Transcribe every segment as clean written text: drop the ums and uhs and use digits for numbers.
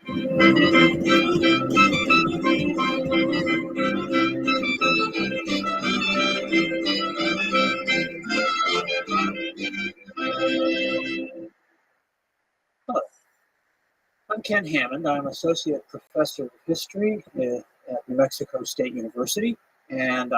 Hello, I'm Ken Hammond. I'm Associate Professor of History at New Mexico State University, and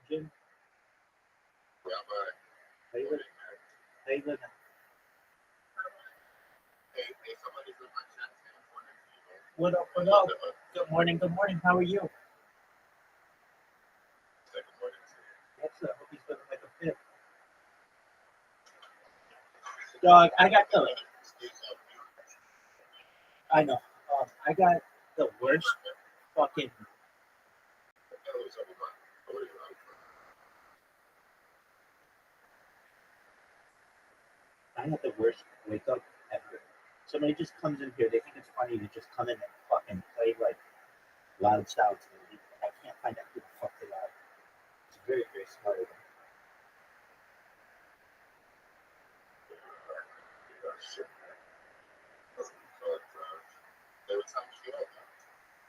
Jim. Rabbi. How you living? How you living? Hey, somebody's in my chat saying morning to you, man. What up? What up? Good morning. Good morning. How are you? Second morning to you. Excellent. Hope he's living like a fifth. Dog, I got the. I know. I got the worst fucking. I had the worst wake up ever. Somebody just comes in here. They think it's funny to just come in and fucking play like loud sounds. I can't find out who the fuck they are. It's very, very smart of them.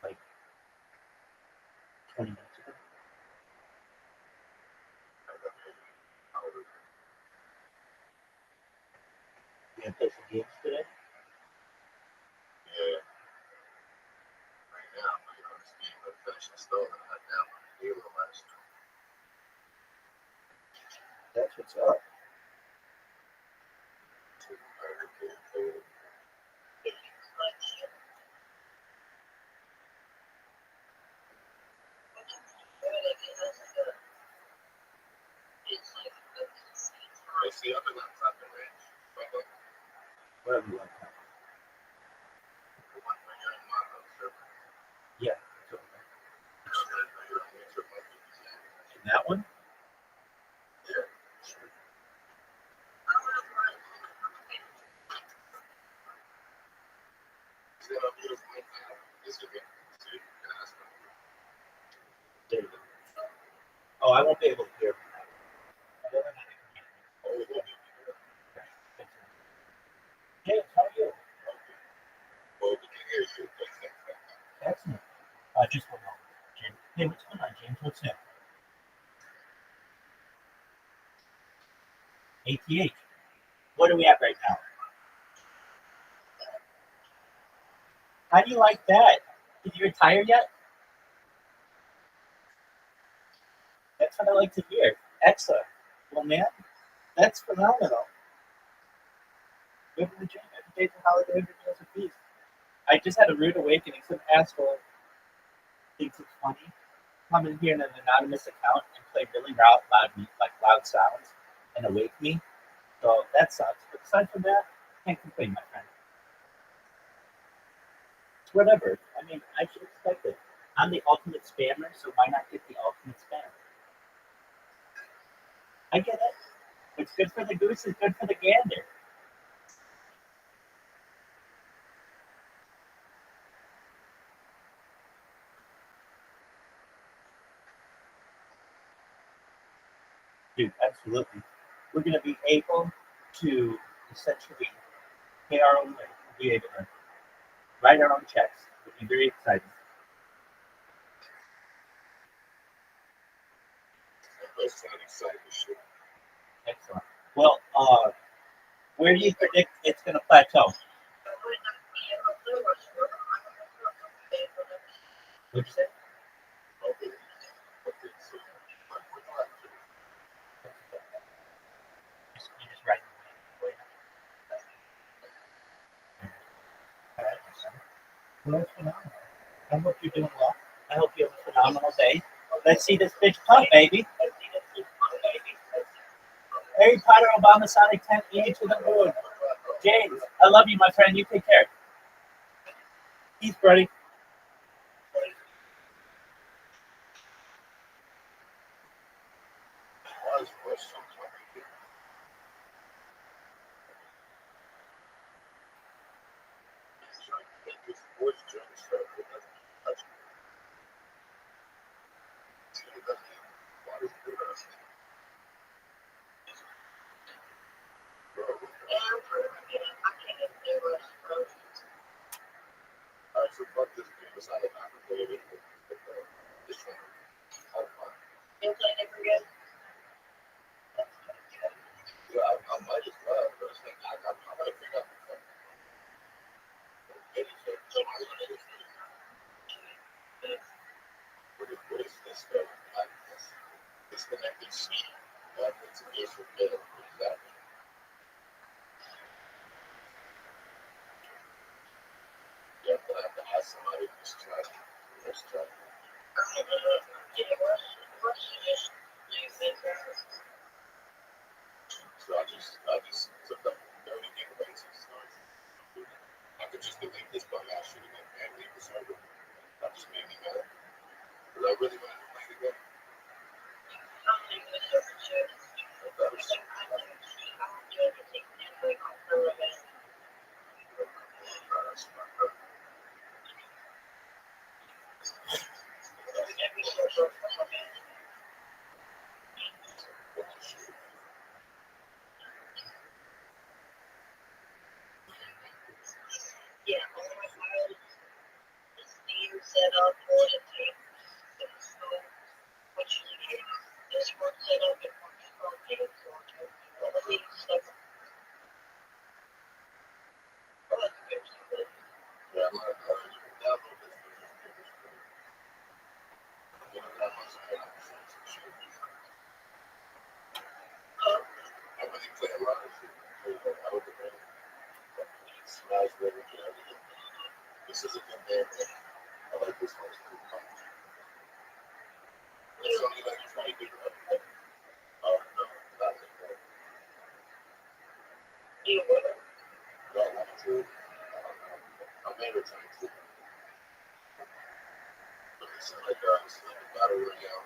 Like 20 minutes ago. You gonna play some games today? Yeah. Right now, I'm really on speed, but finishing still and I down my Halo last night. That's what's up. It's the other laptop in range. Whatever you want. The one where you're in my server. Yeah. You're on YouTube. And that one? Yeah. See how beautiful it is? See, you can ask them. There you go. Oh, I won't be able to hear. Oh, we'll be here. James, how are you? Well, we can hear you. Excellent. Just one moment. James. Hey, what's going on, James? What's new? ATH. What are we at right now? How do you like that? Did you retire yet? That's what I like to hear. Excellent. Well, man, that's phenomenal. Go to the gym. Every day's a holiday, every day's a feast. I just had a rude awakening. Some asshole thinks it's funny. Come in here in an anonymous account and play really loud sounds and awake me. So that sucks. But aside from that, can't complain, my friend. It's whatever. I mean, I should expect it. I'm the ultimate spammer, so why not get the ultimate spam? I get it. What's good for the goose is good for the gander. Dude, absolutely. We're going to be able to essentially pay our own way, be able to write our own checks. It'll be very exciting. That's not exciting shit. Excellent. Well, where do you predict it's going to plateau? What'd you say? Okay. So, You just write. All right. Well, that's phenomenal. I hope you're doing well. I hope you have a phenomenal day. Let's see this bitch pump, baby. Harry Potter, Obama, Sonic 10, E to the moon. James, I love you, my friend. You take care. Peace, buddy. disconnected sheet that it's a case for fail. Exactly. You have to ask somebody who's trying. Who's trying. So I just took up 30 gigabytes of storage. I could just delete this bug out shit again and leave the server. That just made me mad. Because I really wanted to play the game. But that was yeah, I'm gonna download this. You know, that much I really play a lot of shit. I would have smash ready for everything. This is a good game. I like this one. It's only like 20 gigabytes. Oh, no, not like that. Do I want to? I may return to it. But this is like a battle royale.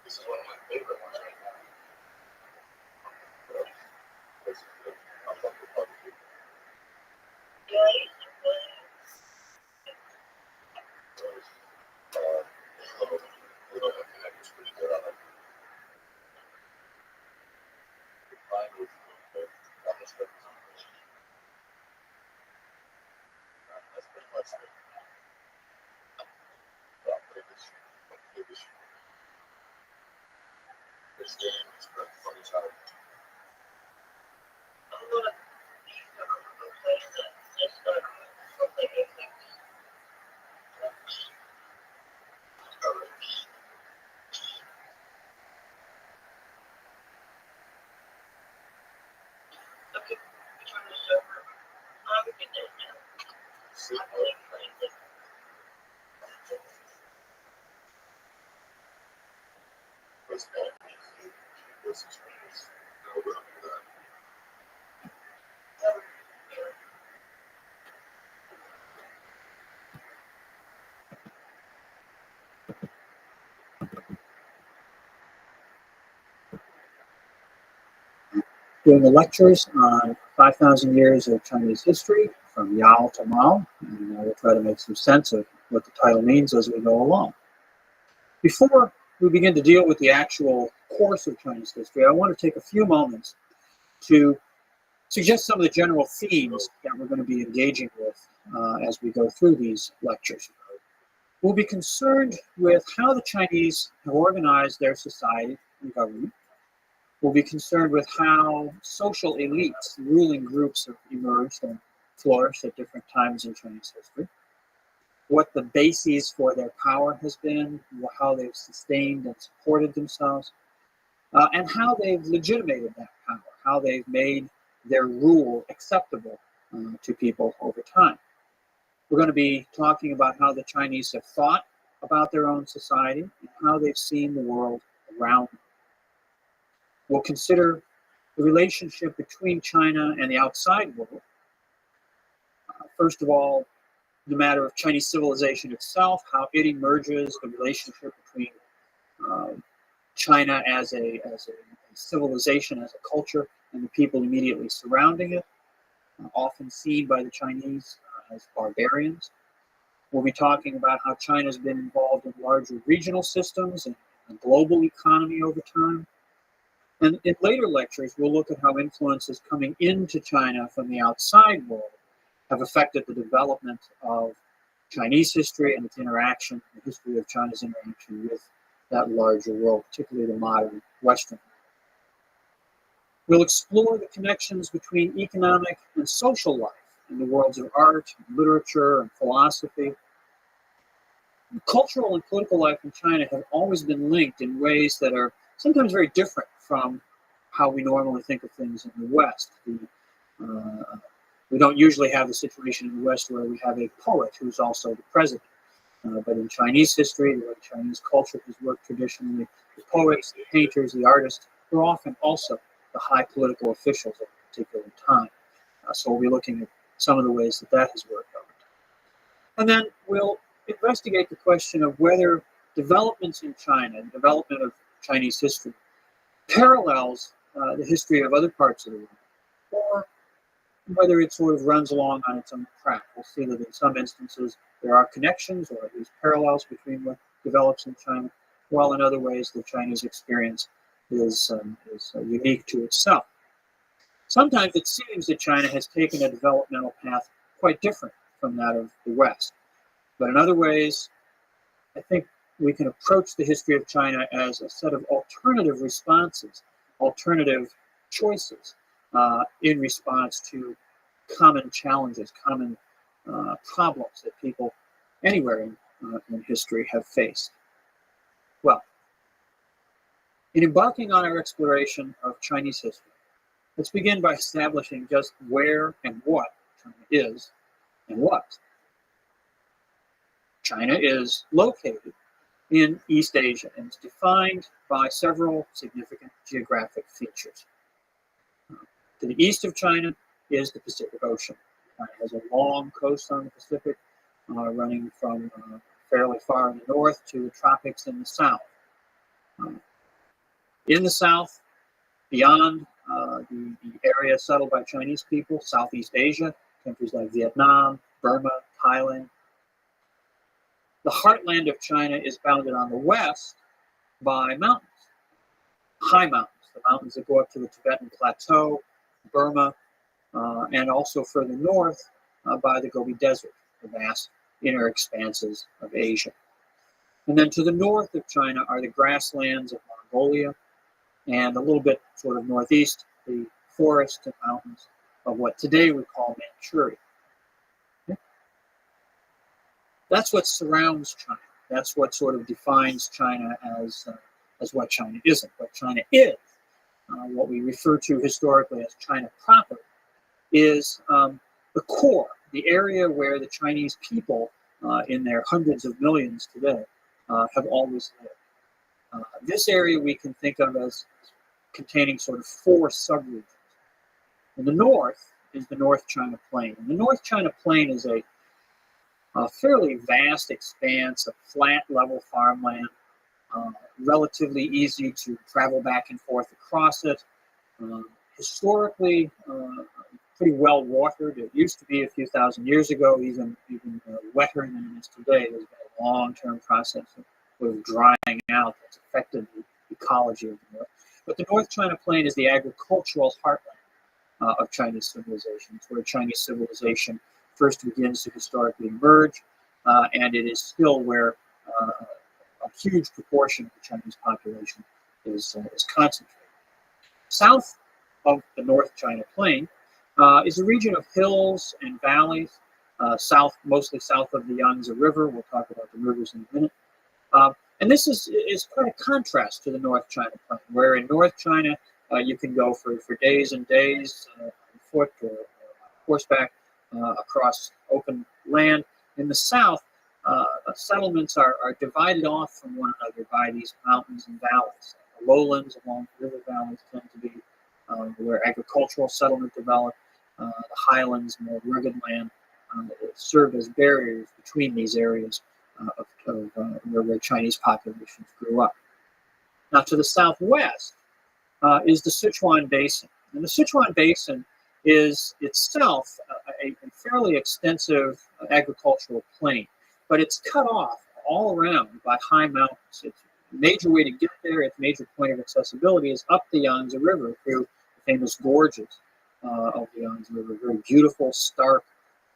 This is one of my favorite ones right now. This is good. I fuck with PUBG. Halo Infinite is pretty good. I like it. Mine was good. I'm just like, that's pretty much it. I'll play this. This game is pretty funny time. This experience. No, but that. Doing the lectures on 5,000 years of Chinese history from Yao to Mao, and we'll try to make some sense of what the title means as we go along. Before we begin to deal with the actual course of Chinese history, I want to take a few moments to suggest some of the general themes that we're going to be engaging with as we go through these lectures. We'll be concerned with how the Chinese have organized their society and government. We'll be concerned with how social elites, ruling groups, have emerged and flourished at different times in Chinese history, what the basis for their power has been, how they've sustained and supported themselves, and how they've legitimated that power, how they've made their rule acceptable to people over time. We're going to be talking about how the Chinese have thought about their own society and how they've seen the world around them. We'll consider the relationship between China and the outside world. First of all, the matter of Chinese civilization itself, how it emerges, the relationship between China as a civilization, as a culture, and the people immediately surrounding it, often seen by the Chinese as barbarians. We'll be talking about how China's been involved in larger regional systems and a global economy over time. And in later lectures, we'll look at how influences coming into China from the outside world have affected the development of Chinese history and its interaction, the history of China's interaction with that larger world, particularly the modern Western. We'll explore the connections between economic and social life in the worlds of art, literature, and philosophy. Cultural and political life in China have always been linked in ways that are sometimes very different from how we normally think of things in the West. We don't usually have the situation in the West where we have a poet who's also the president. But in Chinese history, the way Chinese culture has worked traditionally, the poets, the painters, the artists were often also the high political officials at a particular time. So we'll be looking at some of the ways that that has worked out. And then we'll investigate the question of whether developments in China, the development of Chinese history, parallels the history of other parts of the world, or whether it sort of runs along on its own track. We'll see that in some instances there are connections or at least parallels between what develops in China, while in other ways the Chinese experience is unique to itself. Sometimes it seems that China has taken a developmental path quite different from that of the West. But in other ways, I think we can approach the history of China as a set of alternative responses, alternative choices in response to common challenges, common problems that people anywhere in history have faced. Well, in embarking on our exploration of Chinese history, let's begin by establishing just where and what China is and was. China is located in East Asia and is defined by several significant geographic features. To the east of China is the Pacific Ocean. China has a long coast on the Pacific, running from fairly far in the north to the tropics in the south. In the south, beyond the area settled by Chinese people, Southeast Asia, countries like Vietnam, Burma, Thailand. The heartland of China is bounded on the west by mountains, high mountains, the mountains that go up to the Tibetan Plateau, Burma, and also further north by the Gobi Desert, the vast inner expanses of Asia. And then to the north of China are the grasslands of Mongolia, and a little bit sort of northeast, the forests and mountains of what today we call Manchuria. Okay? That's what surrounds China. That's what sort of defines China as what China isn't. What China is, what we refer to historically as China proper, is the core, the area where the Chinese people, in their hundreds of millions today, have always lived. This area we can think of as containing sort of four subregions. In the north is the North China Plain. And the North China Plain is a fairly vast expanse of flat, level farmland, relatively easy to travel back and forth across it. Historically, pretty well watered. It used to be a few thousand years ago, even wetter than it is today. There's been a long-term process of drying out that's affected the ecology of the north. But the North China Plain is the agricultural heartland of Chinese civilization. It's where Chinese civilization first begins to historically emerge, and it is still where a huge proportion of the Chinese population is concentrated. South of the North China Plain is a region of hills and valleys, mostly south of the Yangtze River. We'll talk about the rivers in a minute. And this is quite a contrast to the North China Plain, where in North China you can go for days and days on foot or horseback across open land. In the south, settlements are divided off from one another by these mountains and valleys. The lowlands along the river valleys tend to be where agricultural settlement developed. The highlands, more rugged land, served as barriers between these areas where Chinese populations grew up. Now, to the southwest is the Sichuan Basin. And the Sichuan Basin is itself a fairly extensive agricultural plain, but it's cut off all around by high mountains. Its major way to get there, its major point of accessibility is up the Yangtze River through the famous gorges of the Yangtze River. Very beautiful, stark,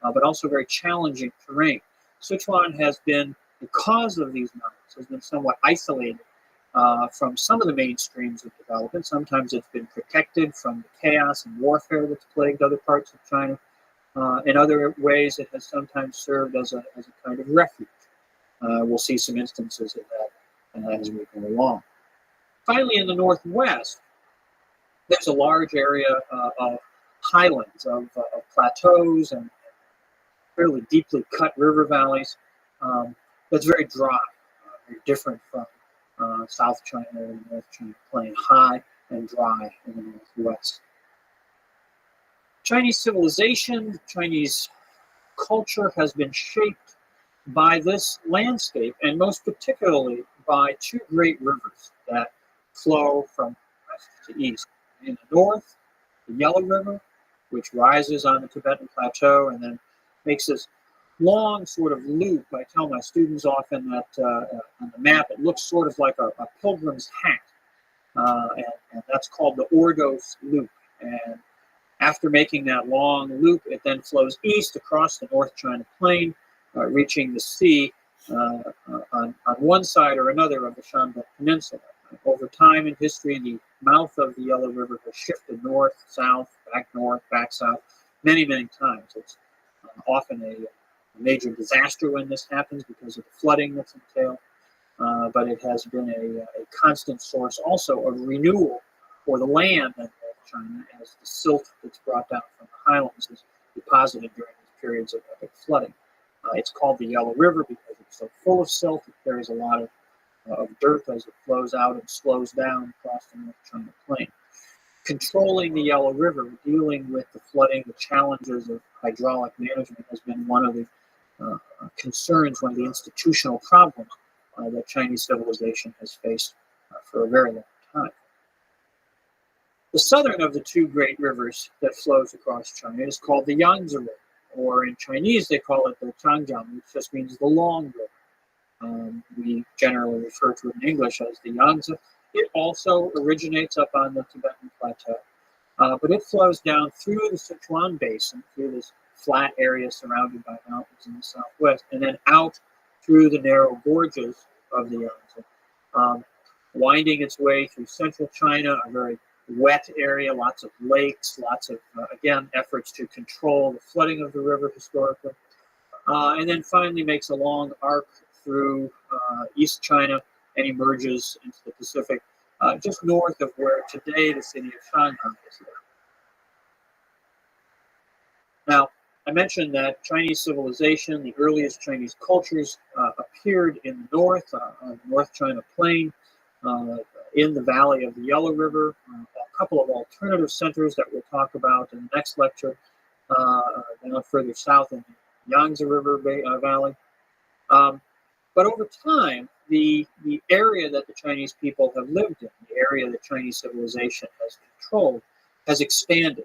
but also very challenging terrain. Sichuan has been, because of these mountains, has been somewhat isolated from some of the mainstreams of development. Sometimes it's been protected from the chaos and warfare that's plagued other parts of China. In other ways, it has sometimes served as a kind of refuge. We'll see some instances of that as we go along. Finally, in the northwest, there's a large area of highlands, of plateaus and fairly deeply cut river valleys that's very dry, very different from South China and North China Plain, high and dry in the northwest. Chinese civilization, Chinese culture has been shaped by this landscape, and most particularly by two great rivers that flow from west to east. In the north, the Yellow River, which rises on the Tibetan Plateau and then makes this long sort of loop. I tell my students often that on the map it looks sort of like a pilgrim's hat, and that's called the Ordos Loop. And after making that long loop, it then flows east across the North China Plain, reaching the sea on one side or another of the Shanbei Peninsula. Over time in history, the mouth of the Yellow River has shifted north, south, back south, many, many times. It's often a major disaster when this happens because of the flooding that's entailed, but it has been a constant source also of renewal for the land in North China as the silt that's brought down from the highlands is deposited during these periods of epic flooding. It's called the Yellow River because it's so full of silt. It carries a lot of dirt as it flows out and slows down across the North China Plain. Controlling the Yellow River, dealing with the flooding, the challenges of hydraulic management has been one of the concerns, one of the institutional problems that Chinese civilization has faced for a very long time. The southern of the two great rivers that flows across China is called the Yangtze River, or in Chinese they call it the Changjiang, which just means the long river. We generally refer to it in English as the Yangtze. It also originates up on the Tibetan Plateau, but it flows down through the Sichuan Basin, through this flat area surrounded by mountains in the southwest, and then out through the narrow gorges of the Yangtze, winding its way through central China, a very wet area, lots of lakes, lots of, again, efforts to control the flooding of the river historically, and then finally makes a long arc through East China and emerges into the Pacific, just north of where today the city of Shanghai is. Now, I mentioned that Chinese civilization, the earliest Chinese cultures, appeared in the north, on the North China Plain, in the valley of the Yellow River, a couple of alternative centers that we'll talk about in the next lecture, down further south in the Yangtze River Valley. But over time, the area that the Chinese people have lived in, the area that Chinese civilization has controlled, has expanded.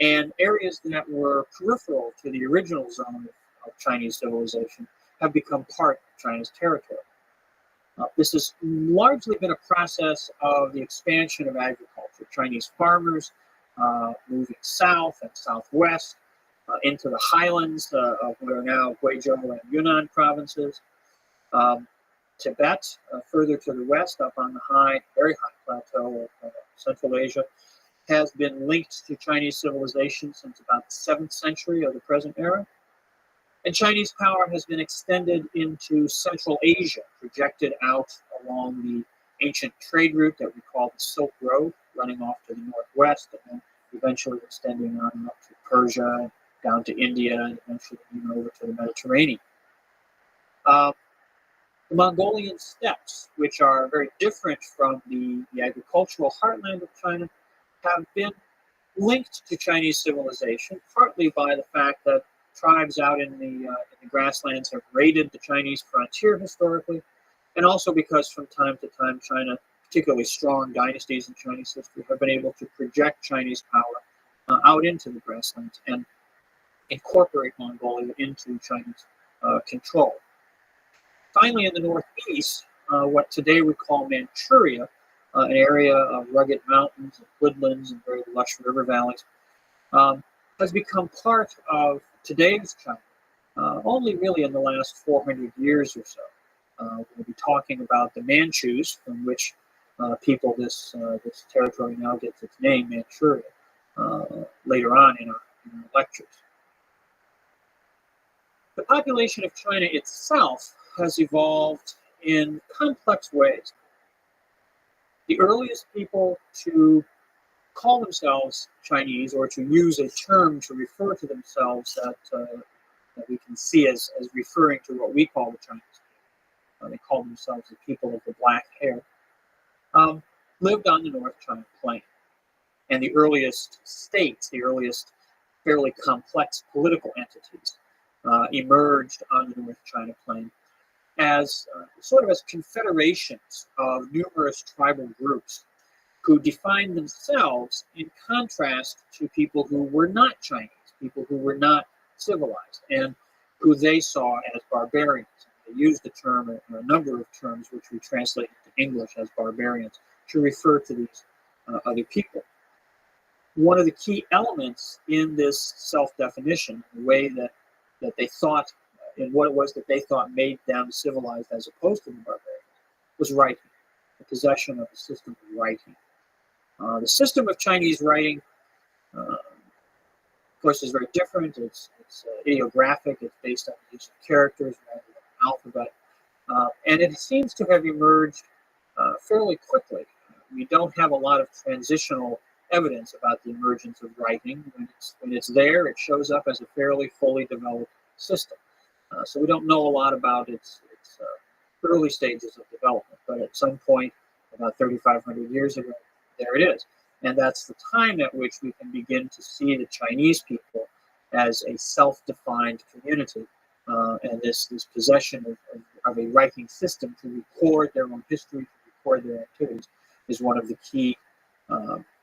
And areas that were peripheral to the original zone of Chinese civilization have become part of China's territory. This has largely been a process of the expansion of agriculture. Chinese farmers moving south and southwest into the highlands of what are now Guizhou and Yunnan provinces. Tibet, further to the west, up on the very high plateau of Central Asia, has been linked to Chinese civilization since about the 7th century of the present era. And Chinese power has been extended into Central Asia, projected out along the ancient trade route that we call the Silk Road, running off to the northwest, and then eventually extending on up to Persia, down to India, and eventually even over to the Mediterranean. The Mongolian steppes, which are very different from the agricultural heartland of China, have been linked to Chinese civilization, partly by the fact that tribes out in the grasslands have raided the Chinese frontier historically, and also because from time to time China, particularly strong dynasties in Chinese history, have been able to project Chinese power out into the grasslands and incorporate Mongolia into Chinese control. Finally, in the northeast, what today we call Manchuria, an area of rugged mountains and woodlands and very lush river valleys, has become part of today's China, only really in the last 400 years or so. We'll be talking about the Manchus, from which this territory now gets its name, Manchuria, later on in our lectures. The population of China itself has evolved in complex ways. The earliest people to call themselves Chinese, or to use a term to refer to themselves that we can see as referring to what we call the Chinese. They call themselves the people of the black hair, lived on the North China Plain. And the earliest states, the earliest fairly complex political entities, emerged on the North China Plain as sort of as confederations of numerous tribal groups who defined themselves in contrast to people who were not Chinese, people who were not civilized, and who they saw as barbarians. They used the term, a number of terms, which we translate into English as barbarians, to refer to these other people. One of the key elements in this self-definition, the way that they thought, and what it was that they thought made them civilized as opposed to the barbarians, was writing, the possession of a system of writing. The system of Chinese writing, of course, is very different. It's ideographic. It's based on the use of characters rather than an alphabet. And it seems to have emerged fairly quickly. We don't have a lot of transitional evidence about the emergence of writing. When it's there, it shows up as a fairly fully developed system. So we don't know a lot about its early stages of development. But at some point, about 3,500 years ago, there it is. And that's the time at which we can begin to see the Chinese people as a self-defined community. And this possession of a writing system to record their own history, to record their activities, is one of the key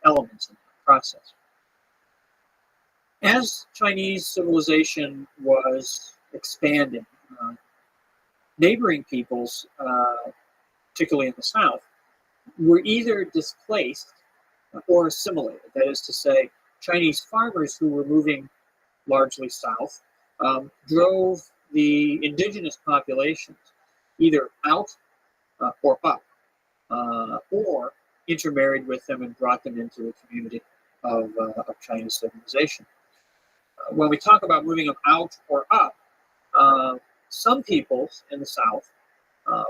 elements in the process. As Chinese civilization was expanding, neighboring peoples, particularly in the south, were either displaced or assimilated. That is to say, Chinese farmers who were moving largely south drove the indigenous populations either out or up, or intermarried with them and brought them into the community of Chinese civilization. When we talk about moving them out or up, some peoples in the south,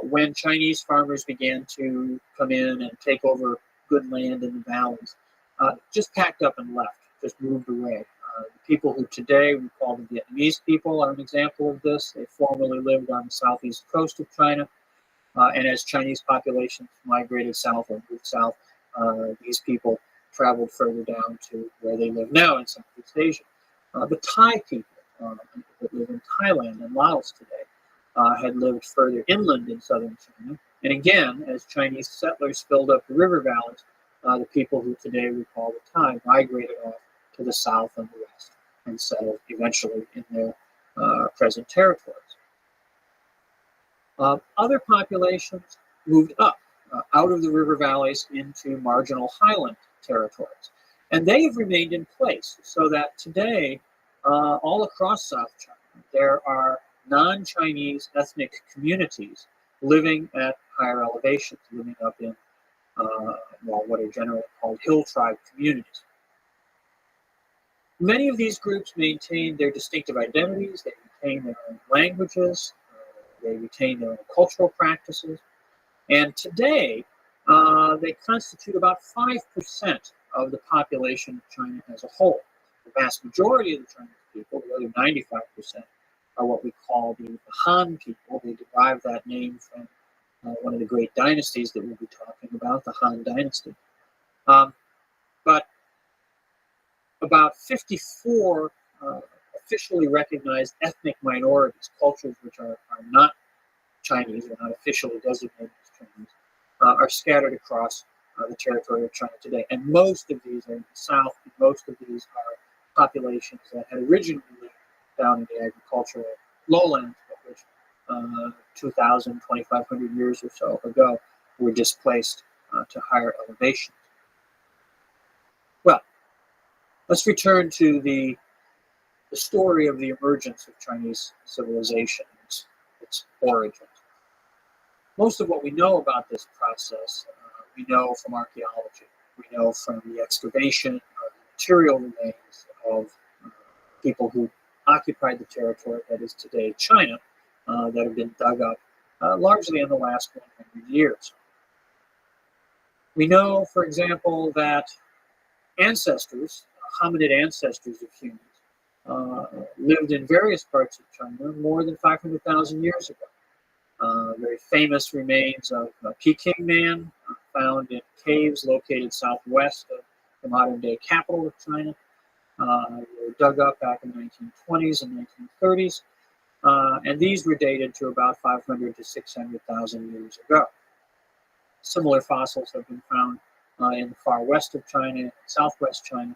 when Chinese farmers began to come in and take over good land in the valleys, just packed up and left, just moved away. The people who today we call the Vietnamese people are an example of this. They formerly lived on the southeast coast of China, and as Chinese populations migrated south or moved south, these people traveled further down to where they live now in Southeast Asia. The Thai people that live in Thailand and Laos today had lived further inland in southern China. And again, as Chinese settlers filled up the river valleys, the people who today we call the Thai migrated off to the south and the west and settled eventually in their present territories. Other populations moved up out of the river valleys into marginal highland territories. And they have remained in place so that today, all across South China, there are non-Chinese ethnic communities living at higher elevations, living up in what are generally called hill tribe communities. Many of these groups maintain their distinctive identities, they retain their own languages, they retain their own cultural practices, and today they constitute about 5% of the population of China as a whole. The vast majority of the Chinese people, the other 95%, are what we call the Han people. They derive that name from one of the great dynasties that we'll be talking about, the Han Dynasty. But about 54 officially recognized ethnic minorities, cultures which are not Chinese, or not officially designated as Chinese, are scattered across the territory of China today. And most of these are in the south, and most of these are populations that had originally lived down in the agricultural lowlands, but which 2,000, 2,500 years or so ago were displaced to higher elevations. Well, let's return to the story of the emergence of Chinese civilization, its origins. Most of what we know about this process, we know from archaeology. We know from the excavation of the material remains of people who occupied the territory that is today China, that have been dug up largely in the last 100 years. We know, for example, that ancestors, hominid ancestors of humans, lived in various parts of China more than 500,000 years ago. Very famous remains of Peking Man found in caves located southwest of the modern-day capital of China. Were dug up back in the 1920s and 1930s, and these were dated to about 500 to 600,000 years ago. Similar fossils have been found in the far west of China and southwest China,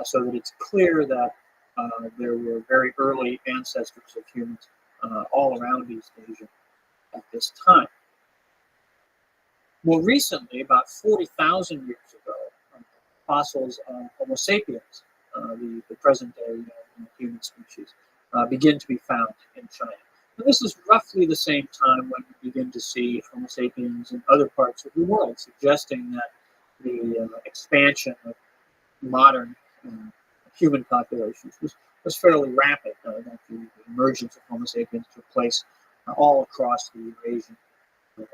so that it's clear that there were very early ancestors of humans all around East Asia at this time. More recently, about 40,000 years ago, fossils of Homo sapiens, the present-day human species, begin to be found in China. And this is roughly the same time when we begin to see Homo sapiens in other parts of the world, suggesting that the expansion of modern human populations was fairly rapid, that the emergence of Homo sapiens took place all across the Eurasian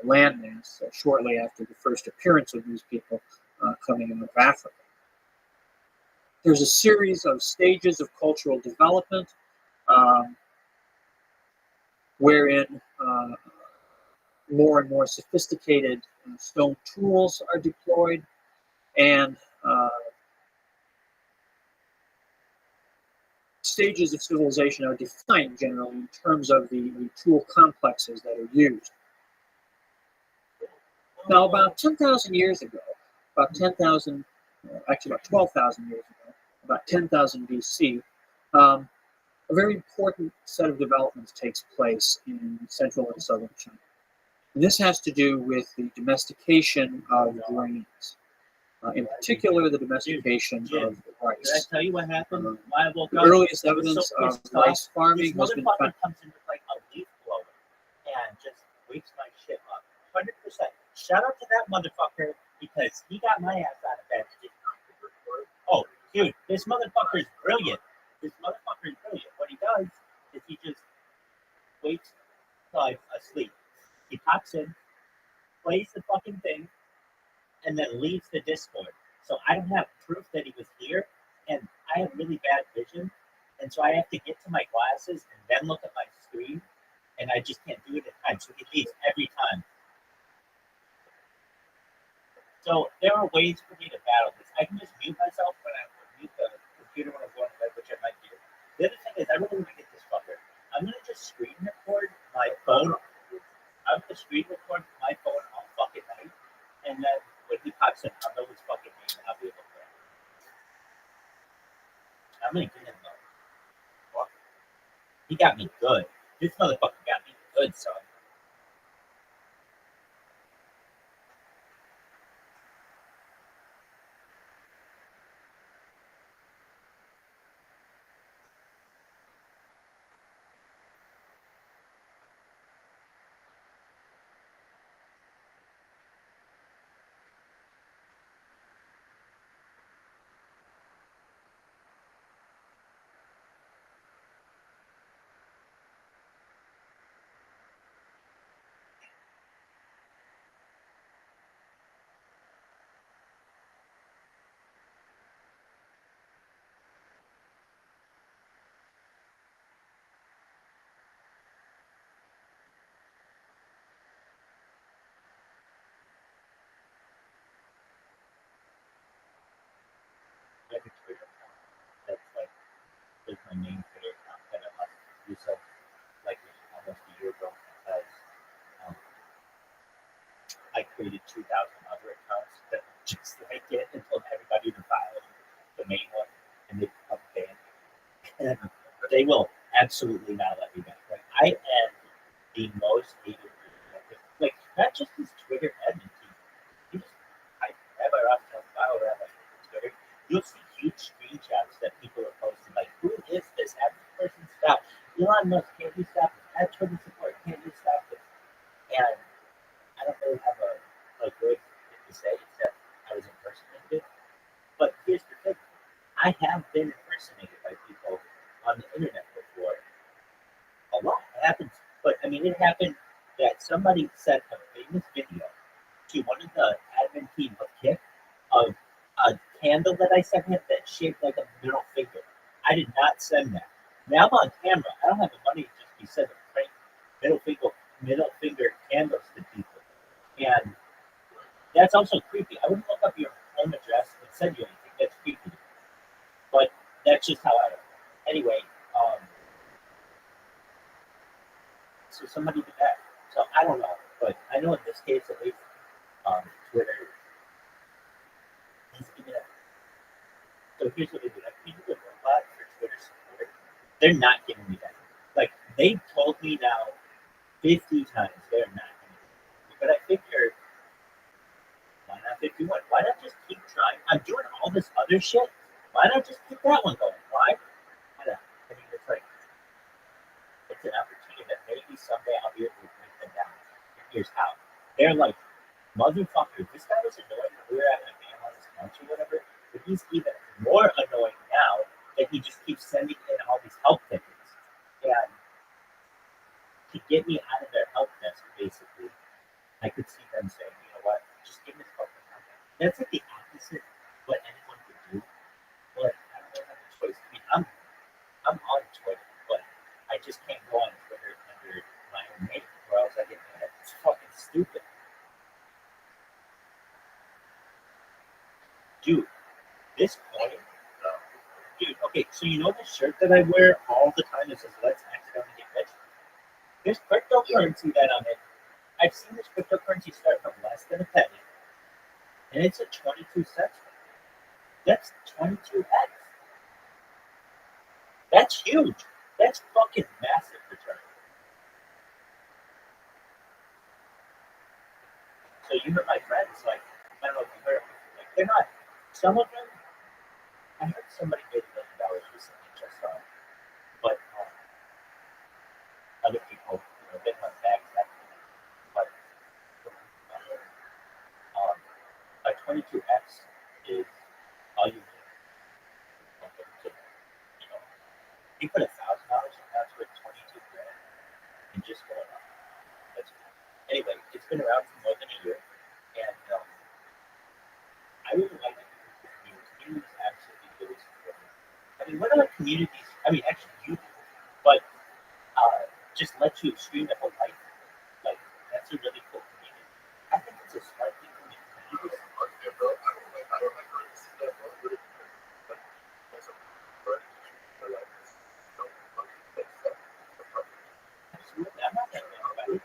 landmass shortly after the first appearance of these people coming out of Africa. There's a series of stages of cultural development wherein more and more sophisticated stone tools are deployed, and stages of civilization are defined generally in terms of the tool complexes that are used. Now, about 10,000 years ago, about 10,000, actually about 12,000 years ago, about 10,000 BC, a very important set of developments takes place in central and southern China. And this has to do with the domestication of grains, in particular the domestication of rice. Did I tell you what happened? I woke The up. earliest evidence of rice farming This has been motherfucker found. comes in with like a leaf blower and just wakes my shit up. 100%. Shout out to that motherfucker because he got my ass out of bed. Oh, dude, this motherfucker is brilliant. This motherfucker is brilliant. What he does is he just waits till I'm asleep. He pops in, plays the fucking thing, and then leaves the Discord. So I don't have proof that he was here, and I have really bad vision, and so I have to get to my glasses and then look at my screen, and I just can't do it in time. So he leaves every time. So there are ways for me to battle this. I can just mute myself when I mute the computer when I'm going to bed, which I might do. The other thing is, I really want to get this fucker. I'm going to just screen record my phone. I'm going to screen record my phone all fucking night, and then when he pops in, I'll know his fucking name, and I'll be able to. I'm going to get him, though. Fuck. He got me good. This motherfucker got me good, son. I have a Twitter account that's like my main Twitter account that I must use up like almost a year ago because I created 2,000 other accounts that just like it and told everybody to follow the main one, and they become banned. And they will absolutely not let me back. Like I am the most hated person. Like not just his Twitter admin team. You just type Rabbi Rothschild, follow Rabbi on Twitter. You'll see huge screenshots that people are posting. Like, who is this? Have this person stop? Elon Musk, can't you stop this? Add Twitter support, can't you stop this? And I don't really have a good thing to say except I was impersonated. But here's the thing. I have been impersonated by people on the internet before. I mean, it happened that somebody sent a famous video to one of the admin team of Kip of a candle that I sent him that's shaped like a middle finger. I did not send that. Now I'm on camera. I don't have the money to just be sending prank middle finger candles to people. And that's also creepy. I wouldn't look up your home address and send you anything. That's creepy. But that's just how I am. Anyway, so somebody did that. So I don't know. But I know in this case, at least, Twitter is giving it. So here's what they do. Like, people with robot for Twitter support, they're not giving me that. Like, they told me now 50 times they're not giving me. But I figured, why not 51? Why not just keep trying? I'm doing all this other shit. Why not just keep that one going? Why? I don't know. I mean, it's like, it's an opportunity that maybe someday I'll be able to break them down. And here's how. They're like, motherfucker, this guy was annoying when we were having a man on his couch or whatever, but he's even more annoying now that he just keeps sending in all these help tickets. And to get me out of their help desk, basically, I could see them saying, you know what, just give me the fucking contact. That's like the opposite of what anyone would do. But I don't really have a choice. I mean, I'm on Twitter, but I just can't go on Twitter under my own name, or else I get mad. It's fucking stupid. Dude, this coin, dude, okay, so you know the shirt that I wear all the time that says let's accidentally get rich? There's cryptocurrency that on it. I've seen this cryptocurrency start from less than a penny, and it's a 22 cents. That's 22x. That's huge. That's fucking massive return. So you heard my friends, like, I don't know if you heard, like, they're not, some of them, I heard somebody made $1 million recently just on, but other people, you know, didn't have bags that much. But a 22x is all you need. You know, you put $1,000 in that's worth 22 grand and just going up. That's cool. Anyway, it's been around for more than a year, and I really like it because the community is absolutely really supportive. I mean, what other communities? I mean, actually, you do, but just let you stream the whole life. Like, that's a really cool community. I think it's a smart thing for the community. Absolutely, I'm not that anybody.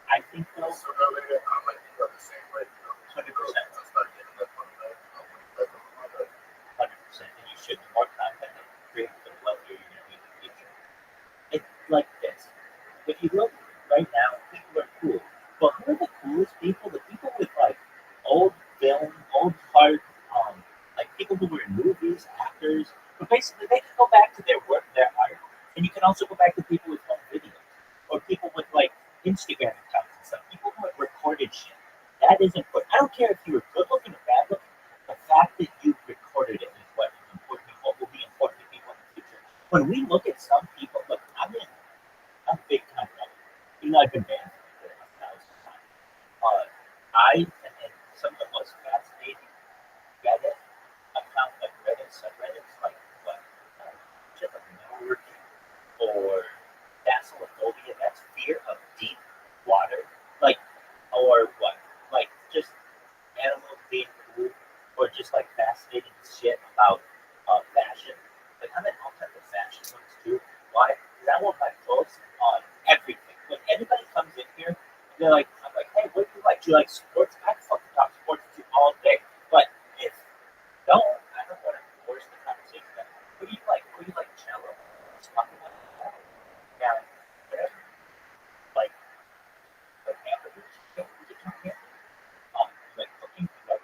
I think though, 100%. 100%. And you should. The more content that you create, the wealthier you're going to be in the future. It's like this. If you look right now, people are cool. But who are the coolest people? The people with like old film, old heart, like people who were in movies, actors. But basically, they can go back to their work, their art, and you can also go back to people with home videos or people with like Instagram accounts and stuff. People who have recorded shit. That is important. I don't care if you were good looking or bad looking. The fact that you recorded it is what is important. What will be important to people in the future. When we look at some people, look, I'm big time Rabbi. Even though I've been banned for 1,000 times. And some of the most fascinating Reddit accounts, like Reddit subreddits, like what, shit like metalworking or bassilophobia, that's fear of deep water, like, or what, like just animals being cool, or just like fascinating shit about fashion. Like I'm in all types of fashion ones too. Why? Because I want my clothes on everything. When anybody comes in here, they're like, I'm like, hey, what do you like? Do you like sports? I can fucking talk sports with you all day. But if no, I don't want to force the conversation. What do you like? What do you like? Cello? Just talk about that. Now, whatever. Like hamburgers. You know, we can talk hamburgers. You like cooking? You like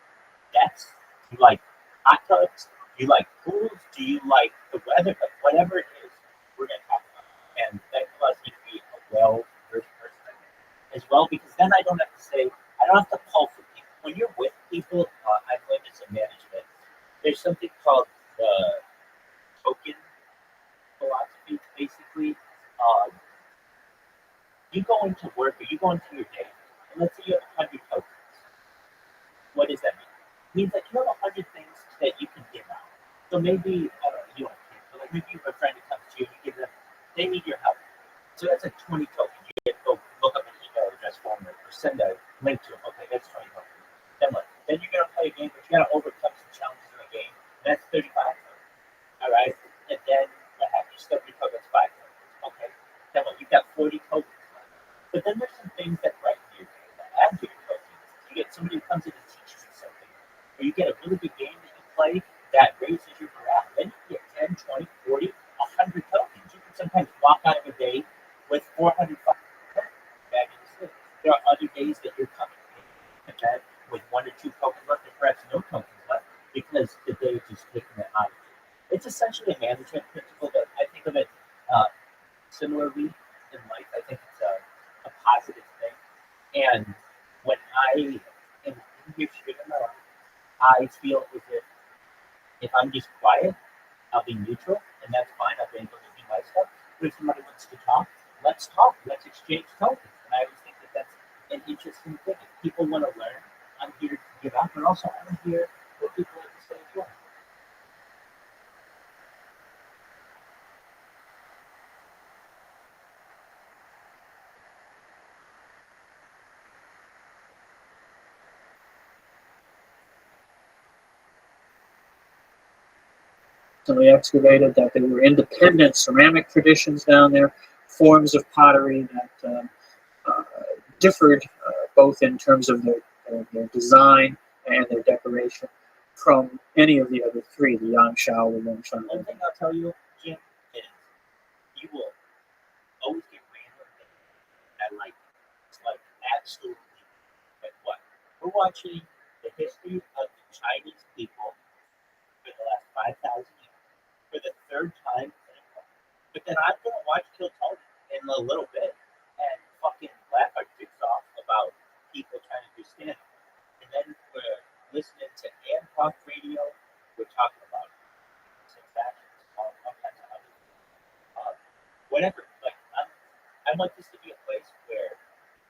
that's you like hot tubs? You like pools? Do you like the weather? Like whatever it is, we're gonna talk about it. And that allows me to be a well-versed person as well, because then I don't have to say, I don't have to pull for people. When you're with people, I've learned this in management. There's something called the token you go into work or you go into your day, and let's say you have 100 tokens. What does that mean? It means that you have 100 things that you can give out. So maybe, I don't know, you want to, but like maybe you have a friend who comes to you and you give them, they need your help. So that's a 20 token. You get to go look up an email address for them or send a link to them. Okay, that's 20 tokens. Then what? Then you're going to play a game, but you got to overcome some challenges in the game. And that's 35 tokens. All right? And then what happens? You still become that's 5 tokens. Okay. Then what? You've got 40 tokens left. But then there's some things that brighten your game, that add to your tokens. You get somebody who comes in and teaches you something. Or you get a really good game that you play that raises your morale. Then you get 10, 20, 40, 100 tokens. You can sometimes walk out of a day with 400 tokens back in the city. There are other days that you're coming in bed with 1 or 2 tokens left, and perhaps no tokens left, because the day is just taking it out of you. It's essentially a management principle, but I think of it similarly in life. I think it's a positive thing. And when I am in here sharing my life, I feel as if I'm just quiet, I'll be neutral, and that's fine. I'll be able to do my stuff. But if somebody wants to talk, let's talk. Let's exchange tokens. And I always think that that's an interesting thing. If people want to learn, I'm here to give out, but also I'm here for people at the same time. So we excavated that there were independent ceramic traditions down there, forms of pottery that differed both in terms of their design and their decoration from any of the other three, the Yangshao, the Longshan. One thing I'll tell you, Jim, is you will always get random things that it's like absolutely like what? We're watching the history of the Chinese people for the last 5,000 years for the third time in a row. But then I'm going to watch Kill Tony in a little bit and fucking laugh our dicks off about people trying to do stand up. And then we're listening to Am Talk Radio. We're talking about factions, all kinds of other whatever. Like, I'd like this to be a place where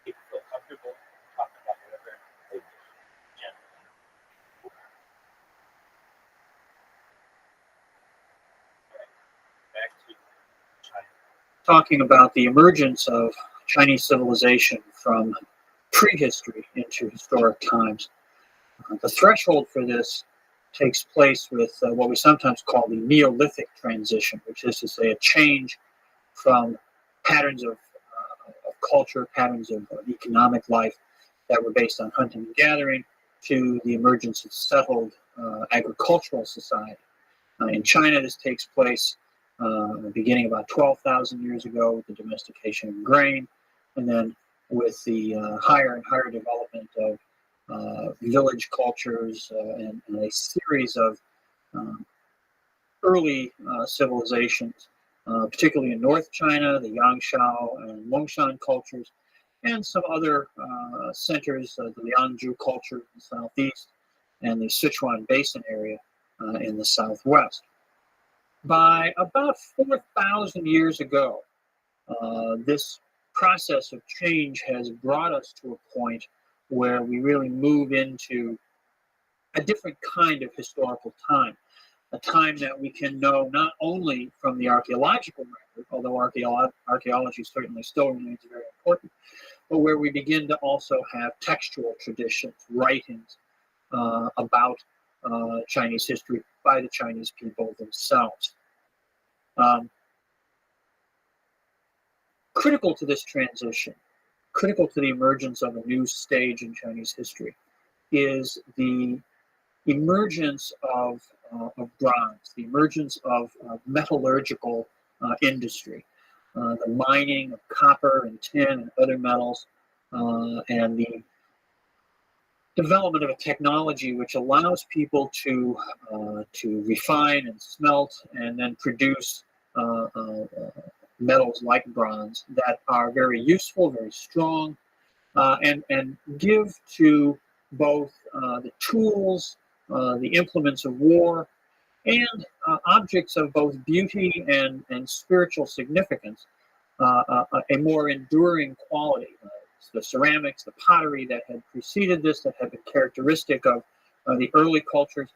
people feel comfortable talking about whatever they wish. Generally. Back to China. Talking about the emergence of Chinese civilization from prehistory into historic times. The threshold for this takes place with what we sometimes call the Neolithic transition, which is to say a change from patterns of culture, patterns of economic life that were based on hunting and gathering to the emergence of settled agricultural society. In China, this takes place beginning about 12,000 years ago with the domestication of grain, and then with the higher and higher development of village cultures and a series of early civilizations, particularly in North China, the Yangshao and Longshan cultures, and some other centers, the Liangzhu culture in the southeast, and the Sichuan Basin area in the southwest. By about 4,000 years ago, this process of change has brought us to a point where we really move into a different kind of historical time, a time that we can know not only from the archaeological record, although archaeology certainly still remains very important, but where we begin to also have textual traditions, writings about Chinese history by the Chinese people themselves. Critical to this transition, critical to the emergence of a new stage in Chinese history, is the emergence of bronze, the emergence of metallurgical industry, the mining of copper and tin and other metals, and the development of a technology which allows people to refine and smelt and then produce metals like bronze that are very useful, very strong, and give to both the tools, the implements of war, and objects of both beauty and spiritual significance a more enduring quality. The ceramics, the pottery that had preceded this, that had been characteristic of the early cultures,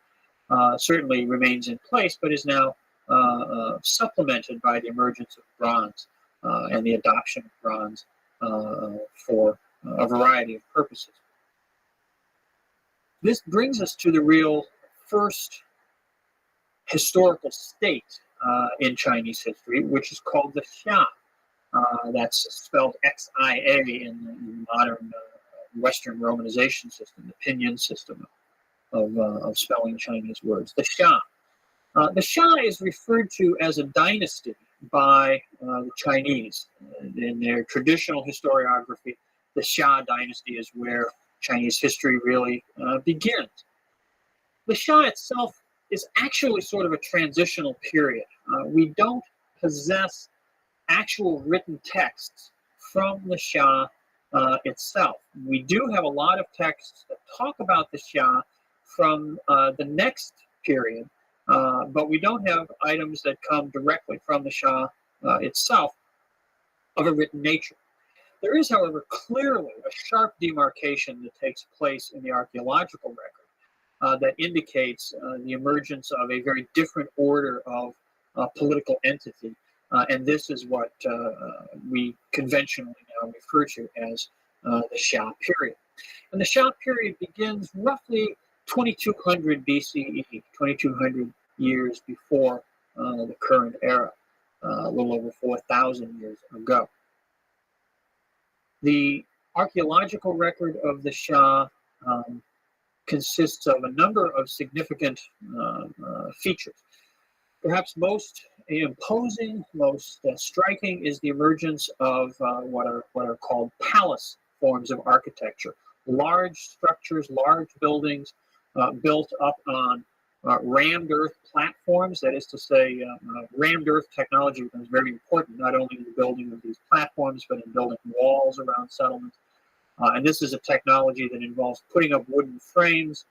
certainly remains in place, but is now supplemented by the emergence of bronze and the adoption of bronze for a variety of purposes. This brings us to the real first historical state in Chinese history, which is called the Xia. That's spelled Xia in the modern Western romanization system, the pinyin system of spelling Chinese words. The Xia. The Xia is referred to as a dynasty by the Chinese. In their traditional historiography, the Xia dynasty is where Chinese history really begins. The Xia itself is actually sort of a transitional period. We don't possess actual written texts from the Xia itself. We do have a lot of texts that talk about the Xia from the next period, but we don't have items that come directly from the Xia itself of a written nature. There is, however, clearly a sharp demarcation that takes place in the archaeological record that indicates the emergence of a very different order of political entity. And this is what we conventionally now refer to as the Xia period. And the Xia period begins roughly 2200 BCE, 2200 years before the current era, a little over 4,000 years ago. The archaeological record of the Xia consists of a number of significant features. Perhaps most imposing, most striking is the emergence of what are called palace forms of architecture. Large structures, large buildings built up on rammed earth platforms. That is to say, rammed earth technology becomes very important, not only in the building of these platforms, but in building walls around settlements. And this is a technology that involves putting up wooden frames,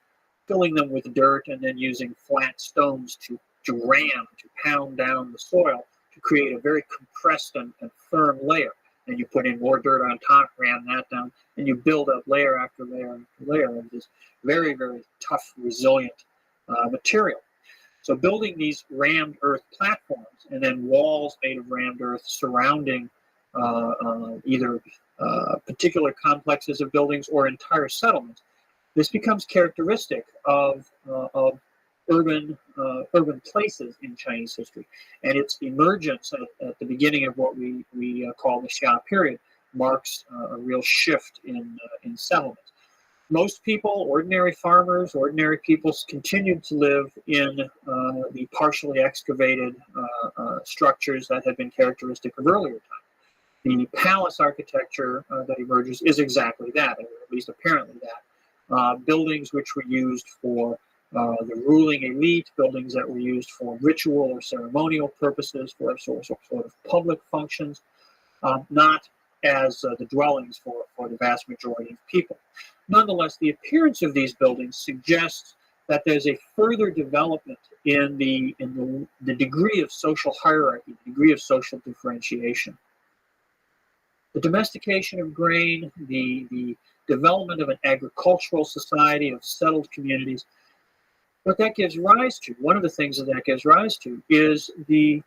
filling them with dirt, and then using flat stones to ram, to pound down the soil to create a very compressed and firm layer. And you put in more dirt on top, ram that down, and you build up layer after layer after layer of this very, very tough, resilient material. So building these rammed earth platforms and then walls made of rammed earth surrounding either particular complexes of buildings or entire settlements, this becomes characteristic of urban places in Chinese history, and its emergence at the beginning of what we call the Xia period marks a real shift in settlements. Most people, ordinary farmers, ordinary peoples, continued to live in the partially excavated structures that had been characteristic of earlier times. The palace architecture that emerges is exactly that, or at least apparently that. Buildings which were used for the ruling elite, buildings that were used for ritual or ceremonial purposes, for sort of public functions, not as the dwellings for the vast majority of people. Nonetheless, the appearance of these buildings suggests that there's a further development in the degree of social hierarchy, the degree of social differentiation. The domestication of grain, the development of an agricultural society, of settled communities, what that gives rise to, one of the things that gives rise to, is the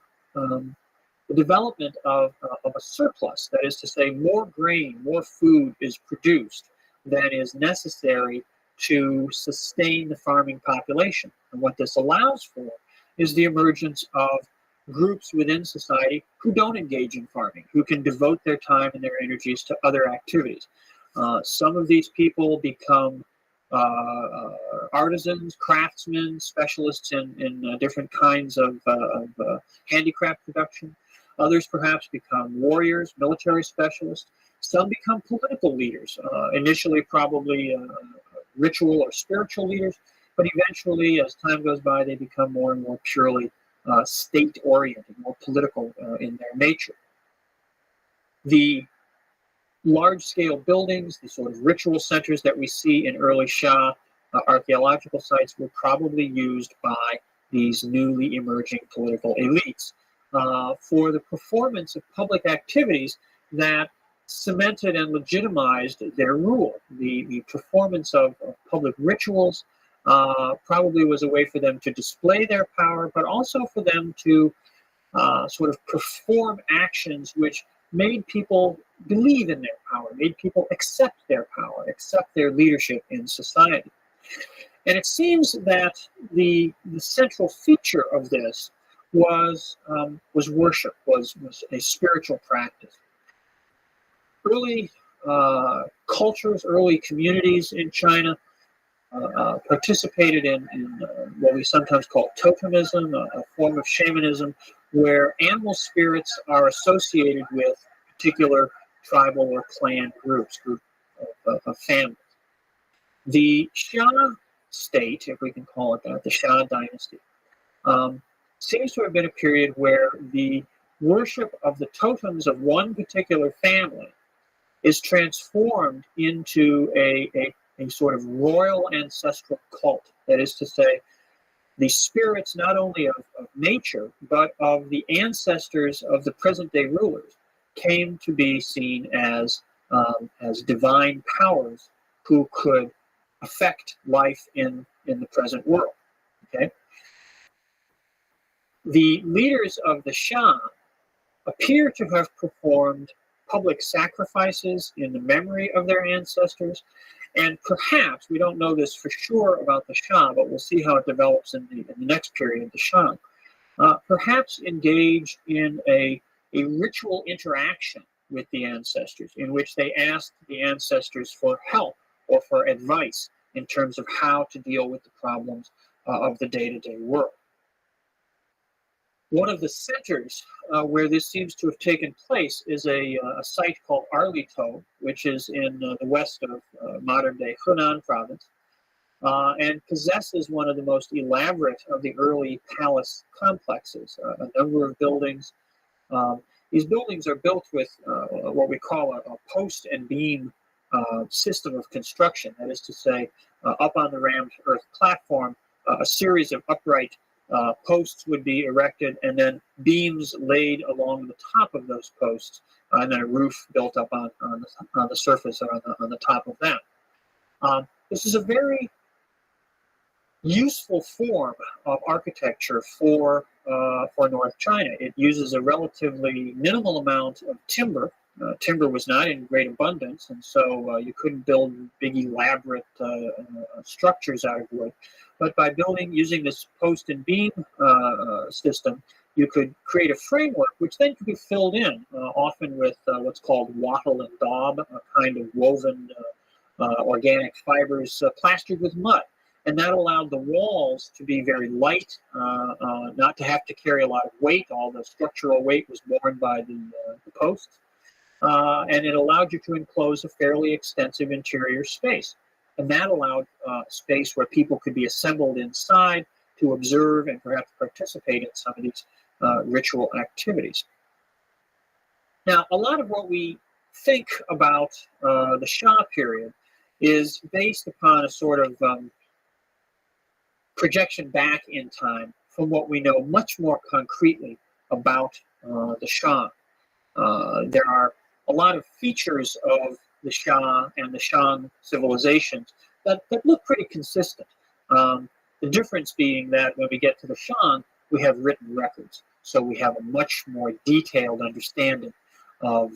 development of a surplus. That is to say, more grain, more food is produced than is necessary to sustain the farming population. And what this allows for is the emergence of groups within society who don't engage in farming, who can devote their time and their energies to other activities. Some of these people become artisans, craftsmen, specialists in different kinds of handicraft production. Others perhaps become warriors, military specialists. Some become political leaders, initially probably ritual or spiritual leaders, but eventually, as time goes by, they become more and more purely state-oriented, more political in their nature. The large-scale buildings, the sort of ritual centers that we see in early Xia archaeological sites were probably used by these newly emerging political elites. for the performance of public activities that cemented and legitimized their rule. The performance of public rituals probably was a way for them to display their power, but also for them to sort of perform actions which made people believe in their power, made people accept their power, accept their leadership in society. And it seems that the central feature of this was worship, was a spiritual practice. Early cultures, early communities in China participated in what we sometimes call totemism, a form of shamanism, where animal spirits are associated with particular tribal or clan groups, of families. The Xia state, if we can call it that, the Xia dynasty, seems to have been a period where the worship of the totems of one particular family is transformed into a sort of royal ancestral cult. That is to say, the spirits not only of nature, but of the ancestors of the present-day rulers came to be seen as divine powers who could affect life in the present world. Okay? The leaders of the Xia appear to have performed public sacrifices in the memory of their ancestors, and perhaps, we don't know this for sure about the Shang, but we'll see how it develops in the next period, the Shang, perhaps engaged in a ritual interaction with the ancestors, in which they asked the ancestors for help or for advice in terms of how to deal with the problems of the day-to-day world. One of the centers where this seems to have taken place is a site called Arlito, which is in the west of modern-day Hunan province, and possesses one of the most elaborate of the early palace complexes, a number of buildings. These buildings are built with what we call a post and beam system of construction. That is to say, up on the rammed earth platform, a series of upright posts would be erected, and then beams laid along the top of those posts, and then a roof built up on the surface or on the top of that. This is a very useful form of architecture for North China. It uses a relatively minimal amount of timber. Timber was not in great abundance, and so you couldn't build big elaborate structures out of wood. But by using this post and beam system, you could create a framework which then could be filled in, often with what's called wattle and daub, a kind of woven organic fibers plastered with mud. And that allowed the walls to be very light, not to have to carry a lot of weight. All the structural weight was borne by the posts. And it allowed you to enclose a fairly extensive interior space. And that allowed space where people could be assembled inside to observe and perhaps participate in some of these ritual activities. Now, a lot of what we think about the Shah period is based upon a sort of projection back in time from what we know much more concretely about the Shah. There are a lot of features of the Shah and the Shang civilizations that look pretty consistent. The difference being that when we get to the Shang, we have written records. So we have a much more detailed understanding of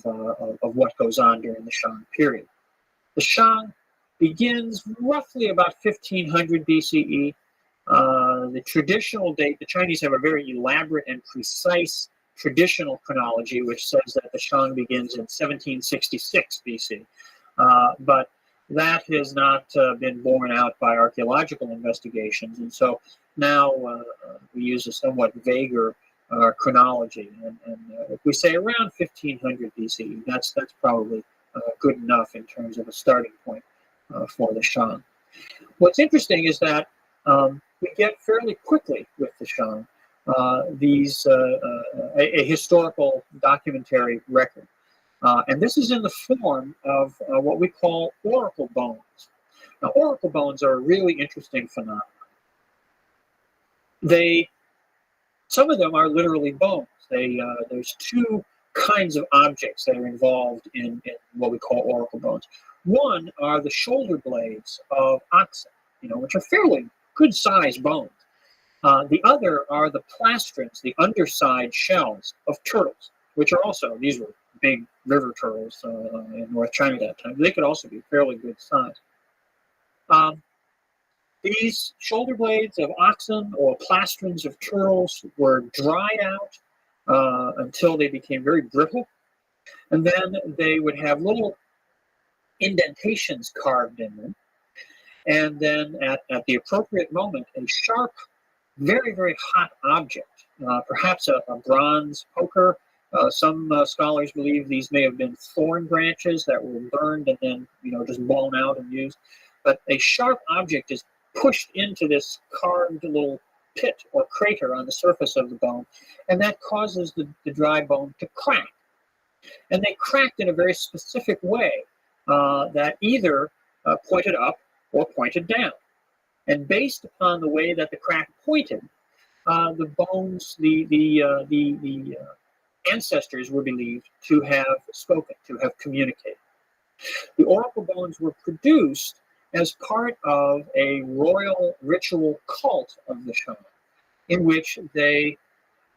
what goes on during the Shang period. The Shang begins roughly about 1500 BCE. The traditional date, the Chinese have a very elaborate and precise traditional chronology, which says that the Shang begins in 1766 BC. But that has not been borne out by archaeological investigations. And so now we use a somewhat vaguer chronology. And if we say around 1500 BCE, that's probably good enough in terms of a starting point for the Shang. What's interesting is that we get fairly quickly with the Shang a historical documentary record. And this is in the form of what we call oracle bones. Now, oracle bones are a really interesting phenomenon. They Some of them are literally bones. There's two kinds of objects that are involved in what we call oracle bones. One are the shoulder blades of oxen, which are fairly good-sized bones. The other are the plastrons, the underside shells of turtles, which are also, these were big river turtles in North China at that time. They could also be fairly good size. These shoulder blades of oxen or plastrons of turtles were dried out until they became very brittle. And then they would have little indentations carved in them. And then at the appropriate moment, a sharp, very, very hot object, perhaps a bronze poker. Some scholars believe these may have been thorn branches that were burned and then, just blown out and used. But a sharp object is pushed into this carved little pit or crater on the surface of the bone, and that causes the dry bone to crack. And they cracked in a very specific way that either pointed up or pointed down. And based upon the way that the crack pointed, the bones, the ancestors were believed to have spoken, to have communicated. The oracle bones were produced as part of a royal ritual cult of the shaman, in which they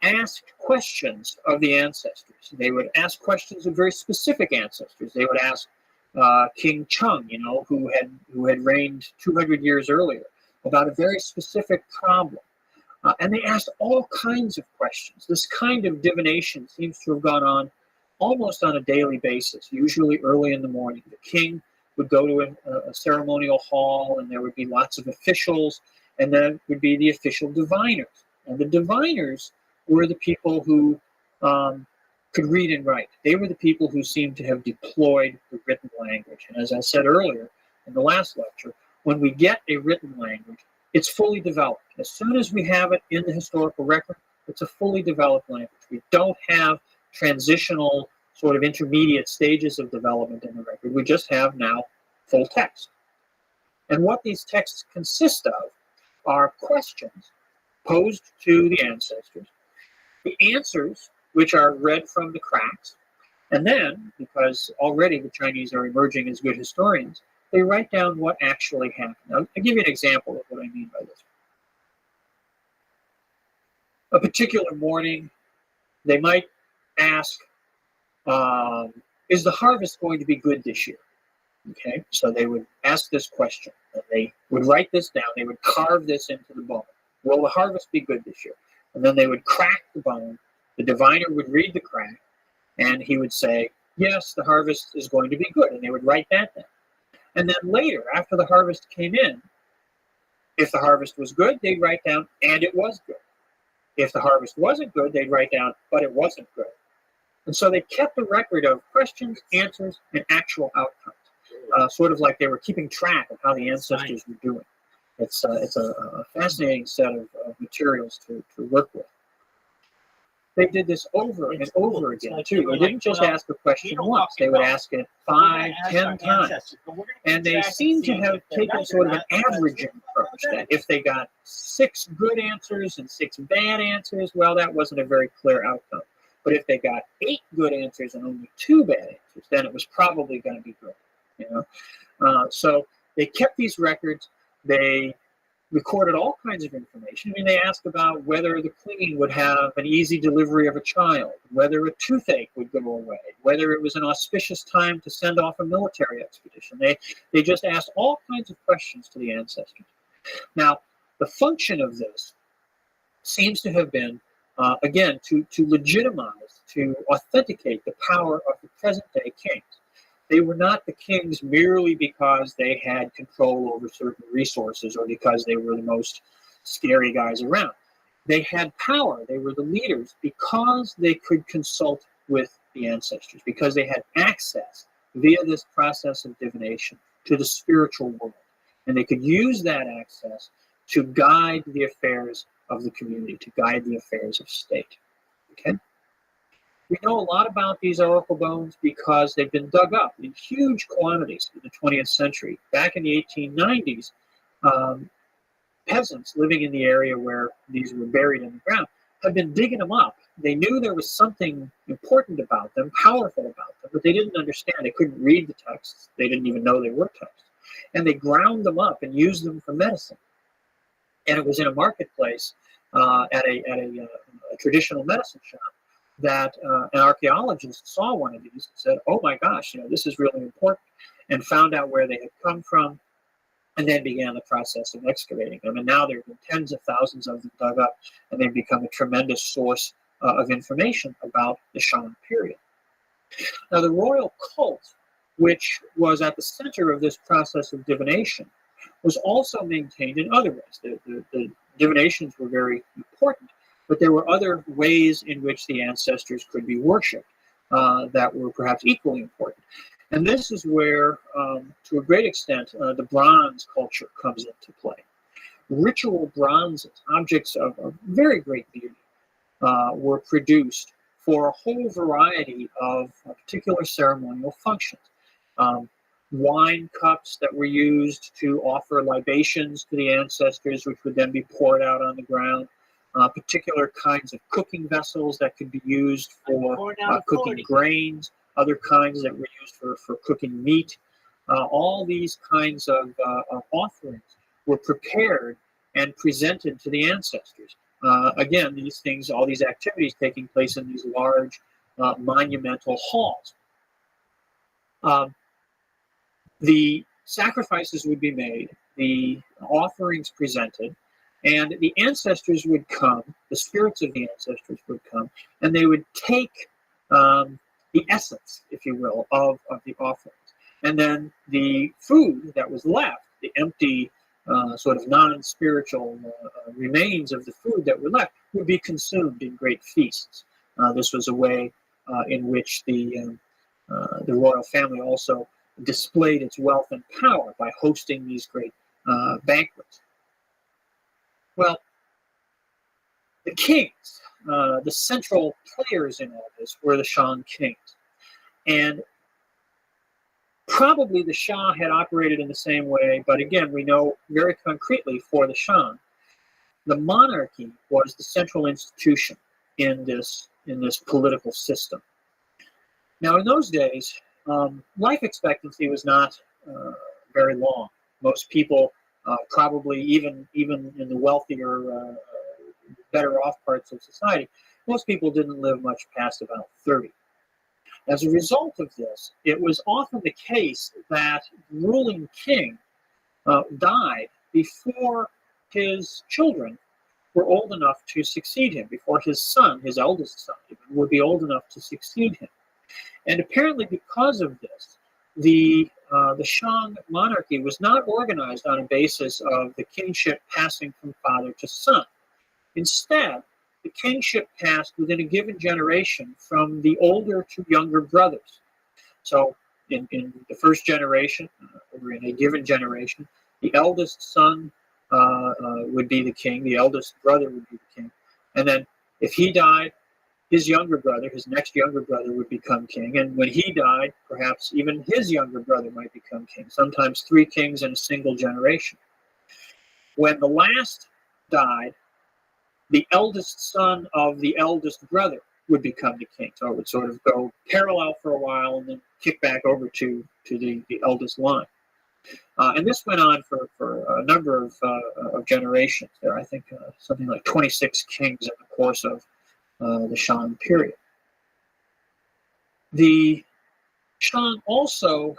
asked questions of the ancestors. They would ask questions of very specific ancestors. They would ask King Chung, who had reigned 200 years earlier, about a very specific problem. And they asked all kinds of questions. This kind of divination seems to have gone on almost on a daily basis, usually early in the morning. The king would go to a ceremonial hall, and there would be lots of officials, and then would be the official diviners. And the diviners were the people who could read and write. They were the people who seemed to have deployed the written language. And as I said earlier in the last lecture, when we get a written language, it's fully developed. As soon as we have it in the historical record, it's a fully developed language. We don't have transitional sort of intermediate stages of development in the record. We just have now full text. And what these texts consist of are questions posed to the ancestors, the answers, which are read from the cracks, and then, because already the Chinese are emerging as good historians, they write down what actually happened. I'll give you an example of what I mean by this. A particular morning, they might ask, is the harvest going to be good this year? Okay, so they would ask this question, and they would write this down. They would carve this into the bone. Will the harvest be good this year? And then they would crack the bone. The diviner would read the crack, and he would say, yes, the harvest is going to be good. And they would write that down. And then later, after the harvest came in, if the harvest was good, they'd write down, and it was good. If the harvest wasn't good, they'd write down, but it wasn't good. And so they kept a record of questions, answers, and actual outcomes, sort of like they were keeping track of how the ancestors were doing. It's a fascinating set of materials to work with. They did this over and over again, too. They didn't just ask a question once. They would ask it 5, 10 times. And they seem to have taken sort of an averaging approach, that if they got 6 good answers and 6 bad answers, well, that wasn't a very clear outcome. But if they got 8 good answers and only 2 bad answers, then it was probably going to be good. So they kept these records. They recorded all kinds of information. I mean, they asked about whether the queen would have an easy delivery of a child, whether a toothache would go away, whether it was an auspicious time to send off a military expedition. They just asked all kinds of questions to the ancestors. Now, the function of this seems to have been, again, to legitimize, to authenticate the power of the present-day kings. They were not the kings merely because they had control over certain resources or because they were the most scary guys around. They had power. They were the leaders because they could consult with the ancestors, because they had access via this process of divination to the spiritual world. And they could use that access to guide the affairs of the community, to guide the affairs of state. Okay? We know a lot about these oracle bones because they've been dug up in huge quantities in the 20th century. Back in the 1890s, peasants living in the area where these were buried in the ground had been digging them up. They knew there was something important about them, powerful about them, but they didn't understand. They couldn't read the texts. They didn't even know they were texts. And they ground them up and used them for medicine. And it was in a marketplace at a traditional medicine shop that an archaeologist saw one of these and said, "Oh my gosh, this is really important," and found out where they had come from, and then began the process of excavating them. And now there have been tens of thousands of them dug up, and they've become a tremendous source of information about the Shang period. Now, the royal cult, which was at the center of this process of divination, was also maintained in other ways. The divinations were very important, but there were other ways in which the ancestors could be worshipped that were perhaps equally important. And this is where, to a great extent, the bronze culture comes into play. Ritual bronzes, objects of very great beauty, were produced for a whole variety of particular ceremonial functions. Wine cups that were used to offer libations to the ancestors, which would then be poured out on the ground. Particular kinds of cooking vessels that could be used for cooking grains, other kinds that were used for cooking meat. All these kinds of offerings were prepared and presented to the ancestors. Again, these things, all these activities taking place in these large monumental halls. The sacrifices would be made, the offerings presented, and the ancestors would come, the spirits of the ancestors would come, and they would take the essence, if you will, of the offerings. And then the food that was left, the empty, sort of non-spiritual remains of the food that were left, would be consumed in great feasts. This was a way in which the royal family also displayed its wealth and power by hosting these great banquets. Well, the kings, the central players in all this, were the Shang kings. And probably the Shah had operated in the same way, but again, we know very concretely for the Shang, the monarchy was the central institution in this political system. Now, in those days, life expectancy was not very long. Most people, probably even in the wealthier, better off parts of society, most people didn't live much past about 30. As a result of this, it was often the case that the ruling king died before his children were old enough to succeed him, before his son, his eldest son, would be old enough to succeed him. And apparently because of this, the Shang monarchy was not organized on a basis of the kingship passing from father to son. Instead, the kingship passed within a given generation from the older to younger brothers. So in the first generation, or in a given generation, the eldest son would be the king, the eldest brother would be the king. And then if he died, his younger brother, his next younger brother would become king. And when he died, perhaps even his younger brother might become king, sometimes 3 kings in a single generation. When the last died, the eldest son of the eldest brother would become the king. So it would sort of go parallel for a while and then kick back over to the eldest line. And this went on for a number of generations. There are, I think, something like 26 kings in the course of the Shang period. The Shang also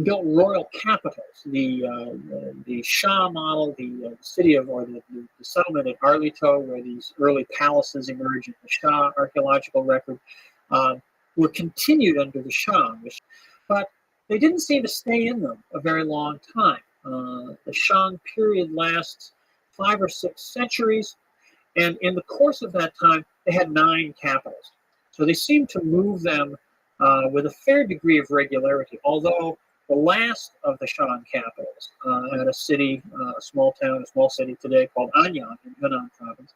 built royal capitals. The Shah model, the city of, or the settlement at Arlito, where these early palaces emerged in the Shah archaeological record, were continued under the Shang, but they didn't seem to stay in them a very long time. The Shang period lasts 5 or 6 centuries, and in the course of that time, they had 9 capitals. So they seemed to move them with a fair degree of regularity, although the last of the Shang capitals at a city, a small town, a small city today called Anyang in Yunnan province,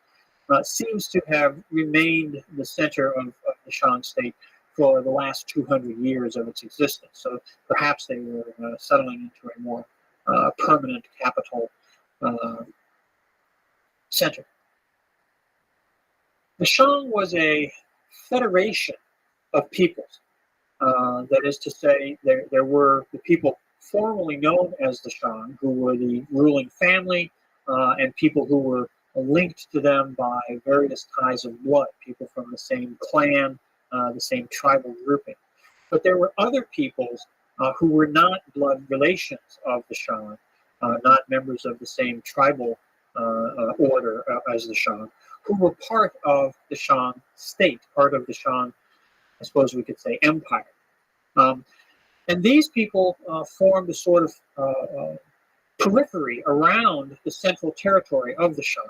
seems to have remained the center of the Shang state for the last 200 years of its existence. So perhaps they were settling into a more permanent capital center. The Shang was a federation of peoples. That is to say, there were the people formerly known as the Shang, who were the ruling family, and people who were linked to them by various ties of blood, people from the same clan, the same tribal grouping. But there were other peoples who were not blood relations of the Shang, not members of the same tribal order as the Shang, who were part of the Shang state, part of the Shang, I suppose we could say, empire. And these people formed a sort of periphery around the central territory of the Shang.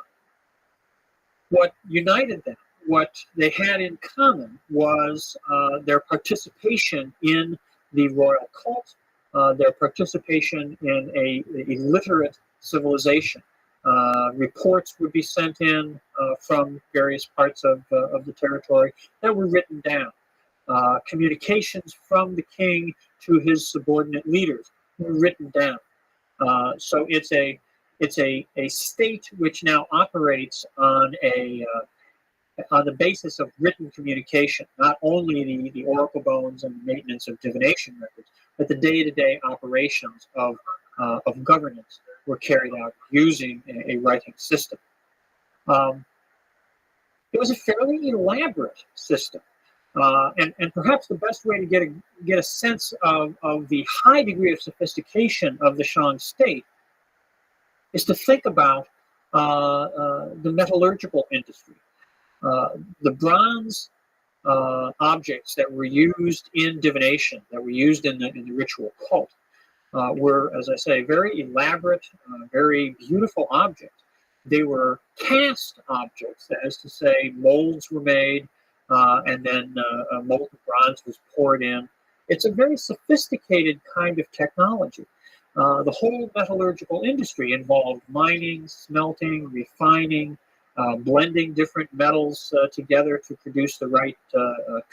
What united them, what they had in common, was their participation in the royal cult, their participation in a literate civilization. Reports would be sent in from various parts of the territory that were written down. Communications from the king to his subordinate leaders were written down. So it's a state which now operates on the basis of written communication, not only the oracle bones and maintenance of divination records, but the day-to-day operations of governance were carried out using a writing system. It was a fairly elaborate system. And perhaps the best way to get a sense of the high degree of sophistication of the Shang state is to think about the metallurgical industry. The bronze objects that were used in divination, that were used in the ritual cult, were, as I say, very elaborate, very beautiful objects. They were cast objects, that is to say, molds were made, and then molten bronze was poured in. It's a very sophisticated kind of technology. The whole metallurgical industry involved mining, smelting, refining, blending different metals together to produce the right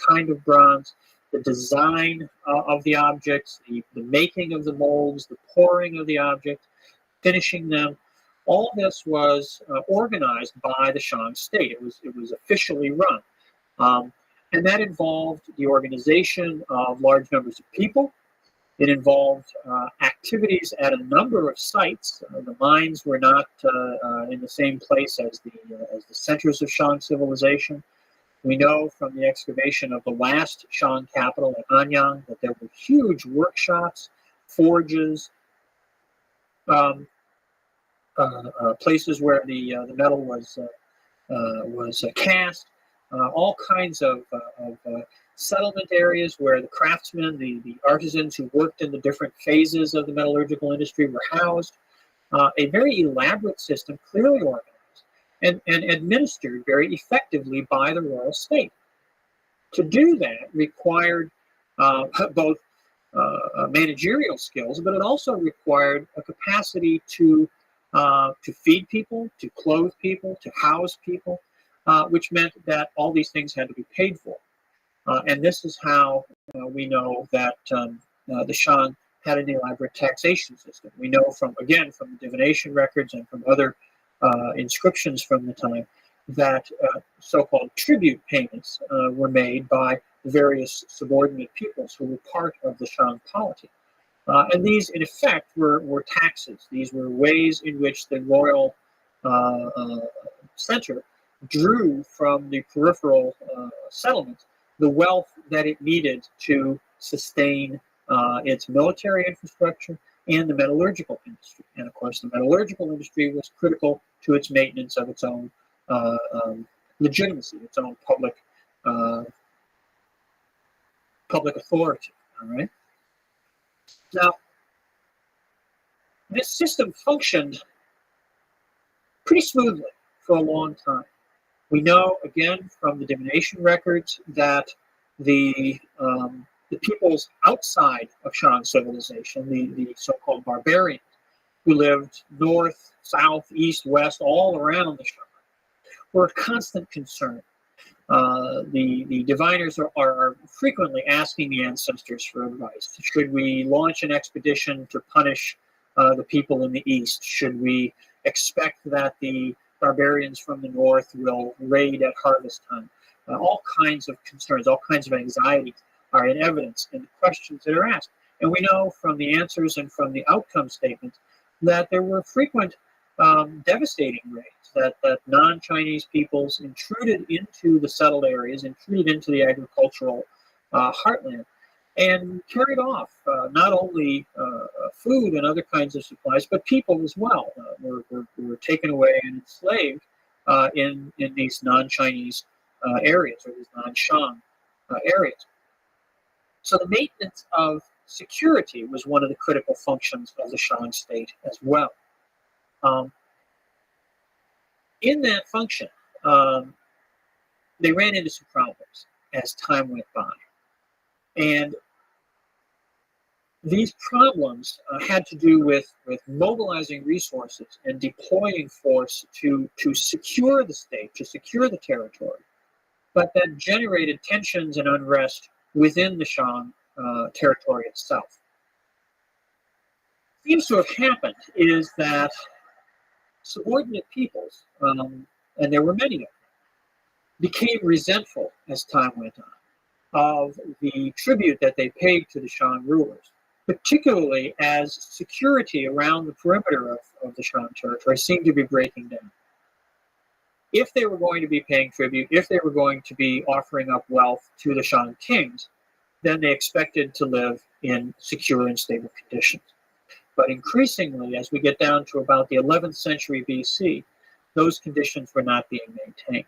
kind of bronze, the design of the objects, the making of the molds, the pouring of the objects, finishing them. All this was organized by the Shang state. It was officially run. And that involved the organization of large numbers of people. It involved activities at a number of sites. The mines were not in the same place as the centers of Shang civilization. We know from the excavation of the last Shang capital at Anyang that there were huge workshops, forges, places where the metal was cast, all kinds of settlement areas where the craftsmen, the artisans who worked in the different phases of the metallurgical industry were housed. A very elaborate system, clearly organized, and administered very effectively by the royal state. To do that required both managerial skills, but it also required a capacity to feed people, to clothe people, to house people, which meant that all these things had to be paid for. And this is how we know that the Shang had an elaborate taxation system. We know from the divination records and from other inscriptions from the time that so-called tribute payments were made by various subordinate peoples who were part of the Shang polity. And these, in effect, were taxes. These were ways in which the royal center drew from the peripheral settlements the wealth that it needed to sustain its military infrastructure and the metallurgical industry. And of course, the metallurgical industry was critical to its maintenance of its own legitimacy, its own public authority. All right. Now, this system functioned pretty smoothly for a long time. We know, again, from the divination records that the peoples outside of Shang civilization, the so-called barbarians, who lived north, south, east, west, all around the Shang, were a constant concern. The diviners are frequently asking the ancestors for advice. Should we launch an expedition to punish the people in the east? Should we expect that the barbarians from the north will raid at harvest time. All kinds of concerns, all kinds of anxieties are in evidence in the questions that are asked. And we know from the answers and from the outcome statements that there were frequent devastating raids, that non-Chinese peoples intruded into the settled areas, intruded into the agricultural heartland, and carried off not only food and other kinds of supplies, but people as well. Were taken away and enslaved in these non-Chinese areas, or these non-Shang areas. So the maintenance of security was one of the critical functions of the Shang state as well. In that function, they ran into some problems as time went by. And these problems had to do with mobilizing resources and deploying force to secure the state, to secure the territory, but that generated tensions and unrest within the Shang territory itself. What seems to have happened is that subordinate peoples, and there were many of them, became resentful as time went on of the tribute that they paid to the Shang rulers, particularly as security around the perimeter of the Shang territory seemed to be breaking down. If they were going to be paying tribute, if they were going to be offering up wealth to the Shang kings, then they expected to live in secure and stable conditions. But increasingly, as we get down to about the 11th century BC, those conditions were not being maintained.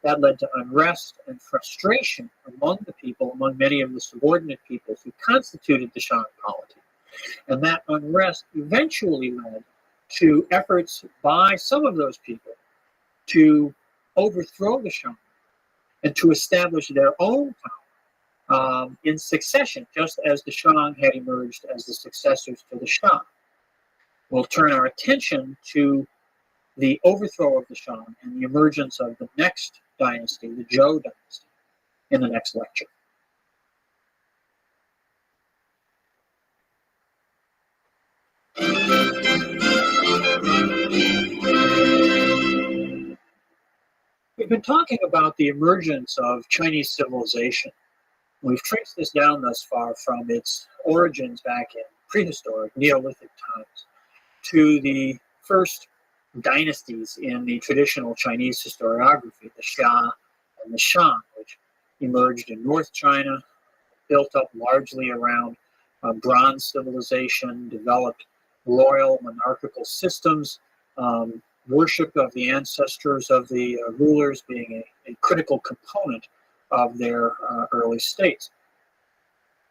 That led to unrest and frustration among the people, among many of the subordinate peoples who constituted the Shang polity. And that unrest eventually led to efforts by some of those people to overthrow the Shang and to establish their own power in succession, just as the Shang had emerged as the successors to the Shang. We'll turn our attention to the overthrow of the Shang and the emergence of the next dynasty, the Zhou dynasty, in the next lecture. We've been talking about the emergence of Chinese civilization. We've traced this down thus far from its origins back in prehistoric Neolithic times to the first dynasties in the traditional Chinese historiography, the Xia and the Shang, which emerged in North China, built up largely around bronze civilization, developed royal monarchical systems, worship of the ancestors of the rulers being a critical component of their early states.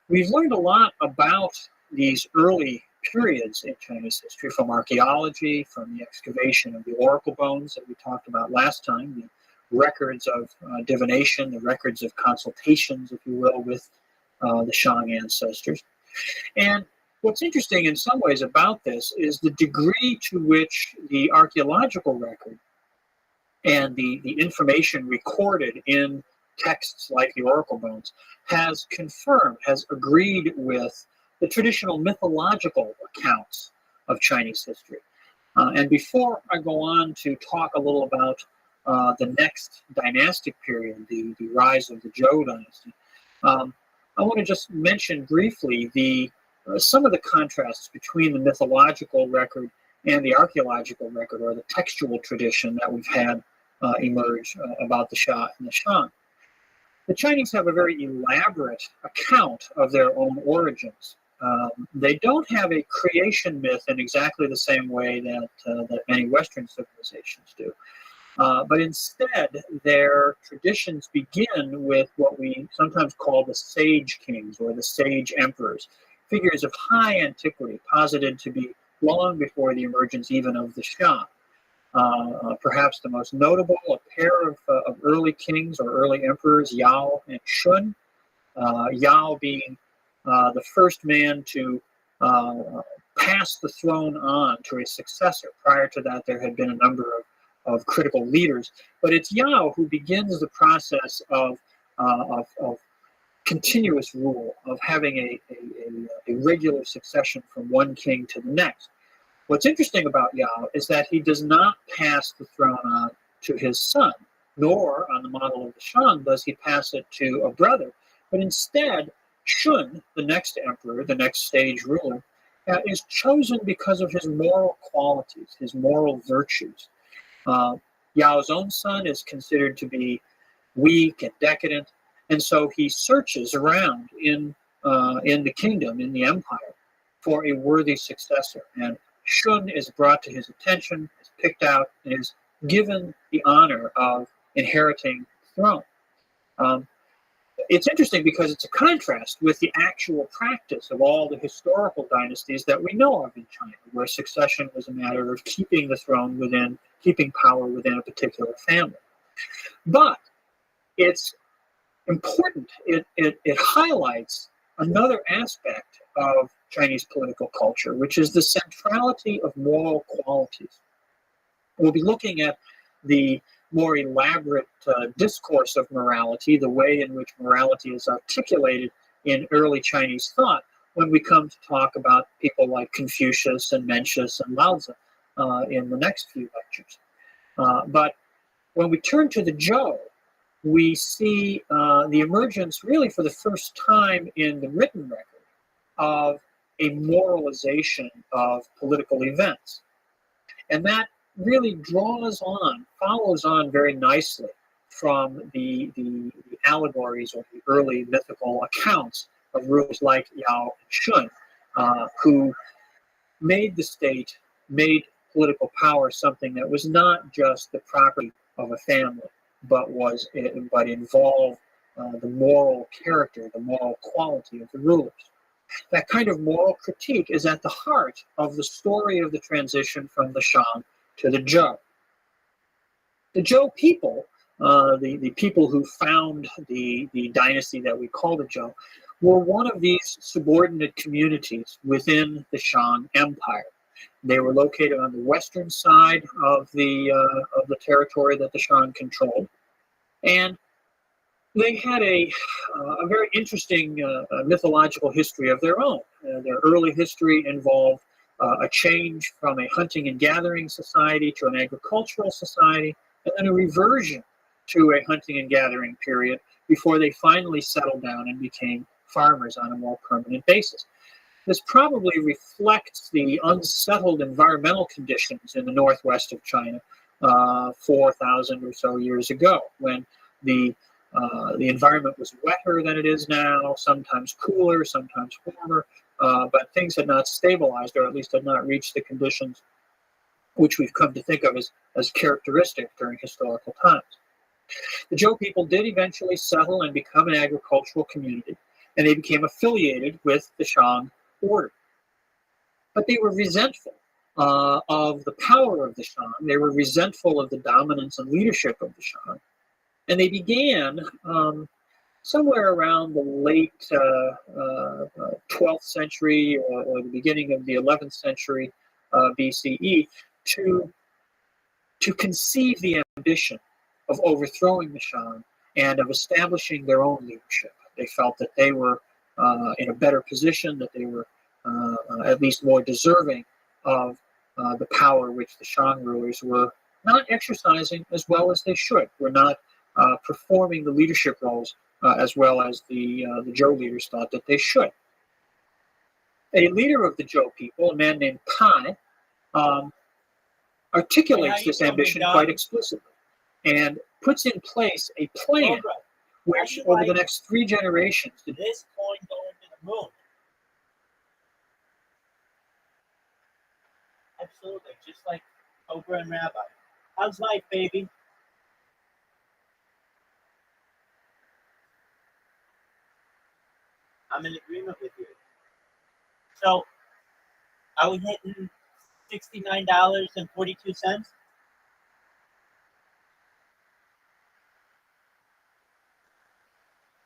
We've learned a lot about these early periods in Chinese history from archaeology, from the excavation of the oracle bones that we talked about last time, the records of divination, the records of consultations, if you will, with the Shang ancestors. And what's interesting in some ways about this is the degree to which the archaeological record and the information recorded in texts like the oracle bones has confirmed, has agreed with the traditional mythological accounts of Chinese history. And before I go on to talk a little about the next dynastic period, the rise of the Zhou dynasty, I want to just mention briefly some of the contrasts between the mythological record and the archaeological record, or the textual tradition that we've had emerge about the Xia and the Shang. The Chinese have a very elaborate account of their own origins. They don't have a creation myth in exactly the same way that many Western civilizations do. But instead, their traditions begin with what we sometimes call the sage kings or the sage emperors, figures of high antiquity, posited to be long before the emergence even of the Xia. Perhaps the most notable, a pair of early kings or early emperors, Yao and Shun. Yao being the first man to pass the throne on to a successor. Prior to that, there had been a number of critical leaders, but it's Yao who begins the process of continuous rule, of having a regular succession from one king to the next. What's interesting about Yao is that he does not pass the throne on to his son, nor, on the model of the Shang, does he pass it to a brother, but instead, Shun, the next emperor, the next stage ruler, is chosen because of his moral qualities, his moral virtues. Yao's own son is considered to be weak and decadent, and so he searches around in the kingdom, in the empire, for a worthy successor. And Shun is brought to his attention, is picked out, and is given the honor of inheriting the throne. It's interesting because it's a contrast with the actual practice of all the historical dynasties that we know of in China, where succession was a matter of keeping the throne within, keeping power within a particular family. But it's important. It highlights another aspect of Chinese political culture, which is the centrality of moral qualities. We'll be looking at the more elaborate discourse of morality, the way in which morality is articulated in early Chinese thought, when we come to talk about people like Confucius and Mencius and Lao Tzu in the next few lectures. But when we turn to the Zhou, we see the emergence, really for the first time in the written record, of a moralization of political events. And that really follows on very nicely from the allegories or the early mythical accounts of rulers like Yao and Shun, who made the state, made political power something that was not just the property of a family, but involved the moral character, the moral quality of the rulers. That kind of moral critique is at the heart of the story of the transition from the Shang to the Zhou. The Zhou people, the people who found the dynasty that we call the Zhou, were one of these subordinate communities within the Shang Empire. They were located on the western side of the territory that the Shang controlled, and they had a very interesting mythological history of their own. Their early history involved a change from a hunting and gathering society to an agricultural society, and then a reversion to a hunting and gathering period before they finally settled down and became farmers on a more permanent basis. This probably reflects the unsettled environmental conditions in the northwest of China 4,000 or so years ago, when the environment was wetter than it is now, sometimes cooler, sometimes warmer, but things had not stabilized, or at least had not reached the conditions which we've come to think of as characteristic during historical times. The Zhou people did eventually settle and become an agricultural community, and they became affiliated with the Shang order. But they were resentful of the power of the Shang. They were resentful of the dominance and leadership of the Shang. And they began somewhere around the late 12th century or the beginning of the 11th century BCE to conceive the ambition of overthrowing the Shang and of establishing their own leadership. They felt that they were in a better position, that they were at least more deserving of the power which the Shang rulers were not exercising as well as they should, were not performing the leadership roles as well as the Zhou leaders thought that they should. A leader of the Zhou people, a man named Kai, articulates this ambition quite explicitly and puts in place a plan which, over the next 3 generations, this coin going to the moon. Absolutely, just like Oprah and Rabbi. How's life, baby? I'm in agreement with you. So, are we hitting $69.42?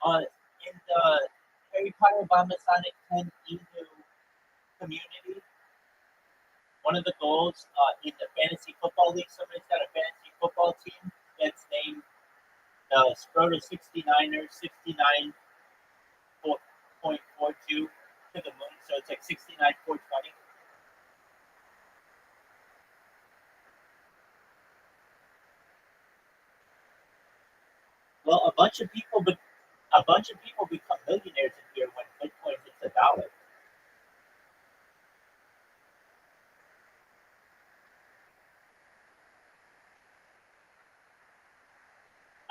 In the Harry Potter Masonic 10 Hindu community, one of the goals in the fantasy football league, somebody's got a fantasy football team that's named Scroto 69ers 69.42 to the moon, so it's like 69.420. Well, a bunch of people become millionaires in here when Bitcoin hits $1.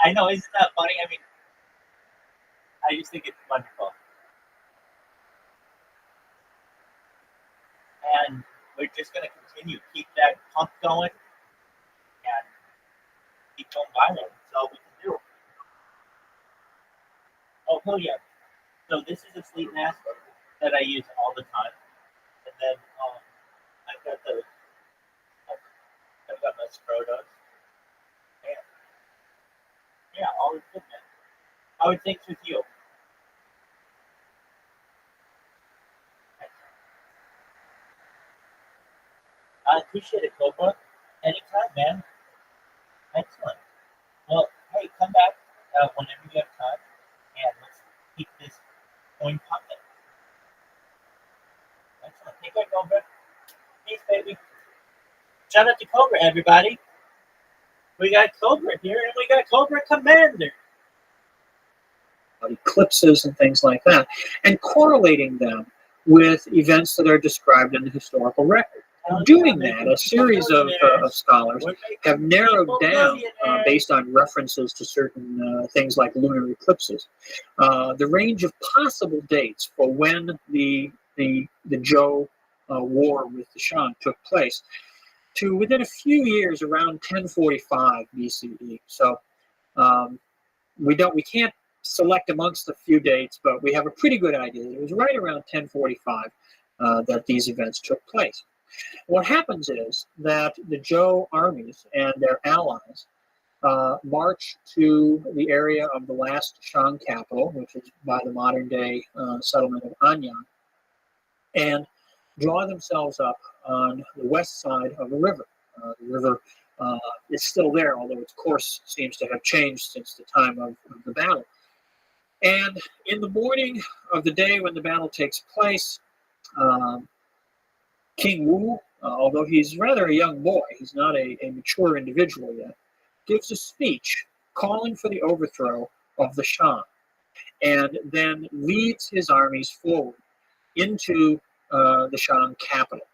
I know, isn't that funny? I mean, I just think it's wonderful. And we're just going to continue, keep that pump going, and keep going viral. That's all we can do. Oh, hell yeah. So this is a sleep mask that I use all the time. And then I've got I've got my scrotos. And yeah, all is good, man. How are things with you? I appreciate it, Cobra. Anytime, man. Excellent. Well, hey, come back whenever you have time, and let's keep this going pumping. Excellent. Take care, Cobra. Peace, baby. Shout out to Cobra, everybody. We got Cobra here, and we got Cobra Commander. Eclipses and things like that, and correlating them with events that are described in the historical record. Doing that, a series of scholars have narrowed down, based on references to certain things like lunar eclipses, the range of possible dates for when the Zhou war with the Shang took place, to within a few years, around 1045 BCE. So we can't select amongst a few dates, but we have a pretty good idea that it was right around 1045 that these events took place. What happens is that the Zhou armies and their allies march to the area of the last Shang capital, which is by the modern-day settlement of Anyang, and draw themselves up on the west side of a river. The river is still there, although its course seems to have changed since the time of the battle. And in the morning of the day when the battle takes place, King Wu, although he's rather a young boy, he's not a mature individual yet, gives a speech calling for the overthrow of the Shang, and then leads his armies forward into the Shang capital.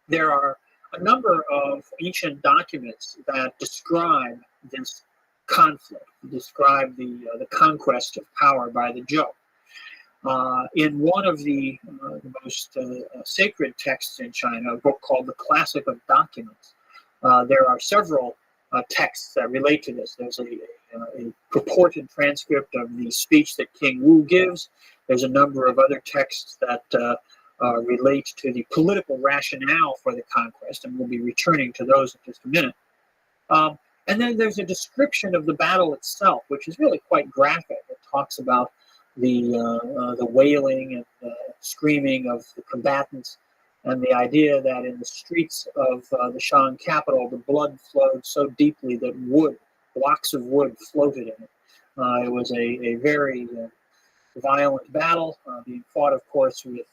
There are a number of ancient documents that describe this conflict, describe the conquest of power by the Zhou. In one of the most sacred texts in China, a book called the Classic of Documents, there are several texts that relate to this. There's a purported transcript of the speech that King Wu gives. There's a number of other texts that relate to the political rationale for the conquest, and we'll be returning to those in just a minute. And then there's a description of the battle itself, which is really quite graphic. It talks about the wailing and the screaming of the combatants, and the idea that in the streets of the Shang capital, the blood flowed so deeply that blocks of wood floated in it. It was a very violent battle, being fought, of course, with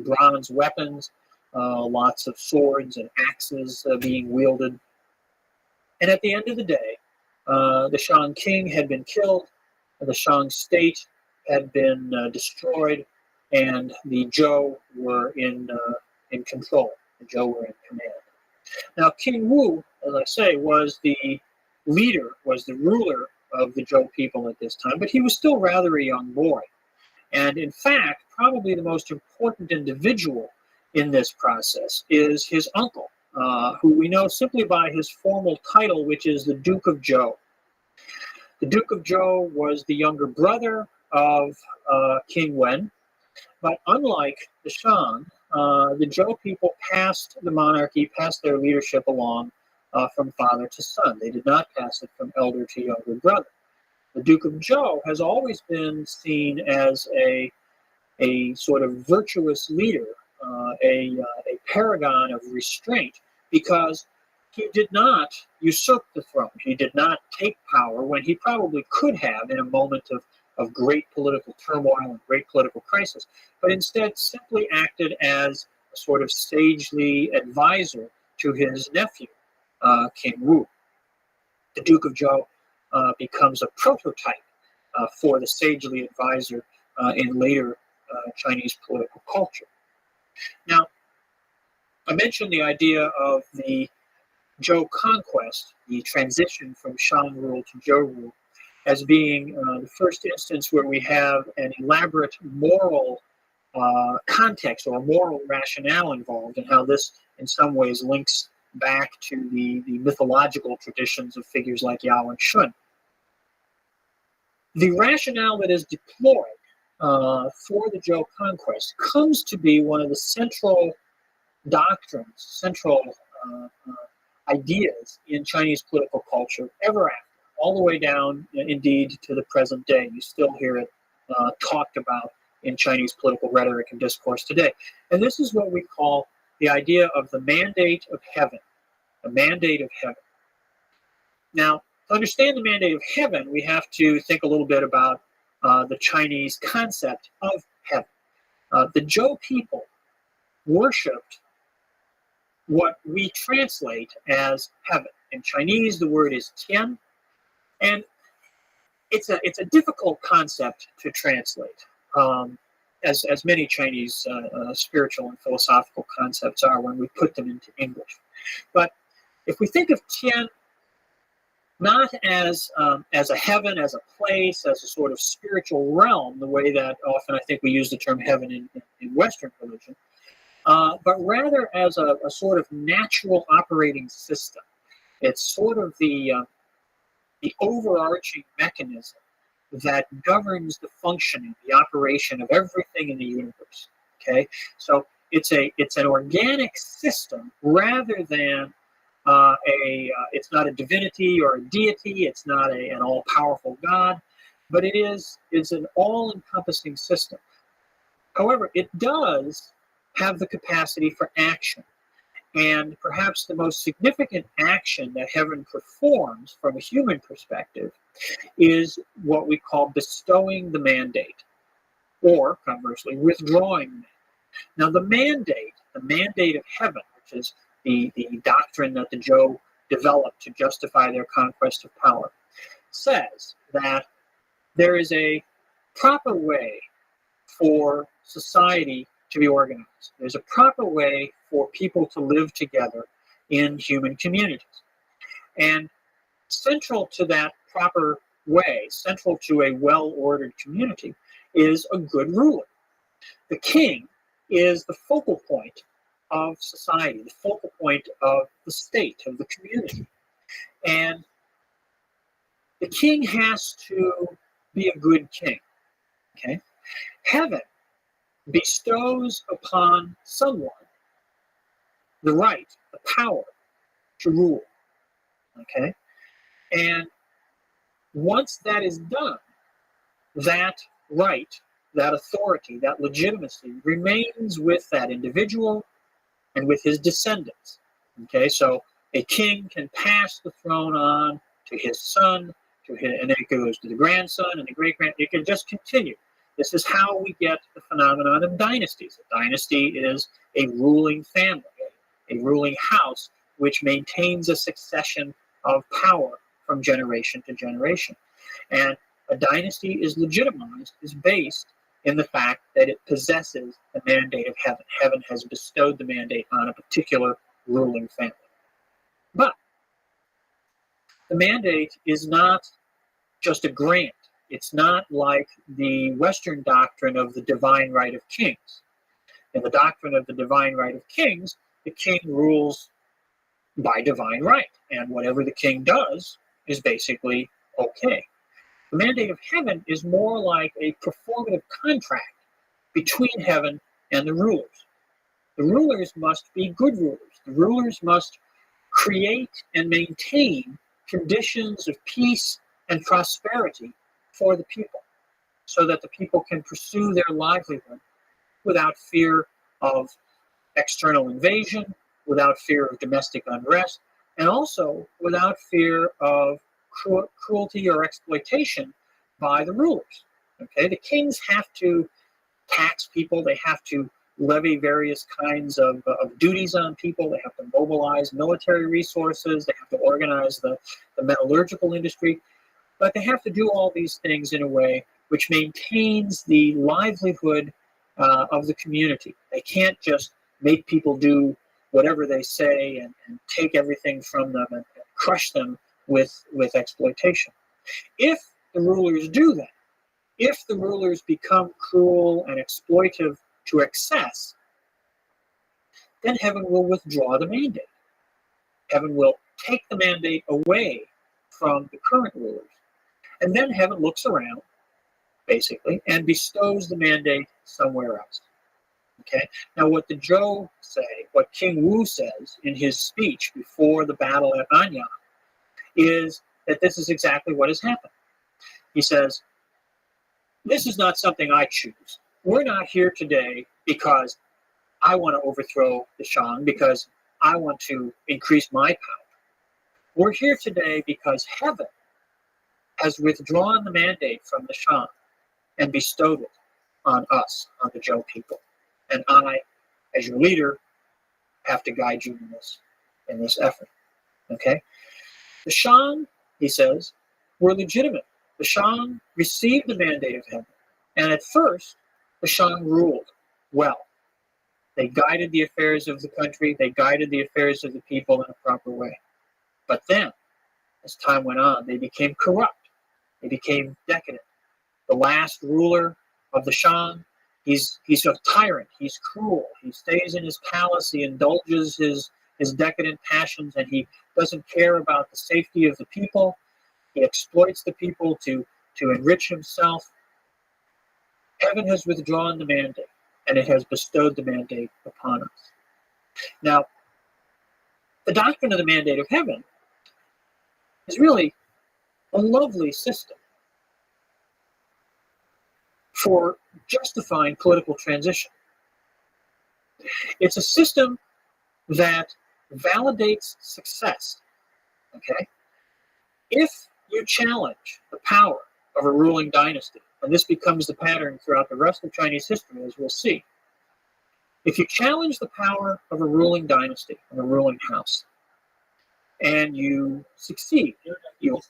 bronze weapons, lots of swords and axes being wielded. And at the end of the day, the Shang king had been killed, the Shang state had been destroyed, and the Zhou were in control. The Zhou were in command. Now, King Wu, as I say, was the ruler of the Zhou people at this time, but he was still rather a young boy. And in fact, probably the most important individual in this process is his uncle, who we know simply by his formal title, which is the Duke of Zhou. The Duke of Zhou was the younger brother of King Wen, but unlike the Shang, the Zhou people passed their leadership along from father to son. They did not pass it from elder to younger brother. The Duke of Zhou has always been seen as a sort of virtuous leader, a paragon of restraint, because he did not usurp the throne. He did not take power when he probably could have in a moment of great political turmoil and great political crisis, but instead simply acted as a sort of sagely advisor to his nephew, King Wu. The Duke of Zhou becomes a prototype for the sagely advisor in later Chinese political culture. Now, I mentioned the idea of the Zhou conquest, the transition from Shang rule to Zhou rule, as being the first instance where we have an elaborate moral context or moral rationale involved, and how this in some ways links back to the mythological traditions of figures like Yao and Shun. The rationale that is deployed for the Zhou conquest comes to be one of the central doctrines, central ideas in Chinese political culture ever after, all the way down, indeed, to the present day. You still hear it talked about in Chinese political rhetoric and discourse today. And this is what we call the idea of the mandate of heaven, the mandate of heaven. Now, to understand the mandate of heaven, we have to think a little bit about the Chinese concept of heaven. The Zhou people worshipped what we translate as heaven. In Chinese, the word is tian, and it's a difficult concept to translate, as many Chinese spiritual and philosophical concepts are when we put them into English. But if we think of tian not as a heaven, as a place, as a sort of spiritual realm, the way that often I think we use the term heaven in Western religion, but rather as a sort of natural operating system. It's sort of the overarching mechanism that governs the functioning, the operation of everything in the universe. Okay, so it's an organic system rather than it's not a divinity or a deity. It's not an all-powerful God, but it's an all-encompassing system. However, it does have the capacity for action. And perhaps the most significant action that heaven performs from a human perspective is what we call bestowing the mandate, or conversely, withdrawing the mandate. Now, the mandate of heaven, which is the doctrine that the Zhou developed to justify their conquest of power, says that there is a proper way for society to be organized. There's a proper way for people to live together in human communities. And central to that proper way, central to a well-ordered community, is a good ruler. The king is the focal point of society, the focal point of the state, of the community. And the king has to be a good king. Okay? Heaven bestows upon someone the right, the power to rule. Okay? And once that is done, that right, that authority, that legitimacy remains with that individual and with his descendants. Okay, so a king can pass the throne on to his son, and then it goes to the grandson and the great-grand. It can just continue. This is how we get the phenomenon of dynasties. A dynasty is a ruling family, a ruling house, which maintains a succession of power from generation to generation. And a dynasty is legitimized, is based in the fact that it possesses the mandate of heaven. Heaven has bestowed the mandate on a particular ruling family. But the mandate is not just a grant. It's not like the Western doctrine of the divine right of kings. In the doctrine of the divine right of kings, the king rules by divine right, and whatever the king does is basically okay. The mandate of heaven is more like a performative contract between heaven and the rulers. The rulers must be good rulers. The rulers must create and maintain conditions of peace and prosperity for the people, so that the people can pursue their livelihood without fear of external invasion, without fear of domestic unrest, and also without fear of cruelty or exploitation by the rulers. Okay, the kings have to tax people, they have to levy various kinds of duties on people, they have to mobilize military resources, they have to organize the metallurgical industry. But they have to do all these things in a way which maintains the livelihood of the community. They can't just make people do whatever they say and take everything from them and crush them with exploitation. If the rulers do that, if the rulers become cruel and exploitive to excess, then heaven will withdraw the mandate. Heaven will take the mandate away from the current rulers. And then heaven looks around, basically, and bestows the mandate somewhere else. Okay? Now, what the Zhou say, what King Wu says in his speech before the battle at Anyang, is that this is exactly what has happened. He says, this is not something I choose. We're not here today because I want to overthrow the Shang, because I want to increase my power. We're here today because heaven has withdrawn the mandate from the Shang and bestowed it on us, on the Zhou people. And I, as your leader, have to guide you in this effort. Okay? The Shang, he says, were legitimate. The Shang received the mandate of heaven. And at first, the Shang ruled well. They guided the affairs of the country. They guided the affairs of the people in a proper way. But then, as time went on, they became corrupt. They became decadent. The last ruler of the Shang, he's a tyrant. He's cruel. He stays in his palace. He indulges his decadent passions, and he doesn't care about the safety of the people. He exploits the people to enrich himself. Heaven has withdrawn the mandate, and it has bestowed the mandate upon us. Now, the doctrine of the mandate of heaven is really a lovely system for justifying political transition. It's a system that validates success. Okay? If you challenge the power of a ruling dynasty, and this becomes the pattern throughout the rest of Chinese history, as we'll see. If you challenge the power of a ruling dynasty, of a ruling house, and you succeed, you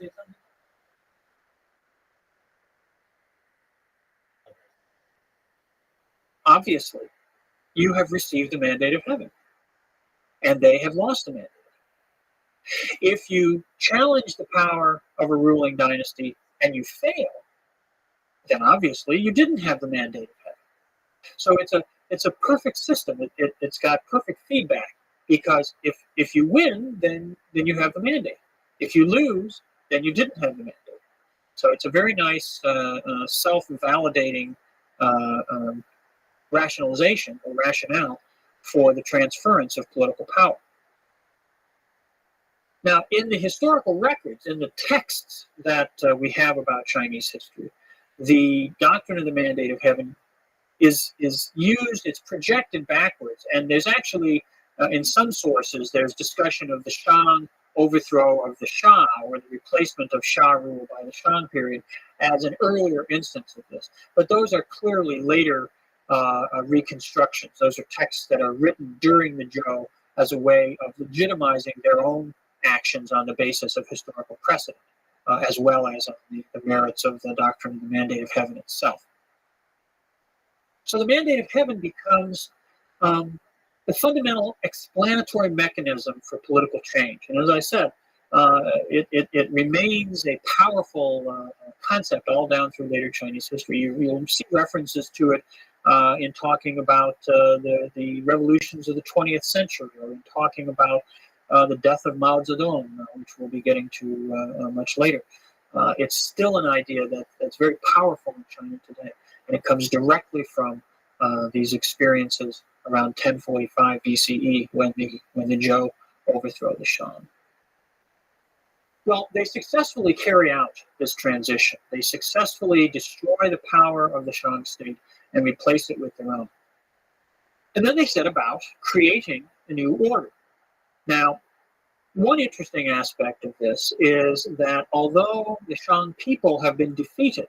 obviously, you have received the mandate of heaven, and they have lost the mandate. If you challenge the power of a ruling dynasty and you fail, then obviously you didn't have the mandate of heaven. So it's a perfect system. It's got perfect feedback, because if you win, then you have the mandate. If you lose, then you didn't have the mandate. So it's a very nice self-validating rationalization or rationale for the transference of political power. Now, in the historical records, in the texts that we have about Chinese history, the doctrine of the mandate of heaven is used, it's projected backwards. And there's actually, in some sources, there's discussion of the Shang overthrow of the Shah, or the replacement of Shah rule by the Shang period, as an earlier instance of this. But those are clearly later reconstructions. Those are texts that are written during the Zhou as a way of legitimizing their own actions on the basis of historical precedent, as well as the merits of the doctrine of the mandate of heaven itself. So the mandate of heaven becomes the fundamental explanatory mechanism for political change. And as I said, it remains a powerful concept all down through later Chinese history. You'll see references to it in talking about the revolutions of the 20th century, or in talking about the death of Mao Zedong, which we'll be getting to much later. It's still an idea that's very powerful in China today, and it comes directly from these experiences around 1045 BCE when the Zhou overthrow the Shang. Well, they successfully carry out this transition. They successfully destroy the power of the Shang state and replace it with their own. And then they set about creating a new order. Now, one interesting aspect of this is that although the Shang people have been defeated,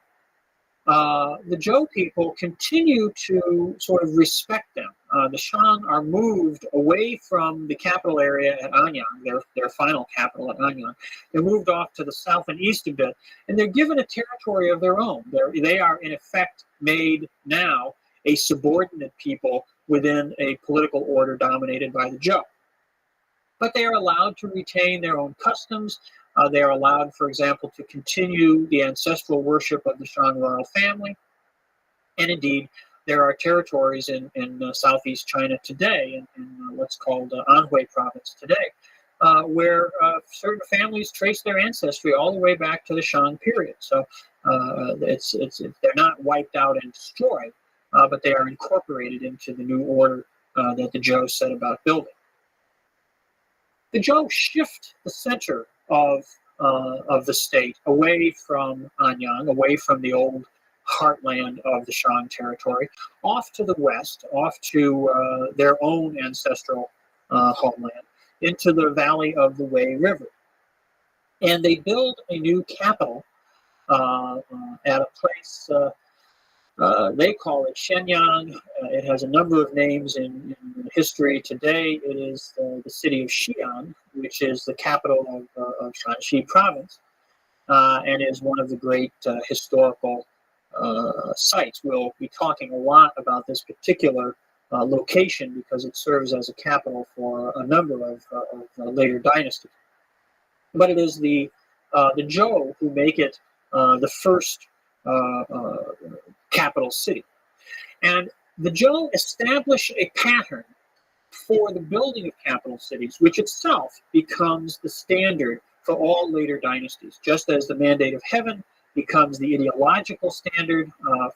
the Zhou people continue to sort of respect them. the Shang are moved away from the capital area at Anyang, their final capital at Anyang. They're moved off to the south and east a bit, and they're given a territory of their own. They are, in effect, made now a subordinate people within a political order dominated by the Zhou. But they are allowed to retain their own customs. They are allowed, for example, to continue the ancestral worship of the Shang royal family. And indeed, there are territories in southeast China today, in what's called Anhui province today, where certain families trace their ancestry all the way back to the Shang period. So they're not wiped out and destroyed, but they are incorporated into the new order that the Zhou set about building. The Zhou shift the center of the state away from Anyang, away from the old heartland of the Shang territory, off to the west, off to their own ancestral homeland, into the valley of the Wei River. And they build a new capital at a place, they call it Shenyang. It has a number of names in history. Today, it is the city of Xi'an, which is the capital of Shanxi province, and is one of the great historical sites. We'll be talking a lot about this particular location because it serves as a capital for a number of later dynasties. But it is the Zhou who make it the first capital city. And the Zhou establish a pattern for the building of capital cities, which itself becomes the standard for all later dynasties, just as the mandate of heaven becomes the ideological standard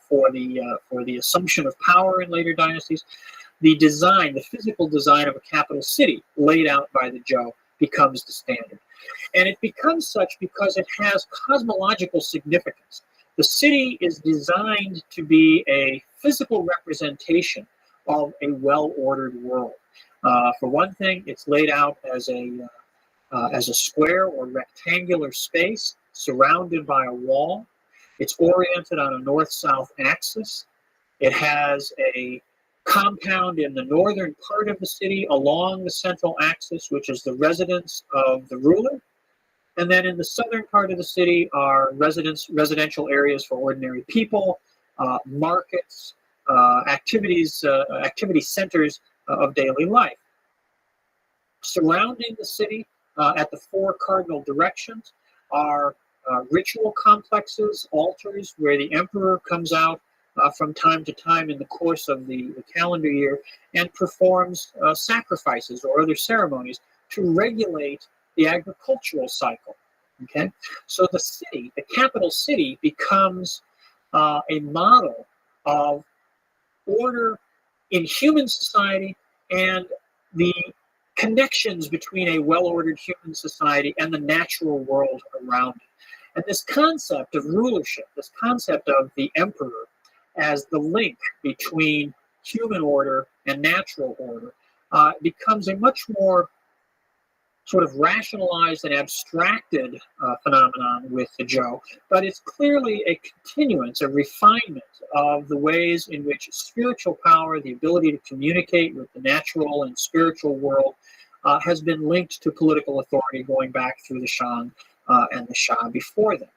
for the assumption of power in later dynasties. The design, the physical design of a capital city laid out by the Zhou becomes the standard. And it becomes such because it has cosmological significance. The city is designed to be a physical representation of a well-ordered world. For one thing, it's laid out as a square or rectangular space surrounded by a wall. It's oriented on a north-south axis. It has a compound in the northern part of the city along the central axis, which is the residence of the ruler. And then in the southern part of the city are residential areas for ordinary people, markets, activity centers of daily life. Surrounding the city at the four cardinal directions are ritual complexes, altars, where the emperor comes out from time to time in the course of the calendar year and performs sacrifices or other ceremonies to regulate the agricultural cycle. Okay, so the city, the capital city, becomes a model of order in human society and the connections between a well-ordered human society and the natural world around it. And this concept of rulership, this concept of the emperor as the link between human order and natural order, becomes a much more sort of rationalized and abstracted phenomenon with the Zhou, but it's clearly a continuance, a refinement of the ways in which spiritual power, the ability to communicate with the natural and spiritual world, has been linked to political authority going back through the Shang and the Shah before them.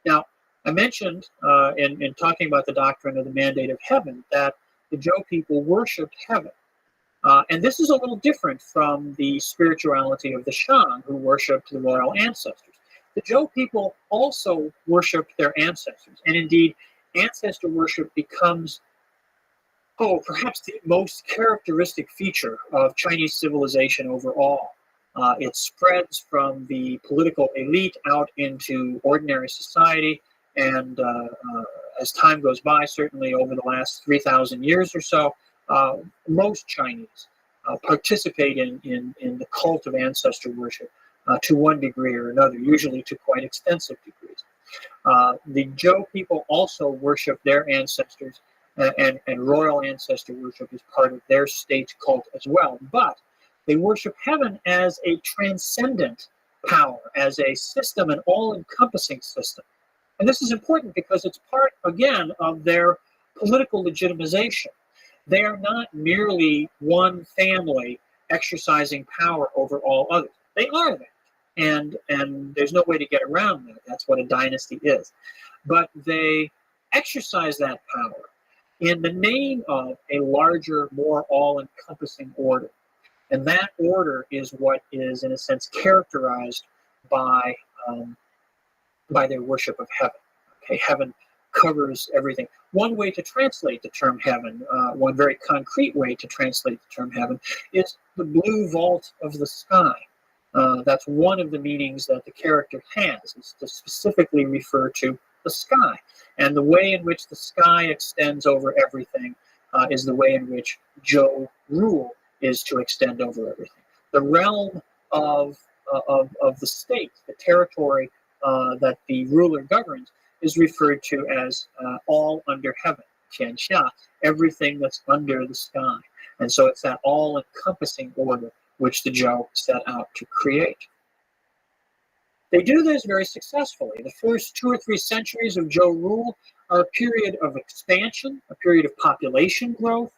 Now, I mentioned in talking about the doctrine of the mandate of heaven that the Zhou people worshipped heaven. And this is a little different from the spirituality of the Shang, who worshipped the royal ancestors. The Zhou people also worshipped their ancestors. And indeed, ancestor worship becomes, perhaps the most characteristic feature of Chinese civilization overall. It spreads from the political elite out into ordinary society. And as time goes by, certainly over the last 3,000 years or so, most Chinese participate in the cult of ancestor worship to one degree or another, usually to quite extensive degrees. The Zhou people also worship their ancestors, and royal ancestor worship is part of their state cult as well. But they worship heaven as a transcendent power, as a system, an all-encompassing system. And this is important because it's part, again, of their political legitimization. They are not merely one family exercising power over all others. They are that. And there's no way to get around that. That's what a dynasty is. But they exercise that power in the name of a larger, more all-encompassing order. And that order is what is, in a sense, characterized by their worship of heaven. Okay, heaven covers everything. One way to translate the term heaven, one very concrete way to translate the term heaven, is the blue vault of the sky. That's one of the meanings that the character has, is to specifically refer to the sky. And the way in which the sky extends over everything is the way in which Zhou rule is to extend over everything. The realm of the state, the territory that the ruler governs, is referred to as all under heaven, qianxia, everything that's under the sky. And so it's that all-encompassing order which the Zhou set out to create. They do this very successfully. The first 2 or 3 centuries of Zhou rule are a period of expansion, a period of population growth,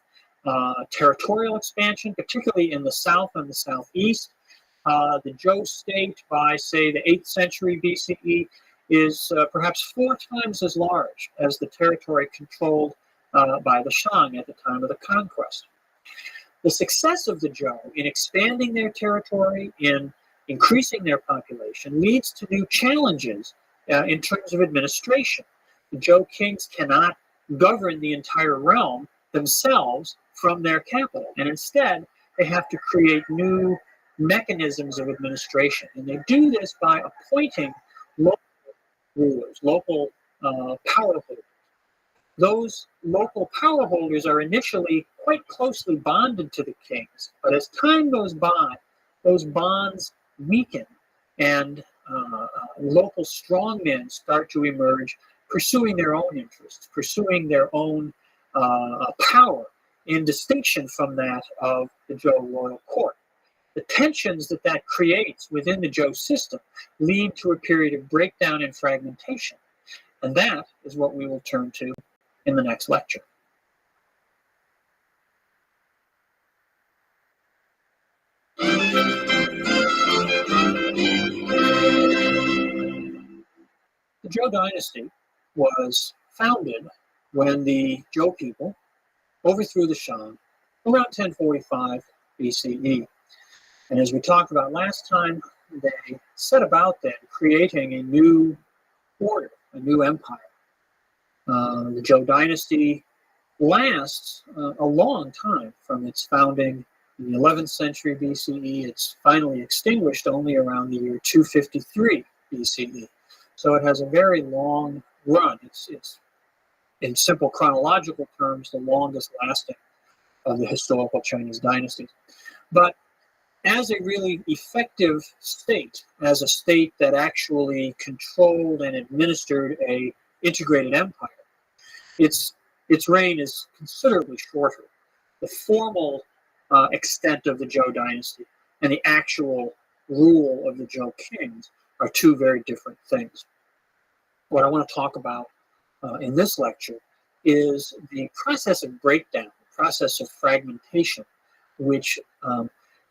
territorial expansion, particularly in the south and the southeast. The Zhou state by, say, the 8th century BCE is perhaps 4 times as large as the territory controlled by the Shang at the time of the conquest. The success of the Zhou in expanding their territory, in increasing their population, leads to new challenges in terms of administration. The Zhou kings cannot govern the entire realm themselves from their capital, and instead they have to create new mechanisms of administration. And they do this by appointing local rulers, local power holders. Those local power holders are initially quite closely bonded to the kings, but as time goes by, those bonds weaken, and local strongmen start to emerge, pursuing their own interests, pursuing their own power, in distinction from that of the Zhou royal court. The tensions that creates within the Zhou system lead to a period of breakdown and fragmentation, and that is what we will turn to in the next lecture. The Zhou dynasty was founded when the Zhou people overthrew the Shang around 1045 BCE. And as we talked about last time, they set about then creating a new order, a new empire. The Zhou dynasty lasts a long time from its founding in the 11th century BCE. It's finally extinguished only around the year 253 BCE. So it has a very long run. It's in simple chronological terms, the longest lasting of the historical Chinese dynasties. But as a really effective state, as a state that actually controlled and administered a integrated empire, its reign is considerably shorter. The formal extent of the Zhou dynasty and the actual rule of the Zhou kings are 2 very different things. What I want to talk about in this lecture is the process of breakdown, the process of fragmentation, which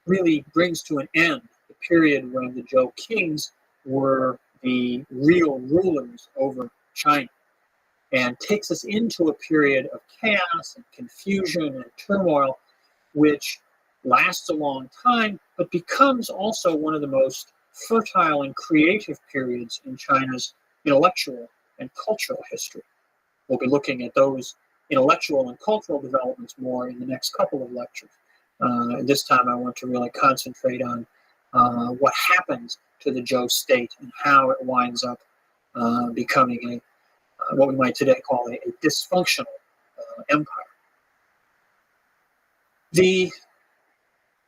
really brings to an end the period when the Zhou kings were the real rulers over China, and takes us into a period of chaos and confusion and turmoil, which lasts a long time, but becomes also one of the most fertile and creative periods in China's intellectual and cultural history. We'll be looking at those intellectual and cultural developments more in the next couple of lectures. This time I want to really concentrate on what happens to the Zhou state and how it winds up becoming what we might today call a dysfunctional empire. The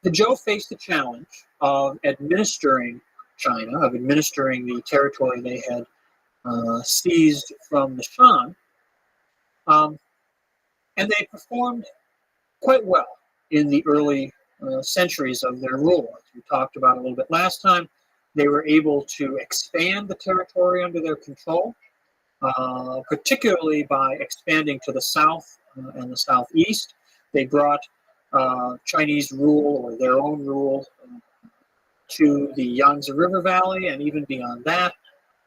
Zhou faced the challenge of administering China, of administering the territory they had seized from the Shang, and they performed quite well in the early centuries of their rule. As we talked about a little bit last time, they were able to expand the territory under their control, particularly by expanding to the south and the southeast. They brought Chinese rule or their own rule to the Yangtze River Valley and even beyond that,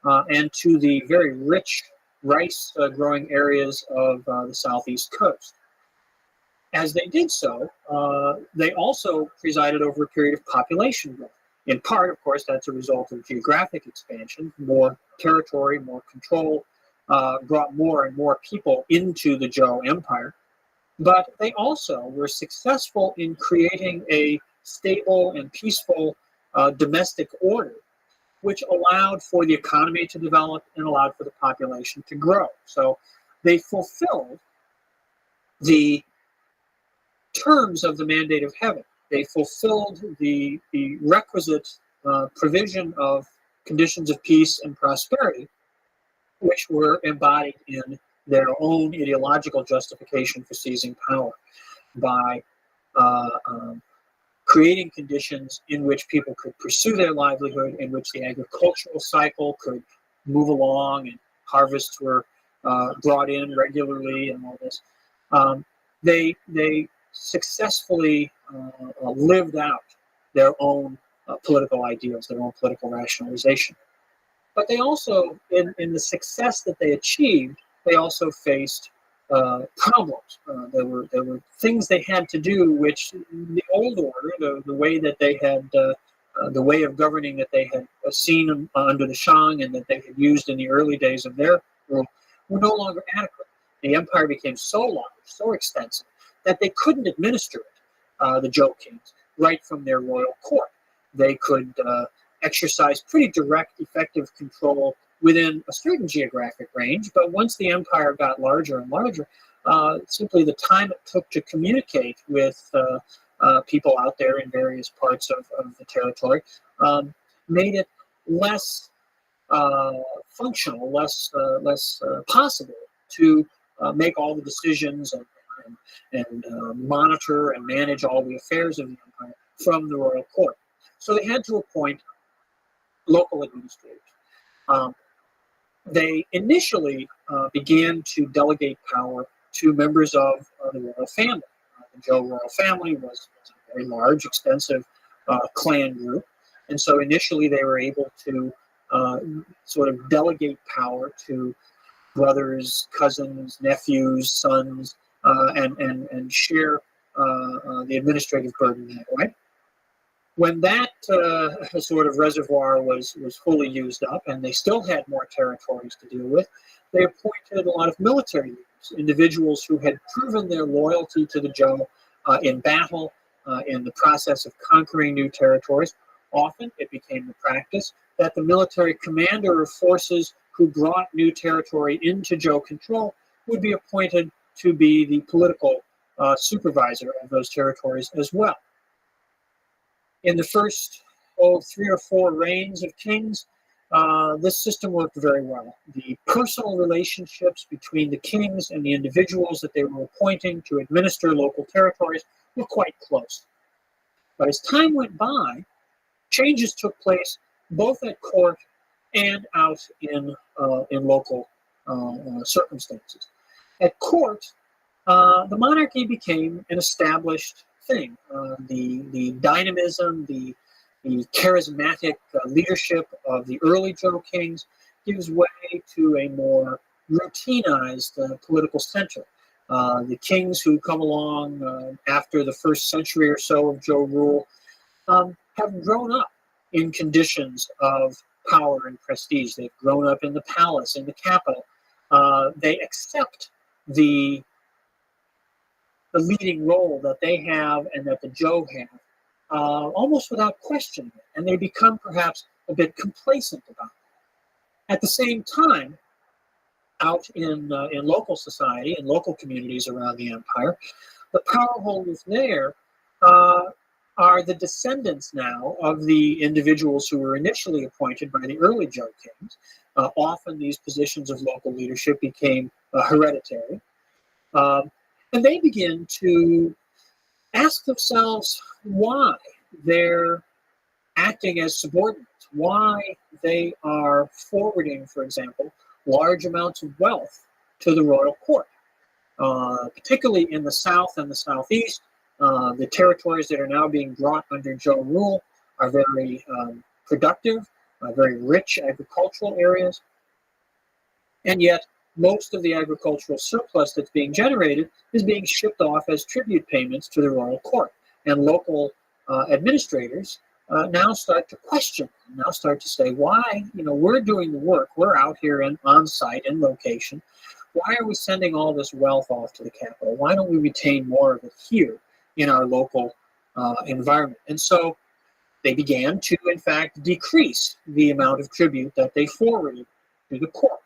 and to the very rich rice growing areas of the southeast coast. As they did so, they also presided over a period of population growth. In part, of course, that's a result of geographic expansion. More territory, more control brought more and more people into the Zhou Empire. But they also were successful in creating a stable and peaceful domestic order, which allowed for the economy to develop and allowed for the population to grow. So they fulfilled the terms of the mandate of heaven. They fulfilled the requisite provision of conditions of peace and prosperity, which were embodied in their own ideological justification for seizing power by creating conditions in which people could pursue their livelihood, in which the agricultural cycle could move along and harvests were brought in regularly and all this. They successfully lived out their own political ideals, their own political rationalization. But they also, in the success that they achieved, they also faced problems. There were things they had to do which the old order, the way that they had, the way of governing that they had seen under the Shang and that they had used in the early days of their rule, were no longer adequate. The empire became so large, so extensive, that they couldn't administer it, the Zhou kings, right from their royal court. They could exercise pretty direct, effective control within a certain geographic range, but once the empire got larger and larger, simply the time it took to communicate with people out there in various parts of the territory made it less functional, less possible to make all the decisions and monitor and manage all the affairs of the empire from the royal court. So they had to appoint local administrators. They initially began to delegate power to members of the royal family. The Zhou royal family was a very large, extensive clan group, and so initially they were able to sort of delegate power to brothers, cousins, nephews, sons, and share the administrative burden that way. When that sort of reservoir was fully used up, and they still had more territories to deal with, they appointed a lot of military leaders, individuals who had proven their loyalty to the Zhou in battle, in the process of conquering new territories. Often it became the practice that the military commander of forces who brought new territory into Zhou control would be appointed to be the political supervisor of those territories as well. In the first 3 or 4 reigns of kings, this system worked very well. The personal relationships between the kings and the individuals that they were appointing to administer local territories were quite close. But as time went by, changes took place both at court and out in local circumstances. At court, the monarchy became an established thing. The dynamism, the charismatic leadership of the early Zhou kings gives way to a more routinized political center. The kings who come along after the first century or so of Zhou rule have grown up in conditions of power and prestige. They've grown up in the palace, in the capital. They accept the leading role that they have and that the Zhou have almost without questioning it, and they become perhaps a bit complacent about it. At the same time, out in local society, in local communities around the empire, the power holders there are the descendants now of the individuals who were initially appointed by the early Zhou kings. Often these positions of local leadership became hereditary. And they begin to ask themselves why they're acting as subordinates, why they are forwarding, for example, large amounts of wealth to the royal court. particularly in the south and the southeast. The territories that are now being brought under Zhou rule are very productive, very rich agricultural areas, and yet most of the agricultural surplus that's being generated is being shipped off as tribute payments to the royal court. And local administrators now start to question, now start to say, why, we're doing the work, we're out here on site, in location. Why are we sending all this wealth off to the capital? Why don't we retain more of it here in our local environment? And so they began to, in fact, decrease the amount of tribute that they forwarded to the court.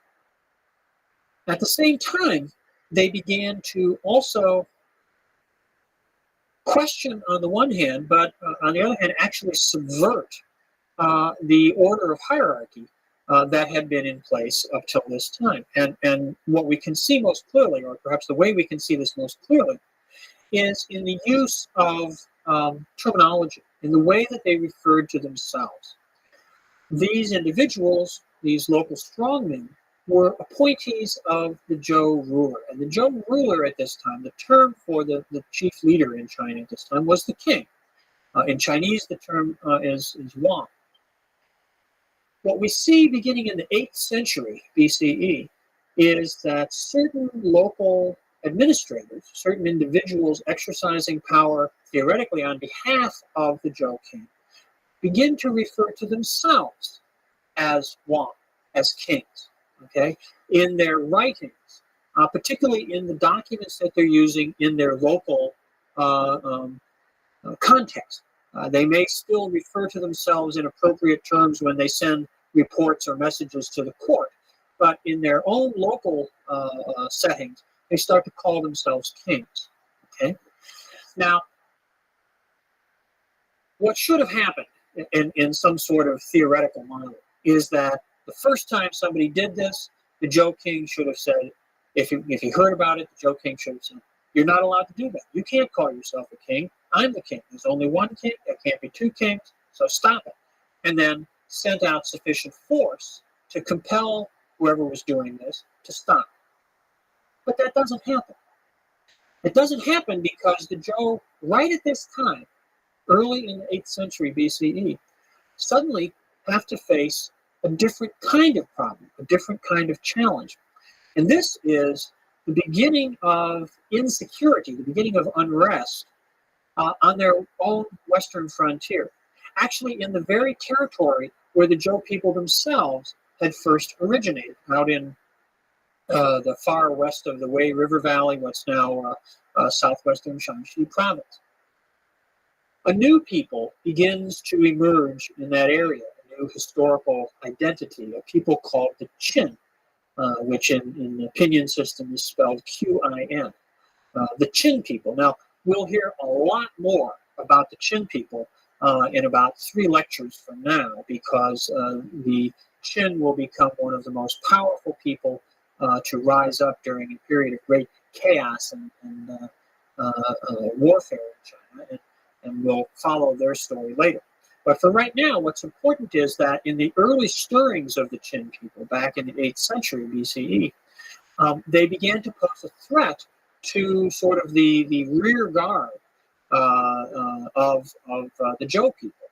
At the same time, they began to also question on the one hand, but on the other hand, actually subvert the order of hierarchy that had been in place up till this time. And what we can see most clearly, or perhaps the way we can see this most clearly, is in the use of terminology, in the way that they referred to themselves. These individuals, these local strongmen, were appointees of the Zhou ruler. And the Zhou ruler at this time, the term for the chief leader in China at this time was the king. In Chinese, the term is Wang. What we see beginning in the 8th century BCE is that certain local administrators, certain individuals exercising power theoretically on behalf of the Zhou king, begin to refer to themselves as Wang, as kings, okay, in their writings, particularly in the documents that they're using in their local context. They may still refer to themselves in appropriate terms when they send reports or messages to the court, but in their own local settings, they start to call themselves kings. Okay. Now, what should have happened in some sort of theoretical model is that the first time somebody did this, the Zhou king should have said, if he heard about it, the Zhou king should have said, you're not allowed to do that. You can't call yourself a king. I'm the king. There's only one king. There can't be two kings, so stop it. And then sent out sufficient force to compel whoever was doing this to stop. But that doesn't happen. It doesn't happen because the Zhou, right at this time, early in the 8th century BCE, suddenly have to face a different kind of problem, a different kind of challenge. And this is the beginning of insecurity, the beginning of unrest on their own western frontier. Actually, in the very territory where the Zhou people themselves had first originated, out in the far west of the Wei River Valley, what's now southwestern Shanxi province. A new people begins to emerge in that area, a new historical identity, a people called the Qin, which in the opinion system is spelled Qin. The Qin people. Now, we'll hear a lot more about the Qin people in about 3 lectures from now, because the Qin will become one of the most powerful people to rise up during a period of great chaos and warfare in China, and we'll follow their story later. But for right now, what's important is that in the early stirrings of the Qin people back in the 8th century BCE, they began to pose a threat to sort of the rear guard of the Zhou people.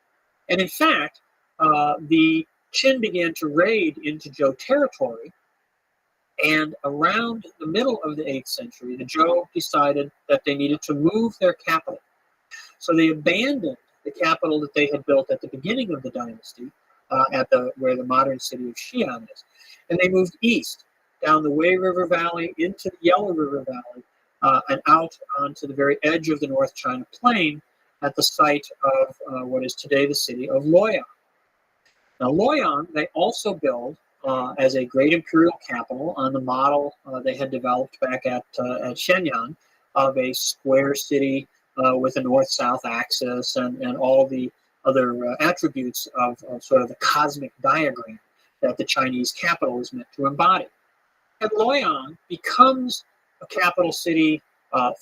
And in fact, the Qin began to raid into Zhou territory, and around the middle of the 8th century, the Zhou decided that they needed to move their capital. So they abandoned the capital that they had built at the beginning of the dynasty, where the modern city of Xi'an is, and they moved east down the Wei River Valley into the Yellow River Valley, and out onto the very edge of the North China Plain at the site of what is today the city of Luoyang. Now, Luoyang, they also built as a great imperial capital on the model they had developed back at Shenyang of a square city with a north-south axis and all the other attributes of sort of the cosmic diagram that the Chinese capital is meant to embody. And Luoyang becomes a capital city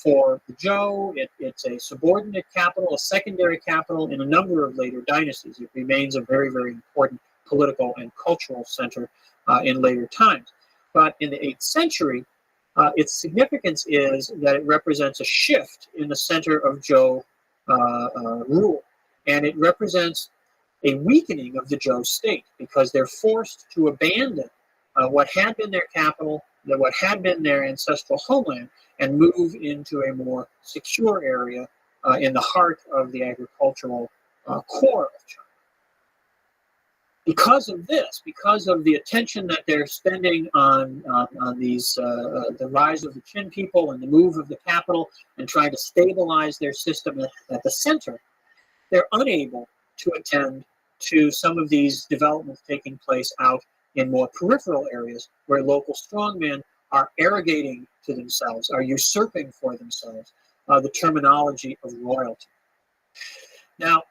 for the Zhou. It's a subordinate capital, a secondary capital in a number of later dynasties. It remains a very, very important political and cultural center in later times. But in the 8th century, Its significance is that it represents a shift in the center of Zhou rule, and it represents a weakening of the Zhou state because they're forced to abandon what had been their capital, what had been their ancestral homeland, and move into a more secure area in the heart of the agricultural core of China. Because of this, because of the attention that they're spending on these, the rise of the Qin people and the move of the capital and trying to stabilize their system at the center, they're unable to attend to some of these developments taking place out in more peripheral areas where local strongmen are arrogating to themselves, are usurping for themselves the terminology of royalty. Now,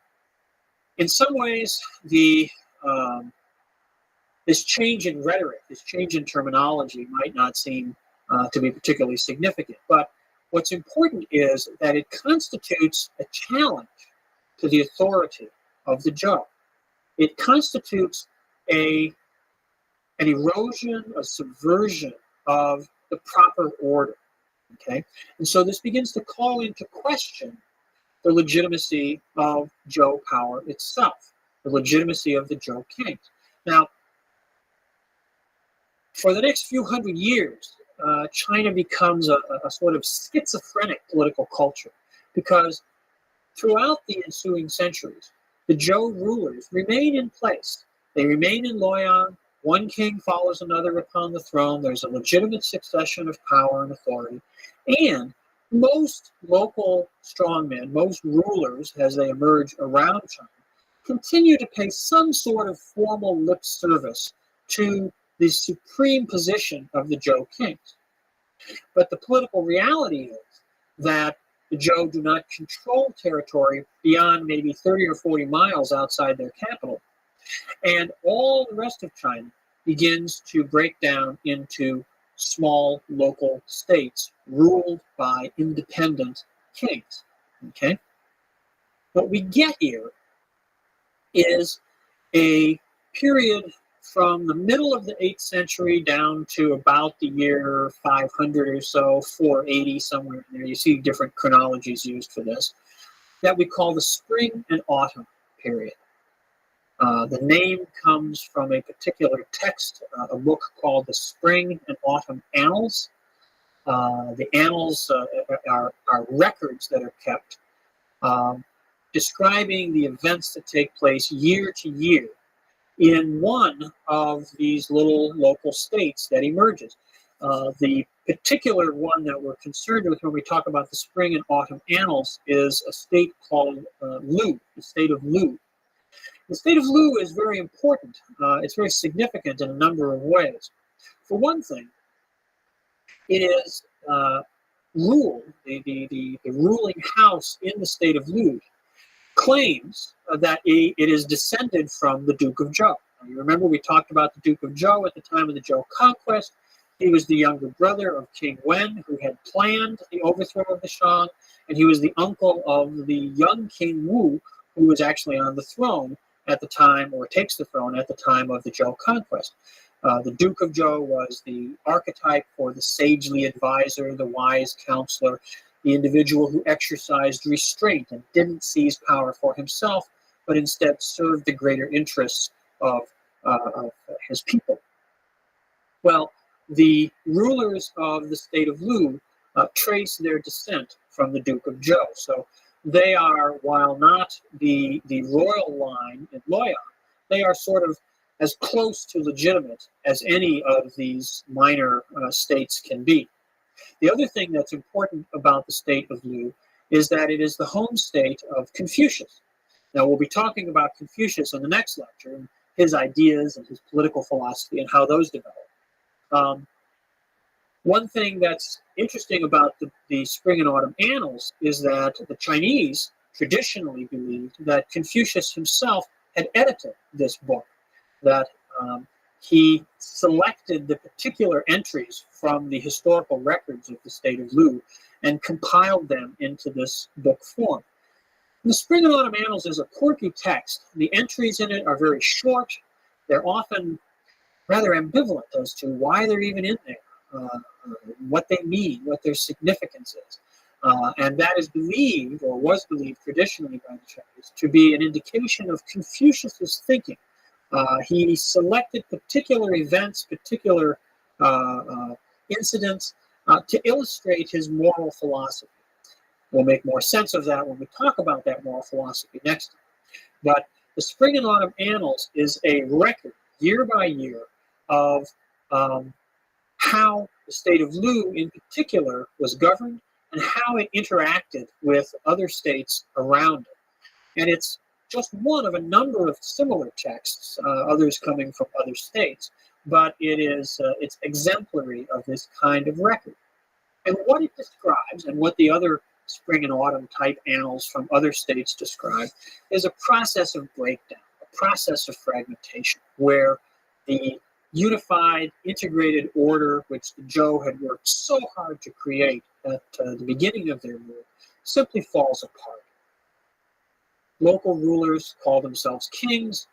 in some ways, this change in rhetoric, this change in terminology might not seem to be particularly significant, but what's important is that it constitutes a challenge to the authority of the Zhou. It constitutes an erosion, a subversion of the proper order. Okay, and so this begins to call into question the legitimacy of Zhou power itself, the legitimacy of the Zhou kings. Now, for the next few hundred years, China becomes a sort of schizophrenic political culture because throughout the ensuing centuries, the Zhou rulers remain in place. They remain in Luoyang. One king follows another upon the throne. There's a legitimate succession of power and authority. And most local strongmen, most rulers, as they emerge around China, continue to pay some sort of formal lip service to the supreme position of the Zhou kings. But the political reality is that the Zhou do not control territory beyond maybe 30 or 40 miles outside their capital. And all the rest of China begins to break down into small local states ruled by independent kings. Okay? What we get here is a period from the middle of the 8th century down to about the year 500 or so, 480, somewhere in there. You see different chronologies used for this, that we call the Spring and Autumn period. The name comes from a particular text, a book called the Spring and Autumn Annals. The annals are records that are kept describing the events that take place year to year in one of these little local states that emerges. The particular one that we're concerned with when we talk about the Spring and Autumn Annals is a state called Lu, the state of Lu. The state of Lu is very important. It's very significant in a number of ways. For one thing, it is ruled, the ruling house in the state of Lu claims that it is descended from the Duke of Zhou. Now, you remember we talked about the Duke of Zhou at the time of the Zhou conquest. He was the younger brother of King Wen, who had planned the overthrow of the Shang, and he was the uncle of the young King Wu, who was actually on the throne at the time, or takes the throne at the time of the Zhou conquest. The Duke of Zhou was the archetype for the sagely advisor, the wise counselor, the individual who exercised restraint and didn't seize power for himself, but instead served the greater interests of his people. Well, the rulers of the state of Lu trace their descent from the Duke of Zhou. So they are, while not the royal line in Luoyang, they are sort of as close to legitimate as any of these minor states can be. The other thing that's important about the state of Lu is that it is the home state of Confucius. Now, we'll be talking about Confucius in the next lecture, and his ideas and his political philosophy and how those develop. One thing that's interesting about the Spring and Autumn Annals is that the Chinese traditionally believed that Confucius himself had edited this book, that he selected the particular entries from the historical records of the state of Lu and compiled them into this book form. The Spring and Autumn Annals is a quirky text. The entries in it are very short. They're often rather ambivalent as to why they're even in there. what they mean, what their significance is. And that is believed, or was believed traditionally by the Chinese, to be an indication of Confucius's thinking. He selected particular events, particular incidents to illustrate his moral philosophy. We'll make more sense of that when we talk about that moral philosophy next time. But the Spring and Autumn Annals is a record, year by year, of how the state of Lu in particular was governed and how it interacted with other states around it. And it's just one of a number of similar texts, others coming from other states, but it's exemplary of this kind of record. And what it describes, and what the other spring and autumn type annals from other states describe, is a process of breakdown, a process of fragmentation, where the unified, integrated order which the Zhou had worked so hard to create at the beginning of their rule simply falls apart. Local rulers call themselves kings,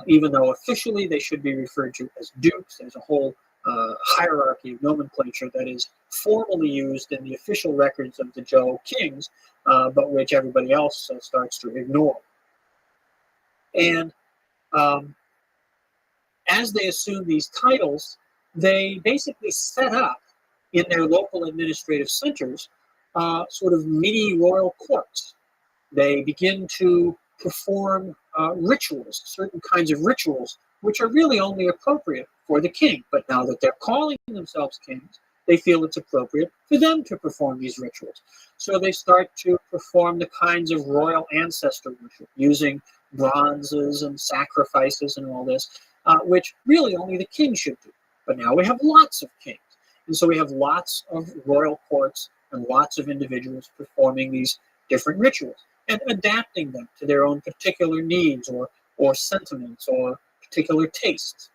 even though officially they should be referred to as dukes. There's a whole hierarchy of nomenclature that is formally used in the official records of the Zhou kings, but which everybody else starts to ignore. And as they assume these titles, they basically set up in their local administrative centers sort of mini royal courts. They begin to perform rituals, certain kinds of rituals, which are really only appropriate for the king. But now that they're calling themselves kings, they feel it's appropriate for them to perform these rituals. So they start to perform the kinds of royal ancestor worship, using bronzes and sacrifices and all this, which really only the king should do. But now we have lots of kings. And so we have lots of royal courts and lots of individuals performing these different rituals and adapting them to their own particular needs or sentiments or particular tastes.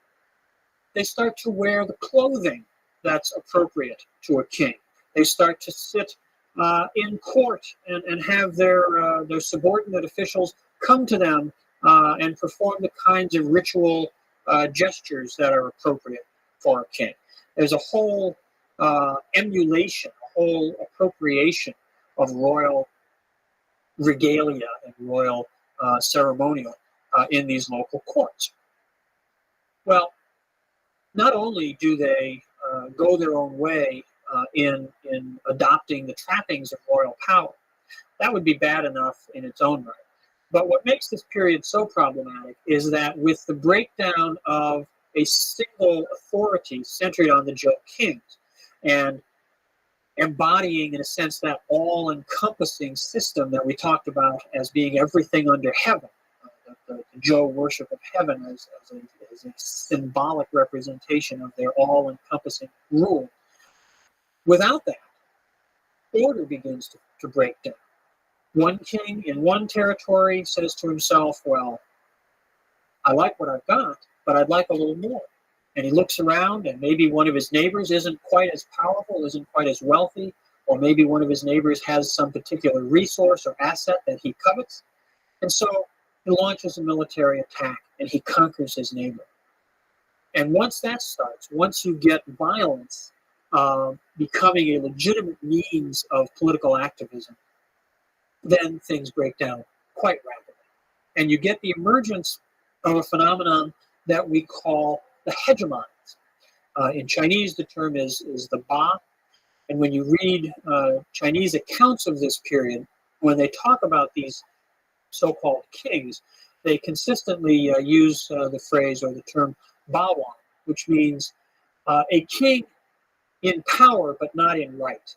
They start to wear the clothing that's appropriate to a king. They start to sit in court and have their subordinate officials come to them and perform the kinds of ritual gestures that are appropriate for a king. There's a whole emulation, a whole appropriation of royal regalia and royal ceremonial in these local courts. Well, not only do they go their own way in adopting the trappings of royal power, that would be bad enough in its own right. But what makes this period so problematic is that with the breakdown of a single authority centered on the Zhou kings and embodying, in a sense, that all-encompassing system that we talked about as being everything under heaven, the Zhou worship of heaven as a symbolic representation of their all-encompassing rule. Without that, order begins to break down. One king in one territory says to himself, well, I like what I've got, but I'd like a little more. And he looks around, and maybe one of his neighbors isn't quite as powerful, isn't quite as wealthy, or maybe one of his neighbors has some particular resource or asset that he covets. And so he launches a military attack, and he conquers his neighbor. And once that starts, once you get violence becoming a legitimate means of political activism, then things break down quite rapidly. And you get the emergence of a phenomenon that we call the hegemons. In Chinese, the term is the Ba. And when you read Chinese accounts of this period, when they talk about these so-called kings, they consistently use the phrase or the term Bawan, which means a king in power but not in right.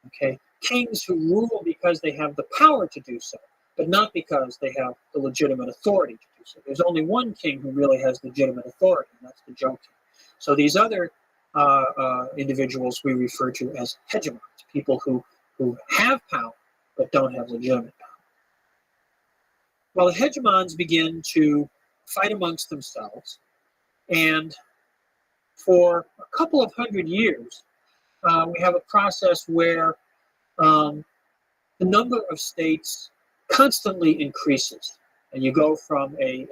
Okay, kings who rule because they have the power to do so, but not because they have the legitimate authority to do so. There's only one king who really has legitimate authority, and that's the Zhou king. So these other individuals we refer to as hegemons, people who have power but don't have legitimate power. Well, the hegemons begin to fight amongst themselves, and for a couple of hundred years, we have a process where the number of states constantly increases. And you go from a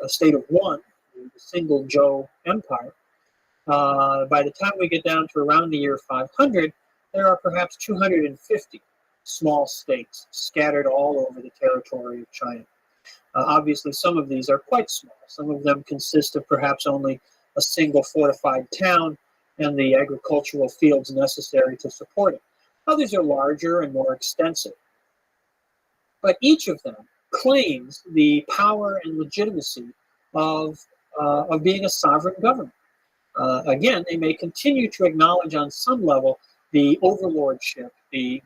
state of one, the single Zhou empire, By the time we get down to around the year 500, there are perhaps 250 small states scattered all over the territory of China. Obviously, some of these are quite small. Some of them consist of perhaps only a single fortified town and the agricultural fields necessary to support it. Others are larger and more extensive. But each of them claims the power and legitimacy of being a sovereign government. Again, they may continue to acknowledge on some level the overlordship, the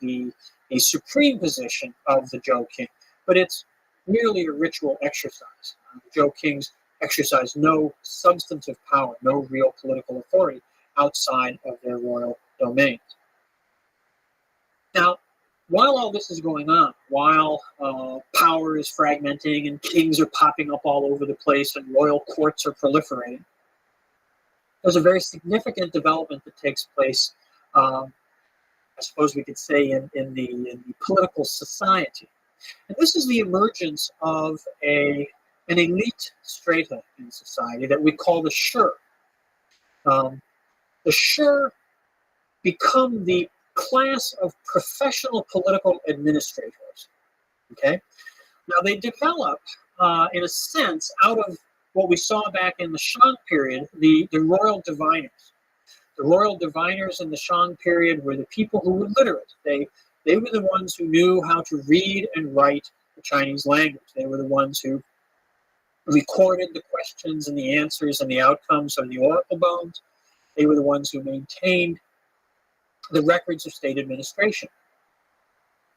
supreme position of the Zhou king, but it's merely a ritual exercise. The Zhou kings exercise no substantive power, no real political authority outside of their royal domains. Now, while all this is going on, while power is fragmenting and kings are popping up all over the place and royal courts are proliferating, there's a very significant development that takes place, I suppose we could say, in the political society. And this is the emergence of an elite strata in society that we call the Shi. The Shi become the class of professional political administrators. Okay? Now, they develop, in a sense, out of what we saw back in the Shang period, the royal diviners. The royal diviners in the Shang period were the people who were literate. They were the ones who knew how to read and write the Chinese language. They were the ones who recorded the questions and the answers and the outcomes of the oracle bones. They were the ones who maintained the records of state administration.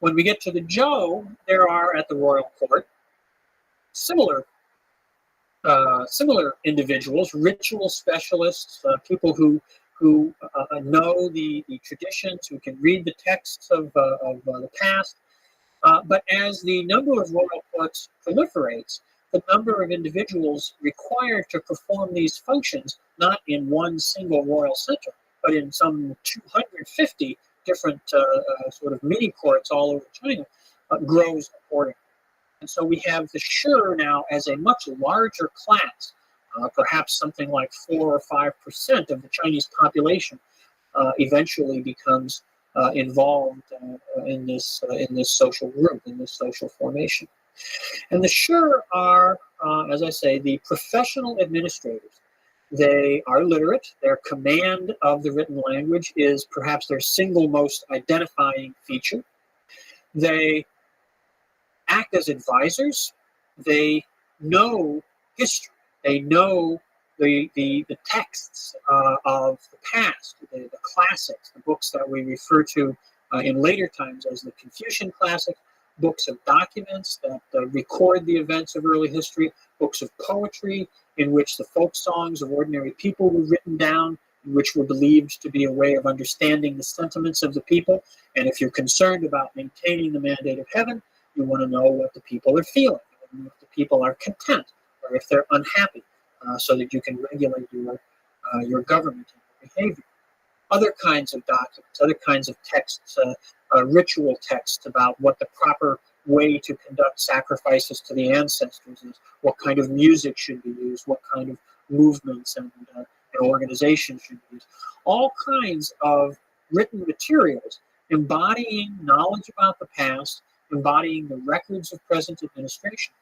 When we get to the Zhou, there are at the royal court similar individuals, ritual specialists, people who know the traditions, who can read the texts of the past. But as the number of royal courts proliferates, the number of individuals required to perform these functions, not in one single royal center, but in some 250 different sort of mini courts all over China, grows accordingly. And so we have the Shi now as a much larger class, perhaps something like 4 or 5% of the Chinese population eventually becomes involved in this social group, in this social formation. And the Shi are, as I say, the professional administrators. They are literate. Their command of the written language is perhaps their single most identifying feature. They act as advisors. They know history. They know the texts of the past, the classics, the books that we refer to in later times as the Confucian classics, books of documents that record the events of early history, books of poetry in which the folk songs of ordinary people were written down, in which were believed to be a way of understanding the sentiments of the people. And if you're concerned about maintaining the mandate of heaven, you want to know what the people are feeling, and if the people are content or if they're unhappy, so that you can regulate your government and your behavior. Other kinds of documents, other kinds of texts, ritual texts about what the proper way to conduct sacrifices to the ancestors is, what kind of music should be used, what kind of movements and organization should be used. All kinds of written materials embodying knowledge about the past, embodying the records of present administration.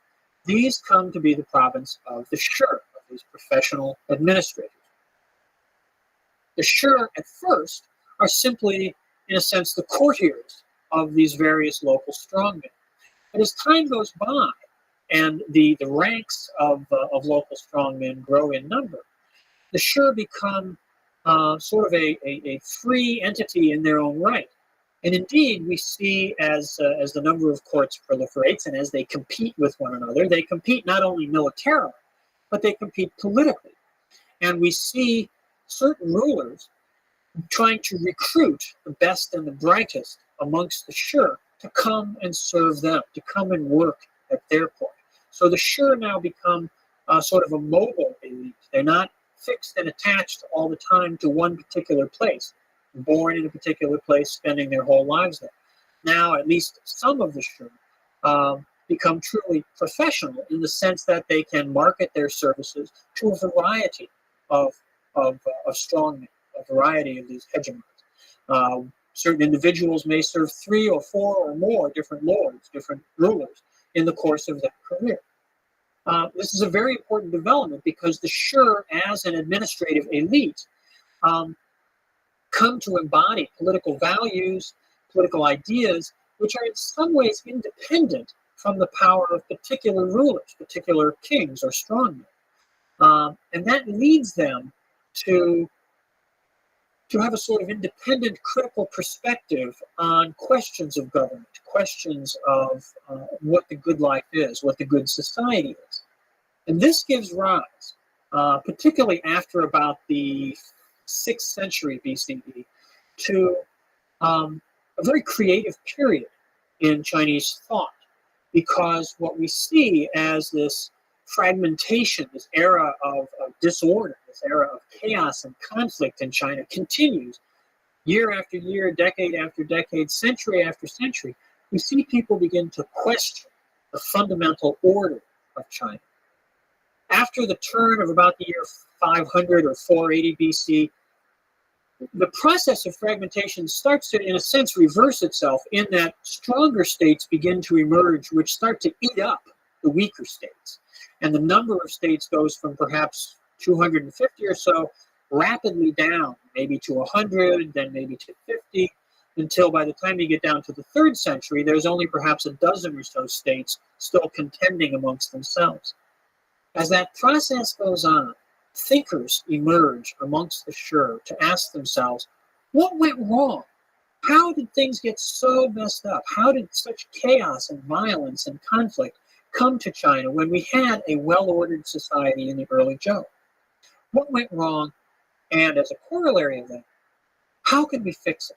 These come to be the province of the Shi, of these professional administrators. The Shi, at first, are simply, in a sense, the courtiers of these various local strongmen. But as time goes by and the ranks of local strongmen grow in number, the Shi become sort of a free entity in their own right. And indeed, we see as the number of courts proliferates and as they compete with one another, they compete not only militarily, but they compete politically. And we see certain rulers trying to recruit the best and the brightest amongst the Shi to come and serve them, to come and work at their court. So the Shi now become sort of a mobile elite. They're not fixed and attached all the time to one particular place, born in a particular place, spending their whole lives there. Now, at least some of the Shi become truly professional in the sense that they can market their services to a variety of of strongmen, a variety of these hegemons. Certain individuals may serve 3 or 4 or more different lords, different rulers in the course of their career. This is a very important development because the Shi, as an administrative elite, come to embody political values, political ideas, which are in some ways independent from the power of particular rulers, particular kings or strongmen. And that leads them to have a sort of independent critical perspective on questions of government, questions of what the good life is, what the good society is. And this gives rise, particularly after about the 6th century BCE, to a very creative period in Chinese thought, because what we see as this fragmentation, this era of disorder, this era of chaos and conflict in China continues year after year, decade after decade, century after century. We see people begin to question the fundamental order of China. After the turn of about the year 500 or 480 BC, the process of fragmentation starts to, in a sense, reverse itself in that stronger states begin to emerge, which start to eat up the weaker states. And the number of states goes from perhaps 250 or so rapidly down, maybe to 100, then maybe to 50, until by the time you get down to the 3rd century, there's only perhaps a dozen or so states still contending amongst themselves. As that process goes on, thinkers emerge amongst the Shi to ask themselves, what went wrong? How did things get so messed up? How did such chaos and violence and conflict come to China when we had a well-ordered society in the early Zhou? What went wrong? And as a corollary of that, how can we fix it?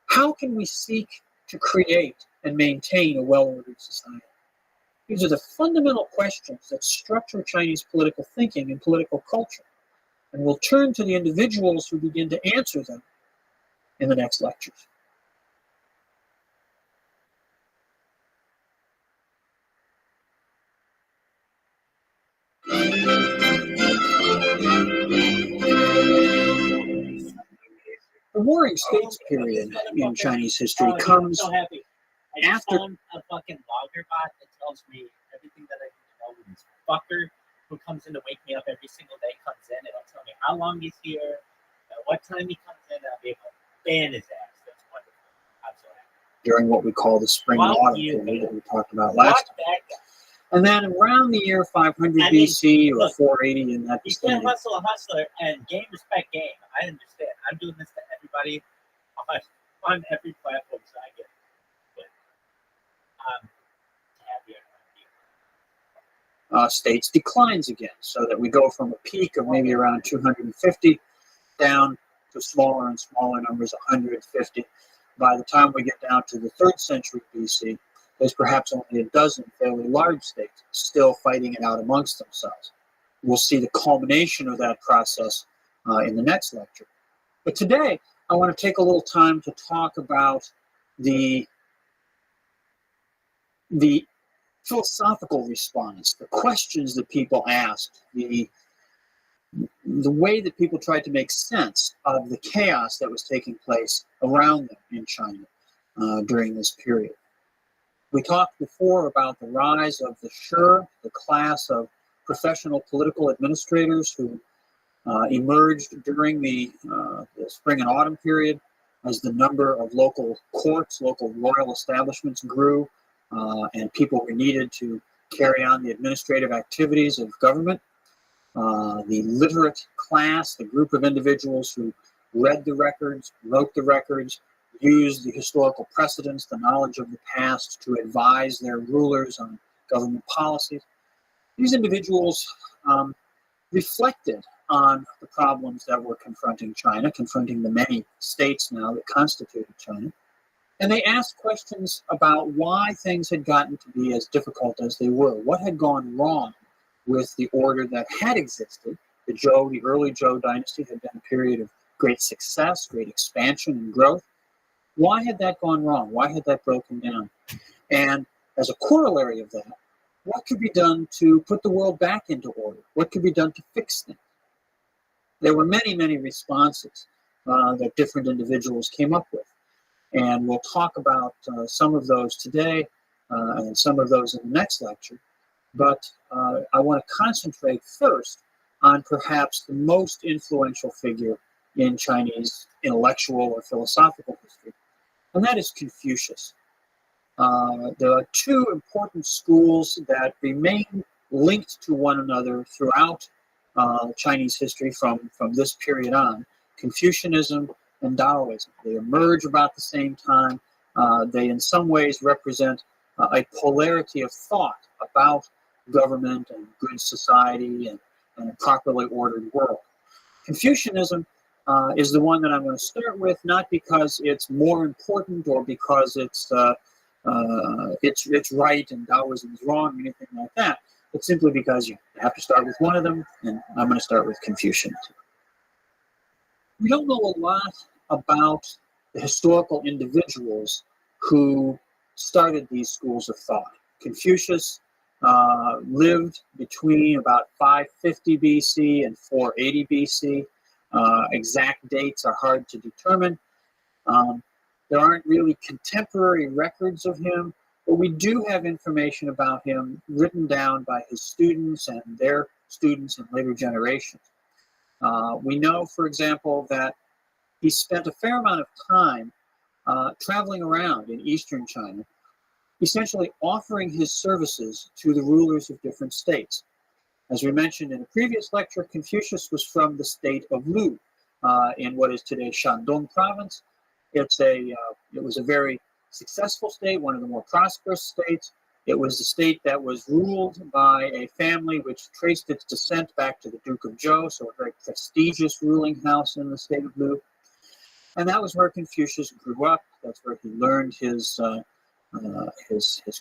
How can we seek to create and maintain a well-ordered society? These are the fundamental questions that structure Chinese political thinking and political culture. And we'll turn to the individuals who begin to answer them in the next lectures. The Warring States period in Chinese history comes so happy. I just after found a fucking logger bot that tells me everything that I need to know when this fucker who comes in to wake me up every single day comes in. It'll tell me how long he's here, at what time he comes in, and I'll be able to ban his ass. That's wonderful. I'm so happy. during what we call the spring and autumn period that we talked about last time. And then around the year 500 BC or look, 480 in that you can't vicinity. hustle a hustler and game respect game. I understand. I'm doing this to everybody on every platform, so I get it. But I'm happy. States declines again, so that we go from a peak of maybe around 250 down to smaller and smaller numbers, 150. By the time we get down to the 3rd century BC, there's perhaps only a dozen fairly large states still fighting it out amongst themselves. We'll see the culmination of that process in the next lecture. But today, I want to take a little time to talk about the philosophical response, the questions that people asked, the way that people tried to make sense of the chaos that was taking place around them in China during this period. We talked before about the rise of the Shi, the class of professional political administrators who emerged during the spring and autumn period as the number of local courts, local royal establishments grew, and people were needed to carry on the administrative activities of government. The literate class, the group of individuals who read the records, wrote the records, used the historical precedents, the knowledge of the past to advise their rulers on government policies. These individuals reflected on the problems that were confronting China, confronting the many states now that constituted China. And they asked questions about why things had gotten to be as difficult as they were. What had gone wrong with the order that had existed? The early Zhou dynasty had been a period of great success, great expansion and growth. Why had that gone wrong? Why had that broken down? And as a corollary of that, what could be done to put the world back into order? What could be done to fix things? there were many, many responses that different individuals came up with. And we'll talk about some of those today and some of those in the next lecture. But I want to concentrate first on perhaps the most influential figure in Chinese intellectual or philosophical history, and that is Confucius. There are two important schools that remain linked to one another throughout Chinese history from this period on: Confucianism and Taoism. They emerge about the same time. They in some ways represent a polarity of thought about government and good society and a properly ordered world. Confucianism is the one that I'm going to start with, not because it's more important or because it's right and Taoism is wrong or anything like that. It's simply because you have to start with one of them, and I'm going to start with Confucianism. We don't know a lot about the historical individuals who started these schools of thought. Confucius lived between about 550 BC and 480 BC. Exact dates are hard to determine. There aren't really contemporary records of him, but we do have information about him written down by his students and their students in later generations. We know, for example, that he spent a fair amount of time traveling around in eastern China, essentially offering his services to the rulers of different states. As we mentioned in a previous lecture, Confucius was from the state of Lu in what is today Shandong province. It was a very successful state, one of the more prosperous states. It was a state that was ruled by a family which traced its descent back to the Duke of Zhou, so a very prestigious ruling house in the state of Lu. And that was where Confucius grew up. That's where he learned his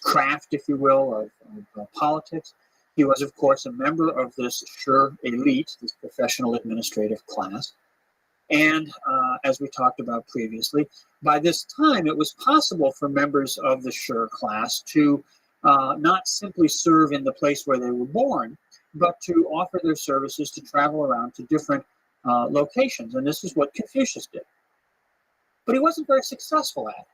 craft, if you will, of politics. He was, of course, a member of this Shi elite, this professional administrative class. And as we talked about previously, by this time it was possible for members of the Shi class to not simply serve in the place where they were born, but to offer their services to travel around to different locations. And this is what Confucius did. But he wasn't very successful at it.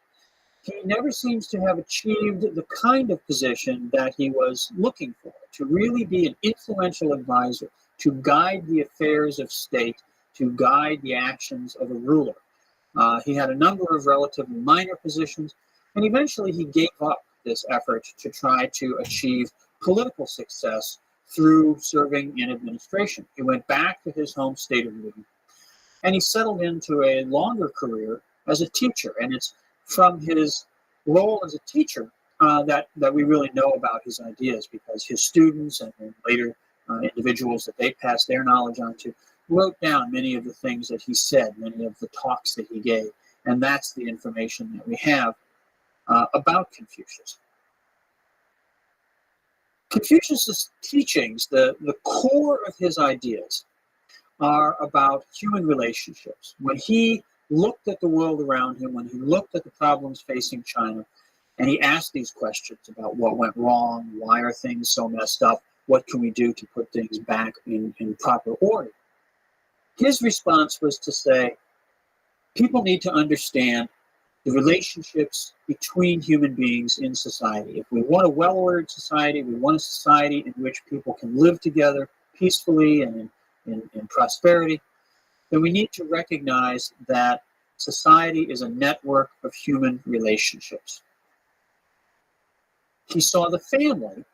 He never seems to have achieved the kind of position that he was looking for, to really be an influential advisor, to guide the affairs of state, to guide the actions of a ruler. He had a number of relatively minor positions, and eventually he gave up this effort to try to achieve political success through serving in administration. He went back to his home state of Lu, and he settled into a longer career as a teacher. And it's from his role as a teacher that we really know about his ideas, because his students and later individuals that they passed their knowledge on to wrote down many of the things that he said, many of the talks that he gave. And that's the information that we have about Confucius. Confucius's teachings, the core of his ideas, are about human relationships. When he looked at the world around him, when he looked at the problems facing China, and he asked these questions about what went wrong, why are things so messed up, what can we do to put things back in proper order? His response was to say, people need to understand the relationships between human beings in society. If we want a well-ordered society, we want a society in which people can live together peacefully and in prosperity, then we need to recognize that society is a network of human relationships. He saw the family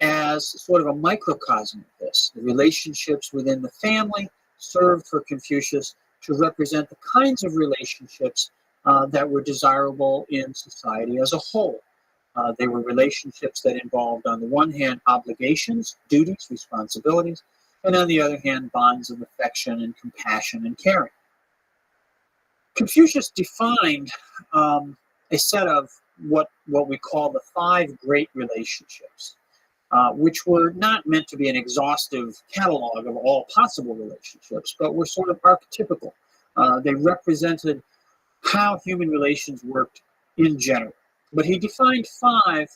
as sort of a microcosm of this. The relationships within the family served for Confucius to represent the kinds of relationships that were desirable in society as a whole. They were relationships that involved, on the one hand, obligations, duties, responsibilities, and on the other hand, bonds of affection and compassion and caring. Confucius defined a set of what we call the 5 great relationships, which were not meant to be an exhaustive catalog of all possible relationships, but were sort of archetypical. They represented how human relations worked in general. But he defined 5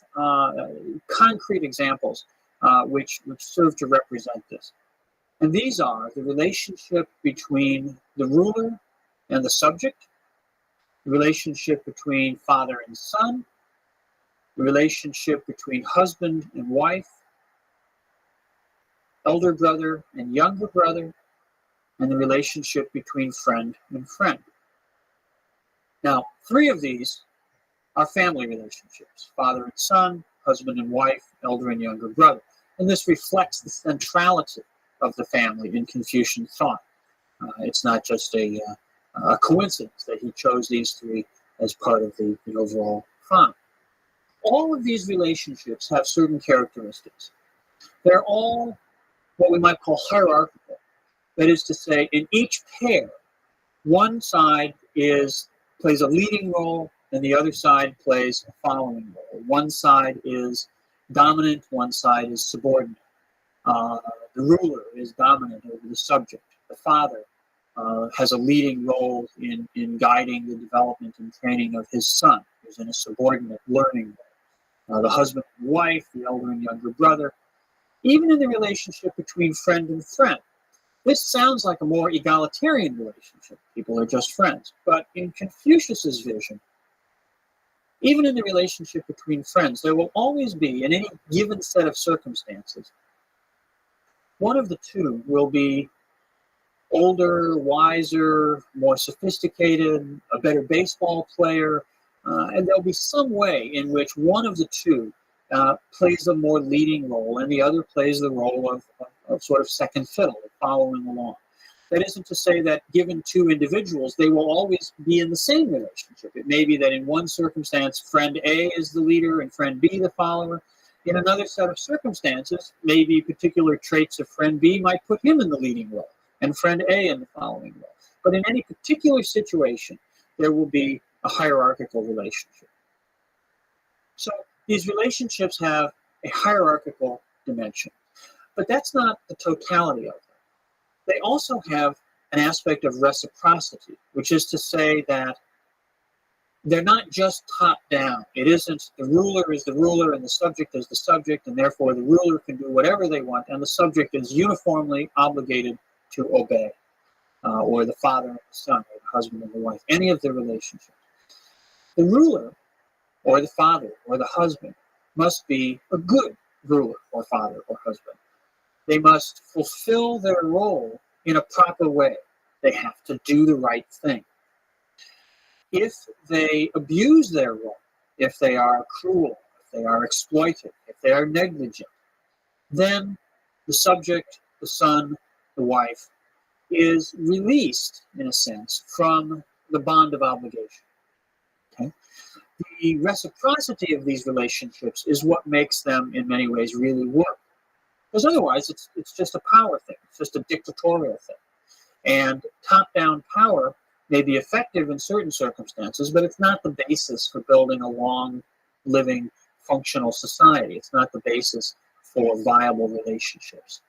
concrete examples which serve to represent this. And these are the relationship between the ruler and the subject, the relationship between father and son, the relationship between husband and wife, elder brother and younger brother, and the relationship between friend and friend. Now, 3 of these are family relationships: father and son, husband and wife, elder and younger brother. And this reflects the centrality of the family in Confucian thought. It's not just a coincidence that he chose these 3 as part of the overall font. All of these relationships have certain characteristics. They're all what we might call hierarchical. That is to say, in each pair, one side plays a leading role and the other side plays a following role. One side is dominant, one side is subordinate. The ruler is dominant over the subject. The father has a leading role in guiding the development and training of his son, who's in a subordinate learning role. The husband and wife, the elder and younger brother, even in the relationship between friend and friend. This sounds like a more egalitarian relationship. People are just friends. But in Confucius's vision, even in the relationship between friends, there will always be, in any given set of circumstances, one of the 2 will be older, wiser, more sophisticated, a better baseball player, and there'll be some way in which one of the 2 plays a more leading role and the other plays the role of sort of second fiddle, following along. That isn't to say that given 2 individuals, they will always be in the same relationship. It may be that in one circumstance, friend A is the leader and friend B the follower. In another set of circumstances, maybe particular traits of friend B might put him in the leading role and friend A in the following role. But in any particular situation, there will be a hierarchical relationship. So these relationships have a hierarchical dimension. But that's not the totality of them. They also have an aspect of reciprocity, which is to say that they're not just top down. It isn't the ruler is the ruler and the subject is the subject, and therefore the ruler can do whatever they want, and the subject is uniformly obligated to obey, or the father and the son, or the husband and the wife, any of the relationships. The ruler, or the father, or the husband, must be a good ruler, or father, or husband. They must fulfill their role in a proper way. They have to do the right thing. If they abuse their role, if they are cruel, if they are exploitive, if they are negligent, then the subject, the son, the wife, is released, in a sense, from the bond of obligation. Okay? The reciprocity of these relationships is what makes them, in many ways, really work. Because otherwise, it's just a power thing. It's just a dictatorial thing. And top-down power may be effective in certain circumstances, but it's not the basis for building a long, living, functional society. It's not the basis for viable relationships.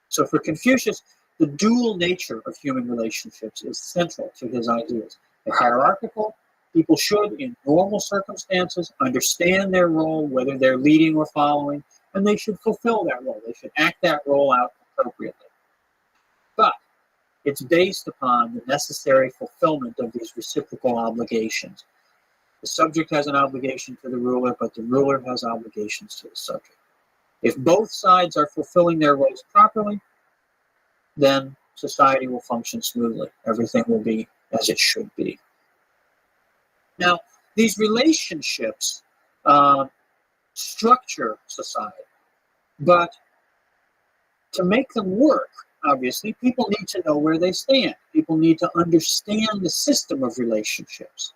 So for Confucius, the dual nature of human relationships is central to his ideas. They're hierarchical. People should, in normal circumstances, understand their role, whether they're leading or following, and they should fulfill that role. They should act that role out appropriately. But it's based upon the necessary fulfillment of these reciprocal obligations. The subject has an obligation to the ruler, but the ruler has obligations to the subject. If both sides are fulfilling their roles properly, then society will function smoothly. Everything will be as it should be. Now, these relationships structure society, but to make them work, obviously, people need to know where they stand. People need to understand the system of relationships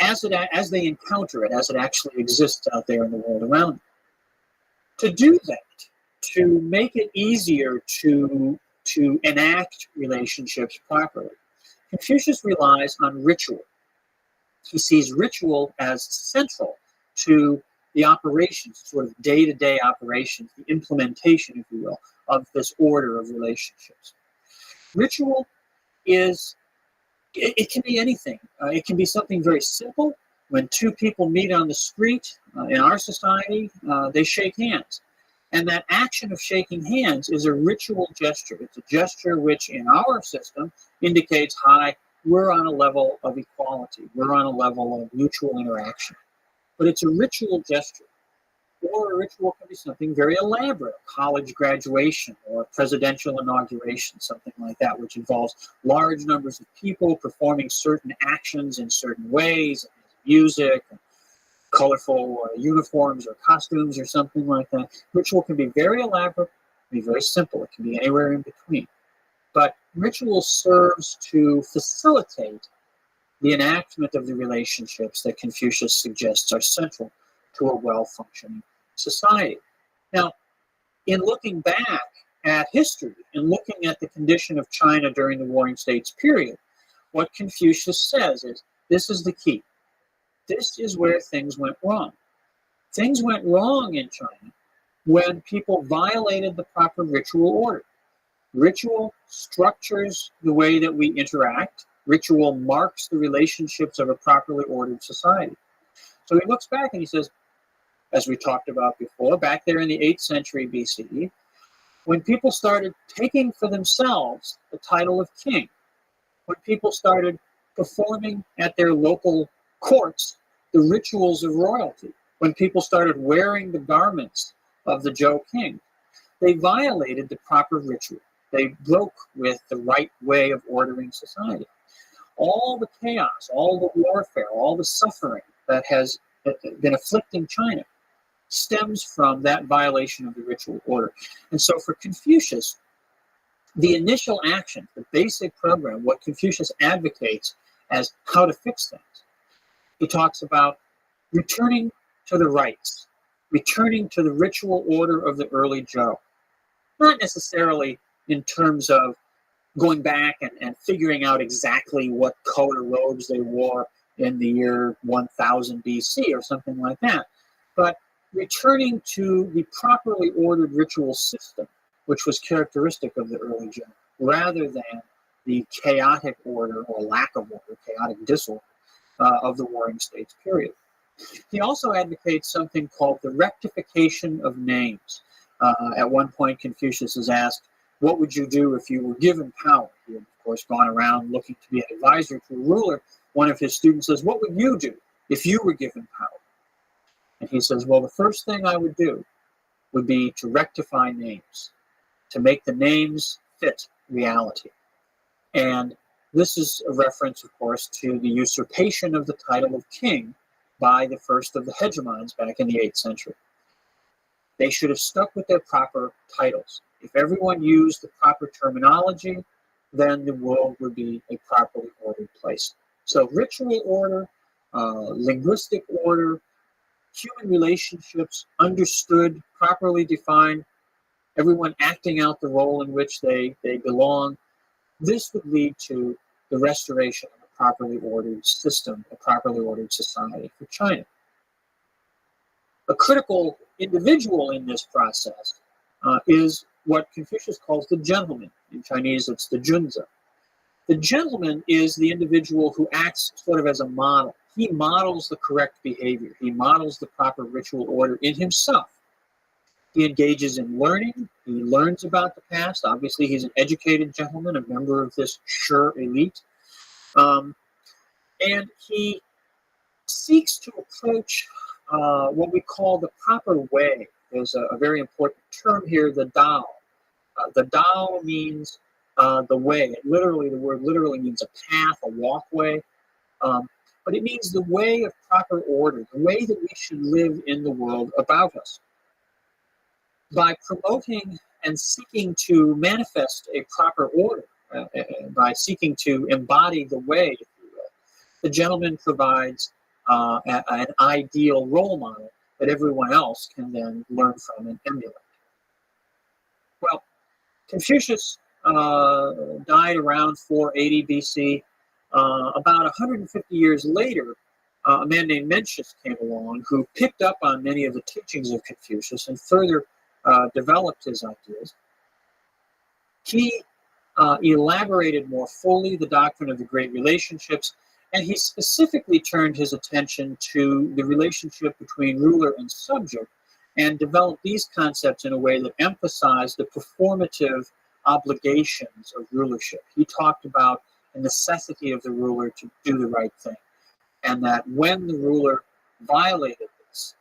as they encounter it, as it actually exists out there in the world around them. To do that, to make it easier to enact relationships properly, Confucius relies on ritual. He sees ritual as central to the operations, sort of day-to-day operations, the implementation, if you will, of this order of relationships. Ritual it can be anything. It can be something very simple. When 2 people meet on the street in our society, they shake hands. And that action of shaking hands is a ritual gesture. It's a gesture which, in our system, indicates, hi, we're on a level of equality. We're on a level of mutual interaction. But it's a ritual gesture. Or a ritual can be something very elaborate, college graduation or presidential inauguration, something like that, which involves large numbers of people performing certain actions in certain ways, music, colorful uniforms or costumes or something like that. Ritual can be very elaborate, can be very simple. It can be anywhere in between. But ritual serves to facilitate the enactment of the relationships that Confucius suggests are central to a well-functioning society. Now, in looking back at history and looking at the condition of China during the Warring States period, what Confucius says is, this is the key. This is where things went wrong. Things went wrong in China when people violated the proper ritual order. Ritual structures the way that we interact. Ritual marks the relationships of a properly ordered society. So he looks back and he says, as we talked about before, back there in the 8th century BCE, when people started taking for themselves the title of king, when people started performing at their local courts the rituals of royalty, when people started wearing the garments of the Zhou king, they violated the proper ritual. They broke with the right way of ordering society. All the chaos, all the warfare, all the suffering that has been afflicting China stems from that violation of the ritual order. And so for Confucius, the initial action, the basic program, what Confucius advocates as how to fix things, he talks about returning to the rites, returning to the ritual order of the early Zhou. Not necessarily in terms of going back and figuring out exactly what coat of robes they wore in the year 1000 BC or something like that, but returning to the properly ordered ritual system, which was characteristic of the early Zhou, rather than the chaotic order or lack of order, chaotic disorder of the Warring States period. He also advocates something called the rectification of names. At one point, Confucius is asked, what would you do if you were given power? He had, of course, gone around looking to be an advisor to a ruler. One of his students says, what would you do if you were given power? And he says, well, the first thing I would do would be to rectify names, to make the names fit reality. And this is a reference, of course, to the usurpation of the title of king by the first of the hegemons back in the 8th century. They should have stuck with their proper titles. If everyone used the proper terminology, then the world would be a properly ordered place. So ritual order, linguistic order, human relationships understood, properly defined, everyone acting out the role in which they belong, this would lead to the restoration of a properly ordered system, a properly ordered society for China. A critical individual in this process is what Confucius calls the gentleman. In Chinese, it's the junzi. The gentleman is the individual who acts sort of as a model. He models the correct behavior. He models the proper ritual order in himself. He engages in learning. He learns about the past. Obviously, he's an educated gentleman, a member of this sure elite. And he seeks to approach what we call the proper way. There's a very important term here, the Tao. The Tao means the way. The word literally means a path, a walkway. But it means the way of proper order, the way that we should live in the world about us. By promoting and seeking to manifest a proper order, by seeking to embody the way, if you will, the gentleman provides an ideal role model that everyone else can then learn from and emulate. Well, Confucius died around 480 BC. About 150 years later, a man named Mencius came along who picked up on many of the teachings of Confucius and further developed his ideas. He elaborated more fully the doctrine of the great relationships, and he specifically turned his attention to the relationship between ruler and subject and developed these concepts in a way that emphasized the performative obligations of rulership. He talked about the necessity of the ruler to do the right thing, and that when the ruler violated this,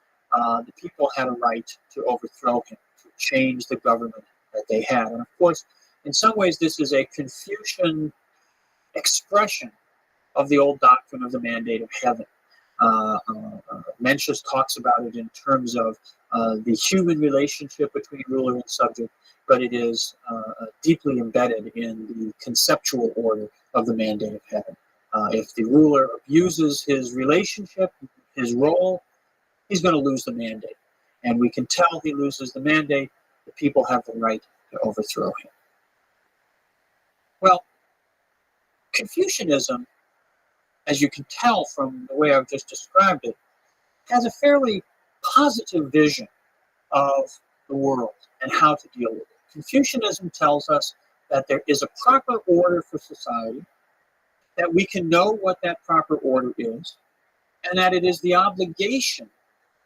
the people had a right to overthrow him, to change the government that they had. And of course, in some ways, this is a Confucian expression of the old doctrine of the mandate of heaven. Mencius talks about it in terms of the human relationship between ruler and subject, but it is deeply embedded in the conceptual order of the mandate of heaven. If the ruler abuses his relationship, his role, he's going to lose the mandate. And we can tell he loses the mandate, the people have the right to overthrow him. Well, Confucianism, as you can tell from the way I've just described it, has a fairly positive vision of the world and how to deal with it. Confucianism tells us that there is a proper order for society, that we can know what that proper order is, and that it is the obligation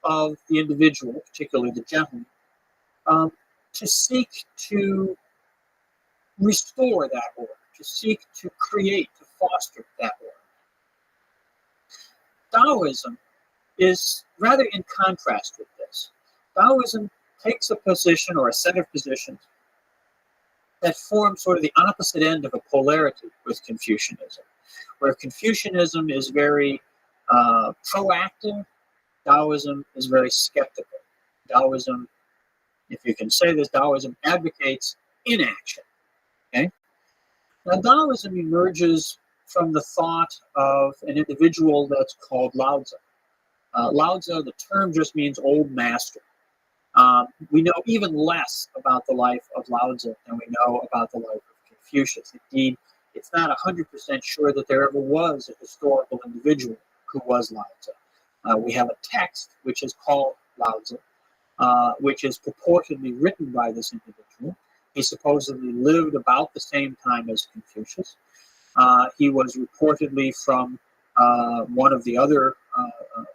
of the individual, particularly the gentleman, to seek to restore that order, to seek to create, to foster that order. Taoism is rather in contrast with this. Taoism takes a position or a set of positions that form sort of the opposite end of a polarity with Confucianism, where Confucianism is very proactive, Taoism is very skeptical. Taoism, if you can say this, Taoism advocates inaction. Okay? Now, Taoism emerges from the thought of an individual that's called Lao Tzu. Lao Tzu, the term just means old master. We know even less about the life of Lao Tzu than we know about the life of Confucius. Indeed, it's not 100% sure that there ever was a historical individual who was Lao Tzu. We have a text which is called Lao Tzu, which is purportedly written by this individual. He supposedly lived about the same time as Confucius. He was reportedly from one of the other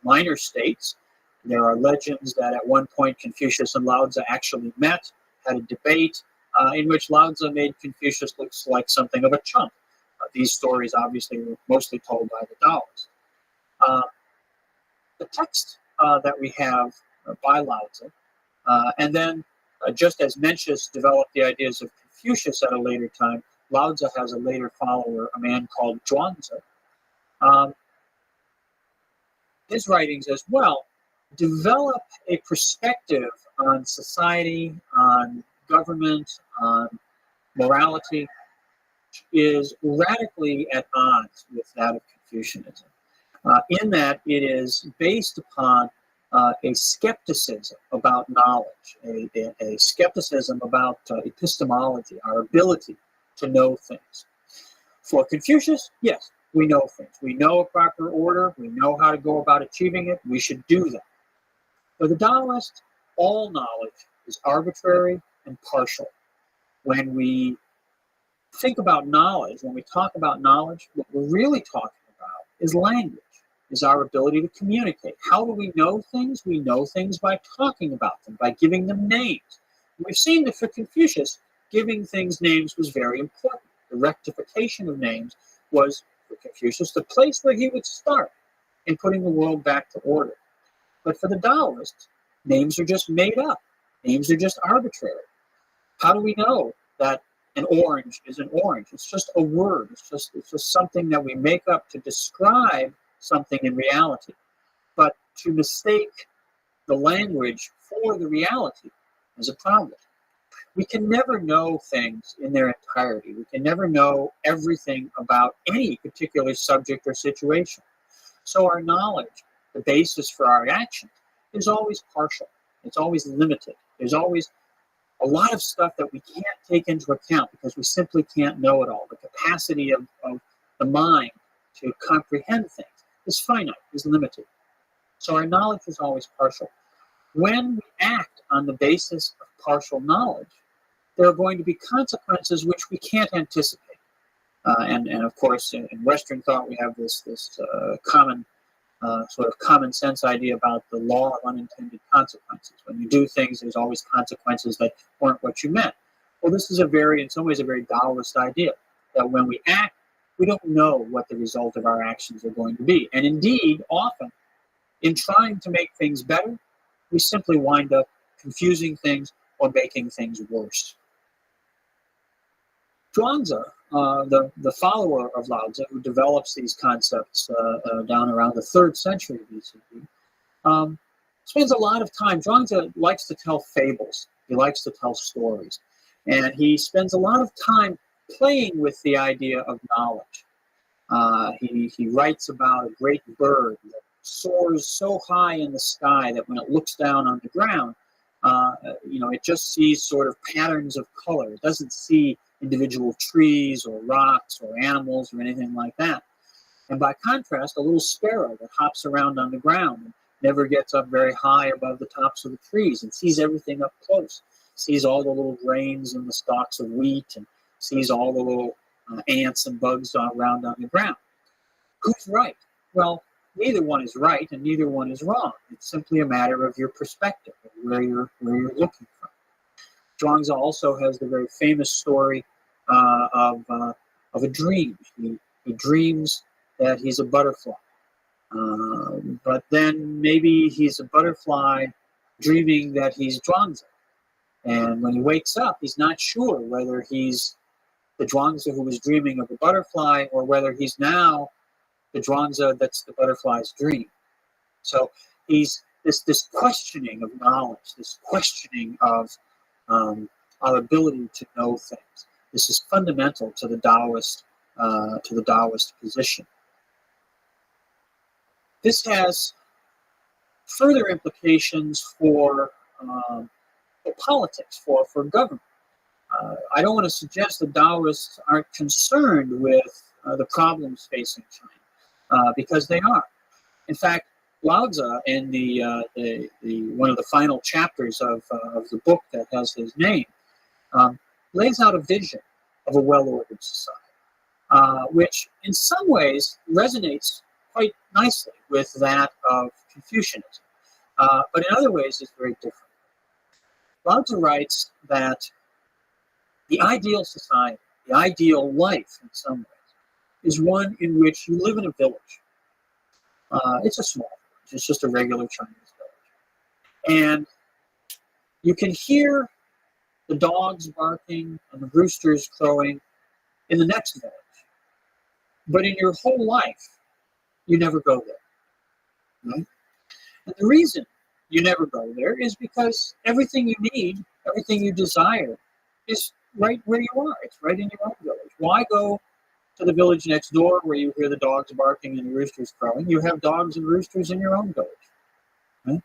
minor states. There are legends that at one point Confucius and Lao Tzu actually met, had a debate in which Lao Tzu made Confucius look like something of a chump. These stories obviously were mostly told by the Taoists. The text that we have by Lao Tzu, and then just as Mencius developed the ideas of Confucius at a later time, Lao Tzu has a later follower, a man called Zhuangzi. His writings as well develop a perspective on society, on government, on morality, which is radically at odds with that of Confucianism. In that it is based upon a skepticism about knowledge, a skepticism about epistemology, our ability to know things. For Confucius, yes, we know things. We know a proper order. We know how to go about achieving it. We should do that. For the Taoist, all knowledge is arbitrary and partial. When we think about knowledge, when we talk about knowledge, what we're really talking about is language, is our ability to communicate. How do we know things? We know things by talking about them, by giving them names. We've seen that for Confucius, giving things names was very important. The rectification of names was, for Confucius, the place where he would start in putting the world back to order. But for the Taoists, names are just made up. Names are just arbitrary. How do we know that an orange is an orange? It's just a word. It's just something that we make up to describe something in reality. But to mistake the language for the reality is a problem. We can never know things in their entirety. We can never know everything about any particular subject or situation. So our knowledge, the basis for our actions, is always partial. It's always limited. There's always a lot of stuff that we can't take into account because we simply can't know it all. The capacity of the mind to comprehend things is finite, is limited. So our knowledge is always partial. When we act on the basis of partial knowledge, there are going to be consequences which we can't anticipate. And of course, in Western thought, we have this common sort of common sense idea about the law of unintended consequences. When you do things, there's always consequences that weren't what you meant. Well, this is in some ways, a very Taoist idea, that when we act, we don't know what the result of our actions are going to be. And indeed, often, in trying to make things better, we simply wind up confusing things or making things worse. Zhuangzi, the follower of Lao Tzu, who develops these concepts down around the 3rd century BCE, spends a lot of time. Zhuangzi likes to tell fables. He likes to tell stories. And he spends a lot of time playing with the idea of knowledge. He writes about a great bird that soars so high in the sky that when it looks down on the ground, it just sees sort of patterns of color. It doesn't see individual trees or rocks or animals or anything like that. And by contrast, a little sparrow that hops around on the ground and never gets up very high above the tops of the trees and sees everything up close, sees all the little grains and the stalks of wheat, and sees all the little ants and bugs around on the ground. Who's right? Well, neither one is right and neither one is wrong. It's simply a matter of your perspective, of where you're looking from. Zhuangzi also has the very famous story of a dream. He dreams that he's a butterfly. But then maybe he's a butterfly dreaming that he's Zhuangzi. And when he wakes up, he's not sure whether he's the Zhuangzi who was dreaming of a butterfly or whether he's now the Zhuangzi that's the butterfly's dream. So he's this questioning of knowledge, this questioning of our ability to know things. This is fundamental to the Taoist position. This has further implications for politics, for government. I don't want to suggest that Taoists aren't concerned with the problems facing China, because they are. In fact, Lao Tzu, in the one of the final chapters of the book that has his name, lays out a vision of a well-ordered society, which in some ways resonates quite nicely with that of Confucianism, but in other ways is very different. Lao Tzu writes that the ideal society, the ideal life in some ways, is one in which you live in a village. It's a small village. It's just a regular Chinese village. And you can hear the dogs barking and the roosters crowing in the next village. But in your whole life, you never go there. Right? And the reason you never go there is because everything you need, everything you desire, is right where you are. It's right in your own village. Why go to the village next door where you hear the dogs barking and the roosters crowing? You have dogs and roosters in your own village. Right?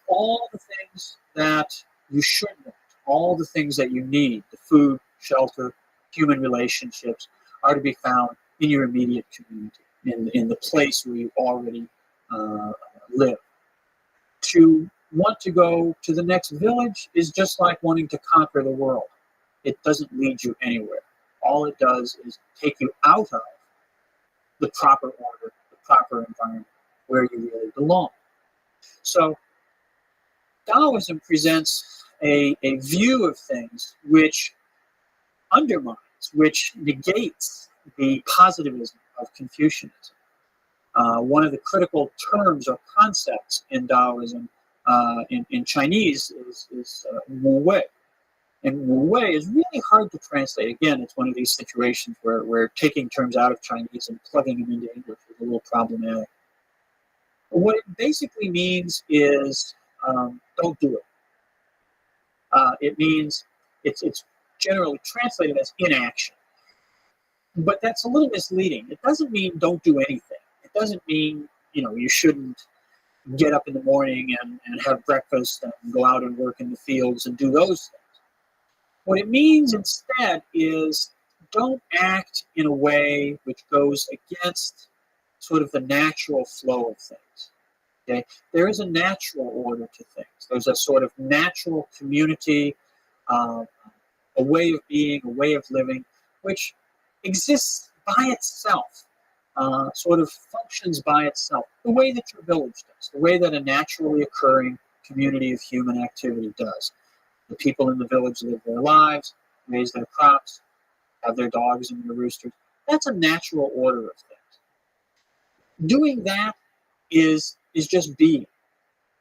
All the things that you should want, all the things that you need, the food, shelter, human relationships, are to be found in your immediate community, in the place where you already live. To want to go to the next village is just like wanting to conquer the world. It doesn't lead you anywhere. All it does is take you out of the proper order, the proper environment where you really belong. So Taoism presents a view of things which undermines, which negates the positivism of Confucianism. One of the critical terms or concepts in Taoism in Chinese is Wu Wei. And Wu Wei is really hard to translate. Again, it's one of these situations where taking terms out of Chinese and plugging them into English is a little problematic. What it basically means is don't do it. It means it's generally translated as inaction. But that's a little misleading. It doesn't mean don't do anything. It doesn't mean, you shouldn't get up in the morning and have breakfast and go out and work in the fields and do those things. What it means instead is don't act in a way which goes against sort of the natural flow of things. Okay? There is a natural order to things. There's a sort of natural community, a way of being, a way of living, which exists by itself. sort of functions by itself, the way that your village does, the way that a naturally occurring community of human activity does. The people in the village live their lives, raise their crops, have their dogs and their roosters. That's a natural order of things. Doing that is just being.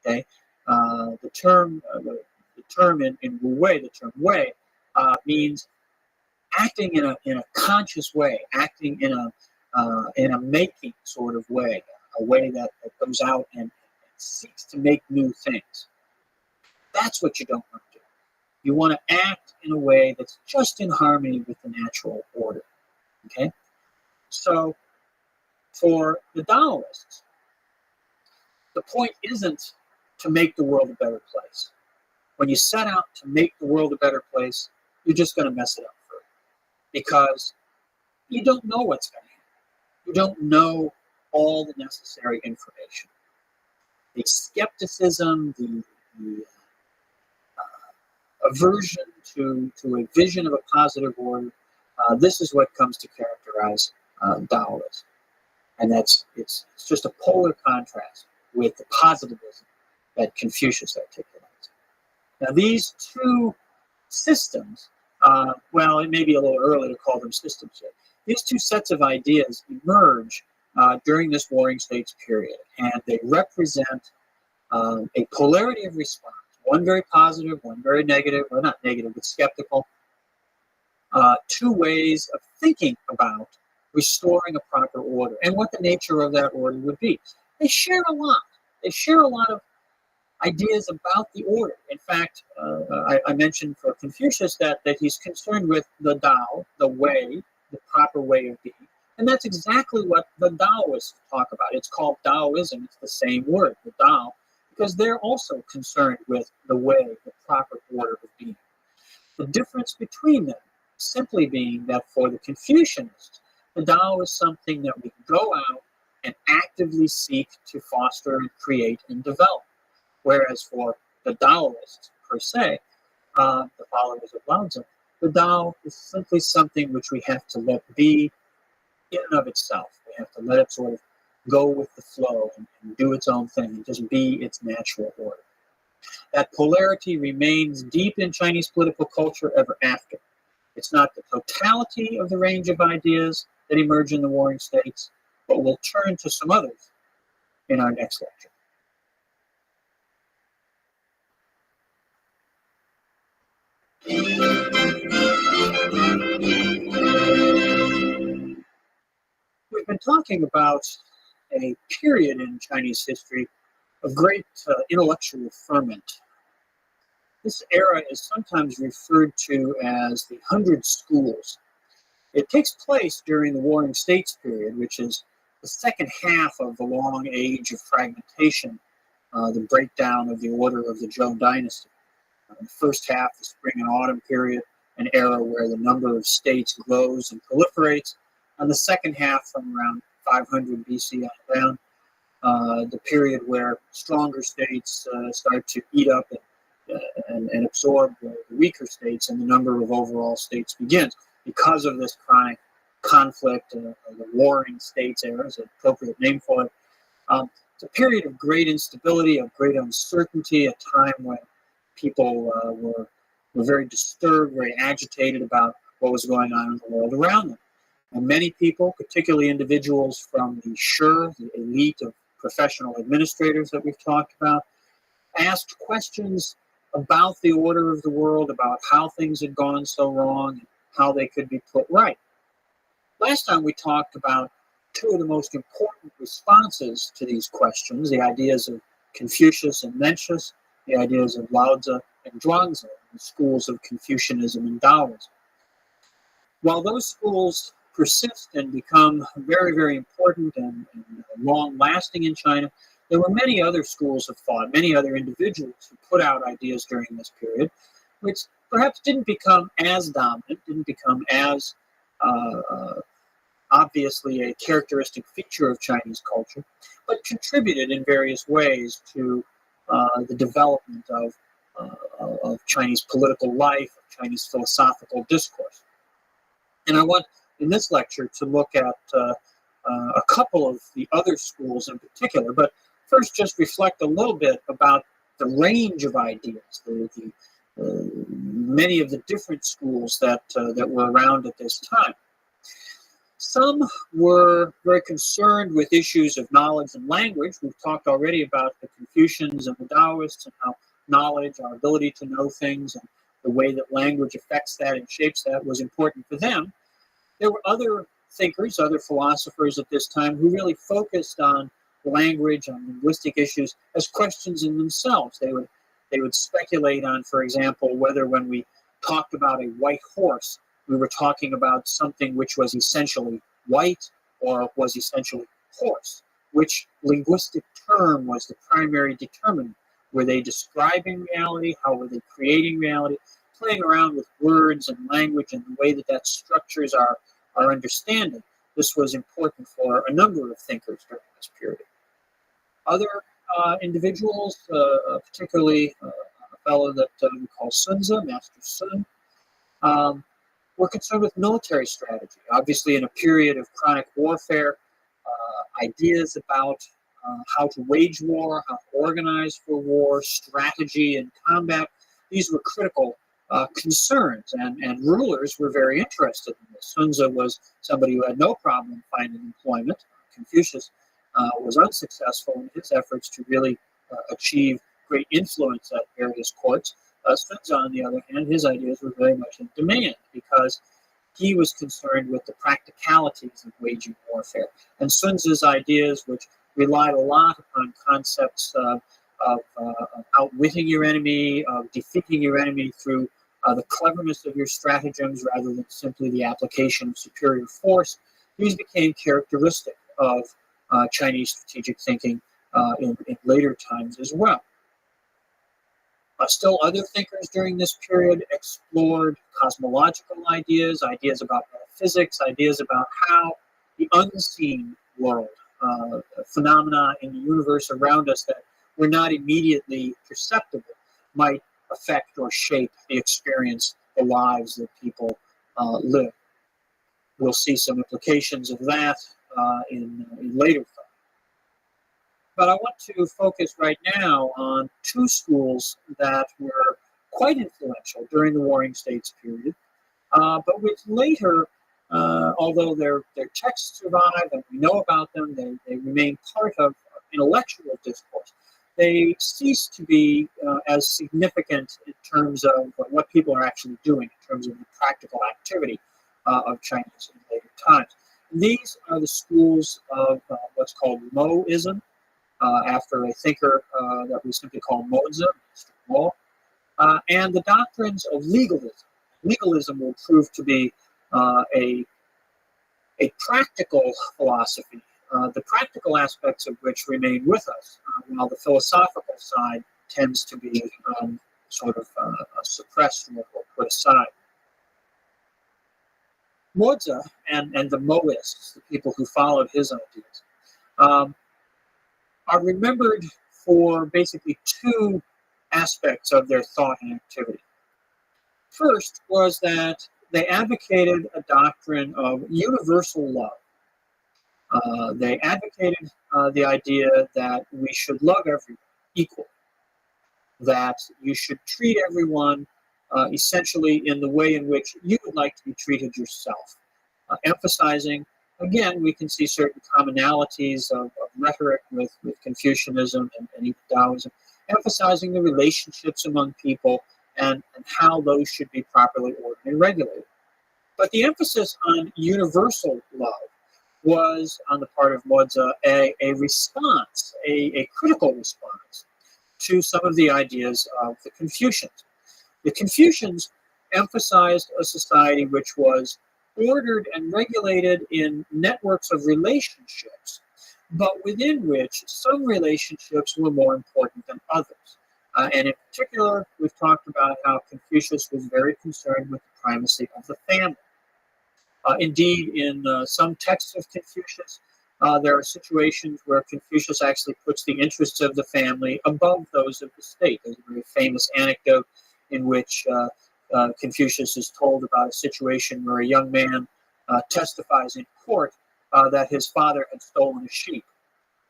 Okay, the term in Wu Wei, the term Wei, means acting in a conscious way, acting in a making sort of way, a way that goes out and seeks to make new things. That's what you don't want to do. You want to act in a way that's just in harmony with the natural order. Okay, so for the Taoists, the point isn't to make the world a better place. When you set out to make the world a better place, you're just going to mess it up further, because you don't know what's going to happen. You don't know all the necessary information. The skepticism, the aversion to a vision of a positive order, this is what comes to characterize Taoism. And it's just a polar contrast with the positivism that Confucius articulates. Now, these two systems, well, it may be a little early to call them systems yet. These two sets of ideas emerge during this Warring States period, and they represent a polarity of response, one very positive, one very negative, well, not negative, but skeptical, two ways of thinking about restoring a proper order and what the nature of that order would be. They share a lot. They share a lot of ideas about the order. In fact, I mentioned for Confucius that he's concerned with the Tao, the way, the proper way of being. And that's exactly what the Taoists talk about. It's called Taoism. It's the same word, the Tao, because they're also concerned with the way, the proper order of being. The difference between them simply being that for the Confucianists, the Tao is something that we go out and actively seek to foster and create and develop. Whereas for the Taoists, per se, the followers of Lao Tzu, the Tao is simply something which we have to let be in and of itself. We have to let it sort of go with the flow and do its own thing and just be its natural order. That polarity remains deep in Chinese political culture ever after. It's not the totality of the range of ideas that emerge in the Warring States, but we'll turn to some others in our next lecture. We've been talking about a period in Chinese history of great intellectual ferment. This era is sometimes referred to as the 100 Schools. It takes place during the Warring States period, which is the second half of the long age of fragmentation, the breakdown of the order of the Zhou dynasty. The first half, the spring and autumn period, an era where the number of states grows and proliferates. And the second half, from around 500 BC on down, the period where stronger states start to eat up and absorb the weaker states, and the number of overall states begins. Because of this chronic conflict, the Warring States era is an appropriate name for it. It's a period of great instability, of great uncertainty, a time when people were very disturbed, very agitated about what was going on in the world around them. And many people, particularly individuals from the Shi, the elite of professional administrators that we've talked about, asked questions about the order of the world, about how things had gone so wrong, and how they could be put right. Last time we talked about two of the most important responses to these questions, the ideas of Confucius and Mencius, the ideas of Lao Tzu and Zhuangzi, the schools of Confucianism and Taoism. While those schools persist and become very, very important and long-lasting in China, there were many other schools of thought, many other individuals who put out ideas during this period, which perhaps didn't become as dominant, didn't become as obviously a characteristic feature of Chinese culture, but contributed in various ways to the development of Chinese political life, of Chinese philosophical discourse. And I want, in this lecture, to look at a couple of the other schools in particular, but first just reflect a little bit about the range of ideas, many of the different schools that were around at this time. Some were very concerned with issues of knowledge and language. We've talked already about the Confucians and the Taoists and how knowledge, our ability to know things, and the way that language affects that and shapes that was important for them. There were other thinkers, other philosophers at this time who really focused on language, on linguistic issues as questions in themselves. They would speculate on, for example, whether when we talked about a white horse, we were talking about something which was essentially white or was essentially horse. Which linguistic term was the primary determinant? Were they describing reality? How were they creating reality? Playing around with words and language and the way that structures our understanding. This was important for a number of thinkers during this period. Other individuals, particularly a fellow that we call Sun Tzu, Master Sun, were concerned with military strategy. Obviously, in a period of chronic warfare, ideas about how to wage war, how to organize for war, strategy and combat, these were critical concerns, and rulers were very interested in this. Sun Tzu was somebody who had no problem finding employment. Confucius was unsuccessful in his efforts to really achieve great influence at various courts. Sun Tzu, on the other hand, his ideas were very much in demand because he was concerned with the practicalities of waging warfare. And Sun Tzu's ideas, which relied a lot upon concepts of outwitting your enemy, of defeating your enemy through the cleverness of your stratagems rather than simply the application of superior force, these became characteristic of Chinese strategic thinking in later times as well. Still other thinkers during this period explored cosmological ideas, ideas about metaphysics, ideas about how the unseen world, phenomena in the universe around us that were not immediately perceptible, might affect or shape the experience, the lives that people live. We'll see some implications of that in later thought. But I want to focus right now on two schools that were quite influential during the Warring States period, but which later, although their texts survive and we know about them, they remain part of intellectual discourse. They cease to be as significant in terms of what people are actually doing, in terms of the practical activity of Chinese in later times. These are the schools of what's called Moism, after a thinker that we simply call Mozi, Mr. Mo, and the doctrines of legalism. Legalism will prove to be a practical philosophy, the practical aspects of which remain with us, while the philosophical side tends to be sort of suppressed or put aside. Mozi and the Moists, the people who followed his ideas, are remembered for basically two aspects of their thought and activity. First was that they advocated a doctrine of universal love. They advocated the idea that we should love everyone equally, that you should treat everyone essentially in the way in which you would like to be treated yourself, emphasizing, again, we can see certain commonalities of rhetoric with Confucianism and even Taoism, emphasizing the relationships among people and how those should be properly ordered and regulated. But the emphasis on universal love was, on the part of Mozi, a response, a critical response to some of the ideas of the Confucians. The Confucians emphasized a society which was ordered and regulated in networks of relationships, but within which some relationships were more important than others. And in particular, we've talked about how Confucius was very concerned with the primacy of the family. Indeed, in some texts of Confucius, there are situations where Confucius actually puts the interests of the family above those of the state. There's a very famous anecdote in which Confucius is told about a situation where a young man testifies in court that his father had stolen a sheep.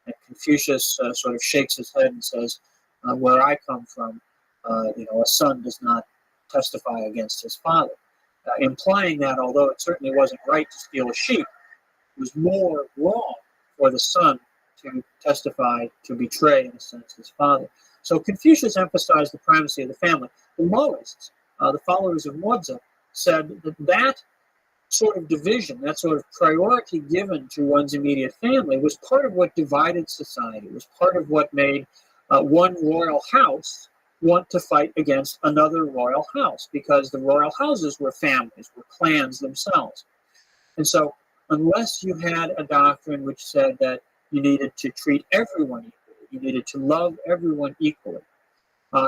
And Confucius sort of shakes his head and says, where I come from, a son does not testify against his father, implying that although it certainly wasn't right to steal a sheep, it was more wrong for the son to testify, to betray, in a sense, his father. So Confucius emphasized the primacy of the family. The Mohists, the followers of Mozi, said that sort of division, that sort of priority given to one's immediate family was part of what divided society, was part of what made one royal house want to fight against another royal house, because the royal houses were families, were clans themselves. And so unless you had a doctrine which said that you needed to treat everyone equally, you needed to love everyone equally,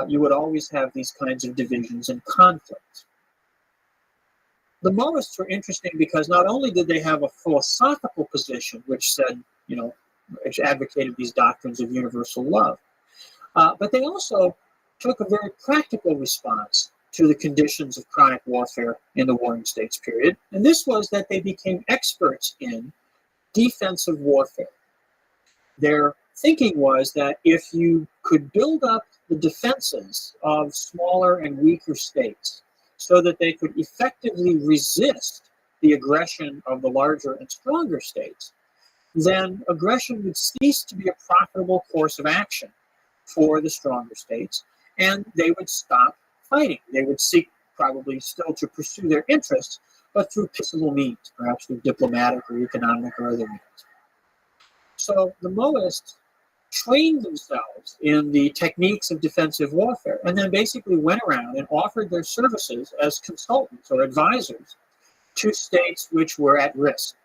you would always have these kinds of divisions and conflicts. The Mohists were interesting because not only did they have a philosophical position which said, which advocated these doctrines of universal love, but they also took a very practical response to the conditions of chronic warfare in the Warring States period, and this was that they became experts in defensive warfare. Their thinking was that if you could build up the defenses of smaller and weaker states so that they could effectively resist the aggression of the larger and stronger states, then aggression would cease to be a profitable course of action for the stronger states, and they would stop fighting. They would seek probably still to pursue their interests, but through peaceable means, perhaps through diplomatic or economic or other means. So the Mohists trained themselves in the techniques of defensive warfare and then basically went around and offered their services as consultants or advisors to states which were at risk.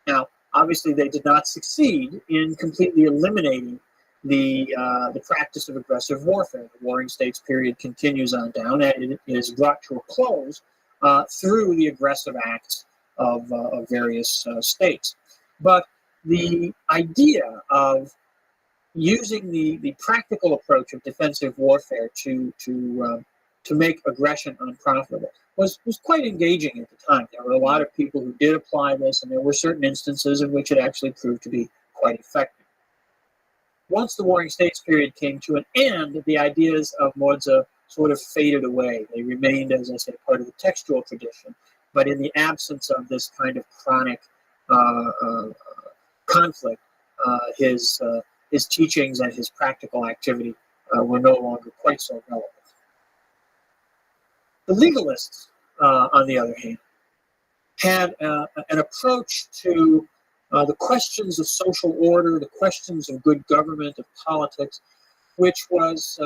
Now, obviously, they did not succeed in completely eliminating the practice of aggressive warfare. The Warring States period continues on down, and it is brought to a close through the aggressive acts of various states. But the idea of using the practical approach of defensive warfare to make aggression unprofitable was quite engaging at the time. There were a lot of people who did apply this, and there were certain instances in which it actually proved to be quite effective. Once the Warring States period came to an end, the ideas of Mozi sort of faded away. They remained, as I said, part of the textual tradition, but in the absence of this kind of chronic conflict, his teachings and his practical activity were no longer quite so relevant. The legalists, on the other hand, had an approach to the questions of social order, the questions of good government, of politics, which was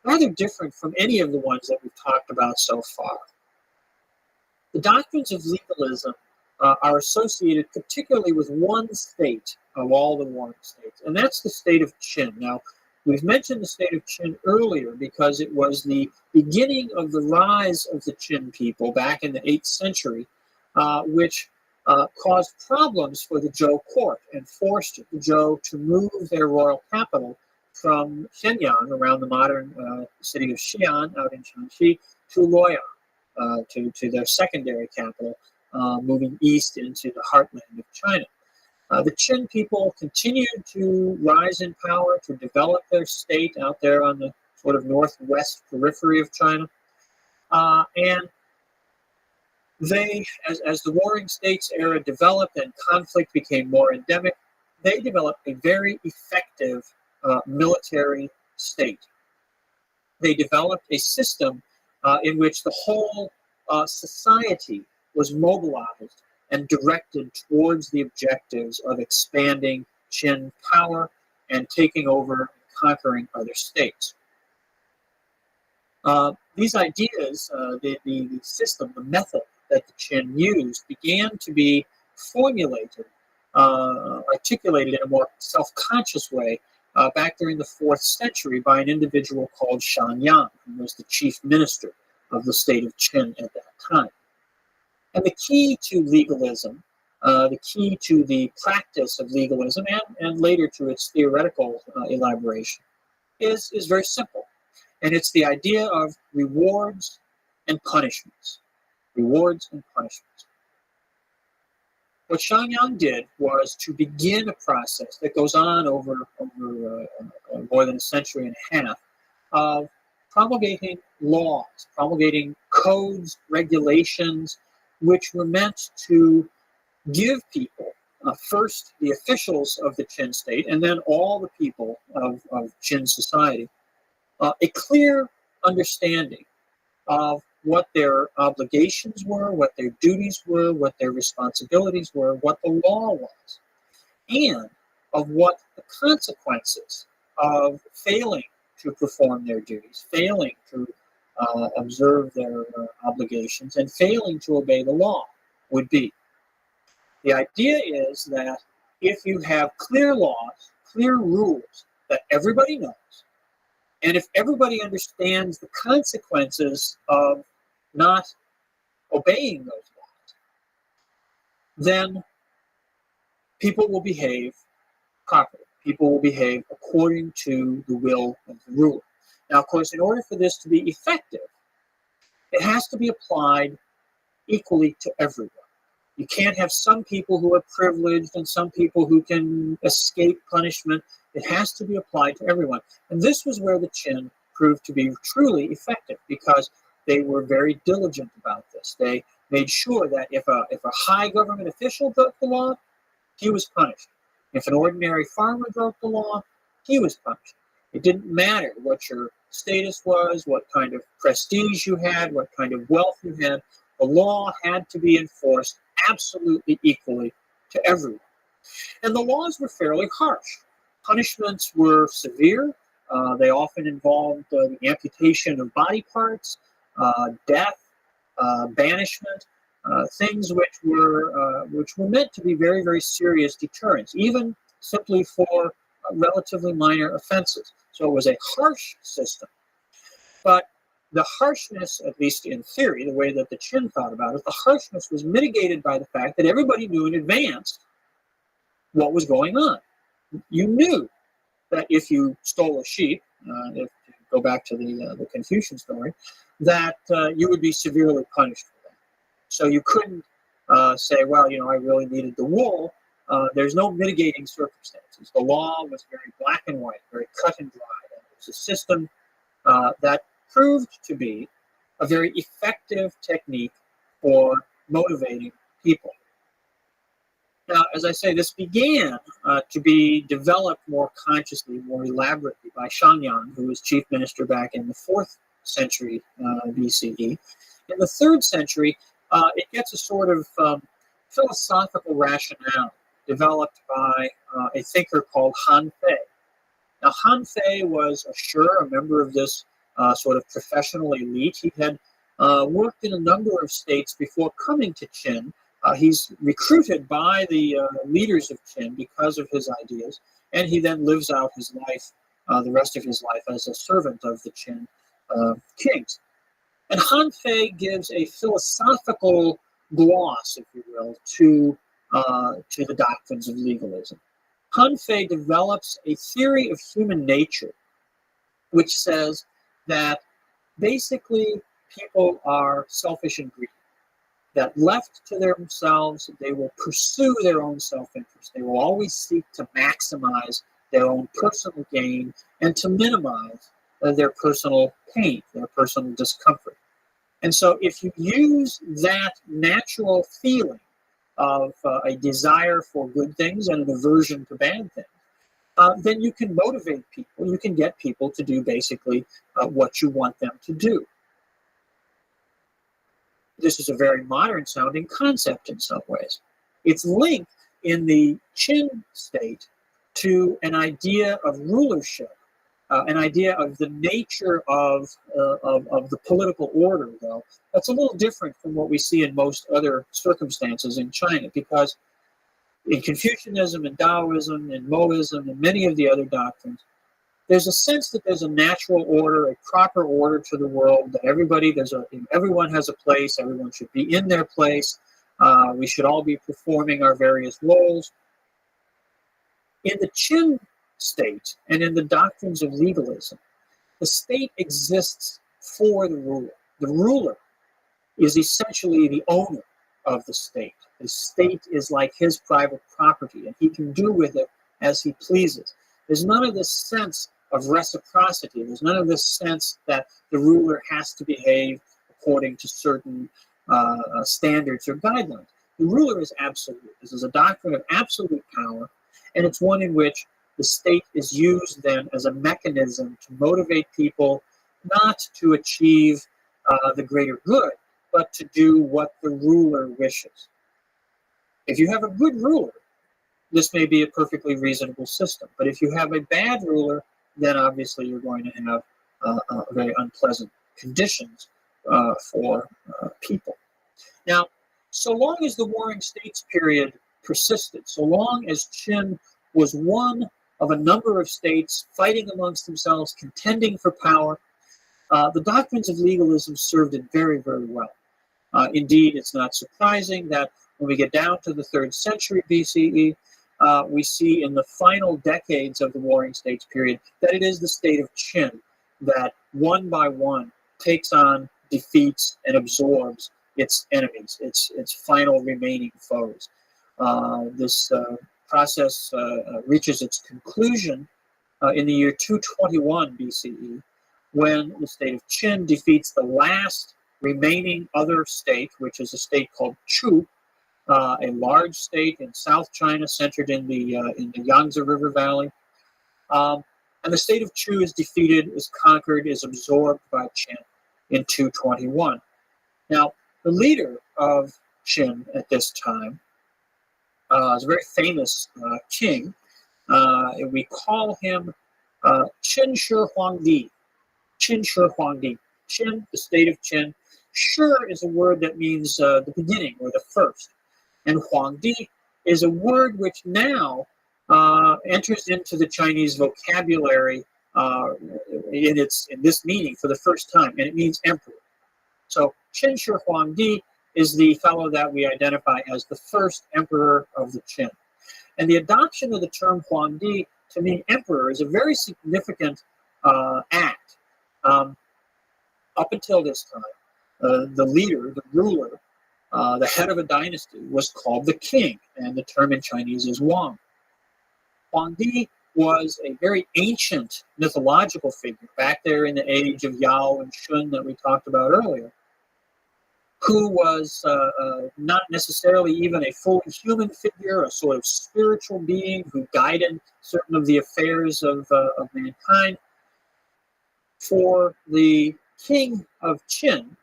rather different from any of the ones that we've talked about so far. The doctrines of legalism are associated particularly with one state of all the warring states, and that's the state of Qin. Now, we've mentioned the state of Qin earlier because it was the beginning of the rise of the Qin people back in the 8th century, which caused problems for the Zhou court and forced the Zhou to move their royal capital from Shenyang, around the modern city of Xi'an out in Shanxi, to Luoyang, to their secondary capital, moving east into the heartland of China. The Qin people continued to rise in power, to develop their state out there on the sort of northwest periphery of China. And they, as the Warring States era developed and conflict became more endemic, they developed a very effective military state. They developed a system in which the whole society was mobilized and directed towards the objectives of expanding Qin power and taking over and conquering other states. These ideas, the system, the method that the Qin used began to be formulated, articulated in a more self-conscious way back during the 4th century by an individual called Shan Yang, who was the chief minister of the state of Qin at that time. And the key to legalism, the key to the practice of legalism, and later to its theoretical elaboration, is very simple. And it's the idea of rewards and punishments. Rewards and punishments. what Xiangyang did was to begin a process that goes on over more than a century and a half of promulgating laws, promulgating codes, regulations, which were meant to give people, first the officials of the Qin state, and then all the people of Qin society, a clear understanding of what their obligations were, what their duties were, what their responsibilities were, what the law was, and of what the consequences of failing to perform their duties, failing to observe their obligations, and failing to obey the law would be. The idea is that if you have clear laws, clear rules that everybody knows, and if everybody understands the consequences of not obeying those laws, then people will behave properly. People will behave according to the will of the ruler. Now, of course, in order for this to be effective, it has to be applied equally to everyone. You can't have some people who are privileged and some people who can escape punishment. It has to be applied to everyone. And this was where the Qin proved to be truly effective, because they were very diligent about this. They made sure that if a high government official broke the law, he was punished. If an ordinary farmer broke the law, he was punished. It didn't matter what your status was, what kind of prestige you had, what kind of wealth you had. The law had to be enforced absolutely equally to everyone. And the laws were fairly harsh. Punishments were severe. They often involved the amputation of body parts, death, banishment, things which were meant to be very, very serious deterrents, even simply for relatively minor offenses. So it was a harsh system. But the harshness, at least in theory, the way that the Qin thought about it, the harshness was mitigated by the fact that everybody knew in advance what was going on. You knew that if you stole a sheep, if you go back to the Confucian story, that you would be severely punished for that. So you couldn't say, well, I really needed the wool. There's no mitigating circumstances. The law was very black and white, very cut and dry. And it was a system that proved to be a very effective technique for motivating people. Now, as I say, this began to be developed more consciously, more elaborately by Xiangyang, who was chief minister back in the 4th century BCE. In the 3rd century, it gets a sort of philosophical rationale developed by a thinker called Han Fei. Now, Han Fei was a member of this sort of professional elite. He had worked in a number of states before coming to Qin. He's recruited by the leaders of Qin because of his ideas, and he then lives out his life, the rest of his life, as a servant of the Qin kings. And Han Fei gives a philosophical gloss, if you will, to the doctrines of legalism. Han Fei develops a theory of human nature, which says that basically people are selfish and greedy. That left to themselves, they will pursue their own self-interest. They will always seek to maximize their own personal gain and to minimize their personal pain, their personal discomfort. And so if you use that natural feeling of a desire for good things and an aversion to bad things, then you can motivate people. You can get people to do basically what you want them to do. This is a very modern-sounding concept in some ways. It's linked in the Qin state to an idea of rulership, an idea of the nature of the political order, though. That's a little different from what we see in most other circumstances in China, because in Confucianism and Taoism and Moism and many of the other doctrines, there's a sense that there's a natural order, a proper order to the world, that everyone has a place, everyone should be in their place, we should all be performing our various roles. In the Qin state and in the doctrines of legalism, the state exists for the ruler. The ruler is essentially the owner of the state. The state is like his private property, and he can do with it as he pleases. There's none of this sense of reciprocity. There's none of this sense that the ruler has to behave according to certain standards or guidelines. The ruler is absolute. This is a doctrine of absolute power, and it's one in which the state is used then as a mechanism to motivate people not to achieve the greater good, but to do what the ruler wishes. If you have a good ruler, this may be a perfectly reasonable system. But if you have a bad ruler, then obviously you're going to have very unpleasant conditions for people. Now, so long as the Warring States period persisted, so long as Qin was one of a number of states fighting amongst themselves, contending for power, the doctrines of legalism served it very, very well. Indeed, it's not surprising that when we get down to the 3rd century BCE, we see in the final decades of the Warring States period that it is the state of Qin that one by one takes on, defeats, and absorbs its enemies, its final remaining foes. This process reaches its conclusion in the year 221 BCE, when the state of Qin defeats the last remaining other state, which is a state called Chu, a large state in South China centered in the Yangtze River Valley. And the state of Chu is defeated, is conquered, is absorbed by Qin in 221. Now, the leader of Qin at this time is a very famous king. We call him Qin Shi Huangdi. Qin Shi Huangdi. Qin, the state of Qin. Shi is a word that means the beginning or the first. And Huangdi is a word which now enters into the Chinese vocabulary in this meaning for the first time, and it means emperor. So Qin Shi Huangdi is the fellow that we identify as the first emperor of the Qin. And the adoption of the term Huangdi to mean emperor is a very significant act. Up until this time, the leader, the ruler, the head of a dynasty was called the king, and the term in Chinese is Wang. Huangdi was a very ancient mythological figure back there in the age of Yao and Shun that we talked about earlier, who was not necessarily even a fully human figure, a sort of spiritual being who guided certain of the affairs of mankind. For the king of Qin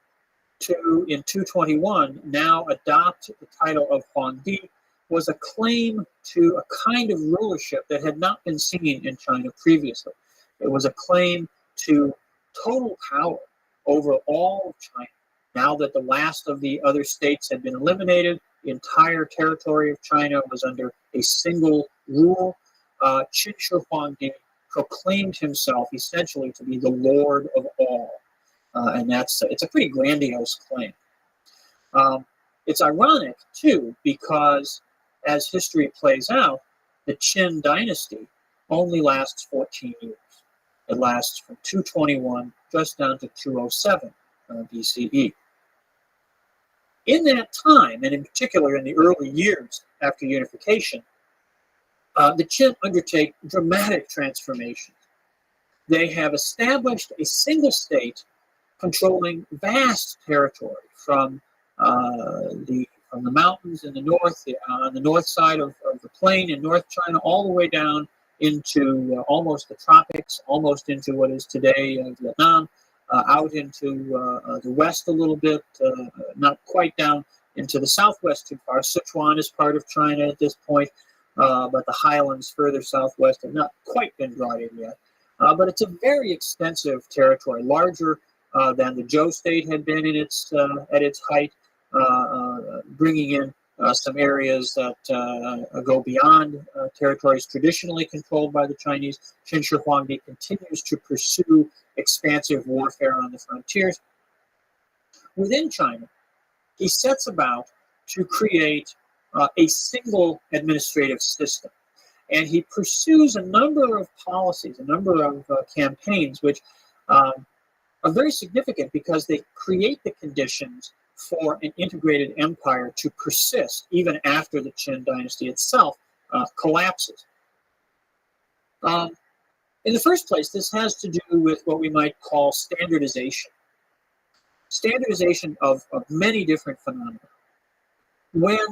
to, in 221, now adopt the title of Huangdi was a claim to a kind of rulership that had not been seen in China previously. It was a claim to total power over all of China. Now that the last of the other states had been eliminated, the entire territory of China was under a single rule. Qin Shi Huangdi proclaimed himself essentially to be the Lord of all. And it's a pretty grandiose claim. It's ironic, too, because as history plays out, the Qin dynasty only lasts 14 years. It lasts from 221 just down to 207 BCE. In that time, and in particular in the early years after unification, the Qin undertake dramatic transformations. They have established a single state controlling vast territory from the mountains in the north, on the north side of the plain in North China, all the way down into almost the tropics, almost into what is today Vietnam, out into the west a little bit, not quite down into the southwest too far. Sichuan is part of China at this point, but the highlands further southwest have not quite been brought in yet. But it's a very extensive territory, larger than the Zhou state had been in at its height, bringing in some areas that go beyond territories traditionally controlled by the Chinese. Qin Shi Huangdi continues to pursue expansive warfare on the frontiers. Within China, he sets about to create a single administrative system. And he pursues a number of policies, a number of campaigns, which are very significant because they create the conditions for an integrated empire to persist even after the Qin dynasty itself collapses. In the first place, this has to do with what we might call standardization. Standardization of many different phenomena. When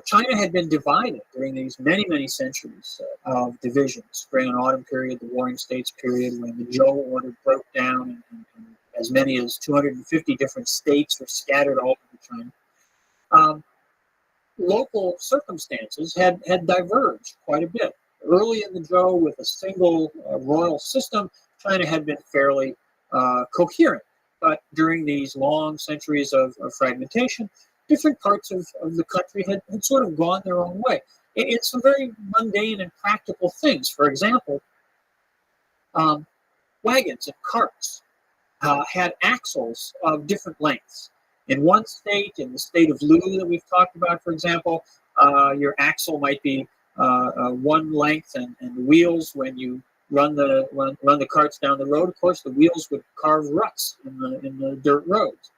China had been divided during these many, many centuries of division, spring and autumn period, the Warring States period, when the Zhou order broke down and as many as 250 different states were scattered all over China, local circumstances had diverged quite a bit. Early in the Zhou, with a single royal system, China had been fairly coherent. But during these long centuries of fragmentation, different parts of the country had sort of gone their own way. It's some very mundane and practical things. For example, wagons and carts had axles of different lengths. In one state, in the state of Lu that we've talked about, for example, your axle might be one length, and the wheels, when you run the carts down the road, of course, the wheels would carve ruts in the dirt roads.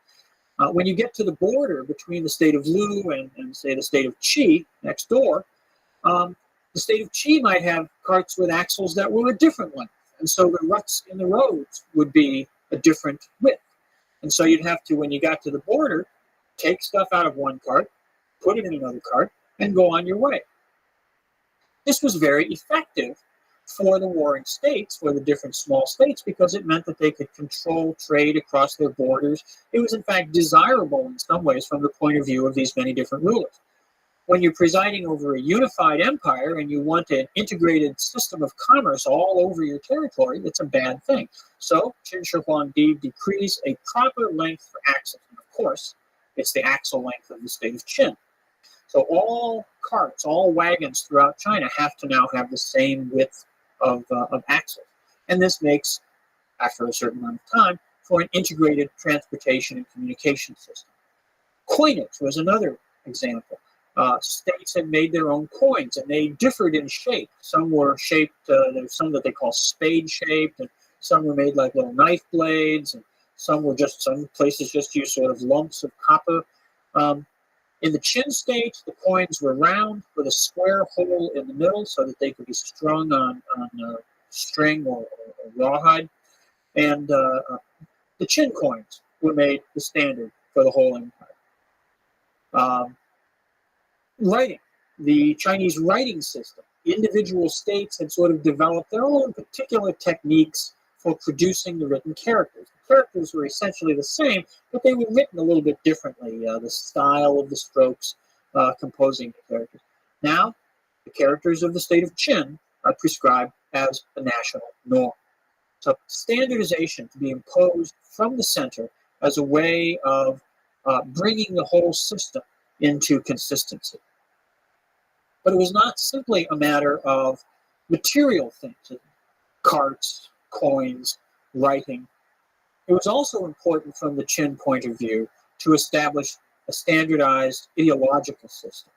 When you get to the border between the state of Lu and say the state of Qi next door, the state of Qi might have carts with axles that were a different length, and so the ruts in the roads would be a different width. And so you'd have to, when you got to the border, take stuff out of one cart, put it in another cart, and go on your way. This was very effective for the warring states, for the different small states, because it meant that they could control trade across their borders. It was, in fact, desirable in some ways from the point of view of these many different rulers. When you're presiding over a unified empire and you want an integrated system of commerce all over your territory, it's a bad thing. So Qin Shi Huangdi decrees a proper length for axles. And of course, it's the axle length of the state of Qin. So all carts, all wagons throughout China have to now have the same width of axles. And this makes, after a certain amount of time, for an integrated transportation and communication system. Coinage was another example. States had made their own coins, and they differed in shape. Some were shaped, there's some that they call spade-shaped, and some were made like little knife blades, and some places just used sort of lumps of copper. In the Qin state, the coins were round with a square hole in the middle so that they could be strung on string or rawhide. And the Qin coins were made the standard for the whole empire. Writing, the Chinese writing system. Individual states had sort of developed their own particular techniques for producing the written characters. The characters were essentially the same, but they were written a little bit differently. The style of the strokes composing the characters. Now, the characters of the state of Qin are prescribed as the national norm. So standardization to be imposed from the center as a way of bringing the whole system into consistency. But it was not simply a matter of material things, carts, coins, writing. It was also important from the Qin point of view to establish a standardized ideological system.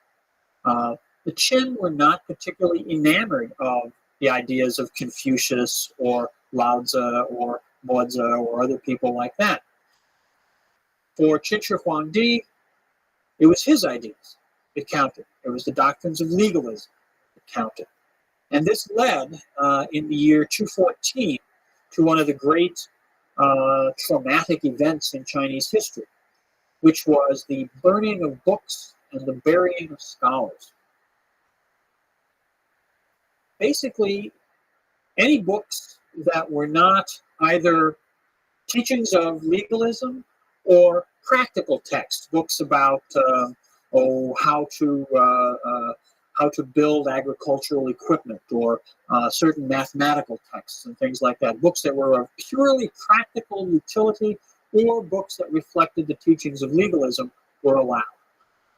The Qin were not particularly enamored of the ideas of Confucius or Lao Tzu or Mozi or other people like that. For Qin Shi Huangdi, it was his ideas that counted. It was the doctrines of legalism that counted. And this led, in the year 214, to one of the great traumatic events in Chinese history, which was the burning of books and the burying of scholars. Basically, any books that were not either teachings of legalism or practical texts, books about how to build agricultural equipment, or certain mathematical texts and things like that. Books that were of purely practical utility, or books that reflected the teachings of legalism were allowed.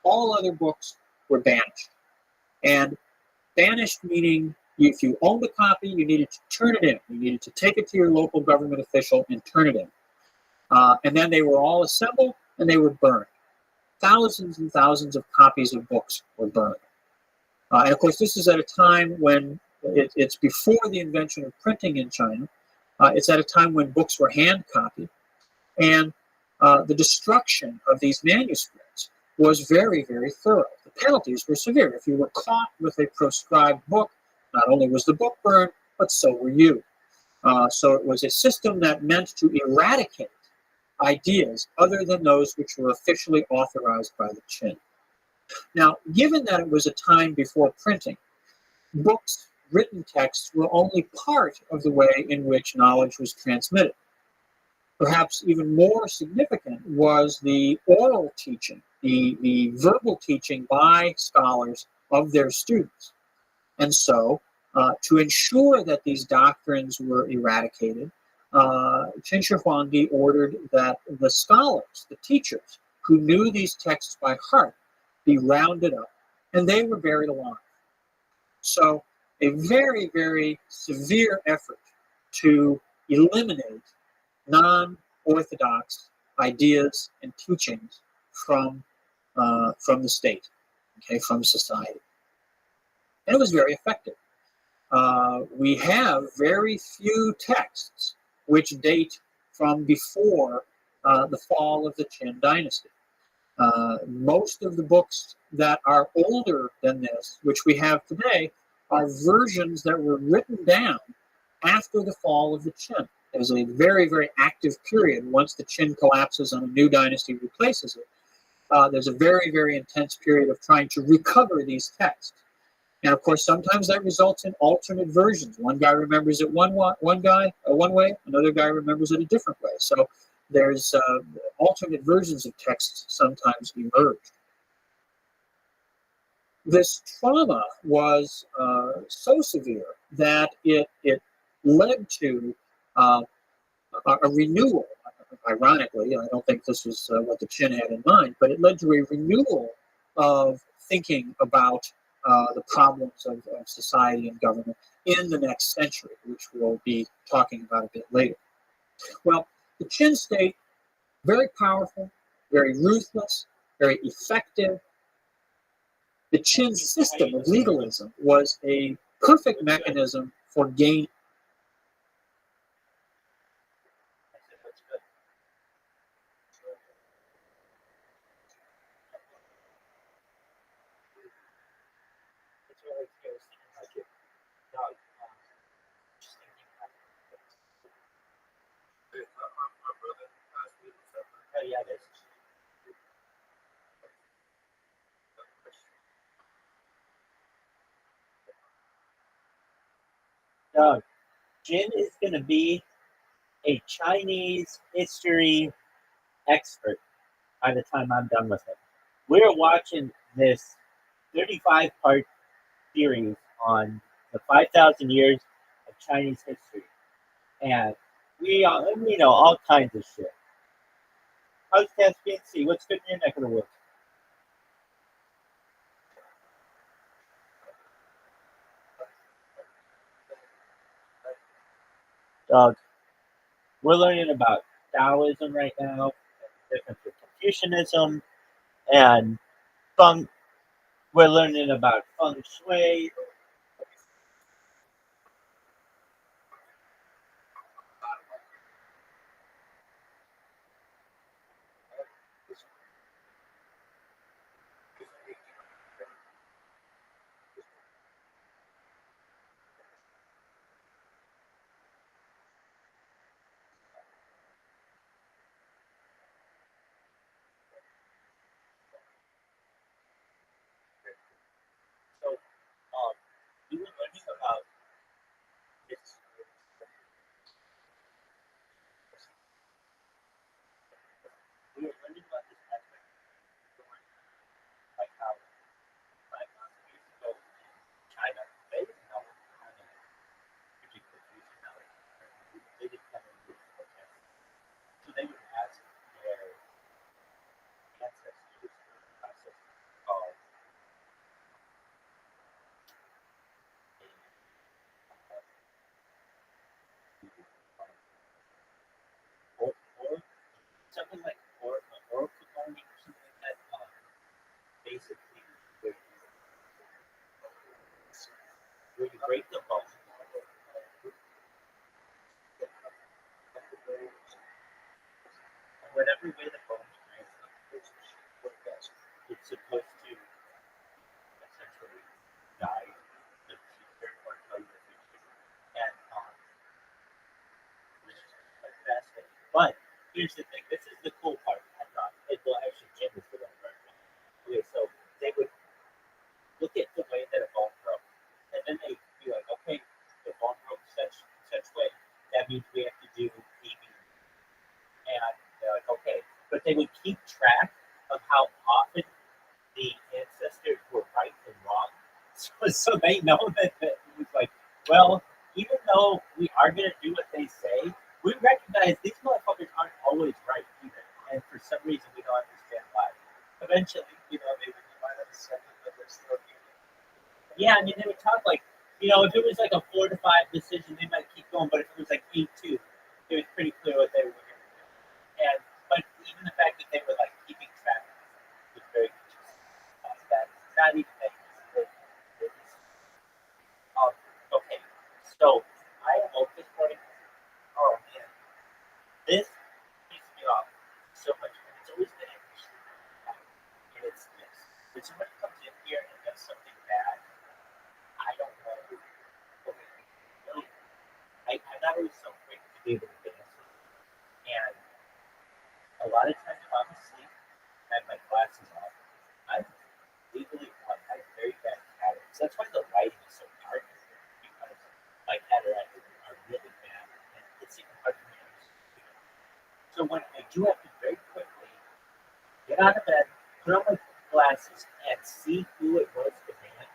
All other books were banished. And banished meaning if you owned a copy, you needed to turn it in. You needed to take it to your local government official and turn it in. And then they were all assembled and they were burned. Thousands and thousands of copies of books were burned. And of course, this is at a time when it's before the invention of printing in China. It's at a time when books were hand copied. And the destruction of these manuscripts was very, very thorough. The penalties were severe. If you were caught with a proscribed book, not only was the book burned, but so were you. So it was a system that meant to eradicate ideas other than those which were officially authorized by the Qin. Now, given that it was a time before printing, books, written texts, were only part of the way in which knowledge was transmitted. Perhaps even more significant was the oral teaching, the verbal teaching by scholars of their students. And so, to ensure that these doctrines were eradicated, Qin Shi Huangdi ordered that the scholars, the teachers, who knew these texts by heart, be rounded up, and they were buried alive. So, a very, very severe effort to eliminate non-orthodox ideas and teachings from the state, okay, from society. And it was very effective. We have very few texts which date from before the fall of the Qin dynasty. Most of the books that are older than this, which we have today, are versions that were written down after the fall of the Qin. There's a very, very active period once the Qin collapses and a new dynasty replaces it. There's a very, very intense period of trying to recover these texts. And of course, sometimes that results in alternate versions. One guy remembers it one way, another guy remembers it a different way. So there's alternate versions of texts sometimes emerge. This trauma was so severe that it led to a renewal. Ironically, I don't think this was what the Qin had in mind, but it led to a renewal of thinking about the problems of society and government in the next century, which we'll be talking about a bit later. Well, the Qin state, very powerful, very ruthless, very effective. The Qin system of legalism was a perfect mechanism for gaining. Oh, yeah, it is. Doug, Jin is going to be a Chinese history expert by the time I'm done with it. We're watching this 35-part series on the 5,000 years of Chinese history. And we know all kinds of shit. How's TSPNC? What's good in your neck of the woods? Doug, we're learning about Taoism right now, different from Confucianism, and we're learning about Feng Shui. So, whatever way the phone is, it's supposed to essentially guide the future or tell you the future. And which is like fascinating. But here's the thing. This is the cool part. I thought. Well, actually, Jim is the one part. Okay, so they would look at the way that a bone broke, and then they'd be like, okay, the bone broke such way. That means we have to do AB. And they're like, okay. But they would keep track of how often the ancestors were right and wrong. So they know that it was like, well, even though we are going to do what they say, we recognize these motherfuckers aren't always right either. And for some reason, we don't understand why. Eventually, they would find out that they're still human. Yeah, I mean, they would talk like, if it was like a 4-5 decision, they might keep going. But if it was like 8-2, it was pretty clear what they were going to do. But even the fact that they were like keeping track was very interesting. That's not even that. Okay, so I awoke this morning. Oh man, this pisses me off so much. It's always been an issue, and it's this. When somebody comes in here and does something bad, I don't know. Okay, really, I'm not always so quick to be able to get it. And a lot of times, if I'm asleep and I have my glasses off, I'm legally I have very bad cataracts. That's why the lighting is so dark, because my cataracts are really bad, and it's even hard for me to understand. So when I do have to very quickly get out of bed, put on my glasses, and see who it was the man,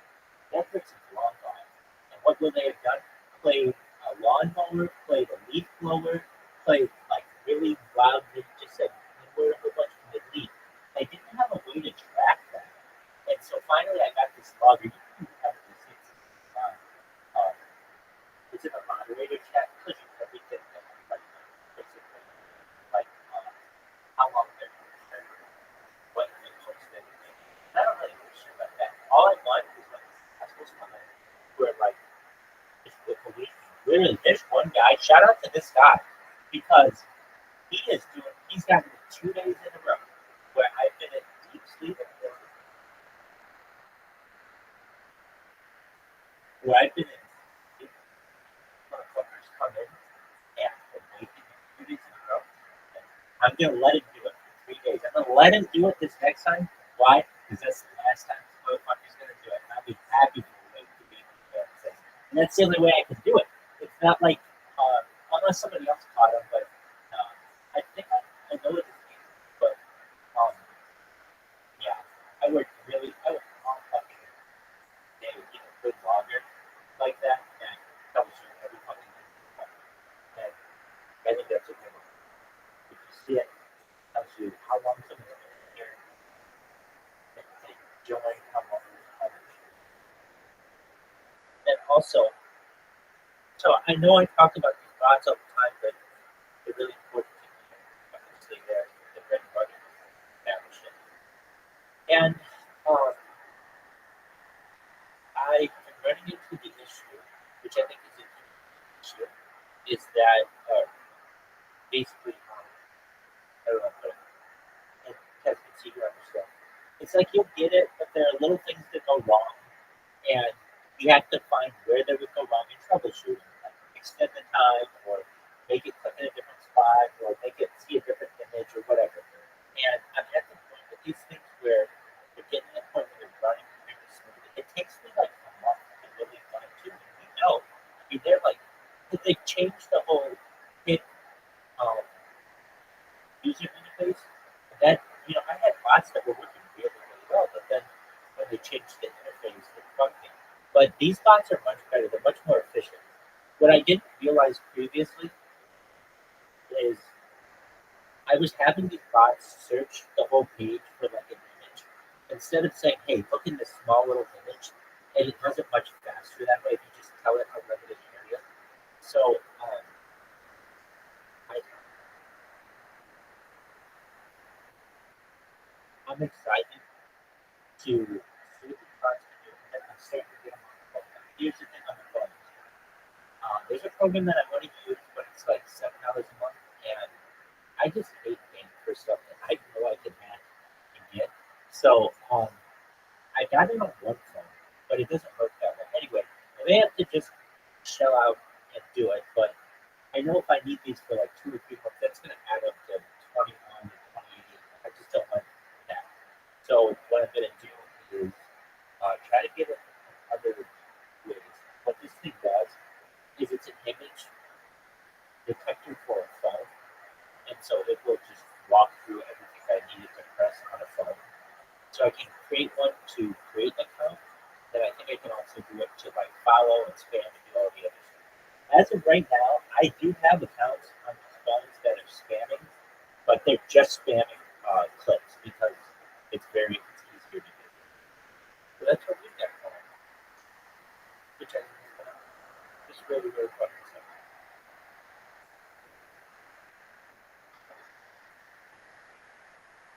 that person's long gone. And what will they have done? Played a lawnmower, played a leaf blower, played like really loud, just said word a whole bunch of leaf. I didn't have a way to track that. And so finally I got this logger. You can probably see it's in a moderator chat because you everything that everybody knows, basically. Like how long they're posted, what they posted. And I don't really give a shit about that. All I want is like I supposed to come in where like it's the police. Literally, there's one guy. Shout out to this guy because he's gotten 2 days in a row where I've been in deep sleep where I've been in deep motherfuckers come in and wake me 2 days in a row. I'm gonna let him do it for 3 days. I'm gonna let him do it this next time. Why? Because that's the last time this motherfucker's gonna do it. And I'll be happy for the way to be able to do it. And that's the only way I can do it. It's not like unless somebody else caught him, but I think I know what it is. But yeah, I worked all fucking day to get a good logger like that and troubleshoot every fucking thing. And I think that's a good one. If you see it, it tells you how long something's been here, and they join how long it's been. And also, so I know I talk about these thoughts all the time, but they're really important to me. Obviously, they're the bread and butter of shit. And I've been running into the issue, which I think is a huge issue, is that basically, I don't know, and Tess can see you understand. It's like you'll get it, but there are little things that go wrong, and you have to find where they would go wrong in troubleshooting. Like extend the time, or make it click in a different spot, or make it see a different image, or whatever. And I'm at the point with these things where you're getting to the point where they're running really smoothly. It takes me like a month to really fine tune it. I mean, they're like, they've changed the whole hit user interface. That I had bots that were working really, really well, but then when they changed the interface, it fucked me. But these bots are much better. They're much more efficient. What I didn't realize previously is I was having these bots search the whole page for like an image instead of saying, "Hey, look in this small little image," and it does it much faster that way if you just tell it a limited area. So I'm excited to see what the bots can do. And I'm starting to get them on the phone. Here's the thing on the phone. There's a program that I want to use, but it's like $7 a month, and I just hate paying for stuff that I know I can hack and get. So I got it on one phone, but it doesn't work that way. Anyway, I may have to just shell out and do it, but I know if I need these for like 2 or 3 months, that's going to add up to 21 to 28. I just don't want that. So what I'm going to do is try to get it in other ways. What this thing does is it's an image detector for a phone, and so it will just walk through everything I needed to press on a phone. So I can create one to create an account. Then I think I can also do it to like follow and spam and do all the other stuff. As of right now, I do have accounts on these phones that are spamming, but they're just spamming clicks because it's easier to do. So that's what we got going. Which I think is just really, really fun.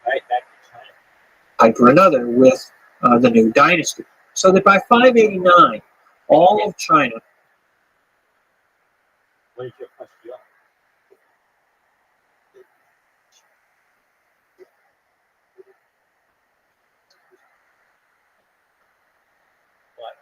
All right, back to China. For another with the new dynasty. So that by 589, all of China. What is your question? What?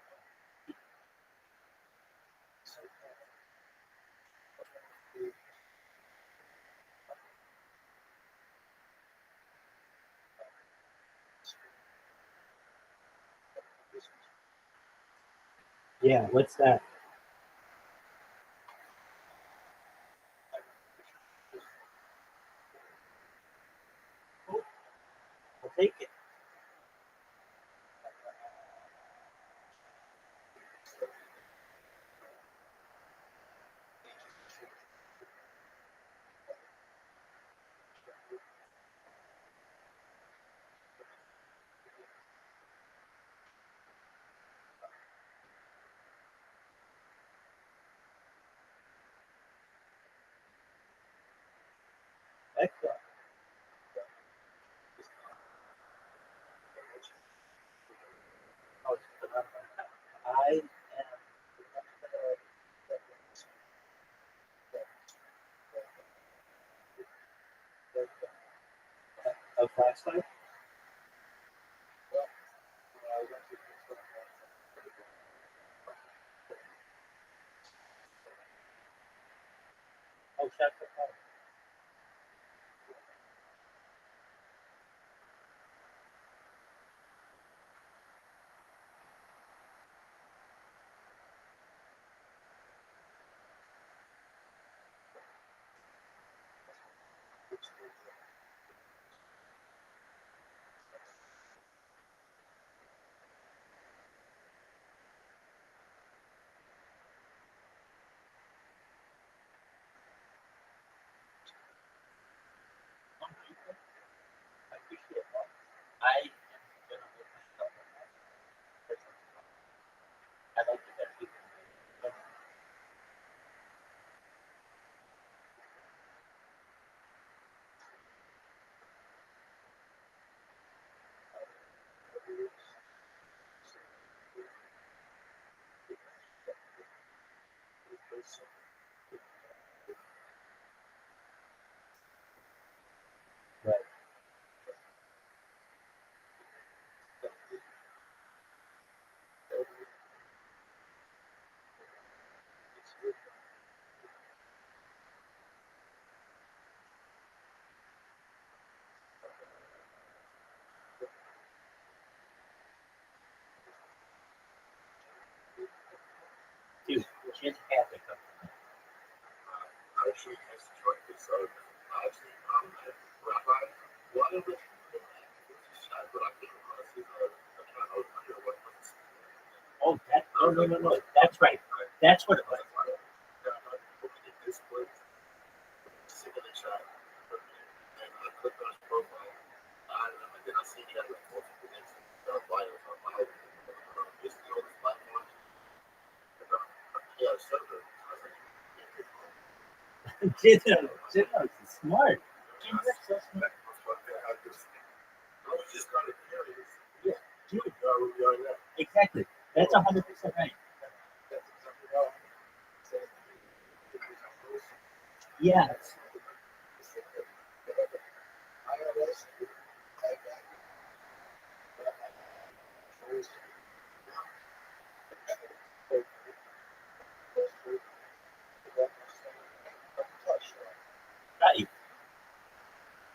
Yeah, what's that? I'll take it. Excellent. Oh, it's phenomenal. I am a flashlight. Oh, shut the phone. I appreciate it. I am going to look myself up. I like to get people. Right. Dude, she's happy. Actually, I enjoyed this. Actually, Rabbi, one of the shot that I came across is I was wondering what was. Oh, that, no. That's right. That's what it was. This was sitting in the chat, and I clicked on his profile, and then I see he had like multiple bios on my basically all his platforms. And he had a server. I was like, Jitto is smart. I was just kind of curious. Yeah, dude. Where we are now. Exactly. That's 100% right. That's exactly how Yes. I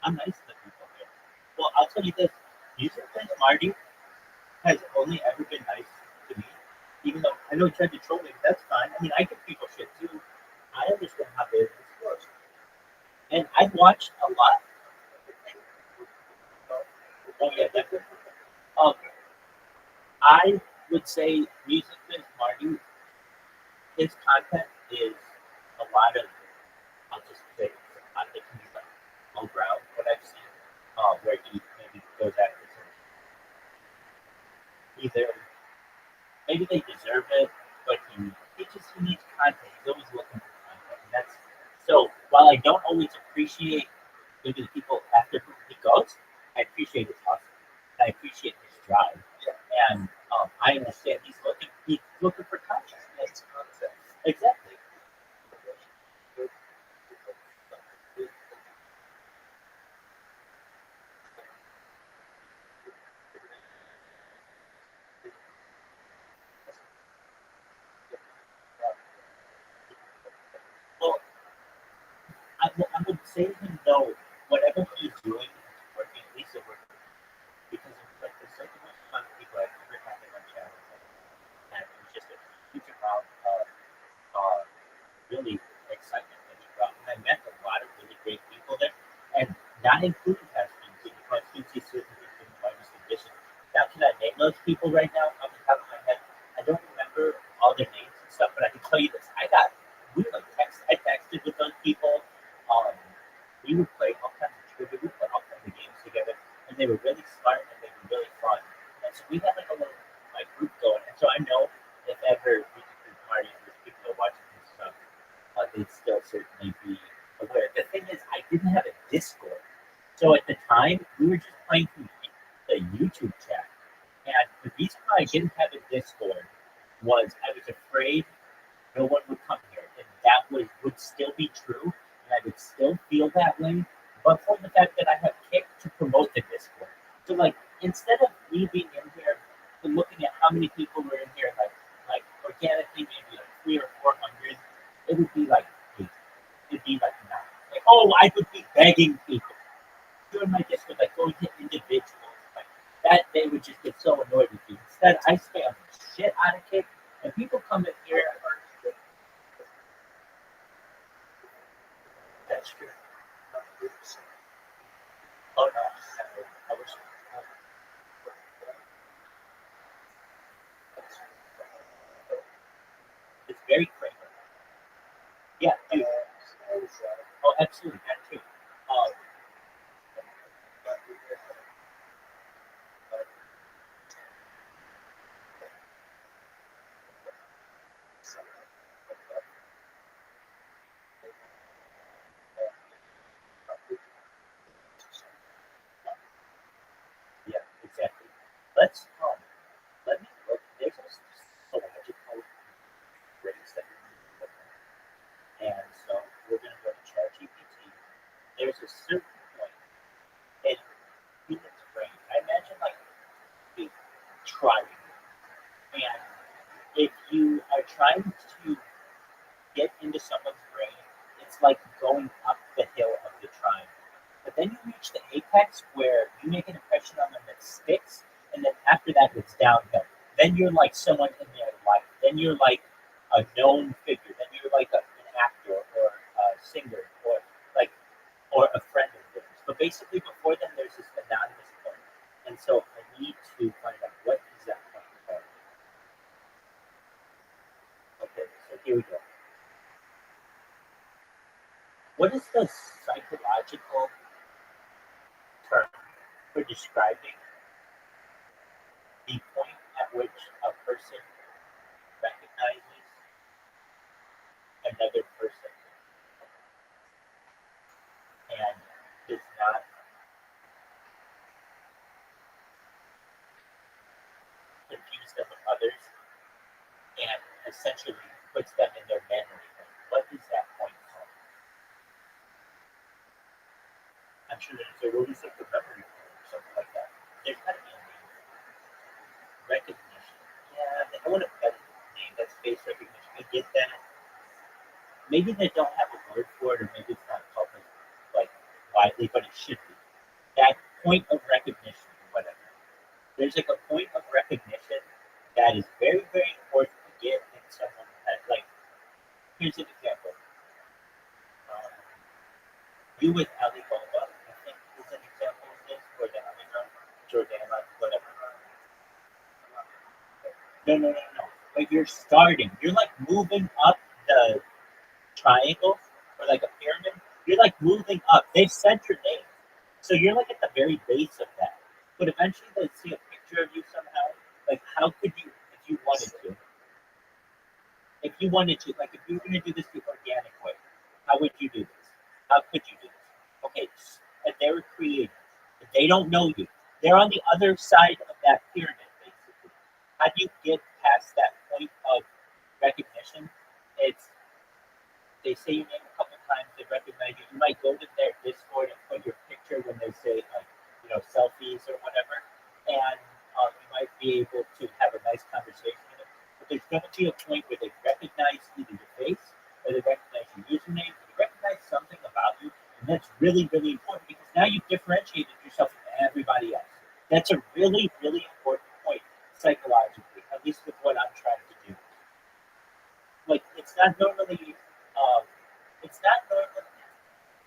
I'm nice to people here. Well, I'll tell you this: Music Prince Marty has only ever been nice to me. Even though I know he tried to troll me, but that's fine. I mean, I give people shit too. I understand how business works, and I've watched a lot. Oh yeah, definitely. Um, I would say Music Prince Marty, his content is a lot of, I'll just say, a lot of it can be like low brow, what I've seen, where he maybe goes after some either maybe they deserve it, but he needs content. He's always looking for content, and that's so. While I don't always appreciate maybe the people after whom he goes, I appreciate his hustle. I appreciate his drive, and I understand he's looking for content. Exactly. Well, I would say to him though, whatever he's doing is working. At least it works because like there's such a much amount of people I've ever had in my channel, and it was just a huge amount of uh, really excitement that he brought. And I met a lot of really great people there, and not including past students, because students he's certain things in the largest edition. Now, can I name those people right now off the top of my head? I don't remember all their names and stuff, but I can tell you this: we like I texted with those people. Um, we would play all kinds of trivia, we would play all kinds of games together, and they were really smart and they were really fun. And so we had like a little like group going, and so I know if ever we could do parties with people that are watching this stuff, they'd still certainly be aware. The thing is, I didn't have a Discord, so at the time we were just playing through the YouTube chat. And the reason why I didn't have a Discord was I was afraid no one would come here, and that would still be true, and I would still feel that way. But for the fact that I have kicked to promote the Discord, so like instead of me being in here and looking at how many people were in here, like organically maybe like 300 or 400, it would be like eight. It'd be like nine. Like I would be begging people doing my Discord, like going to individuals, like that they would just get so annoyed with me. Instead, I spam the shit out of kick, and people come in here. That's true. Oh no, I wish. It's very quick. Yeah, dude. Oh, absolutely, that too. Um, yeah, exactly. Let's let me look. There's a psychological race that we need to look at, and so we're gonna go to ChatGPT. There's a certain point in human's brain. I imagine like a triangle, and if you are trying to get into someone's brain, it's like going up the hill of the triangle. But then you reach the apex where you make an impression on them that sticks, and then after that it's downhill. Then you're like someone in their life. Then you're like a known figure. Then you're like an actor or a singer like or a friend of theirs. But basically before then there's this anonymous point. And so I need to find out what is that point called. Okay, so here we go. What is the psychological term for describing the point at which a person recognizes another person and does not confuse them with others and essentially puts them in their memory? What is that point called? I'm sure there's a really simple memory point or something like that. There's got to be a name. Recognition. Yeah, they want a better name. That's face recognition. I get that. Maybe they don't have a word for it, or maybe it's not public like widely, but it should be. point of recognition or whatever. There's like a point of recognition that is very, very important to get in someone's head. Like, here's an example. Um, you with Alibaba, I think, is an example of this, or the Amazon, Jordana, whatever. No. Like, you're starting. You're like moving up the triangle or like a pyramid. You're like moving up. They've said your name. So you're like at the very base of that. But eventually they see a picture of you somehow. Like, how could you, if you wanted to, like, if you were going to do this the organic way, how would you do this? How could you do this? Okay, and they were created. They don't know you. They're on the other side of that pyramid, basically. How do you get past that point of recognition? It's they say your name a couple times, they recognize you. You might go to their Discord and put your picture when they say like, selfies or whatever, and you might be able to have a nice conversation with them. But there's going to be a point where they recognize either your face or they recognize your username, or they recognize something about you, and that's really, really important because now you've differentiated yourself from everybody else. That's a really, really important point psychologically, at least with what I'm trying to do. Like, it's not normally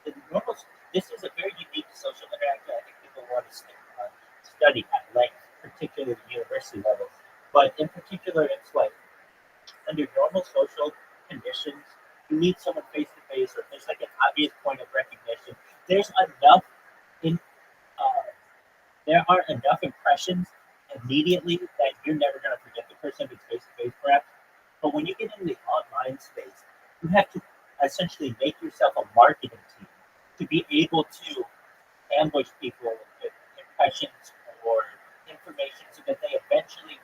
the normal. This is a very unique social interaction. I think people want to study at length, particularly at the university level. But in particular, it's like under normal social conditions, you meet someone face to face, or there's like an obvious point of recognition. There's enough in. There are enough impressions immediately that you're never going to forget the person if it's face to face, perhaps. But when you get into the online space, you have to essentially make yourself a marketing team to be able to ambush people with impressions or information so that they eventually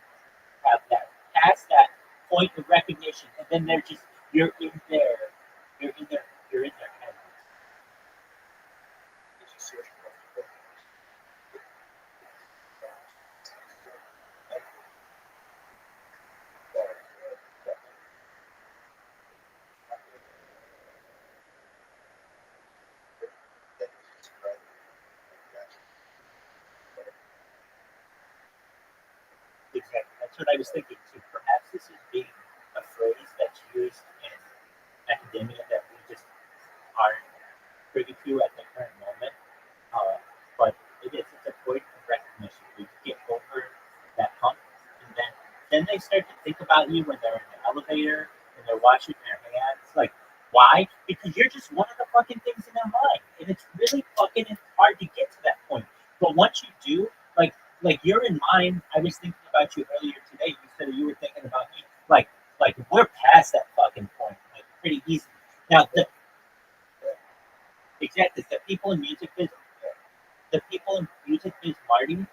have that past that point of recognition, and then they're just you're in their head. Exactly. That's what I was thinking too. Perhaps this is being a phrase that's used in academia that we just aren't privy to at the current moment. But it is. It's a point of recognition. We get over that hump, and then they start to think about you when they're in the elevator and they're washing their hands. Like, why? Because you're just one of the fucking things in their mind, and it's really fucking hard to get to that point. But once you do, like you're in mine. I was thinking about you earlier today. You said you were thinking about me. Like we're past that fucking point, like pretty easy. Now, exactly the people in music business. The people in music biz Marty,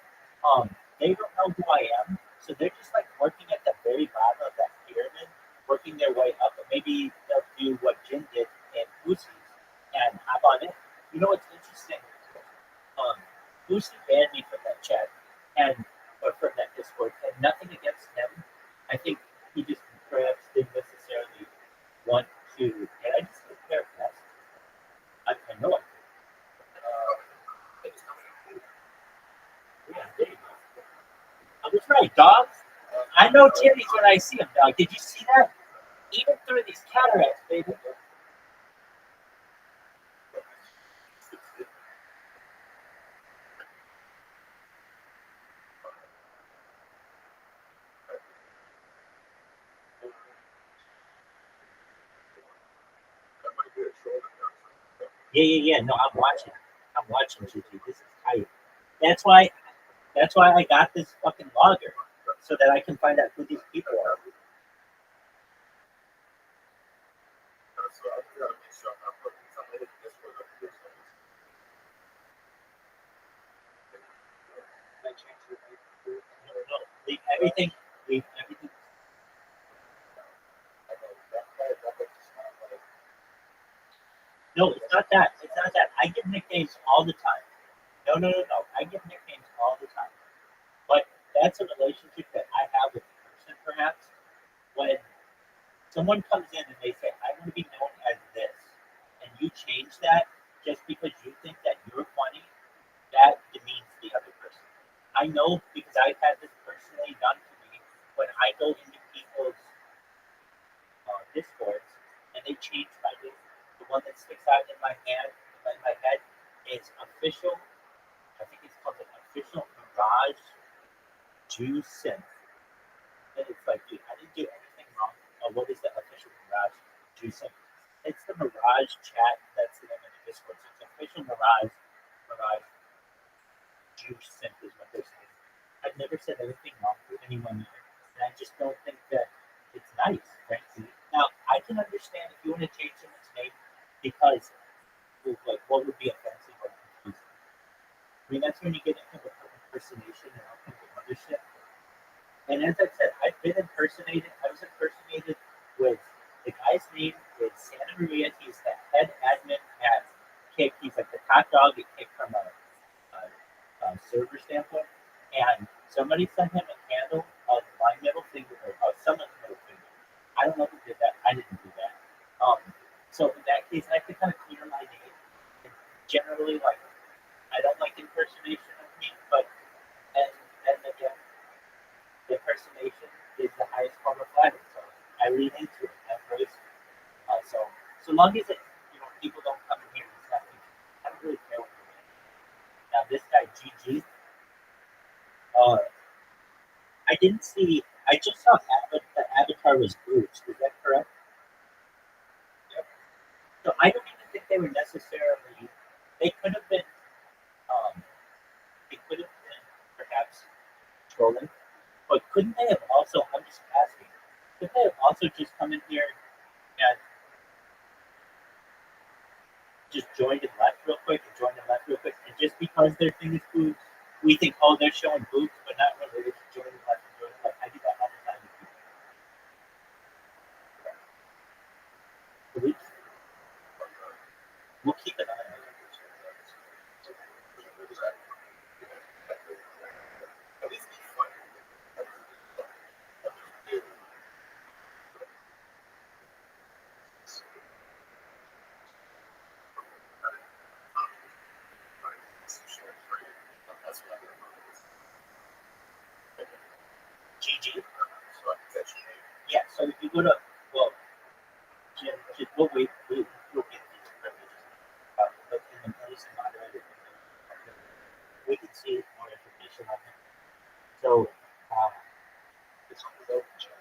they don't know who I am, so they're just like working at the very bottom of that pyramid, working their way up, and maybe they'll do what Jim did in Boosie's and hop on it. You know what's interesting? Boosie banned me from that chat or from that Discord, and nothing against him. I think he just perhaps didn't necessarily want to, and I just think they're best. I know it. Yeah, there you go. I was right, dog. I know titties when I see them, dog. Did you see that? Even through these cataracts, baby. Yeah. No, I'm watching, Gigi. This is tight. That's why. That's why I got this fucking logger, so that I can find out who these people are. No, leave everything. Leave everything. No, it's not that. It's not that. I give nicknames all the time. No. I give nicknames all the time. But that's a relationship that I have with the person, perhaps. When someone comes in and they say, I want to be known as this, and you change that just because you think that you're funny, that demeans I know because I've had this personally done to me when I go into people's discords and they change my name. The one that sticks out in my hand, in my head, is official. I think it's called an official Mirage Juice Synth. And it's like, dude, I didn't do anything wrong. What is the official Mirage Juice Synth? It's the Mirage chat that's the name of the Discord. So it's official Mirage Juice Synth is what they're saying. I've never said anything wrong to anyone here, and I just don't think that it's nice, frankly. Now, I can understand if you want to change someone's name because, like, what would be offensive or confusing. I mean, that's when you get into the impersonation and all kinds of other shit. And as I said, I've been impersonated. I was impersonated with the guy's name is Santa Maria. He's the head admin at Kick. He's like the top dog at Kick from a server standpoint. And somebody sent him a candle of my middle finger, or someone's middle finger. I don't know who did that. I didn't do that. So in that case, I have to kind of clear my name. And generally, like, I don't like impersonation of me, but and again, impersonation is the highest form of flattery. So I lean into it. I embrace it. So long as people don't come in here and stuff, I don't really care what you're doing. Now this guy GG, I didn't see. I just saw the avatar was groups. Is that correct? Yep. So I don't even think they were necessarily. They could have been. They could have been perhaps trolling. But couldn't they have also, I'm just asking, couldn't they have also just come in here and just joined and left real quick, and just because their thing is boobs, we think, oh, they're showing boobs, but not really, they just joined and left and joined and left. I do that all the time with people. We'll keep an eye on it. At least be funny. That's what I'm GG. so I can catch your name. Yeah, so if you go to, well, Jim, we'll wait, we'll get these privileges. But in the place and moderator, we can see more information on it. So, It's on the open chat.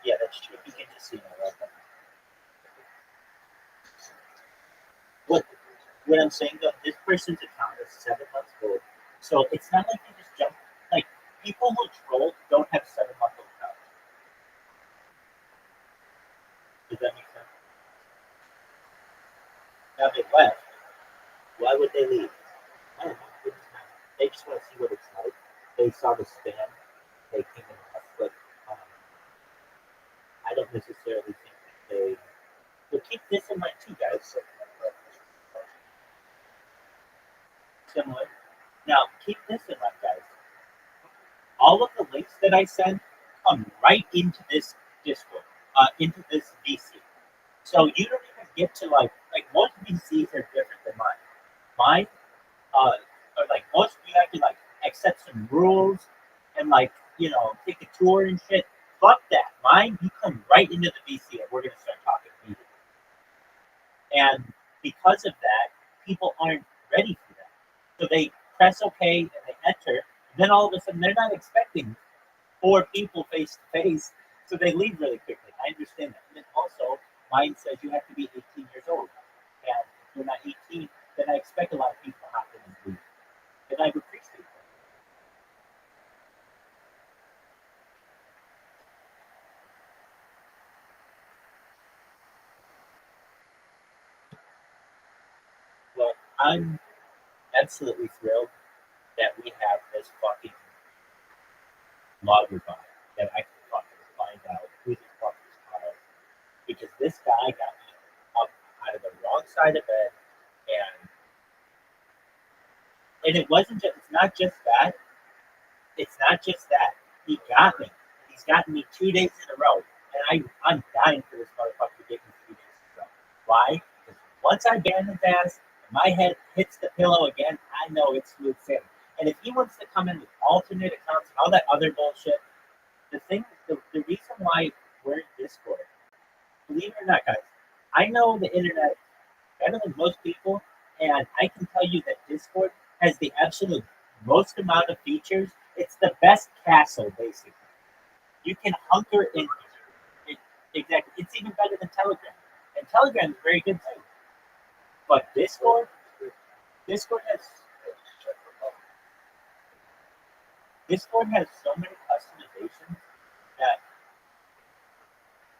yeah, that's true. You can just see my welcome. What I'm saying though, this person's account is 7 months old, so it's not like they just jump. Like people who troll don't have 7-month-old accounts. Does that make sense? Now they left. Why would they leave? I don't know. They just want to see what it's like. They saw the spam. They came in us, but I don't necessarily think that they. But keep this in mind too, guys. Similar. Now, keep this in mind, guys. All of the links that I send come right into this Discord, into this VC. So you don't even get to like most VCs are different than mine. Mine, are like most of you have to like accept some rules and like take a tour and shit. Fuck that. Mine, you come right into the VC and we're gonna start talking immediately. And because of that, people aren't ready for that. So they press OK and they enter. And then all of a sudden, they're not expecting 4 people face to face, so they leave really quickly. I understand that. And then also, mine says you have to be 18 years old. And if you're not 18, then I expect a lot of people to hop in and leave. And I appreciate that. Well, I'm absolutely thrilled that we have this fucking logger bot that I can fucking find out who the fuck is Kyle. Because this guy got me up out of the wrong side of bed, and it wasn't just. It's not just that. It's not just that. He got me. He's gotten me 2 days in a row, and I'm dying for this motherfucker to get me 3 days in a row. Why? Because once I ban his ass, My head hits the pillow again, I know it's smooth sailing. And if he wants to come in with alternate accounts and all that other bullshit, the reason why we're in Discord, believe it or not, guys, I know the internet better than most people, and I can tell you that Discord has the absolute most amount of features. It's the best castle, basically. You can hunker in. Exactly. It's even better than Telegram. And Telegram is very good too. But Discord has so many customizations that,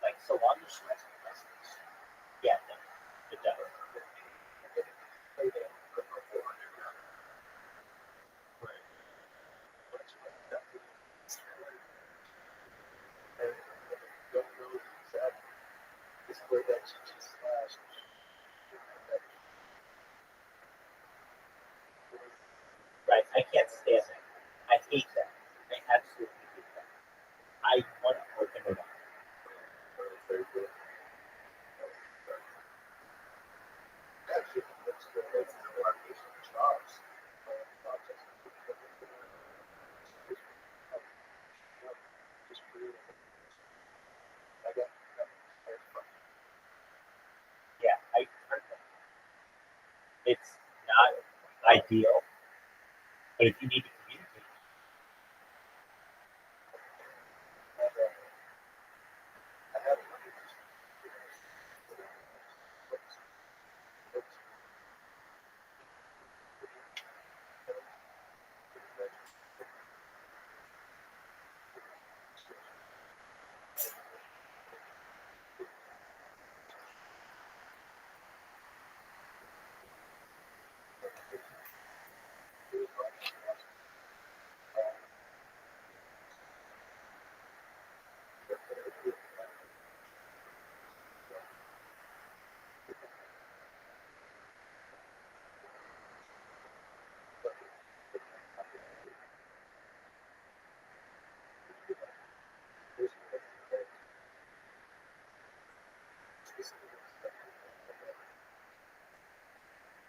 like, so long as yeah, it does. Right. I can't stand that. I hate that. I absolutely hate that. I want to open it up. Yeah, I heard that. It's not ideal, but if you need to communicate,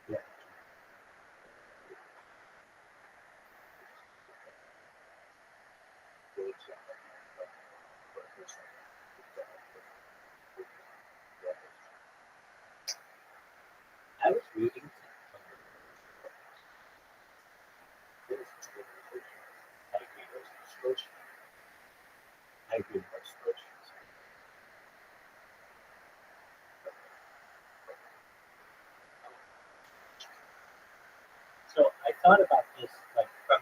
yeah. I was reading. I agree. I agree. So I thought about this like from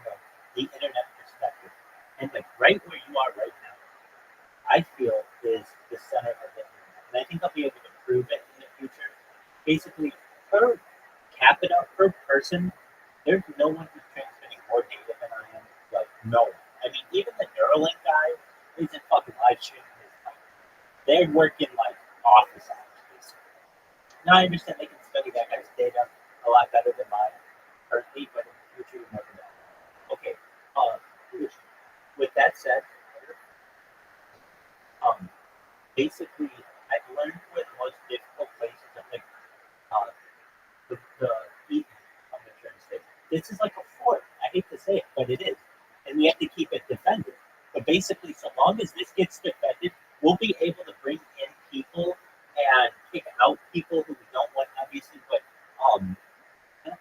the internet perspective, and like right where you are right now, I feel is the center of the internet, and I think I'll be able to prove it in the future. Basically, per capita, per person, there's no one who's transmitting more data than I am. Like no one. I mean, even the Neuralink guy isn't fucking live streaming his life. They're working like office hours, basically. Now I understand they can study that guy's data a lot better than mine currently, but in the future you never know. Okay. Uh, with that said, um, basically I've learned where the most difficult places of like uh, the heat of the train station. This is like a fort. I hate to say it, but it is, and we have to keep it defended. But basically, so long as this gets defended, we'll be able to bring in people and kick out people who we don't want, obviously. But I don't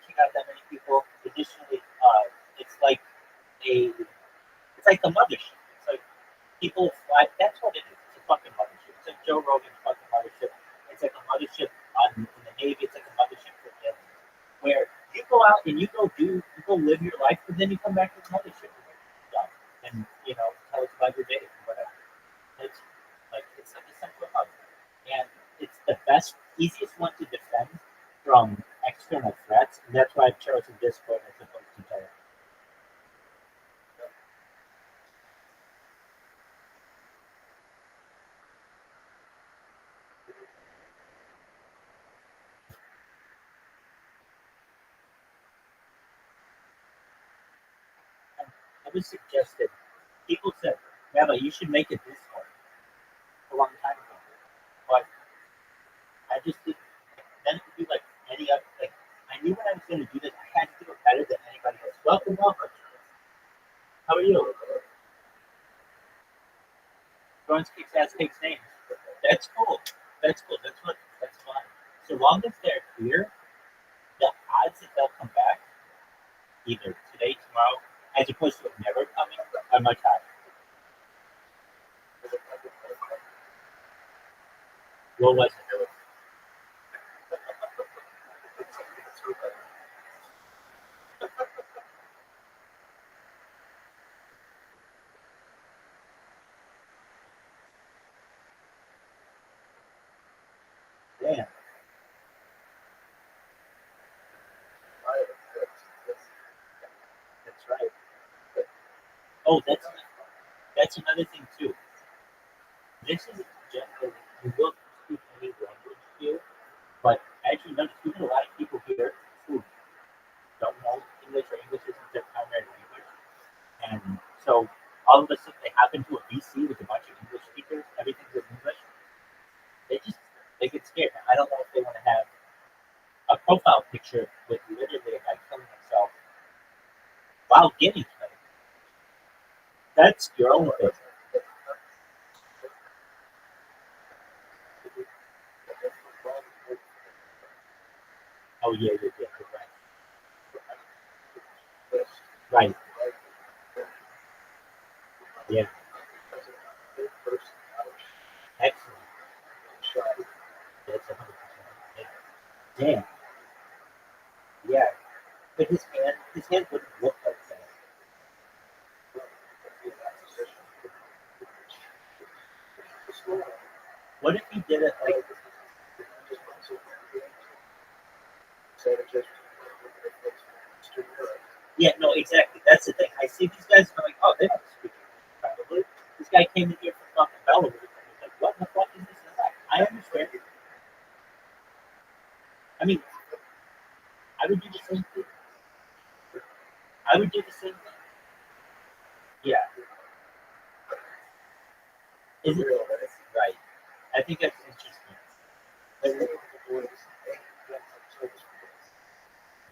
kick out that many people. Additionally, a it's like the mothership. It's like people fly. That's what it is. It's a fucking mothership. It's like Joe Rogan's fucking mothership. It's like a mothership in the Navy. It's like a mothership for aliens, where you go out and you go live your life, but then you come back to the mothership and tell us about your day or whatever. It's it's like a central hub, and it's the best, easiest one to defend from external threats, and that's why I've chosen Discord as opposed to Telegram. And I was suggested, people said, Rabbi, you should make a Discord a long time ago, but I just didn't. Then it would be like any other. Like I knew when I was going to do this, I had to do it better than anybody else. Welcome. How are you? Bronze kicks ass takes names. That's cool. That's fine. So long as they're clear, the odds that they'll come back, either today, tomorrow, as opposed to it never coming, are much higher. What was it? Damn. That's right. Oh, that's another thing too. This is generally you will speak any language here, but as you notice, we have a lot of people here who don't know English or English isn't their primary language, and so all of a sudden they hop into a VC with a bunch of English speakers. Everything's in English. They get scared. I don't know if they want to have a profile picture with literally a guy killing himself while getting killed. That's your own thing. Oh yeah, right. Yeah, excellent. That's 100%. Damn. Yeah, but his hand wouldn't look like that. What if he did it like? Yeah, no, exactly. That's the thing. I see these guys and I'm like, oh, they don't speak English, probably. This guy came in here from fucking Belarus and was like, what the fuck is this? I understand. I mean, I would do the same thing. I would do the same thing. Yeah. Is it right? I think that's interesting.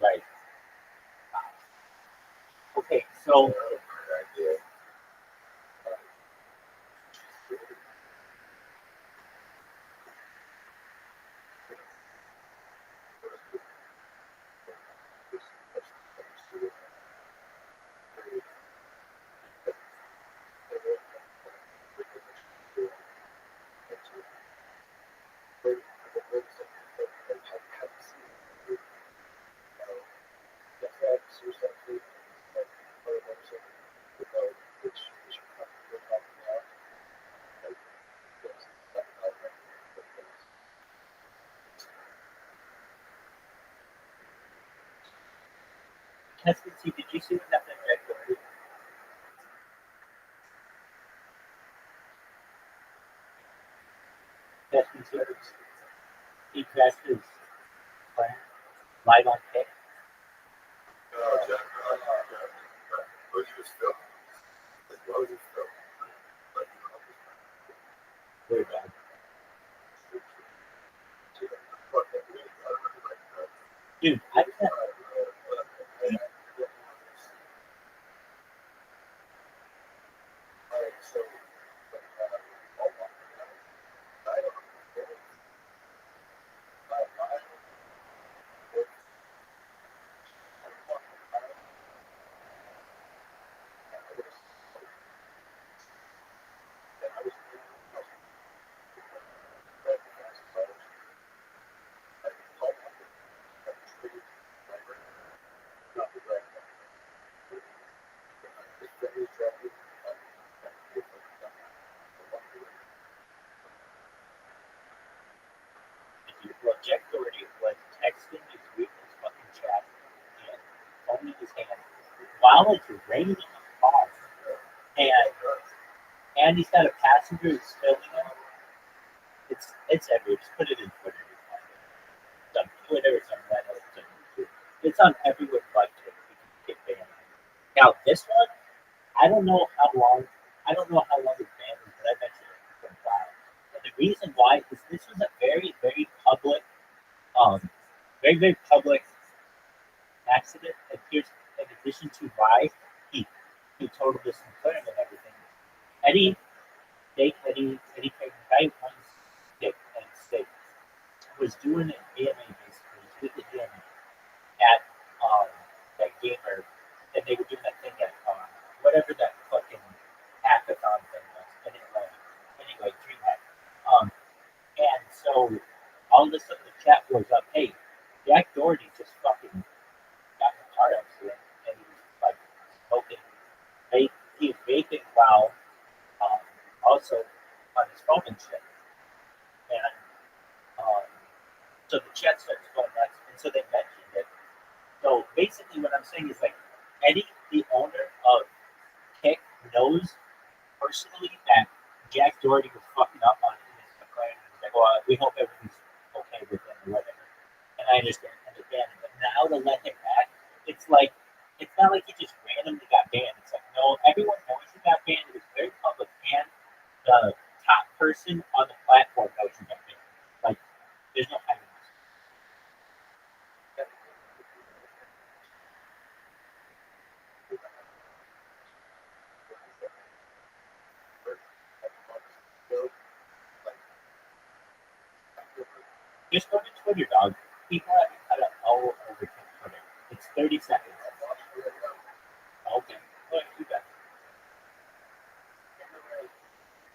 Right. Okay, so Testing, did you see what happened at Jack? Testing, he crashed his plane live on tape. Very bad. Dude, I can't. Well, Jack Doherty was texting his weakness fucking chat and holding his hand while it's raining hard. And he's got a passenger who's filming him. It's everywhere. Just put it in Twitter. It's on Twitter. It's on Reddit. It's on YouTube. It's on everywhere but Twitter. You can get banned. Now this one, I don't know how long. I don't know how long it's banned, but I bet you it's been a while. And the reason why is this was a very, very public, very, very public accident. And here's, in addition to why he totaled this McLaren and everything. Eddie Payton, the guy who owns Stick and Steak, was doing an AMA basically with him at that gamer, and they were doing that thing at whatever that fucking hackathon thing was in Atlanta. Anyway, DreamHack. And so all of a sudden the chat blows up. Hey, Jack Doherty just fucking got in a car accident, and he was like smoking. He was vaping while also on his phone and shit. And so the chat starts going nuts, and so they mentioned it. So basically, what I'm saying is like Eddie, the owner of Kick, knows personally that Jack Doherty was fucking up on his McLaren. He's like, well, we hope everything's okay with him or whatever. And I understand, but now to let him back, it's like, it's not like he just randomly got banned. It's like, no, everyone knows he got banned. It was very public, and the top person on the platform knows he got banned. Like, there's no hiding this. Just go to Twitter, dog. People have cut up all over Twitter. It's 30 seconds. Okay. Well, you got it.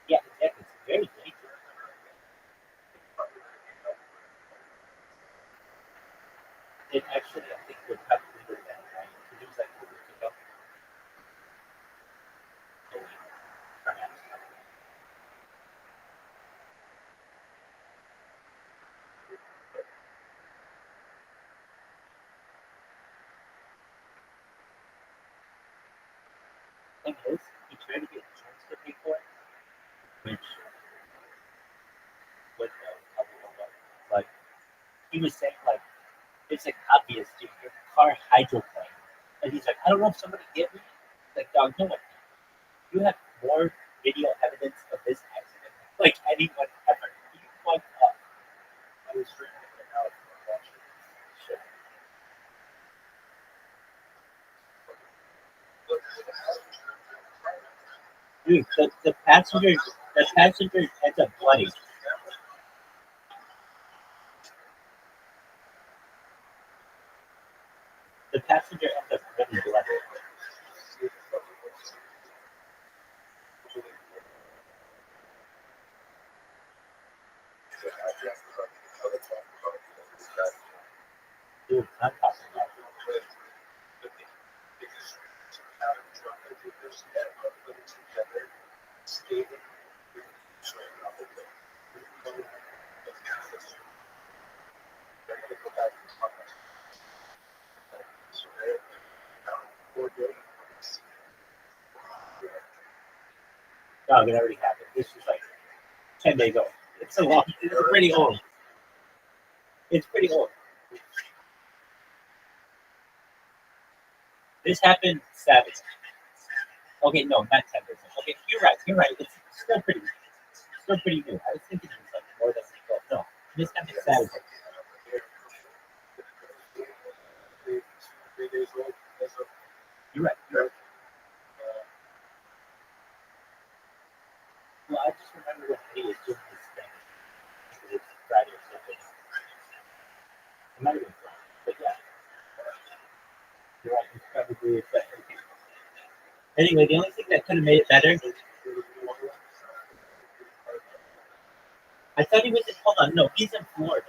Yeah, exactly. It's very dangerous. It actually, I think, would probably do that, right? Because it was like a week ago. Perhaps. Thing is, he tried to get insurance to pay for it, which was like he was saying like it's like obvious, dude. Your car hydroplaned, and he's like, I don't know if somebody hit me. Like, dog, no one. You have more video evidence of this accident, like anyone ever. You fucked up. I was streaming it out and watching shit. Dude, the passenger ends up bloody. The passenger ends up really bloody. Dude, I'm talking about. Dog, it already happened. This was like 10 days old. It's a long. It's pretty old. It's pretty old. This happened Saturday. Okay, no, not 10 days. Okay, you're right. It's still pretty new. I was thinking it was like more than 12. No, this happened Saturday. You're right. Well, I just remember when he was doing this thing. It was Friday or something. It might have been Friday, but yeah. You're right. It's probably okay. Anyway, the only thing that could have made it better. I thought he was in. Hold on, no, he's in Florida,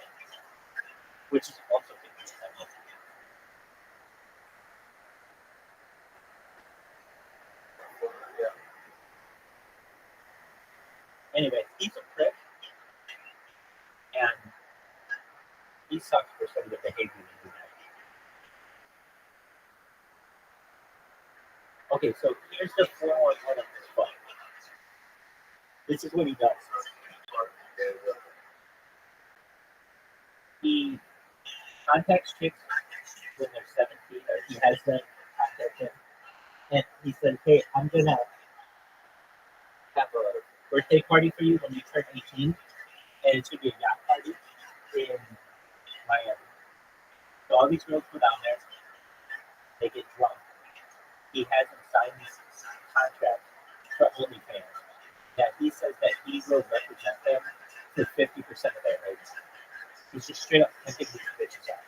which is also dangerous. Anyway, he's a prick, and he sucks for some of the behavior that he has. Okay, so here's the 411 of this phone. This is what he does. He contacts chicks when they're 17, or he has them contact him, and he said, hey, I'm going to have a birthday party for you when you turn 18, and it's going to be a yacht party in Miami. So all these girls go down there, They get drunk. He hasn't signed these contracts for OnlyFans. That he says that he will represent them for 50% of their rates. He's just straight up pimping these bitches out.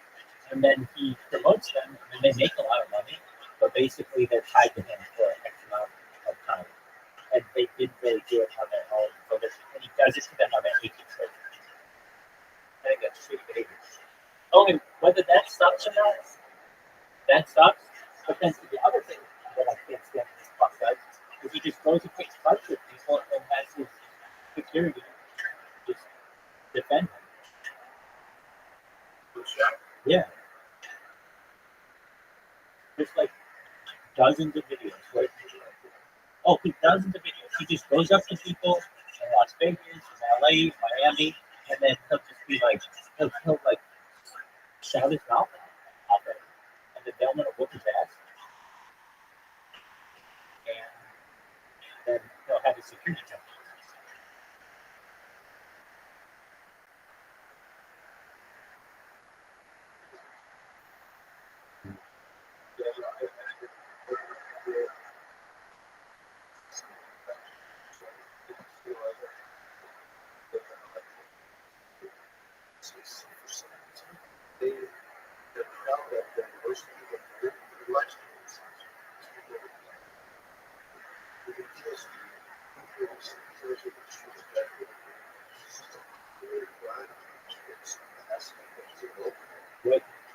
And then he promotes them, and they make a lot of money, but basically they're tied to him for X amount of time. And they didn't really do it on their own, and he does it to them on their 18th birthday. I think that's shitty behavior. Only whether that sucks or not, that sucks. But then the other thing that I can't stand this fuck does is he just goes and takes fights with people and has his security just defend him. Yeah. There's like dozens of videos. Right? Dozens of videos. He just goes up to people in Las Vegas, in LA, Miami, and then he'll just be like, he'll like shout his mouth out there. And then they'll want to whoop his ass. And then he'll have his security jump.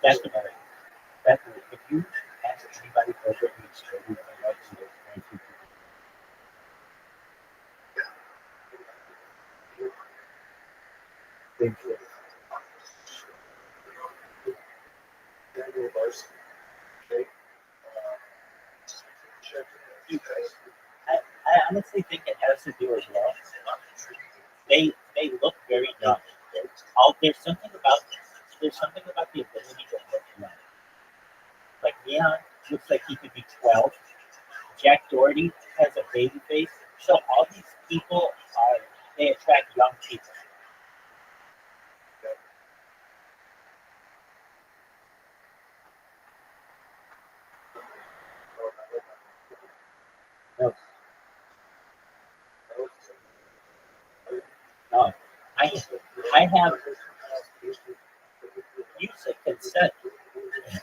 Definitely. Definitely. If you ask anybody over the extreme and what to do, I honestly think it has to do as well. They look very young. There's something about the ability to look young. Like Leon looks like he could be 12. Jack Doherty has a baby face. So all these people they attract young people. No, no. I have you said consent.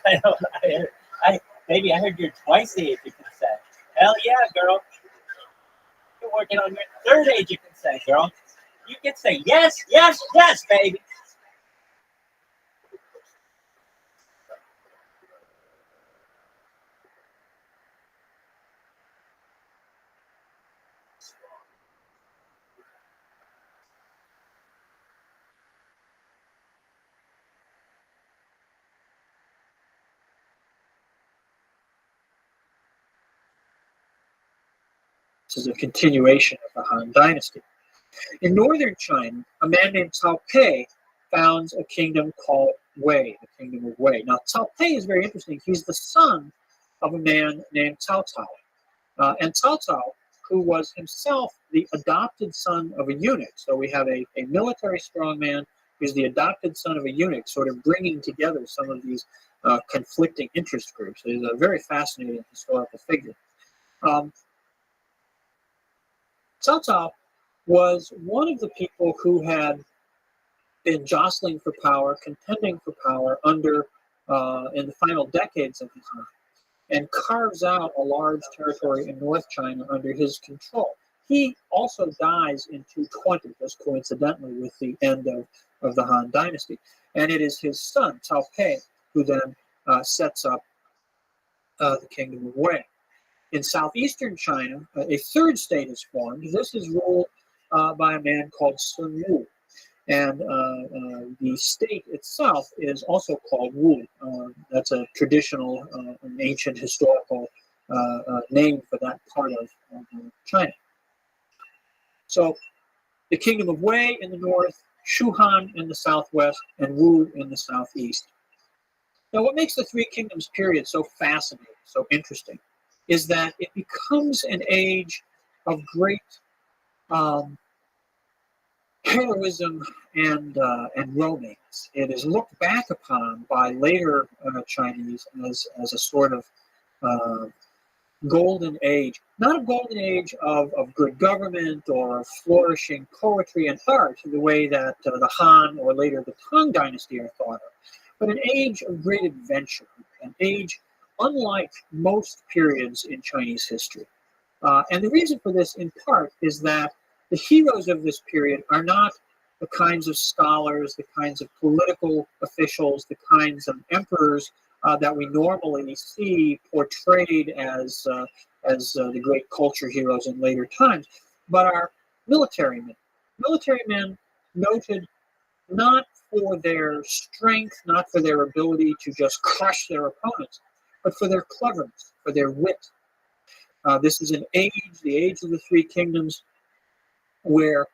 I don't I heard you're twice the age of consent. Hell yeah, girl. You're working on your third age of consent, girl. You can say yes, yes, yes, baby. This is a continuation of the Han Dynasty. In northern China, a man named Cao Pi founds a kingdom called Wei, the kingdom of Wei. Now, Cao Pi is very interesting. He's the son of a man named Cao Cao. And Cao Cao, who was himself the adopted son of a eunuch. So we have a military strongman who's the adopted son of a eunuch, sort of bringing together some of these conflicting interest groups. He's a very fascinating historical figure. Cao Cao was one of the people who had been jostling for power, contending for power under in the final decades of his life, and carves out a large territory in North China under his control. He also dies in 220, just coincidentally with the end of the Han Dynasty. And it is his son, Cao Pi, who then sets up the kingdom of Wei. In southeastern China, a third state is formed. This is ruled by a man called Sun Wu. And the state itself is also called Wu. That's a traditional, an ancient historical name for that part of China. So the kingdom of Wei in the north, Shuhan in the southwest, and Wu in the southeast. Now, what makes the Three Kingdoms period so fascinating, so interesting, is that it becomes an age of great heroism and romance. It is looked back upon by later Chinese as a sort of golden age, not a golden age of good government or flourishing poetry and art the way that the Han or later the Tang Dynasty are thought of, but an age of great adventure, an age unlike most periods in Chinese history. And the reason for this, in part, is that the heroes of this period are not the kinds of scholars, the kinds of political officials, the kinds of emperors that we normally see portrayed as the great culture heroes in later times, but are military men. Military men noted not for their strength, not for their ability to just crush their opponents, but for their cleverness, for their wit. This is an age, the age of the Three Kingdoms, where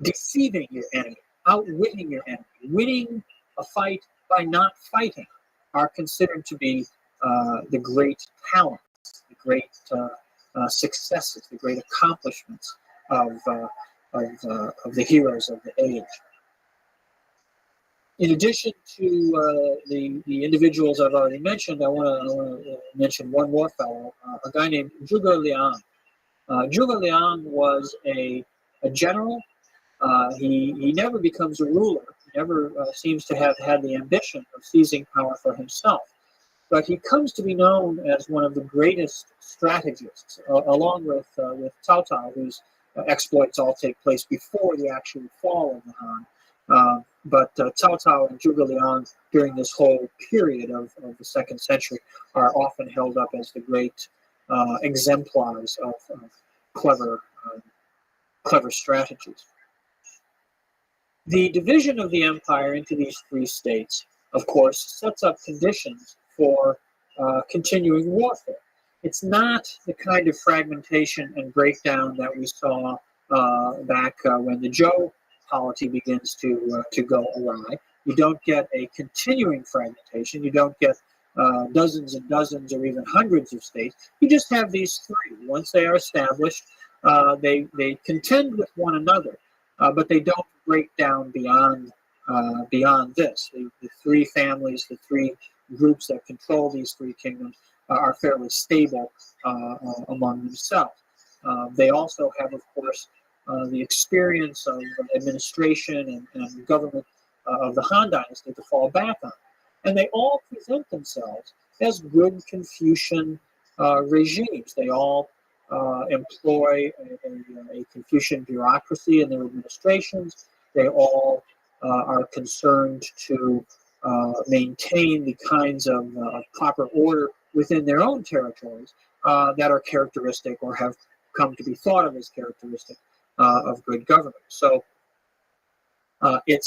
deceiving your enemy, outwitting your enemy, winning a fight by not fighting are considered to be the great talents, the great successes, the great accomplishments of the heroes of the age. In addition to the individuals I've already mentioned, I want to mention one more fellow, a guy named Zhuge Liang. Zhuge Liang was a general. He never becomes a ruler. He never seems to have had the ambition of seizing power for himself. But he comes to be known as one of the greatest strategists, along with Cao Cao, whose exploits all take place before the actual fall of the Han. But Cao Cao and Zhuge Liang during this whole period of the 2nd century are often held up as the great exemplars of clever strategies. The division of the empire into these 3 states, of course, sets up conditions for continuing warfare. It's not the kind of fragmentation and breakdown that we saw back when the Zhou polity begins to go awry. You don't get a continuing fragmentation. You don't get dozens and dozens or even hundreds of states. You just have these 3. Once they are established, they contend with one another, but they don't break down beyond this. The 3 families, the 3 groups that control these 3 kingdoms are fairly stable among themselves. They also have, of course, the experience of administration and government of the Han Dynasty to fall back on. And they all present themselves as good Confucian regimes. They all employ a Confucian bureaucracy in their administrations. They all are concerned to maintain the kinds of proper order within their own territories that are characteristic or have come to be thought of as characteristic of good government. So it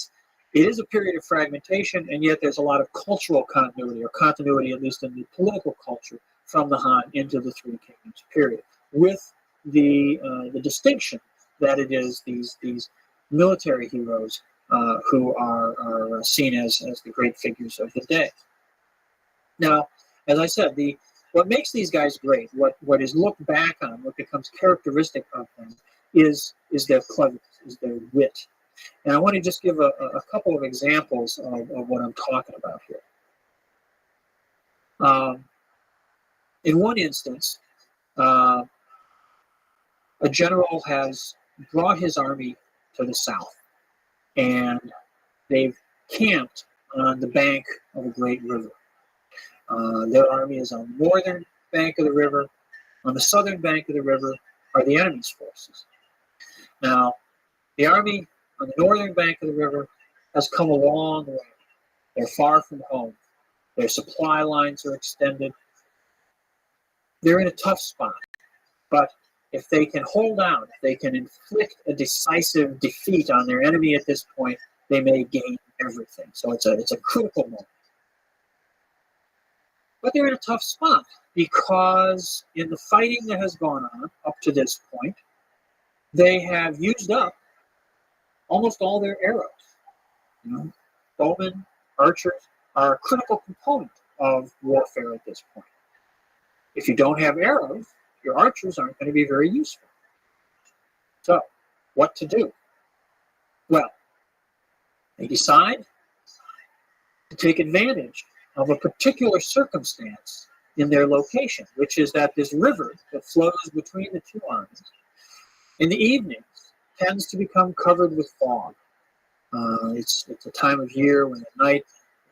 is a period of fragmentation, and yet there's a lot of cultural continuity, or continuity at least in the political culture, from the Han into the Three Kingdoms period, with the distinction that it is these military heroes who are seen as the great figures of the day. Now, as I said, what makes these guys great, what is looked back on, what becomes characteristic of them, is their cleverness, is their wit. And I want to just give a couple of examples of what I'm talking about here. In one instance, a general has brought his army to the south, and they've camped on the bank of a great river. Their army is on the northern bank of the river. On the southern bank of the river are the enemy's forces. Now, the army on the northern bank of the river has come a long way. They're far from home. Their supply lines are extended. They're in a tough spot. But if they can hold out, if they can inflict a decisive defeat on their enemy at this point, they may gain everything. So it's a critical moment. But they're in a tough spot because in the fighting that has gone on up to this point, they have used up almost all their arrows. Bowmen, archers are a critical component of warfare at this point. If you don't have arrows, your archers aren't going to be very useful. So, what to do? Well, they decide to take advantage of a particular circumstance in their location, which is that this river that flows between the two armies in the evenings tends to become covered with fog. It's a time of year when at night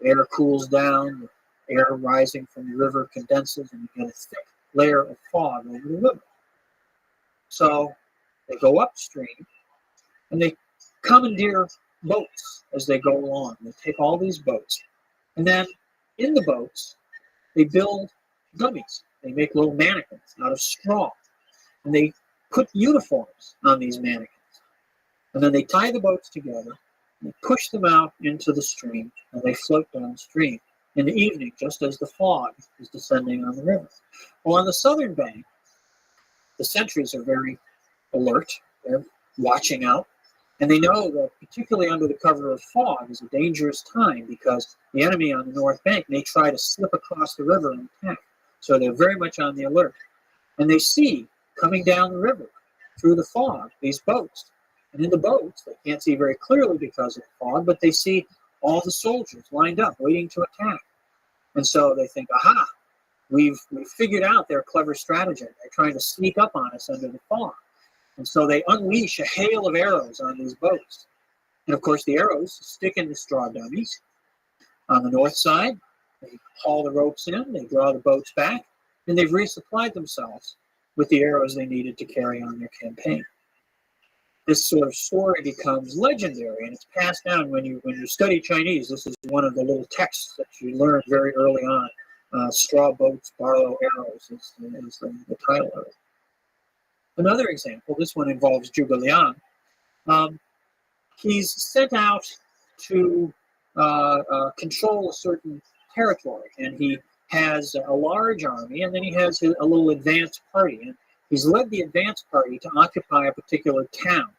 the air cools down, the air rising from the river condenses, and you get a thick layer of fog over the river. So they go upstream and they commandeer boats as they go along. They take all these boats, and then in the boats they build dummies. They make little mannequins out of straw, and they put uniforms on these mannequins. And then they tie the boats together, they push them out into the stream, and they float downstream in the evening, just as the fog is descending on the river. Well, on the southern bank, the sentries are very alert. They're watching out, and they know that particularly under the cover of fog is a dangerous time because the enemy on the north bank may try to slip across the river and attack. So they're very much on the alert. And they see coming down the river through the fog these boats. And in the boats, they can't see very clearly because of the fog, but they see all the soldiers lined up waiting to attack. And so they think, aha, we've figured out their clever stratagem. They're trying to sneak up on us under the fog. And so they unleash a hail of arrows on these boats. And of course, the arrows stick in the straw dummies. On the north side, they haul the ropes in, they draw the boats back, and they've resupplied themselves with the arrows they needed to carry on their campaign. This sort of story becomes legendary, and it's passed down when you study Chinese. This is one of the little texts that you learn very early on. Straw boats borrow arrows is the title of it. Another example, this one involves Zhuge Liang. He's sent out to control a certain territory, and he has a large army, and then he has a little advance party. And he's led the advance party to occupy a particular town.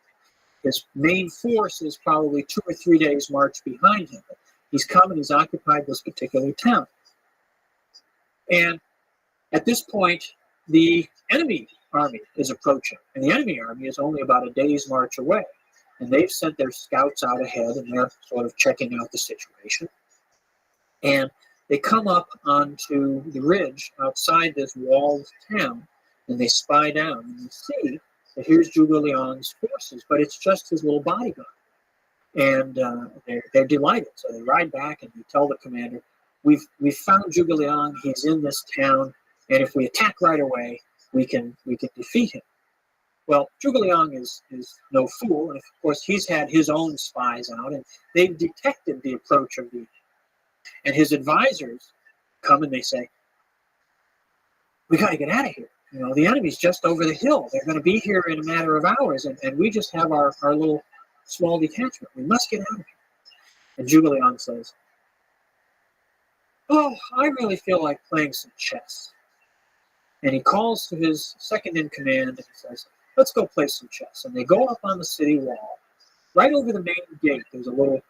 His main force is probably 2 or 3 days' march behind him. He's come and he's occupied this particular town. And at this point, the enemy army is approaching. And the enemy army is only about a day's march away. And they've sent their scouts out ahead, and they're sort of checking out the situation. And they come up onto the ridge outside this walled town, and they spy down, and they see that here's Zhuge Liang's forces, but it's just his little bodyguard. And they're delighted, so they ride back and they tell the commander, we've found Zhuge Liang, he's in this town, and if we attack right away, we can defeat him. Well, Zhuge Liang is no fool, and of course he's had his own spies out, and they've detected the approach of the, and his advisors come and they say, we got to get out of here. You know, the enemy's just over the hill. They're going to be here in a matter of hours, and we just have our little small detachment. We must get out of here. And Zhuge Liang says, oh, I really feel like playing some chess. And he calls to his second in command, and he says, let's go play some chess. And they go up on the city wall. Right over the main gate, there's a little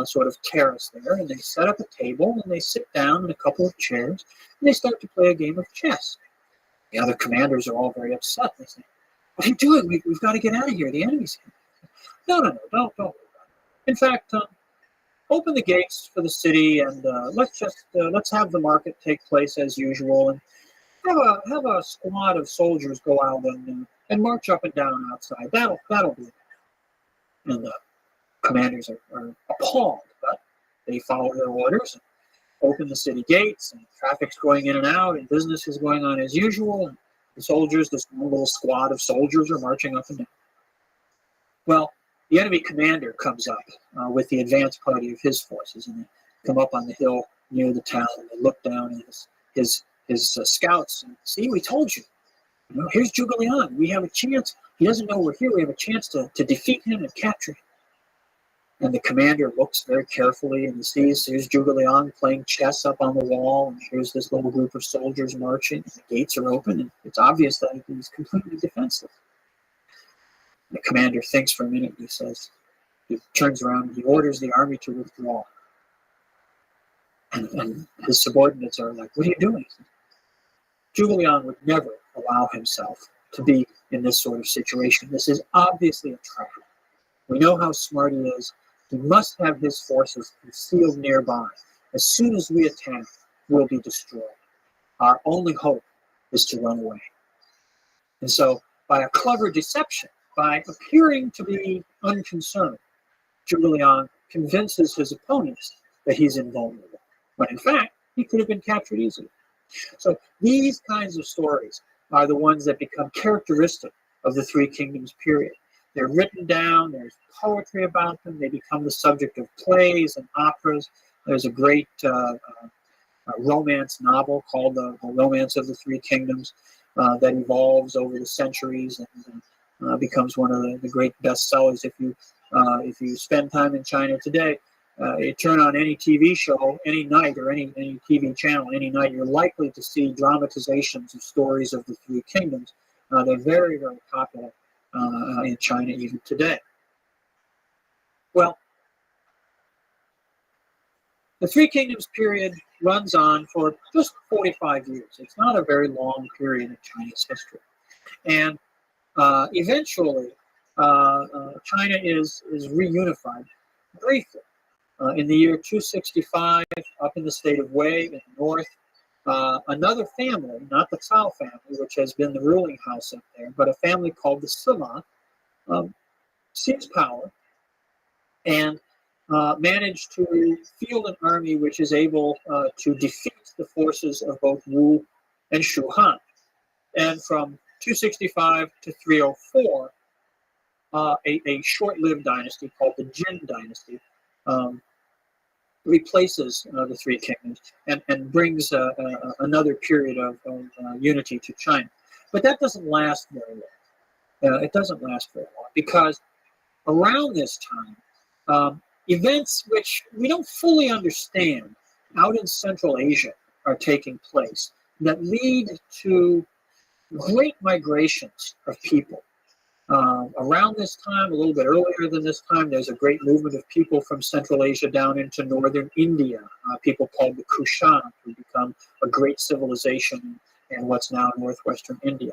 sort of terrace there, and they set up a table, and they sit down in a couple of chairs, and they start to play a game of chess. The other commanders are all very upset. They say, what are you doing? We've got to get out of here. The enemy's here. No, don't worry about it. In fact, open the gates for the city, and let's have the market take place as usual, and have a squad of soldiers go out and march up and down outside. That'll be it. And the commanders are appalled, but they follow their orders and open the city gates, and traffic's going in and out, and business is going on as usual, and the soldiers, this little squad of soldiers, are marching up and down. Well, the enemy commander comes up with the advance party of his forces, and they come up on the hill near the town, and they look down at his scouts, and see, we told you. You know, here's Zhuge Liang. We have a chance. He doesn't know we're here. We have a chance to defeat him and capture him. And the commander looks very carefully, and he sees here's Zhuge Liang playing chess up on the wall, and here's this little group of soldiers marching, and the gates are open, and it's obvious that he's completely defenseless. The commander thinks for a minute, and he turns around, and he orders the army to withdraw. And his subordinates are like, what are you doing? Zhuge Liang would never allow himself to be in this sort of situation. This is obviously a trap. We know how smart he is. He must have his forces concealed nearby. As soon as we attack, we'll be destroyed. Our only hope is to run away. And so, by a clever deception, by appearing to be unconcerned, Zhuge Liang convinces his opponents that he's invulnerable, when in fact, he could have been captured easily. So these kinds of stories are the ones that become characteristic of the Three Kingdoms period. They're written down, there's poetry about them, they become the subject of plays and operas. There's a great romance novel called the Romance of the Three Kingdoms that evolves over the centuries and becomes one of the great bestsellers. If you spend time in China today, you turn on any TV show any night or any TV channel any night, you're likely to see dramatizations of stories of the Three Kingdoms. They're very, very popular in China even today. Well, the Three Kingdoms period runs on for just 45 years. It's not a very long period in Chinese history. And eventually, China is reunified briefly. In the year 265, up in the state of Wei in the north, another family, not the Cao family, which has been the ruling house up there, but a family called the Silla, seized power and managed to field an army which is able to defeat the forces of both Wu and Shu Han. And from 265 to 304, a short-lived dynasty called the Jin dynasty replaces the Three Kingdoms and brings another period of unity to China. But that doesn't last very long. It doesn't last very long because around this time, events which we don't fully understand out in Central Asia are taking place that lead to great migrations of people. Around this time, a little bit earlier than this time, there's a great movement of people from Central Asia down into northern India, people called the Kushan, who become a great civilization in what's now northwestern India.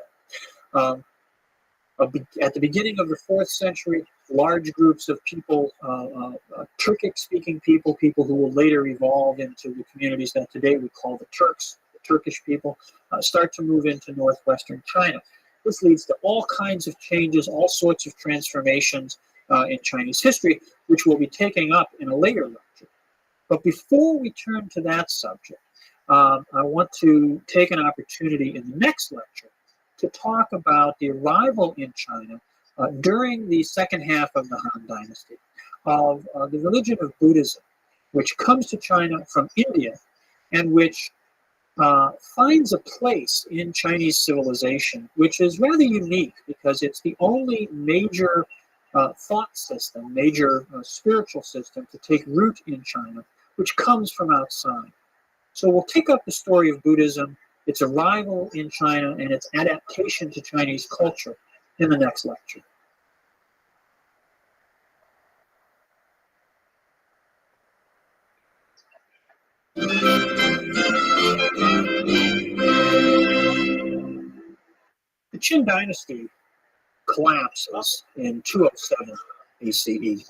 At the beginning of the 4th century, large groups of people, Turkic-speaking people who will later evolve into the communities that today we call the Turks, the Turkish people, start to move into northwestern China. This leads to all kinds of changes, all sorts of transformations in Chinese history, which we'll be taking up in a later lecture. But before we turn to that subject, I want to take an opportunity in the next lecture to talk about the arrival in China during the second half of the Han Dynasty of the religion of Buddhism, which comes to China from India and which finds a place in Chinese civilization, which is rather unique because it's the only major thought system, major spiritual system to take root in China, which comes from outside. So we'll take up the story of Buddhism, its arrival in China, and its adaptation to Chinese culture in the next lecture. The Qin dynasty collapses in 207 BCE.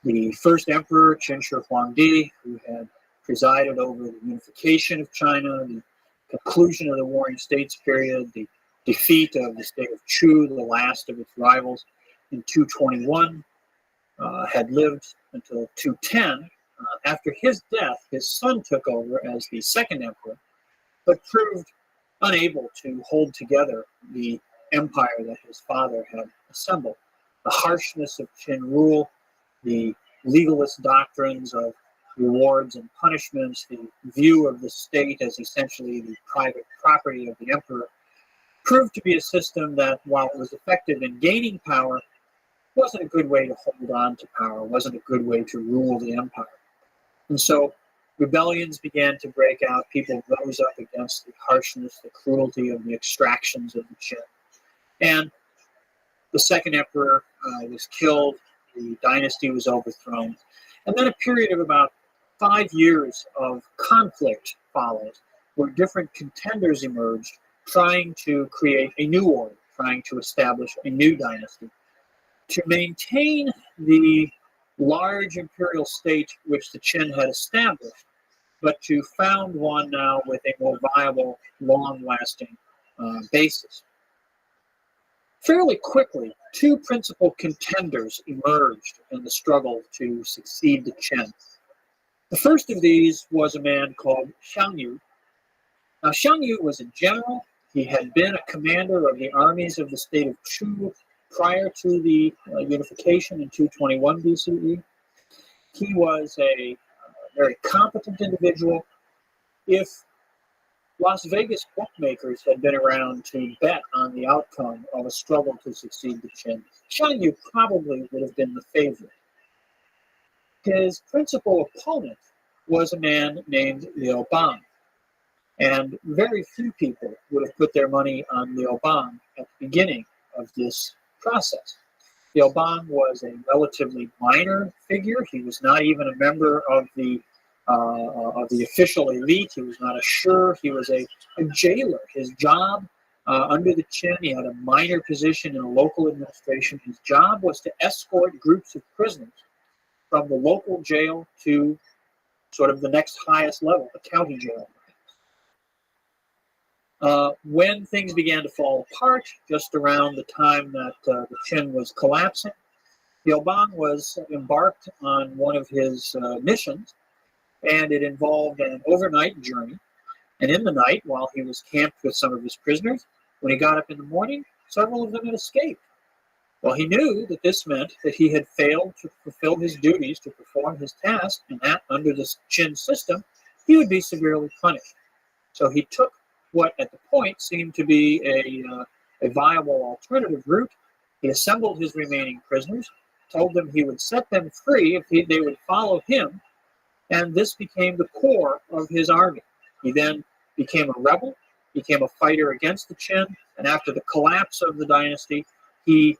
The first emperor, Qin Shi Huangdi, who had presided over the unification of China, the conclusion of the Warring States period, the defeat of the state of Chu, the last of its rivals, in 221, had lived until 210. After his death, his son took over as the second emperor, but proved unable to hold together the empire that his father had assembled. The harshness of Qin rule, the legalist doctrines of rewards and punishments, the view of the state as essentially the private property of the emperor, proved to be a system that, while it was effective in gaining power, wasn't a good way to hold on to power, wasn't a good way to rule the empire. And so rebellions began to break out. People rose up against the harshness, the cruelty of the extractions of the Qin. And the second emperor was killed, the dynasty was overthrown. And then a period of about 5 years of conflict followed, where different contenders emerged, trying to create a new order, trying to establish a new dynasty. To maintain the large imperial state which the Qin had established, but to found one now with a more viable, long-lasting basis. Fairly quickly, two principal contenders emerged in the struggle to succeed the Qin. The first of these was a man called Xiang Yu. Now, Xiang Yu was a general. He had been a commander of the armies of the state of Chu prior to the unification in 221 BCE. He was a very competent individual. If Las Vegas bookmakers had been around to bet on the outcome of a struggle to succeed the Qin, Xiang Yu probably would have been the favorite. His principal opponent was a man named Liu Bang, and very few people would have put their money on Liu Bang at the beginning of this process. Liu Bang was a relatively minor figure. He was not even a member of the official elite. He was not a shur. He was a jailer. His job under the Qin, he had a minor position in a local administration. His job was to escort groups of prisoners from the local jail to sort of the next highest level, the county jail. When things began to fall apart, just around the time that the Qin was collapsing, Liu Bang was embarked on one of his missions, and it involved an overnight journey. And in the night, while he was camped with some of his prisoners, when he got up in the morning, several of them had escaped. Well, he knew that this meant that he had failed to fulfill his duties to perform his task, and that under the Qin system, he would be severely punished. So he took what at the point seemed to be a viable alternative route. He assembled his remaining prisoners, told them he would set them free if they would follow him, and this became the core of his army. He then became a rebel, became a fighter against the Qin, and after the collapse of the dynasty, he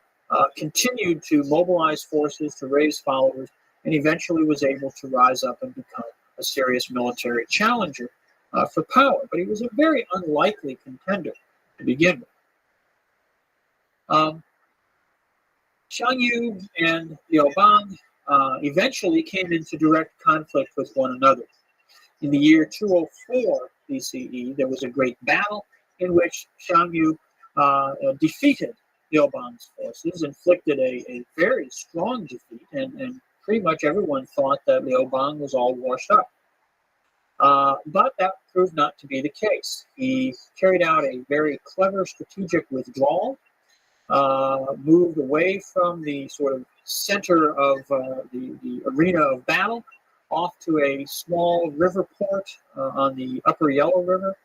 continued to mobilize forces, to raise followers, and eventually was able to rise up and become a serious military challenger for power. But he was a very unlikely contender to begin with. Xiang Yu and Liu Bang eventually came into direct conflict with one another. In the year 204 BCE, there was a great battle in which Xiang Yu defeated Liu Bang's forces, inflicted a very strong defeat, and pretty much everyone thought that Liu Bang was all washed up. But that proved not to be the case. He carried out a very clever strategic withdrawal, moved away from the sort of center of the arena of battle, off to a small river port on the upper Yellow River,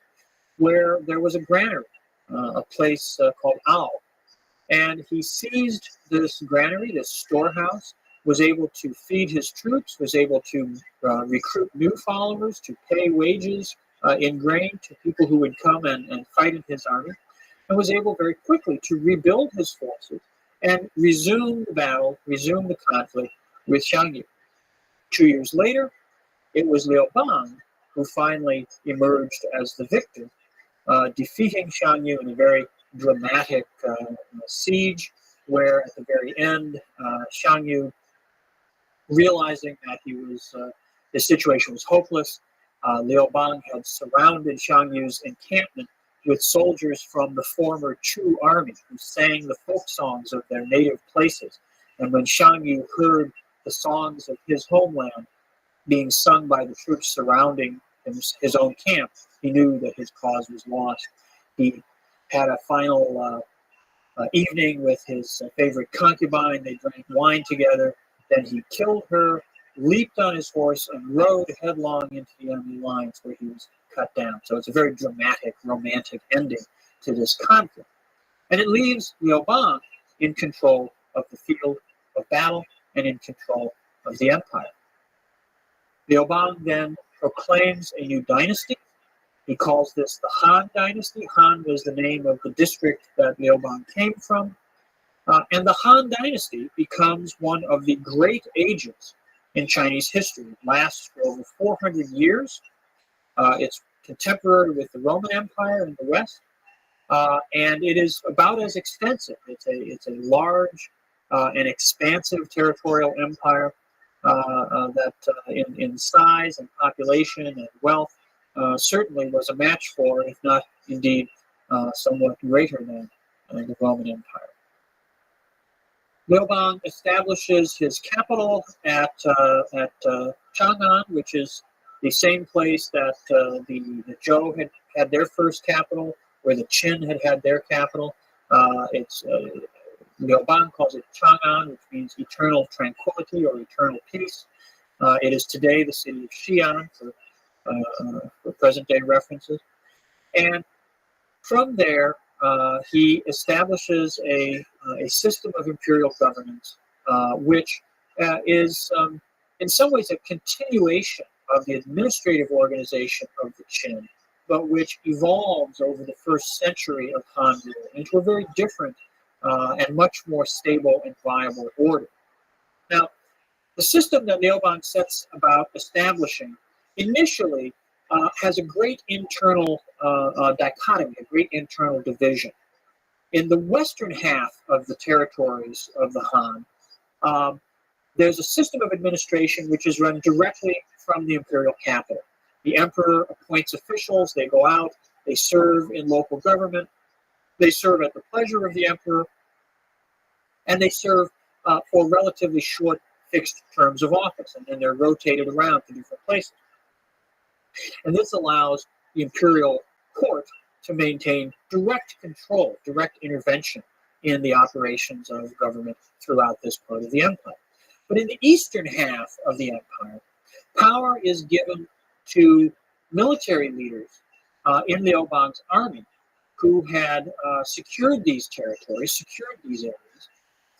where there was a granary, a place called Ao. And he seized this granary, this storehouse, was able to feed his troops, was able to recruit new followers, to pay wages in grain to people who would come and fight in his army, and was able very quickly to rebuild his forces and resume the battle, resume the conflict with Xiang Yu. 2 years later, it was Liu Bang who finally emerged as the victor, defeating Xiang Yu in a very dramatic siege, where at the very end, Xiang Yu, realizing that his situation was hopeless, Liu Bang had surrounded Xiang Yu's encampment with soldiers from the former Chu army who sang the folk songs of their native places. And when Xiang Yu heard the songs of his homeland being sung by the troops surrounding his own camp, he knew that his cause was lost. He had a final evening with his favorite concubine. They drank wine together. Then he killed her, leaped on his horse, and rode headlong into the enemy lines, where he was cut down. So it's a very dramatic, romantic ending to this conflict. And it leaves Liu Bang in control of the field of battle and in control of the empire. Liu Bang then proclaims a new dynasty. He calls this the Han dynasty. Han was the name of the district that Liu Bang came from. And the Han dynasty becomes one of the great ages in Chinese history. It lasts for over 400 years. It's contemporary with the Roman Empire in the West. And it is about as extensive. It's a large and expansive territorial empire in size and population and wealth certainly was a match for, if not indeed somewhat greater than the Roman Empire. Liuban establishes his capital at Chang'an, which is the same place that the Zhou had their first capital, where the Qin had their capital. Liuban calls it Chang'an, which means eternal tranquility or eternal peace. It is today the city of Xi'an for present-day references. And from there, he establishes a system of imperial governance, which is in some ways a continuation of the administrative organization of the Qin, but which evolves over the first century of Han rule into a very different and much more stable and viable order. Now, the system that Liuban sets about establishing initially has a great internal dichotomy, a great internal division. In the western half of the territories of the Han, there's a system of administration which is run directly from the imperial capital. The emperor appoints officials, they go out, they serve in local government, they serve at the pleasure of the emperor, and they serve for relatively short fixed terms of office, and then they're rotated around to different places. And this allows the imperial court to maintain direct control, direct intervention in the operations of government throughout this part of the empire. But in the eastern half of the empire, power is given to military leaders in Liuban's army who had secured these territories, secured these areas,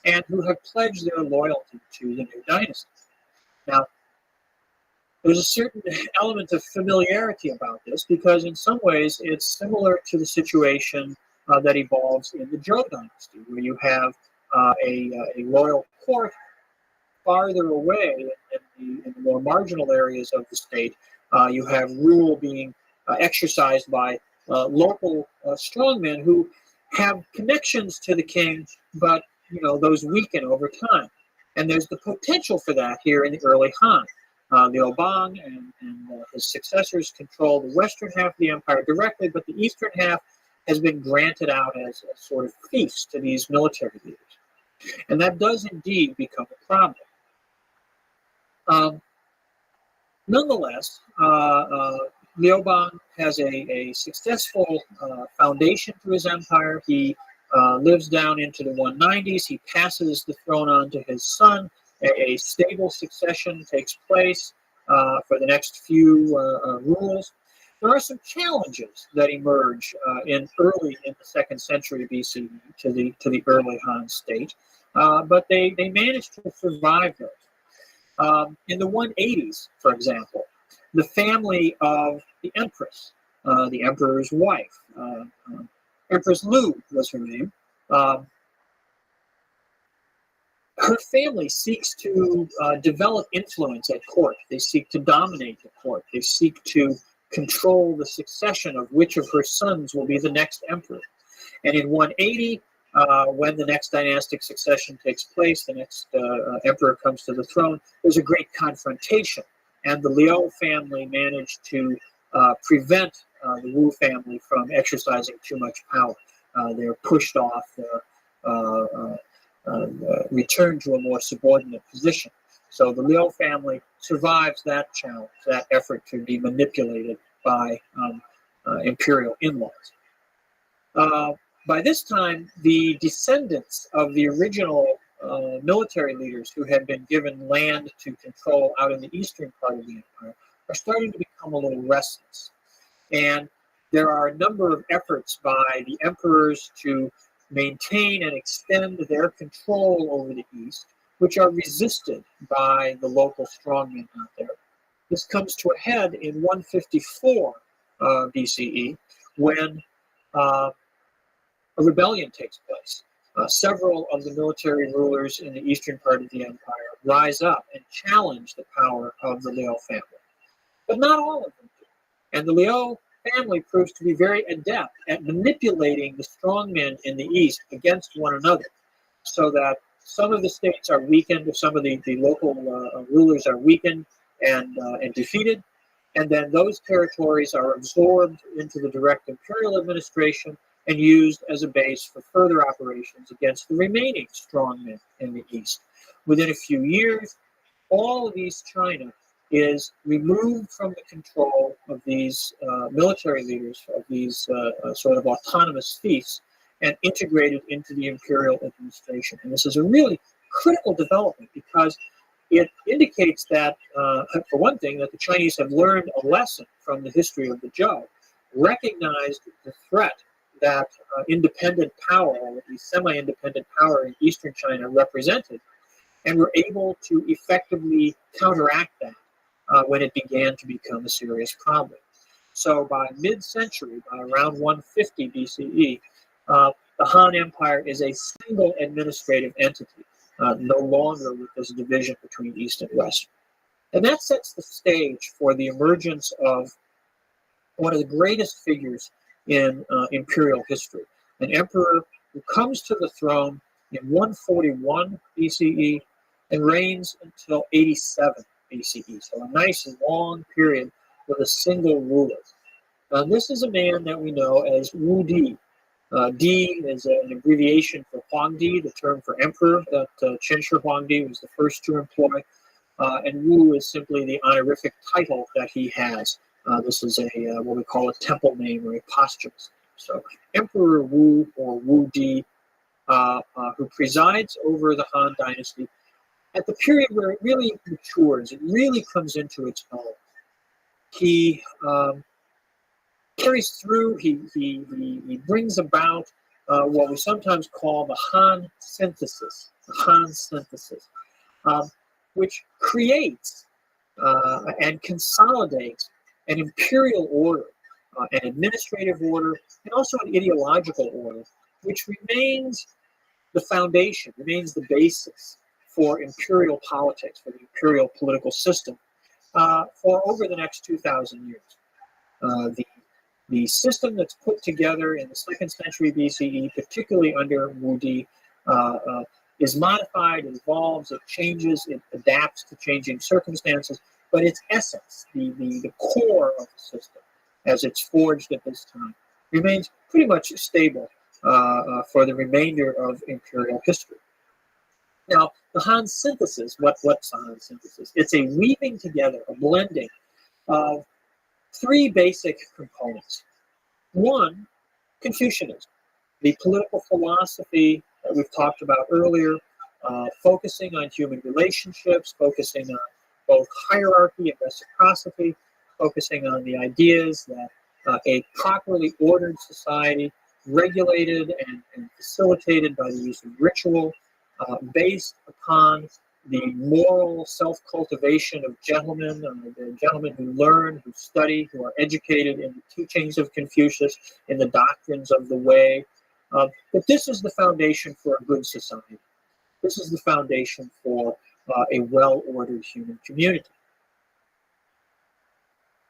and who have pledged their loyalty to the new dynasty. Now, there's a certain element of familiarity about this because in some ways it's similar to the situation that evolves in the Zhou dynasty, where you have a royal court farther away in the more marginal areas of the state. You have rule being exercised by local strongmen who have connections to the king, but those weaken over time. And there's the potential for that here in the early Han. Liuban and his successors control the western half of the empire directly, but the eastern half has been granted out as a sort of fief to these military leaders. And that does indeed become a problem. Nonetheless, Liuban has a successful foundation to his empire. He lives down into the 190s. He passes the throne on to his son. A stable succession takes place for the next few rules. There are some challenges that emerge in the 2nd century BCE to the early Han state, but they managed to survive those. In the 180s, for example, the family of the empress, the emperor's wife, Empress Lu was her name. Her family seeks to develop influence at court. They seek to dominate the court. They seek to control the succession of which of her sons will be the next emperor. And in 180, when the next dynastic succession takes place, the next emperor comes to the throne, there's a great confrontation. And the Liu family managed to prevent the Wu family from exercising too much power. They're pushed off, returned to a more subordinate position. So the Liu family survives that challenge, that effort to be manipulated by imperial in-laws. By this time, the descendants of the original military leaders who had been given land to control out in the eastern part of the empire are starting to become a little restless. And there are a number of efforts by the emperors to maintain and extend their control over the east, which are resisted by the local strongmen out there. This comes to a head in 154 BCE when a rebellion takes place. Several of the military rulers in the eastern part of the empire rise up and challenge the power of the Liu family. But not all of them do. And the Liu family proves to be very adept at manipulating the strongmen in the east against one another, so that some of the states are weakened, some of the local rulers are weakened and defeated, and then those territories are absorbed into the direct imperial administration and used as a base for further operations against the remaining strongmen in the east. Within a few years, all of East China is removed from the control of these military leaders, of these sort of autonomous fiefs, and integrated into the imperial administration. And this is a really critical development because it indicates that, for one thing, that the Chinese have learned a lesson from the history of the Zhou, recognized the threat that independent power, or at least semi-independent power in eastern China represented, and were able to effectively counteract that when it began to become a serious problem. So by mid-century, by around 150 BCE, the Han Empire is a single administrative entity, no longer with this division between East and West. And that sets the stage for the emergence of one of the greatest figures in imperial history, an emperor who comes to the throne in 141 BCE and reigns until 87 BCE. So a nice long period with a single ruler. This is a man that we know as Wu Di. Di is an abbreviation for Huangdi, the term for emperor that Qin Shi Huangdi was the first to employ. And Wu is simply the honorific title that he has. This is a what we call a temple name or a posthumous. So Emperor Wu or Wu Di, who presides over the Han Dynasty at the period where it really matures, it really comes into its own. He carries through, he brings about what we sometimes call the Han synthesis, which creates and consolidates an imperial order, an administrative order, and also an ideological order, which remains the foundation, remains the basis for imperial politics, for the imperial political system, for over the next 2,000 years. The system that's put together in the 2nd century BCE, particularly under Wu Di, is modified, it evolves, it changes, it adapts to changing circumstances, but its essence, the core of the system, as it's forged at this time, remains pretty much stable for the remainder of imperial history. Now, the Han synthesis, what's the Han synthesis? It's a weaving together, a blending of 3 basic components. One, Confucianism, the political philosophy that we've talked about earlier, focusing on human relationships, focusing on both hierarchy and reciprocity, focusing on the ideas that a properly ordered society, regulated and facilitated by the use of ritual, based upon the moral self-cultivation of gentlemen, the gentlemen who learn, who study, who are educated in the teachings of Confucius, in the doctrines of the way. But this is the foundation for a good society. This is the foundation for a well-ordered human community.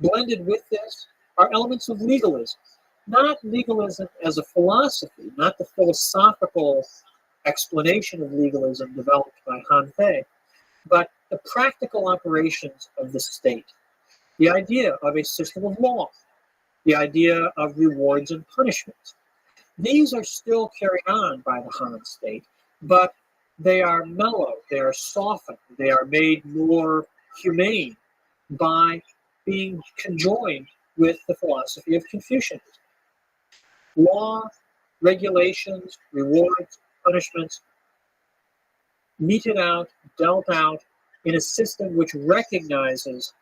Blended with this are elements of legalism. Not legalism as a philosophy, not the philosophical explanation of legalism developed by Han Fei, but the practical operations of the state. The idea of a system of law, the idea of rewards and punishments. These are still carried on by the Han state, but they are mellowed, they are softened, they are made more humane by being conjoined with the philosophy of Confucianism. Law, regulations, rewards, punishments, meted out, dealt out in a system which recognizes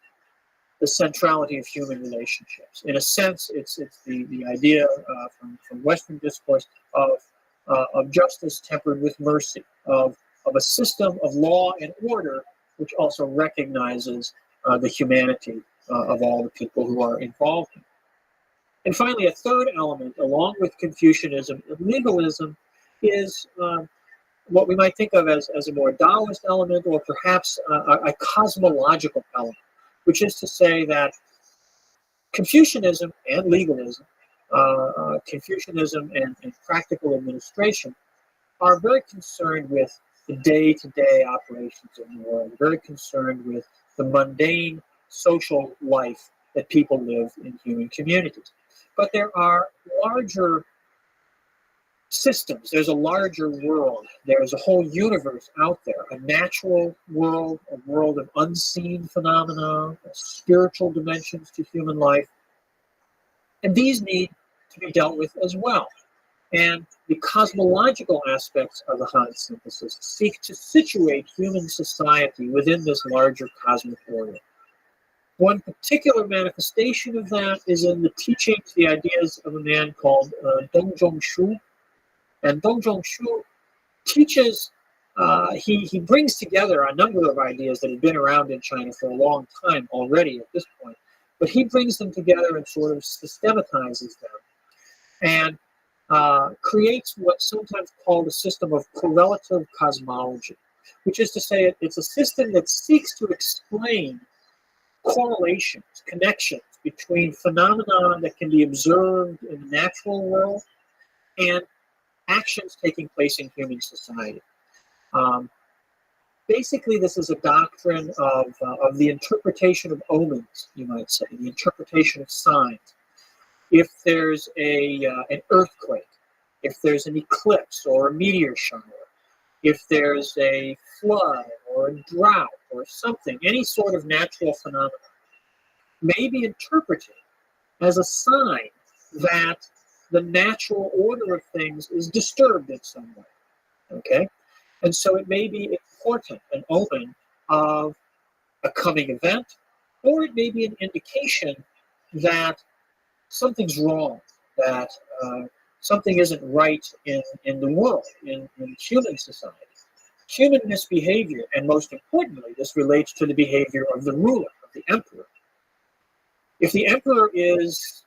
the centrality of human relationships. In a sense, it's the idea from Western discourse of justice tempered with mercy, of a system of law and order which also recognizes the humanity of all the people who are involved in it. And finally, a third element, along with Confucianism and legalism, is what we might think of as a more Taoist element, or perhaps a cosmological element, which is to say that Confucianism and legalism, Confucianism and practical administration, are very concerned with the day-to-day operations of the world, very concerned with the mundane social life that people live in human communities. But there are larger systems. There's a larger world. There's a whole universe out there, a natural world, a world of unseen phenomena, spiritual dimensions to human life. And these need to be dealt with as well. And the cosmological aspects of the Han synthesis seek to situate human society within this larger cosmic order. One particular manifestation of that is in the teachings, the ideas of a man called Dong Zhongshu. And Dong Zhongshu teaches, he brings together a number of ideas that have been around in China for a long time already at this point, but he brings them together and sort of systematizes them and creates what's sometimes called a system of correlative cosmology, which is to say it's a system that seeks to explain correlations, connections between phenomena that can be observed in the natural world and actions taking place in human society. Basically, this is a doctrine of the interpretation of omens, you might say, the interpretation of signs. If there's an earthquake, if there's an eclipse or a meteor shower, if there's a flood or a drought or something, any sort of natural phenomenon, may be interpreted as a sign that the natural order of things is disturbed in some way. Okay? And so it may be important, an omen of a coming event, or it may be an indication that something's wrong, that something isn't right in the world, in human society. Human misbehavior, and most importantly, this relates to the behavior of the ruler, of the emperor. If the emperor is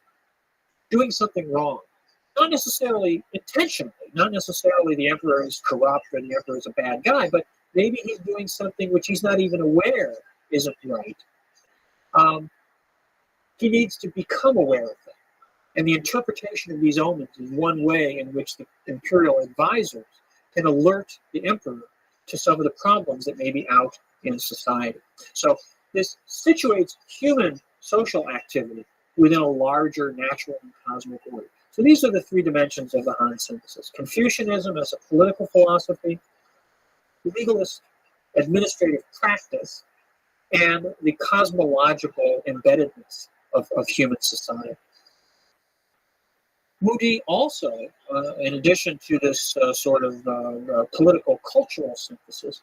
doing something wrong, not necessarily intentionally, not necessarily the emperor is corrupt or the emperor is a bad guy, but maybe he's doing something which he's not even aware isn't right. He needs to become aware of that. And the interpretation of these omens is one way in which the imperial advisors can alert the emperor to some of the problems that may be out in society. So this situates human social activity within a larger natural and cosmic order. So these are the three dimensions of the Han synthesis. Confucianism as a political philosophy, legalist administrative practice, and the cosmological embeddedness of human society. Wu-Di also, in addition to this sort of political cultural synthesis,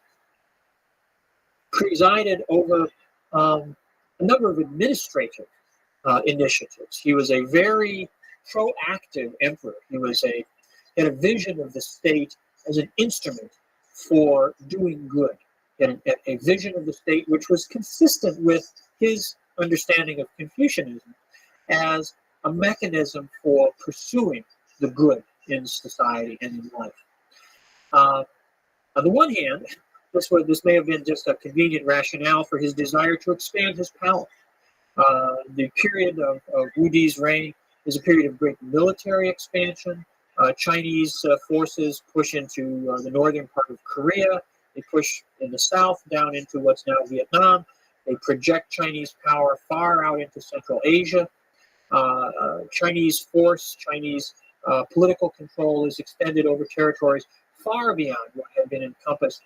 presided over a number of administrative initiatives. He was a very proactive emperor. He had a vision of the state as an instrument for doing good, and a vision of the state which was consistent with his understanding of Confucianism as a mechanism for pursuing the good in society and in life. On the one hand, this may have been just a convenient rationale for his desire to expand his power. The period of Wu-Di's reign is a period of great military expansion. Chinese forces push into the northern part of Korea. They push in the south down into what's now Vietnam. They project Chinese power far out into Central Asia. Chinese force, Chinese political control is extended over territories far beyond what had been encompassed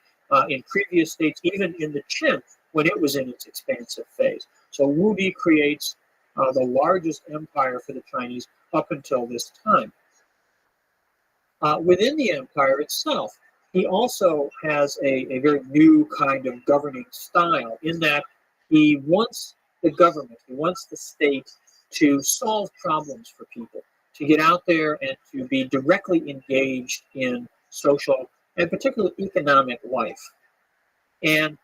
in previous states, even in the Qin when it was in its expansive phase. So Wu-Di creates the largest empire for the Chinese up until this time. Within the empire itself, he also has a very new kind of governing style in that he wants the government, he wants the state to solve problems for people, to get out there and to be directly engaged in social and particularly economic life. And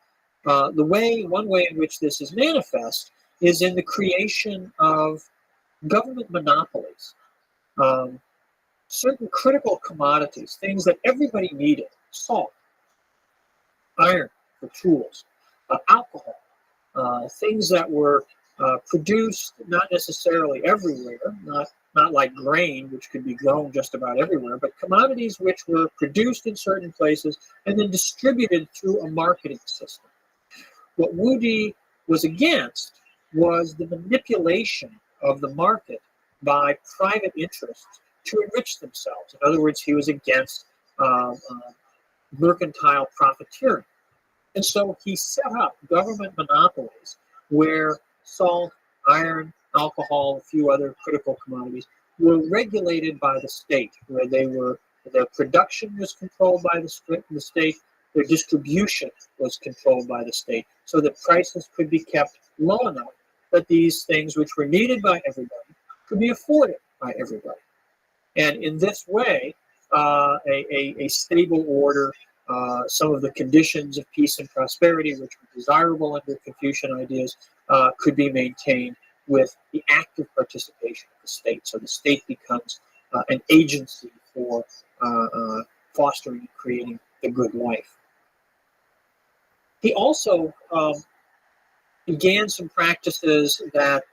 one way in which this is manifest is in the creation of government monopolies. Certain critical commodities, things that everybody needed, salt, iron for tools, alcohol, things that were produced not necessarily everywhere, not like grain, which could be grown just about everywhere, but commodities which were produced in certain places and then distributed through a marketing system. What Wu Di was against was the manipulation of the market by private interests to enrich themselves. In other words, he was against mercantile profiteering. And so he set up government monopolies where salt, iron, alcohol, a few other critical commodities were regulated by the state, where their production was controlled by the state, their distribution was controlled by the state, so that prices could be kept low enough that these things which were needed by everybody could be afforded by everybody. And in this way, a stable order, some of the conditions of peace and prosperity, which were desirable under Confucian ideas, could be maintained with the active participation of the state. So the state becomes an agency for fostering and creating the good life. He also began some practices that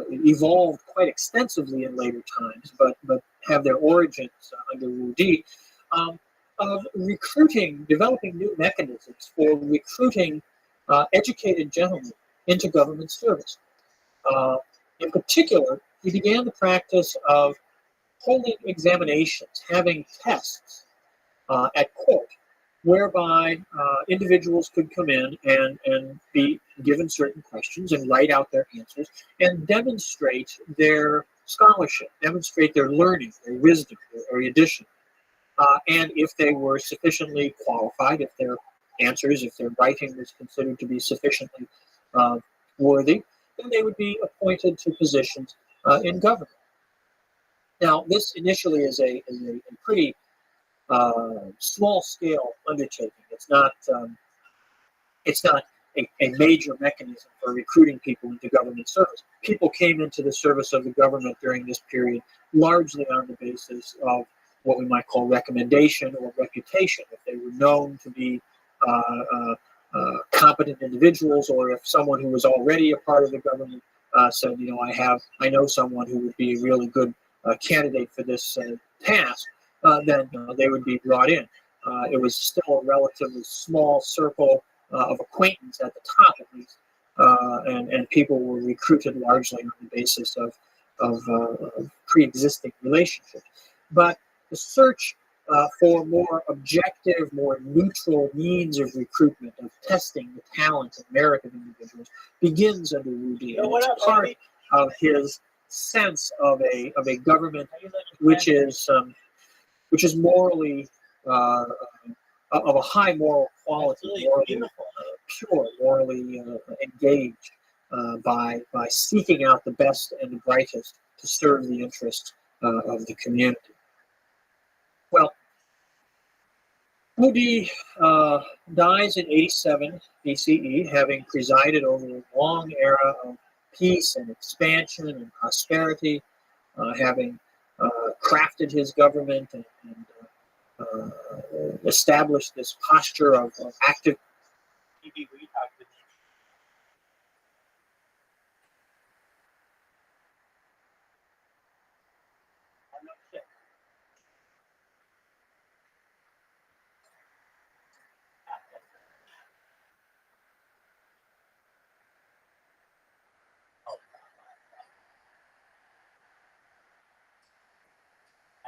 evolved quite extensively in later times, but have their origins under Wu Di, of recruiting, developing new mechanisms for recruiting educated gentlemen into government service. In particular, he began the practice of holding examinations, having tests at court, whereby individuals could come in and be given certain questions and write out their answers and demonstrate their scholarship, demonstrate their learning, their wisdom, their erudition. And if they were sufficiently qualified, if their answers, if their writing was considered to be sufficiently worthy, then they would be appointed to positions in government. Now, this initially is a pretty small-scale undertaking. It's not a major mechanism for recruiting people into government service. People came into the service of the government during this period largely on the basis of what we might call recommendation or reputation. If they were known to be competent individuals, or if someone who was already a part of the government said, I know someone who would be a really good candidate for this task, then they would be brought in. It was still a relatively small circle of acquaintance at the top, at least, and people were recruited largely on the basis of pre-existing relationships. But the search for more objective, more neutral means of recruitment, of testing the talent and merit of individuals, begins under Wu Di. And it's part of his sense of a government which is morally of a high moral quality, morally pure, morally engaged by seeking out the best and the brightest to serve the interests of the community. Well, Wu Di dies in 87 BCE, having presided over a long era of peace and expansion and prosperity, having crafted his government and established this posture of active.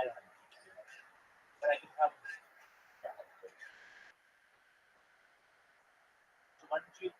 I don't know, but I can probably. So why don't you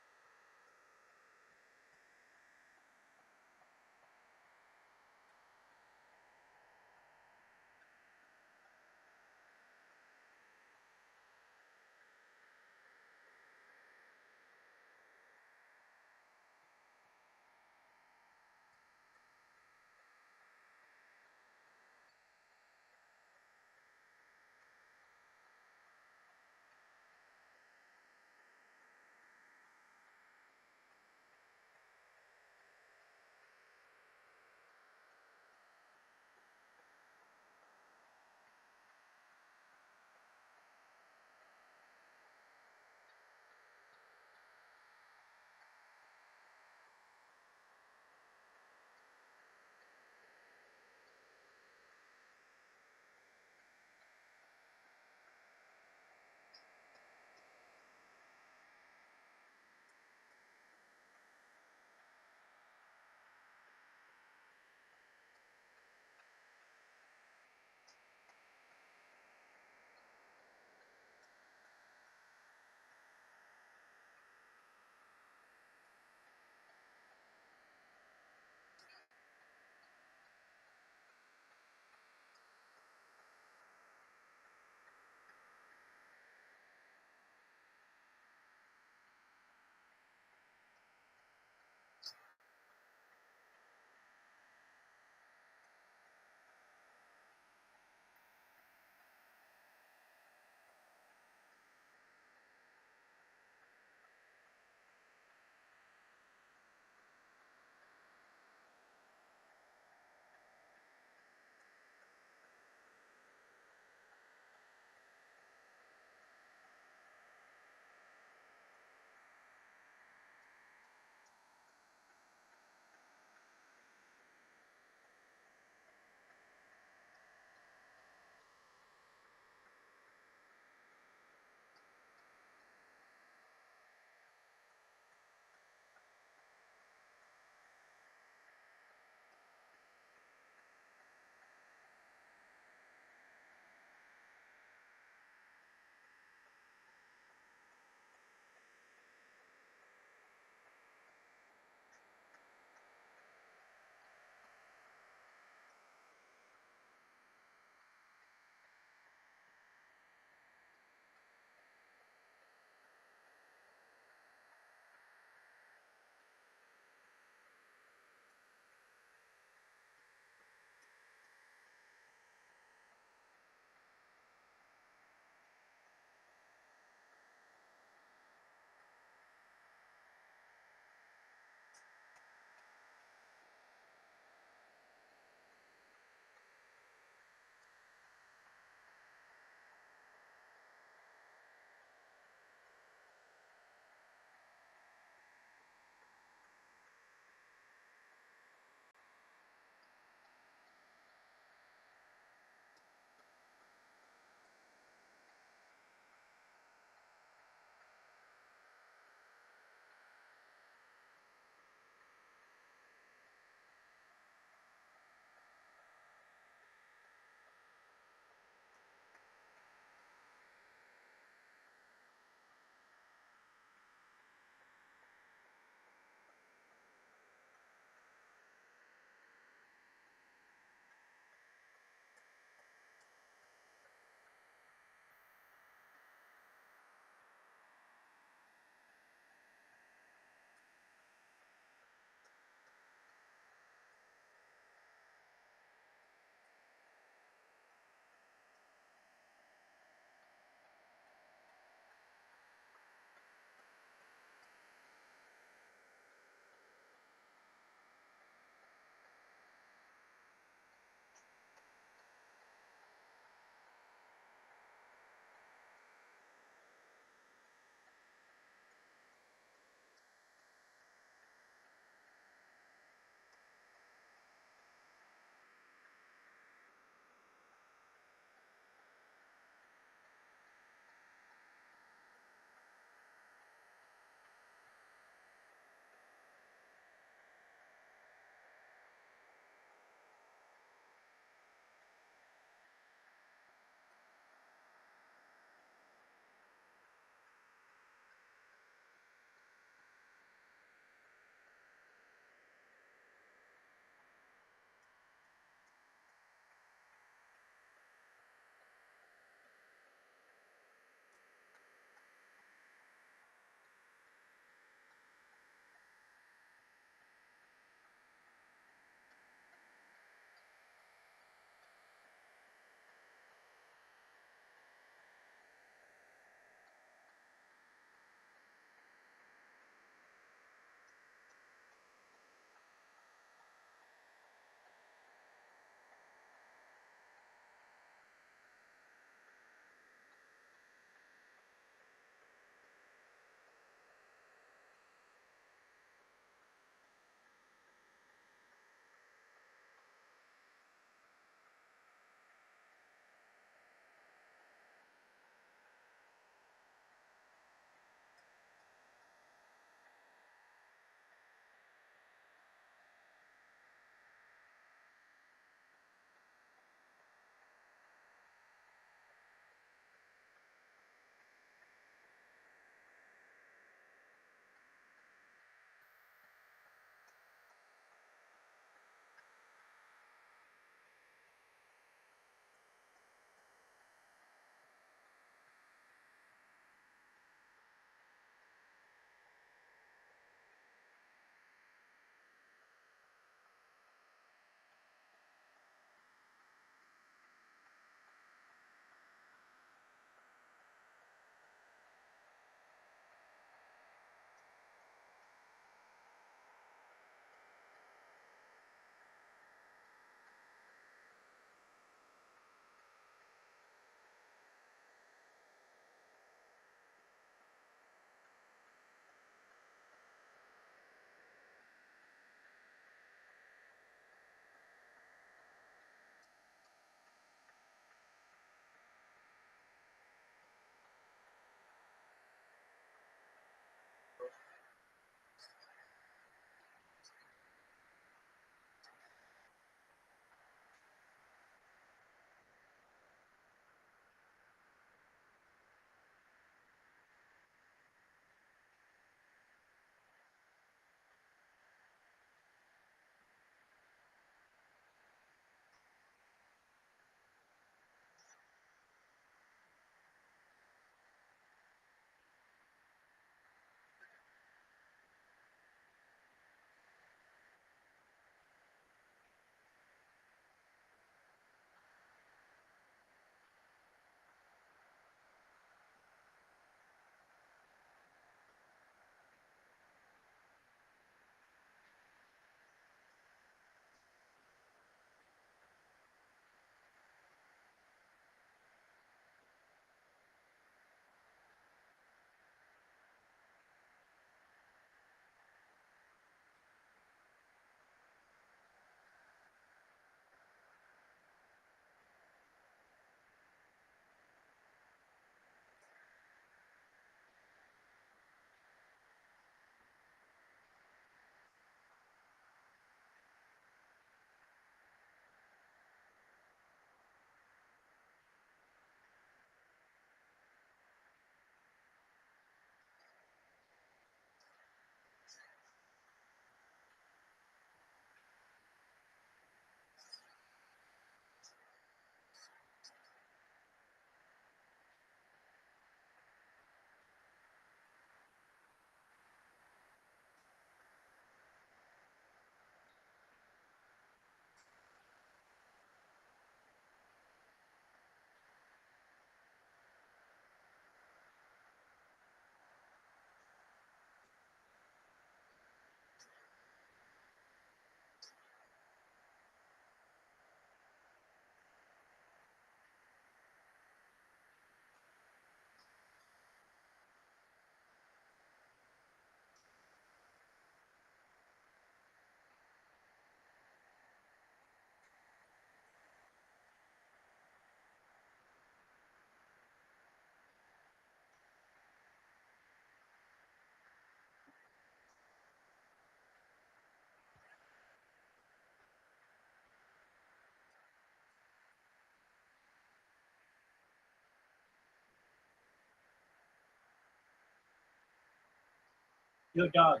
Yo, dog.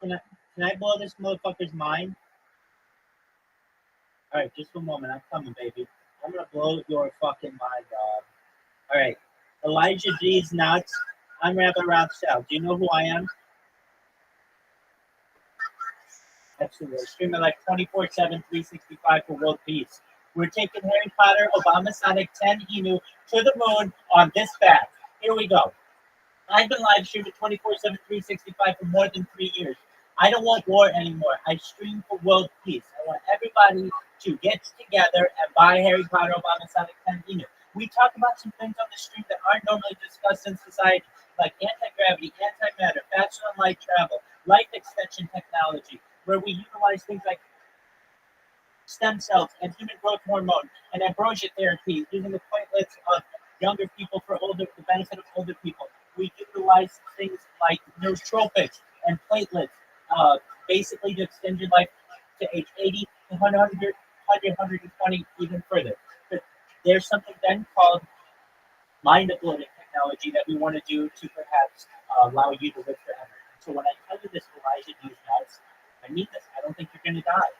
Can I, can I blow this motherfucker's mind? All right, just a moment. I'm coming, baby. I'm gonna blow your fucking mind, dog. All right. Elijah G's nuts. I'm Rabbi Rothschild. Do you know who I am? Absolutely. Streaming like 24/7, 365 for world peace. We're taking Harry Potter, Obama Sonic 10 Emu to the moon on this fact. Here we go. I've been live streaming 24/7, 365 for more than 3 years. I don't want war anymore. I stream for world peace. I want everybody to get together and buy Harry Potter, Obama Sonic 10 Emu. We talk about some things on the stream that aren't normally discussed in society, like anti-gravity, antimatter, faster than light travel, life extension technology, where we utilize things like stem cells and human growth hormone and ambrosia therapy using the platelets of younger people for the benefit of older people. We utilize things like nootropics and platelets, basically to extend your life to age 80 to 100, 120, even further. But there's something then called mind uploading technology that we want to do to perhaps allow you to live forever. So when I tell you this, Elijah, these guys, I mean this. I don't think you're going to die.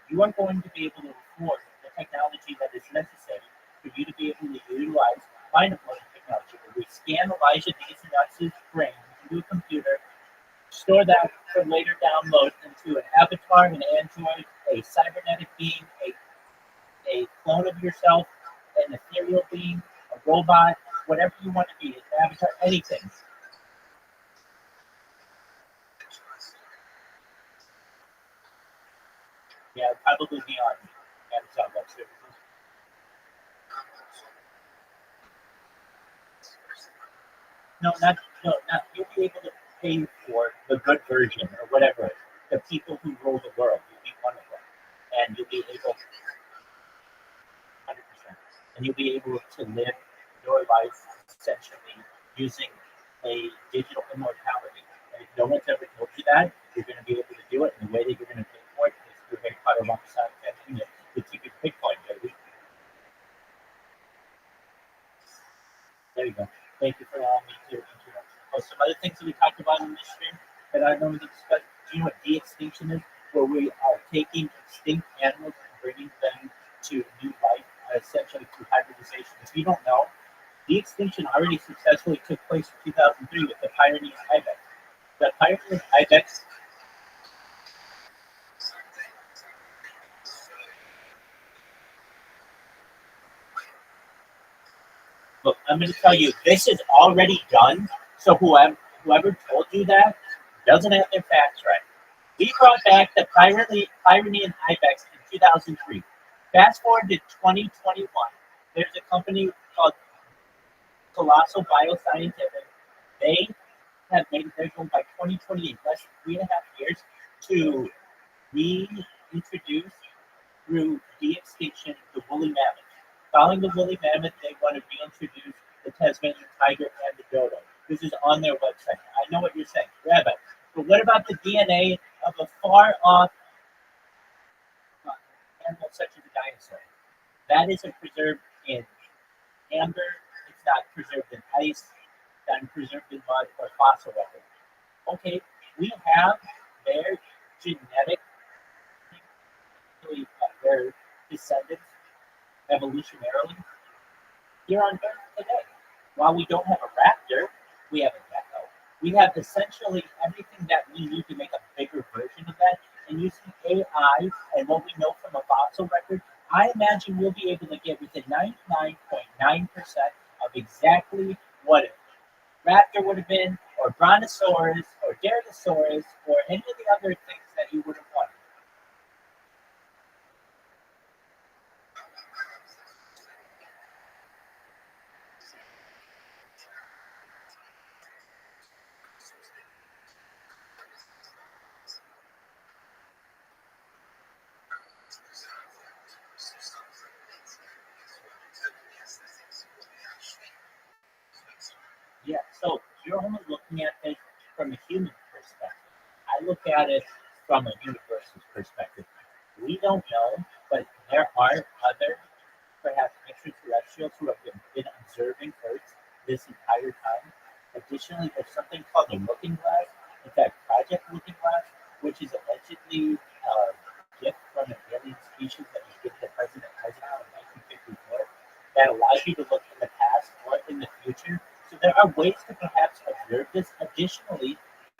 You are going to be able to afford the technology that is necessary for you to be able to utilize mind uploading technology, where we scan Elijah Nuts' brain into a computer, store that for later download into an avatar, an android, a cybernetic being, a clone of yourself, an ethereal being, a robot, whatever you want to be, an avatar, anything. Yeah, probably beyond Amazon Web Services. No, not you'll be able to pay for the good version or whatever. The people who rule the world, you'll be one of them, and you'll be able, 100%, and you'll be able to live your life essentially using a digital immortality. And if no one's ever told you that, you're going to be able to do it, and the way that you're going to pay for it is through Harry Potter alongside to keep your Bitcoin, baby. There you go. Thank you for allowing me to interrupt. Oh, some other things that we talked about in this stream that I normally discuss. Do you know what de-extinction is? Where we are taking extinct animals and bringing them to new life, essentially through hybridization. If you don't know, de-extinction already successfully took place in 2003 with the Pyrenees ibex. The Pyrenees ibex. Look, I'm going to tell you, this is already done. So whoever told you that doesn't have their facts right. We brought back the Pyrenean ibex in 2003. Fast forward to 2021. There's a company called Colossal Bioscientific. They have made their goal by 2028, less than 3.5 years, to reintroduce through de-extinction the woolly mammoth. Following the woolly mammoth, they want to reintroduce the Tasmanian tiger and the dodo. This is on their website. I know what you're saying, Rabbi. But what about the DNA of a far off animal such as a dinosaur? That isn't preserved in amber, it's not preserved in ice, it's not preserved in mud or fossil record. Okay, we have their genetic, their descendants evolutionarily here on Earth today. While we don't have a raptor, we have a gecko. We have essentially everything that we need to make a bigger version of that. And using AI and what we know from a fossil record, I imagine we'll be able to get within 99.9% of exactly what a raptor would have been, or brontosaurus, or Deratosaurus, or any of the other things that you would have wanted. Yeah, so you're only looking at it from a human perspective. I look at it from a universal's perspective. We don't know, but there are other, perhaps extraterrestrials who have been observing Earth this entire time. Additionally, there's something called the looking glass, that allows you to look in the past or in the future. So there are ways to perhaps observe this. Additionally,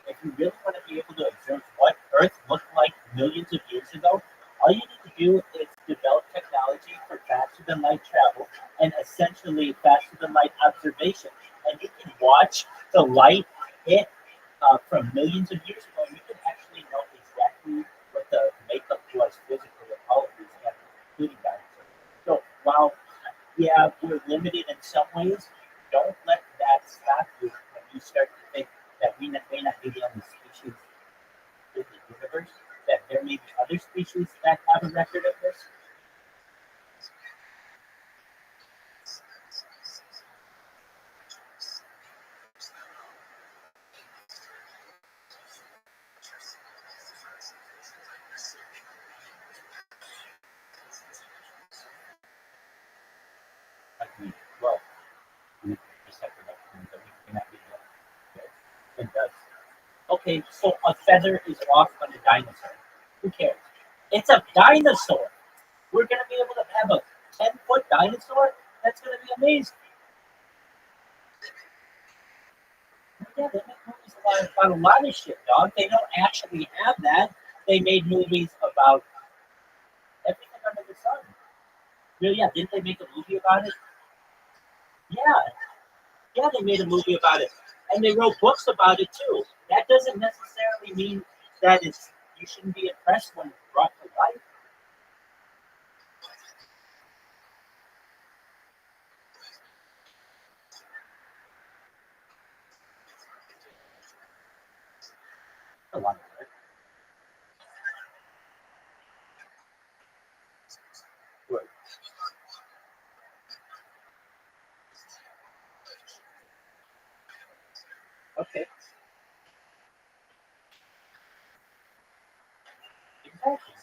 if you really want to be able to observe what Earth looked like millions of years ago, all you need to do is develop technology for faster than light travel and essentially faster than light observation. And you can watch the light hit from millions of years ago. You can actually know exactly what the makeup was physically of all of these animals, including dinosaurs. So while yeah, we're limited in some ways, don't let that stop you when you start to think that we may not be the only species in the universe, that there may be other species that have a record of this. I mean, well, we just have to recognize that we may not be the only species. It does. Okay, so a feather is off on a dinosaur. Who cares? It's a dinosaur. We're going to be able to have a 10-foot dinosaur? That's going to be amazing. Yeah, they make movies about a lot of shit, dog. They don't actually have that. They made movies about everything under the sun. Really, yeah, didn't they make a movie about it? Yeah, yeah, they made a movie about it. And they wrote books about it too. That doesn't necessarily mean that you shouldn't be impressed when it's brought to life. A lot of work. Work. Okay, exactly.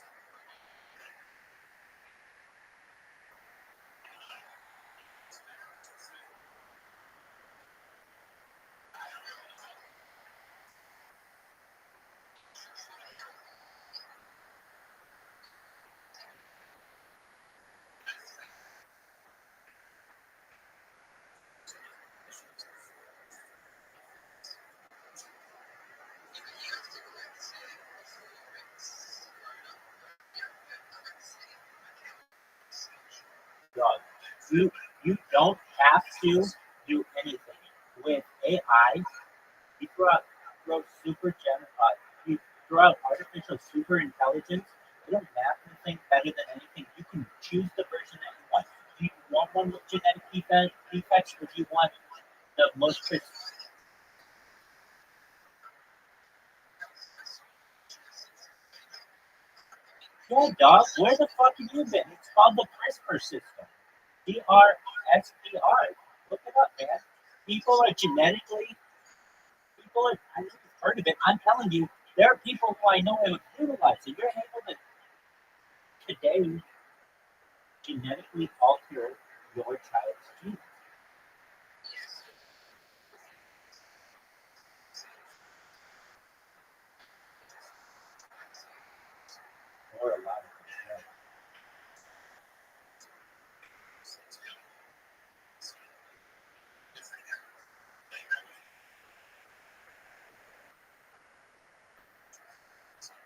Dog. You don't have to do anything with AI. You throw you throw out artificial super intelligence. You don't have to think better than anything. You can choose the version that you want. Do you want one with genetic defects, or do you want the most yeah, dog? Where the fuck have you been? It's called the CRISPR system. CRSPR. Look it up, man. People are genetically people are, I haven't heard of it. I'm telling you, there are people who I know who utilize it. You're able to today genetically alter your child's genes. Or a lot of them.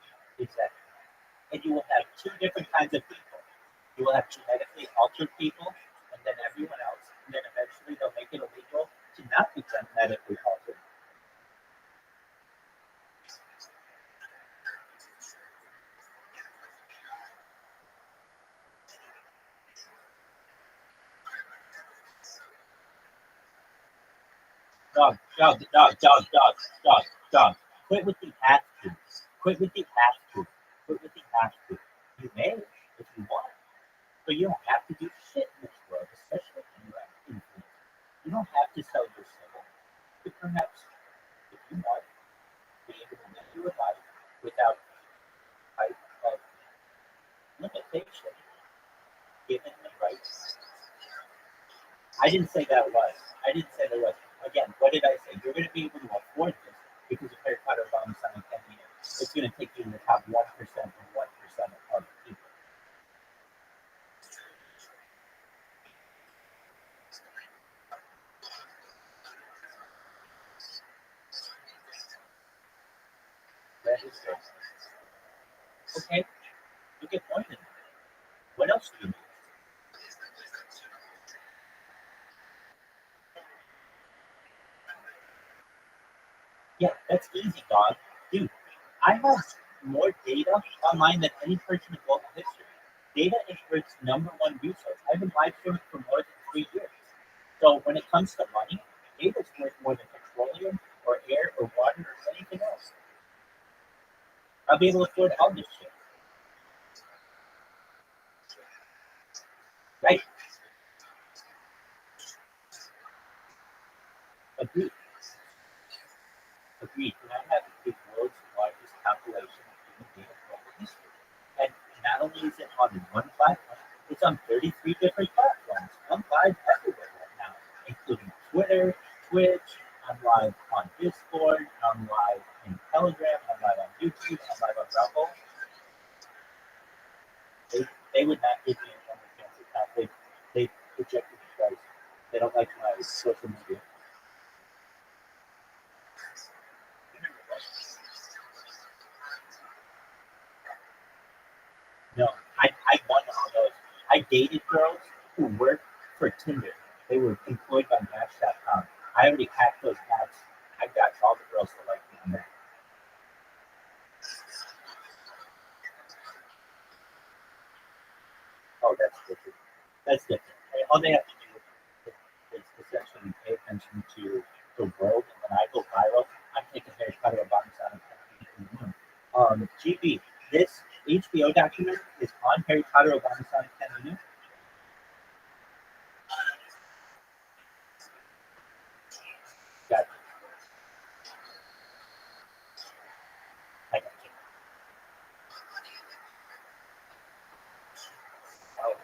Yeah, exactly. And you will have two different kinds of people. You will have genetically altered people, and then everyone else, and then eventually they'll make it illegal to not be genetically altered. Dog. Quit with the have to. Quit with the have to. Quit with the have to. You may if you want, but you don't have to do shit in this world, especially when you have influence. You don't have to sell your soul. But perhaps, if you want, be able to live your life without type of limitation, given the rights. I didn't say that was. I didn't say there was. Again, what did I say? You're going to be able to afford this because of Harry Potter Bomb selling 10 years. It's going to take you in the top 1% of 1% of people. that is good. Okay, you get pointed. What else do you need? Yeah, that's easy, dog. Dude, I have more data online than any person in global history. Data is Earth's number one resource. I've been live streaming for more than 3 years. So when it comes to money, data is worth more than petroleum or air or water or anything else. I'll be able to afford all this shit. Right? Agreed. Agreed. And I have the world's largest calculation of human data global history. And not only is it on one platform, it's on 33 different platforms. I'm live everywhere right now, including Twitter, Twitch, I'm live on Discord, I'm live in Telegram, I'm live on YouTube, I'm live on Rumble. They would not give me an OnlyFans account. They rejected me twice. They don't like my social media. No, I won all those. I dated girls who worked for Tinder. They were employed by Match.com. I already hacked those apps. I got all the girls to like me on that. Oh, that's different. That's different. All they have to do is essentially pay attention to the world, and when I go viral, I'm taking Harry Potter Obama sound GB, this HBO document is on Harry Potter Obama Sonic Canyon. Got I got you. Oh,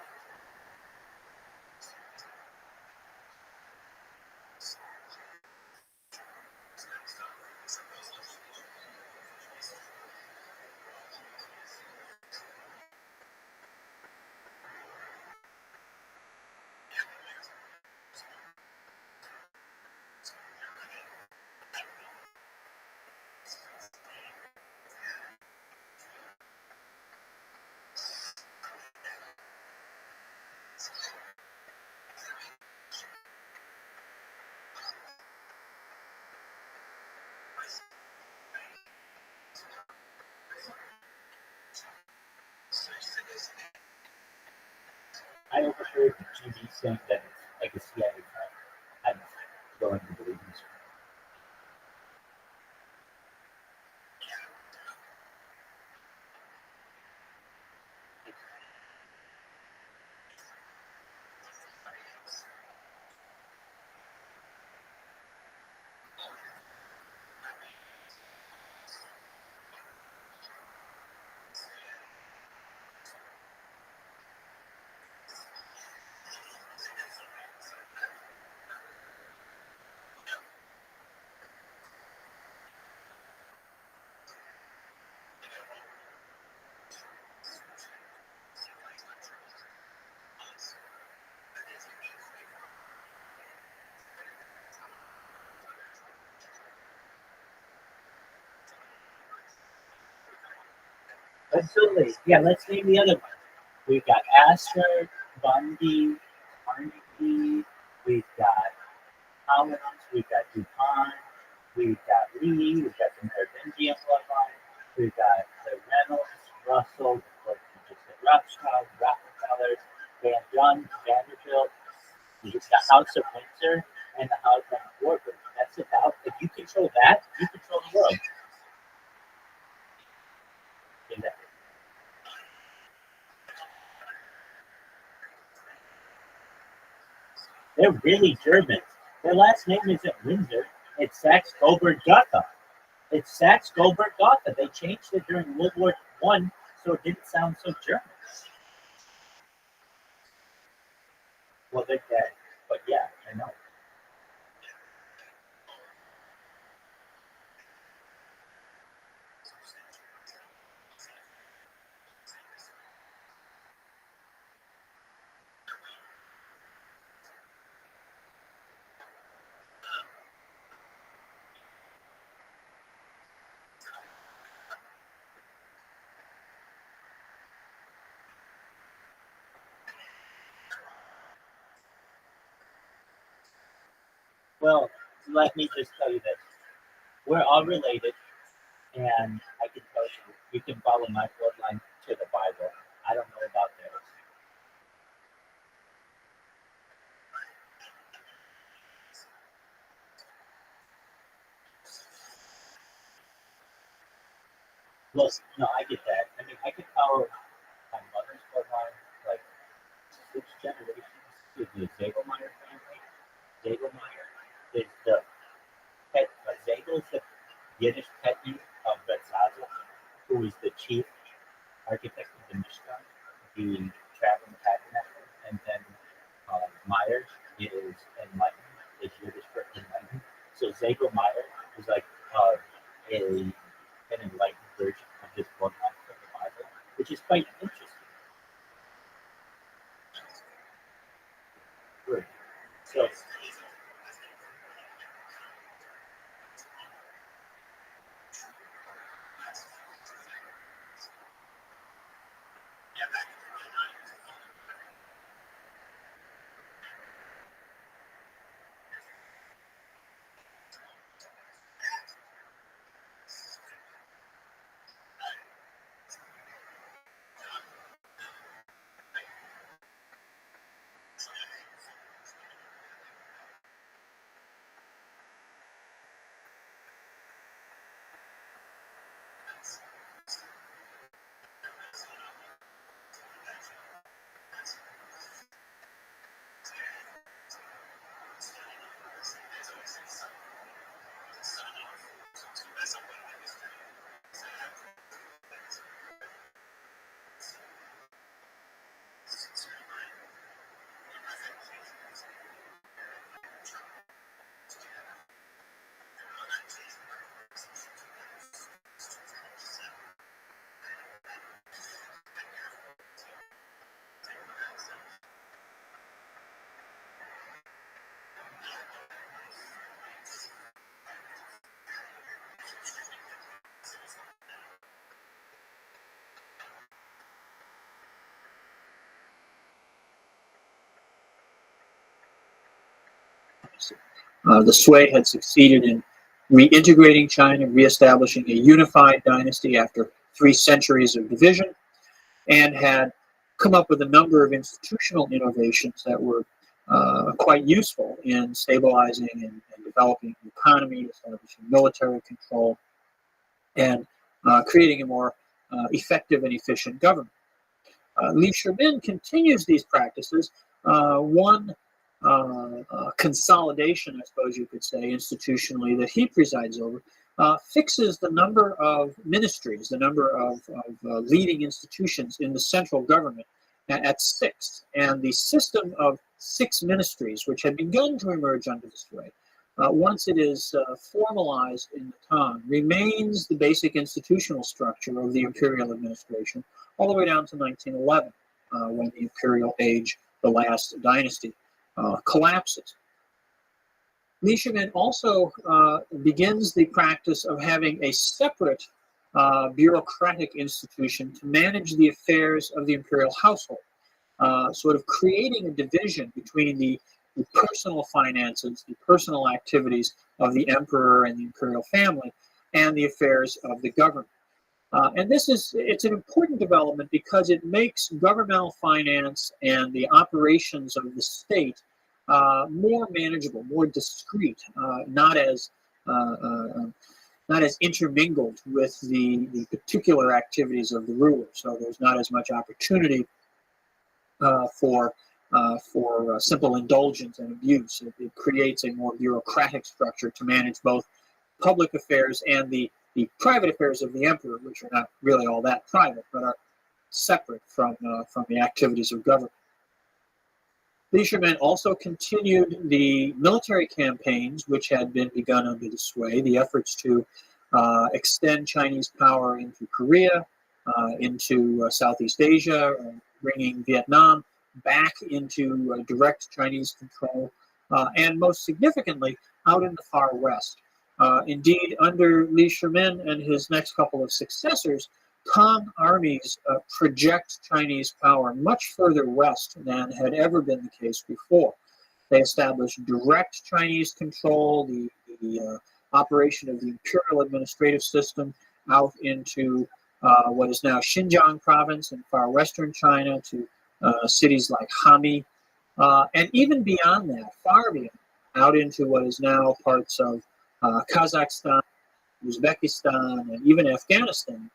I overheard GB saying that it's like a CIA crime. I'm willing to believe this. Absolutely. Yeah, let's name the other one. We've got Asher, Bundy, Carnegie, we've got Collins, we've got DuPont, we've got Lee, we've got the Merovingian bloodline, we've got the Reynolds, Russell, what you just said, Rothschild, Rockefeller, Van Dunn, Vanderbilt, the House of Windsor, and the House of Warburg. That's about, if you control that, you control the world. In that. They're really German. Their last name isn't Windsor, it's Saxe Goldberg Gotha. It's Saxe Goldberg Gotha. They changed it during World War One, so it didn't sound so German. Well, they're dead, but yeah, I know. Well, let me just tell you this. We're all related, and I can tell you, you can follow my bloodline to the Bible. I don't know about theirs. Well, no, I get that. I mean, I could follow my mother's bloodline, like 6 generations to the Zagelmeyer family. Zagelmeyer is the pet, Zagel is the Yiddish pet name of Betzazel, who is the chief architect of the Mishkan, the traveling tabernacle, and then Meyer is enlightened, is Yiddish for enlightened. So Zagelmeyer is like an enlightened version of this bloodline from the Bible, which is quite interesting. Good. So, The Sui had succeeded in reintegrating China, reestablishing a unified dynasty after 3 centuries of division, and had come up with a number of institutional innovations that were quite useful in stabilizing and developing the economy, establishing military control, and creating a more effective and efficient government. Li Shimin continues these practices. One consolidation, I suppose you could say, institutionally, that he presides over, fixes the number of ministries, the number of leading institutions in the central government at 6. And the system of 6 ministries, which had begun to emerge under this way, once it is formalized in the Tang, remains the basic institutional structure of the imperial administration all the way down to 1911, when the imperial age, the last dynasty, collapses. Li Shimin also begins the practice of having a separate bureaucratic institution to manage the affairs of the imperial household, sort of creating a division between the personal finances, the personal activities of the emperor and the imperial family, and the affairs of the government. And it's an important development because it makes governmental finance and the operations of the state more manageable, more discreet, not as intermingled with the particular activities of the ruler. So there's not as much opportunity for simple indulgence and abuse. It creates a more bureaucratic structure to manage both public affairs and the private affairs of the emperor, which are not really all that private, but are separate from the activities of government. Li Shimin also continued the military campaigns which had been begun under the Sui, the efforts to extend Chinese power into Korea, into Southeast Asia, bringing Vietnam back into direct Chinese control, and most significantly, out in the far west. Indeed, under Li Shimin and his next couple of successors, Tang armies project Chinese power much further west than had ever been the case before. They established direct Chinese control, the operation of the imperial administrative system out into what is now Xinjiang province in far western China, to cities like Hami, and even beyond that, far beyond, out into what is now parts of Kazakhstan, Uzbekistan, and even Afghanistan.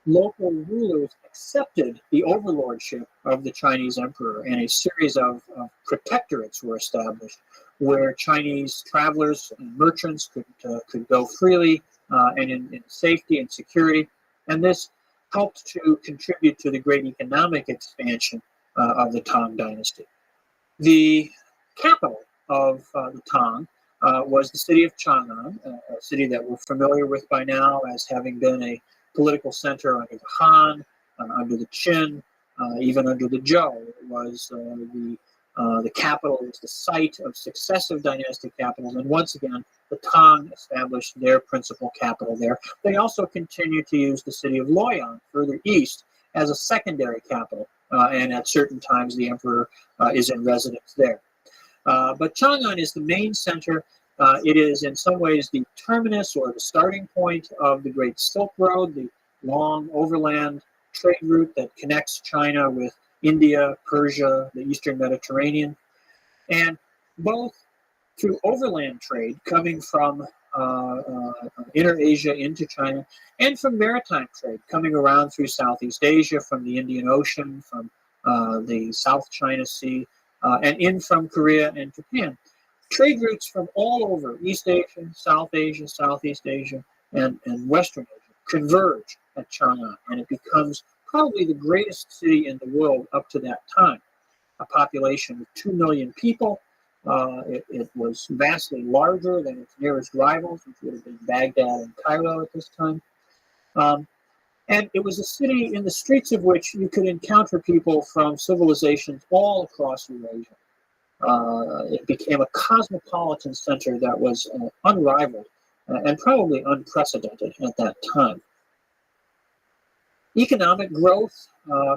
Local rulers accepted the overlordship of the Chinese emperor, and a series of protectorates were established where Chinese travelers and merchants could go freely and in safety and security. And this helped to contribute to the great economic expansion of the Tang Dynasty. The capital of the Tang was the city of Chang'an, a city that we're familiar with by now as having been a political center under the Han, under the Qin, even under the Zhou. It was the capital, was the site of successive dynastic capitals, and once again, the Tang established their principal capital there. They also continued to use the city of Luoyang, further east, as a secondary capital, and at certain times the emperor is in residence there. But Chang'an is the main center. It is in some ways the terminus or the starting point of the Great Silk Road, the long overland trade route that connects China with India, Persia, the Eastern Mediterranean. And both through overland trade coming from Inner Asia into China, and from maritime trade coming around through Southeast Asia, from the Indian Ocean, from the South China Sea, and in from Korea and Japan. Trade routes from all over East Asia, South Asia, Southeast Asia, and Western Asia converge at Chang'an, and it becomes probably the greatest city in the world up to that time. A population of 2 million people. It was vastly larger than its nearest rivals, which would have been Baghdad and Cairo at this time. And it was a city in the streets of which you could encounter people from civilizations all across Eurasia. It became a cosmopolitan center that was unrivaled and probably unprecedented at that time. Economic growth,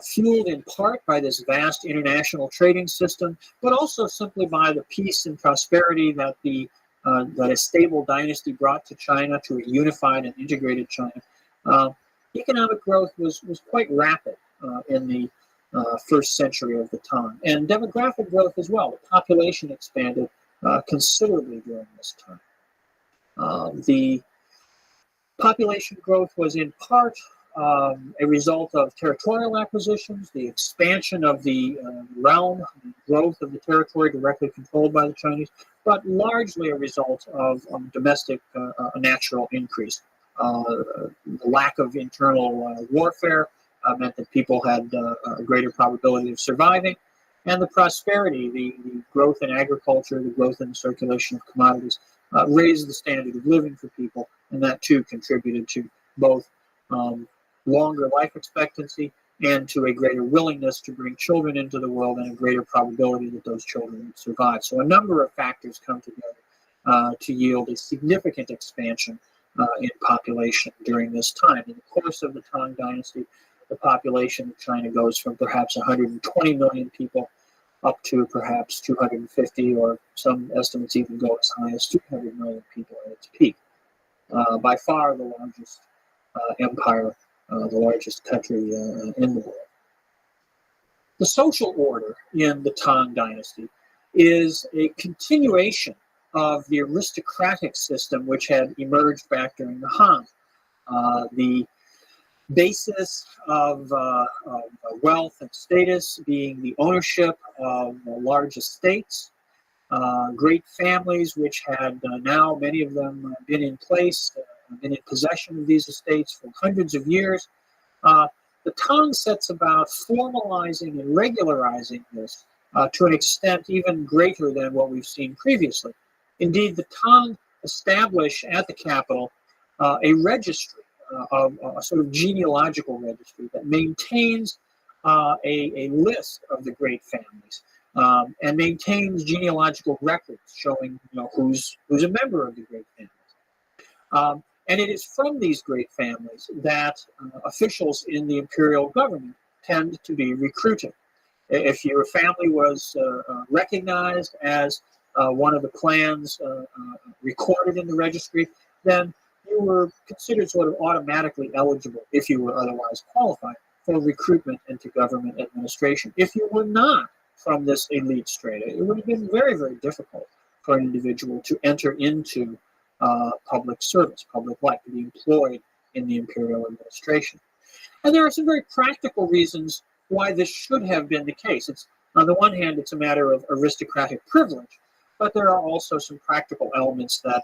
fueled in part by this vast international trading system, but also simply by the peace and prosperity that that a stable dynasty brought to China, to a unified and integrated China. Economic growth was quite rapid in the first century of the Tang, and demographic growth as well. The population expanded considerably during this time. The population growth was in part a result of territorial acquisitions, the expansion of the realm, the growth of the territory directly controlled by the Chinese, but largely a result of domestic natural increase. The lack of internal warfare meant that people had a greater probability of surviving, and the prosperity, the growth in agriculture, the growth in the circulation of commodities, raised the standard of living for people, and that too contributed to both longer life expectancy and to a greater willingness to bring children into the world, and a greater probability that those children would survive. So a number of factors come together to yield a significant expansion in population during this time. In the course of the Tang Dynasty, the population of China goes from perhaps 120 million people up to perhaps 250, or some estimates even go as high as 200 million people at its peak. By far the largest empire, the largest country in the world. The social order in the Tang Dynasty is a continuation of the aristocratic system which had emerged back during the Han. The basis of wealth and status being the ownership of large estates, great families which had now, many of them, been in place, been in possession of these estates for hundreds of years. The Tang sets about formalizing and regularizing this to an extent even greater than what we've seen previously. Indeed, the Tang establish at the capital a registry, a sort of genealogical registry that maintains a list of the great families and maintains genealogical records showing who's a member of the great families. And it is from these great families that officials in the imperial government tend to be recruited. If your family was recognized as one of the clans recorded in the registry, then you were considered sort of automatically eligible, if you were otherwise qualified, for recruitment into government administration. If you were not from this elite strata, it would have been very, very difficult for an individual to enter into public service, public life, to be employed in the imperial administration. And there are some very practical reasons why this should have been the case. It's, on the one hand, it's a matter of aristocratic privilege, but there are also some practical elements that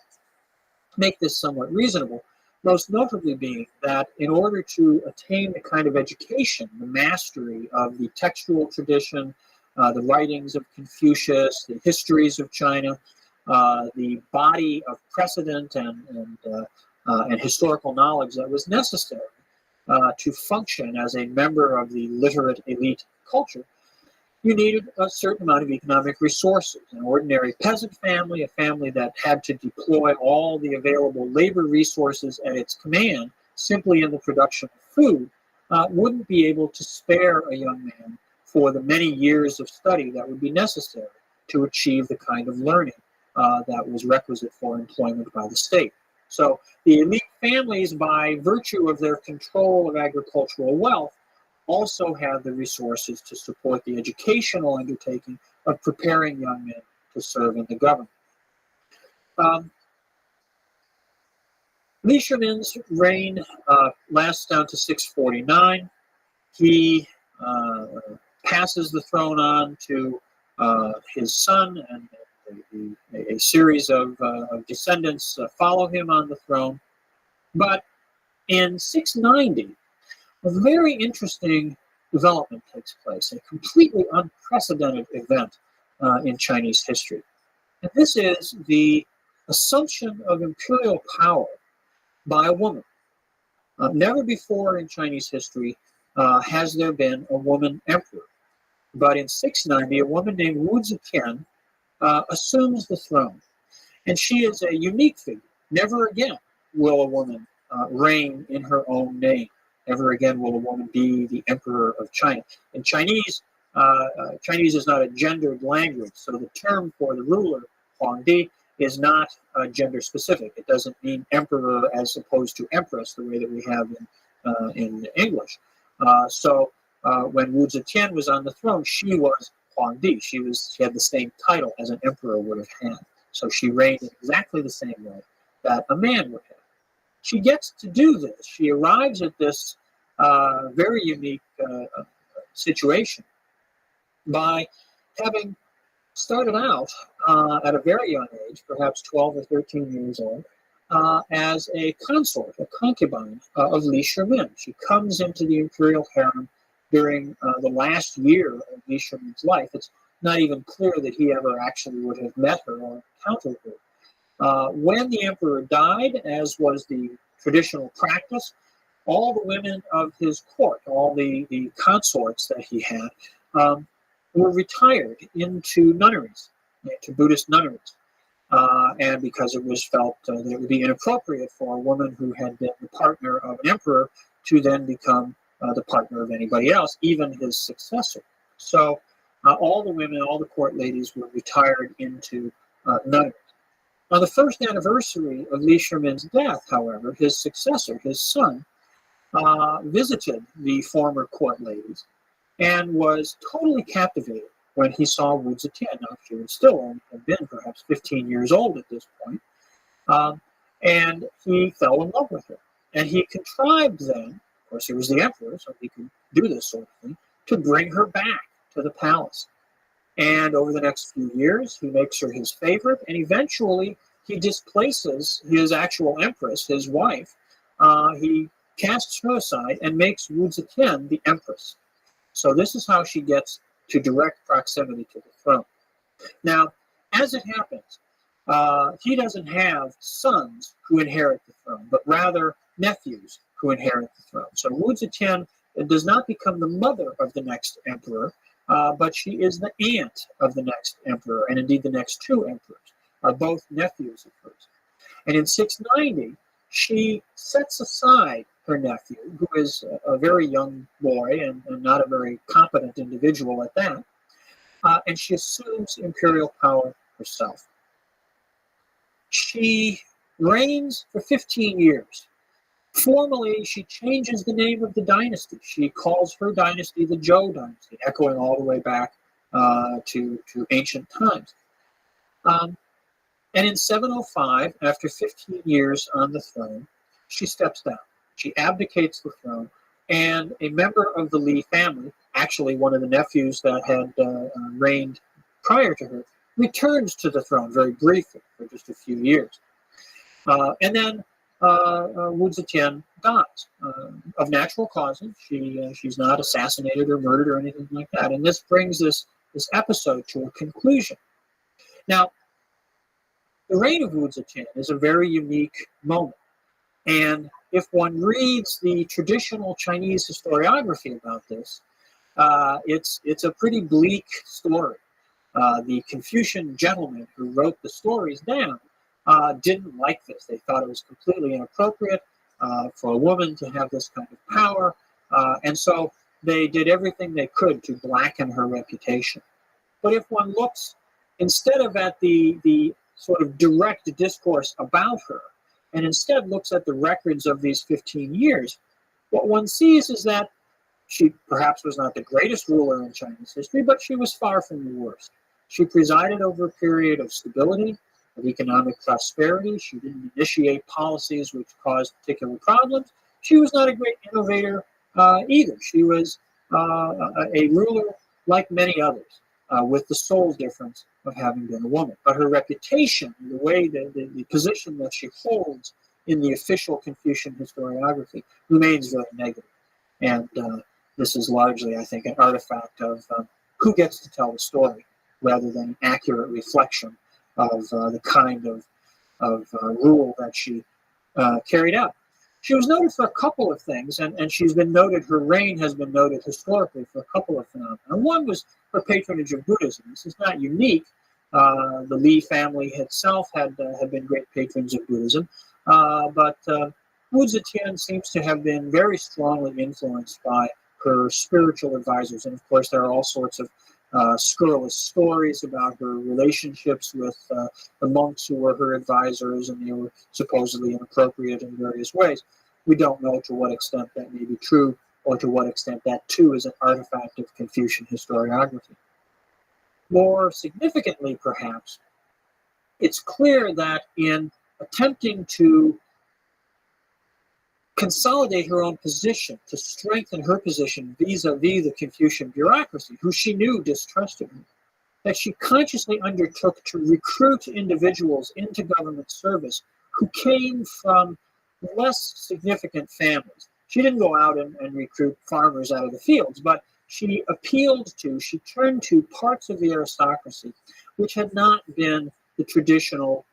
make this somewhat reasonable, most notably being that in order to attain the kind of education, the mastery of the textual tradition, the writings of Confucius, the histories of China, the body of precedent and historical knowledge that was necessary to function as a member of the literate elite culture, you needed a certain amount of economic resources. An ordinary peasant family, a family that had to deploy all the available labor resources at its command simply in the production of food, wouldn't be able to spare a young man for the many years of study that would be necessary to achieve the kind of learning that was requisite for employment by the state. So the elite families, by virtue of their control of agricultural wealth, also have the resources to support the educational undertaking of preparing young men to serve in the government. Li Shimin's reign lasts down to 649. He passes the throne on to his son, and a series of descendants follow him on the throne. But in 690, a very interesting development takes place, a completely unprecedented event in Chinese history. And this is the assumption of imperial power by a woman. Never before in Chinese history has there been a woman emperor. But in 690, a woman named Wu Zetian assumes the throne. And she is a unique figure. Never again will a woman reign in her own name. Never again will a woman be the emperor of China. In Chinese, Chinese is not a gendered language, so the term for the ruler, Huangdi, is not gender specific. It doesn't mean emperor as opposed to empress, the way that we have in English. So when Wu Zetian was on the throne, she was Huangdi. She had the same title as an emperor would have had. So she reigned in exactly the same way that a man would have. She gets to do this. She arrives at this very unique situation by having started out at a very young age, perhaps 12 or 13 years old, as a consort, a concubine of Li Shimin. She comes into the imperial harem during the last year of Li Shimin's life. It's not even clear that he ever actually would have met her or encountered her. When the emperor died, as was the traditional practice, all the women of his court, all the consorts that he had, were retired into nunneries, into Buddhist nunneries. And because it was felt that it would be inappropriate for a woman who had been the partner of an emperor to then become the partner of anybody else, even his successor. So all the women, all the court ladies were retired into nunneries. On the first anniversary of Li Shimin's death, however, his successor, his son, visited the former court ladies and was totally captivated when he saw Wu Zetian. Now, she would still only have been perhaps 15 years old at this point. And he fell in love with her. And he contrived then, of course, he was the emperor, so he could do this sort of thing, to bring her back to the palace. And over the next few years, he makes her his favorite, and eventually he displaces his actual empress, his wife. He casts her aside and makes Wu Zetian the empress. So this is how she gets to direct proximity to the throne. Now, as it happens, he doesn't have sons who inherit the throne, but rather nephews who inherit the throne. So Wu Zetian does not become the mother of the next emperor, but she is the aunt of the next emperor, and indeed the next two emperors are both nephews of hers. And in 690, she sets aside her nephew, who is a very young boy and not a very competent individual at that, and she assumes imperial power herself. She reigns for 15 years. Formally, she changes the name of the dynasty. She calls her dynasty the Zhou dynasty, echoing all the way back to ancient times. And in 705, after 15 years on the throne, she steps down. She abdicates the throne, and a member of the Li family, actually one of the nephews that had reigned prior to her, returns to the throne very briefly for just a few years. And then Wu Zetian dies of natural causes. She's not assassinated or murdered or anything like that. And this brings this episode to a conclusion. Now, the reign of Wu Zetian is a very unique moment. And if one reads the traditional Chinese historiography about this, it's a pretty bleak story. The Confucian gentlemen who wrote the stories down didn't like this. They thought it was completely inappropriate for a woman to have this kind of power. And so they did everything they could to blacken her reputation. But if one looks, instead of at the sort of direct discourse about her, and instead looks at the records of these 15 years, what one sees is that she perhaps was not the greatest ruler in Chinese history, but she was far from the worst. She presided over a period of stability, of economic prosperity. She didn't initiate policies which caused particular problems. She was not a great innovator either. She was a ruler like many others, with the sole difference of having been a woman. But her reputation, the way, the position that she holds in the official Confucian historiography remains very negative. And this is largely, I think, an artifact of who gets to tell the story rather than an accurate reflection of the kind of rule that she carried out. She was noted for a couple of things, and she's been noted, her reign has been noted historically for a couple of phenomena. One was her patronage of Buddhism. This is not unique. The Li family itself had been great patrons of Buddhism, but Wu Zetian seems to have been very strongly influenced by her spiritual advisors. And of course, there are all sorts of scurrilous stories about her relationships with the monks who were her advisors, and they were supposedly inappropriate in various ways. We don't know to what extent that may be true, or to what extent that too is an artifact of Confucian historiography. More significantly, perhaps, it's clear that in attempting to consolidate her own position, to strengthen her position vis-a-vis the Confucian bureaucracy, who she knew distrusted her, that she consciously undertook to recruit individuals into government service who came from less significant families. She didn't go out and recruit farmers out of the fields, but she turned to parts of the aristocracy which had not been the traditional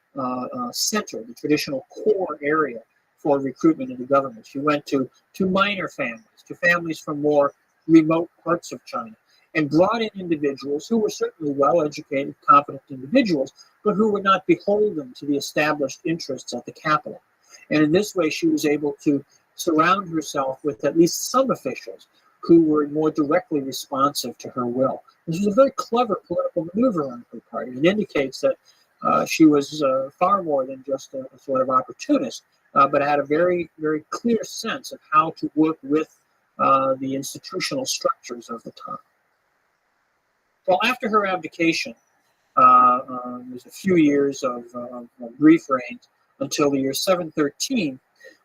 center, the traditional core area for recruitment into government. She went to minor families, to families from more remote parts of China, and brought in individuals who were certainly well-educated, competent individuals, but who were not beholden to the established interests at the capital. And in this way, she was able to surround herself with at least some officials who were more directly responsive to her will. This was a very clever political maneuver on her part. It indicates that she was far more than just a sort of opportunist, but had a very, very clear sense of how to work with the institutional structures of the time. Well, after her abdication, there's a few years of brief reign until the year 713,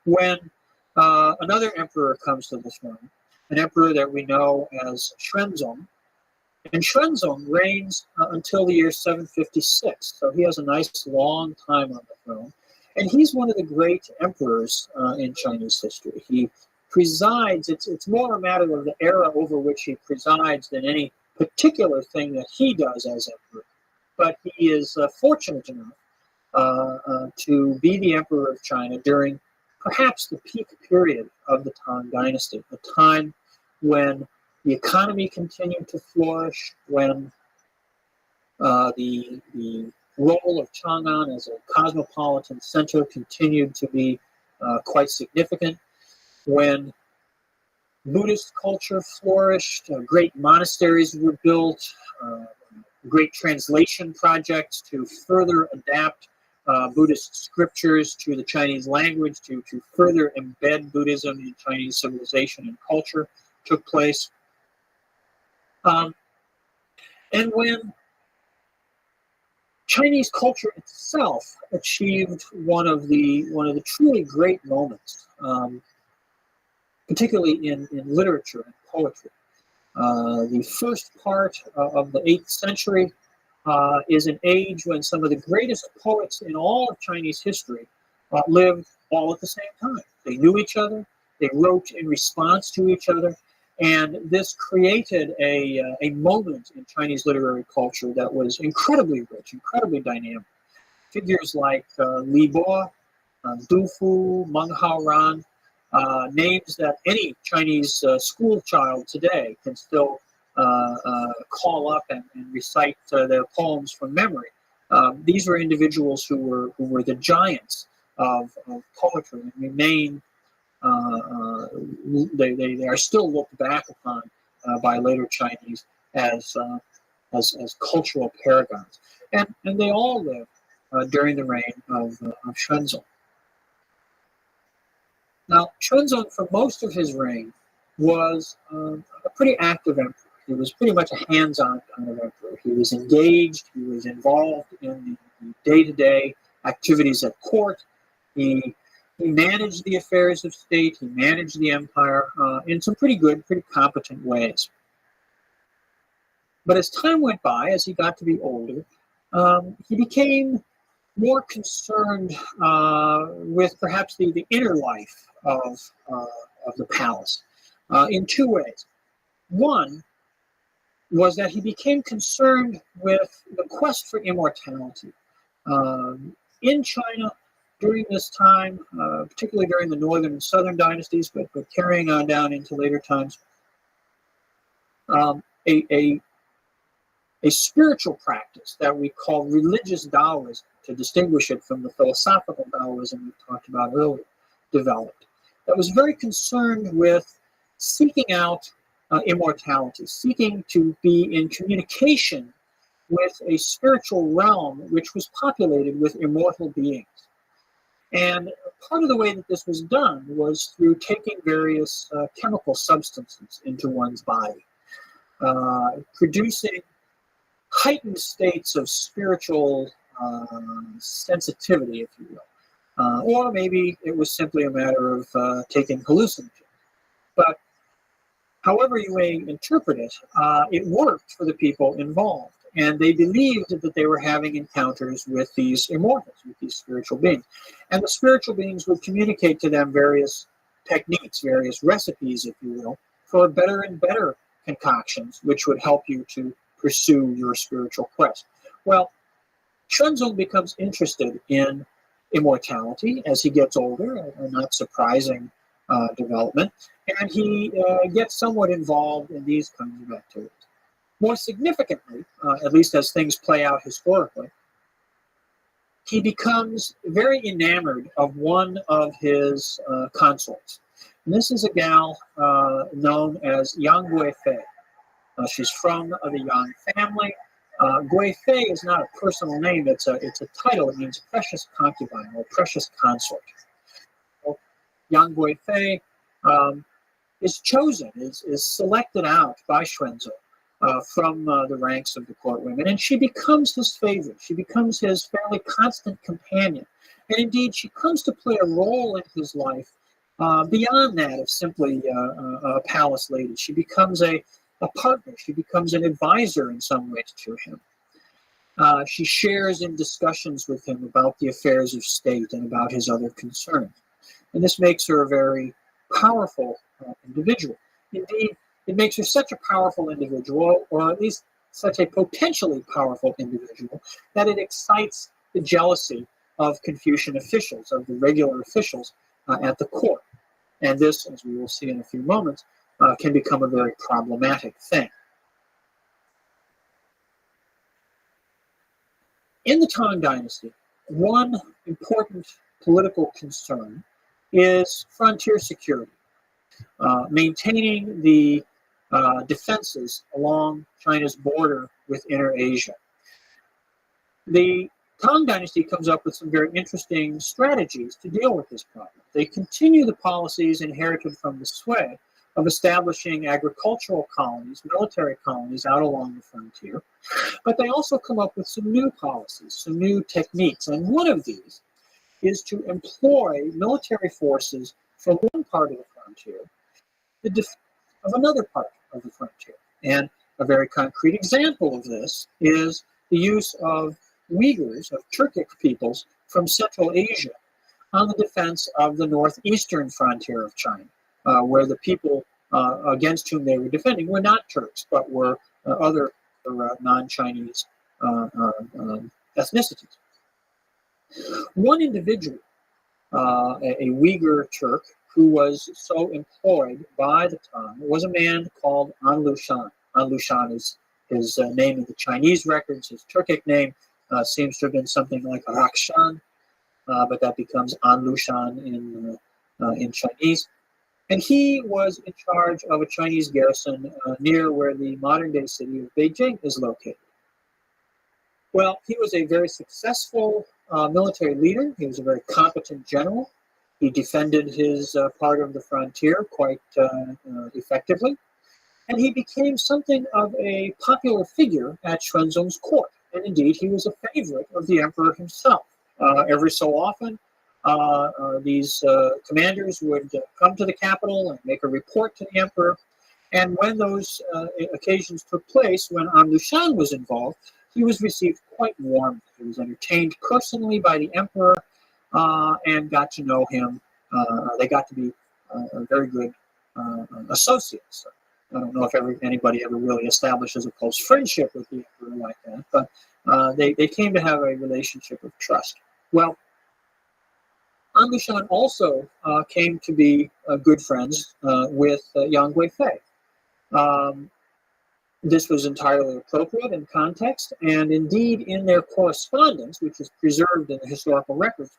when another emperor comes to the throne, an emperor that we know as Xuanzong. And Xuanzong reigns until the year 756, so he has a nice long time on the throne. And he's one of the great emperors in Chinese history. He presides, it's more a matter of the era over which he presides than any particular thing that he does as emperor. But he is fortunate enough to be the emperor of China during perhaps the peak period of the Tang Dynasty, a time when the economy continued to flourish, when the role of Chang'an as a cosmopolitan center continued to be quite significant, when Buddhist culture flourished, great monasteries were built, great translation projects to further adapt Buddhist scriptures to the Chinese language, to further embed Buddhism in Chinese civilization and culture took place. And when Chinese culture itself achieved one of the truly great moments, particularly in literature and poetry. The first part of the 8th century is an age when some of the greatest poets in all of Chinese history lived all at the same time. They knew each other, they wrote in response to each other, and this created a moment in Chinese literary culture that was incredibly rich, incredibly dynamic. Figures like Li Bo, Du Fu, Meng Hao Ran, names that any Chinese school child today can still call up and recite their poems from memory. These were individuals who were the giants of poetry and remain. They are still looked back upon by later Chinese as cultural paragons, and they all lived during the reign of Xuanzong. Now, Xuanzong, for most of his reign, was a pretty active emperor. He was pretty much a hands-on kind of emperor. He was engaged. He was involved in the day-to-day activities at court. He managed the affairs of state. He managed the empire in some pretty good, pretty competent ways. But as time went by, as he got to be older, he became more concerned with perhaps the inner life of the palace in two ways. One was that he became concerned with the quest for immortality. In China, during this time, particularly during the northern and southern dynasties, but carrying on down into later times, a spiritual practice that we call religious Taoism, to distinguish it from the philosophical Taoism we talked about earlier, developed. That was very concerned with seeking out immortality, seeking to be in communication with a spiritual realm which was populated with immortal beings. And part of the way that this was done was through taking various chemical substances into one's body, producing heightened states of spiritual sensitivity, if you will. Or maybe it was simply a matter of taking hallucinogens. But however you may interpret it, it worked for the people involved. And they believed that they were having encounters with these immortals, with these spiritual beings. And the spiritual beings would communicate to them various techniques, various recipes, if you will, for better and better concoctions, which would help you to pursue your spiritual quest. Well, Xuanzong becomes interested in immortality as he gets older, a not surprising development, and he gets somewhat involved in these kinds of activities. More significantly, at least as things play out historically, he becomes very enamored of one of his consorts. And this is a gal known as Yang Guifei. She's from the Yang family. Guifei is not a personal name, it's a title. It means precious concubine or precious consort. So, Yang Guifei is chosen, is selected out by Xuanzong from the ranks of the court women, and she becomes his favorite. She becomes his fairly constant companion. And indeed, she comes to play a role in his life beyond that of simply a palace lady. She becomes a partner. She becomes an advisor in some ways to him. She shares in discussions with him about the affairs of state and about his other concerns. And this makes her a very powerful individual. Indeed, it makes her such a powerful individual, or at least such a potentially powerful individual, that it excites the jealousy of Confucian officials, of the regular officials at the court. And this, as we will see in a few moments, can become a very problematic thing. In the Tang Dynasty, one important political concern is frontier security. maintaining the defenses along China's border with Inner Asia. The Tang Dynasty comes up with some very interesting strategies to deal with this problem. They continue the policies inherited from the Sui of establishing agricultural colonies, military colonies out along the frontier, but they also come up with some new policies, some new techniques, and one of these is to employ military forces from one part of the frontier of another part of the frontier. And a very concrete example of this is the use of Uyghurs, of Turkic peoples from Central Asia on the defense of the northeastern frontier of China, where the people against whom they were defending were not Turks, but were other non-Chinese ethnicities. One individual, a Uyghur Turk, who was so employed by the Tang, was a man called An Lushan. An Lushan is his name in the Chinese records. His Turkic name seems to have been something like Rakshan, but that becomes An Lushan in Chinese. And he was in charge of a Chinese garrison near where the modern-day city of Beijing is located. Well, he was a very successful military leader. He was a very competent general. He defended his part of the frontier quite effectively. And he became something of a popular figure at Xuanzong's court. And indeed, he was a favorite of the emperor himself. Every so often, these commanders would come to the capital and make a report to the emperor. And when those occasions took place, when An Lushan was involved, he was received quite warmly. He was entertained personally by the emperor and got to know him. They got to be very good associates. I don't know if anybody ever really establishes a close friendship with the emperor like that, but they came to have a relationship of trust. Well, An Lushan also came to be good friends with Yang Guifei. This was entirely appropriate in context, and indeed in their correspondence, which is preserved in the historical records,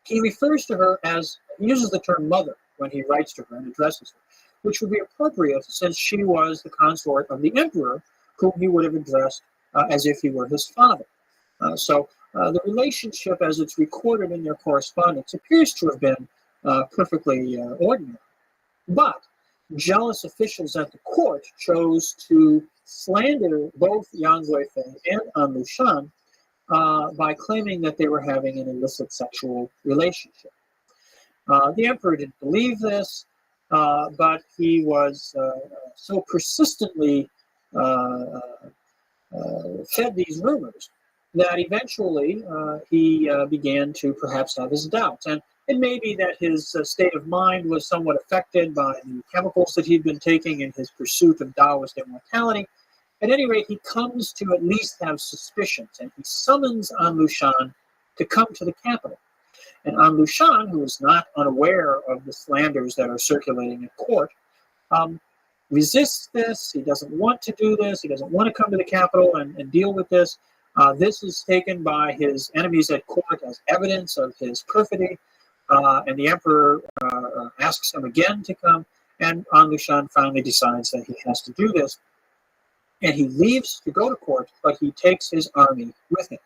he refers to her as, he uses the term mother when he writes to her and addresses her, which would be appropriate since she was the consort of the emperor, whom he would have addressed as if he were his father. So the relationship as it's recorded in their correspondence appears to have been perfectly ordinary. But jealous officials at the court chose to slander both Yang Guifei and An Lushan by claiming that they were having an illicit sexual relationship. The emperor didn't believe this, but he was so persistently fed these rumors that eventually he began to perhaps have his doubts. And it may be that his state of mind was somewhat affected by the chemicals that he'd been taking in his pursuit of Taoist immortality. At any rate, he comes to at least have suspicions, and he summons An Lushan to come to the capital. And An Lushan, who is not unaware of the slanders that are circulating at court, resists this. He doesn't want to do this. He doesn't want to come to the capital and deal with this. This is taken by his enemies at court as evidence of his perfidy. And the emperor asks him again to come, and An Lushan finally decides that he has to do this. And he leaves to go to court, but he takes his army with him.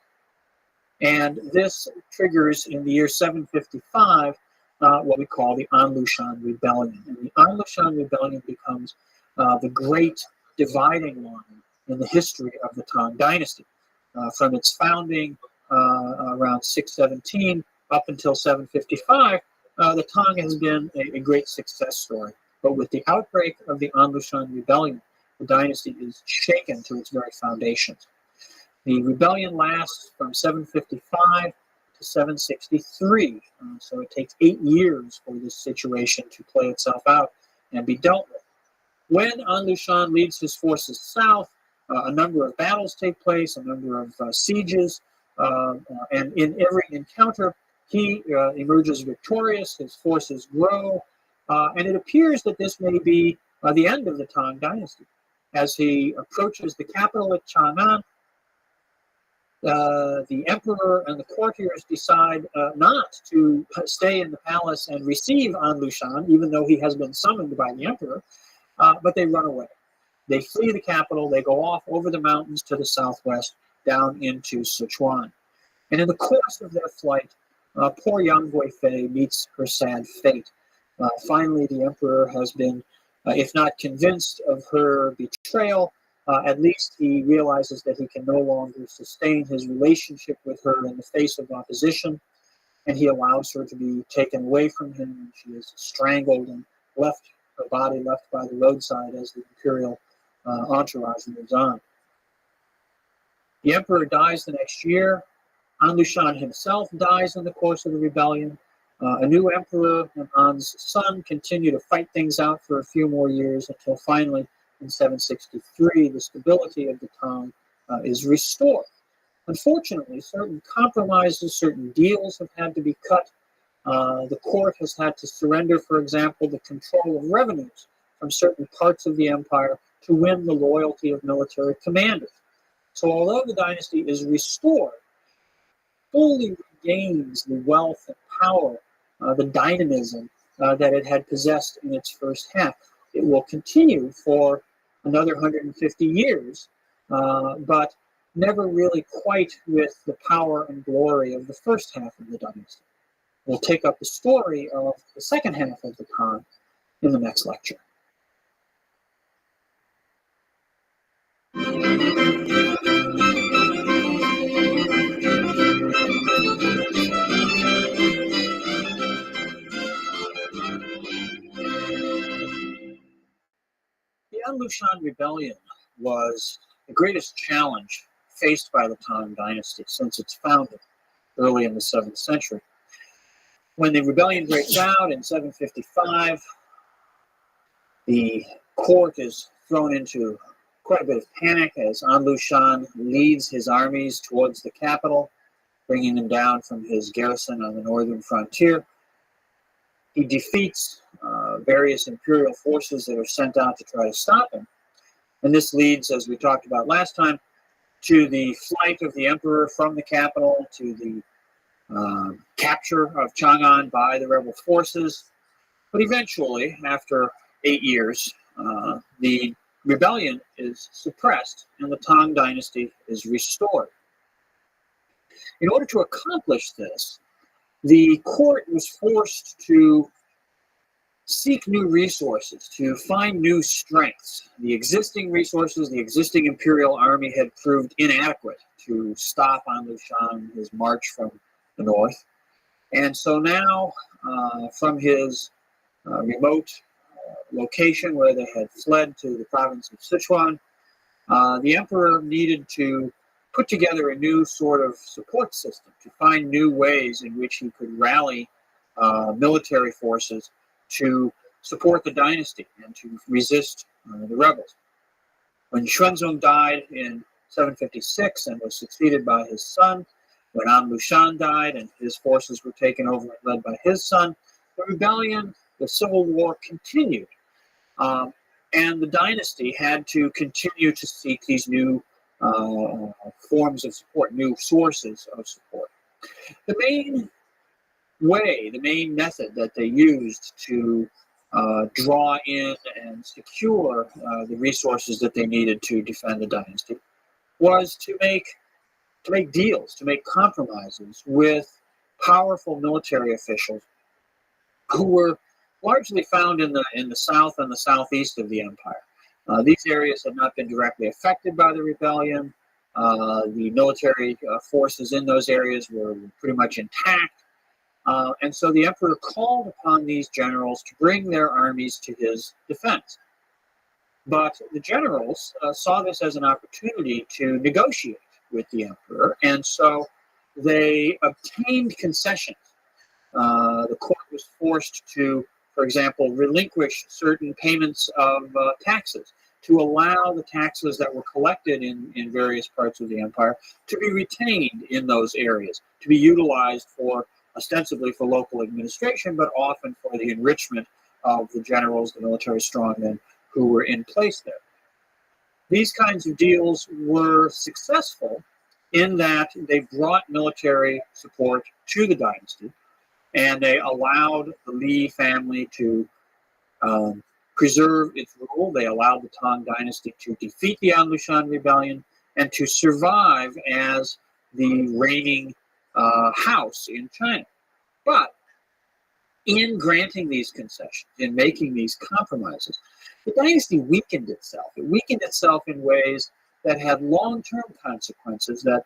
And this triggers in the year 755 what we call the An Lushan Rebellion. And the An Lushan Rebellion becomes the great dividing line in the history of the Tang Dynasty. From its founding around 617 up until 755, the Tang has been a great success story. But with the outbreak of the An Lushan Rebellion, the dynasty is shaken to its very foundations. The rebellion lasts from 755 to 763, so it takes 8 years for this situation to play itself out and be dealt with. When An Lushan leads his forces south, a number of battles take place, a number of sieges, and in every encounter, he emerges victorious, his forces grow, and it appears that this may be the end of the Tang Dynasty. As he approaches the capital at Chang'an, The emperor and the courtiers decide not to stay in the palace and receive An Lushan, even though he has been summoned by the emperor, but they run away. They flee the capital. They go off over the mountains to the southwest, down into Sichuan. And in the course of their flight, poor young Gui Fei meets her sad fate. Finally, the emperor has been, if not convinced of her betrayal, at least he realizes that he can no longer sustain his relationship with her in the face of opposition, and he allows her to be taken away from him. She is strangled and left, her body left by the roadside as the imperial entourage moves on. The emperor dies the next year. An Lushan himself dies in the course of the rebellion. A new emperor and An's son continue to fight things out for a few more years until finally, in 763, the stability of the Tang is restored. Unfortunately, certain compromises, certain deals have had to be cut. The court has had to surrender, for example, the control of revenues from certain parts of the empire to win the loyalty of military commanders. So although the dynasty is restored, fully regains the wealth and power, the dynamism that it had possessed in its first half. It will continue for another 150 years, but never really quite with the power and glory of the first half of the dynasty. We'll take up the story of the second half of the Tang in the next lecture. The An Lushan rebellion was the greatest challenge faced by the Tang dynasty since its founding early in the 7th century. When the rebellion breaks out in 755, the court is thrown into quite a bit of panic as An Lushan leads his armies towards the capital, bringing them down from his garrison on the northern frontier. He defeats various imperial forces that are sent out to try to stop him. And this leads, as we talked about last time, to the flight of the emperor from the capital, to the capture of Chang'an by the rebel forces. But eventually, after 8 years, the rebellion is suppressed and the Tang dynasty is restored. In order to accomplish this, the court was forced to seek new resources, to find new strengths. The existing resources, the existing imperial army had proved inadequate to stop An Lushan, his march from the north. And so now, from his remote location where they had fled to the province of Sichuan, the emperor needed to put together a new sort of support system, to find new ways in which he could rally military forces to support the dynasty and to resist the rebels. When Xuanzong died in 756 and was succeeded by his son, when An Lushan died and his forces were taken over and led by his son, the rebellion, the civil war continued. And the dynasty had to continue to seek these new forms of support, new sources of support. The main method that they used to draw in and secure the resources that they needed to defend the dynasty was to make deals, to make compromises with powerful military officials who were largely found in the south and the southeast of the empire. These areas had not been directly affected by the rebellion. The military forces in those areas were pretty much intact. And so the emperor called upon these generals to bring their armies to his defense. But the generals saw this as an opportunity to negotiate with the emperor, and so they obtained concessions. The court was forced to, for example, relinquish certain payments of taxes to allow the taxes that were collected in various parts of the empire to be retained in those areas, to be utilized for ostensibly for local administration, but often for the enrichment of the generals, the military strongmen who were in place there. These kinds of deals were successful in that they brought military support to the dynasty, and they allowed the Li family to preserve its rule. They allowed the Tang dynasty to defeat the An Lushan rebellion and to survive as the reigning house in China. But in granting these concessions, in making these compromises, the dynasty weakened itself. It weakened itself in ways that had long-term consequences that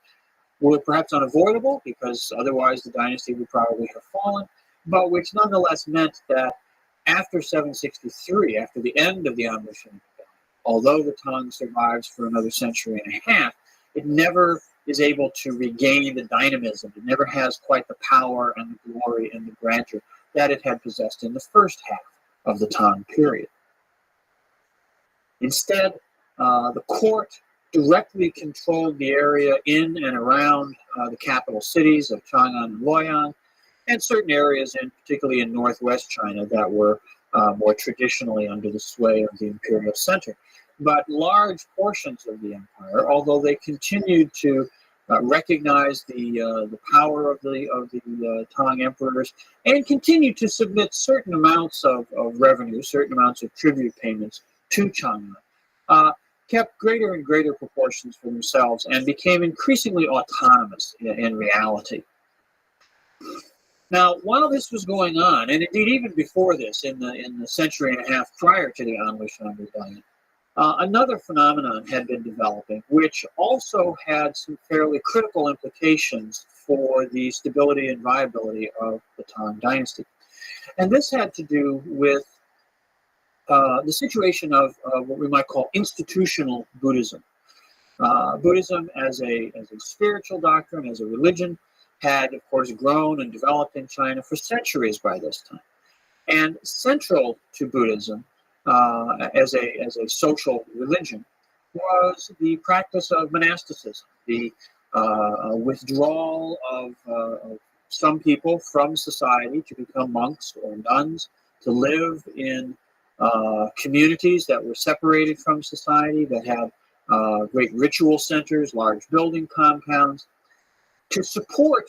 were perhaps unavoidable, because otherwise the dynasty would probably have fallen, but which nonetheless meant that after 763, after the end of the An Lushan rebellion, although the Tang survives for another century and a half, it never is able to regain the dynamism. It never has quite the power and the glory and the grandeur that it had possessed in the first half of the Tang period. Instead, the court directly controlled the area in and around the capital cities of Chang'an and Luoyang, and certain areas, particularly in northwest China, that were more traditionally under the sway of the imperial center. But large portions of the empire, although they continued to recognize the power of the Tang emperors and continued to submit certain amounts of revenue, certain amounts of tribute payments to Chang'an, kept greater and greater proportions for themselves and became increasingly autonomous in reality. Now, while this was going on, and indeed even before this, in the century and a half prior to the An Lushan rebellion, another phenomenon had been developing, which also had some fairly critical implications for the stability and viability of the Tang dynasty. And this had to do with the situation of what we might call institutional Buddhism. Buddhism as a spiritual doctrine, as a religion, had, of course, grown and developed in China for centuries by this time. And central to Buddhism as a social religion was the practice of monasticism, the withdrawal of some people from society to become monks or nuns, to live in communities that were separated from society, that had great ritual centers, large building compounds. To support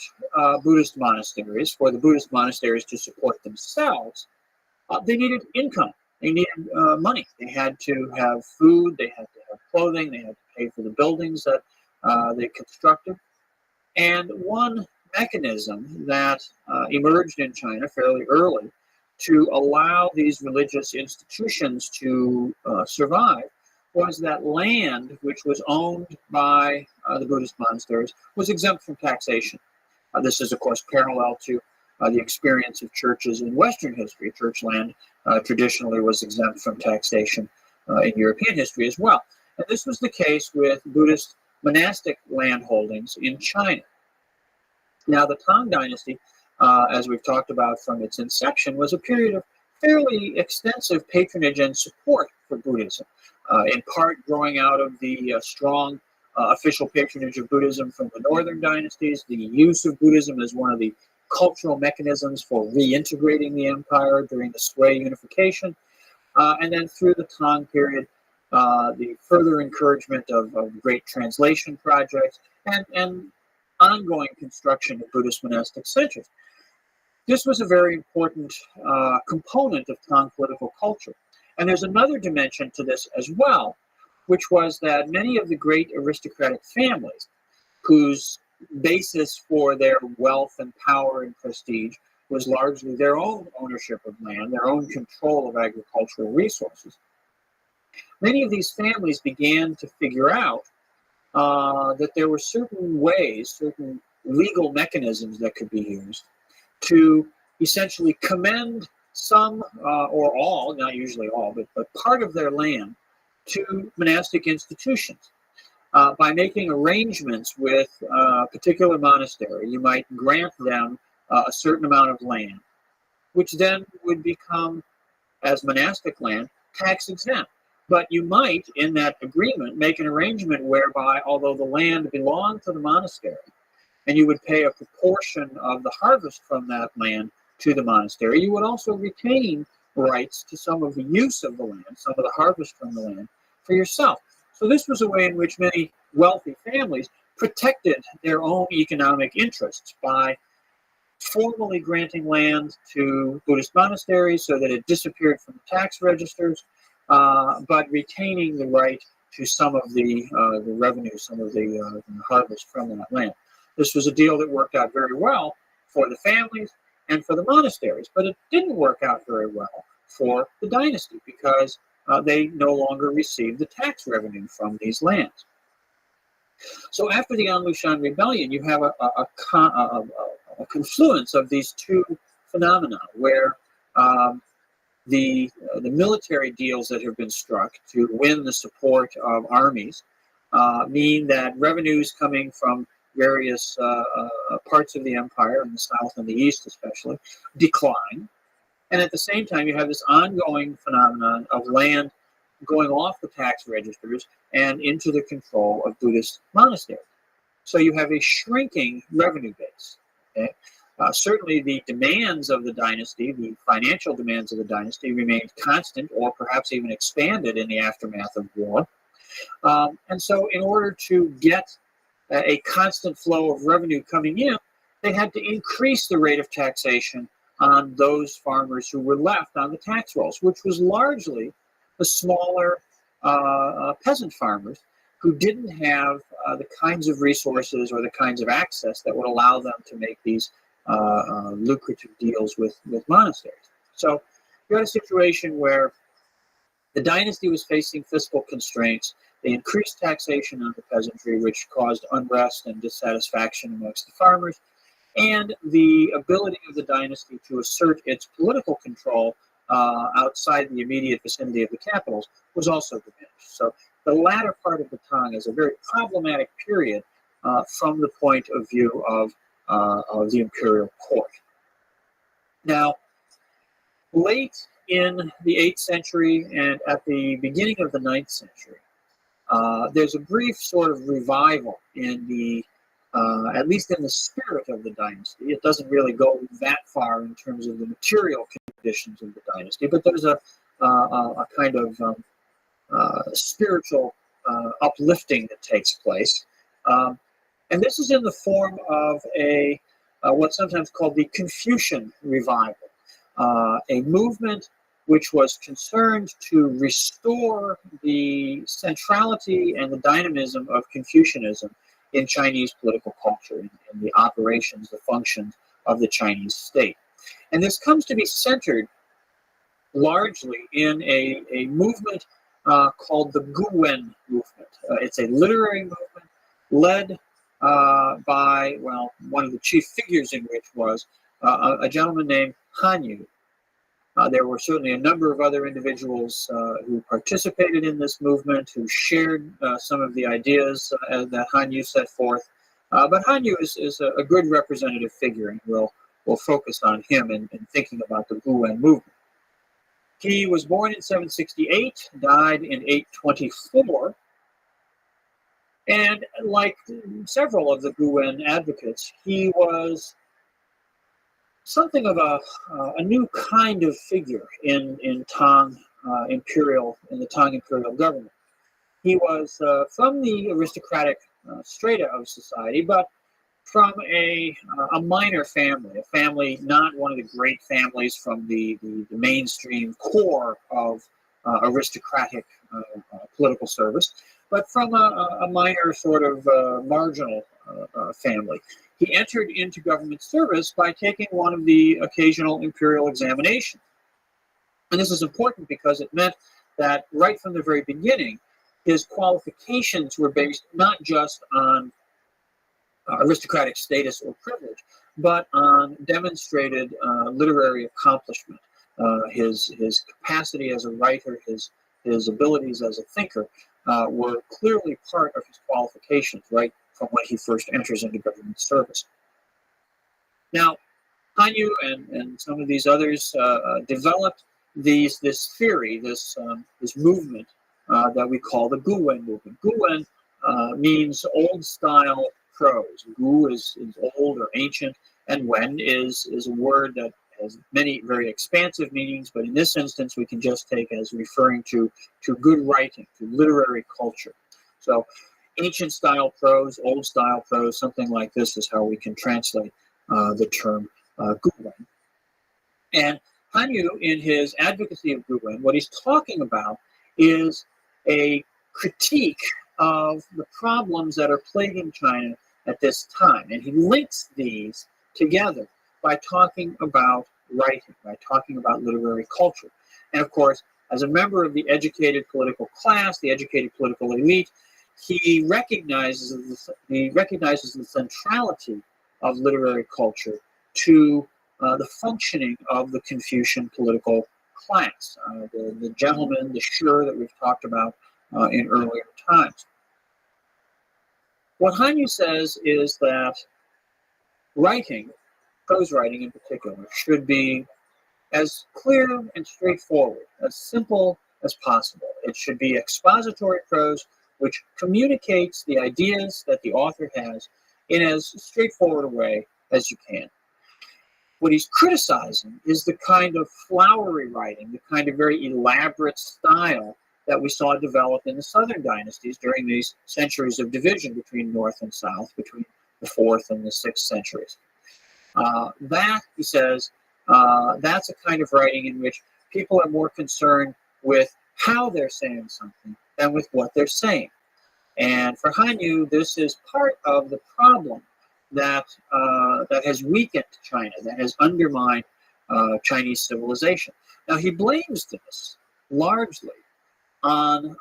Buddhist monasteries, for the Buddhist monasteries to support themselves, they needed income. They needed money. They had to have food. They had to have clothing. They had to pay for the buildings that they constructed. And one mechanism that emerged in China fairly early to allow these religious institutions to survive was that land, which was owned by the Buddhist monasteries, was exempt from taxation. This is, of course, parallel to the experience of churches in Western history. Church land traditionally was exempt from taxation in European history as well. And this was the case with Buddhist monastic land holdings in China. Now, the Tang dynasty, as we've talked about from its inception, was a period of fairly extensive patronage and support for Buddhism, in part growing out of the strong official patronage of Buddhism from the northern dynasties, the use of Buddhism as one of the cultural mechanisms for reintegrating the empire during the Sui unification, and then through the Tang period, the further encouragement of great translation projects and ongoing construction of Buddhist monastic centers. This was a very important component of Tang political culture. And there's another dimension to this as well, which was that many of the great aristocratic families, whose basis for their wealth and power and prestige was largely their own ownership of land, their own control of agricultural resources, many of these families began to figure out that there were certain ways, certain legal mechanisms that could be used to essentially commend some or all, not usually all, but part of their land to monastic institutions. By making arrangements with a particular monastery, you might grant them a certain amount of land, which then would become, as monastic land, tax exempt. But you might, in that agreement, make an arrangement whereby, although the land belonged to the monastery, and you would pay a proportion of the harvest from that land to the monastery, you would also retain rights to some of the use of the land, some of the harvest from the land, for yourself. So this was a way in which many wealthy families protected their own economic interests by formally granting land to Buddhist monasteries so that it disappeared from the tax registers, but retaining the right to some of the revenue, some of the harvest from that land. This was a deal that worked out very well for the families and for the monasteries, but it didn't work out very well for the dynasty because they no longer received the tax revenue from these lands. So after the Anlushan Rebellion, you have a confluence of these two phenomena where the military deals that have been struck to win the support of armies mean that revenues coming from various parts of the empire, in the south and the east especially, decline. And at the same time, you have this ongoing phenomenon of land going off the tax registers and into the control of Buddhist monasteries. So you have a shrinking revenue base. Okay? Certainly the demands of the dynasty, the financial demands of the dynasty, remained constant or perhaps even expanded in the aftermath of war. And so in order to get a constant flow of revenue coming in, they had to increase the rate of taxation on those farmers who were left on the tax rolls, which was largely the smaller peasant farmers who didn't have the kinds of resources or the kinds of access that would allow them to make these lucrative deals with monasteries. So you had a situation where the dynasty was facing fiscal constraints. They increased taxation on the peasantry, which caused unrest and dissatisfaction amongst the farmers. And the ability of the dynasty to assert its political control outside the immediate vicinity of the capitals was also diminished. So the latter part of the Tang is a very problematic period from the point of view of the imperial court. Now, late in the 8th century and at the beginning of the 9th century, there's a brief sort of revival in the at least in the spirit of the dynasty. It doesn't really go that far in terms of the material conditions of the dynasty, but there's a kind of spiritual uplifting that takes place. And this is in the form of what's sometimes called the Confucian revival, a movement which was concerned to restore the centrality and the dynamism of Confucianism in Chinese political culture, in the operations, the functions of the Chinese state. And this comes to be centered largely in a movement called the Guwen movement. It's a literary movement led by, well, one of the chief figures in which was a gentleman named Han Yu. There were certainly a number of other individuals who participated in this movement, who shared some of the ideas that Han Yu set forth. But Han Yu is a good representative figure, and we'll focus on him in thinking about the Guwen movement. He was born in 768, died in 824, and like several of the Guwen advocates, he was something of a new kind of figure in the Tang imperial government. He was from the aristocratic strata of society, but from a minor family, a family not one of the great families from the mainstream core of aristocratic political service, but from a minor sort of marginal family. He entered into government service by taking one of the occasional imperial examinations. And this is important because it meant that right from the very beginning, his qualifications were based not just on aristocratic status or privilege, but on demonstrated literary accomplishment. His capacity as a writer, his abilities as a thinker were clearly part of his qualifications, right from when he first enters into government service. Now, Han Yu and some of these others developed this theory, this movement that we call the Guwen movement. Guwen means old style prose. Gu is old or ancient, and Wen is a word that has many very expansive meanings, but in this instance we can just take as referring to good writing, to literary culture. So ancient style prose, old style prose, something like this is how we can translate the term Guwen. And Hanyu, in his advocacy of Guwen, what he's talking about is a critique of the problems that are plaguing China at this time. And he links these together by talking about writing, by talking about literary culture. And of course, as a member of the educated political class, the educated political elite, he recognizes the centrality of literary culture to the functioning of the Confucian political class, the gentleman, the sure that we've talked about in earlier times. What Hanyu says is that writing, prose writing in particular, should be as clear and straightforward, as simple as possible. It should be expository prose which communicates the ideas that the author has in as straightforward a way as you can. What he's criticizing is the kind of flowery writing, the kind of very elaborate style that we saw develop in the southern dynasties during these centuries of division between North and South, between the 4th and the 6th centuries. That, he says, that's a kind of writing in which people are more concerned with how they're saying something than with what they're saying. And for Hanyu, this is part of the problem that has weakened China, that has undermined Chinese civilization. Now, he blames this largely on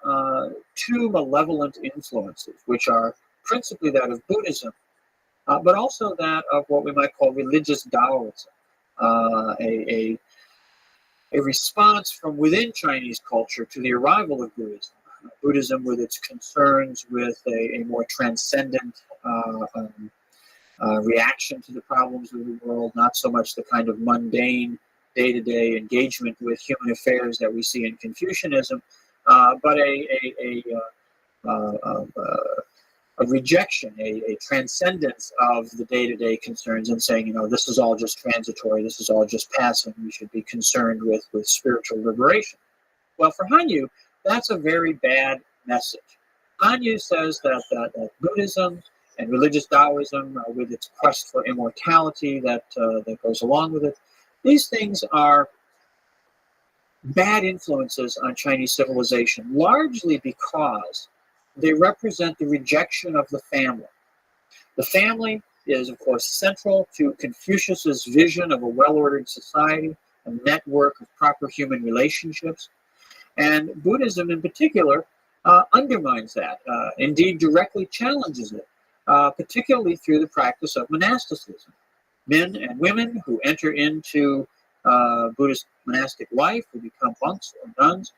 two malevolent influences, which are principally that of Buddhism, but also that of what we might call religious Taoism, a response from within Chinese culture to the arrival of Buddhism. Buddhism with its concerns with a more transcendent reaction to the problems of the world, not so much the kind of mundane day-to-day engagement with human affairs that we see in Confucianism, but a rejection, a transcendence of the day-to-day concerns and saying, this is all just transitory, this is all just passing, we should be concerned with spiritual liberation. Well, for Hanyu, that's a very bad message. Hanyu says that Buddhism and religious Taoism, with its quest for immortality that goes along with it, these things are bad influences on Chinese civilization, largely because they represent the rejection of the family. The family is, of course, central to Confucius's vision of a well-ordered society, a network of proper human relationships. And Buddhism, in particular, undermines that, indeed directly challenges it, particularly through the practice of monasticism. Men and women who enter into Buddhist monastic life, who become monks or nuns,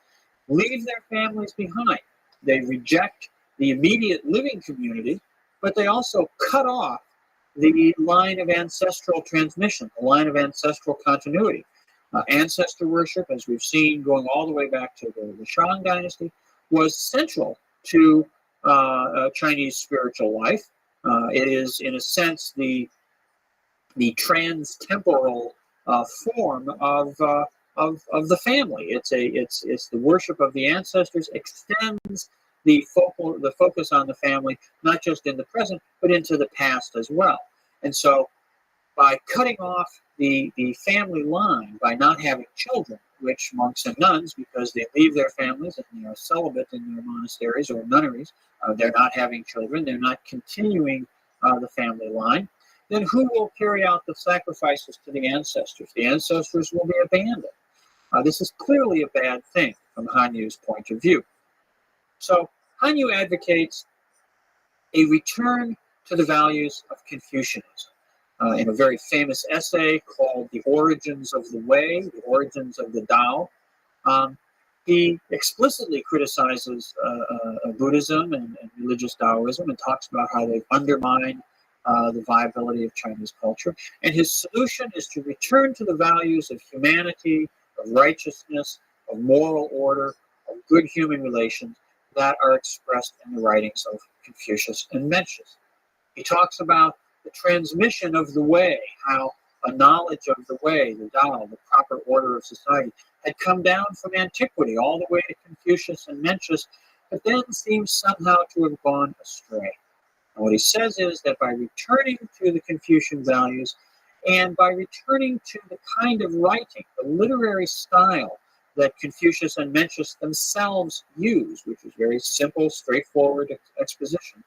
leave their families behind. They reject the immediate living community, but they also cut off the line of ancestral transmission, the line of ancestral continuity. Ancestor worship, as we've seen going all the way back to the Shang dynasty, was central to Chinese spiritual life. It is, in a sense, the trans-temporal form of the family. It's the worship of the ancestors extends the focus on the family, not just in the present, but into the past as well. And so, by cutting off the family line, by not having children, which monks and nuns, because they leave their families and they are celibate in their monasteries or nunneries, they're not having children, they're not continuing the family line, then who will carry out the sacrifices to the ancestors? The ancestors will be abandoned. This is clearly a bad thing from Hanyu's point of view. So Hanyu advocates a return to the values of Confucianism. In a very famous essay called The Origins of the Way, The Origins of the Tao, he explicitly criticizes Buddhism and religious Taoism and talks about how they've undermined the viability of Chinese culture. And his solution is to return to the values of humanity, of righteousness, of moral order, of good human relations that are expressed in the writings of Confucius and Mencius. He talks about the transmission of the way, how a knowledge of the way, the Tao, the proper order of society, had come down from antiquity all the way to Confucius and Mencius, but then seems somehow to have gone astray. And what he says is that by returning to the Confucian values and by returning to the kind of writing, the literary style that Confucius and Mencius themselves use, which is very simple, straightforward exposition,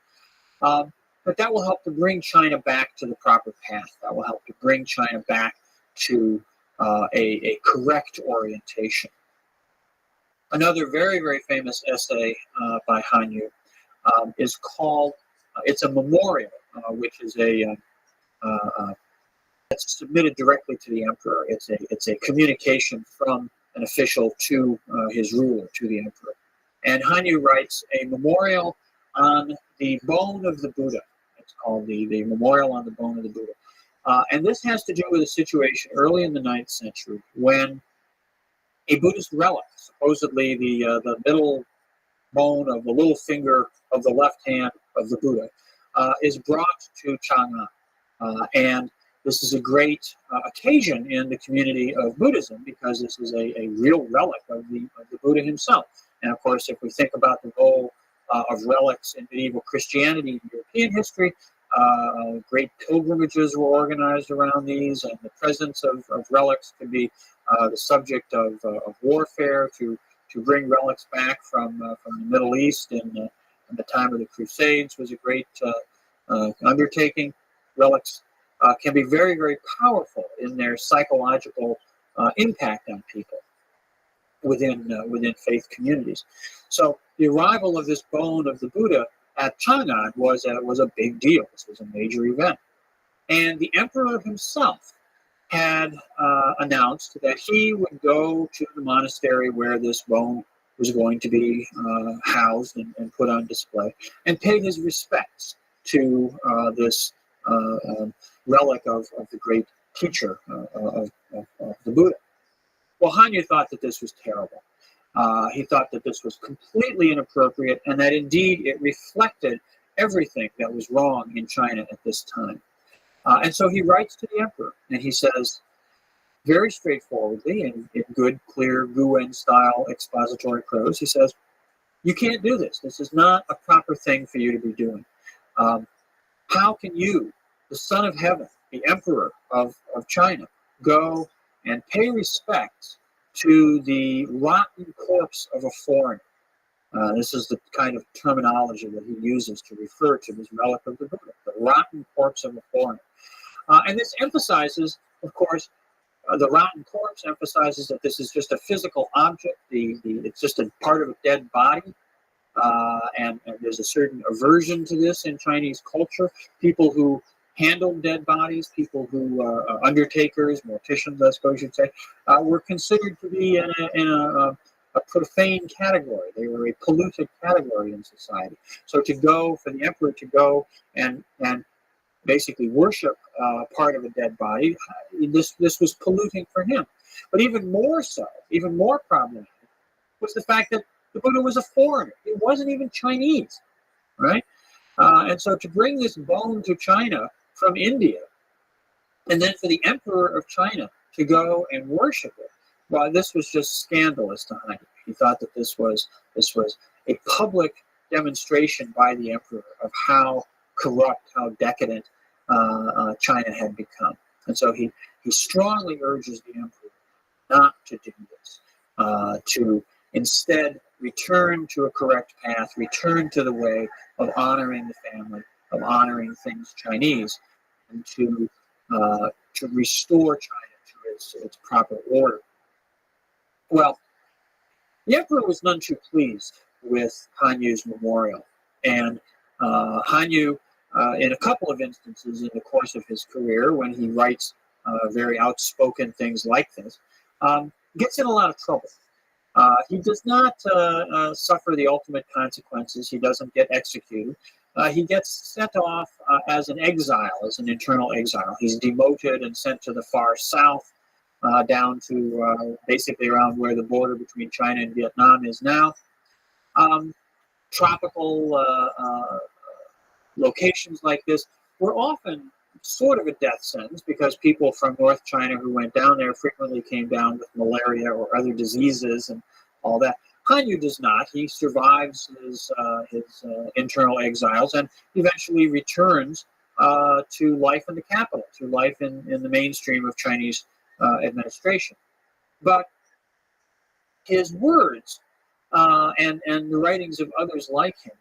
but that will help to bring China back to the proper path. That will help to bring China back to a correct orientation. Another very, very famous essay by Han Yu is called, it's a memorial, which is it's submitted directly to the emperor. It's a communication from an official to his ruler, to the emperor. And Han Yu writes a memorial on the bone of the Buddha. It's called the Memorial on the Bone of the Buddha. And this has to do with a situation early in the 9th century when a Buddhist relic, supposedly the middle bone of the little finger of the left hand of the Buddha, is brought to Chang'an. And this is a great occasion in the community of Buddhism because this is a real relic of the Buddha himself. And of course, if we think about the role of relics in medieval Christianity in European history, great pilgrimages were organized around these, and the presence of relics can be the subject of warfare to bring relics back from the Middle East in the time of the Crusades was a great undertaking. Relics can be very, very powerful in their psychological impact on people within faith communities. So the arrival of this bone of the Buddha at Chang'an was a big deal. This was a major event. And the emperor himself had announced that he would go to the monastery where this bone was going to be housed and put on display and pay his respects to this relic of the great teacher of the Buddha. Well, Han Yu thought that this was terrible. He thought that this was completely inappropriate and that indeed it reflected everything that was wrong in China at this time. And so he writes to the emperor and he says, very straightforwardly, in good, clear, Guwen style expository prose, he says, you can't do this. This is not a proper thing for you to be doing. How can you, the son of heaven, the emperor of China, go and pay respects to the rotten corpse of a foreigner? This is the kind of terminology that he uses to refer to this relic of the Buddha, the rotten corpse of a foreigner. And this emphasizes, of course, the rotten corpse emphasizes that this is just a physical object. It's just a part of a dead body. And there's a certain aversion to this in Chinese culture. People who handle dead bodies, people who are undertakers, morticians, I suppose you'd say, were considered to be in a profane category. They were a polluted category in society. So for the emperor to go and basically worship part of a dead body, this was polluting for him. But even more so, even more problematic, was the fact that the Buddha was a foreigner. He wasn't even Chinese, right? And so to bring this bone to China from India, and then for the emperor of China to go and worship it, well, this was just scandalous to Han Yu. He thought that this was a public demonstration by the emperor of how corrupt, how decadent China had become. And so he strongly urges the emperor not to do this, to instead return to a correct path, return to the way of honoring the family, of honoring things Chinese, and to restore China to its proper order. Well, the emperor was none too pleased with Han Yu's memorial, and Han Yu, in a couple of instances in the course of his career, when he writes very outspoken things like this, gets in a lot of trouble. He does not suffer the ultimate consequences. He doesn't get executed. He gets sent off as an exile, as an internal exile. He's demoted and sent to the far south, down to basically around where the border between China and Vietnam is now. Tropical locations like this were often sort of a death sentence because people from North China who went down there frequently came down with malaria or other diseases and all that. Hanyu does not. He survives his internal exiles and eventually returns to life in the capital, to life in the mainstream of Chinese administration. But his words and the writings of others like him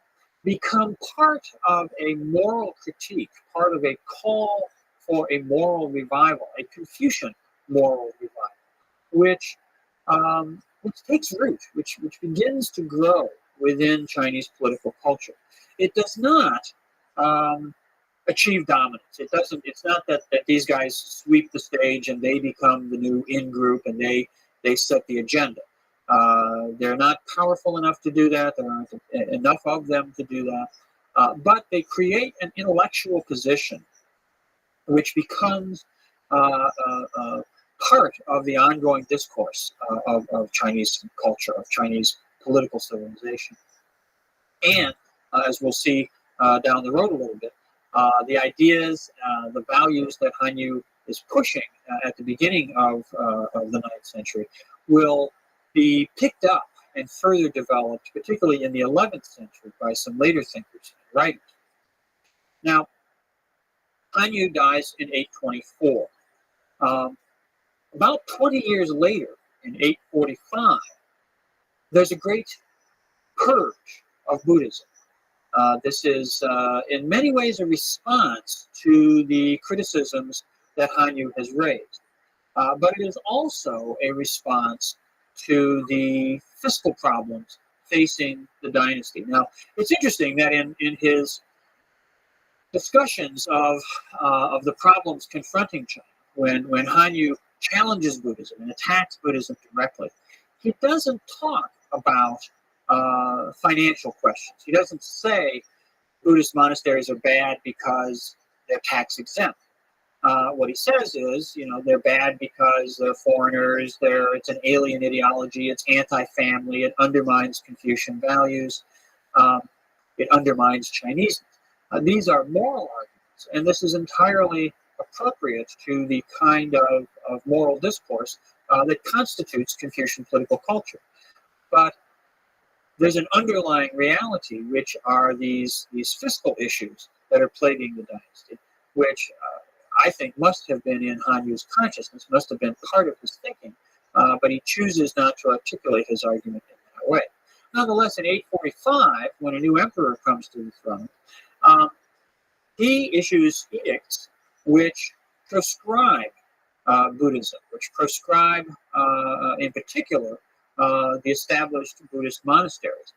become part of a moral critique, part of a call for a moral revival, a Confucian moral revival, which takes root, which begins to grow within Chinese political culture. It does not achieve dominance. It doesn't. It's not that these guys sweep the stage and they become the new in group and they set the agenda. They're not powerful enough to do that. There aren't enough of them to do that. But they create an intellectual position which becomes part of the ongoing discourse of Chinese culture, of Chinese political civilization. And as we'll see down the road a little bit, the ideas, the values that Hanyu is pushing at the beginning of the 9th century will be picked up and further developed, particularly in the 11th century, by some later thinkers and writers. Now, Hanyu dies in 824. About 20 years later, in 845, there's a great purge of Buddhism. This is, in many ways, a response to the criticisms that Hanyu has raised. But it is also a response to the fiscal problems facing the dynasty. Now, it's interesting that in his discussions of the problems confronting China, when Hanyu challenges Buddhism and attacks Buddhism directly, he doesn't talk about financial questions. He doesn't say Buddhist monasteries are bad because they're tax exempt. What he says is, they're bad because they're foreigners, it's an alien ideology, it's anti-family, it undermines Confucian values, it undermines Chinese. These are moral arguments, and this is entirely appropriate to the kind of moral discourse that constitutes Confucian political culture. But there's an underlying reality, which are these fiscal issues that are plaguing the dynasty, which I think must have been in Hanyu's consciousness, must have been part of his thinking, but he chooses not to articulate his argument in that way. Nonetheless, in 845, when a new emperor comes to the throne, he issues edicts which proscribe Buddhism, which proscribe, in particular, the established Buddhist monasteries.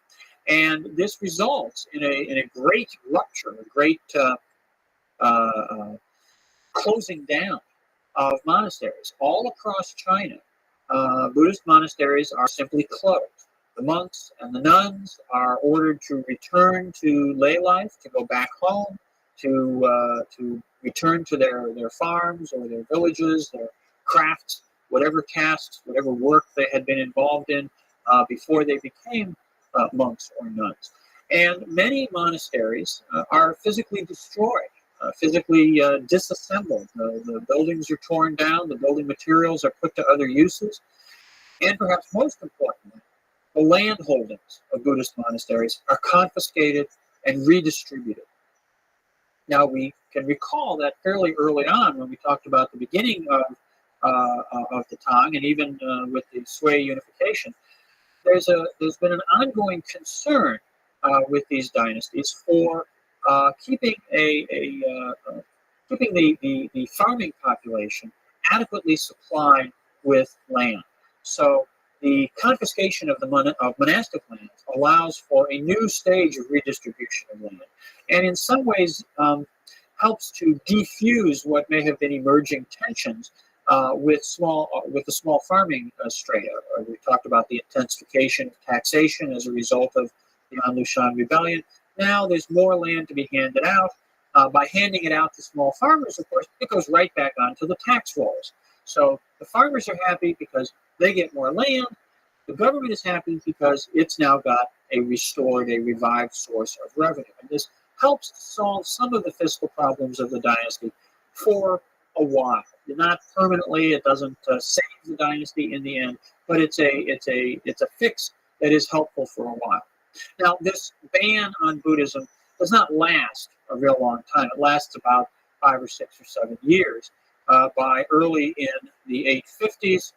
And this results in a great rupture, a great closing down of monasteries. All across China, Buddhist monasteries are simply closed. The monks and the nuns are ordered to return to lay life, to go back home, to return to their farms or their villages, their crafts, whatever tasks, whatever work they had been involved in before they became monks or nuns. And many monasteries are physically destroyed, physically disassembled. The buildings are torn down, the building materials are put to other uses, and perhaps most importantly, the land holdings of Buddhist monasteries are confiscated and redistributed. Now, we can recall that fairly early on when we talked about the beginning of the Tang, and even with the Sui unification, there's been an ongoing concern with these dynasties for keeping keeping the farming population adequately supplied with land. So the confiscation of monastic lands allows for a new stage of redistribution of land, and in some ways helps to defuse what may have been emerging tensions with the small farming strata. We talked about the intensification of taxation as a result of the Anlushan rebellion. Now there's more land to be handed out. By handing it out to small farmers, of course, it goes right back onto the tax rolls. So the farmers are happy because they get more land. The government is happy because it's now got a revived source of revenue. And this helps to solve some of the fiscal problems of the dynasty for a while. Not permanently, it doesn't save the dynasty in the end, but it's a fix that is helpful for a while. Now, this ban on Buddhism does not last a real long time. It lasts about 5 or 6 or 7 years. By early in the 850s,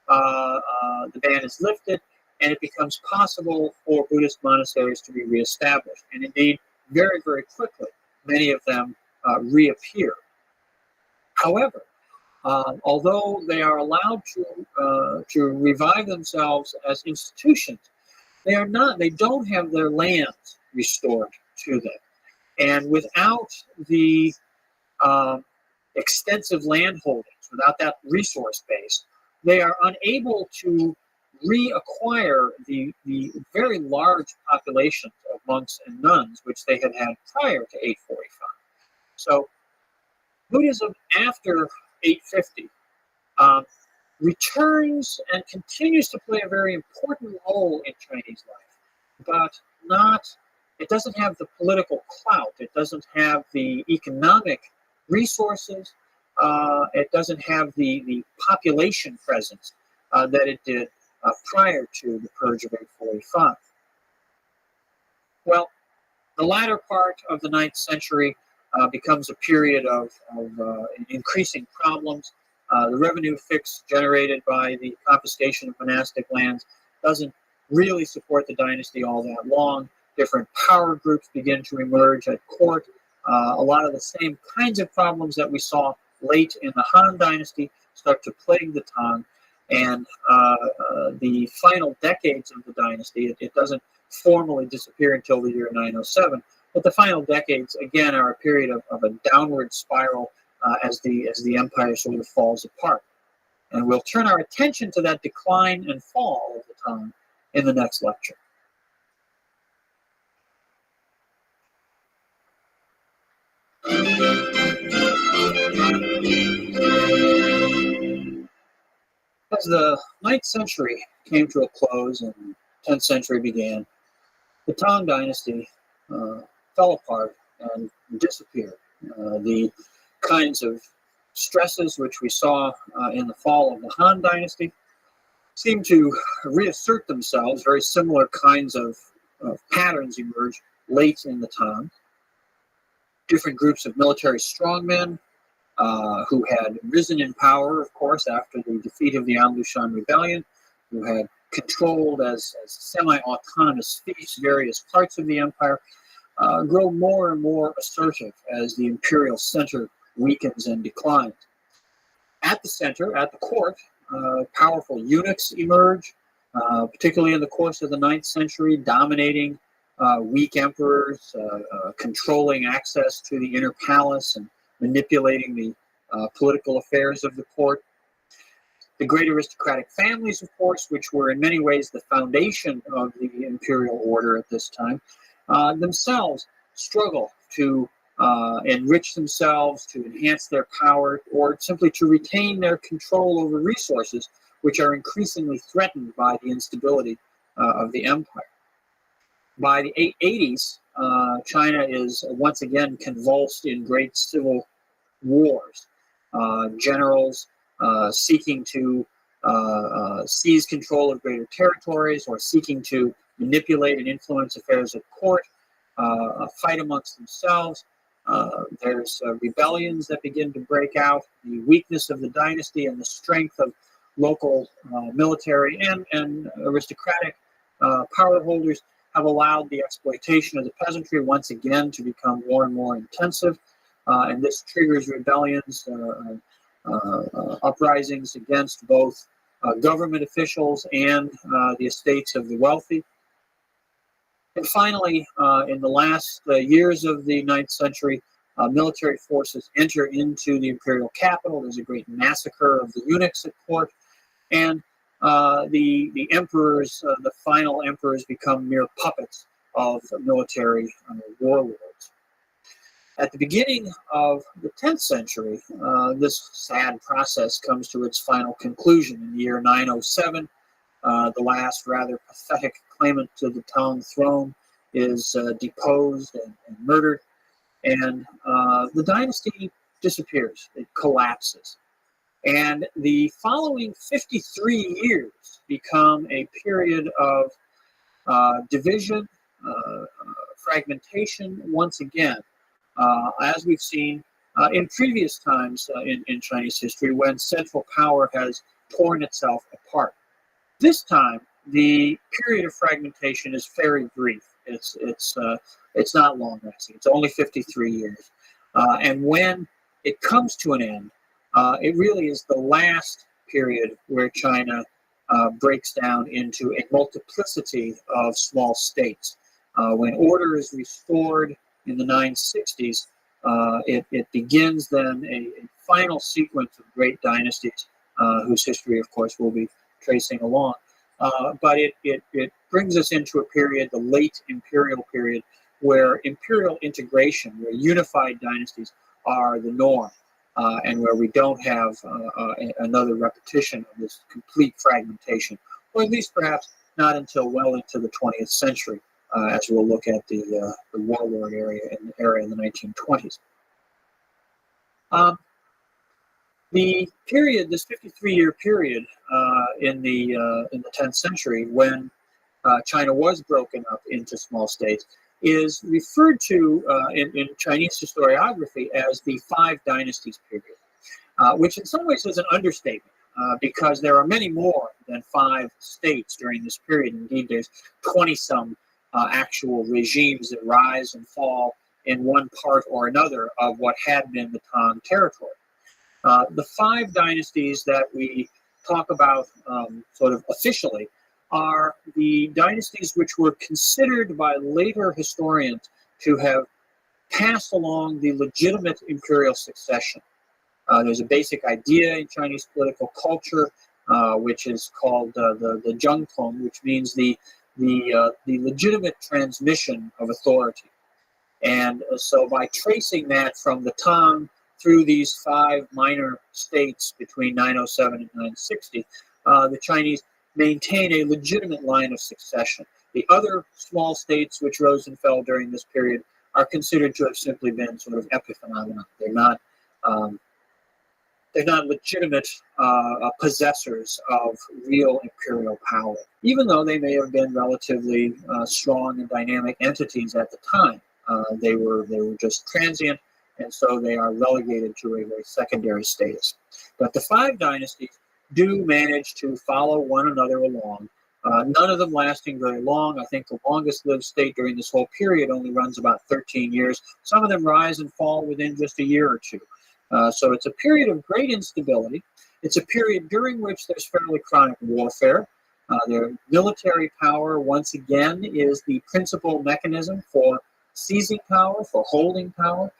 the ban is lifted, and it becomes possible for Buddhist monasteries to be reestablished. And indeed, very, very quickly, many of them reappear. However, although they are allowed to revive themselves as institutions, they don't have their lands restored to them. And without the extensive land holdings, without that resource base, they are unable to reacquire the very large populations of monks and nuns which they had had prior to 845. So Buddhism after 850 returns and continues to play a very important role in Chinese life, but it doesn't have the political clout, it doesn't have the economic resources, it doesn't have the population presence that it did prior to the purge of 845. Well, the latter part of the 9th century becomes a period of increasing problems. The revenue fix generated by the confiscation of monastic lands doesn't really support the dynasty all that long. Different power groups begin to emerge at court. A lot of the same kinds of problems that we saw late in the Han Dynasty start to plague the Tang. And the final decades of the dynasty, it doesn't formally disappear until the year 907, but the final decades, again, are a period of a downward spiral as the empire sort of falls apart. And we'll turn our attention to that decline and fall of the Tang in the next lecture. As the 9th century came to a close and the 10th century began, the Tang Dynasty fell apart and disappeared. The kinds of stresses which we saw in the fall of the Han Dynasty seemed to reassert themselves. Very similar kinds of patterns emerged late in the Tang. Different groups of military strongmen who had risen in power, of course, after the defeat of the Anlushan Rebellion, who had controlled as semi-autonomous fiefs various parts of the empire, grow more and more assertive as the imperial center weakens and declines. At the center, at the court, powerful eunuchs emerge, particularly in the course of the 9th century, dominating weak emperors, controlling access to the inner palace and manipulating the political affairs of the court. The great aristocratic families, of course, which were in many ways the foundation of the imperial order at this time, themselves struggle to enrich themselves, to enhance their power, or simply to retain their control over resources, which are increasingly threatened by the instability of the empire. By the 880s, China is once again convulsed in great civil wars. Generals seeking to seize control of greater territories or seeking to manipulate and influence affairs at court, fight amongst themselves. There's rebellions that begin to break out. The weakness of the dynasty and the strength of local military and aristocratic power holders have allowed the exploitation of the peasantry once again to become more and more intensive. And this triggers rebellions, uprisings against both government officials and the estates of the wealthy. And finally, in the last years of the 9th century, military forces enter into the imperial capital. There's a great massacre of the eunuchs at court, and the emperors, the final emperors, become mere puppets of military warlords. At the beginning of the 10th century, this sad process comes to its final conclusion. In the year 907, the last rather pathetic claimant to the Tang throne is deposed and murdered, and the dynasty disappears. It collapses. And the following 53 years become a period of division, fragmentation once again, as we've seen in previous times in Chinese history when central power has torn itself apart. This time, the period of fragmentation is very brief. It's not long lasting. It's only 53 years, and when it comes to an end, it really is the last period where China breaks down into a multiplicity of small states. When order is restored in the 960s, it begins then a final sequence of great dynasties, whose history, of course, we'll be tracing along. But it brings us into a period, the late imperial period, where imperial integration, where unified dynasties are the norm, and where we don't have another repetition of this complete fragmentation, or at least perhaps not until well into the 20th century, as we'll look at the warlord era in the 1920s. The period, this 53-year period in the 10th century, when China was broken up into small states, is referred to in Chinese historiography as the Five Dynasties period, which in some ways is an understatement, because there are many more than 5 states during this period. Indeed, there's 20-some actual regimes that rise and fall in one part or another of what had been the Tang territory. The 5 dynasties that we talk about sort of officially are the dynasties which were considered by later historians to have passed along the legitimate imperial succession. There's a basic idea in Chinese political culture, which is called the Zhengtong, which means the legitimate transmission of authority. And so by tracing that from the Tang through these 5 minor states between 907 and 960, the Chinese maintain a legitimate line of succession. The other small states which rose and fell during this period are considered to have simply been sort of epiphenomena. They're not legitimate possessors of real imperial power, even though they may have been relatively strong and dynamic entities at the time. They were just transient, and so they are relegated to a very secondary status. But the 5 dynasties do manage to follow one another along, none of them lasting very long. I think the longest lived state during this whole period only runs about 13 years. Some of them rise and fall within just a year or two. So it's a period of great instability. It's a period during which there's fairly chronic warfare. Their military power, once again, is the principal mechanism for seizing power, for holding power.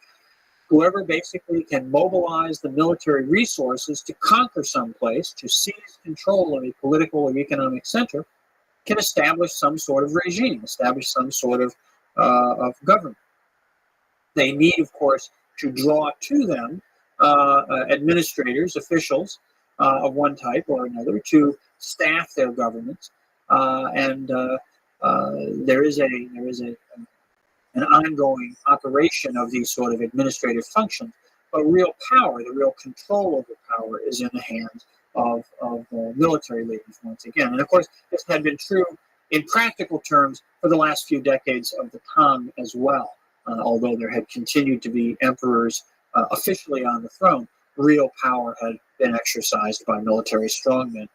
Whoever basically can mobilize the military resources to conquer some place, to seize control of a political or economic center, can establish some sort of regime, establish some sort of government. They need, of course, to draw to them administrators, officials of one type or another to staff their governments, and there is an ongoing operation of these sort of administrative functions, but real power, the real control over power, is in the hands of military leaders once again. And of course, this had been true in practical terms for the last few decades of the Tang as well. Although there had continued to be emperors officially on the throne, real power had been exercised by military strongmen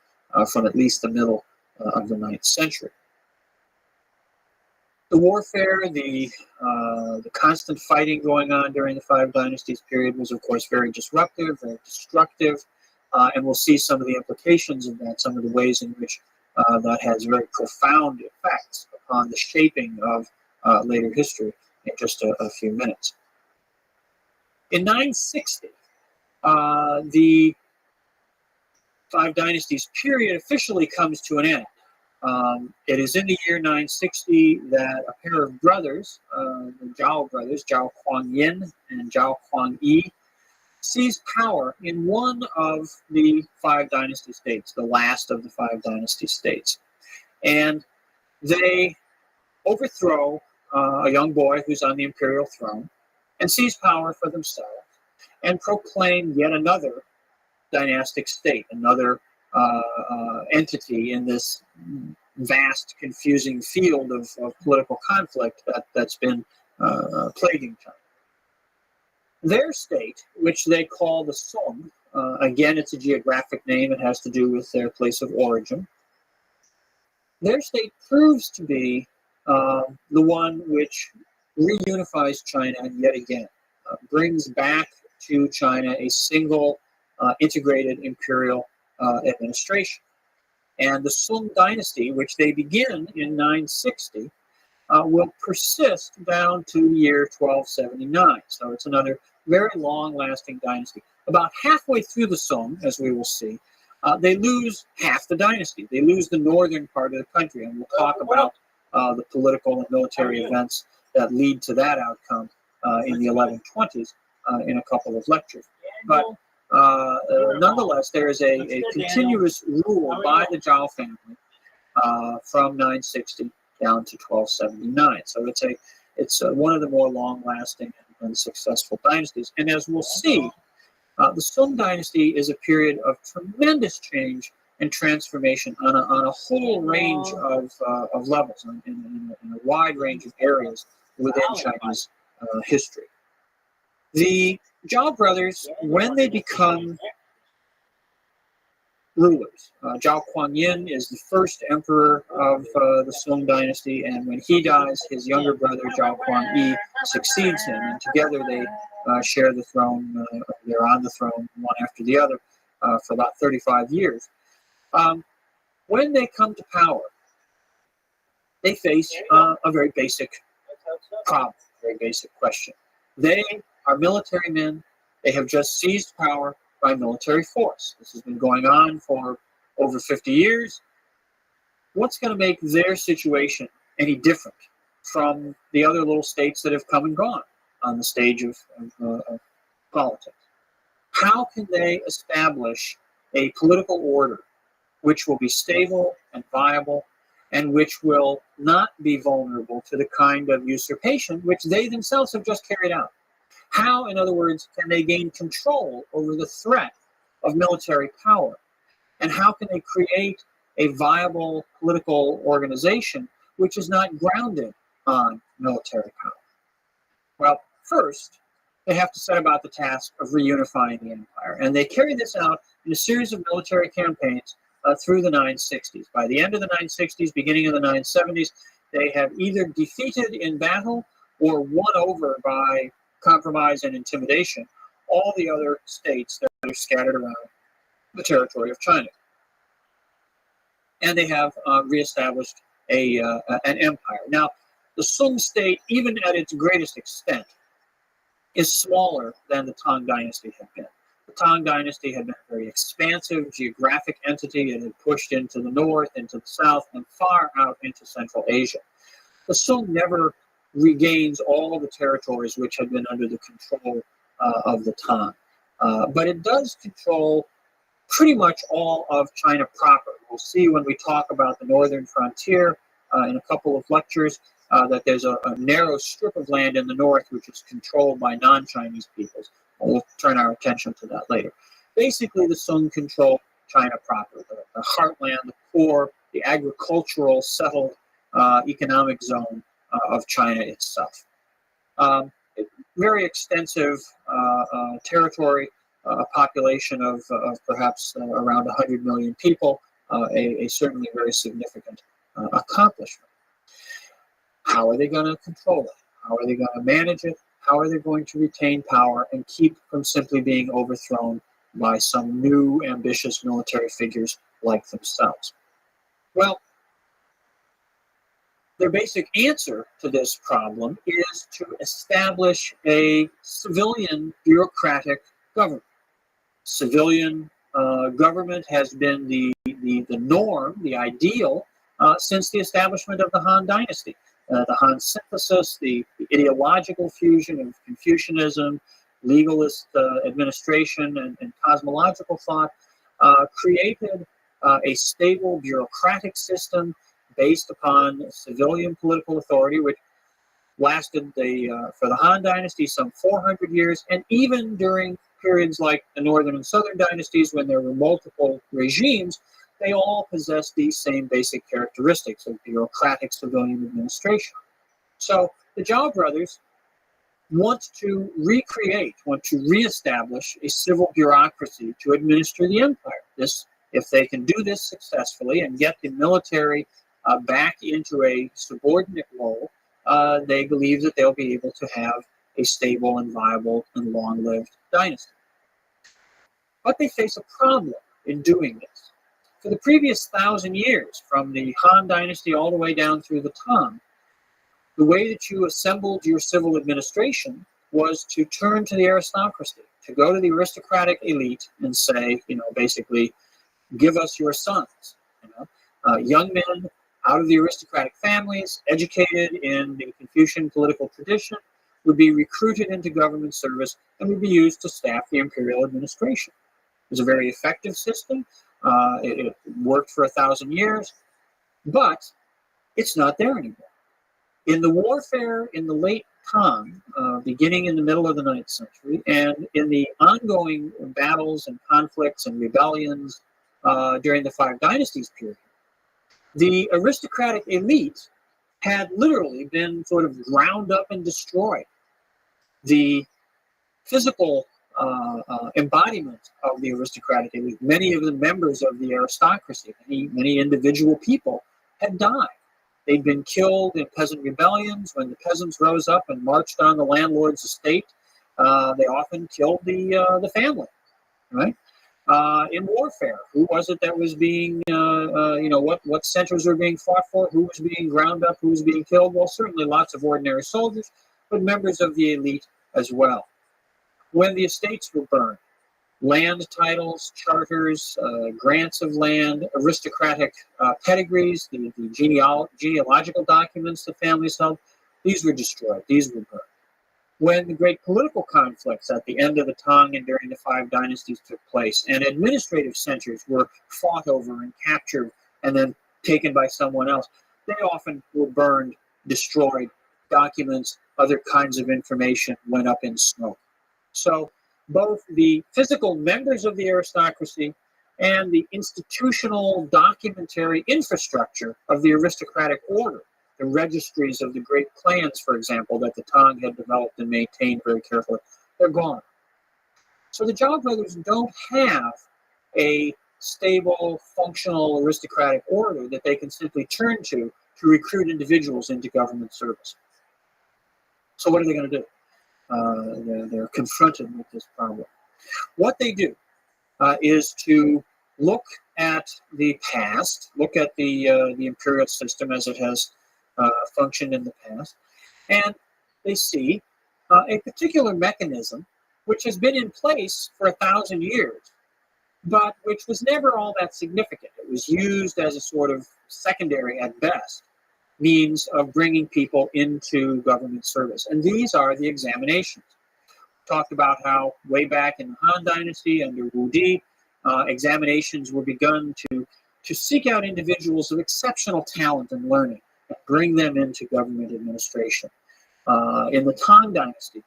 from at least the middle of the 9th century. The warfare, the constant fighting going on during the 5 dynasties period was, of course, very disruptive, very destructive, and we'll see some of the implications of that, some of the ways in which that has very profound effects upon the shaping of later history in just a few minutes. In 960, the 5 dynasties period officially comes to an end. It is in the year 960 that a pair of brothers, the Zhao brothers, Zhao Kuang-yin and Zhao Kuang-yi, seize power in one of the 5 dynasty states, the last of the 5 dynasty states. And they overthrow a young boy who's on the imperial throne and seize power for themselves and proclaim yet another dynastic state, another entity in this vast, confusing field of political conflict that's been plaguing China. Their state, which they call the Song, again, it's a geographic name. It has to do with their place of origin. Their state proves to be the one which reunifies China yet again, brings back to China a single integrated imperial administration. And the Sung dynasty, which they begin in 960, will persist down to the year 1279. So it's another very long-lasting dynasty. About halfway through the Song, as we will see, they lose half the dynasty. They lose the northern part of the country, and we'll talk about the political and military events that lead to that outcome in the 1120s in a couple of lectures. But nonetheless, there is a continuous rule by the Zhao family from 960 down to 1279. So it's one of the more long-lasting and successful dynasties. And as we'll see, the Sung dynasty is a period of tremendous change and transformation on a whole range of levels, in a wide range of areas within Chinese history. The Zhao brothers, when they become rulers, Zhao Kuan-yin is the first emperor of the Song dynasty, and when he dies, his younger brother Zhao Kuan-yi succeeds him, and together they share the throne. They're on the throne one after the other for about 35 years. When they come to power, they face a very basic problem, a very basic question. They are military men. They have just seized power by military force. This has been going on for over 50 years. What's going to make their situation any different from the other little states that have come and gone on the stage of politics? How can they establish a political order which will be stable and viable and which will not be vulnerable to the kind of usurpation which they themselves have just carried out? How, in other words, can they gain control over the threat of military power? And how can they create a viable political organization which is not grounded on military power? Well, first, they have to set about the task of reunifying the empire. And they carry this out in a series of military campaigns through the 960s. By the end of the 960s, beginning of the 970s, they have either defeated in battle or won over by compromise and intimidation all the other states that are scattered around the territory of China. And they have reestablished an empire. Now, the Sung state, even at its greatest extent, is smaller than the Tang dynasty had been. The Tang dynasty had been a very expansive geographic entity. It had pushed into the north, into the south, and far out into Central Asia. The Sung never regains all the territories which had been under the control of the Tang. But it does control pretty much all of China proper. We'll see when we talk about the northern frontier in a couple of lectures that there's a narrow strip of land in the north which is controlled by non-Chinese peoples. We'll turn our attention to that later. Basically, the Sung control China proper, the heartland, the core, the agricultural settled economic zone of China itself. Very extensive territory, a population of perhaps around 100 million people, a certainly very significant accomplishment. How are they going to control it? How are they going to manage it? How are they going to retain power and keep from simply being overthrown by some new ambitious military figures like themselves? Well, their basic answer to this problem is to establish a civilian bureaucratic government. Civilian government has been the norm, the ideal, since the establishment of the Han Dynasty. The Han synthesis, the ideological fusion of Confucianism, legalist administration, and cosmological thought created a stable bureaucratic system based upon civilian political authority, which lasted for the Han Dynasty some 400 years, and even during periods like the Northern and Southern dynasties when there were multiple regimes, they all possess these same basic characteristics of bureaucratic civilian administration. So the Zhao brothers want to reestablish a civil bureaucracy to administer the empire. If they can do this successfully and get the military back into a subordinate role, they believe that they'll be able to have a stable and viable and long-lived dynasty. But they face a problem in doing this. For the previous 1,000 years, from the Han Dynasty all the way down through the Tang, the way that you assembled your civil administration was to turn to the aristocracy, to go to the aristocratic elite and say, basically, give us your sons. Young men out of the aristocratic families, educated in the Confucian political tradition, would be recruited into government service and would be used to staff the imperial administration. It was a very effective system. It worked for 1,000 years, but it's not there anymore. In the warfare in the late Tang, beginning in the middle of the 9th century, and in the ongoing battles and conflicts and rebellions during the Five Dynasties period, the aristocratic elite had literally been sort of ground up and destroyed. The physical embodiment of the aristocratic elite, many of the members of the aristocracy, many individual people, had died. They'd been killed in peasant rebellions. When the peasants rose up and marched on the landlord's estate, they often killed the family, right? In warfare, who was it that was being, what centers were being fought for? Who was being ground up? Who was being killed? Well, certainly lots of ordinary soldiers, but members of the elite as well. When the estates were burned, land titles, charters, grants of land, aristocratic pedigrees, the genealogical documents the families held, these were destroyed, these were burned. When the great political conflicts at the end of the Tang and during the Five Dynasties took place, and administrative centers were fought over and captured and then taken by someone else, they often were burned, destroyed, documents, other kinds of information went up in smoke. So both the physical members of the aristocracy and the institutional documentary infrastructure of the aristocratic order, the registries of the great clans, for example, that the Tang had developed and maintained very carefully, they're gone. So the Zhao brothers don't have a stable, functional aristocratic order that they can simply turn to recruit individuals into government service. So what are they going to do? They're confronted with this problem. What they do is to look at the past, look at the imperial system as it has functioned in the past, and they see a particular mechanism which has been in place for 1,000 years, but which was never all that significant. It was used as a sort of secondary, at best, means of bringing people into government service. And these are the examinations. We talked about how way back in the Han Dynasty under Wu Di, examinations were begun to seek out individuals of exceptional talent and learning and bring them into government administration. In the Tang Dynasty,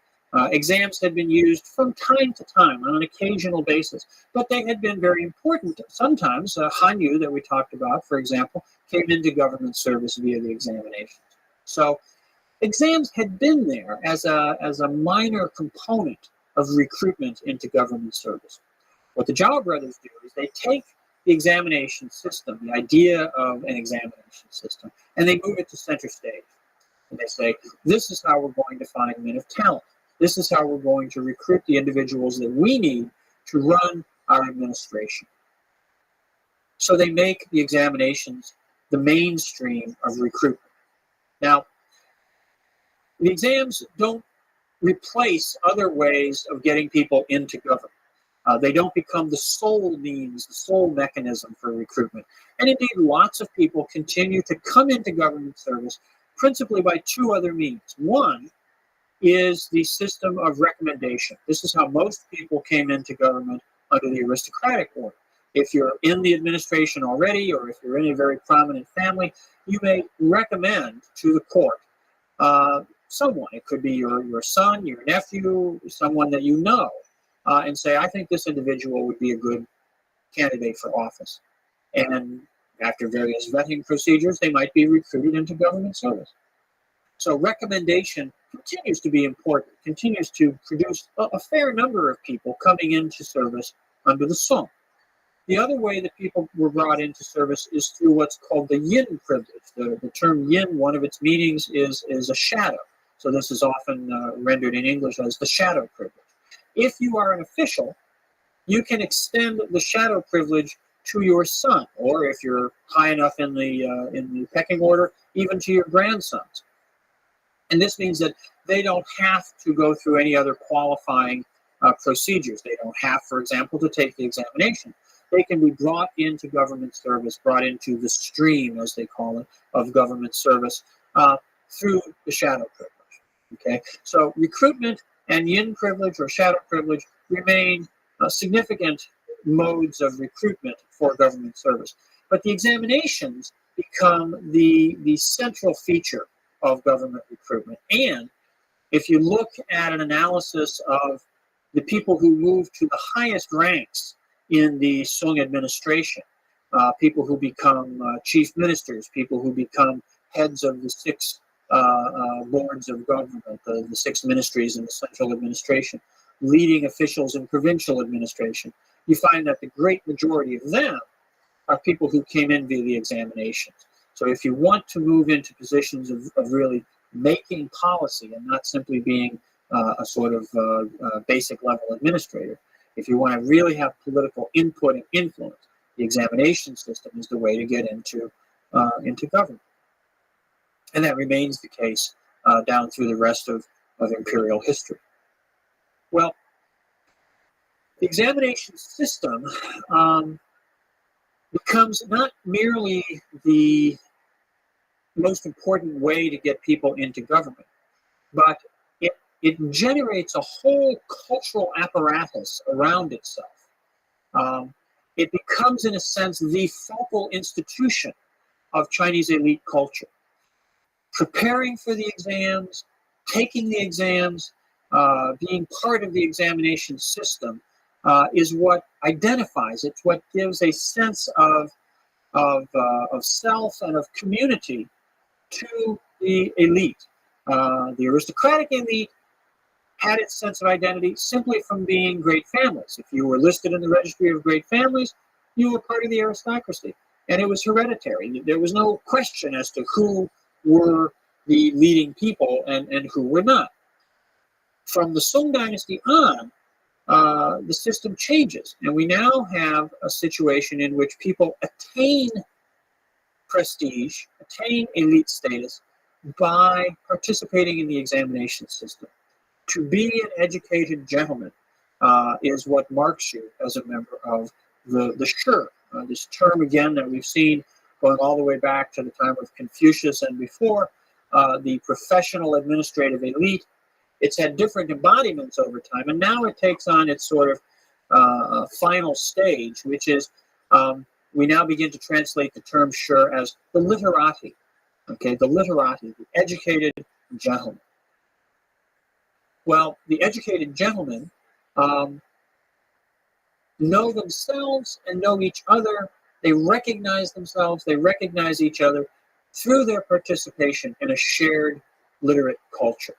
exams had been used from time to time on an occasional basis, but they had been very important. Sometimes Han Yu, that we talked about, for example, came into government service via the examinations. So exams had been there as a minor component of recruitment into government service. What the Zhao brothers do is they take the examination system, the idea of an examination system, and they move it to center stage. And they say, this is how we're going to find men of talent. This is how we're going to recruit the individuals that we need to run our administration. So they make the examinations the mainstream of recruitment. Now, the exams don't replace other ways of getting people into government. They don't become the sole means, the sole mechanism for recruitment. And indeed, lots of people continue to come into government service principally by two other means. One is the system of recommendation. This is how most people came into government under the aristocratic order. If you're in the administration already, or if you're in a very prominent family, you may recommend to the court someone. It could be your son, your nephew, someone that you know, and say, I think this individual would be a good candidate for office. And after various vetting procedures, they might be recruited into government service. So recommendation continues to be important, continues to produce a fair number of people coming into service under the Song. The other way that people were brought into service is through what's called the yin privilege. The term yin, one of its meanings is a shadow. So this is often rendered in English as the shadow privilege. If you are an official, you can extend the shadow privilege to your son, or if you're high enough in the pecking order, even to your grandsons. And this means that they don't have to go through any other qualifying procedures. They don't have, for example, to take the examination. They can be brought into government service, brought into the stream, as they call it, of government service through the shadow privilege. Okay, so recruitment and yin privilege or shadow privilege remain significant modes of recruitment for government service. But the examinations become the central feature of government recruitment. And if you look at an analysis of the people who move to the highest ranks in the Song administration, people who become chief ministers, people who become heads of the six boards of government, the six ministries in the central administration, leading officials in provincial administration, you find that the great majority of them are people who came in via the examinations. So if you want to move into positions of really making policy and not simply being a sort of basic level administrator, if you want to really have political input and influence, the examination system is the way to get into government. And that remains the case down through the rest of imperial history. Well, the examination system becomes not merely the most important way to get people into government, but it generates a whole cultural apparatus around itself. It becomes, in a sense, the focal institution of Chinese elite culture. Preparing for the exams, taking the exams, being part of the examination system is what identifies, it's what gives a sense of self and of community to the elite. The aristocratic elite had its sense of identity simply from being great families. If you were listed in the registry of great families, you were part of the aristocracy, and it was hereditary. There was no question as to who were the leading people and who were not. From the Song dynasty on, the system changes, and we now have a situation in which people attain prestige, attain elite status by participating in the examination system. To be an educated gentleman is what marks you as a member of the Shi. This term, again, that we've seen going all the way back to the time of Confucius and before, the professional administrative elite. It's had different embodiments over time, and now it takes on its sort of final stage, which is we now begin to translate the term Shi as the literati. Okay, the literati, the educated gentleman. Well, the educated gentlemen know themselves and know each other. They recognize themselves, they recognize each other through their participation in a shared literate culture.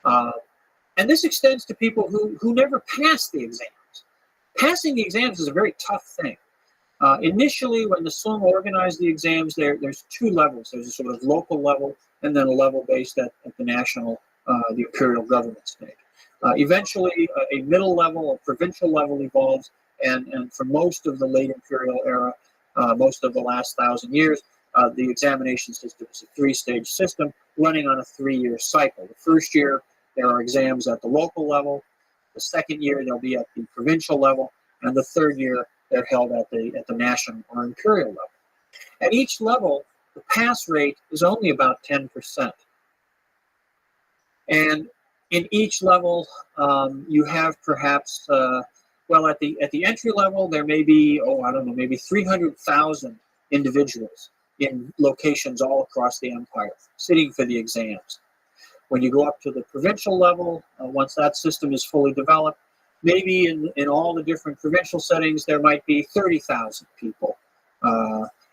And this extends to people who never pass the exams. Passing the exams is a very tough thing. Initially, when the Song organized the exams, there's two levels. There's a sort of local level and then a level based at the national, the imperial government stage. Eventually, a middle level, a provincial level evolves, and for most of the late imperial era, most of the last 1,000 years, the examination system is a three-stage system running on a 3-year cycle. The first year, there are exams at the local level. The second year, they'll be at the provincial level. And the third year, they're held at the national or imperial level. At each level, the pass rate is only about 10%. And in each level, you have perhaps, at the entry level, there may be, maybe 300,000 individuals in locations all across the empire sitting for the exams. When you go up to the provincial level, once that system is fully developed, maybe in all the different provincial settings, there might be 30,000 people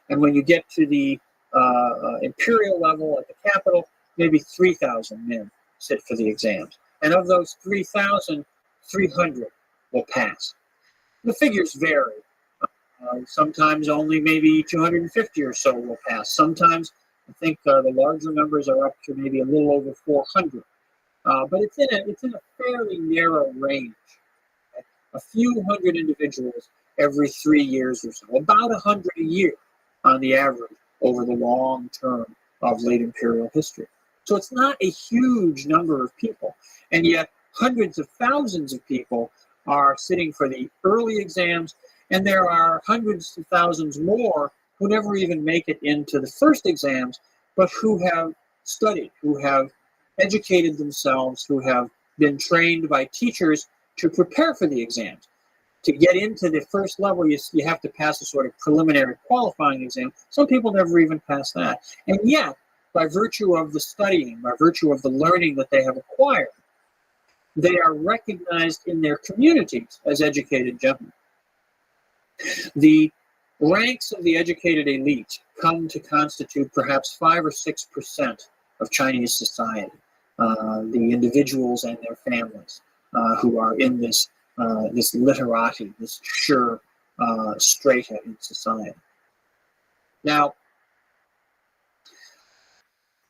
And when you get to the imperial level at the capital, maybe 3,000 men sit for the exams. And of those 3,000, 300 will pass. The figures vary. Sometimes only maybe 250 or so will pass. Sometimes I think the larger numbers are up to maybe a little over 400. But it's in a fairly narrow range. Okay? A few hundred individuals every 3 years or so, about 100 a year on the average over the long term of late imperial history. So it's not a huge number of people, and yet hundreds of thousands of people are sitting for the early exams, and there are hundreds of thousands more who never even make it into the first exams, but who have studied, who have educated themselves, who have been trained by teachers to prepare for the exams. To get into the first level, you have to pass a sort of preliminary qualifying exam. Some people never even pass that. And yet, by virtue of the studying, by virtue of the learning that they have acquired, they are recognized in their communities as educated gentlemen. The ranks of the educated elite come to constitute perhaps 5 or 6% of Chinese society, the individuals and their families who are in this literati, this sure strata in society. Now,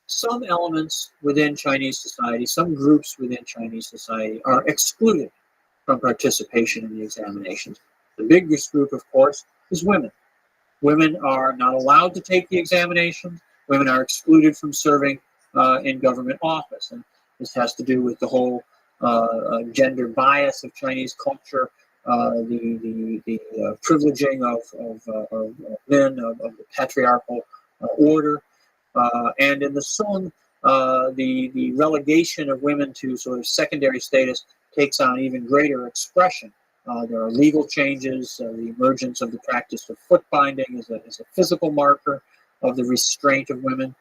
some elements within Chinese society, some groups within Chinese society are excluded from participation in the examinations. The biggest group, of course, is women. Women are not allowed to take the examinations. Women are excluded from serving in government office. And this has to do with the whole gender bias of Chinese culture, the privileging of men, of the patriarchal order. And in the Song, the relegation of women to sort of secondary status takes on even greater expression. There are legal changes, the emergence of the practice of foot binding is a physical marker of the restraint of women.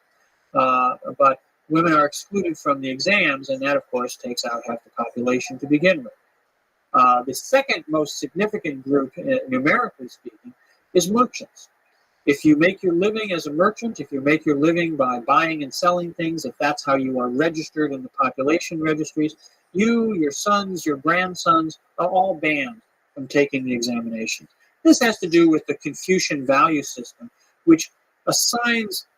But women are excluded from the exams, and that, of course, takes out half the population to begin with. The second most significant group, numerically speaking, is merchants. If you make your living as a merchant, if you make your living by buying and selling things, if that's how you are registered in the population registries, you, your sons, your grandsons are all banned from taking the examinations. This has to do with the Confucian value system, which assigns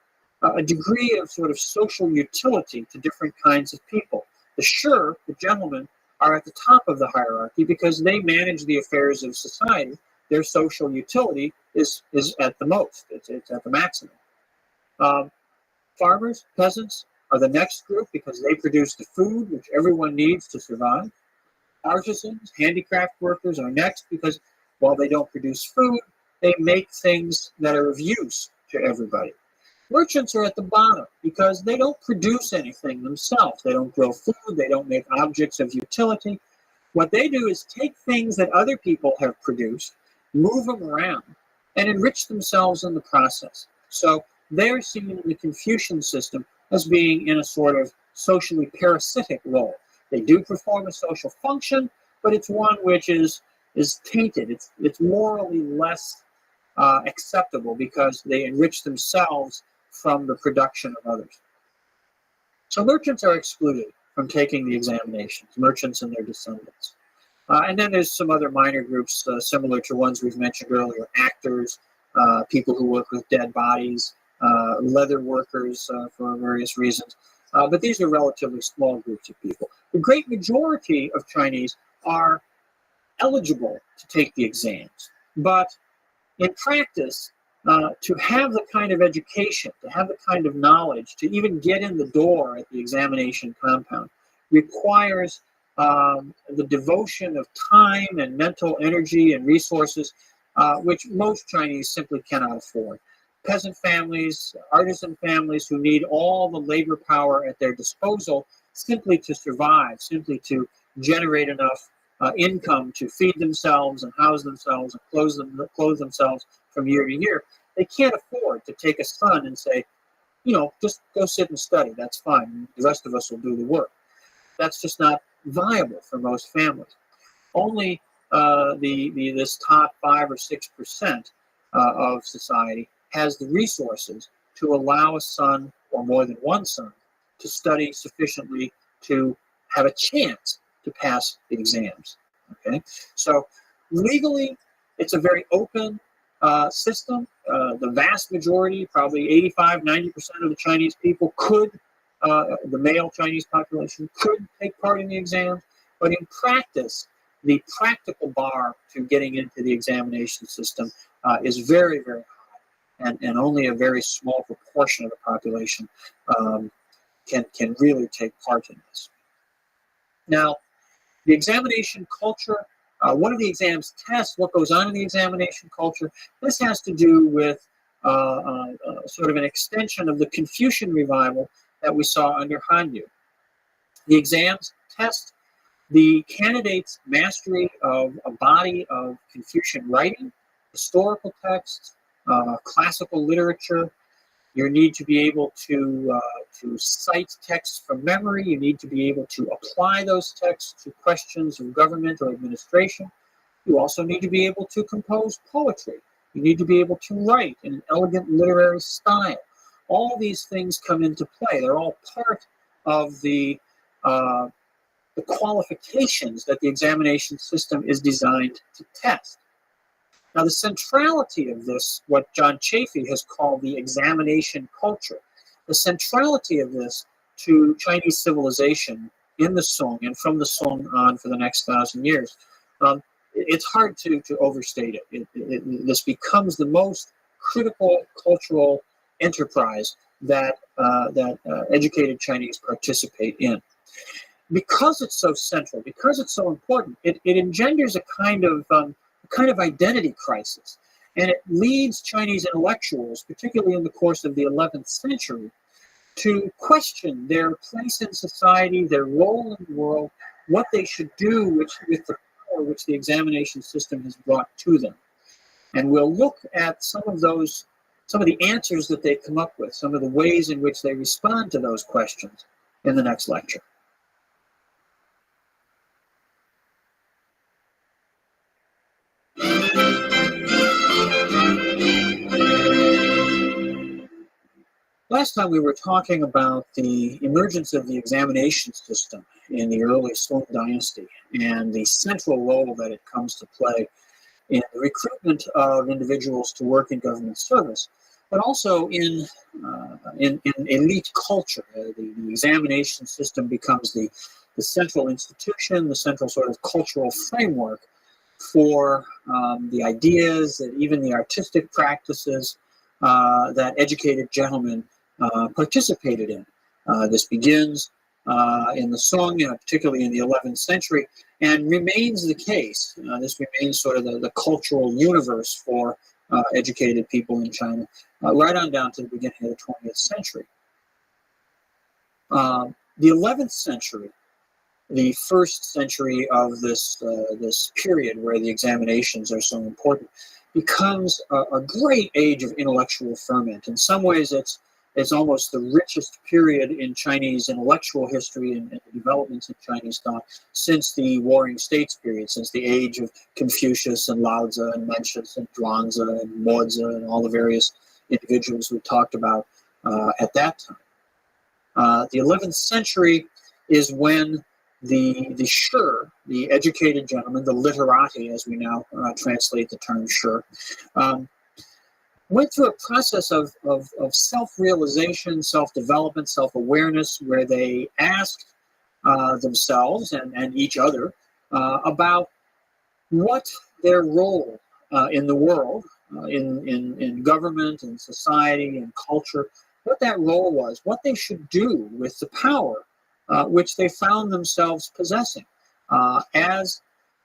a degree of sort of social utility to different kinds of people. The gentlemen, are at the top of the hierarchy because they manage the affairs of society. Their social utility is at the most, it's at the maximum. Farmers, peasants are the next group because they produce the food which everyone needs to survive. Artisans, handicraft workers are next because while they don't produce food, they make things that are of use to everybody. Merchants are at the bottom because they don't produce anything themselves. They don't grow food, they don't make objects of utility. What they do is take things that other people have produced, move them around, and enrich themselves in the process. So they're seen in the Confucian system as being in a sort of socially parasitic role. They do perform a social function, but it's one which is tainted. It's morally less acceptable because they enrich themselves from the production of others. So merchants are excluded from taking the examinations, merchants and their descendants. And then there's some other minor groups similar to ones we've mentioned earlier, actors, people who work with dead bodies, leather workers for various reasons. But these are relatively small groups of people. The great majority of Chinese are eligible to take the exams. But in practice, to have the kind of education, to have the kind of knowledge, to even get in the door at the examination compound requires the devotion of time and mental energy and resources, which most Chinese simply cannot afford. Peasant families, artisan families who need all the labor power at their disposal simply to survive, simply to generate enough income to feed themselves and house themselves and clothe themselves from year to year. They can't afford to take a son and say, just go sit and study. That's fine. The rest of us will do the work. That's just not viable for most families. Only this top 5 or 6% of society has the resources to allow a son or more than one son to study sufficiently to have a chance to pass the exams. Okay, so legally, it's a very open system. The vast majority, probably 85-90% of the Chinese people the male Chinese population could take part in the exams, but in practice, the practical bar to getting into the examination system is very, very high, and only a very small proportion of the population can really take part in this. Now, the examination culture, one of the exams tests what goes on in the examination culture. This has to do with sort of an extension of the Confucian revival that we saw under Hanyu. The exams test the candidate's mastery of a body of Confucian writing, historical texts, classical literature. You need to be able to cite texts from memory. You need to be able to apply those texts to questions of government or administration. You also need to be able to compose poetry. You need to be able to write in an elegant literary style. All these things come into play. They're all part of the qualifications that the examination system is designed to test. Now, the centrality of this, what John Chafee has called the examination culture, the centrality of this to Chinese civilization in the Song and from the Song on for the next 1,000 years, it's hard to overstate it. This becomes the most critical cultural enterprise that educated Chinese participate in. Because it's so central, because it's so important, it engenders a kind of identity crisis, and it leads Chinese intellectuals, particularly in the course of the 11th century, to question their place in society, their role in the world, what they should do with the power which the examination system has brought to them. And we'll look at some of the answers that they come up with, some of the ways in which they respond to those questions in the next lecture. Last time we were talking about the emergence of the examination system in the early Song dynasty and the central role that it comes to play in the recruitment of individuals to work in government service, but also in elite culture. The examination system becomes the central institution, the central sort of cultural framework for the ideas and even the artistic practices that educated gentlemen participated in. This begins in the Song, particularly in the 11th century, and remains the case. This remains sort of the cultural universe for educated people in China, right on down to the beginning of the 20th century. The 11th century, the first century of this period where the examinations are so important, becomes a great age of intellectual ferment. In some ways, it's almost the richest period in Chinese intellectual history and developments in Chinese thought since the Warring States period, since the age of Confucius and Lao Tzu and Mencius and Zhuangzi and Mozi and all the various individuals we talked about at that time. The 11th century is when the Shi, the educated gentleman, the literati, as we now translate the term Shi, went through a process of self-realization, self-development, self-awareness, where they asked themselves and each other about what their role in the world, in government and society and culture, what that role was, what they should do with the power which they found themselves possessing. As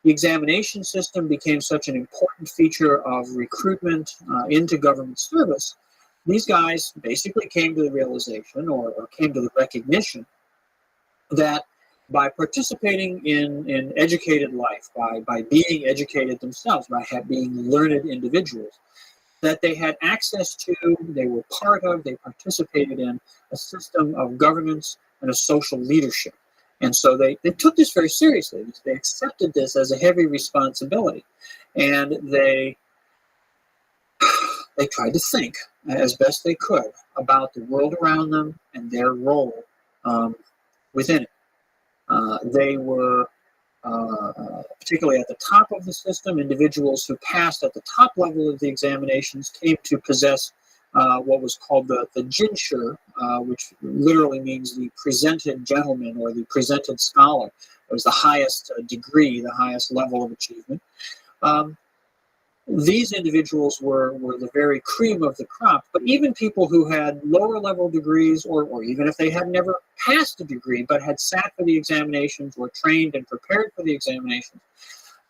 the examination system became such an important feature of recruitment into government service, these guys basically came to the realization or came to the recognition that by participating in educated life, by being educated themselves, by being learned individuals, that they had access to, they were part of, they participated in a system of governance and a social leadership. And so they took this very seriously. They accepted this as a heavy responsibility. And they they tried to think as best they could about the world around them and their role within it. They were, particularly at the top of the system, individuals who passed at the top level of the examinations came to possess what was called the jinsher, which literally means the presented gentleman or the presented scholar. It was the highest degree, the highest level of achievement. These individuals were the very cream of the crop, but even people who had lower level degrees, or even if they had never passed a degree but had sat for the examinations or trained and prepared for the examinations,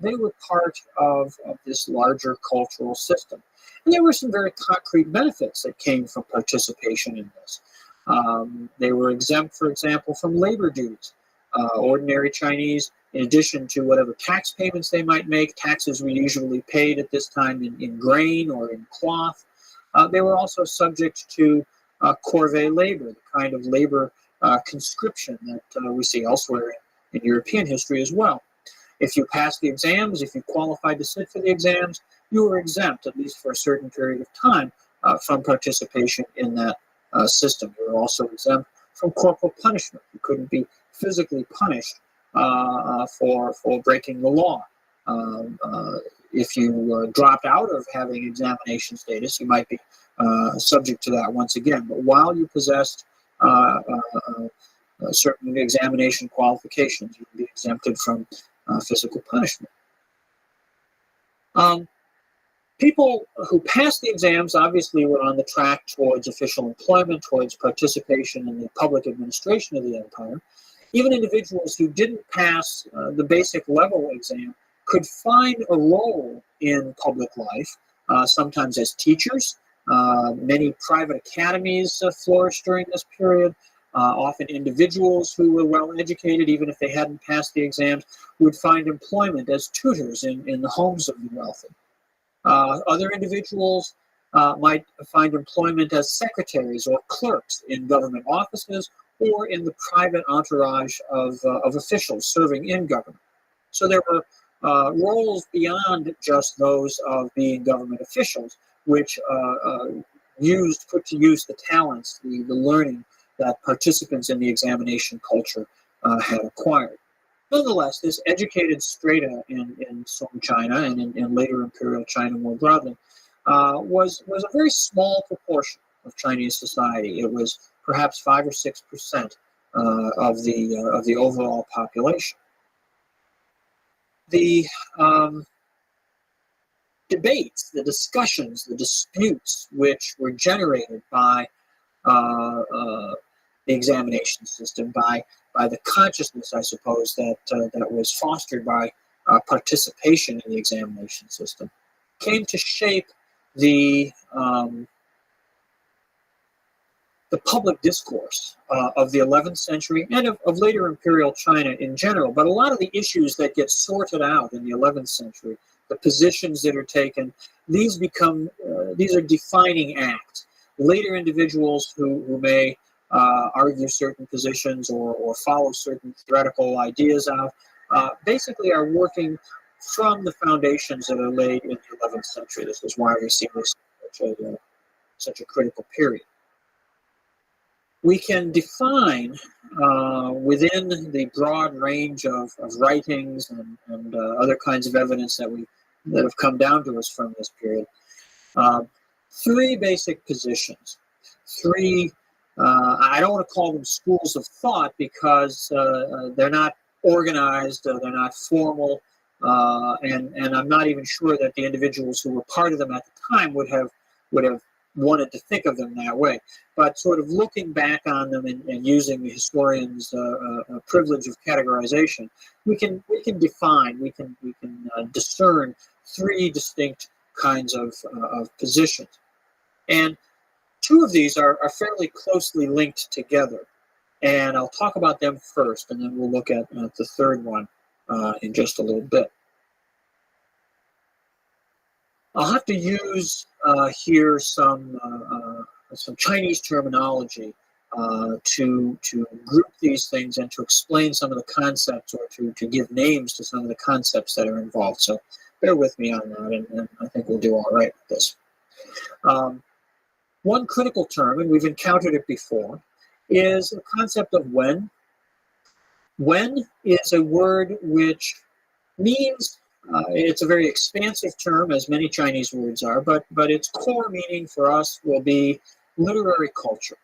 they were part of this larger cultural system. And there were some very concrete benefits that came from participation in this. They were exempt, for example, from labor duties. Ordinary Chinese, in addition to whatever tax payments they might make, taxes were usually paid at this time in grain or in cloth. They were also subject to corvée labor, the kind of labor conscription that we see elsewhere in European history as well. If you passed the exams, if you qualified to sit for the exams, you were exempt, at least for a certain period of time, from participation in that system. You were also exempt from corporal punishment. You couldn't be physically punished for breaking the law. If you dropped out of having examination status, you might be subject to that once again. But while you possessed certain examination qualifications, you would be exempted from physical punishment. People who passed the exams obviously were on the track towards official employment, towards participation in the public administration of the empire. Even individuals who didn't pass the basic level exam could find a role in public life, sometimes as teachers. Many private academies flourished during this period. Often individuals who were well educated, even if they hadn't passed the exams, would find employment as tutors in the homes of the wealthy. Other individuals might find employment as secretaries or clerks in government offices or in the private entourage of officials serving in government. So there were roles beyond just those of being government officials, which put to use the talents, the learning that participants in the examination culture had acquired. Nonetheless, this educated strata in Song China and in later imperial China more broadly was a very small proportion of Chinese society. It was perhaps 5 or 6% of the overall population. The debates, the discussions, the disputes which were generated by the examination system, by the consciousness, I suppose, that was fostered by participation in the examination system, came to shape the public discourse of the 11th century and of later imperial China in general. But a lot of the issues that get sorted out in the 11th century, the positions that are taken, these are defining acts. Later individuals who may argue certain positions or follow certain theoretical ideas out, basically are working from the foundations that are laid in the 11th century. This is why we see this such a critical period. We can define within the broad range of writings and other kinds of evidence that have come down to us from this period, 3 basic positions. 3, I don't want to call them schools of thought because they're not organized, they're not formal, and I'm not even sure that the individuals who were part of them at the time would have wanted to think of them that way. But sort of looking back on them and using the historian's privilege of categorization, we can define, we can discern 3 distinct kinds of positions. And 2 of these are fairly closely linked together. And I'll talk about them first, and then we'll look at the third one in just a little bit. I'll have to use here some Chinese terminology to group these things and to explain some of the concepts, or to give names to some of the concepts that are involved. So bear with me on that, and I think we'll do all right with this. One critical term, and we've encountered it before, is the concept of wen. Wen is a word which means, it's a very expansive term, as many Chinese words are, but its core meaning for us will be literary culture.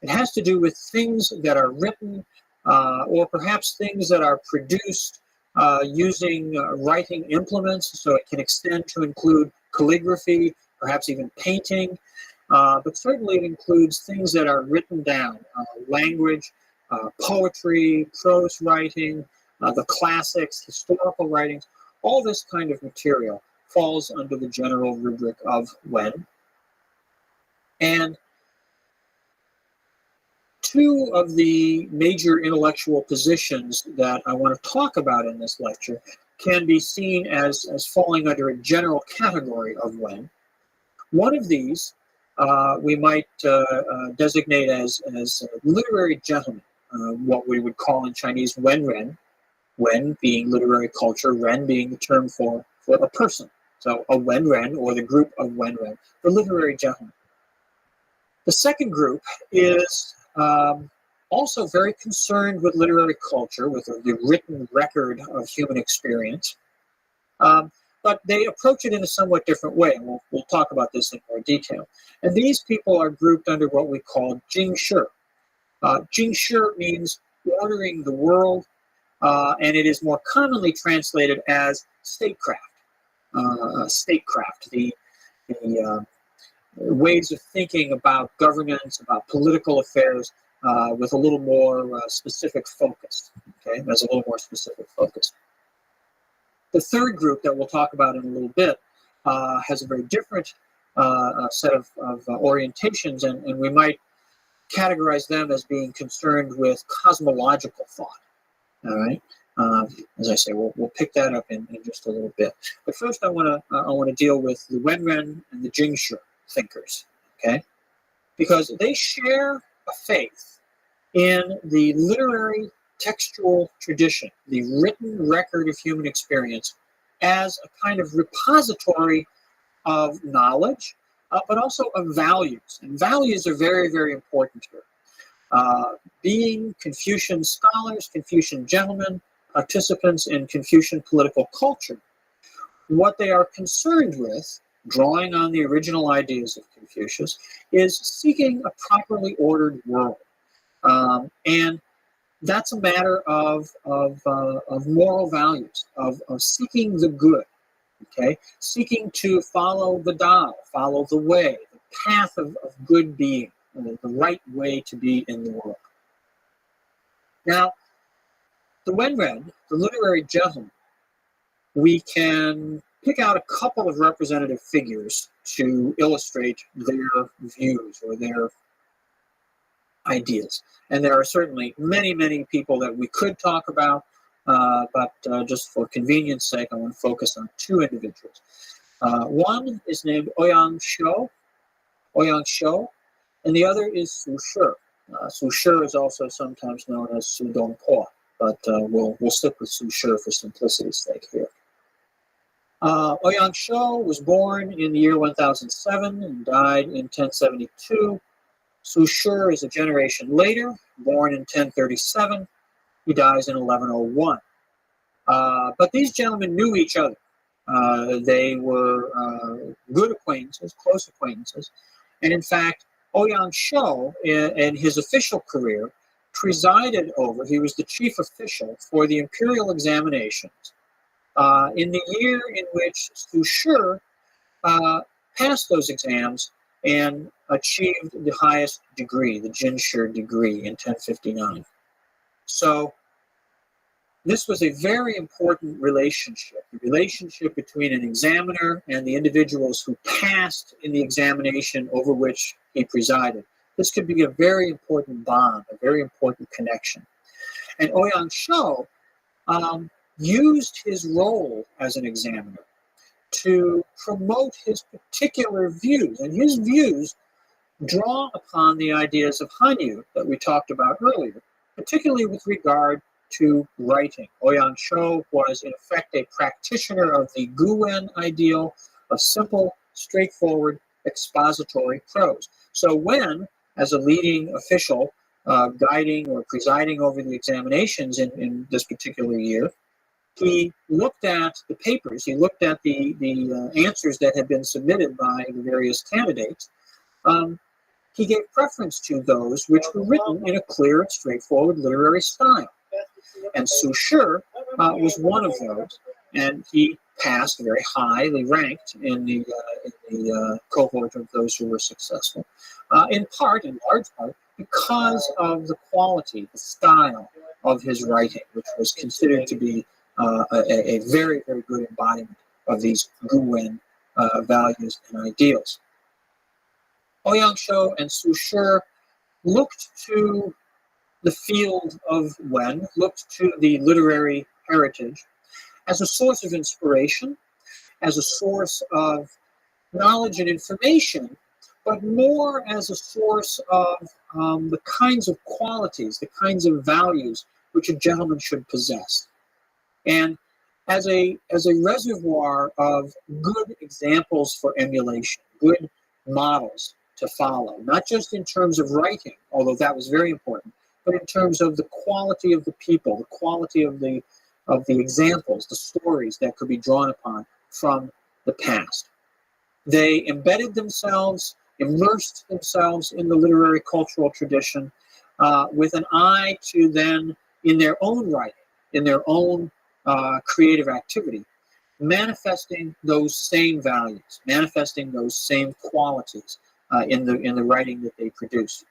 It has to do with things that are written, or perhaps things that are produced using writing implements, so it can extend to include calligraphy, perhaps even painting, but certainly it includes things that are written down, language, poetry, prose writing, the classics, historical writings. All this kind of material falls under the general rubric of wen. And two of the major intellectual positions that I want to talk about in this lecture can be seen as falling under a general category of wen. One of these we might designate as literary gentlemen, what we would call in Chinese wenren, wen being literary culture, ren being the term for a person. So a wenren, or the group of wenren, the literary gentlemen. The second group is also very concerned with literary culture, with the written record of human experience. But they approach it in a somewhat different way, and we'll talk about this in more detail. And these people are grouped under what we call Jingshi. Jingshi means ordering the world, and it is more commonly translated as statecraft. Statecraft, the ways of thinking about governance, about political affairs, with a little more specific focus. Okay, has a little more specific focus. The third group that we'll talk about in a little bit has a very different set of orientations, and we might categorize them as being concerned with cosmological thought. All right. As I say, we'll pick that up in just a little bit. But first, I want to deal with the wenren and the Jingshi thinkers. Okay, because they share a faith in the literary textual tradition, the written record of human experience, as a kind of repository of knowledge, but also of values. And values are very, very important here. Being Confucian scholars, Confucian gentlemen, participants in Confucian political culture, what they are concerned with, drawing on the original ideas of Confucius, is seeking a properly ordered world. And that's a matter of moral values, of seeking the good, okay? Seeking to follow the Tao, follow the way, the path of good being, the right way to be in the world. Now, the wenren, the literary gentleman, we can pick out a couple of representative figures to illustrate their views or their ideas. And there are certainly many, many people that we could talk about, but just for convenience sake, I want to focus on two individuals. One is named Ouyang Shou, and the other is Su Shi. Su Shi is also sometimes known as Su Dongpo, but we'll stick with Su Shi for simplicity's sake here. Ouyang Shou was born in the year 1007 and died in 1072. Su Shi is a generation later, born in 1037. He dies in 1101. But these gentlemen knew each other. They were good acquaintances, close acquaintances. And in fact, Ouyang Shou, in his official career, presided over, he was the chief official for the imperial examinations in the year in which Su Shi passed those exams and achieved the highest degree, the Jingshi degree, in 1059. So this was a very important relationship, the relationship between an examiner and the individuals who passed in the examination over which he presided. This could be a very important bond, a very important connection. And Ouyang Shou used his role as an examiner to promote his particular views, and his views draw upon the ideas of Hanyu that we talked about earlier, particularly with regard to writing. Ouyang Shou was in effect a practitioner of the Guwen ideal, of simple, straightforward, expository prose. So when, as a leading official guiding or presiding over the examinations in this particular year, he looked at the papers, he looked at the answers that had been submitted by the various candidates, he gave preference to those which were written in a clear and straightforward literary style. And Saussure was one of those, and he passed very highly ranked in the cohort of those who were successful, in large part, because of the quality, the style of his writing, which was considered to be a very, very good embodiment of these Guwen values and ideals. Oyangsho and Saussure looked to the field of Wen, looked to the literary heritage as a source of inspiration, as a source of knowledge and information, but more as a source of the kinds of qualities, the kinds of values which a gentleman should possess. And as a reservoir of good examples for emulation, good models to follow, not just in terms of writing, although that was very important, but in terms of the quality of the people, the quality of the examples, the stories that could be drawn upon from the past. They embedded themselves, immersed themselves in the literary cultural tradition with an eye to then, in their own writing, in their own creative activity, manifesting those same values, manifesting those same qualities in the writing that they produced.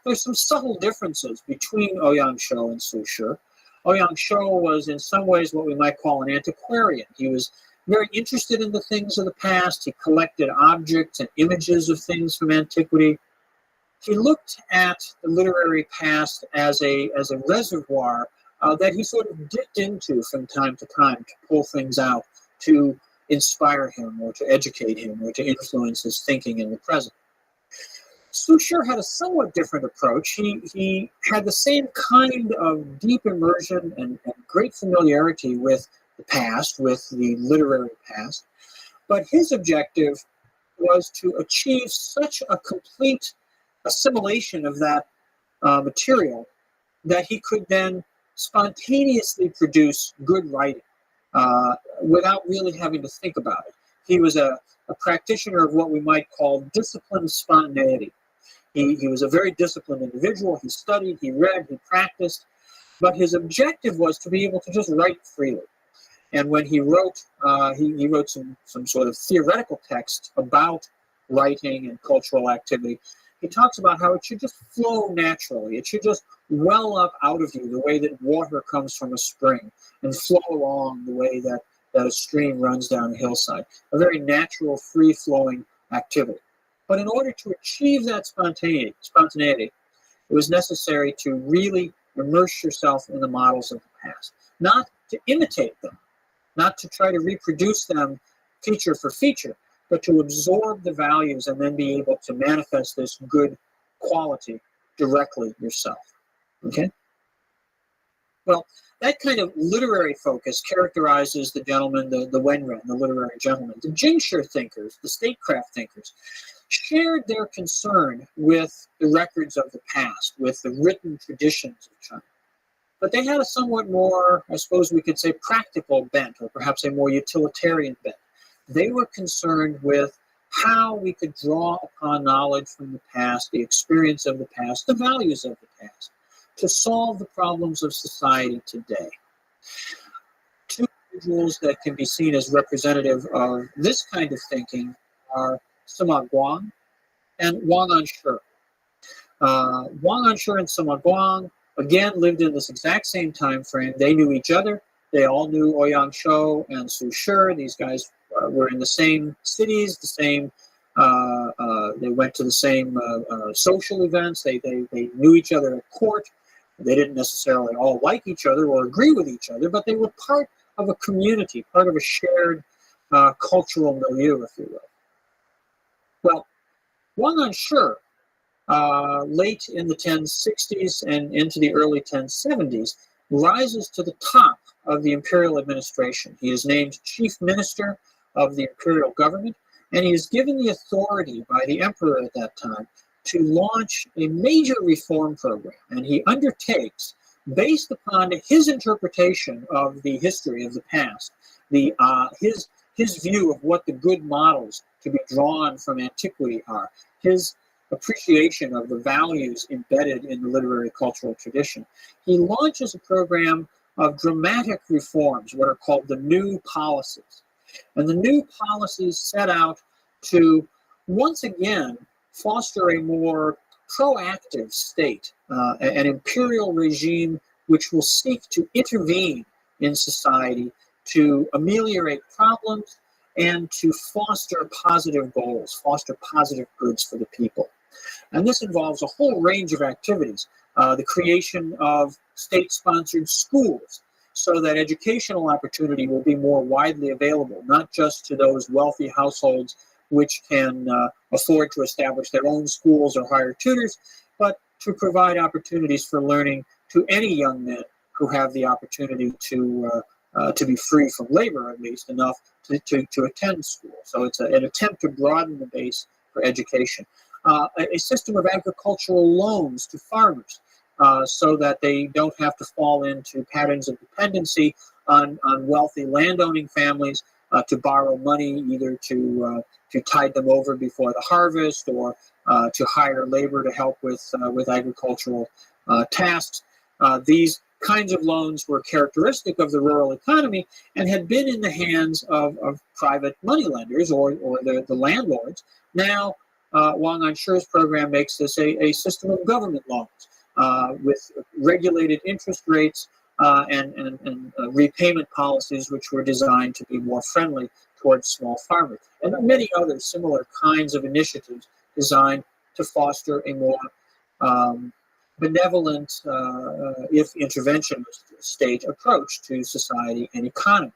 There's some subtle differences between Oyangsho and Saussure. Oyangsho was in some ways what we might call an antiquarian. He was very interested in the things of the past. He collected objects and images of things from antiquity. He looked at the literary past as a reservoir that he sort of dipped into from time to time to pull things out, to inspire him or to educate him or to influence his thinking in the present. Saussure had a somewhat different approach. He had the same kind of deep immersion and great familiarity with the past, with the literary past, but his objective was to achieve such a complete assimilation of that material that he could then spontaneously produce good writing without really having to think about it. He was a practitioner of what we might call disciplined spontaneity. He was a very disciplined individual. He studied, he read, he practiced, but his objective was to be able to just write freely. And when he wrote, he wrote some sort of theoretical text about writing and cultural activity. He talks about how it should just flow naturally. It should just well up out of you the way that water comes from a spring and flow along the way that a stream runs down a hillside. A very natural, free-flowing activity. But in order to achieve that spontaneity, it was necessary to really immerse yourself in the models of the past. Not to imitate them, not to try to reproduce them feature for feature, but to absorb the values and then be able to manifest this good quality directly yourself. Okay? Well, that kind of literary focus characterizes the gentleman, the Wenren, the literary gentleman. The Jingshi thinkers, the statecraft thinkers, shared their concern with the records of the past, with the written traditions of China. But they had a somewhat more, I suppose we could say, practical bent, or perhaps a more utilitarian bent. They were concerned with how we could draw upon knowledge from the past, the experience of the past, the values of the past, to solve the problems of society today. Two individuals that can be seen as representative of this kind of thinking are Sima Guang and Wang Anshi. Wang Anshi and Sima Guang, again, lived in this exact same time frame. They knew each other. They all knew Oyangsho and Saussure. These guys were in the same cities, they went to the same social events. They knew each other at court. They didn't necessarily all like each other or agree with each other, but they were part of a community, part of a shared cultural milieu, if you will. Well, Wang Anshi, late in the 1060s and into the early 1070s, rises to the top of the imperial administration. He is named chief minister of the imperial government. And he is given the authority by the emperor at that time to launch a major reform program. And he undertakes, based upon his interpretation of the history of the past, his view of what the good models to be drawn from antiquity are, his appreciation of the values embedded in the literary cultural tradition. He launches a program of dramatic reforms, what are called the new policies. And the new policies set out to, once again, foster a more proactive state, an imperial regime which will seek to intervene in society to ameliorate problems and to foster positive goals, foster positive goods for the people. And this involves a whole range of activities, the creation of state-sponsored schools, so that educational opportunity will be more widely available, not just to those wealthy households which can afford to establish their own schools or hire tutors, but to provide opportunities for learning to any young men who have the opportunity to be free from labor, at least enough to attend school. So it's an attempt to broaden the base for education. A system of agricultural loans to farmers, so that they don't have to fall into patterns of dependency on wealthy landowning families to borrow money, either to tide them over before the harvest or to hire labor to help with agricultural tasks. These kinds of loans were characteristic of the rural economy and had been in the hands of private moneylenders or the landlords. Now, Wang Anshi's program makes this a system of government loans with regulated interest rates and repayment policies which were designed to be more friendly towards small farmers. And many other similar kinds of initiatives designed to foster a more benevolent, if interventionist state approach to society and economy.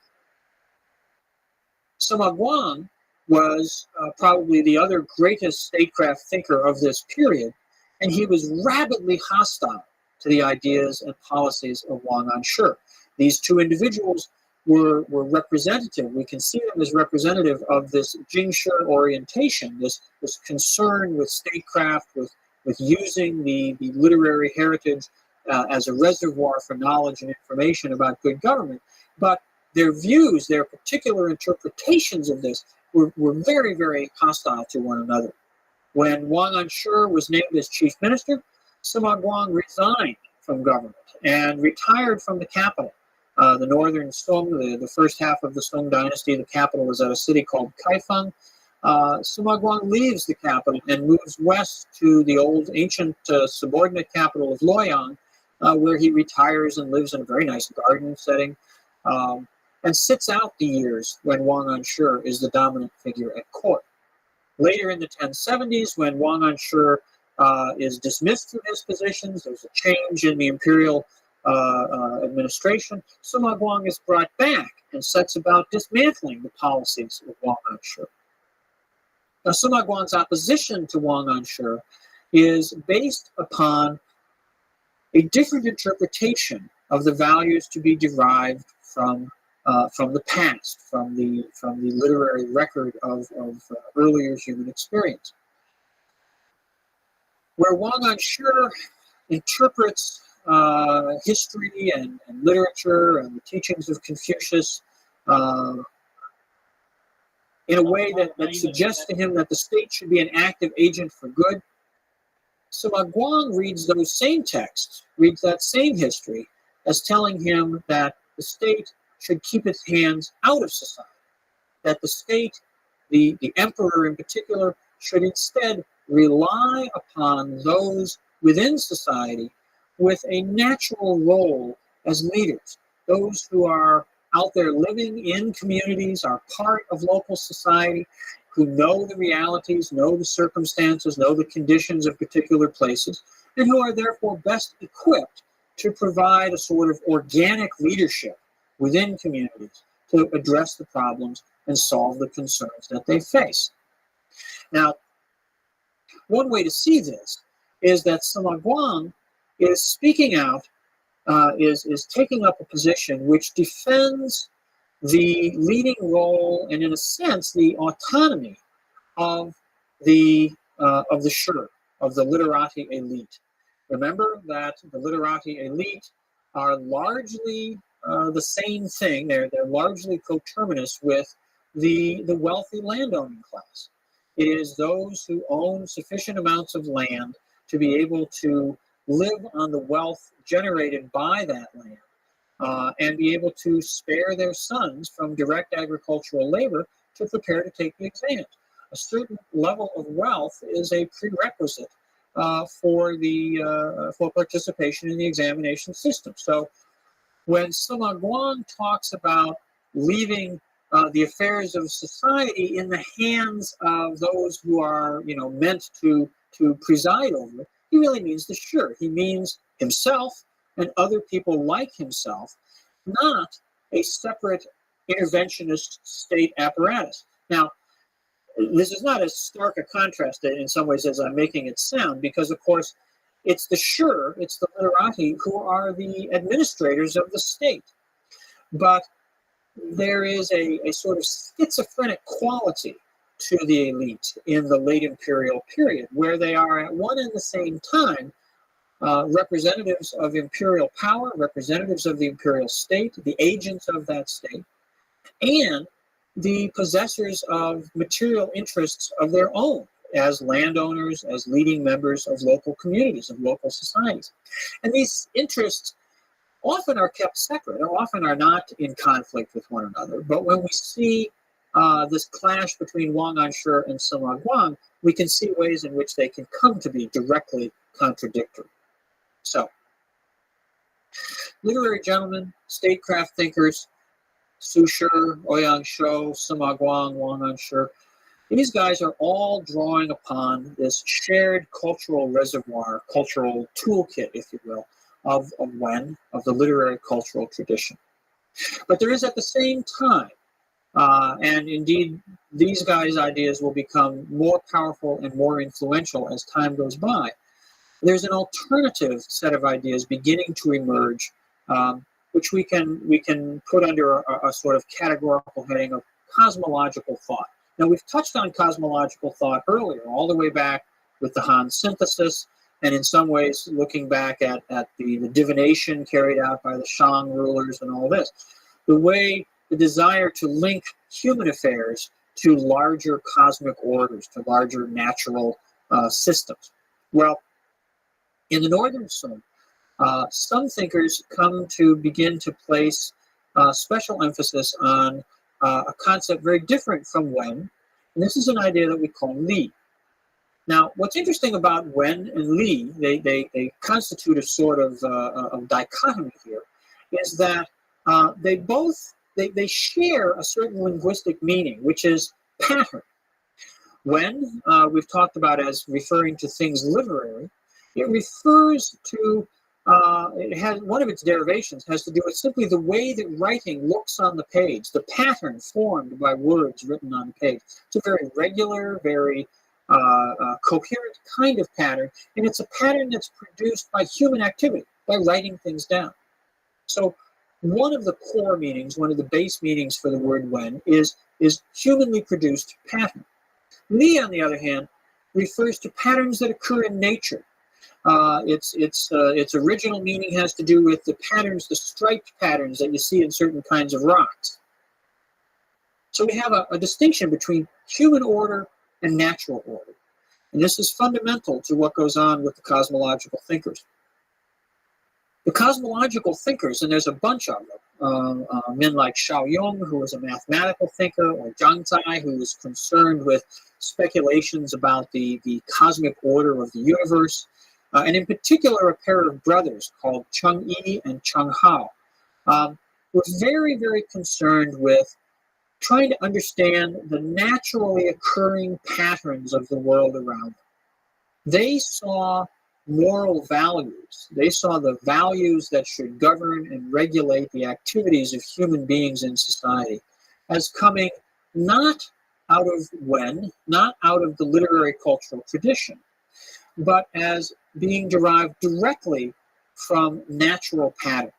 Sima Guang was probably the other greatest statecraft thinker of this period, and he was rabidly hostile to the ideas and policies of Wang Anshi. These two individuals were representative. We can see them as representative of this Jingshi orientation, this concern with statecraft, with using the literary heritage as a reservoir for knowledge and information about good government. But their views, their particular interpretations of this were very, very hostile to one another. When Wang Anshi was named as chief minister, Sima Guang resigned from government and retired from the capital. The northern Song, the first half of the Song dynasty, the capital was at a city called Kaifeng. Sima Guang leaves the capital and moves west to the old ancient subordinate capital of Luoyang, where he retires and lives in a very nice garden setting, and sits out the years when Wang Anshi is the dominant figure at court. Later in the 1070s, when Wang Anshi is dismissed from his positions, there's a change in the imperial administration, Sima Guang is brought back and sets about dismantling the policies of Wang Anshi. Now, Sima Guang's opposition to Wang Anshi is based upon a different interpretation of the values to be derived from the past, from the literary record of earlier human experience. Where Wang Anshi interprets history and literature and the teachings of Confucius in a way that suggests to him that the state should be an active agent for good, Sima Guang reads those same texts, reads that same history, as telling him that the state should keep its hands out of society, that the state, the emperor in particular, should instead rely upon those within society with a natural role as leaders, those who are out there living in communities, are part of local society, who know the realities, know the circumstances, know the conditions of particular places, and who are therefore best equipped to provide a sort of organic leadership within communities to address the problems and solve the concerns that they face. Now, one way to see this is that Sima Guang is speaking out, is taking up a position which defends the leading role and, in a sense, the autonomy of the shur, of the literati elite. Remember that the literati elite are largely the same thing. They're largely coterminous with the wealthy landowning class. It is those who own sufficient amounts of land to be able to live on the wealth generated by that land and be able to spare their sons from direct agricultural labor to prepare to take the exams. A certain level of wealth is a prerequisite for participation in the examination system. So when Sima Guang talks about leaving the affairs of society in the hands of those who are, meant to preside over it, he really means the shur. He means himself and other people like himself, not a separate interventionist state apparatus. Now, this is not as stark a contrast in some ways as I'm making it sound, because, of course, it's the shur, it's the literati who are the administrators of the state. But there is a sort of schizophrenic quality to the elite in the late imperial period, where they are at one and the same time representatives of imperial power, representatives of the imperial state, the agents of that state, and the possessors of material interests of their own as landowners, as leading members of local communities, of local societies. And these interests often are kept separate, or often are not in conflict with one another. But when we see this clash between Wang Anshi and Sima Guang, we can see ways in which they can come to be directly contradictory. So, literary gentlemen, statecraft thinkers, Su Shi, Ouyang Shou, Sima Guang, Wang Anshi, these guys are all drawing upon this shared cultural reservoir, cultural toolkit, if you will, of Wen, of the literary cultural tradition. But there is at the same time, and indeed these guys' ideas will become more powerful and more influential as time goes by, there's an alternative set of ideas beginning to emerge, which we can put under a sort of categorical heading of cosmological thought. Now, we've touched on cosmological thought earlier, all the way back with the Han synthesis, and in some ways looking back at the divination carried out by the Shang rulers and all this. The desire to link human affairs to larger cosmic orders, to larger natural systems. Well, in the Northern Sun, some thinkers come to begin to place special emphasis on a concept very different from Wen, and this is an idea that we call Li. Now, what's interesting about Wen and Li, they constitute a sort of dichotomy here, is that they share a certain linguistic meaning, which is pattern. Wen, we've talked about as referring to things literary. It refers to, one of its derivations has to do with simply the way that writing looks on the page, the pattern formed by words written on the page. It's a very regular, very coherent kind of pattern, and it's a pattern that's produced by human activity, by writing things down. So one of the core meanings, one of the base meanings for the word Wen is humanly produced pattern. Li, on the other hand, refers to patterns that occur in nature. Its original meaning has to do with the patterns, the striped patterns that you see in certain kinds of rocks. So we have a distinction between human order and natural order. And this is fundamental to what goes on with the cosmological thinkers. The cosmological thinkers, and there's a bunch of them, men like Shaoyong, who was a mathematical thinker, or Zhang Zai, who was concerned with speculations about the cosmic order of the universe, and in particular a pair of brothers called Cheng Yi and Cheng Hao, were very, very concerned with trying to understand the naturally occurring patterns of the world around them. They saw moral values. They saw the values that should govern and regulate the activities of human beings in society as coming not out of Wen, not out of the literary cultural tradition, but as being derived directly from natural patterns.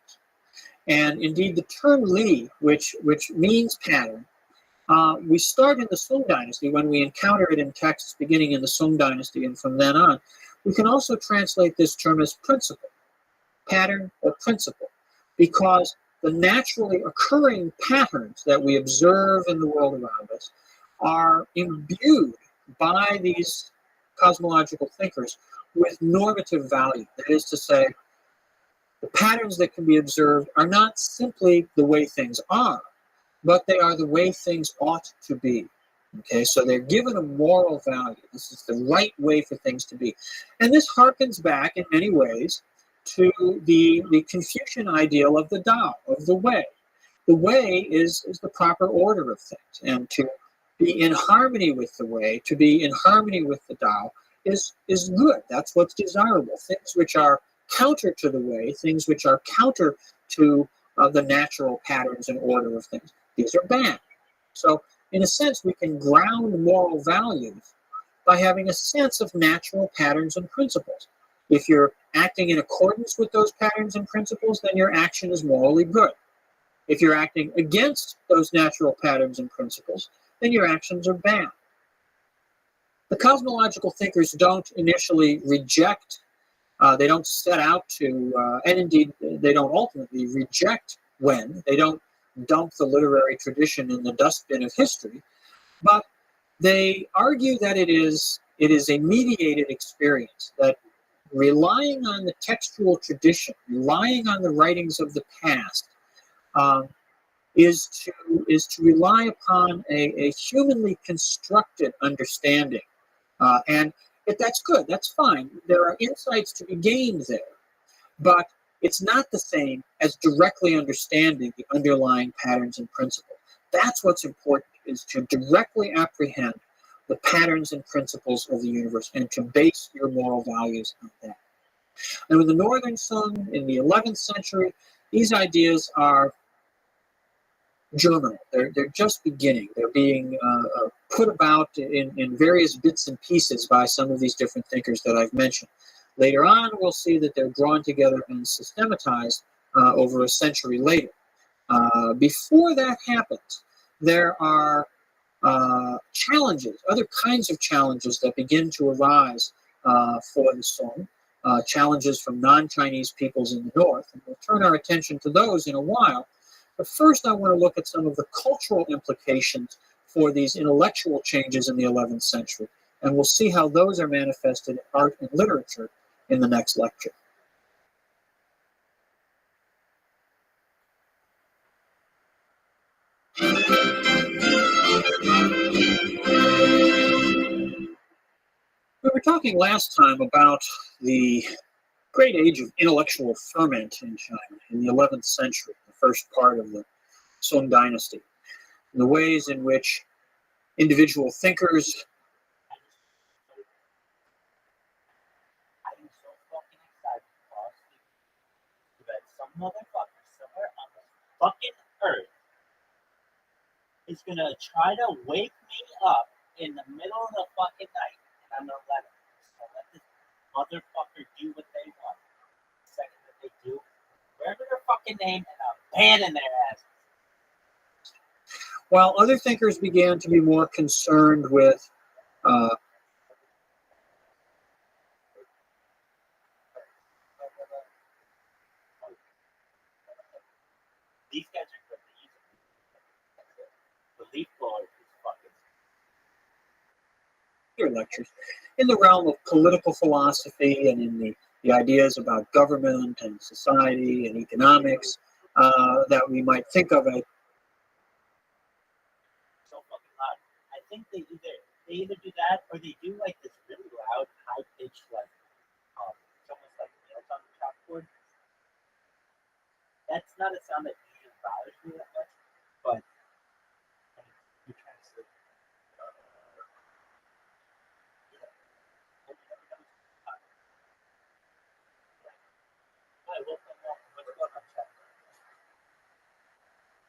And indeed, the term Li, which means pattern, We start in the Sung Dynasty when we encounter it in texts beginning in the Sung Dynasty and from then on. We can also translate this term as principle, pattern or principle, because the naturally occurring patterns that we observe in the world around us are imbued by these cosmological thinkers with normative value. That is to say, the patterns that can be observed are not simply the way things are, but they are the way things ought to be. Okay, so they're given a moral value. This is the right way for things to be. And this harkens back in many ways to the Confucian ideal of the Tao, of the way. The way is the proper order of things. And to be in harmony with the way, to be in harmony with the Tao is good. That's what's desirable. Things which are counter to the way, things which are counter to the natural patterns and order of things, these are bad. So in a sense, we can ground moral values by having a sense of natural patterns and principles. If you're acting in accordance with those patterns and principles, then your action is morally good. If you're acting against those natural patterns and principles, then your actions are bad. The cosmological thinkers don't initially reject, they don't set out to, and indeed they don't ultimately reject Wen. They don't dump the literary tradition in the dustbin of history, but they argue that it is a mediated experience, that relying on the textual tradition, relying on the writings of the past, is to rely upon a humanly constructed understanding. And if that's good, that's fine. There are insights to be gained there. But it's not the same as directly understanding the underlying patterns and principles. That's what's important, is to directly apprehend the patterns and principles of the universe and to base your moral values on that. And with the Northern Sung in the 11th century, these ideas are germinal. They're just beginning. They're being put about in various bits and pieces by some of these different thinkers that I've mentioned. Later on, we'll see that they're drawn together and systematized over a century later. Before that happens, there are challenges, other kinds of challenges that begin to arise for the Song, challenges from non-Chinese peoples in the north, and we'll turn our attention to those in a while. But first, I want to look at some of the cultural implications for these intellectual changes in the 11th century, and we'll see how those are manifested in art and literature in the next lecture. We were talking last time about the great age of intellectual ferment in China in the 11th century, the first part of the Song Dynasty, and the ways in which individual thinkers. I'm so fucking excited, boss, that some motherfucker somewhere on the fucking earth is gonna try to wake me up in the middle of the fucking night, and I'm gonna let him. So let this motherfucker do what they want. The second that they do, wherever their fucking name, and I'm banning their asses. While other thinkers began to be more concerned with These guys are good. The leaf blower is fucking. lectures in the realm of political philosophy and in the ideas about government and society and economics that we might think of as So fucking loud. I think they either do that or they do like this really loud, high pitched it's almost like nails on the chalkboard. That's not a sound that usually bothers me that much, but you're trying to sleep. Hi, welcome. What's going on, chat?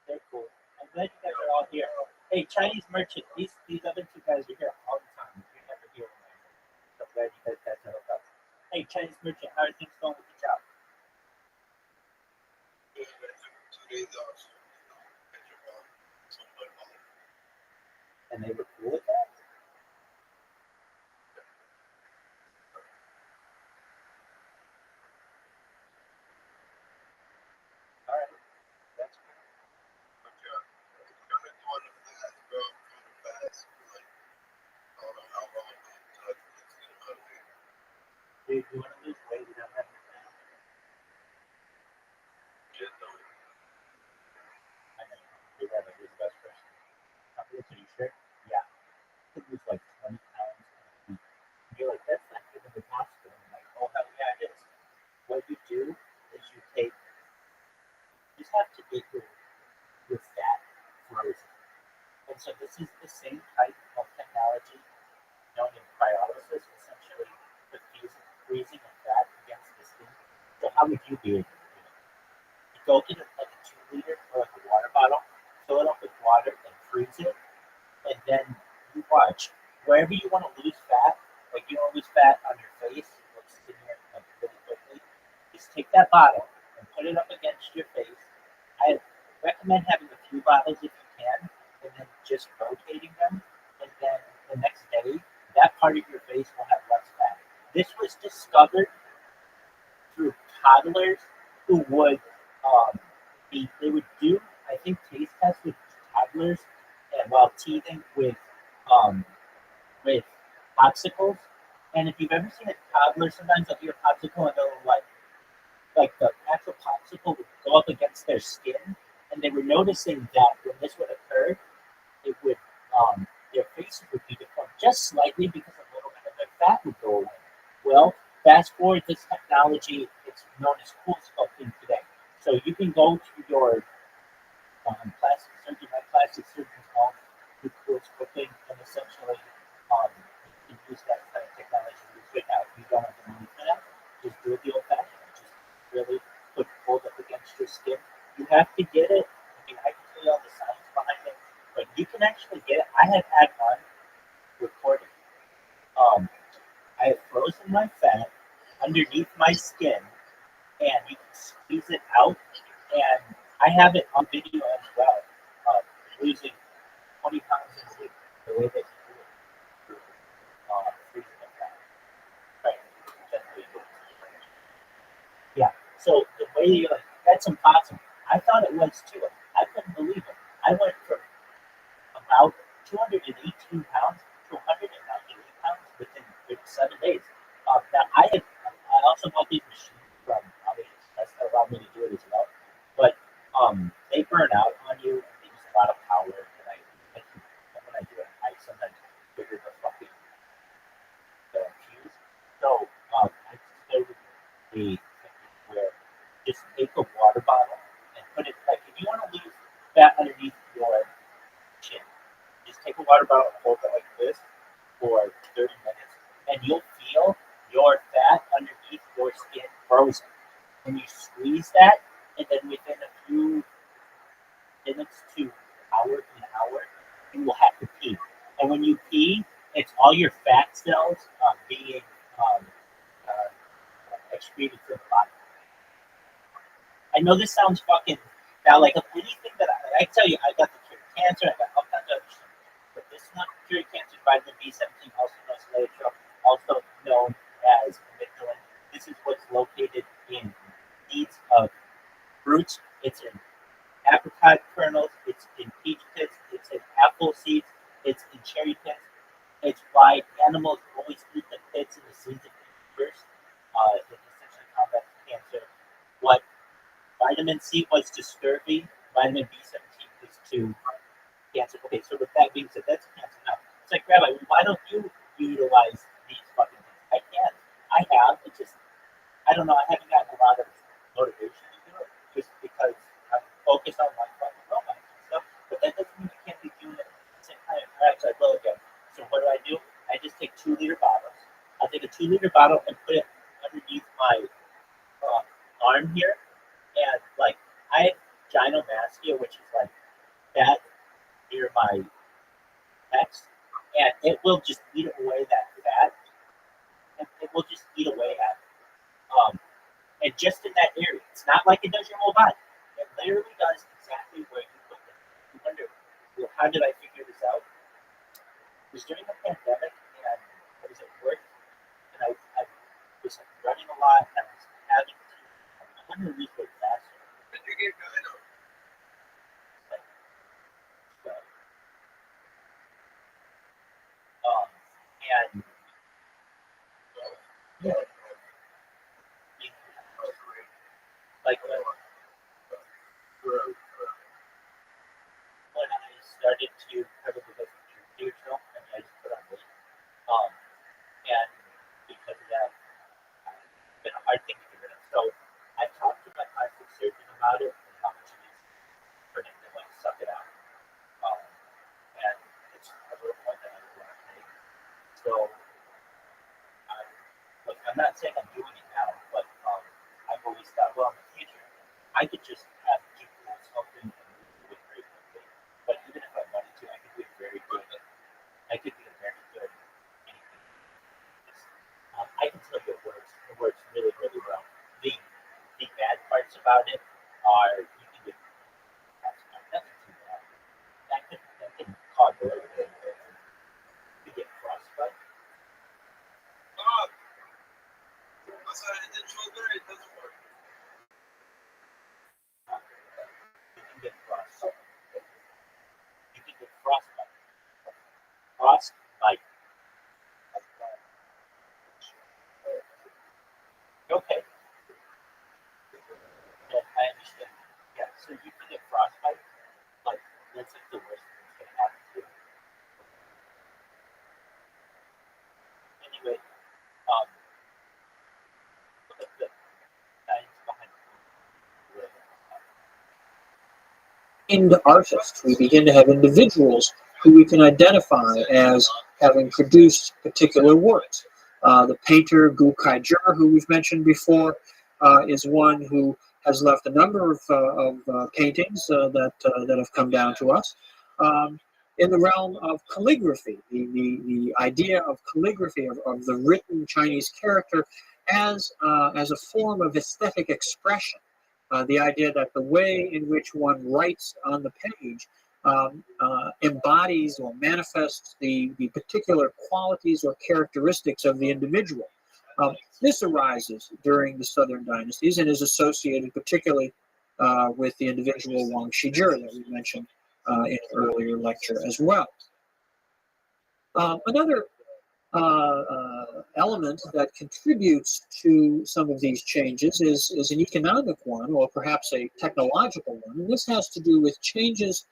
They're cool. I'm glad you guys are all here. Hey, Chinese merchant, these other two guys are here all the time. You're never here when I'm here. So I'm glad you guys got to hook up. Hey, Chinese merchant, how are things going with the job? 2 days off. they were cool with that. All right, that's cool. But yeah, it's kind of doing that, bro, kind of fast. Like, I don't know how long until I can get motivated. Dude, you want to lose weight without having a plan? Get them. I know. You're right, like, you're the best person. Are you sure? Yeah. I could lose like 20 pounds in a week. And you're like, that's not good in the hospital. I'm like, oh, hell yeah, it is. What you do is you just have to get your fat frozen. And so this is the same type of technology known in cryolysis, essentially the freezing of fat against the skin. So how would you do it? You go get like a 2 liter or like a water bottle, fill it up with water and freeze it, and then you watch wherever you want to lose fat, like you want to lose fat on your face, like skinnier, like really quickly. Just take that bottle and put it up against your face. I recommend having a few bottles if you can, and then just rotating them. And then the next day, that part of your face will have less fat. This was discovered through toddlers who would they would do I think taste tests with toddlers and while teething um, with popsicles. And if you've ever seen a toddler, sometimes they'll eat a popsicle and they'll like the actual popsicle would go up against their skin, and they were noticing that when this would occur, it would their faces would be deformed just slightly because a little bit of their fat would go away. Well, fast forward this technology, it's known as cool sculpting today. So you can go to your plastic surgeon, my plastic surgeon's home, do cool sculpting, and essentially you can use that kind of technology to lose weight. Now, if you don't have the money for that, just do it the old-fashioned way. Just really hold up against your skin. You have to get it. I mean, I can tell you all the science behind it, but you can actually get it. I have had one recorded. I have frozen my fat underneath my skin, and you can squeeze it out. And I have it on video as well, losing 20 pounds in a week. The way that you do it, freezing the fat. Right. That's how you do it. Yeah. So the way you like, that's impossible. I thought it was too. I couldn't believe it. I went from about 218 pounds to 198 pounds within 7 days. Now I also bought these machines from AliExpress that allowed me to do it as well, but they burn out on you and they use a lot of power. And when I do it, I sometimes figure the fucking fuse. So I started a technique where just take a water bottle and put it like if you want to lose fat underneath your chin, just take a water bottle and hold it like this for 30 minutes, and you'll feel your fat underneath your skin frozen. And you squeeze that, and then within a few minutes to an hour, you will have to pee. And when you pee, it's all your fat cells being uh, excreted from the body. I know this sounds fucking now like anything that I tell you, I got the cure cancer, I got all kinds of other shit. But this is not cure cancer, vitamin B17, also known as laetrile, also known as amygdalin. This is what's located in seeds of fruits. It's in apricot kernels, it's in peach pits, it's in apple seeds, it's in cherry pits. It's why animals always eat the pits and the seeds of first. It essentially combats cancer. What vitamin C was to scurvy, vitamin B17 was to cancer. Okay, so with that being said, that's cancer now. It's like, Rabbi, why don't you utilize these fucking things? I can. I have. It's just, I don't know. I haven't gotten a lot of motivation to do it just because I'm focused on my fucking robots and stuff. But that doesn't mean you can't be doing it at the same time. All right, so I will again. So what do? I just take 2 liter bottles. I'll take a 2 liter bottle and put it underneath my arm here. And like, I have gynomastia, which is like fat near my pecs, and it will just eat away that fat, and it will just eat away at it. And just in that area, it's not like it does your whole body. It literally does exactly where you put it. You wonder, well, how did I figure this out? can read way faster. And you get kind of. So, and yeah, like when I started to kind of become neutral, I mean, I just put on weight. And because of that, it's been a hard thing to get rid of. So I talked to my plastic surgeon about it and how much it is for him to like suck it out. And it's a little more than I would want to pay. So look, I'm not saying I'm doing it now, but I've always thought, well, in the future, I could just have keep doing something and do it very quickly. But even if I wanted to, I could do it very good. I could do it very good. Anything. I can tell you it works. It works really, really well. The bad parts about it are you can get nothing too bad. That can cause a little bit. You get frostbite. It doesn't work. You can get frostbite. You can get frostbite. Frostbite. Okay. Yeah, I understand. Yeah, so you can get frostbite. Like, that's like the worst thing that's gonna happen to you. Anyway, look at the science behind Into artists, we begin to have individuals who we can identify as having produced particular works. The painter Gu Kaijia, who we've mentioned before, is one who has left a number of paintings that have come down to us. In the realm of calligraphy, the idea of calligraphy, of the written Chinese character as a form of aesthetic expression. The idea that the way in which one writes on the page embodies or manifests the particular qualities or characteristics of the individual. This arises during the Southern dynasties and is associated particularly with the individual Wang Shizhi that we mentioned in an earlier lecture as well. Another element that contributes to some of these changes is an economic one, or perhaps a technological one. And this has to do with changes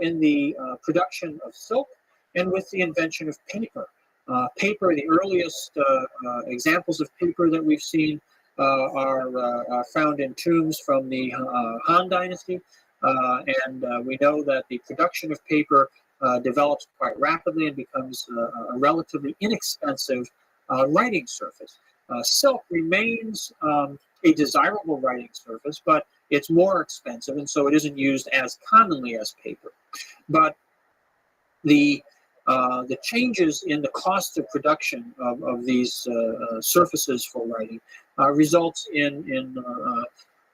in the production of silk and with the invention of paper. Paper, the earliest examples of paper that we've seen are found in tombs from the Han Dynasty. And we know that the production of paper develops quite rapidly and becomes a relatively inexpensive writing surface. Silk remains a desirable writing surface, but it's more expensive, and so it isn't used as commonly as paper. But the changes in the cost of production of these surfaces for writing results in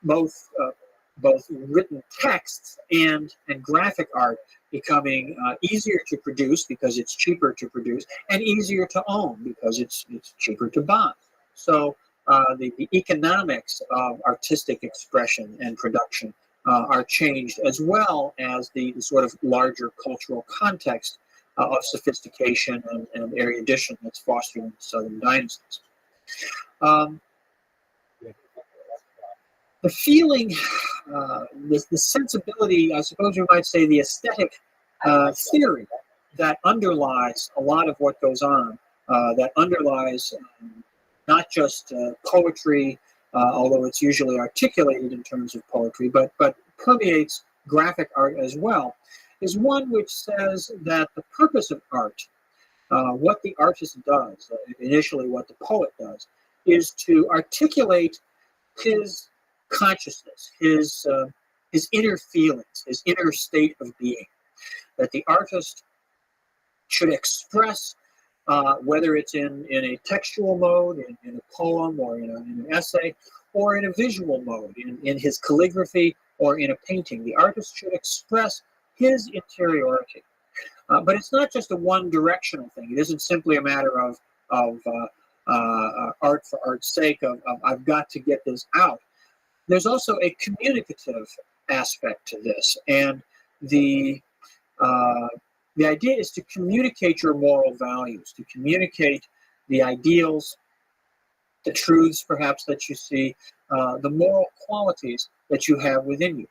both written texts and graphic art becoming easier to produce because it's cheaper to produce, and easier to own because it's cheaper to buy. So the economics of artistic expression and production are changed, as well as the sort of larger cultural context of sophistication and erudition that's fostered in the Southern dynasties. The feeling, the sensibility, I suppose you might say, the aesthetic theory that underlies a lot of what goes on, that underlies not just poetry, although it's usually articulated in terms of poetry, but permeates graphic art as well, is one which says that the purpose of art, what the artist does, initially what the poet does, is to articulate his consciousness, his inner feelings, his inner state of being. That the artist should express, whether it's in a textual mode, in a poem, or in an essay, or in a visual mode, in his calligraphy, or in a painting. The artist should express his interiority. But it's not just a one-directional thing. It isn't simply a matter of art for art's sake, of I've got to get this out. there's also a communicative aspect to this, and the idea is to communicate your moral values, to communicate the ideals, the truths perhaps that you see, the moral qualities that you have within you,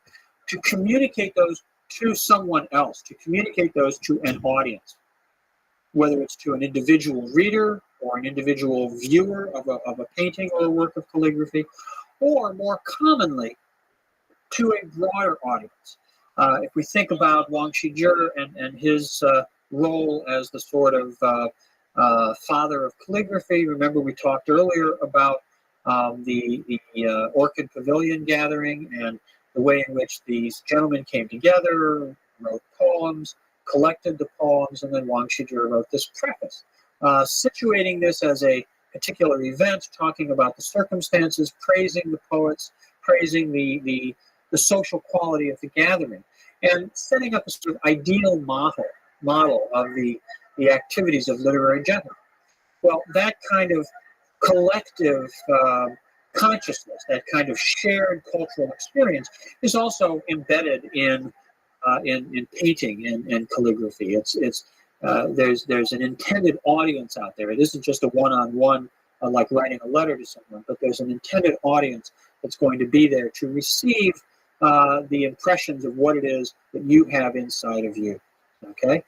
to communicate those to someone else, to communicate those to an audience, whether it's to an individual reader or an individual viewer of a painting or a work of calligraphy, or more commonly, to a broader audience. If we think about Wang Shijie and his role as the sort of father of calligraphy, remember we talked earlier about the Orchid Pavilion gathering and the way in which these gentlemen came together, wrote poems, collected the poems, and then Wang Shijie wrote this preface, situating this as a particular event, talking about the circumstances, praising the poets, praising the social quality of the gathering, and setting up a sort of ideal model of the activities of literary gentlemen. Well, that kind of collective consciousness, that kind of shared cultural experience, is also embedded in painting and calligraphy. There's an intended audience out there. It isn't just a one-on-one like writing a letter to someone, but there's an intended audience that's going to be there to receive the impressions of what it is that you have inside of you. Okay,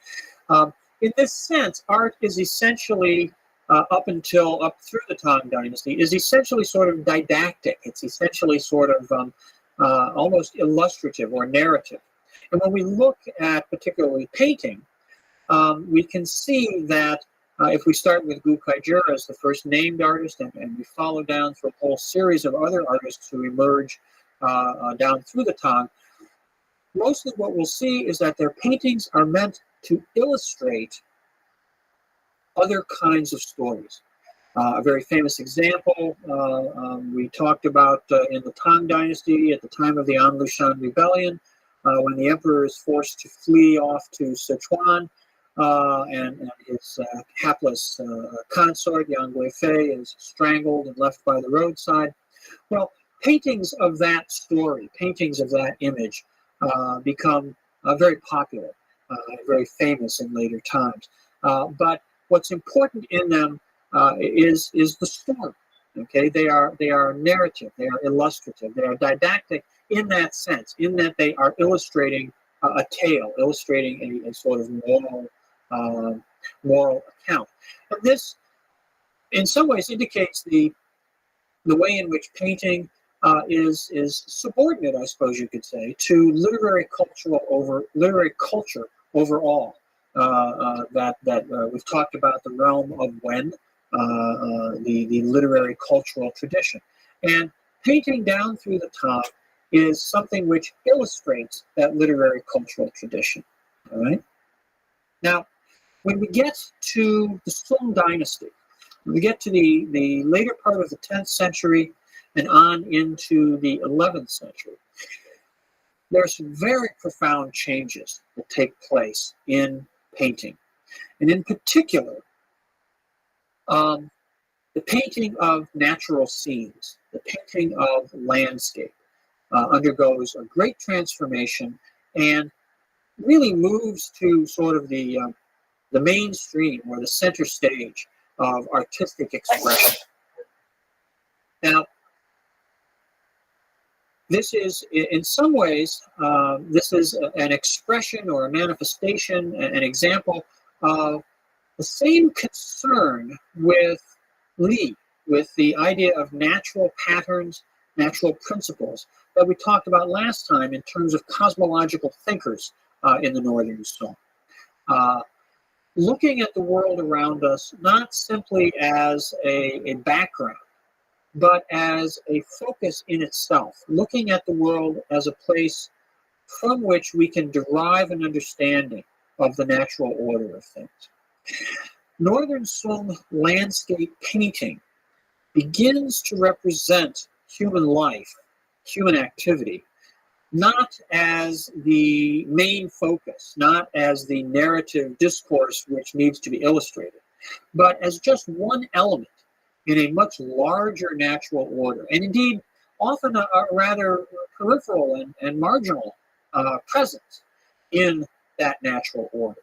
in this sense, art is essentially up through the Tang Dynasty is essentially sort of didactic. It's essentially sort of almost illustrative or narrative. And when we look at particularly painting, we can see that if we start with Gu Kaizhi as the first named artist, and we follow down through a whole series of other artists who emerge down through the Tang, mostly what we'll see is that their paintings are meant to illustrate other kinds of stories. A very famous example we talked about in the Tang Dynasty at the time of the Anlushan Rebellion, when the emperor is forced to flee off to Sichuan, and his hapless consort, Yang Guifei, is strangled and left by the roadside. Well, paintings of that story, paintings of that image, become very popular, very famous in later times. But what's important in them is the story. Okay, they are narrative, they are illustrative, they are didactic in that sense, in that they are illustrating a tale, illustrating a sort of moral account. And this, in some ways, indicates the way in which painting is subordinate, I suppose you could say, to literary culture overall. That we've talked about the realm of Wen, the literary cultural tradition, and painting down through the top is something which illustrates that literary cultural tradition. All right. Now, when we get to the Song Dynasty, when we get to the later part of the 10th century and on into the 11th century, there are some very profound changes that take place in painting. And in particular, the painting of natural scenes, the painting of landscape, undergoes a great transformation and really moves to sort of the mainstream or the center stage of artistic expression. Now, this is, in some ways, this is an expression or a manifestation, an example of the same concern with Li, with the idea of natural patterns, natural principles that we talked about last time in terms of cosmological thinkers in the Northern Song. Looking at the world around us not simply as a background, but as a focus in itself, looking at the world as a place from which we can derive an understanding of the natural order of things. Northern Song landscape painting begins to represent human life, human activity, not as the main focus, not as the narrative discourse which needs to be illustrated, but as just one element in a much larger natural order. And indeed, often a rather peripheral and marginal presence in that natural order.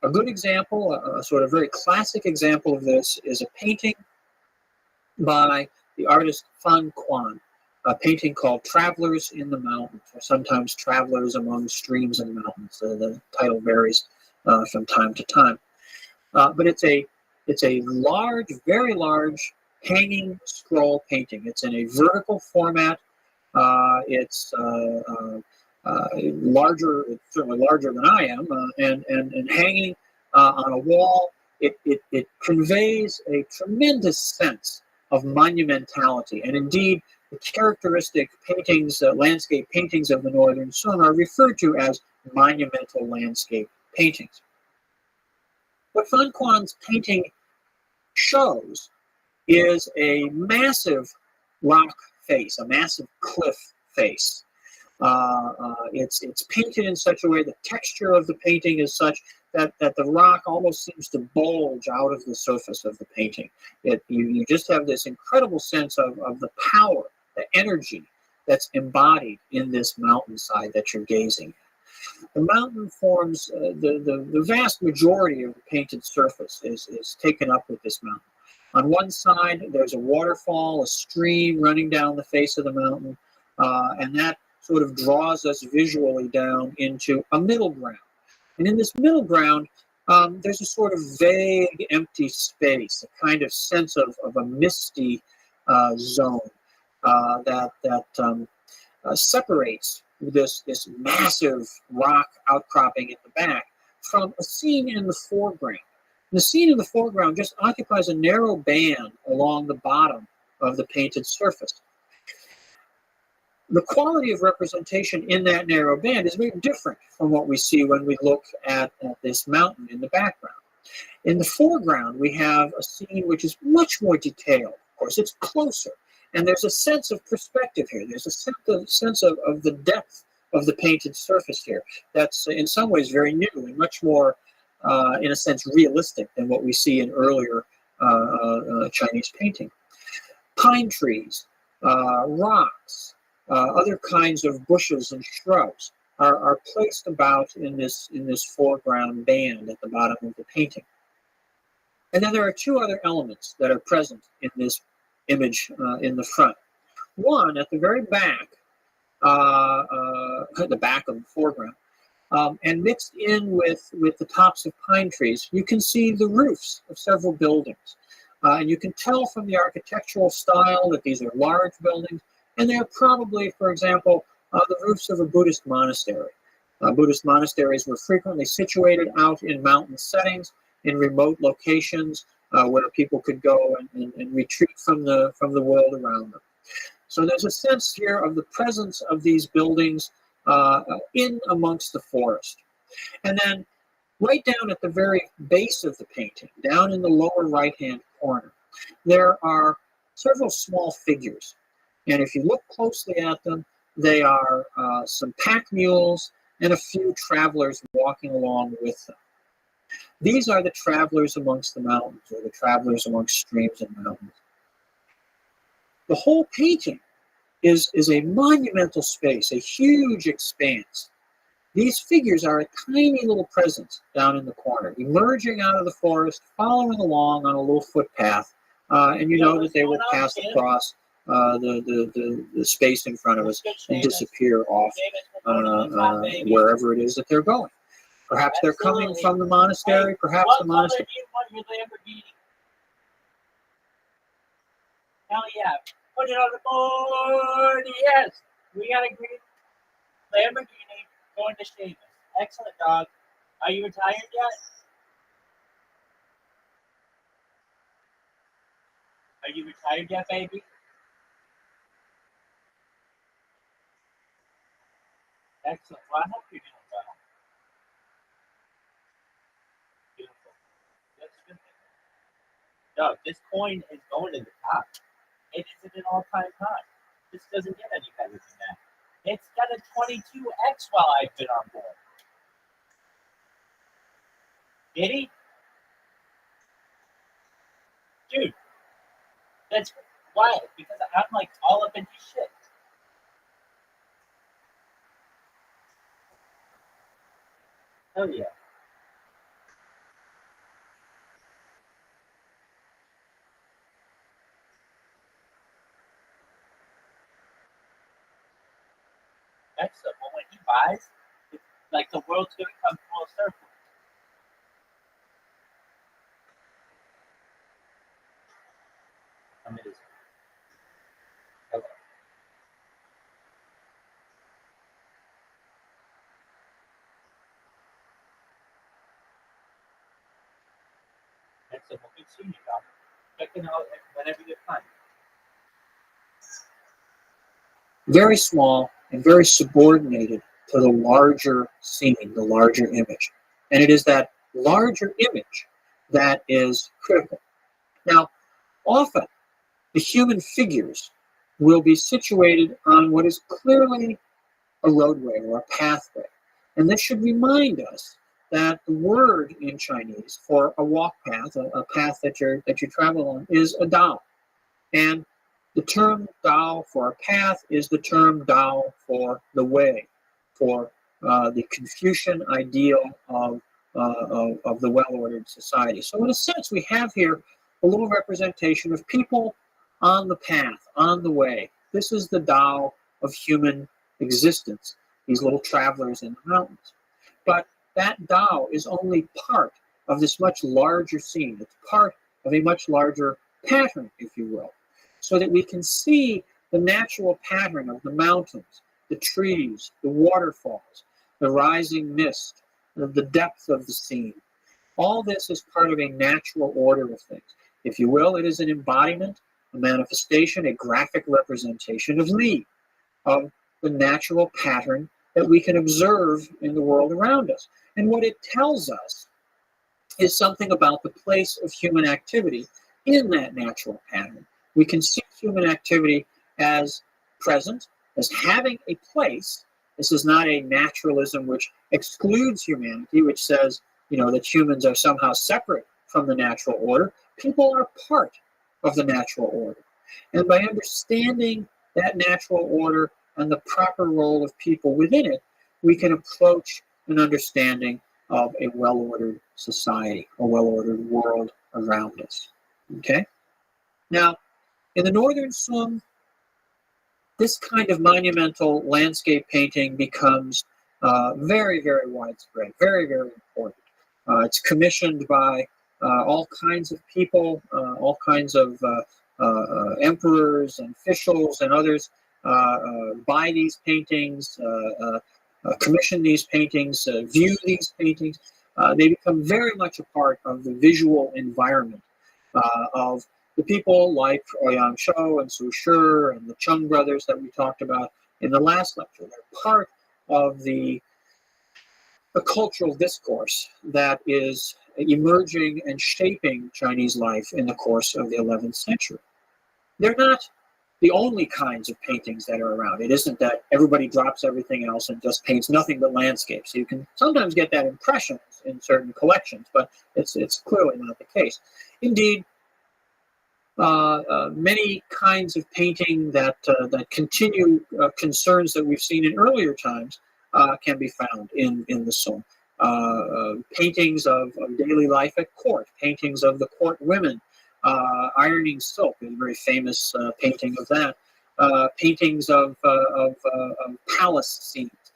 A good example, a sort of very classic example of this, is a painting by the artist Fan Quan, a painting called Travelers in the Mountains, or sometimes Travelers Among Streams and Mountains. The title varies from time to time. But it's a large, very large hanging scroll painting. It's in a vertical format. It's larger, certainly larger than I am, and hanging on a wall. It conveys a tremendous sense of monumentality, and indeed, the characteristic paintings, landscape paintings of the Northern Sun are referred to as monumental landscape paintings. What Fan Quan's painting shows is a massive rock face, a massive cliff face. It's painted in such a way, the texture of the painting is such that the rock almost seems to bulge out of the surface of the painting. You just have this incredible sense of the power, the energy that's embodied in this mountainside that you're gazing at. The mountain forms, the vast majority of the painted surface is taken up with this mountain. On one side, there's a waterfall, a stream running down the face of the mountain, and that sort of draws us visually down into a middle ground. And in this middle ground, there's a sort of vague, empty space, a kind of sense of a misty zone that separates this massive rock outcropping in the back from a scene in the foreground. The scene in the foreground just occupies a narrow band along the bottom of the painted surface. The quality of representation in that narrow band is very different from what we see when we look at this mountain in the background. In the foreground, we have a scene which is much more detailed. Of course, it's closer, and there's a sense of perspective here. There's a sense of the depth of the painted surface here that's in some ways very new and much more, in a sense, realistic than what we see in earlier Chinese painting. Pine trees, rocks, other kinds of bushes and shrubs are placed about in this foreground band at the bottom of the painting. And then there are two other elements that are present in this image in the front. One, at the very back, at the back of the foreground, and mixed in with the tops of pine trees, you can see the roofs of several buildings. And you can tell from the architectural style that these are large buildings, and they're probably, for example, the roofs of a Buddhist monastery. Buddhist monasteries were frequently situated out in mountain settings, in remote locations where people could go and retreat from the world around them. So there's a sense here of the presence of these buildings in amongst the forest. And then right down at the very base of the painting, down in the lower right-hand corner, there are several small figures. And if you look closely at them, they are some pack mules and a few travelers walking along with them. These are the travelers amongst the mountains, or the travelers amongst streams and mountains. The whole painting is a monumental space, a huge expanse. These figures are a tiny little presence down in the corner, emerging out of the forest, following along on a little footpath, and you know that they will pass across the space in front of us and disappear off wherever it is that they're going. Perhaps they're coming from the monastery, perhaps the monastery. Hell yeah. Put it on the board. Yes. We got a green Lamborghini going to Seamus. Excellent, dog. Are you retired yet? Are you retired yet, baby? Excellent. Well, I hope you're doing well. Beautiful. That's good. No, this coin is going to the top. It is at an all-time high. This doesn't get any better than that. It's got a 22x while I've been on board. Did he? Dude, that's Why? Because I'm like all up in his shit. Hell yeah. Excellent. Well, when he buys, it's like the world's gonna come full circle. I mean, it's hello. Excellent. Well, good seeing you, Doc. Check it out whenever you have time. Very small and very subordinated to the larger scene, the larger image. And it is that larger image that is critical. Now, often the human figures will be situated on what is clearly a roadway or a pathway. And this should remind us that the word in Chinese for a walk path, a path that you travel on, is a dao. And the term Tao for a path is the term Tao for the way, for the Confucian ideal of the well-ordered society. So in a sense, we have here a little representation of people on the path, on the way. This is the Tao of human existence, these little travelers in the mountains. But that Tao is only part of this much larger scene. It's part of a much larger pattern, if you will, so that we can see the natural pattern of the mountains, the trees, the waterfalls, the rising mist, the depth of the scene. All this is part of a natural order of things. If you will, it is an embodiment, a manifestation, a graphic representation of Li, of the natural pattern that we can observe in the world around us. And what it tells us is something about the place of human activity in that natural pattern. We can see human activity as present, as having a place. This is not a naturalism which excludes humanity, which says, that humans are somehow separate from the natural order. People are part of the natural order. And by understanding that natural order and the proper role of people within it, we can approach an understanding of a well-ordered society, a well-ordered world around us. Okay? Now, in the Northern Sung, this kind of monumental landscape painting becomes very, very widespread, very, very important. It's commissioned by all kinds of people, all kinds of emperors and officials and others buy these paintings, commission these paintings, view these paintings. They become very much a part of the visual environment of the people like Ouyang Shou and Su Shi and the Chung brothers that we talked about in the last lecture. They're part of the cultural discourse that is emerging and shaping Chinese life in the course of the 11th century. They're not the only kinds of paintings that are around. It isn't that everybody drops everything else and just paints nothing but landscapes. You can sometimes get that impression in certain collections, but it's clearly not the case. Indeed, many kinds of painting that continue concerns that we've seen in earlier times can be found in the Song. Paintings of daily life at court, paintings of the court women, ironing silk is a very famous painting of that. Paintings of palace scenes.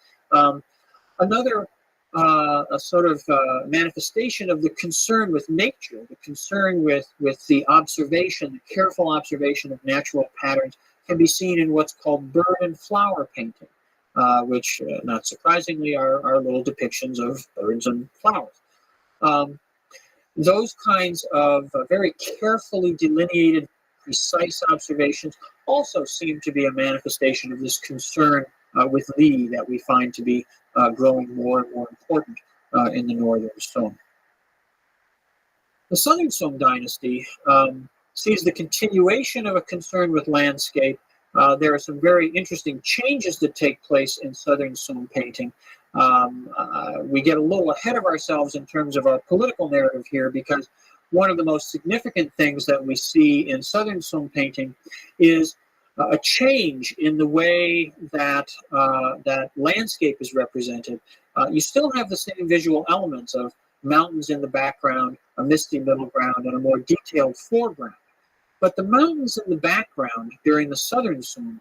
Another a sort of manifestation of the concern with nature, the concern with the observation, the careful observation of natural patterns can be seen in what's called bird and flower painting, which, not surprisingly, are little depictions of birds and flowers. Those kinds of very carefully delineated, precise observations also seem to be a manifestation of this concern with Li that we find to be growing more and more important in the Northern Song. The Southern Song dynasty sees the continuation of a concern with landscape. There are some very interesting changes that take place in Southern Song painting. We get a little ahead of ourselves in terms of our political narrative here because one of the most significant things that we see in Southern Song painting is a change in the way that that landscape is represented. You still have the same visual elements of mountains in the background, a misty middle ground, and a more detailed foreground. But the mountains in the background during the Southern Song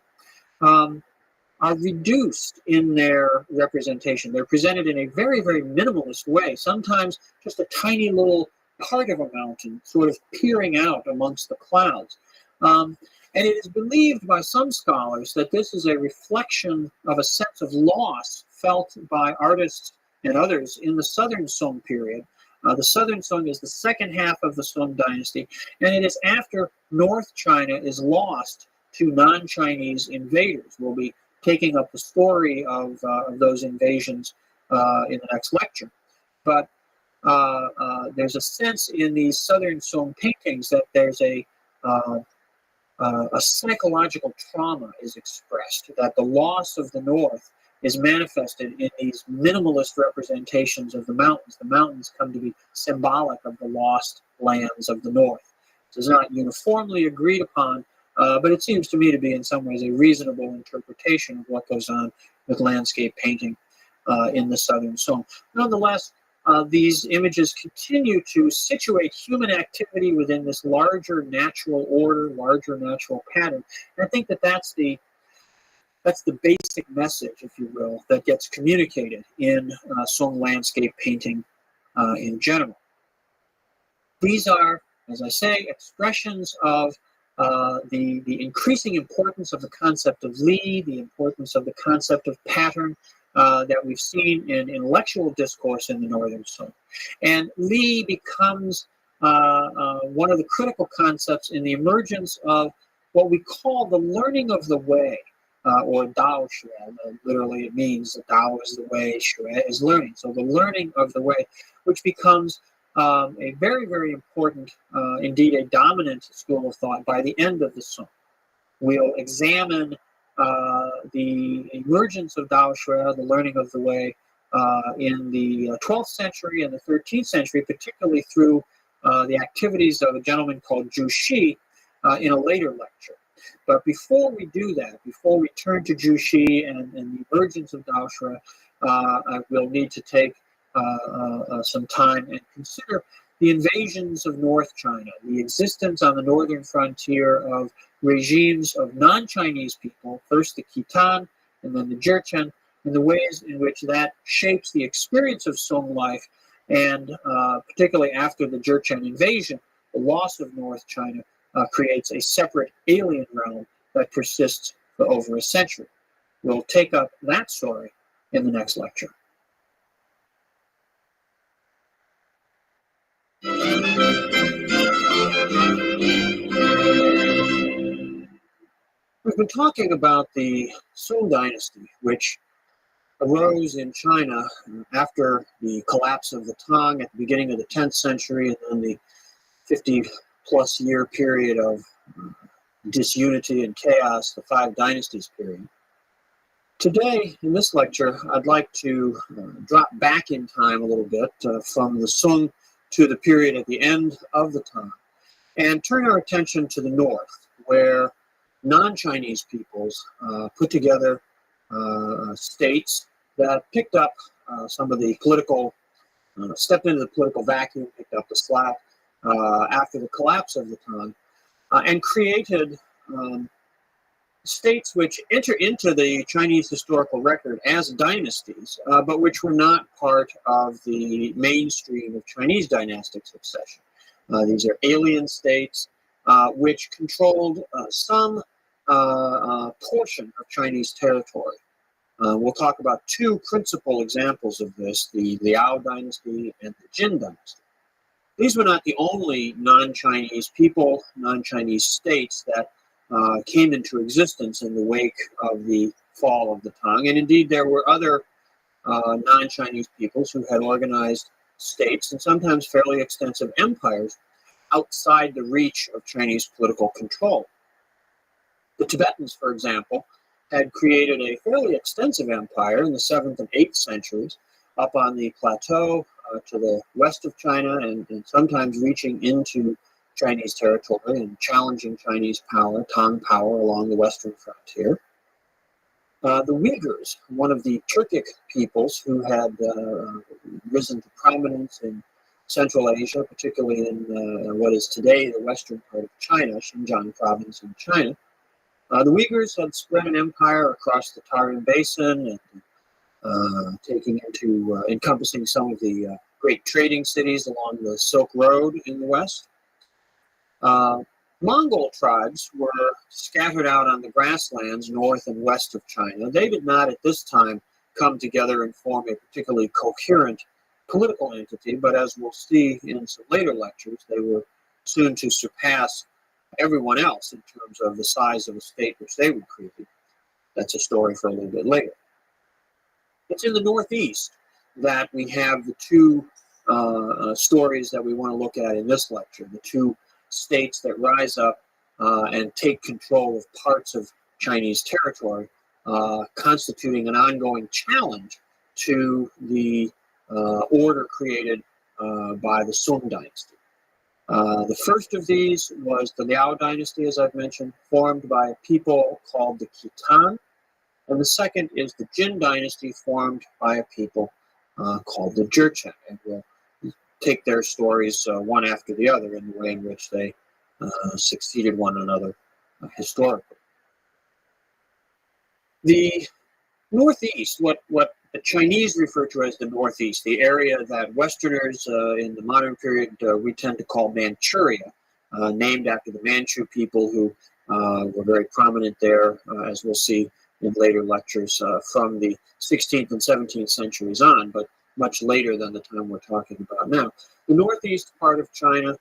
are reduced in their representation. They're presented in a very, very minimalist way, sometimes just a tiny little part of a mountain sort of peering out amongst the clouds. And it is believed by some scholars that this is a reflection of a sense of loss felt by artists and others in the Southern Song period. The Southern Song is the second half of the Song dynasty, and it is after North China is lost to non-Chinese invaders. We'll be taking up the story of those invasions in the next lecture. But there's a sense in these Southern Song paintings that there's a psychological trauma is expressed, that the loss of the North is manifested in these minimalist representations of the mountains. The mountains come to be symbolic of the lost lands of the North. This is not uniformly agreed upon, but it seems to me to be in some ways a reasonable interpretation of what goes on with landscape painting in the Southern Song. Nonetheless, these images continue to situate human activity within this larger natural order, larger natural pattern. And I think that that's the basic message, if you will, that gets communicated in Song landscape painting in general. These are, as I say, expressions of the increasing importance of the concept of Li, the importance of the concept of pattern that we've seen in intellectual discourse in the Northern Song. And Li becomes one of the critical concepts in the emergence of what we call the learning of the way, or Dao Xue. Literally it means that Dao is the way, Xue is learning. So the learning of the way, which becomes a very, very important, indeed a dominant school of thought by the end of the Song. We'll examine the emergence of Dao Xue, the learning of the way, in the 12th century and the 13th century, particularly through the activities of a gentleman called Zhu Xi in a later lecture. But before we do that, before we turn to Zhu Xi and the emergence of Dao Xue, we'll need to take some time and consider the invasions of North China, the existence on the northern frontier of regimes of non-Chinese people, first the Khitan and then the Jurchen, and the ways in which that shapes the experience of Song life, and particularly after the Jurchen invasion, the loss of North China creates a separate alien realm that persists for over a century. We'll take up that story in the next lecture. We've been talking about the Song dynasty, which arose in China after the collapse of the Tang at the beginning of the 10th century, and then the 50-plus year period of disunity and chaos, the Five Dynasties period. Today, in this lecture, I'd like to drop back in time a little bit from the Song to the period at the end of the Tang, and turn our attention to the north, where non-Chinese peoples put together states that picked up some of the political, stepped into the political vacuum, picked up the slack after the collapse of the Tang, and created states which enter into the Chinese historical record as dynasties, but which were not part of the mainstream of Chinese dynastic succession. These are alien states which controlled some portion of Chinese territory. We'll talk about two principal examples of this, the Liao dynasty and the Jin dynasty. These were not the only non-Chinese people, non-Chinese states that came into existence in the wake of the fall of the Tang. And indeed, there were other non-Chinese peoples who had organized states and sometimes fairly extensive empires outside the reach of Chinese political control. The Tibetans, for example, had created a fairly extensive empire in the 7th and 8th centuries, up on the plateau to the west of China, and sometimes reaching into Chinese territory and challenging Chinese power, Tang power, along the western frontier. The Uyghurs, one of the Turkic peoples who had risen to prominence in Central Asia, particularly in what is today the western part of China, Xinjiang province in China. The Uyghurs had spread an empire across the Tarim Basin, and encompassing some of the great trading cities along the Silk Road in the west. Mongol tribes were scattered out on the grasslands north and west of China. They did not at this time come together and form a particularly coherent political entity, but as we'll see in some later lectures, they were soon to surpass everyone else in terms of the size of a state which they would create. That's a story for a little bit later. It's in the northeast that we have the two stories that we want to look at in this lecture, the two states that rise up and take control of parts of Chinese territory, constituting an ongoing challenge to the order created by the Song dynasty. The first of these was the Liao dynasty, as I've mentioned, formed by a people called the Khitan, and the second is the Jin dynasty, formed by a people called the Jurchen. And we'll take their stories one after the other in the way in which they succeeded one another historically. The Northeast, what the Chinese refer to as the Northeast, the area that Westerners in the modern period we tend to call Manchuria, named after the Manchu people who were very prominent there, as we'll see in later lectures, from the 16th and 17th centuries on, but much later than the time we're talking about now. The northeast part of China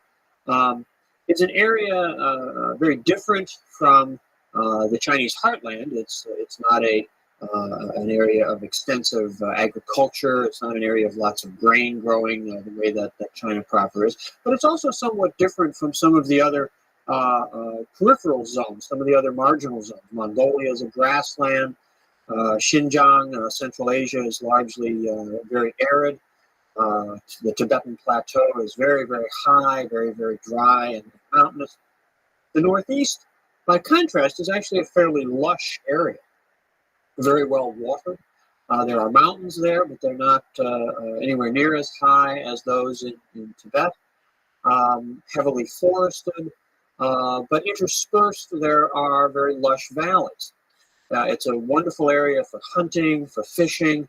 is an area very different from the Chinese heartland. It's not an area of extensive agriculture. It's not an area of lots of grain growing the way that China proper is. But it's also somewhat different from some of the other peripheral zones, some of the other marginal zones. Mongolia is a grassland. Xinjiang, Central Asia, is largely very arid. The Tibetan Plateau is very, very high, very, very dry and mountainous. The Northeast, by contrast, is actually a fairly lush area, very well watered. There are mountains there, but they're not anywhere near as high as those in Tibet. Heavily forested, but interspersed there are very lush valleys. It's a wonderful area for hunting, for fishing.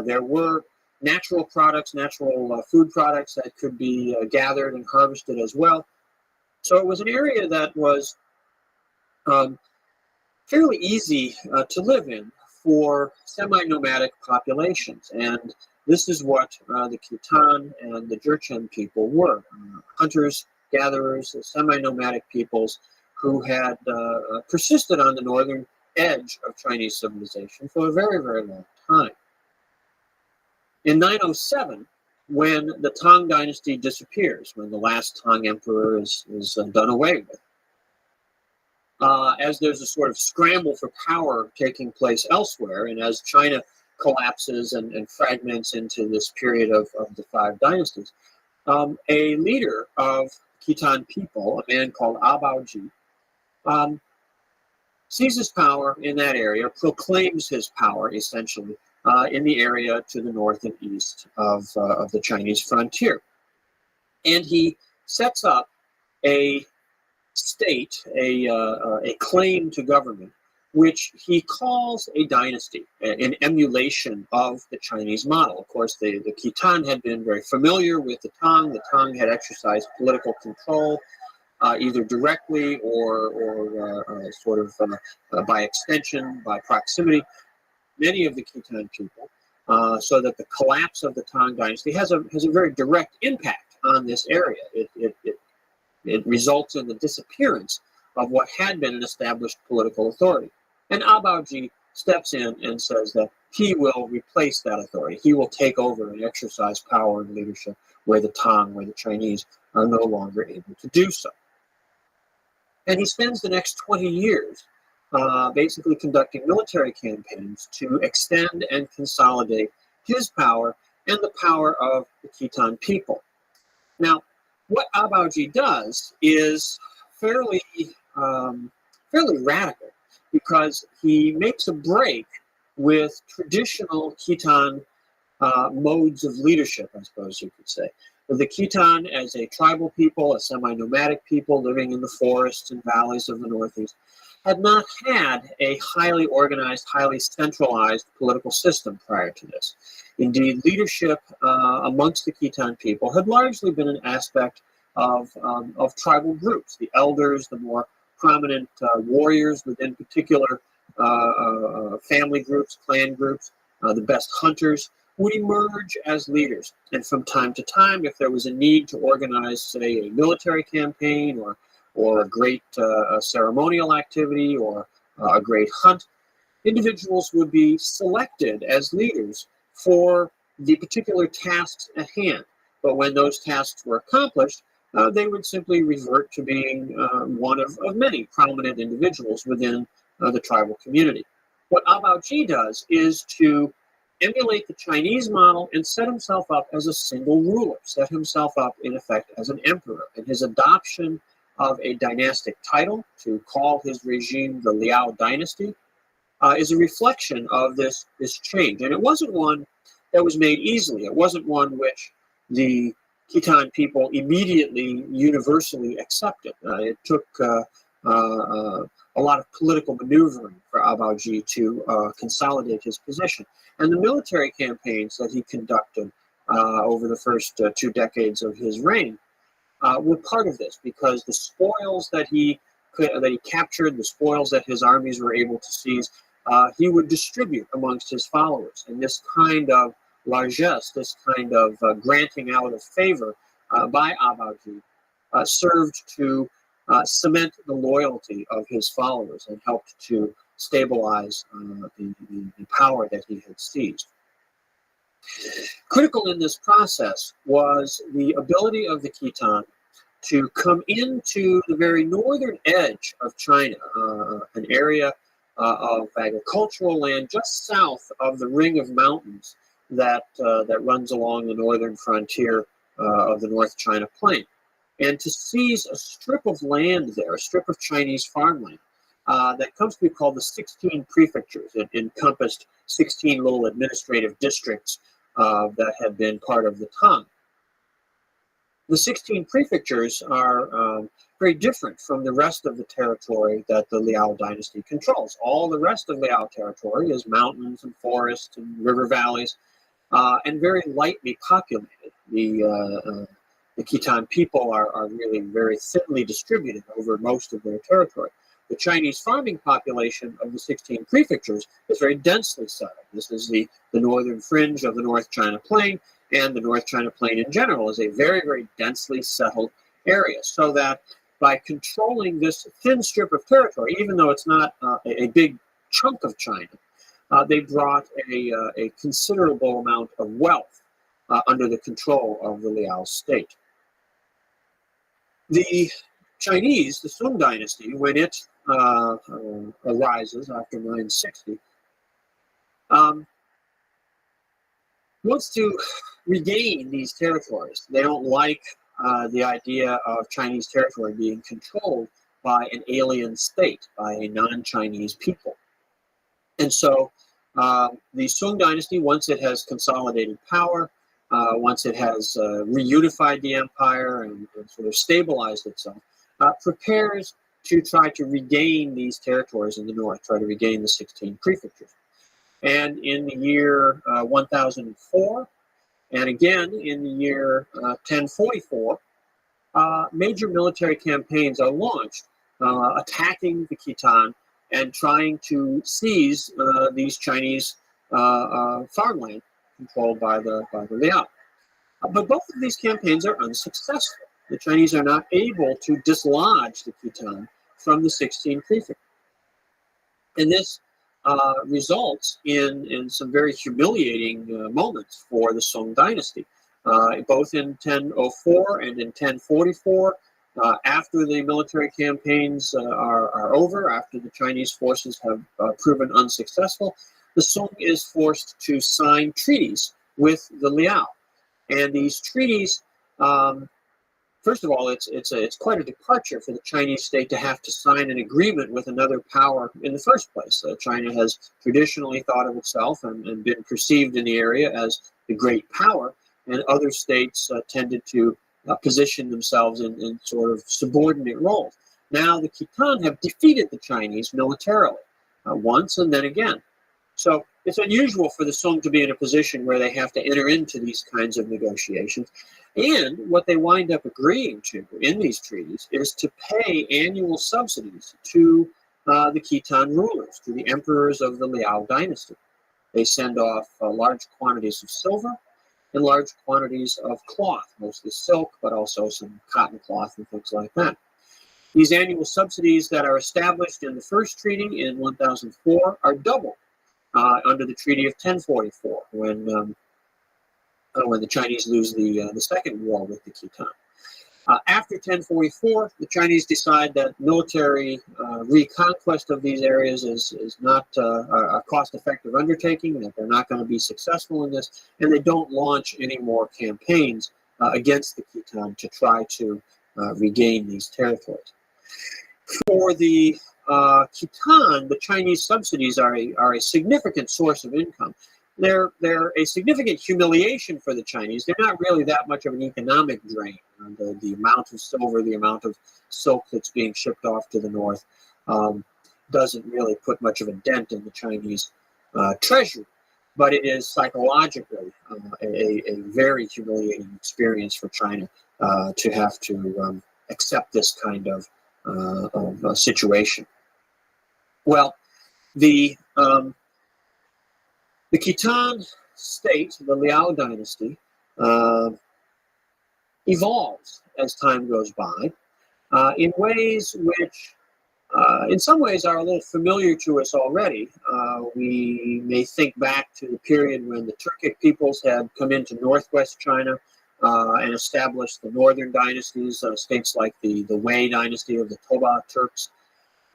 There were natural products, natural food products that could be gathered and harvested as well. So it was an area that was fairly easy to live in for semi-nomadic populations. And this is what the Khitan and the Jurchen people were. Hunters, gatherers, semi-nomadic peoples who had persisted on the northern edge of Chinese civilization for a very, very long time. In 907, when the Tang dynasty disappears, when the last Tang emperor is done away with, as there's a sort of scramble for power taking place elsewhere, and as China collapses and fragments into this period of the five dynasties, a leader of Khitan people, a man called Abaoji, seizes power in that area, proclaims his power, essentially, in the area to the north and east of the Chinese frontier. And he sets up a state, a claim to government, which he calls a dynasty, an emulation of the Chinese model. Of course, the Khitan had been very familiar with the Tang. The Tang had exercised political control, either directly or sort of by extension, by proximity, many of the Khitan people, so that the collapse of the Tang dynasty has a very direct impact on this area. It results in the disappearance of what had been an established political authority. And Abaoji steps in and says that he will replace that authority. He will take over and exercise power and leadership where the Tang, where the Chinese are no longer able to do so. And he spends the next 20 years basically conducting military campaigns to extend and consolidate his power and the power of the Khitan people. Now, what Abaoji does is fairly radical, because he makes a break with traditional Khitan modes of leadership, I suppose you could say. The Khitan, as a tribal people, a semi-nomadic people living in the forests and valleys of the Northeast, had not had a highly organized, highly centralized political system prior to this. Indeed, leadership amongst the Khitan people had largely been an aspect of tribal groups. The elders, the more prominent warriors within particular family groups, clan groups, the best hunters, would emerge as leaders. And from time to time, if there was a need to organize, say, a military campaign or a great ceremonial activity or a great hunt, individuals would be selected as leaders for the particular tasks at hand. But when those tasks were accomplished, they would simply revert to being one of many prominent individuals within the tribal community. What Abaoji does is to emulate the Chinese model and set himself up as a single ruler, set himself up, in effect, as an emperor. And his adoption of a dynastic title to call his regime the Liao dynasty is a reflection of this change. And it wasn't one that was made easily. It wasn't one which the Khitan people immediately, universally accepted. It took a lot of political maneuvering for Abaoji to consolidate his position. And the military campaigns that he conducted over the first 2 decades of his reign were part of this, because the spoils that he captured, the spoils that his armies were able to seize, he would distribute amongst his followers. And this kind of largesse, this kind of granting out of favor by Abaoji served to cement the loyalty of his followers and helped to stabilize the power that he had seized. Critical in this process was the ability of the Khitan to come into the very northern edge of China, an area of agricultural land just south of the ring of mountains that runs along the northern frontier of the North China Plain, and to seize a strip of land there, a strip of Chinese farmland that comes to be called the 16 prefectures. It encompassed 16 little administrative districts that had been part of the Tang. The 16 prefectures are very different from the rest of the territory that the Liao dynasty controls. All the rest of Liao territory is mountains and forests and river valleys, and very lightly populated. The Khitan people are really very thinly distributed over most of their territory. The Chinese farming population of the 16 prefectures is very densely settled. This is the northern fringe of the North China Plain, and the North China Plain in general is a very, very densely settled area. So that by controlling this thin strip of territory, even though it's not a big chunk of China, they brought a considerable amount of wealth under the control of the Liao state. The Chinese, the Song dynasty, when it arises after 960, wants to regain these territories. They don't like the idea of Chinese territory being controlled by an alien state, by a non-Chinese people. And so the Song dynasty, once it has consolidated power, once it has reunified the empire and sort of stabilized itself, prepares to try to regain these territories in the north, try to regain the 16 prefectures. And in the year 1004, and again in the year 1044, major military campaigns are launched attacking the Khitan and trying to seize these Chinese farmland controlled by the Liao. But both of these campaigns are unsuccessful. The Chinese are not able to dislodge the Khitan from the 16 prefectures. And this results in some very humiliating moments for the Song dynasty. Both in 1004 and in 1044, after the military campaigns are over, after the Chinese forces have proven unsuccessful, the Song is forced to sign treaties with the Liao. And these treaties, first of all, it's quite a departure for the Chinese state to have to sign an agreement with another power in the first place. China has traditionally thought of itself and been perceived in the area as the great power, and other states tended to position themselves in sort of subordinate roles. Now the Khitan have defeated the Chinese militarily once and then again. So it's unusual for the Song to be in a position where they have to enter into these kinds of negotiations. And what they wind up agreeing to in these treaties is to pay annual subsidies to the Khitan rulers, to the emperors of the Liao dynasty. They send off large quantities of silver and large quantities of cloth, mostly silk, but also some cotton cloth and things like that. These annual subsidies that are established in the first treaty in 1004 are doubled under the Treaty of 1044, when the Chinese lose the second war with the Khitan. After 1044, the Chinese decide that military reconquest of these areas is not a cost-effective undertaking, that they're not going to be successful in this, and they don't launch any more campaigns against the Khitan to try to regain these territories. For the Khitan, the Chinese subsidies are a significant source of income. They're a significant humiliation for the Chinese. They're not really that much of an economic drain. The amount of silver, the amount of silk that's being shipped off to the north doesn't really put much of a dent in the Chinese treasury. But it is psychologically a very humiliating experience for China to have to accept this kind of situation. Well, the Khitan state, the Liao dynasty, evolves as time goes by in ways which, in some ways, are a little familiar to us already. We may think back to the period when the Turkic peoples had come into northwest China and established the northern dynasties, states like the Wei dynasty of the Toba Turks.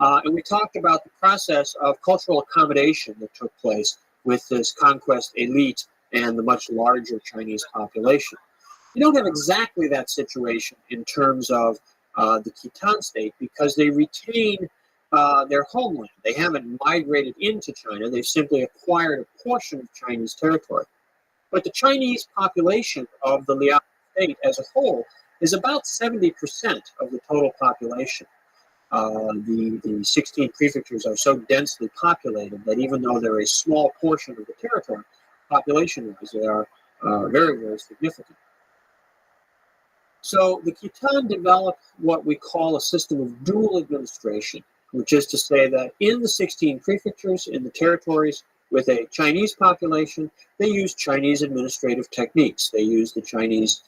And we talked about the process of cultural accommodation that took place with this conquest elite and the much larger Chinese population. You don't have exactly that situation in terms of the Khitan state because they retain their homeland. They haven't migrated into China. They've simply acquired a portion of Chinese territory. But the Chinese population of the Liao state as a whole is about 70% of the total population. The 16 prefectures are so densely populated that even though they're a small portion of the territory, population-wise, they are very, very significant. So the Khitan developed what we call a system of dual administration, which is to say that in the 16 prefectures, in the territories with a Chinese population, they use Chinese administrative techniques. They use the Chinese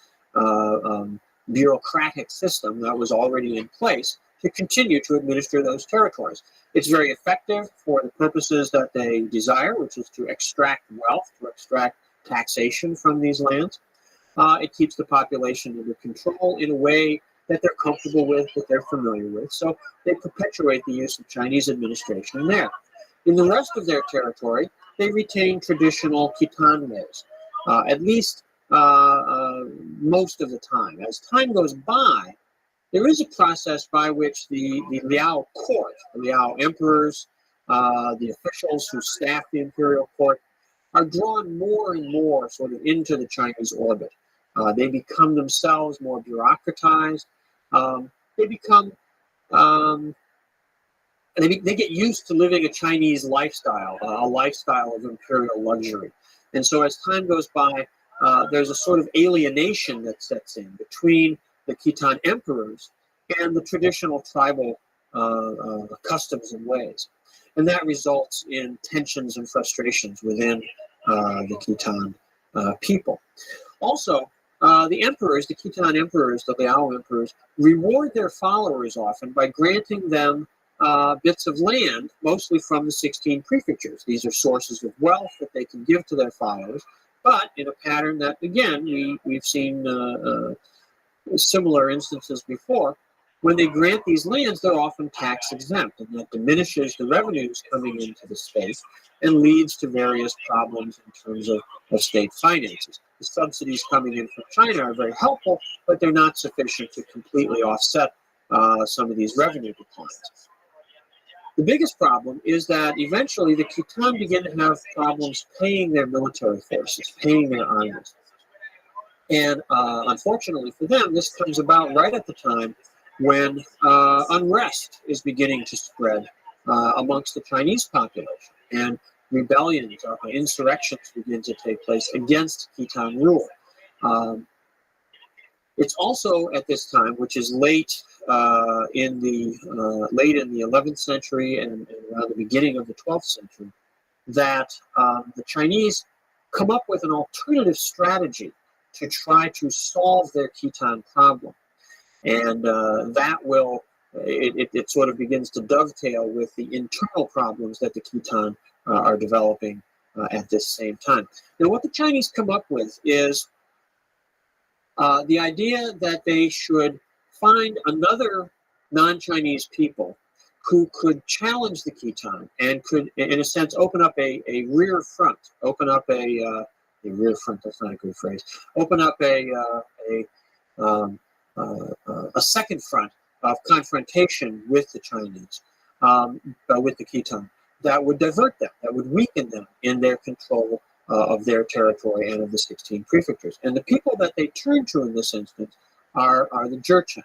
bureaucratic system that was already in place to continue to administer those territories. It's very effective for the purposes that they desire, which is to extract wealth, to extract taxation from these lands. It keeps the population under control in a way that they're comfortable with, that they're familiar with. So they perpetuate the use of Chinese administration there. In the rest of their territory, they retain traditional Khitan ways, at least most of the time. As time goes by, there is a process by which the Liao court, the Liao emperors, the officials who staff the imperial court, are drawn more and more sort of into the Chinese orbit. They become themselves more bureaucratized. They become they get used to living a Chinese lifestyle, a lifestyle of imperial luxury. And so as time goes by, there's a sort of alienation that sets in between the Khitan emperors and the traditional tribal customs and ways. And that results in tensions and frustrations within the Khitan people. Also, the emperors, the Khitan emperors, the Liao emperors, reward their followers often by granting them bits of land, mostly from the 16 prefectures. These are sources of wealth that they can give to their followers, but in a pattern that, again, we've seen similar instances before, when they grant these lands, they're often tax exempt, and that diminishes the revenues coming into the state and leads to various problems in terms of state finances. The subsidies coming in from China are very helpful, but they're not sufficient to completely offset some of these revenue declines. The biggest problem is that eventually the Khitan begin to have problems paying their military forces, paying their armies. And unfortunately for them, this comes about right at the time when unrest is beginning to spread amongst the Chinese population, and rebellions, insurrections begin to take place against Khitan rule. It's also at this time, which is late in the 11th century and around the beginning of the 12th century, that the Chinese come up with an alternative strategy to try to solve their Khitan problem. And that will, it sort of begins to dovetail with the internal problems that the Khitan are developing at this same time. Now, what the Chinese come up with is the idea that they should find another non-Chinese people who could challenge the Khitan and could, in a sense, open up a rear front, open up a rear front, that's not a good phrase, open up a second front of confrontation with the Chinese, with the Khitan, that would divert them, that would weaken them in their control of their territory and of the 16 prefectures. And the people that they turn to in this instance are the Jurchen.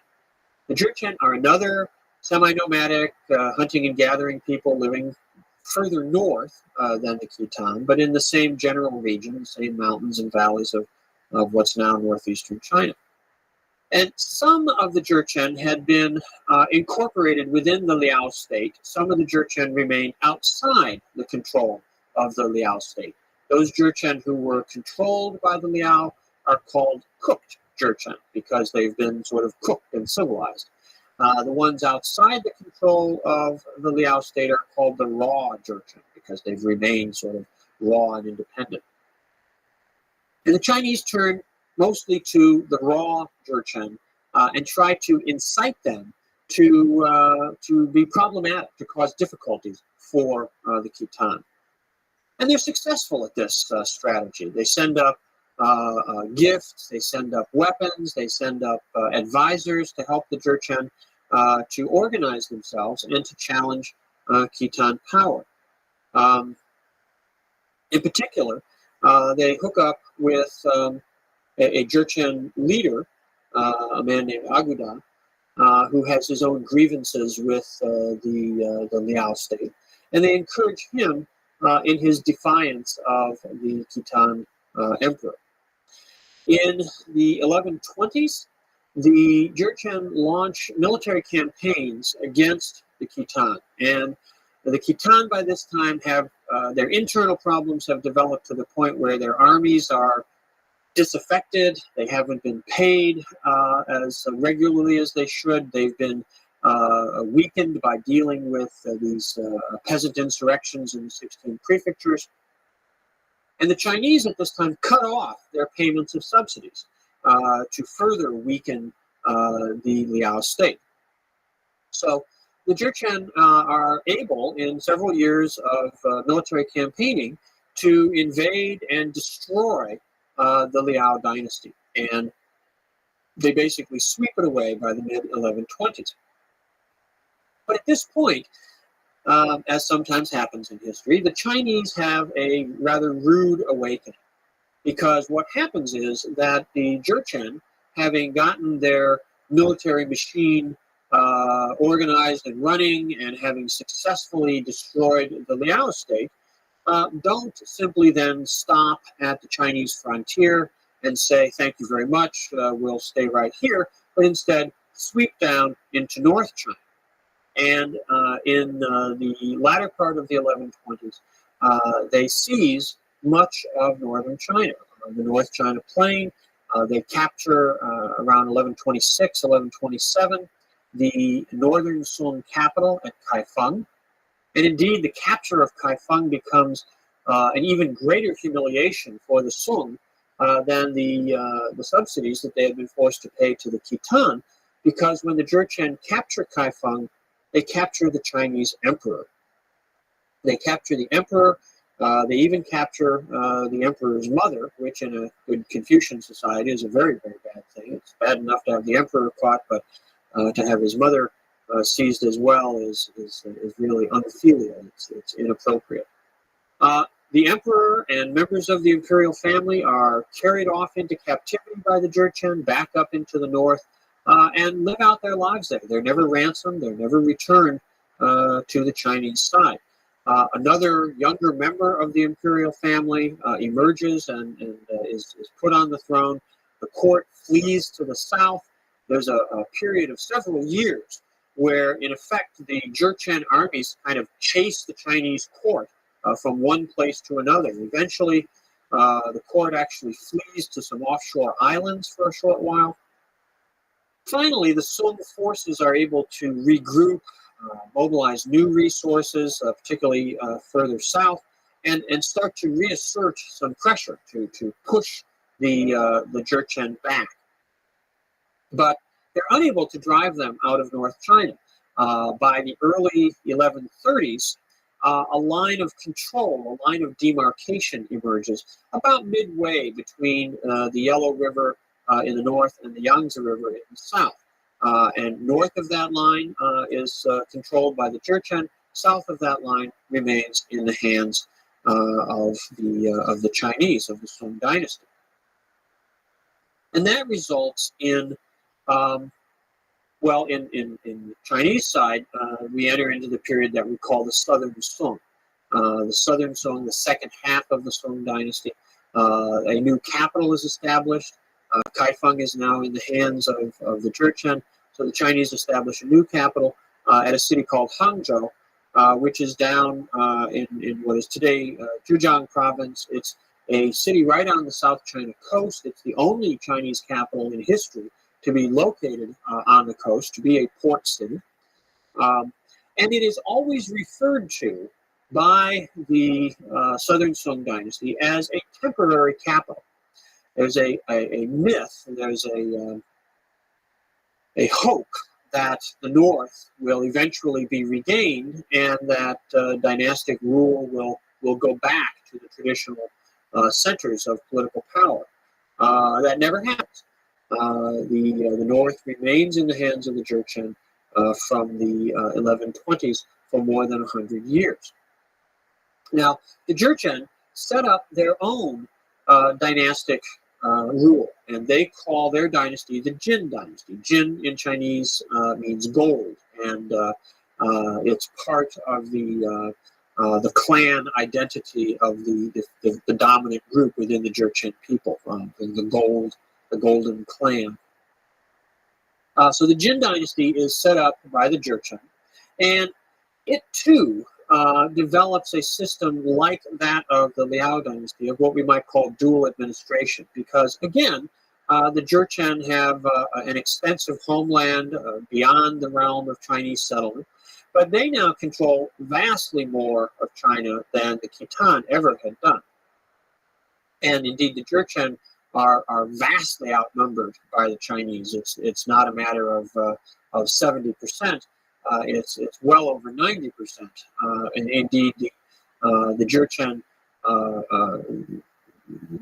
The Jurchen are another semi-nomadic hunting and gathering people living further north than the Khitan, but in the same general region, the same mountains and valleys of what's now northeastern China. And some of the Jurchen had been incorporated within the Liao state. Some of the Jurchen remained outside the control of the Liao state. Those Jurchen who were controlled by the Liao are called cooked Jurchen because they've been sort of cooked and civilized. The ones outside the control of the Liao state are called the raw Jurchen because they've remained sort of raw and independent. And the Chinese turn mostly to the raw Jurchen and try to incite them to be problematic, to cause difficulties for the Khitan. And they're successful at this strategy. They send up gifts, they send up weapons, they send up advisors to help the Jurchen to organize themselves and to challenge Khitan power. In particular, they hook up with a Jurchen leader, a man named Aguda, who has his own grievances with the Liao state, and they encourage him in his defiance of the Khitan emperor. In the 1120s, the Jurchen launch military campaigns against the Khitan, and the Khitan by this time have their internal problems have developed to the point where their armies are disaffected. They haven't been paid as regularly as they should. They've been weakened by dealing with these peasant insurrections in the 16 prefectures. And the Chinese at this time cut off their payments of subsidies to further weaken the Liao state. So the Jurchen are able, in several years of military campaigning, to invade and destroy the Liao dynasty. And they basically sweep it away by the mid-1120s. But at this point, as sometimes happens in history, the Chinese have a rather rude awakening. Because what happens is that the Jurchen, having gotten their military machine organized and running and having successfully destroyed the Liao state, don't simply then stop at the Chinese frontier and say, thank you very much, we'll stay right here, but instead sweep down into North China. And in the latter part of the 1120s, they seize much of northern China, the North China Plain. They capture around 1126, 1127, the northern Sung capital at Kaifeng. And indeed, the capture of Kaifeng becomes an even greater humiliation for the Sung than the subsidies that they had been forced to pay to the Khitan, because when the Jurchen capture Kaifeng, they capture the Chinese emperor. They capture the emperor. They even capture the emperor's mother, which in a good Confucian society is a very, very bad thing. It's bad enough to have the emperor caught, but to have his mother seized as well is really unfilial. It's inappropriate. The emperor and members of the imperial family are carried off into captivity by the Jurchen, back up into the north, and live out their lives there. They're never ransomed. They're never returned to the Chinese side. Another younger member of the imperial family emerges and is put on the throne. The court flees to the south. There's a period of several years where, in effect, the Jurchen armies kind of chase the Chinese court from one place to another. Eventually, the court actually flees to some offshore islands for a short while. Finally, the Sung forces are able to regroup, mobilize new resources, particularly further south, and start to reassert some pressure to push the Jurchen back. But they're unable to drive them out of North China. By the early 1130s, a line of control, a line of demarcation emerges about midway between the Yellow River in the north and the Yangtze River in the south. And north of that line is controlled by the Jurchen. South of that line remains in the hands of the Chinese, of the Song dynasty. And that results in in the Chinese side, we enter into the period that we call the Southern Song. The Southern Song, the second half of the Song dynasty. A new capital is established. Kaifeng is now in the hands of the Jurchen. So the Chinese establish a new capital at a city called Hangzhou, which is down in what is today Zhejiang province. It's a city right on the South China coast. It's the only Chinese capital in history to be located on the coast, to be a port city. And it is always referred to by the Southern Song dynasty as a temporary capital. There's a myth, there's a hope that the north will eventually be regained and that dynastic rule will go back to the traditional centers of political power. That never happens. The north remains in the hands of the Jurchen from the 1120s for more than 100 years. Now, the Jurchen set up their own dynastic rule, and they call their dynasty the Jin dynasty. Jin in Chinese means gold, and it's part of the clan identity of the dominant group within the Jurchen people, the Golden Clan. So the Jin dynasty is set up by the Jurchen, and it too develops a system like that of the Liao dynasty, of what we might call dual administration, because again, the Jurchen have an extensive homeland beyond the realm of Chinese settlement, but they now control vastly more of China than the Khitan ever had done. And indeed, the Jurchen are vastly outnumbered by the Chinese. It's not a matter of 70%. It's well over 90%. And indeed, the Jurchen,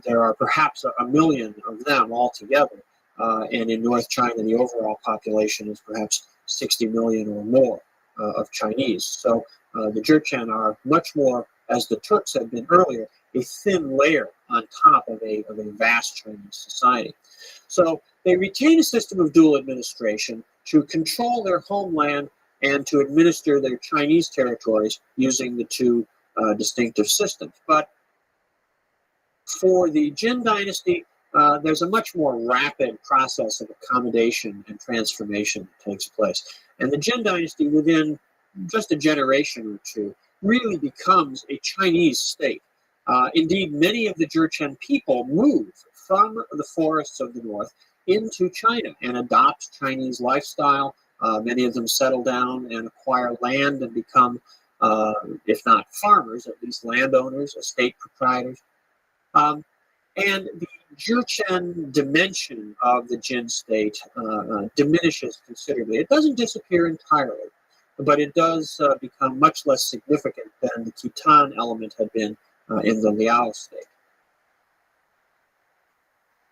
there are perhaps a million of them altogether. And in North China, the overall population is perhaps 60 million or more of Chinese. So the Jurchen are much more, as the Turks had been earlier, a thin layer on top of a vast Chinese society. So they retain a system of dual administration to control their homeland and to administer their Chinese territories using the two distinctive systems. But for the Jin dynasty, there's a much more rapid process of accommodation and transformation that takes place. And the Jin dynasty, within just a generation or two, really becomes a Chinese state. Indeed, many of the Jurchen people move from the forests of the north into China and adopt Chinese lifestyle. Many of them settle down and acquire land and become, if not farmers, at least landowners, estate proprietors. And the Jurchen dimension of the Jin state diminishes considerably. It doesn't disappear entirely, but it does become much less significant than the Khitan element had been in the Liao state.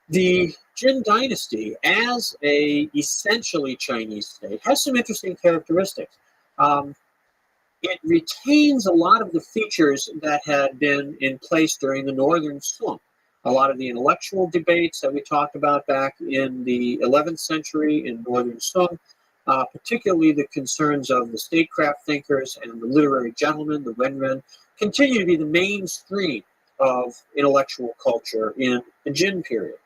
The Jin dynasty, as a essentially Chinese state, has some interesting characteristics. It retains a lot of the features that had been in place during the Northern Song. A lot of the intellectual debates that we talked about back in the 11th century in Northern Song, particularly the concerns of the statecraft thinkers and the literary gentlemen, the Wenren, continue to be the mainstream of intellectual culture in the Jin period.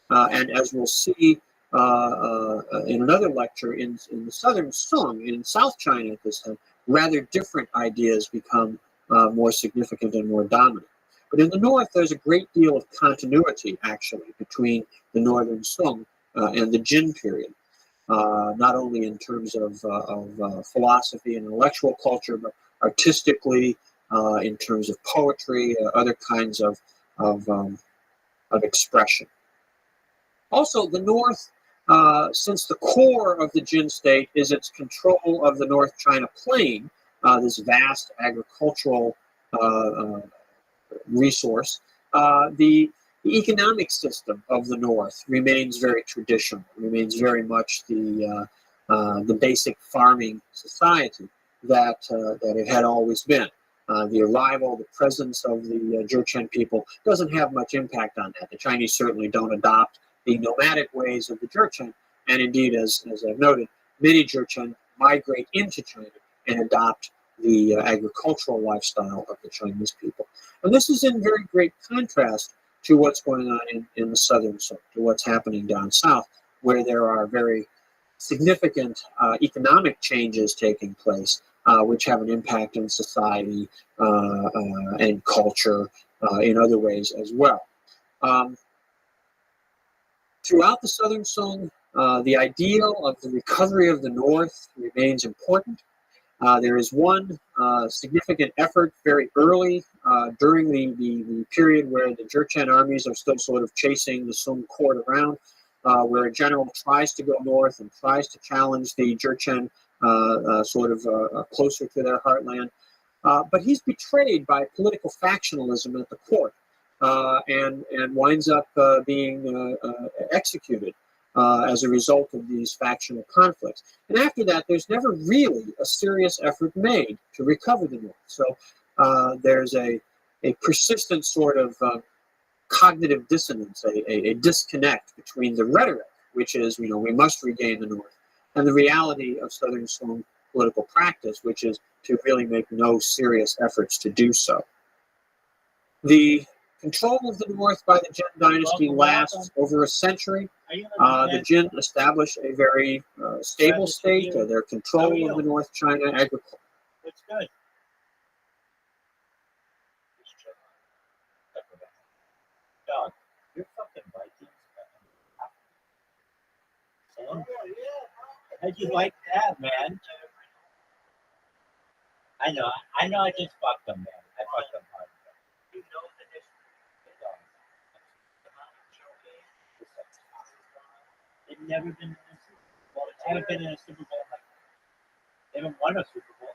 And as we'll see in another lecture, in the Southern Song, in South China at this time, rather different ideas become more significant and more dominant. But in the north, there's a great deal of continuity, actually, between the Northern Song and the Jin period, not only in terms of philosophy and intellectual culture, but artistically, in terms of poetry, other kinds of expression. Also, the North, since the core of the Jin state is its control of the North China Plain, this vast agricultural resource, the economic system of the North remains very traditional, remains very much the basic farming society that it had always been. The arrival, the presence of the Jurchen people doesn't have much impact on that. The Chinese certainly don't adopt the nomadic ways of the Jurchen, and indeed, as I've noted, many Jurchen migrate into China and adopt the agricultural lifestyle of the Chinese people. And this is in very great contrast to what's going on in the Southern Song, to what's happening down south, where there are very significant economic changes taking place, which have an impact on society and culture in other ways as well. Throughout the Southern Song, the ideal of the recovery of the North remains important. There is one significant effort very early during the period where the Jurchen armies are still sort of chasing the Song court around, where a general tries to go north and tries to challenge the Jurchen closer to their heartland. But he's betrayed by political factionalism at the court. And winds up being executed as a result of these factional conflicts. And after that, there's never really a serious effort made to recover the North. So there's a persistent sort of cognitive dissonance, a disconnect between the rhetoric, which is, we must regain the North, and the reality of Southern Song political practice, which is to really make no serious efforts to do so. The control of the North by the Jin dynasty lasts over a century. The Jin establish a very stable state. Their control of the North China agriculture. It's good. Dog, you're fucking Vikings. How'd you like that, man? I know. I just fucked them, man. I fucked them hard. You know the history. They've never been in a Super Bowl. They haven't been in a Super Bowl. They haven't won a Super Bowl.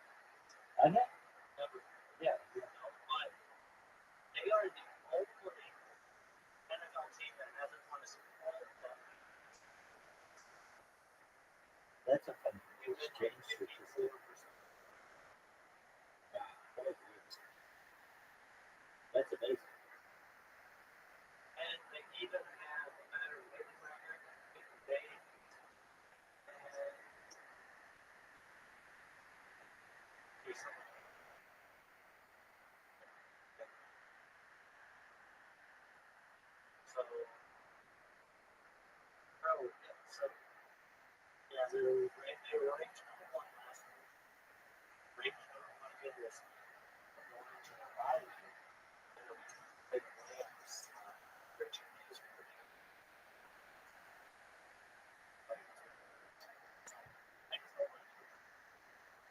Have they? Never. Yeah. But they are the only NFL team that hasn't won a Super Bowl. That's a fun exchange. That's amazing. And they even have a better winning record today. They were ranked number one last week. Ranked number one again this week. Going to the bye week.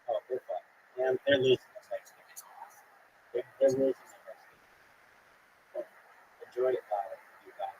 Oh, they're fine. Yeah, they're losing this next week. They're losing the next week. Enjoy it, you guys.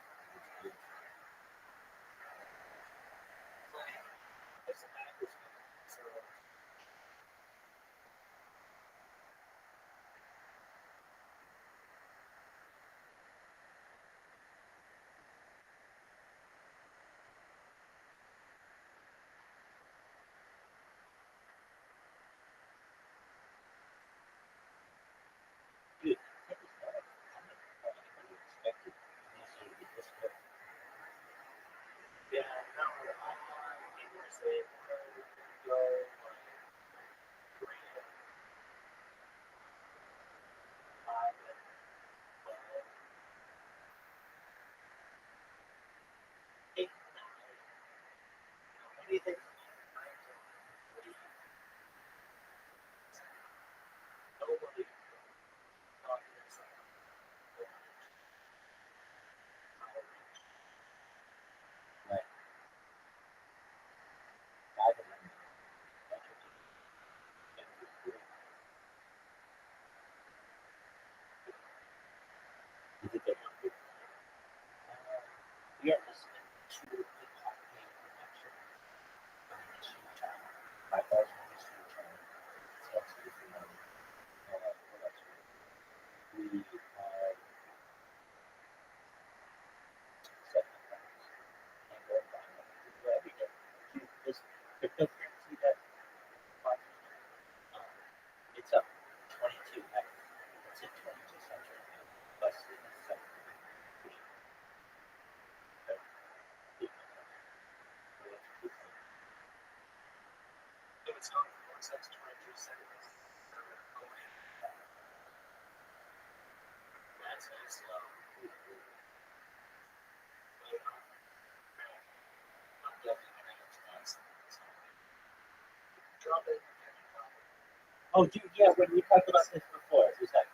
Oh, dude, yeah, when we talked about this before, it was like,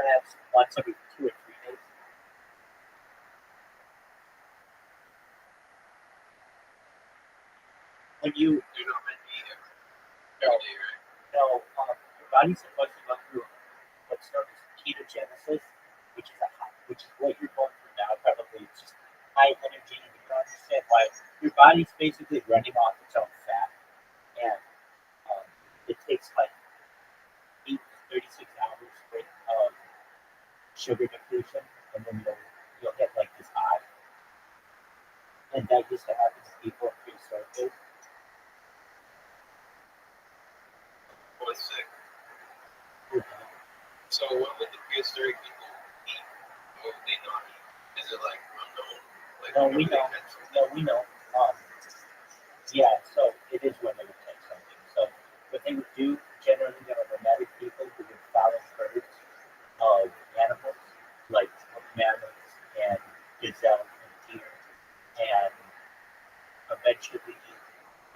perhaps once every 2 or 3 days. When you You're not meant to eat every day, right? your body's supposed to go through what's known as ketogenesis, which is what you're going through now. Probably it's just high energy. You don't understand why your body's basically running off its own fat, and it takes like 8 to 36 hours worth of sugar depletion, and then you'll hit like this high. And that used to happen to people in pre-circuit. Boy, sick. So what would the prehistoric people eat? What would they not eat? Is it like unknown? Like No, what we would they know. catch from? No, we know. Yeah, so it is when they would take something. So what they would do, generally, there are nomadic people who would follow herds of animals like mammoths and gazelle and deer, and eventually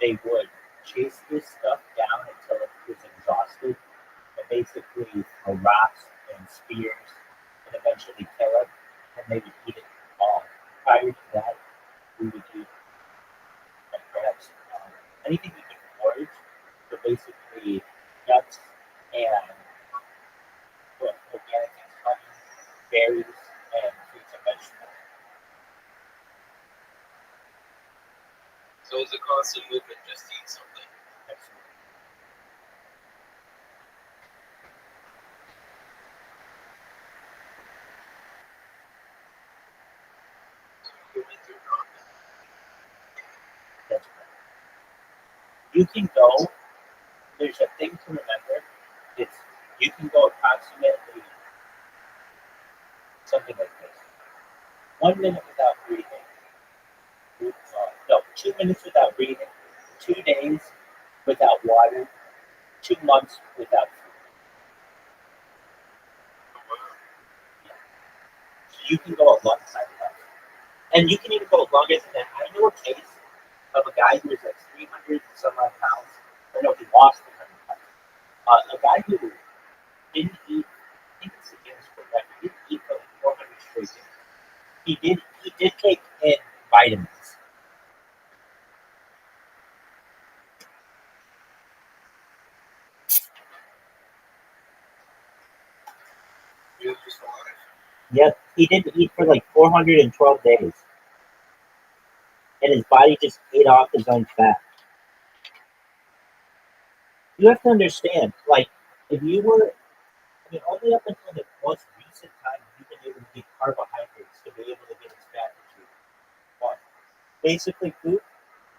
they would chase this stuff down until it was exhausted, and basically throw rocks and spears, and eventually kill it, and they would eat it all. Prior to that, we would eat like perhaps anything we could forage, so basically nuts and organic things, honey, berries, and fruits and vegetables. So it's a constant movement just to eat something. Absolutely. Humans are not. That's right. You can go. There's a thing to remember. It's you can go approximately something like this: 1 minute without breathing. No, 2 minutes without breathing. 2 days without water. 2 months without food. So you can go a long time without food. And you can even go longer than that. I know a case of a guy who was like 300 and some odd pounds. Or no, he lost 300 pounds. A guy who didn't eat, I think it's the Guinness World Record, didn't eat for like 400 straight days. He did take in vitamins. He was just alive. Yep, he didn't eat for like 412 days. And his body just ate off his own fat. You have to understand, like, if you were, I mean, only up until the most recent time you've been able to get carbohydrates to be able to get as fat as you want. Basically, food,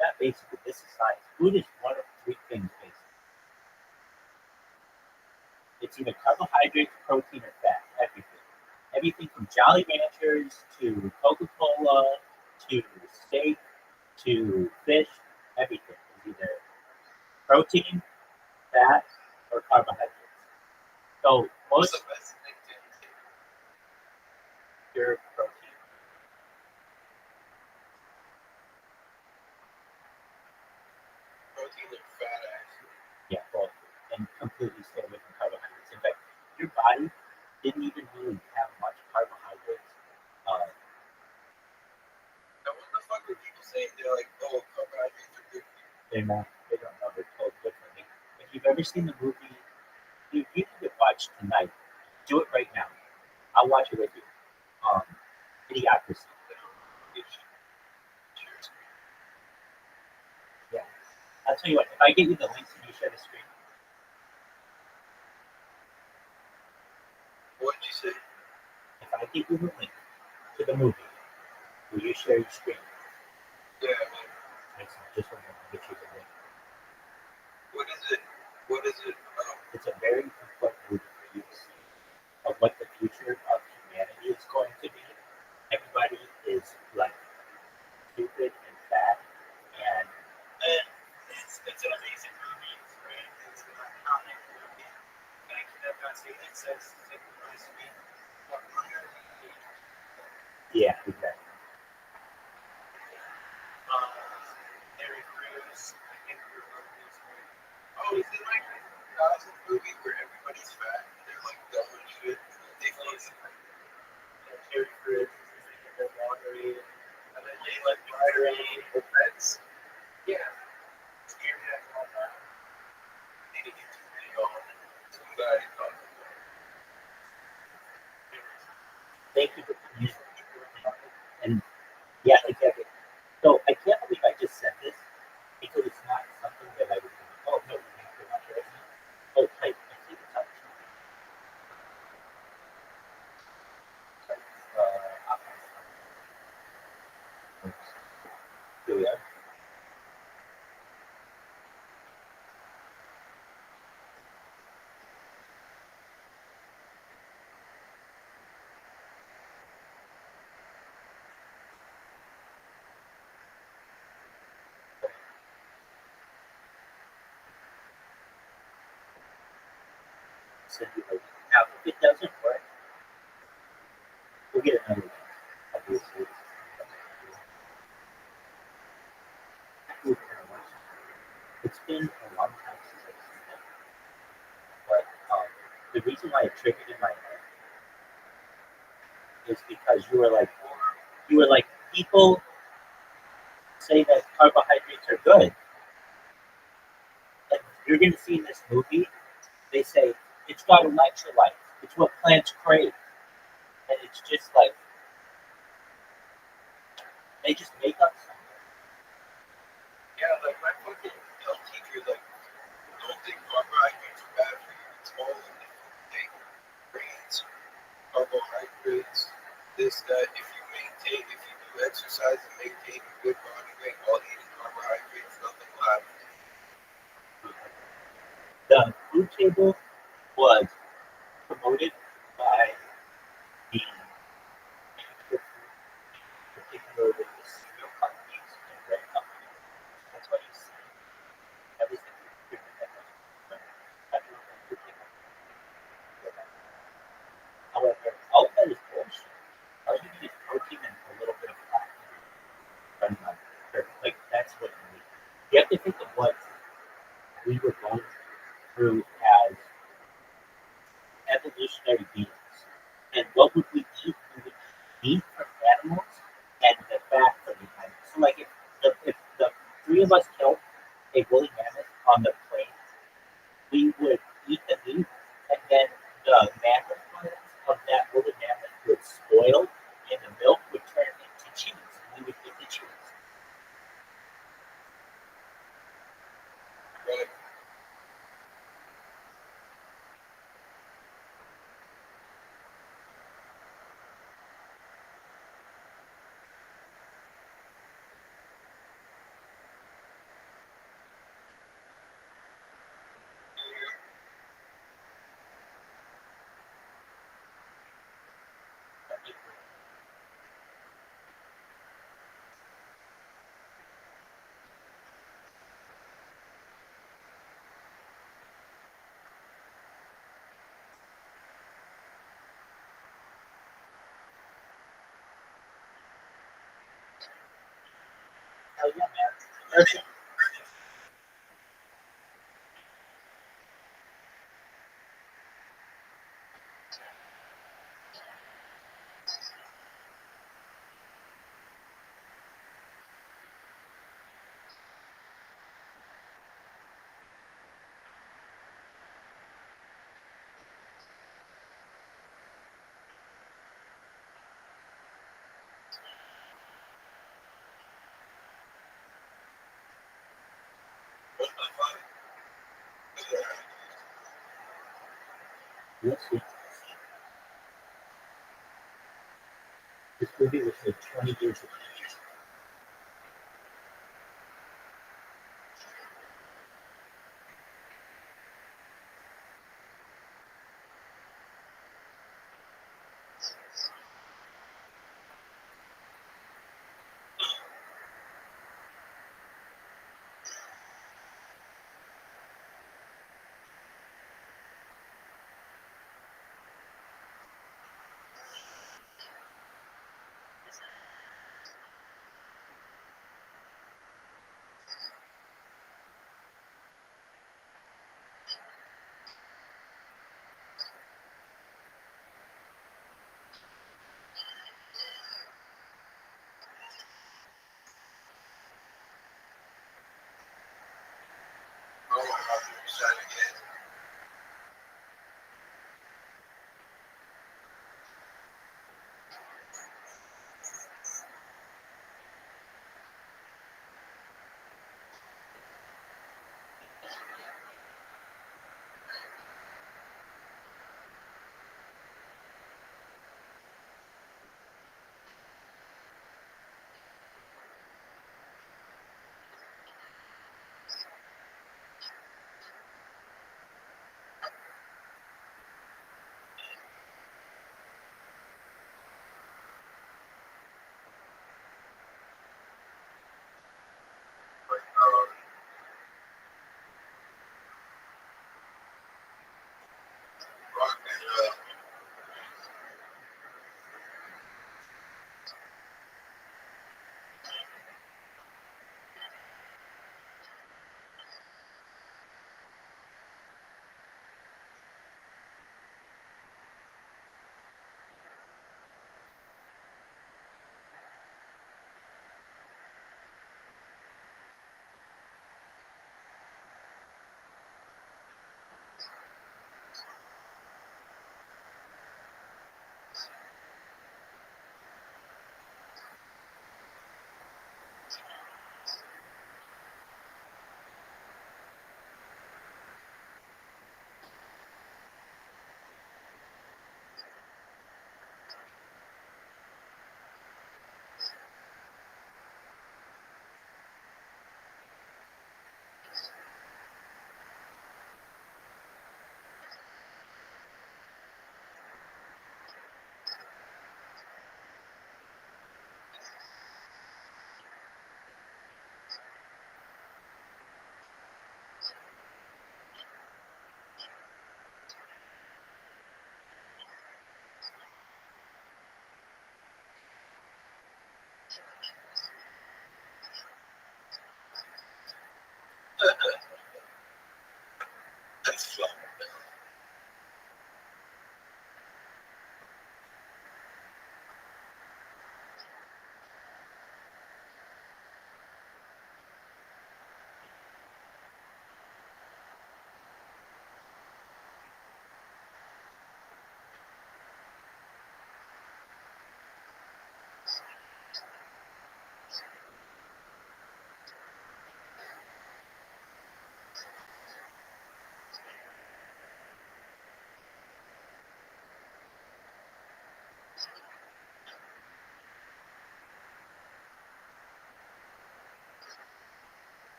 not basically, this is science. Food is one of three things, basically. It's either carbohydrates, protein, or fat, everything. Everything from Jolly Ranchers to Coca-Cola to steak to fish, everything is either protein, fat, or carbohydrates. So What's most the best thing to eat? pure protein. Protein and fat, actually. Yeah, both. And completely stay away from carbohydrates. In fact, your body didn't even really have much carbohydrates. Now, what the fuck are people saying? They're like, oh, carbohydrates are good for you. They don't know, they're told differently. If you've ever seen the movie, you need to watch tonight. Do it right now. I'll watch it with you. Idiocracy. Cheers. Yeah. I'll tell you what, if I give you the links and you share the screen, What did you say? if I give you the link to the movie, will you share your screen? Yeah, man. Excellent. Just one moment, I'll get you the link. What is it? What is it about? It's a very important movie for you to see of what the future of humanity is going to be. Everybody is like stupid and fat, and It's an amazing movie, right? It's not a movie. Thank you, that got to access to the recipe. yeah, exactly. Harry Crews, I can't remember his name. Oh, he's in like a movie where everybody's fat and they're like dumb and shit. They Thank you for coming. And yeah, exactly. So I can't believe I just said this because it's not something that I would do. Oh no, we have to watch it right now. Oh, type. I think it's on type. Here we are. Send you right now. Now, if it doesn't work, we'll get another one. Obviously. It's been a long time since I've seen it, but the reason why it triggered in my head is because you were like, people say that carbohydrates are good, and you're going to see in this movie, they say it's got electrolytes, it's what plants crave, and it's just like they just make up something. Yeah, like my fucking health teacher, like, don't think carbohydrates are bad for you. It's all in different things. Grains, carbohydrates, this, that. If you do exercise and maintain a good body weight while eating carbohydrates, nothing will happen. The food table was promoted by the particularly the cereal companies and bread companies. That's why you see everything different than everything. However, all of that is bullshit. All you need is protein and a little bit of fat. Like that's what you need. You have to think of what we were going through as evolutionary beings. And what would we eat? We would eat meat from animals and the fat from the animals. So like if the three of us killed a woolly mammoth on the plains, we would eat the meat and then the mammoth parts of that woolly mammoth would spoil and the milk would turn into cheese. We would eat the cheese. Right? Hell yeah, man. Nursing. Yes, yes. This movie was made 20 years ago.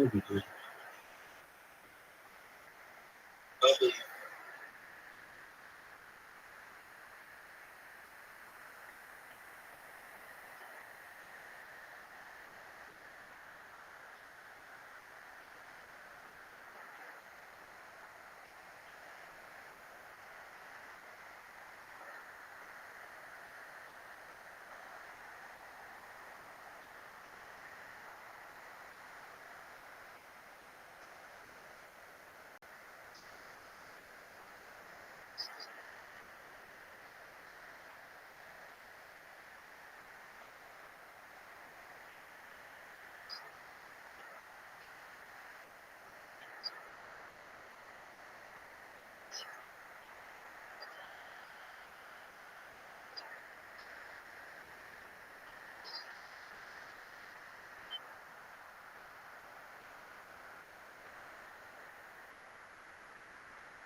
movie, dude. Unbelievable.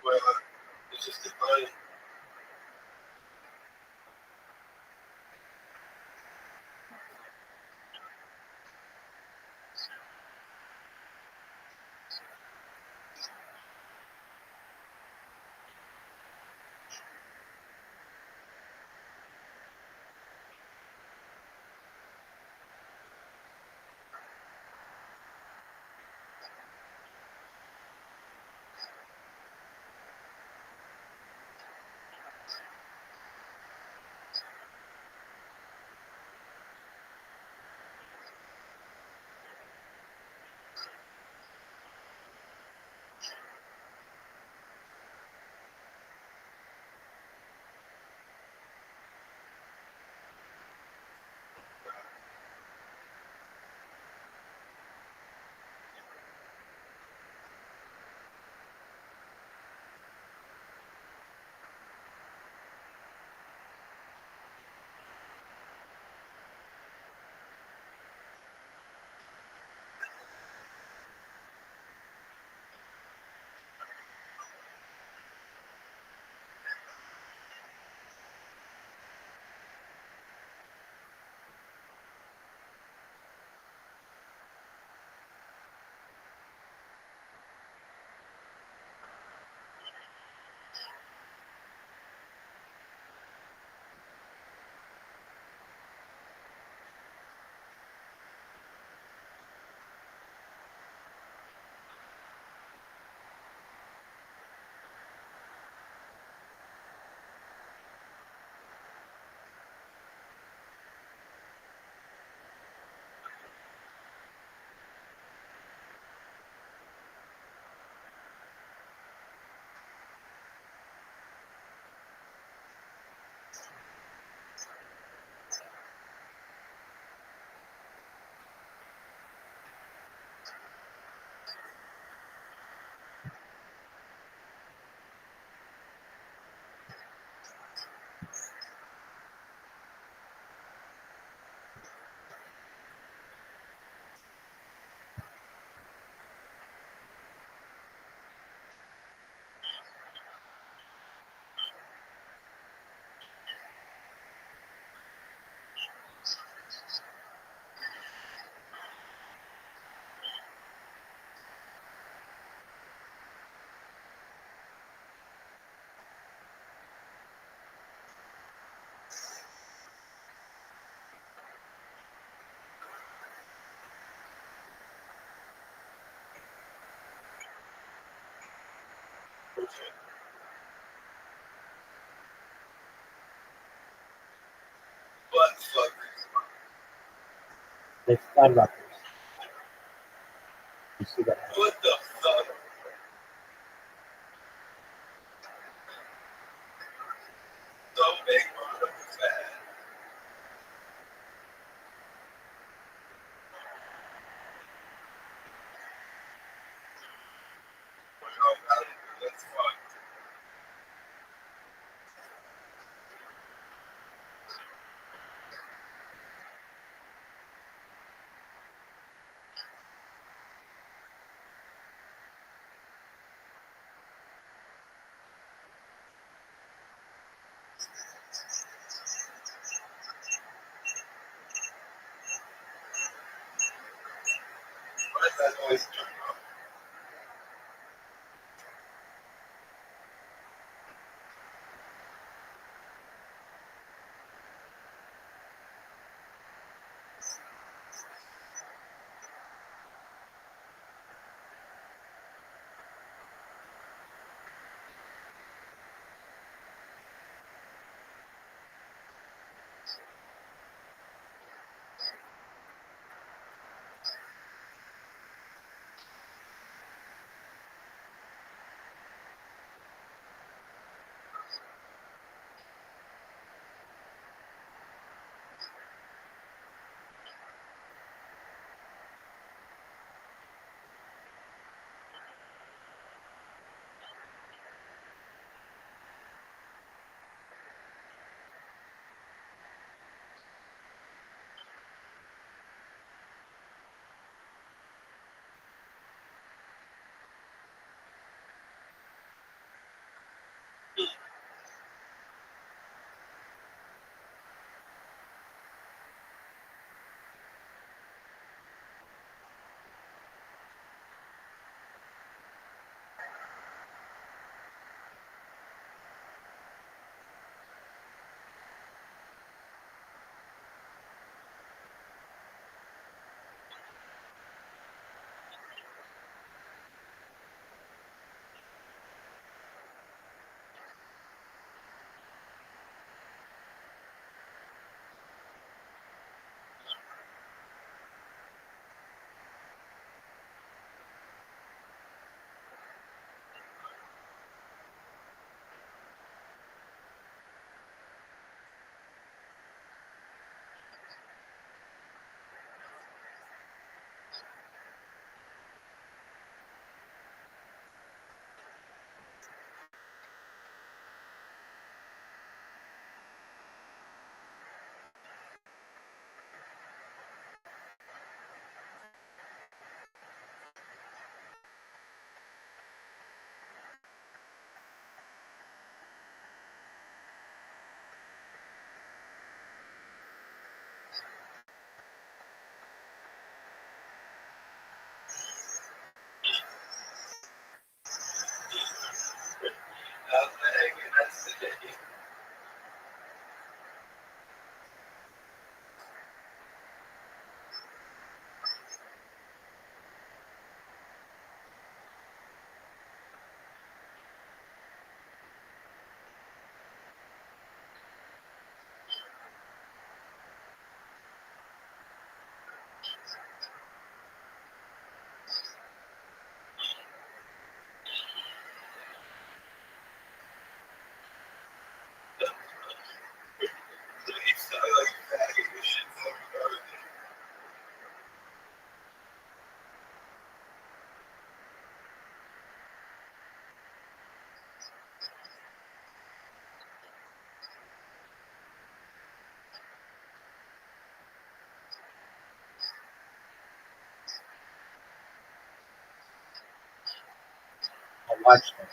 Well, it's just divine. Okay. But fuck. They fly Rutgers. You see that? What the fuck? So big, bro. It's bad. That's fucked. watch them.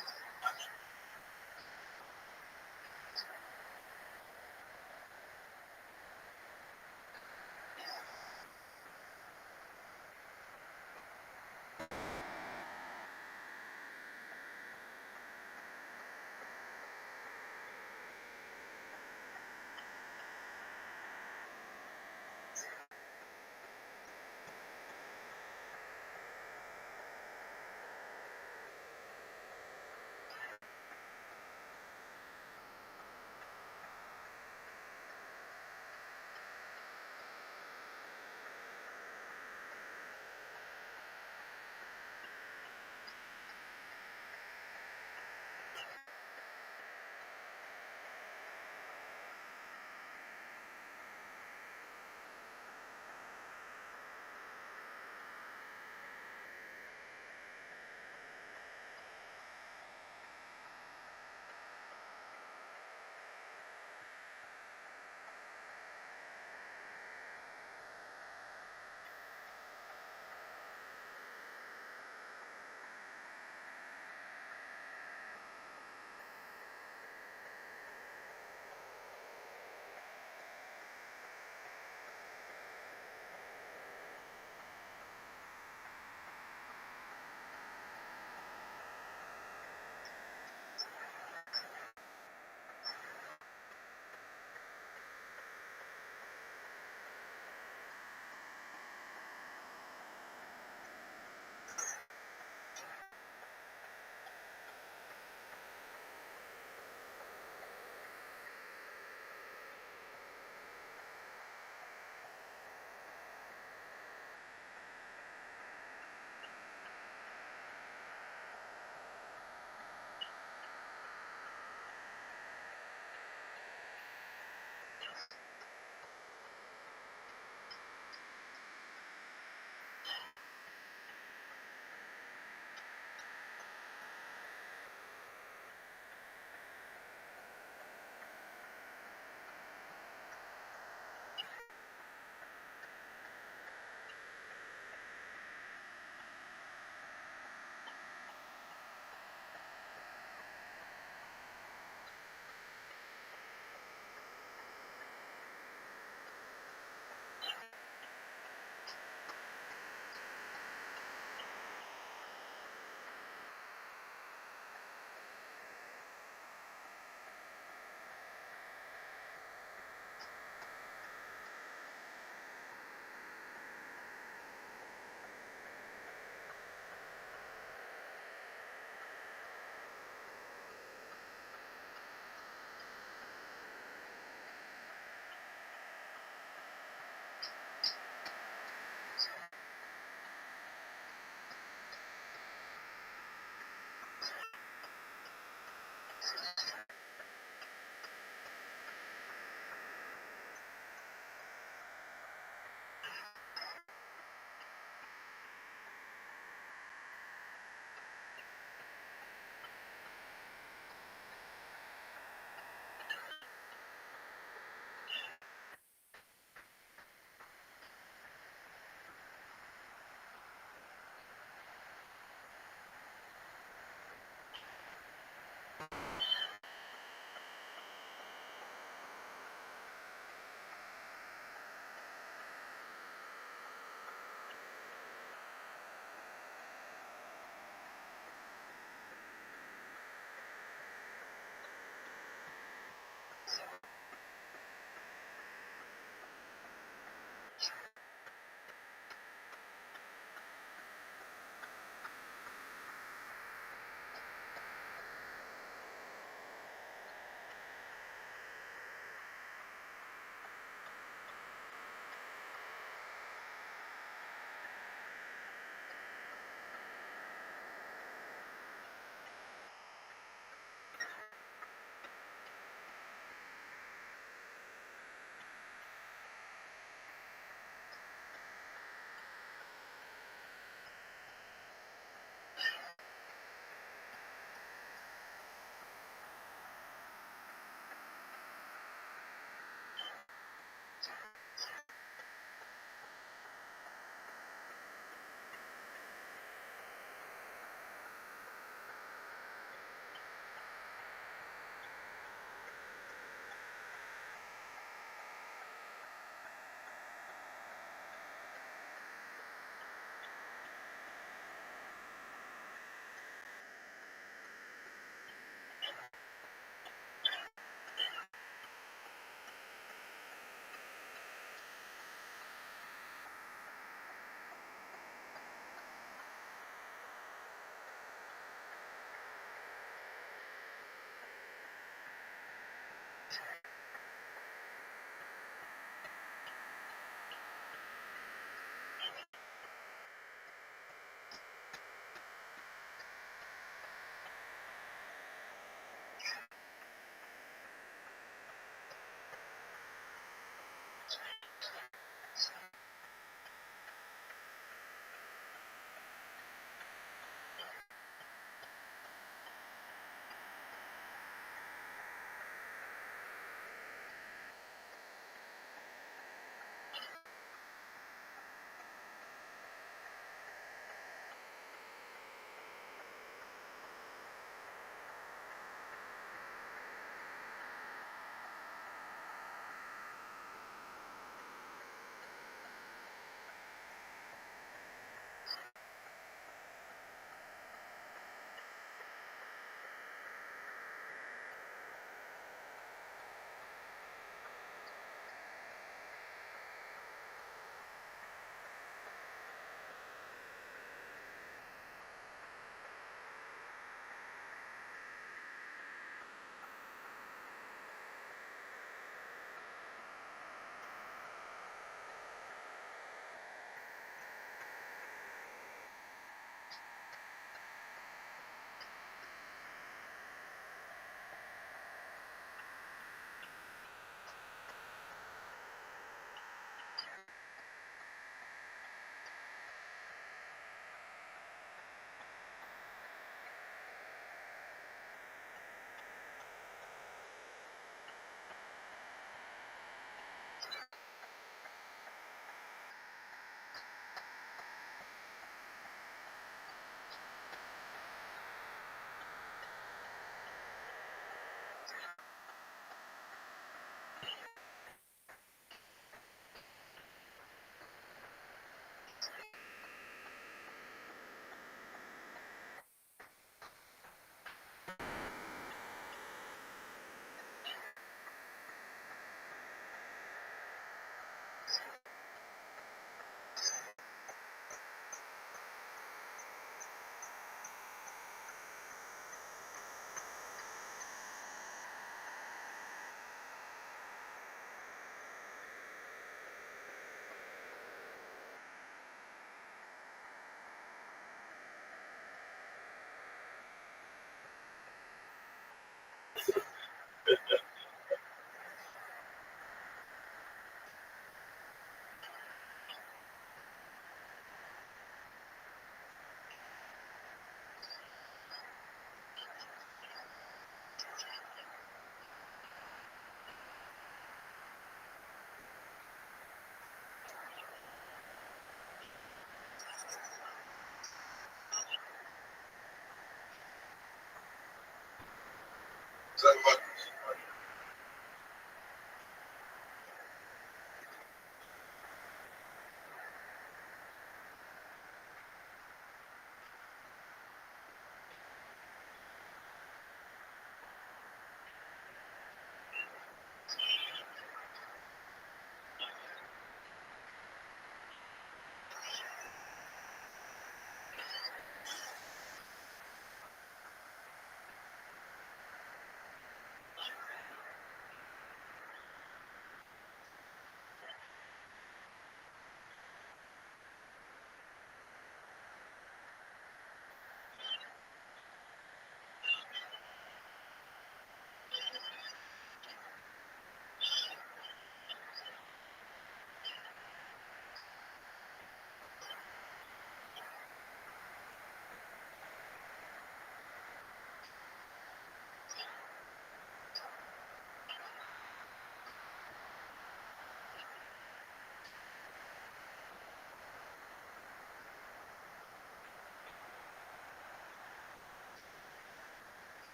that much.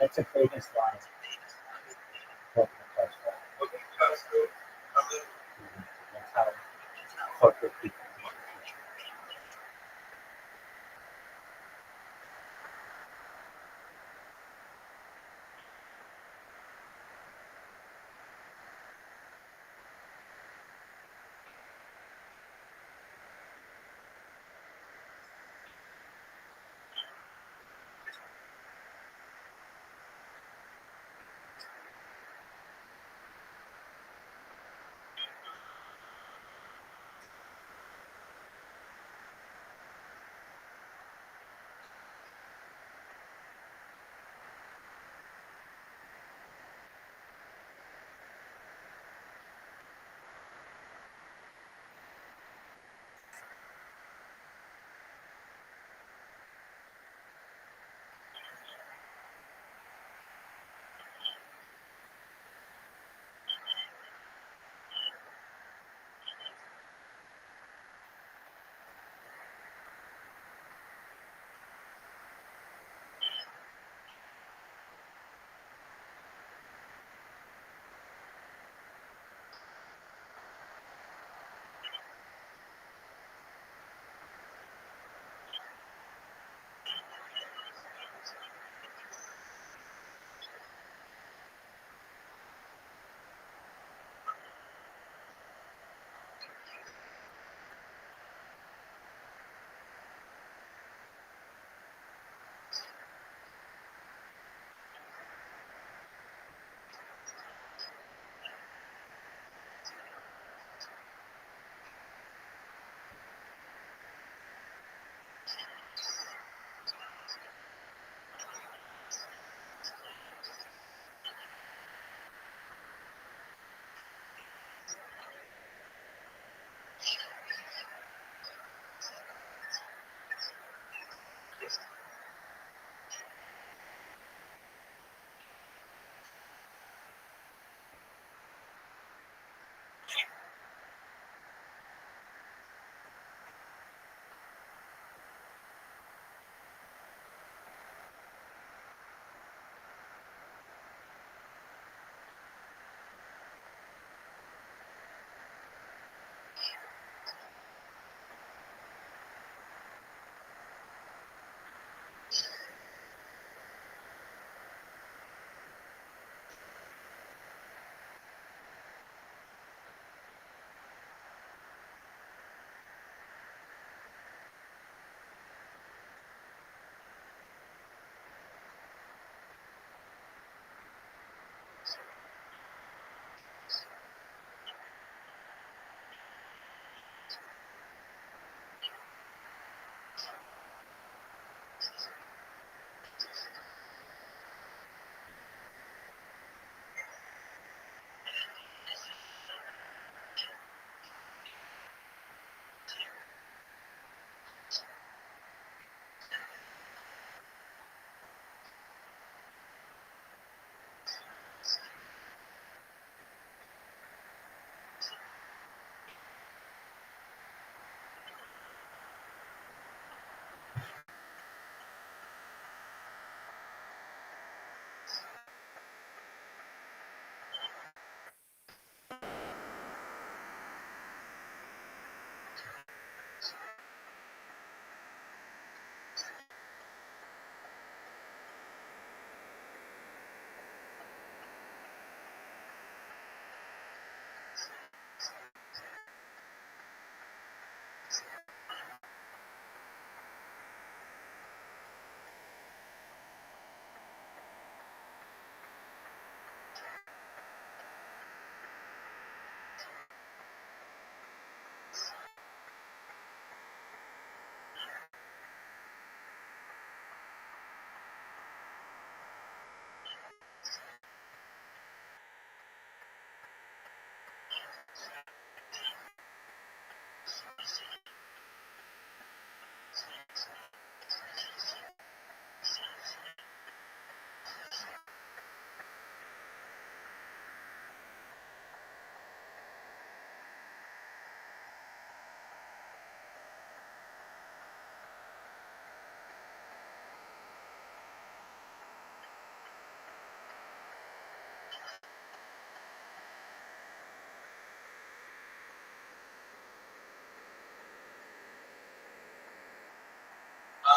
That's a famous line. Welcome to Costco. That's how corporate people do it.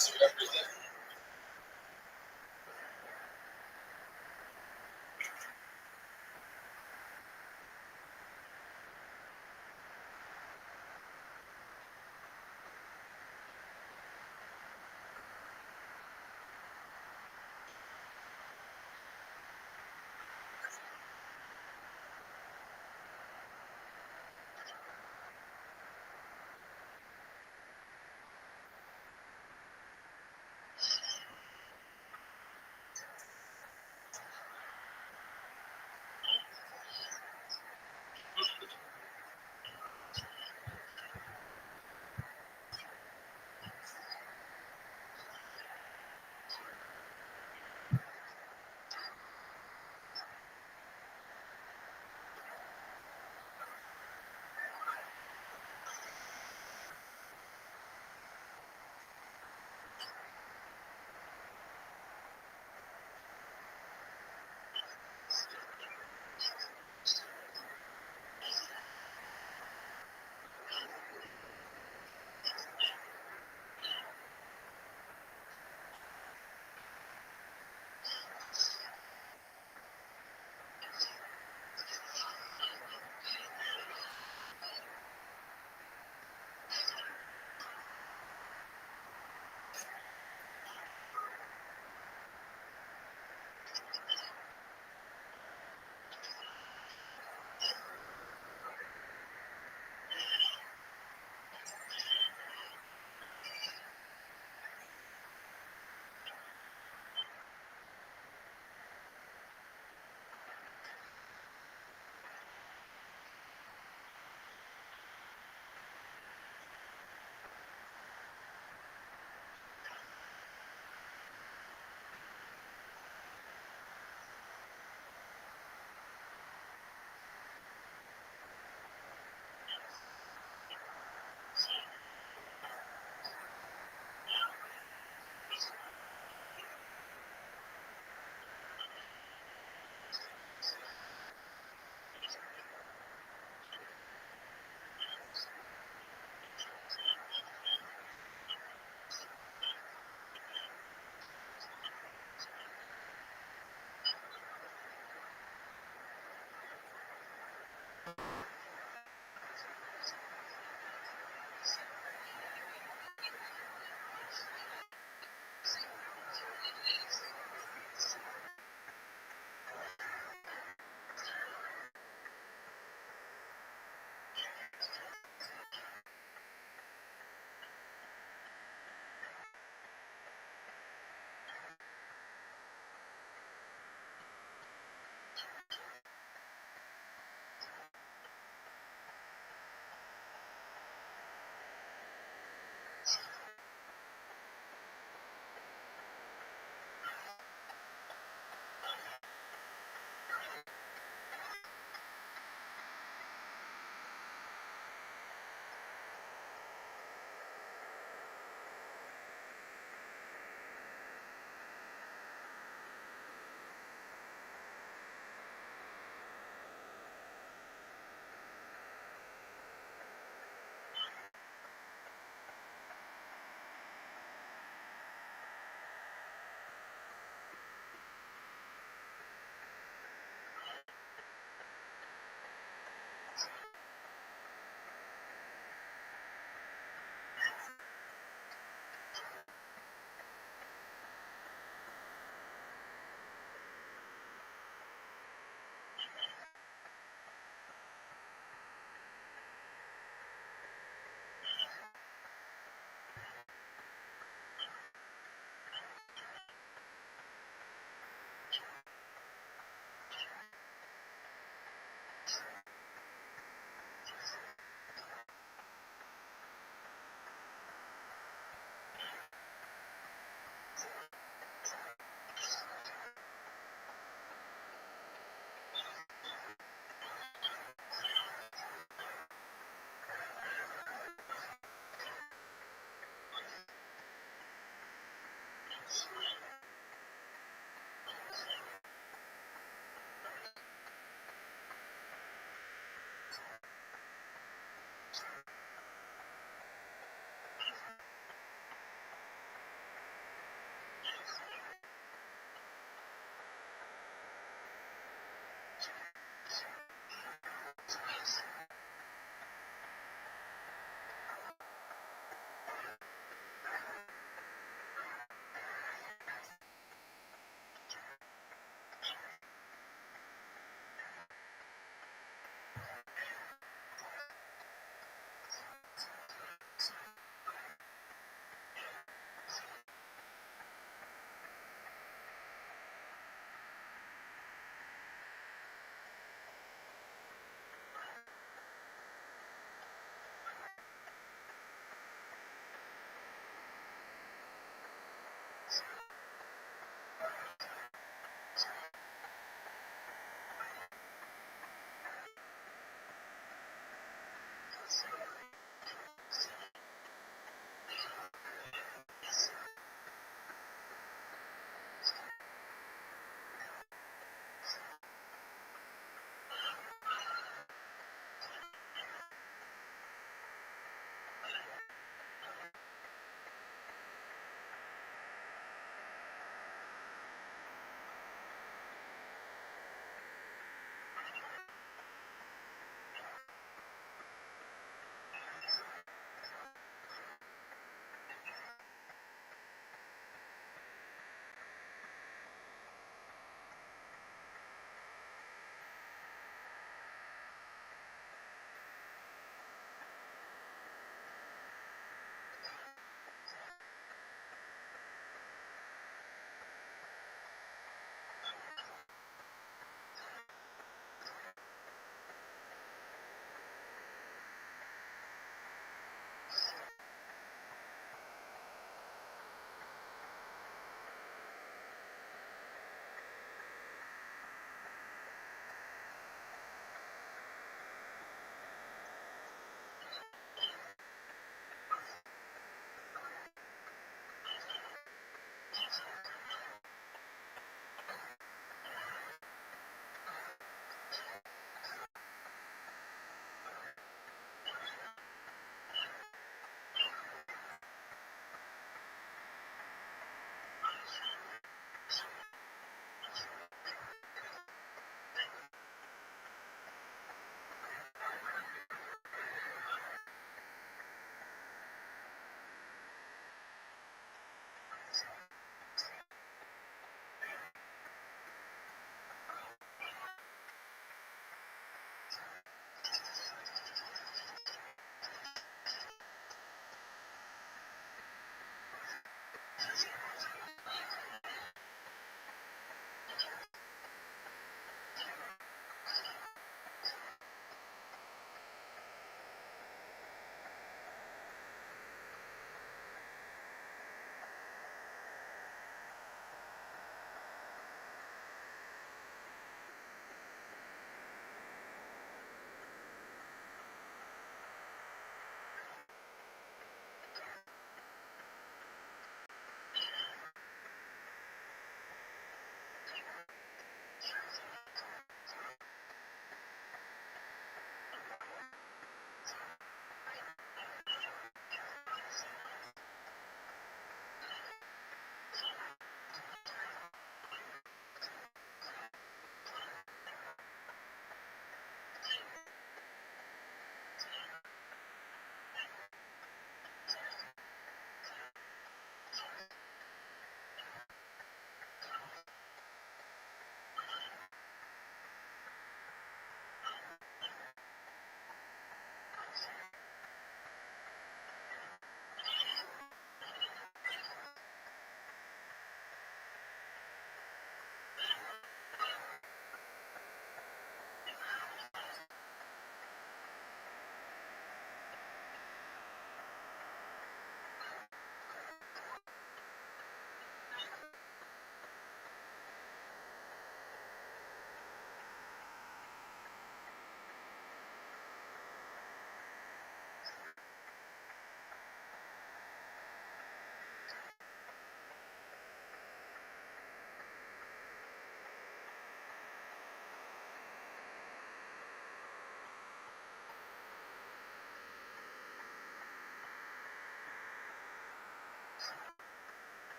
see whatever it is.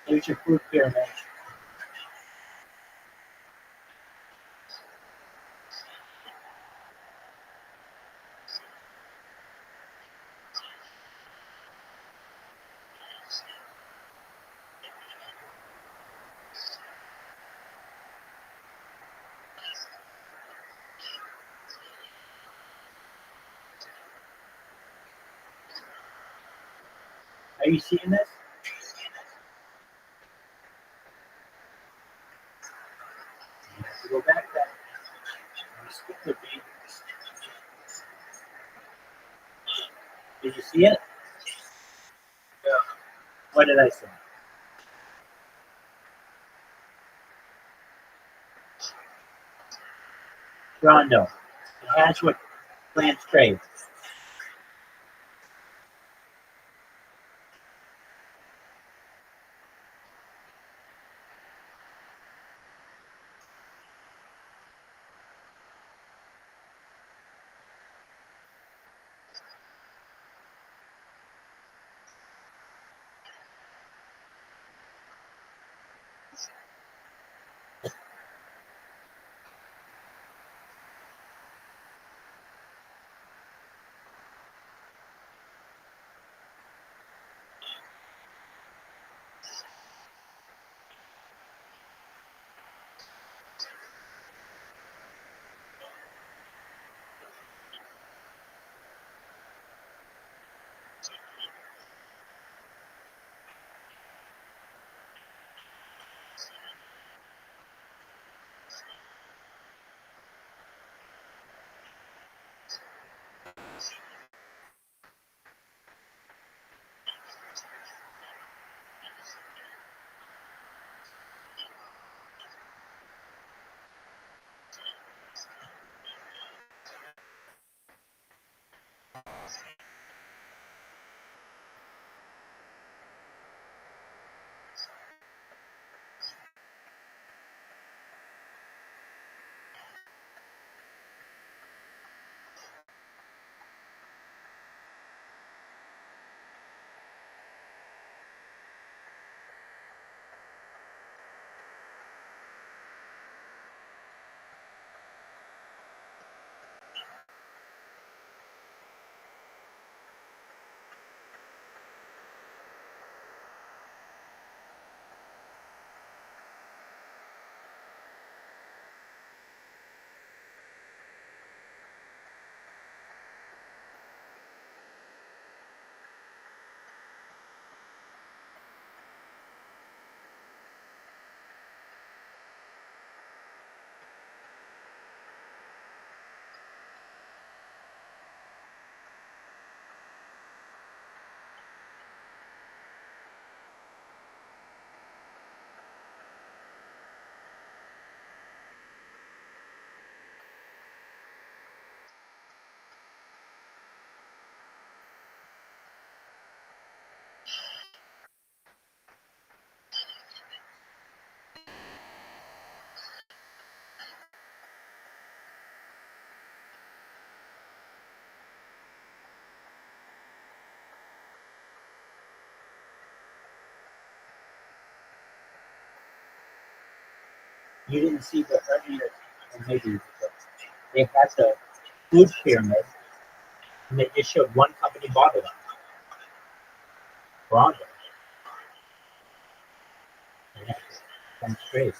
Here's your food pyramid. Are you seeing this? You have to go back there. You stick with me. Did you see it? Yeah. What did I say? Rondo. It has what plants crave. You didn't see the earlier, or maybe they had the food pyramid, and they just showed one company bought it. Rondo. Yeah, that's great.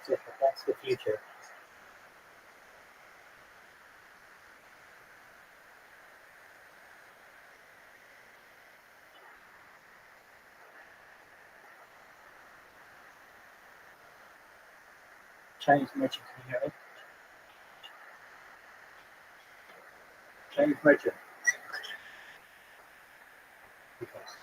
cancer, but that's the future. Chinese merchant, can you hear me? Chinese merchant. Because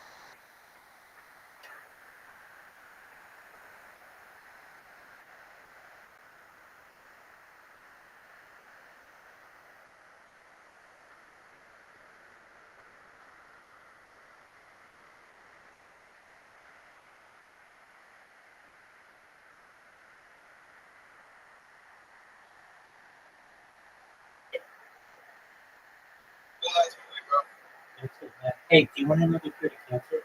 Well, that's really rough. that's it, man. Hey, do you want to know the cure to cancer?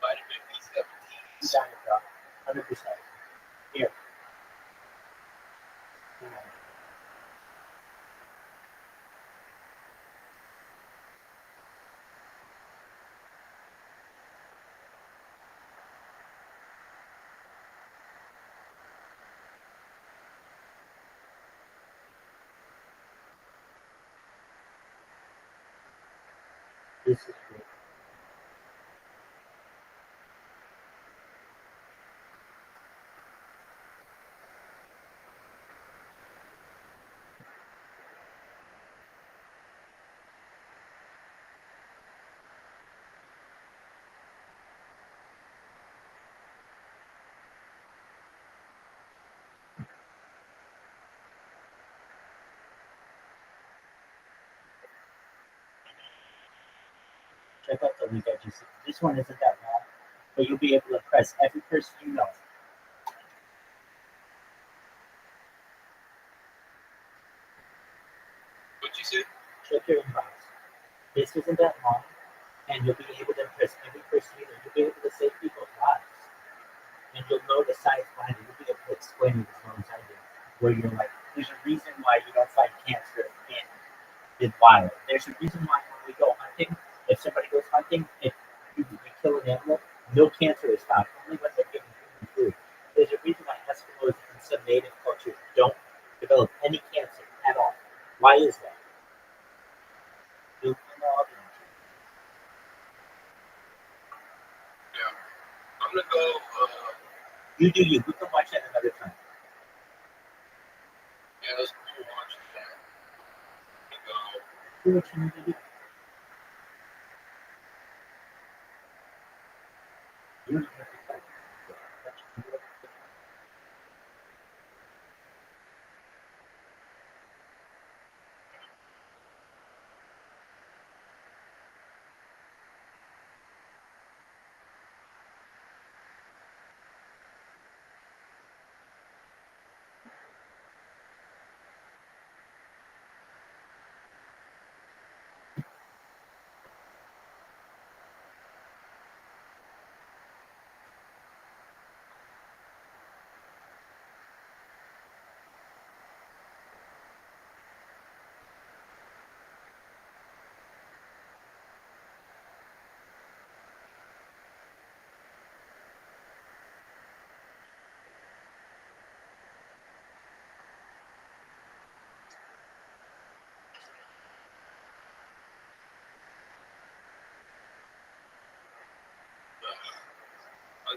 Vitamin B17. You got it, bro. 100%. Here. This is great. Check out the link I just sent. This one isn't that long, but you'll be able to press every person you know. What'd you say? Check your inbox. This isn't that long, and you'll be able to impress every person you know. You'll be able to save people's lives. And you'll know the science behind it. You'll be able to explain it as long as I do. Where you're like, there's a reason why you don't fight cancer in wild. There's a reason why when we go hunting, if somebody goes hunting, if you kill an animal, no cancer is found. Only when they're given human food. There's a reason why Eskimos and some native cultures don't develop any cancer at all. Why is that? You'll know all the answers. Yeah. I'm gonna go. You do you. We can watch that another time. Yeah, let's go watch that. Go. Do what you need to do. You don't have to fight.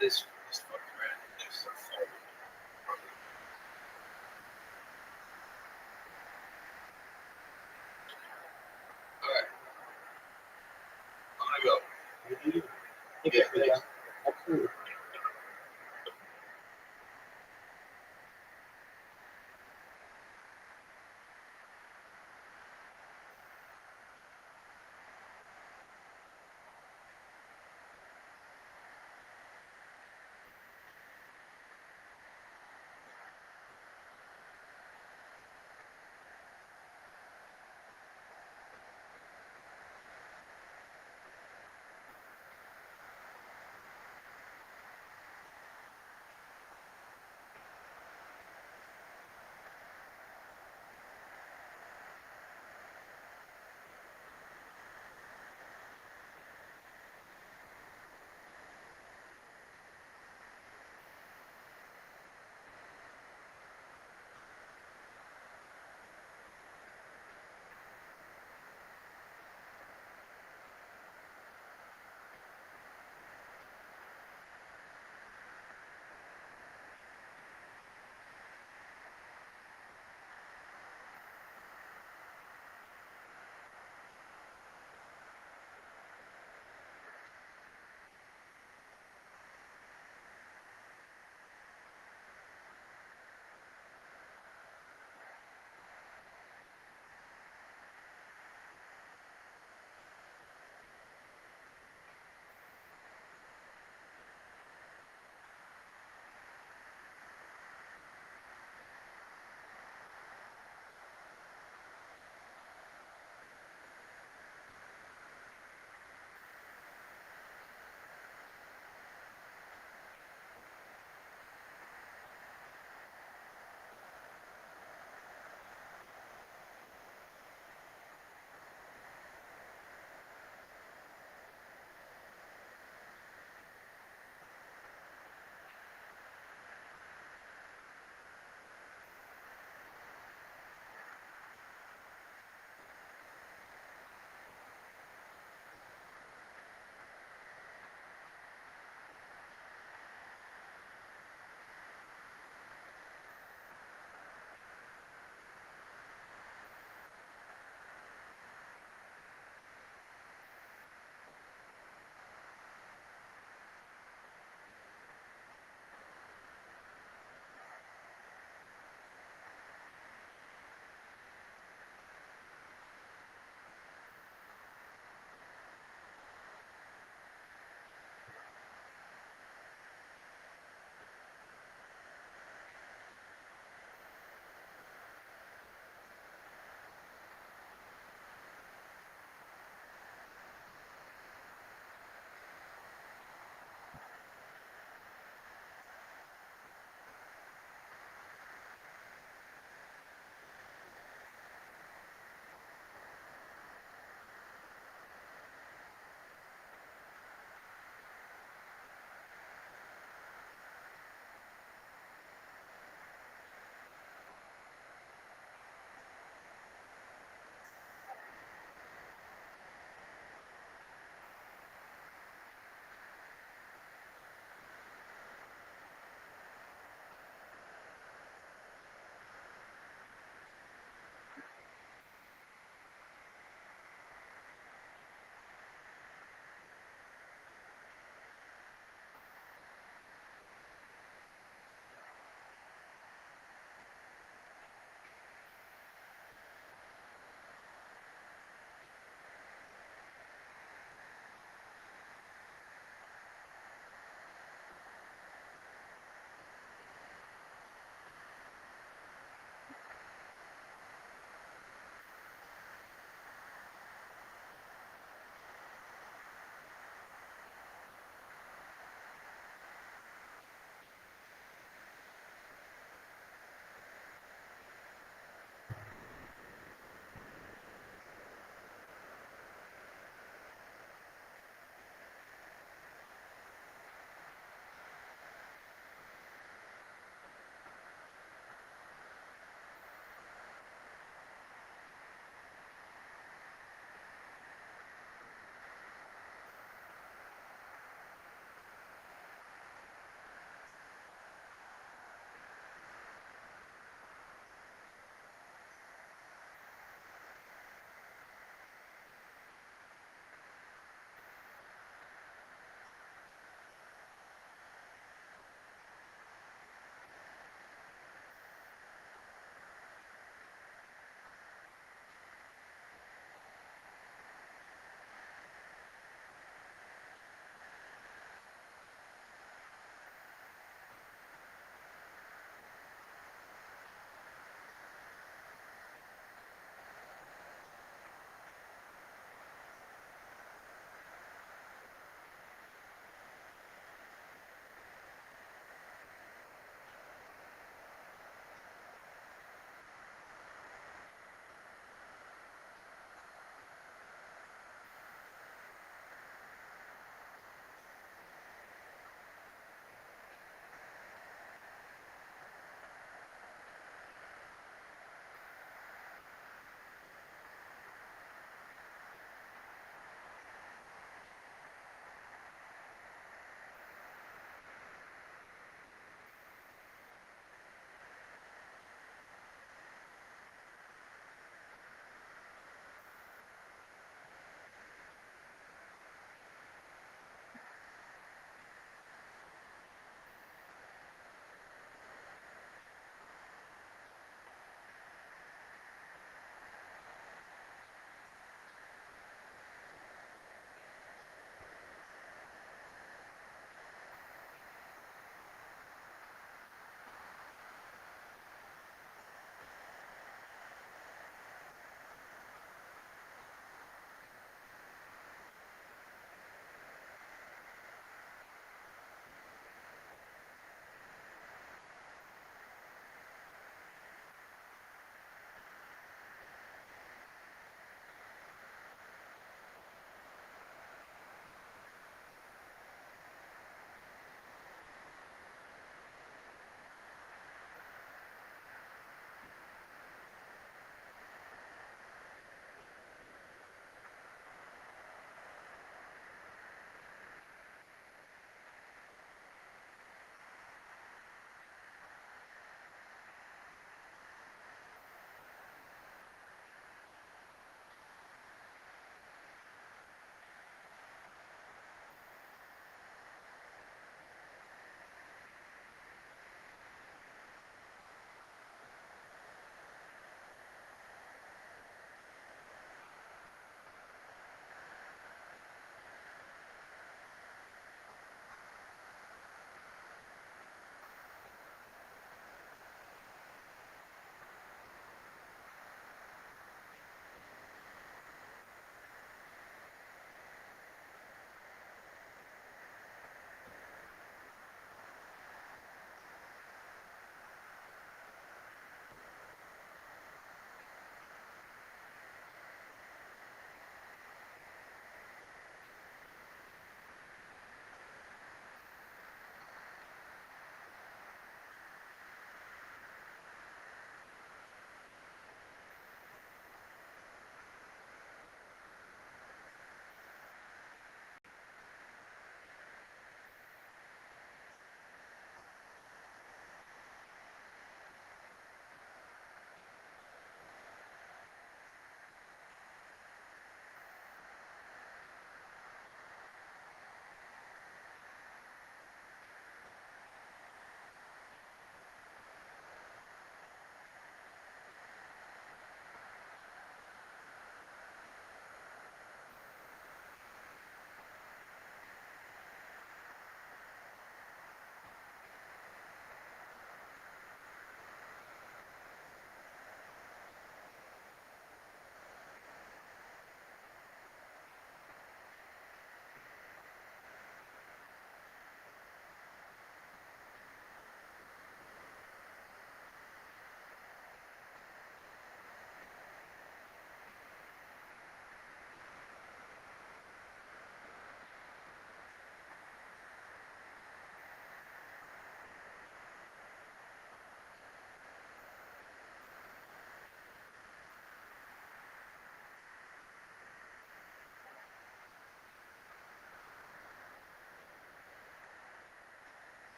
This fucking man. This is so far. Alright. I'm gonna go. You do you. Take Yeah, it, Fredo. thanks. Absolutely.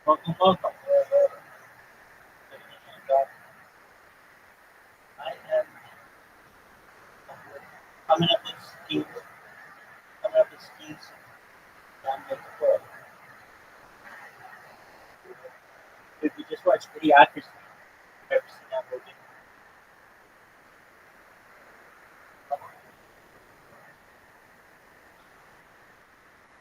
Welcome, welcome. I am coming up with skis. Coming up with skis. I'm with the world. If you just watch Idiocracy, ever seen that movie?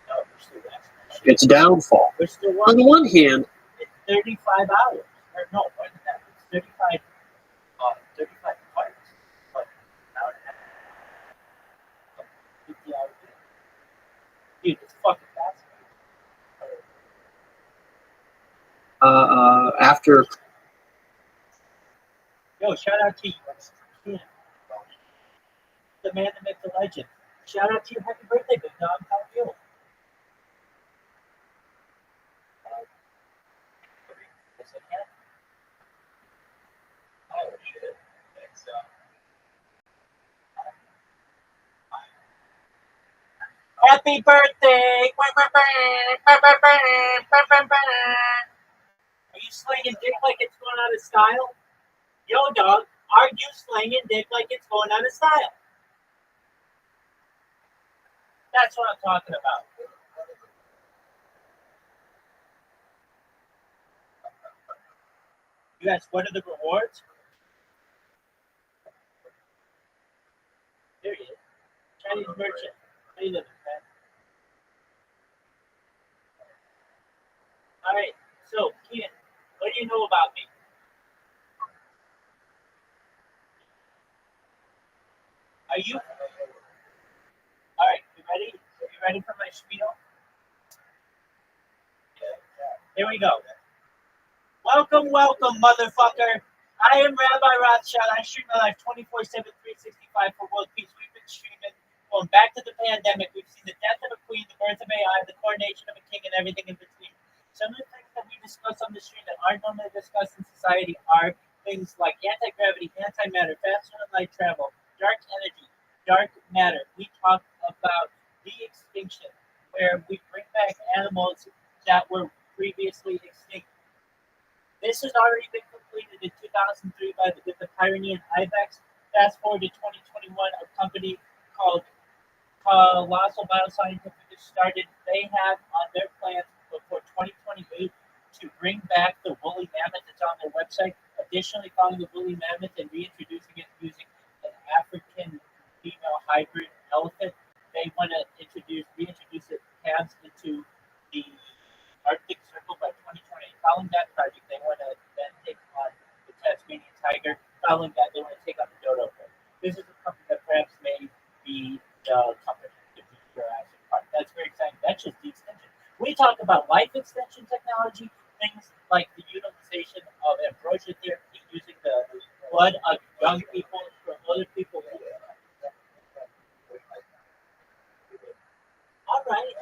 No, we're still watching that shit. Its downfall. We're still On watching. the one hand, It's 35 hours. Or no, more than that. It's 35 parts. Like an hour and a half. 50 hours. Dude, it's fucking fascinating. after Yo, shout out to you. The man, the myth, the legend. Shout out to you. Happy birthday, big dog. How are you? Yes, I can. Oh, shit. It's, Happy birthday! Are you slinging dick like it's going out of style? Yo, dog, are you slinging dick like it's going out of style? That's what I'm talking about. You guys, what are the rewards? There he is. Chinese merchant. How you living, man? All right. So, Keaton, what do you know about me? Are you? All right. You ready? You ready for my spiel? Here we go. Welcome, welcome, motherfucker. I am Rabbi Rothschild. I stream my life 24/7, 365 for world peace. We've been streaming going back to the pandemic. We've seen the death of a queen, the birth of AI, the coronation of a king, and everything in between. Some of the things that we discuss on the stream that aren't normally discussed in society are things like anti-gravity, antimatter, faster than light travel, dark energy, dark matter. We talk about de-extinction, where we bring back animals that were previously extinct. This has already been completed in 2003 with the Pyrenean Ibex. Fast forward to 2021, a company called Colossal Bioscientific started. They have on their plans for 2028 to bring back the woolly mammoth that's on their website. Additionally, calling the woolly mammoth and reintroducing it using an African female hybrid elephant. They want to reintroduce it calves into the Arctic Circle by 2020. Following that project, they want to then take on the Tasmanian tiger. Following that, they want to take on the dodo bird. This is a company that perhaps may be the company to be Jurassic Park. That's very exciting. That's just the extension. We talk about life extension technology, things like the utilization of ambrosia therapy using the blood of young people for other people. All right.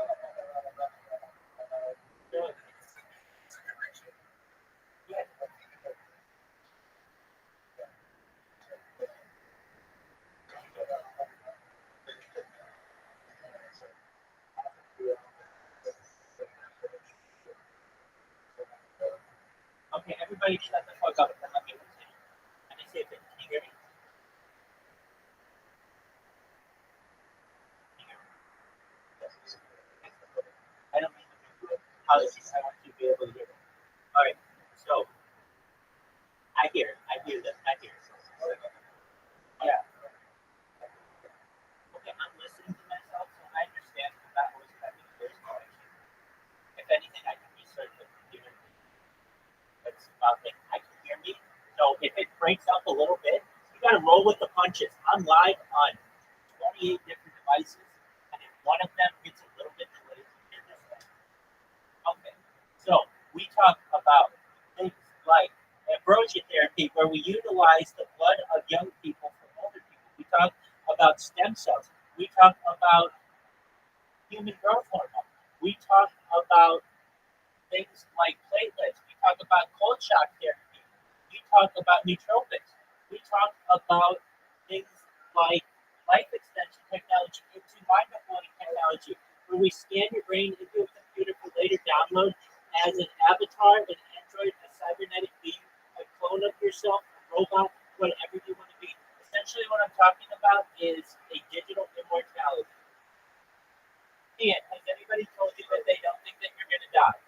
Okay, everybody shut the fuck up and let me continue. Let me see if it can you hear me? Can you hear me? I don't mean to be rude. Apologies. I want you to be able to hear me. All right. So I hear it. I hear this. I hear it. Yeah. Okay, I'm listening to myself, so I understand that was having a very small issue. If anything, I can research the computer. That's about it. I can hear me. So if it breaks up a little bit, you got to roll with the punches. I'm live on 28 different devices, and if one of them gets a little bit delayed, you hear this one. Okay. So we talk about things like ambrosia therapy, where we utilize the blood of young people for older people. We talk about stem cells. We talk about human growth hormone. We talk about things like platelets. We talk about cold shock therapy. We talk about nootropics. We talk about things like life extension technology into mind blowing technology, where we scan your brain into a computer for later download as an avatar, an android, a cybernetic being, a clone of yourself, a robot, whatever you want to be. Essentially, what I'm talking about is a digital immortality. Ian, has anybody told you that they don't think that you're going to die?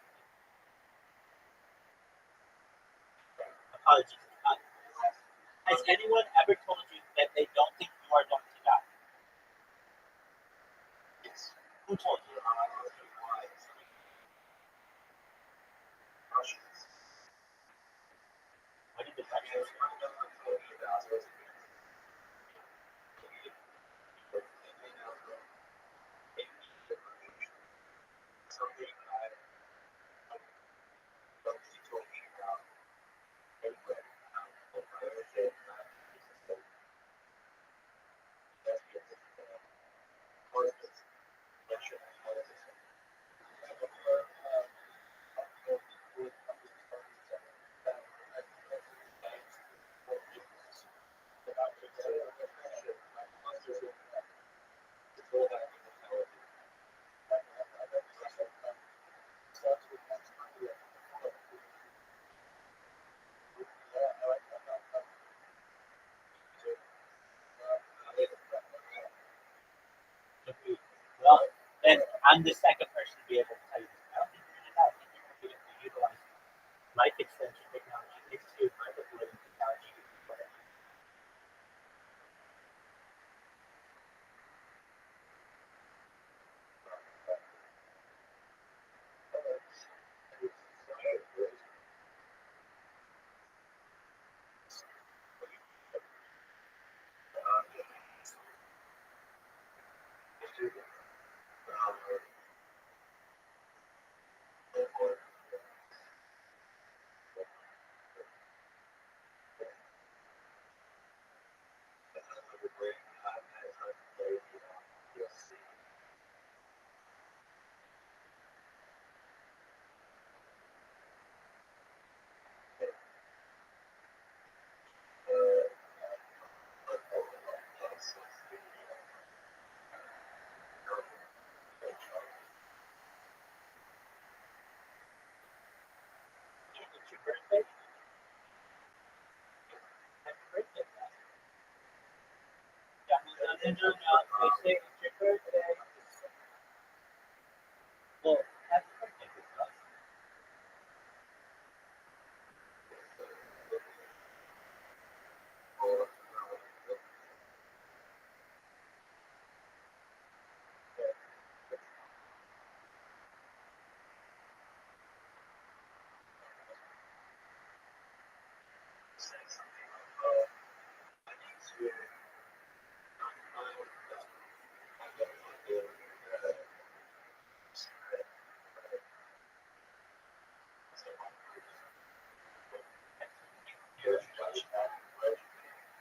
Apologies. Has anyone ever told you that they don't think you are going to die? Yes. Who told you? Russians. What did the Russians say? Something I told me about anyway. Well, then I'm the second person to be able to tell you this. I don't think you're going to die. I think you're going to be able to utilize life extension technology into microfluidic technology. It's your birthday. Happy birthday, man. Yeah, no. They say it's your birthday. Well, happy birthday, good luck.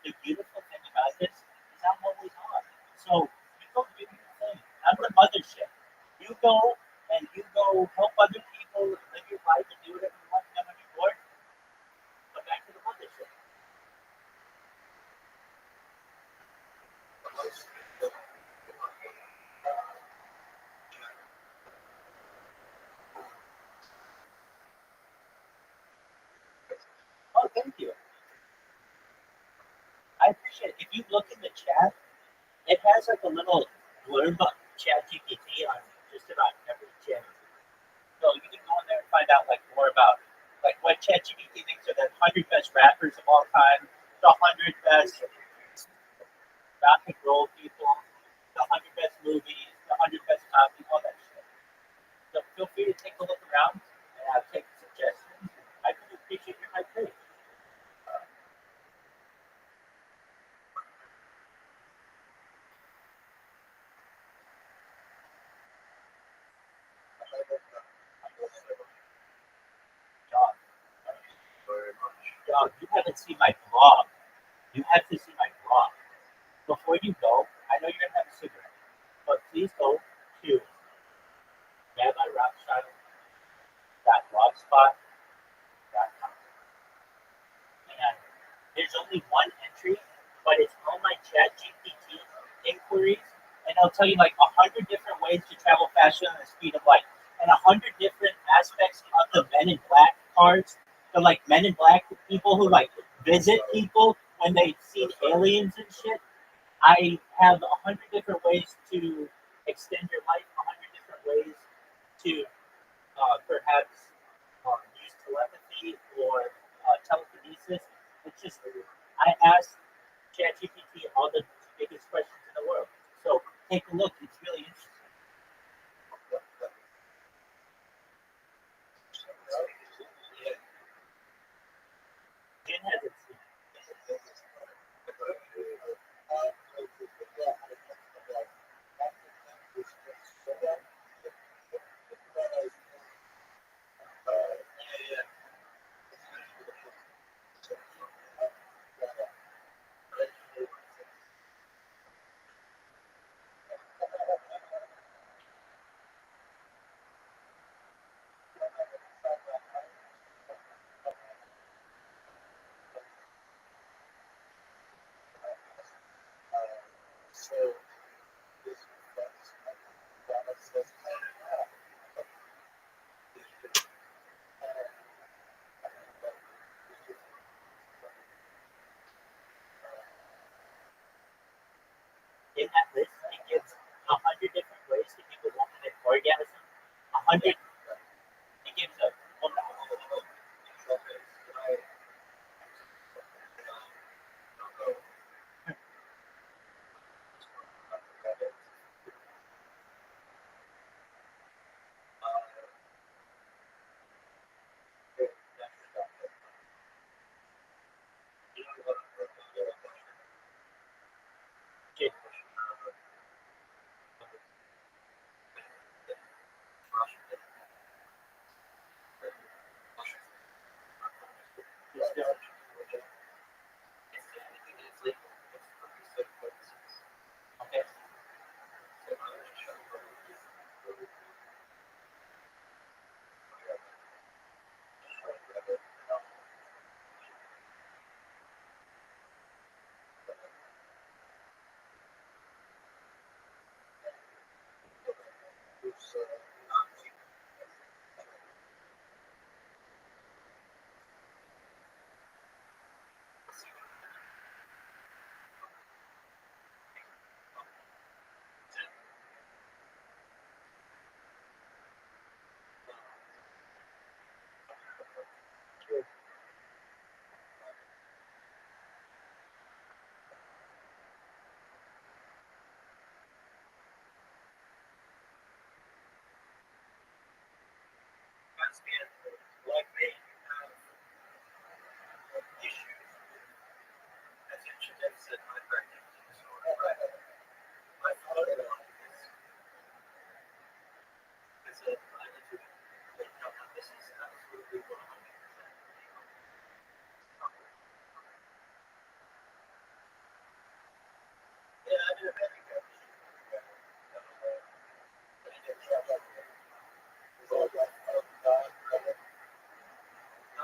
The beautiful thing about this is I'm always on. So you go do your thing. I'm the mothership. You go and you go help other people live your life and do whatever you want. And when you're bored, come back to the mothership. Oh, thank you. I appreciate it. If you look in the chat, it has like a little blurb on Chat GPT on just about every channel. So you can go in there and find out like more about like what ChatGPT thinks are the 100 best rappers of all time, the 100 best rock and roll people, the 100 best movies, the 100 best comedy, all that shit. So feel free to take a look around and take suggestions. I really appreciate your high praise. John, John, you haven't seen my blog. You have to see my blog. Before you go, I know you're gonna have a cigarette, but please go to rabbirothschild.blogspot.com. And there's only one entry, but it's all my Chat GPT inquiries, and I'll tell you like 100 different ways to travel faster than the speed of light. and 100 different aspects of the Men in Black cards. The like Men in Black people who like visit people when they see aliens and shit. I have 100 different ways to extend your life, 100 different ways to perhaps use telepathy or telekinesis. It's just, I asked ChatGPT all the biggest questions in the world. So take a look, it's really interesting. Jen hasn't seen it. In that list, it gives 100 different ways to give a woman an orgasm. 100. It gives a woman. Okay. Like me, have issues. As you said, my practice disorder. I thought it out. I said, I need to wake up, and this is absolutely 100%. Yeah, I do have a good no,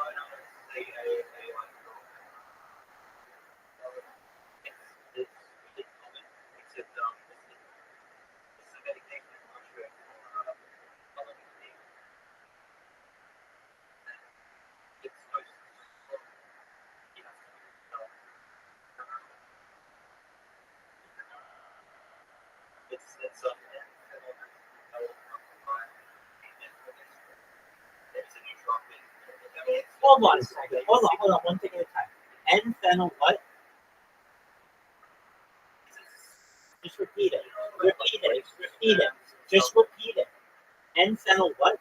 I know it's it's common, except it's a medication. I'm not sure for it's most you have to it's it's a nootropic. I mean, hold on a second. Hold on. One thing at a time. N-phenyl what? Just repeat it. Repeat it. Repeat it. Just repeat it. N-phenyl what?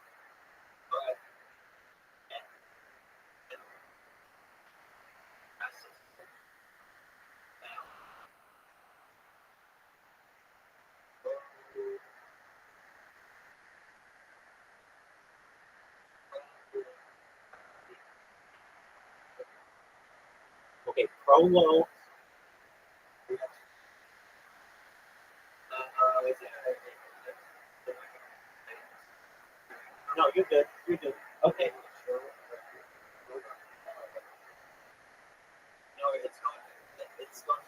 Okay, prolo. No, you're good. You're good. Okay. No, it's not. It's not.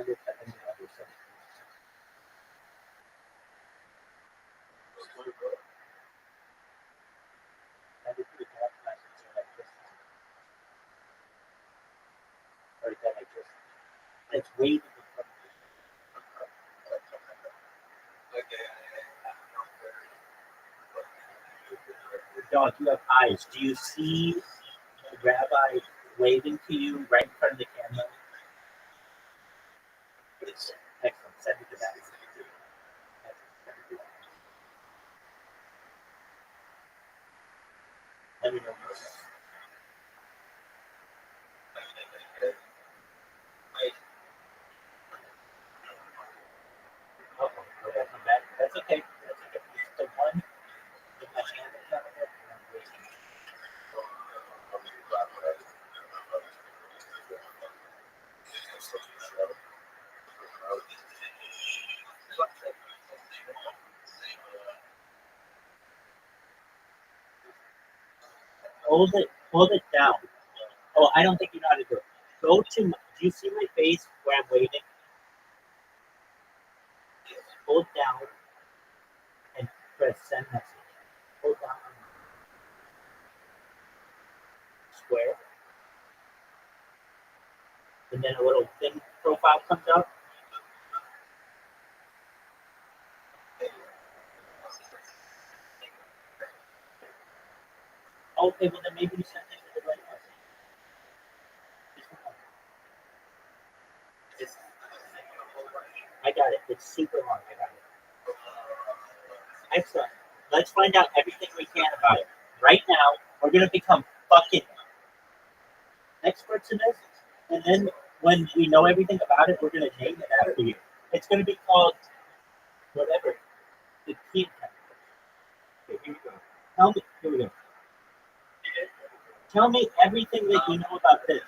under any other substance. Never put a gas mask in electricity. Or is that electricity? It's waving in front of you. Dog, you have eyes. Do you see the rabbi waving to you right in front of the camera? Excellent. Send it to that. Let me know. Oh, will that come back? That's okay. That's okay. Just the one in my hand in front of it, and I'm waiting. Hold it down. Oh, I don't think you know how to do it. Go to, do you see my face where I'm waiting? Hold down and press send message. Hold down on square, and then a little thin profile comes up. Okay, well then maybe you sent it to the right person. It's, I got it. It's super long. I got it. Excellent. Let's find out everything we can about it. Right now, we're gonna become fucking experts in this, and then when we know everything about it, we're gonna name it after you. It's gonna be called whatever. The key. Okay, here we go. Tell me. Here we go. Tell me everything that you know about this.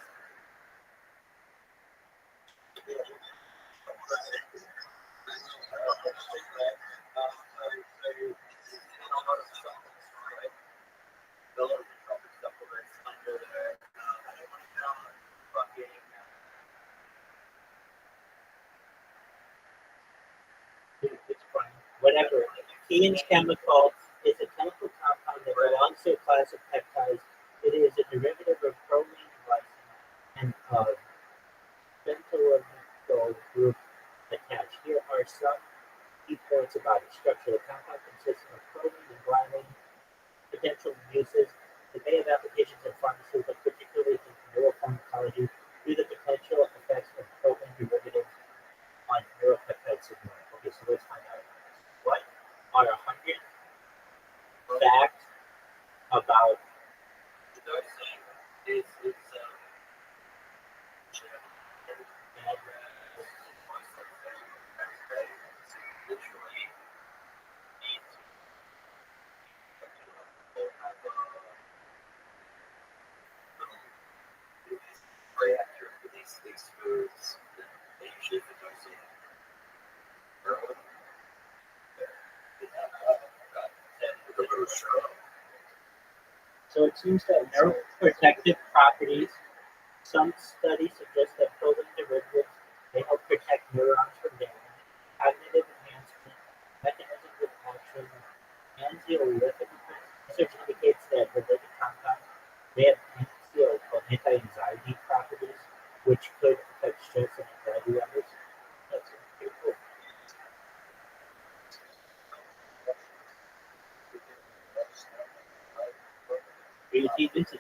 It's fine. Whatever. Keynes chemical is a chemical compound that belongs to a class of peptides. It is a derivative of proline and glycine and bentoyl group attached. Here are some key points about its structure. The compound consists of proline and glycine. Potential uses. It may have applications in pharmaceuticals, particularly in neuropharmacology, due to the potential effects of proline derivatives on neuropeptide signaling. Okay, so let's find out. What are 100 facts about So it seems that neuroprotective properties. Some studies suggest that proline derivatives may help protect neurons from damage, cognitive enhancement, mechanisms of action, anxiolytic effects. Research indicates that related compounds may have anti-anxiety properties, which could affect stress and anxiety levels. That's pretty cool. Pretty busy.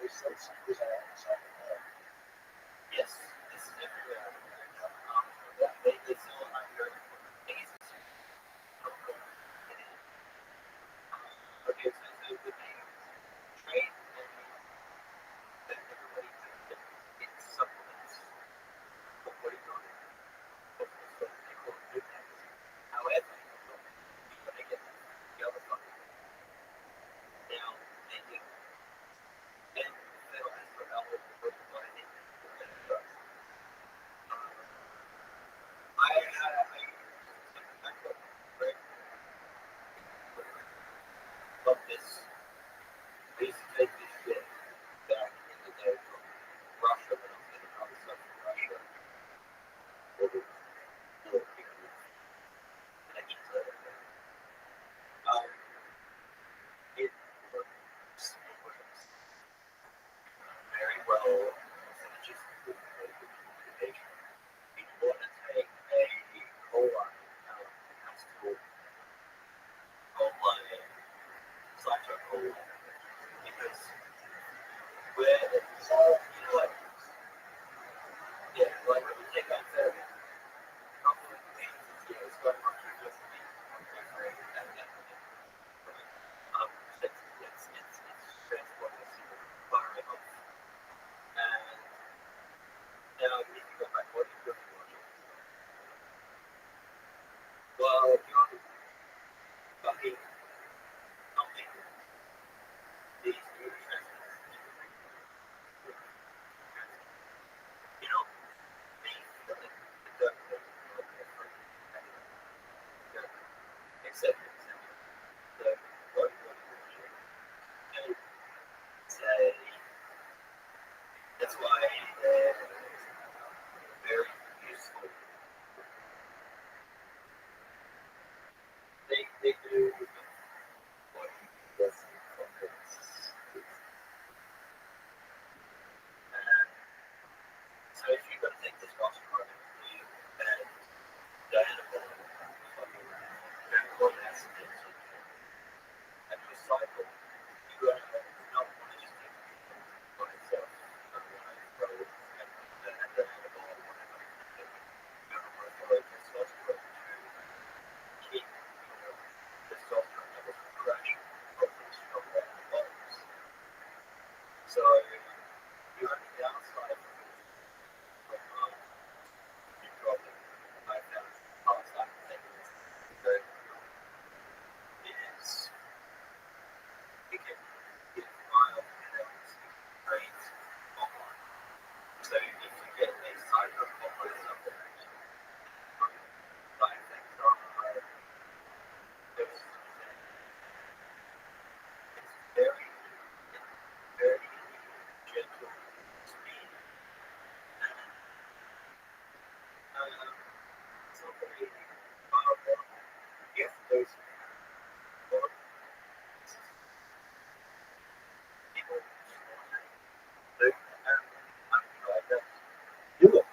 Yes, this is everywhere. They sell it on your okay, so the main trade that everybody it's supplements. What do you call it? They call it Guinness. However, you're gonna get the other fucking now they do and they don't ask for help with what I think I cook very love this. I used to take this shit back in the day from Russia when I was getting all the stuff from Russia. Over and I eat um, it works. It works very well. It's just good communication. You want to take a cola out has to cola slash a cola because where it's you know like yeah like when you take out the yeah it's got much just it's transported far enough and now if you go back what you do well you're fucking something these new transmitters you know except the what say that's why they're very useful. They do what this and so if you're gonna take this watch card and Diana fucking carbon acid and recycle, you're gonna not want to just take it by itself. Otherwise, and the animal or whatever. You're gonna want to follow testosterone to keep your testosterone levels from crashing properly strong down the bottoms. So you have the downside from you probably I found parts I think that is it can get mild and it's great online. So if you get a side of hormones up there, side effects are it's very very gentle speed and it's not very mild. If those people do it.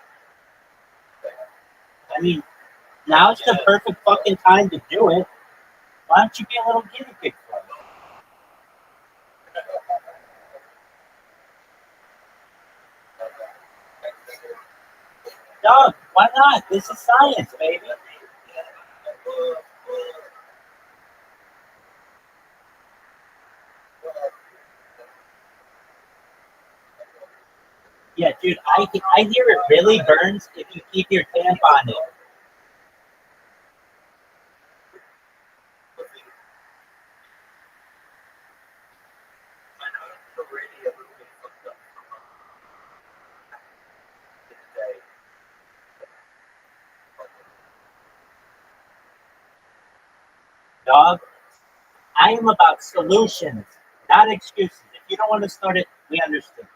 I mean, now's the perfect fucking time to do it. Why don't you be a little guinea pig for it? Doug, why not? This is science, baby. Yeah, dude, I hear it really burns if you keep your tampon in. Dog, I am about solutions, not excuses. If you don't want to start it, we understand.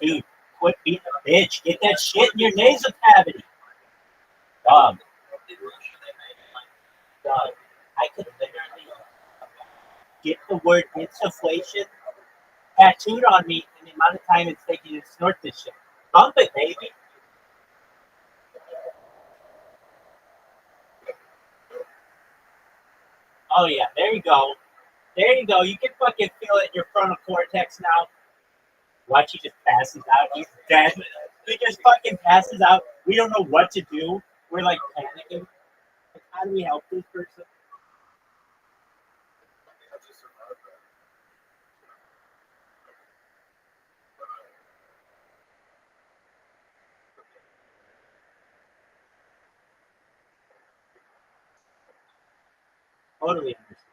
Dude, quit being a bitch. Get that shit in your nasal cavity. Dog. Dog. I could literally get the word insufflation tattooed on me in the amount of time it's taking to snort this shit. Bump it, baby. Oh yeah, there you go. There you go. You can fucking feel it in your frontal cortex now. Watch, he just passes out. He's dead. He just fucking passes out. We don't know what to do. We're like panicking. Like, how do we help this person? Totally understand.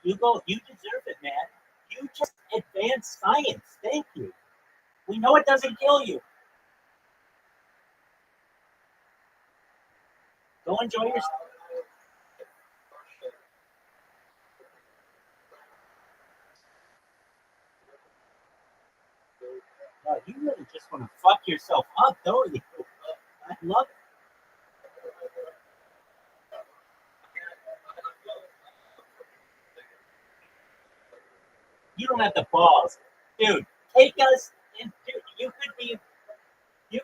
You deserve it, man. You just advanced science. Thank you. We know it doesn't kill you. Go enjoy your. No, you really just want to fuck yourself up, don't you? I love it. You don't have the balls, dude. Take us, and dude, you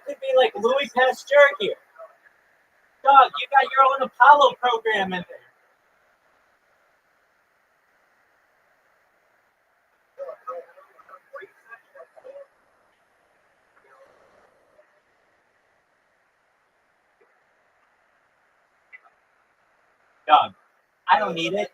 could be like Louis Pasteur here, dog. You got your own Apollo program in there. Dog, I don't need it.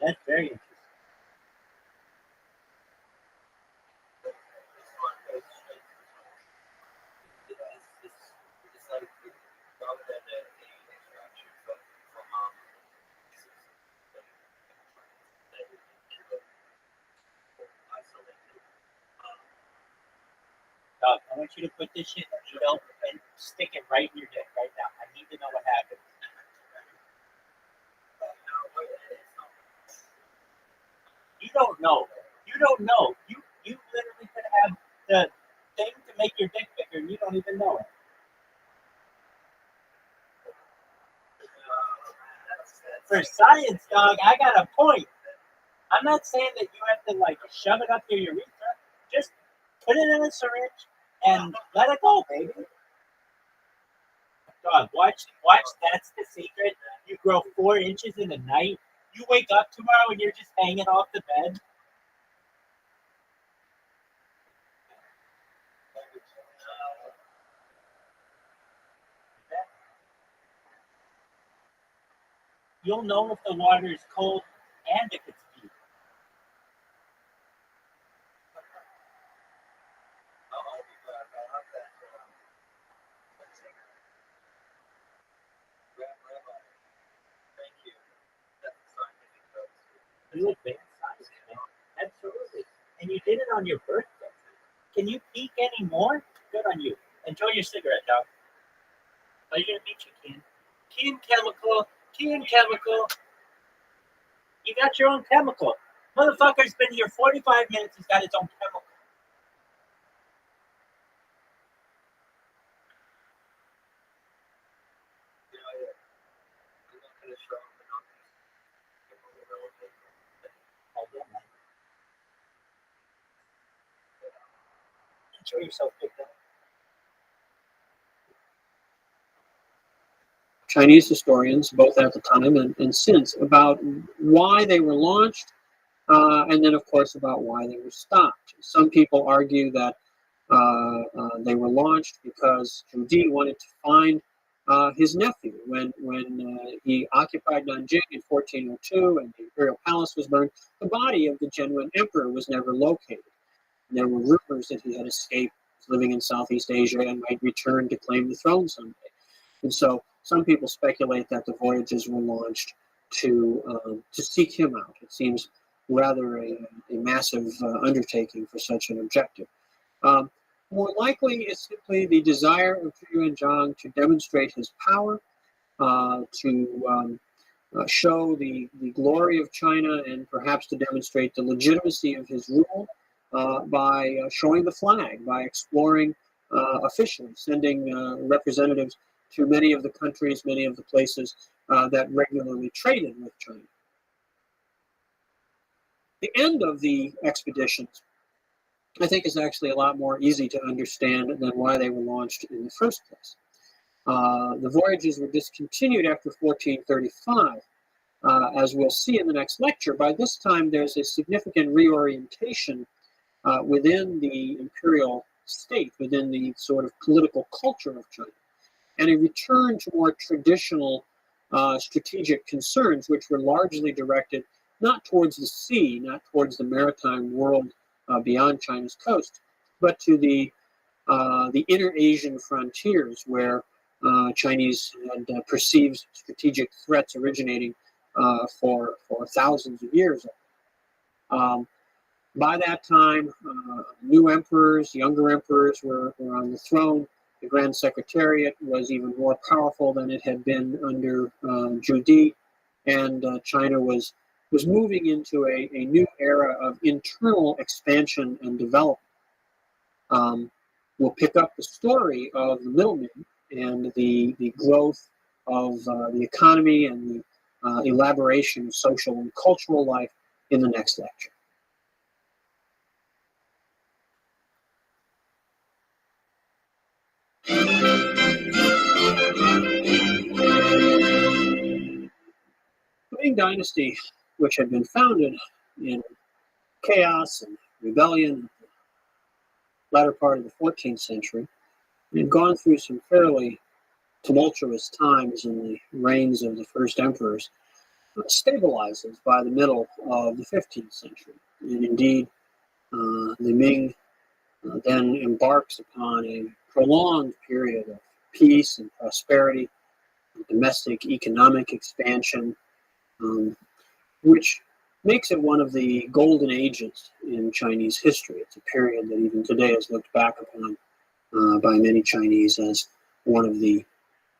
That's very interesting. Dog, I want you to put this shit in an email and stick it right in your dick right now. I need to know what happened. You don't know. You don't know. You literally could have the thing to make your dick bigger and you don't even know it. For science, dog, I got a point. I'm not saying that you have to like shove it up your urethra. Just put it in a syringe and let it go, baby. Dog, watch. That's the secret. You grow 4 inches in a night. You wake up tomorrow and you're just hanging off the bed. You'll know if the water is cold and if it's deep. You advance science, man. Absolutely. And you did it on your birthday. Can you peek anymore? Good on you. Enjoy your cigarette, dog. Pleasure to meet you, Ken. Ken Chemical. Ken Chemical. You got your own chemical. Motherfucker's been here 45 minutes. He's got his own chemical. Oh, yeah, man. Enjoy yourself, big dog. Chinese historians, both at the time and since, about why they were launched, and then, of course, about why they were stopped. Some people argue that they were launched because Zhu Di wanted to find his nephew when he occupied Nanjing in 1402 and the imperial palace was burned. The body of the genuine emperor was never located. And there were rumors that he had escaped, living in Southeast Asia, and might return to claim the throne someday. And so some people speculate that the voyages were launched to seek him out. It seems rather a massive undertaking for such an objective. More likely, it's simply the desire of Zhu Yuanzhang to demonstrate his power, to show the glory of China, and perhaps to demonstrate the legitimacy of his rule by showing the flag, by exploring officially, sending representatives to many of the countries, many of the places that regularly traded with China. The end of the expeditions, I think, is actually a lot more easy to understand than why they were launched in the first place. The voyages were discontinued after 1435. As we'll see in the next lecture, by this time there's a significant reorientation within the imperial state, within the sort of political culture of China, and a return to more traditional strategic concerns, which were largely directed not towards the sea, not towards the maritime world beyond China's coast, but to the inner Asian frontiers, where Chinese had perceived strategic threats originating for thousands of years. By that time, new emperors, younger emperors were on the throne. The Grand Secretariat was even more powerful than it had been under Zhu Di, and China was moving into a new era of internal expansion and development. We'll pick up the story of the middlemen and the growth of the economy and the elaboration of social and cultural life in the next lecture. The Ming Dynasty, which had been founded in chaos and rebellion in the latter part of the 14th century, had gone through some fairly tumultuous times in the reigns of the first emperors, stabilizes by the middle of the 15th century. And indeed, the Ming then embarks upon a prolonged period of peace and prosperity, domestic economic expansion, which makes it one of the golden ages in Chinese history. It's a period that even today is looked back upon by many Chinese as one of the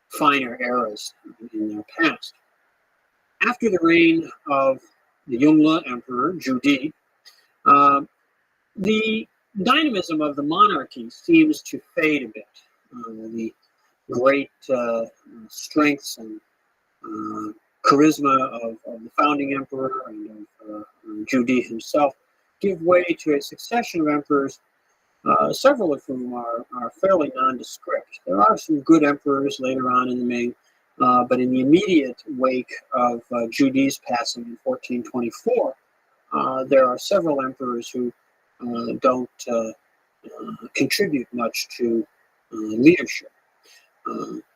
finer eras in their past. After the reign of the Yongle Emperor, Zhu Di, the dynamism of the monarchy seems to fade a bit. The great strengths and charisma of the founding emperor and of Zhu Di himself give way to a succession of emperors several of whom are fairly nondescript. There are some good emperors later on in the Ming, but in the immediate wake of Judi's passing in 1424, there are several emperors who don't contribute much to leadership.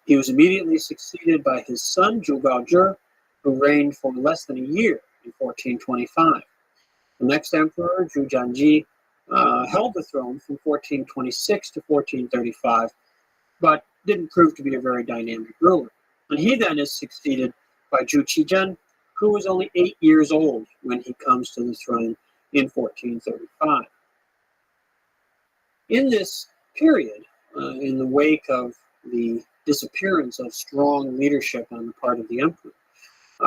He was immediately succeeded by his son, Zhu Gaozhi, who reigned for less than a year in 1425. The next emperor, Zhu Jianji, held the throne from 1426 to 1435, but didn't prove to be a very dynamic ruler. And he then is succeeded by Zhu Qizhen, who was only 8 years old when he comes to the throne in 1435. In this period, in the wake of the disappearance of strong leadership on the part of the emperor,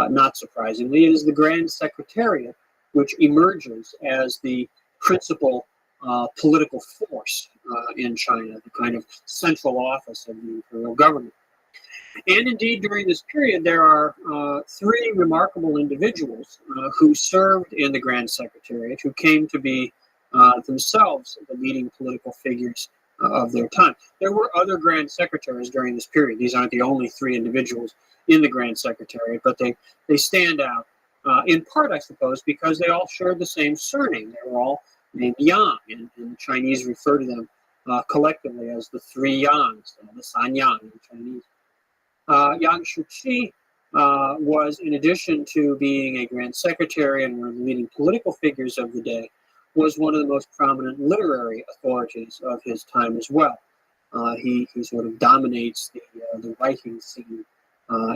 not surprisingly, it is the Grand Secretariat which emerges as the principal political force in China, the kind of central office of the imperial government. And indeed, during this period, there are three remarkable individuals who served in the Grand Secretariat, who came to be themselves the leading political figures of their time. There were other Grand Secretaries during this period. These aren't the only three individuals in the Grand Secretariat, but they stand out in part, I suppose, because they all shared the same surname. They were all named Yang, and the Chinese refer to them collectively as the three Yangs, the San Yang in Chinese. Yang Shuqi was, in addition to being a Grand Secretary and one of the leading political figures of the day, was one of the most prominent literary authorities of his time as well. He sort of dominates the writing scene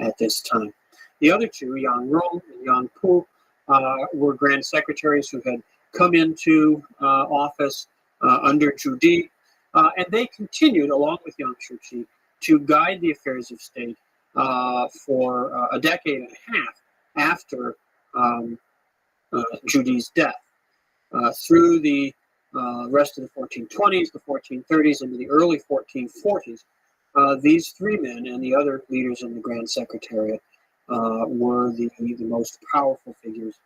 at this time. The other two, Yang Rong and Yang Pu, were Grand Secretaries who had come into office under Zhu Di, and they continued, along with Yang Shuqi, to guide the affairs of state for a decade and a half after Zhu Di's death. Through the rest of the 1420s, the 1430s, into the early 1440s, these three men and the other leaders in the Grand Secretariat were the most powerful figures,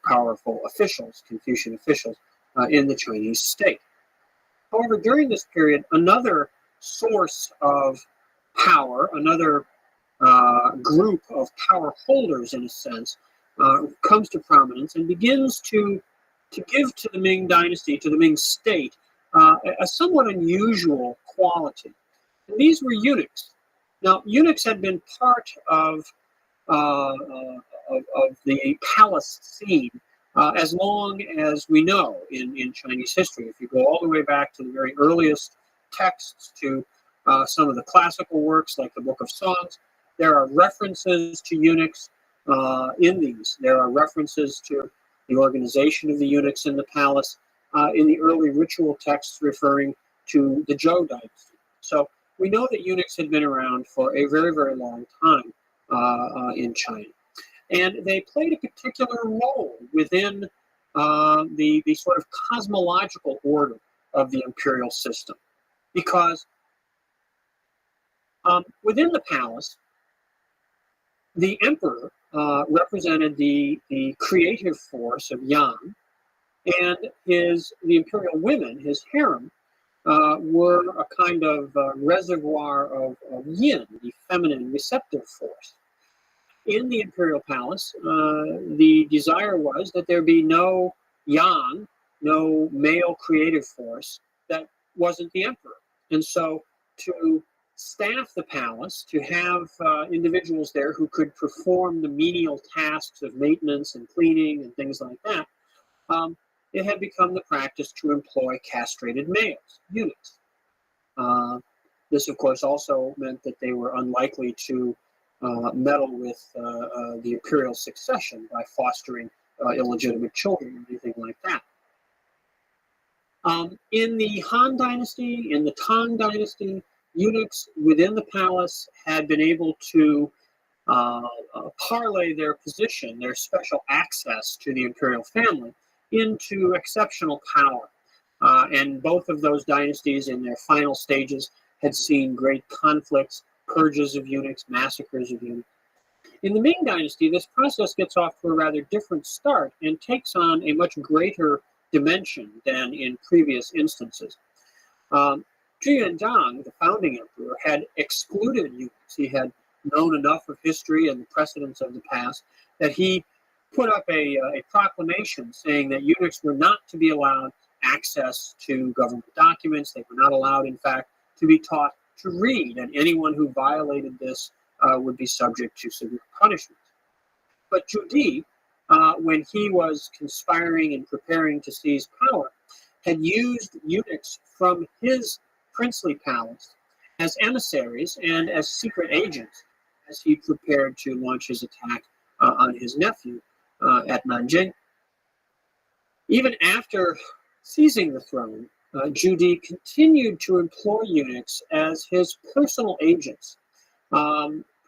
powerful officials, Confucian officials, in the Chinese state. However, during this period, another source of power, another group of power holders, in a sense, comes to prominence and begins to give to the Ming dynasty, to the Ming state, a somewhat unusual quality. And these were eunuchs. Now, eunuchs had been part of the palace scene as long as we know in Chinese history. If you go all the way back to the very earliest texts, to some of the classical works like the Book of Songs, there are references to eunuchs in these. There are references to the organization of the eunuchs in the palace in the early ritual texts referring to the Zhou dynasty. So we know that eunuchs had been around for a very, very long time in China. And they played a particular role within the sort of cosmological order of the imperial system. Because within the palace, the emperor represented the creative force of Yang, and the imperial women, his harem, were a kind of reservoir of yin, the feminine receptive force. In the imperial palace, the desire was that there be no Yang, no male creative force that wasn't the emperor. And so to staff the palace, to have individuals there who could perform the menial tasks of maintenance and cleaning and things like that, it had become the practice to employ castrated males, eunuchs. This, of course, also meant that they were unlikely to meddle with the imperial succession by fostering illegitimate children or anything like that. In the Han Dynasty, in the Tang Dynasty, eunuchs within the palace had been able to parlay their position, their special access to the imperial family, into exceptional power. And both of those dynasties in their final stages had seen great conflicts, purges of eunuchs, massacres of eunuchs. In the Ming Dynasty, this process gets off to a rather different start and takes on a much greater dimension than in previous instances. Zhuge, the founding emperor, had excluded eunuchs. He had known enough of history and the precedents of the past that he put up a proclamation saying that eunuchs were not to be allowed access to government documents. They were not allowed, in fact, to be taught to read, and anyone who violated this would be subject to severe punishment. But Zhu, when he was conspiring and preparing to seize power, had used eunuchs from his princely palace as emissaries and as secret agents as he prepared to launch his attack on his nephew at Nanjing. Even after seizing the throne, Zhu continued to employ eunuchs as his personal agents,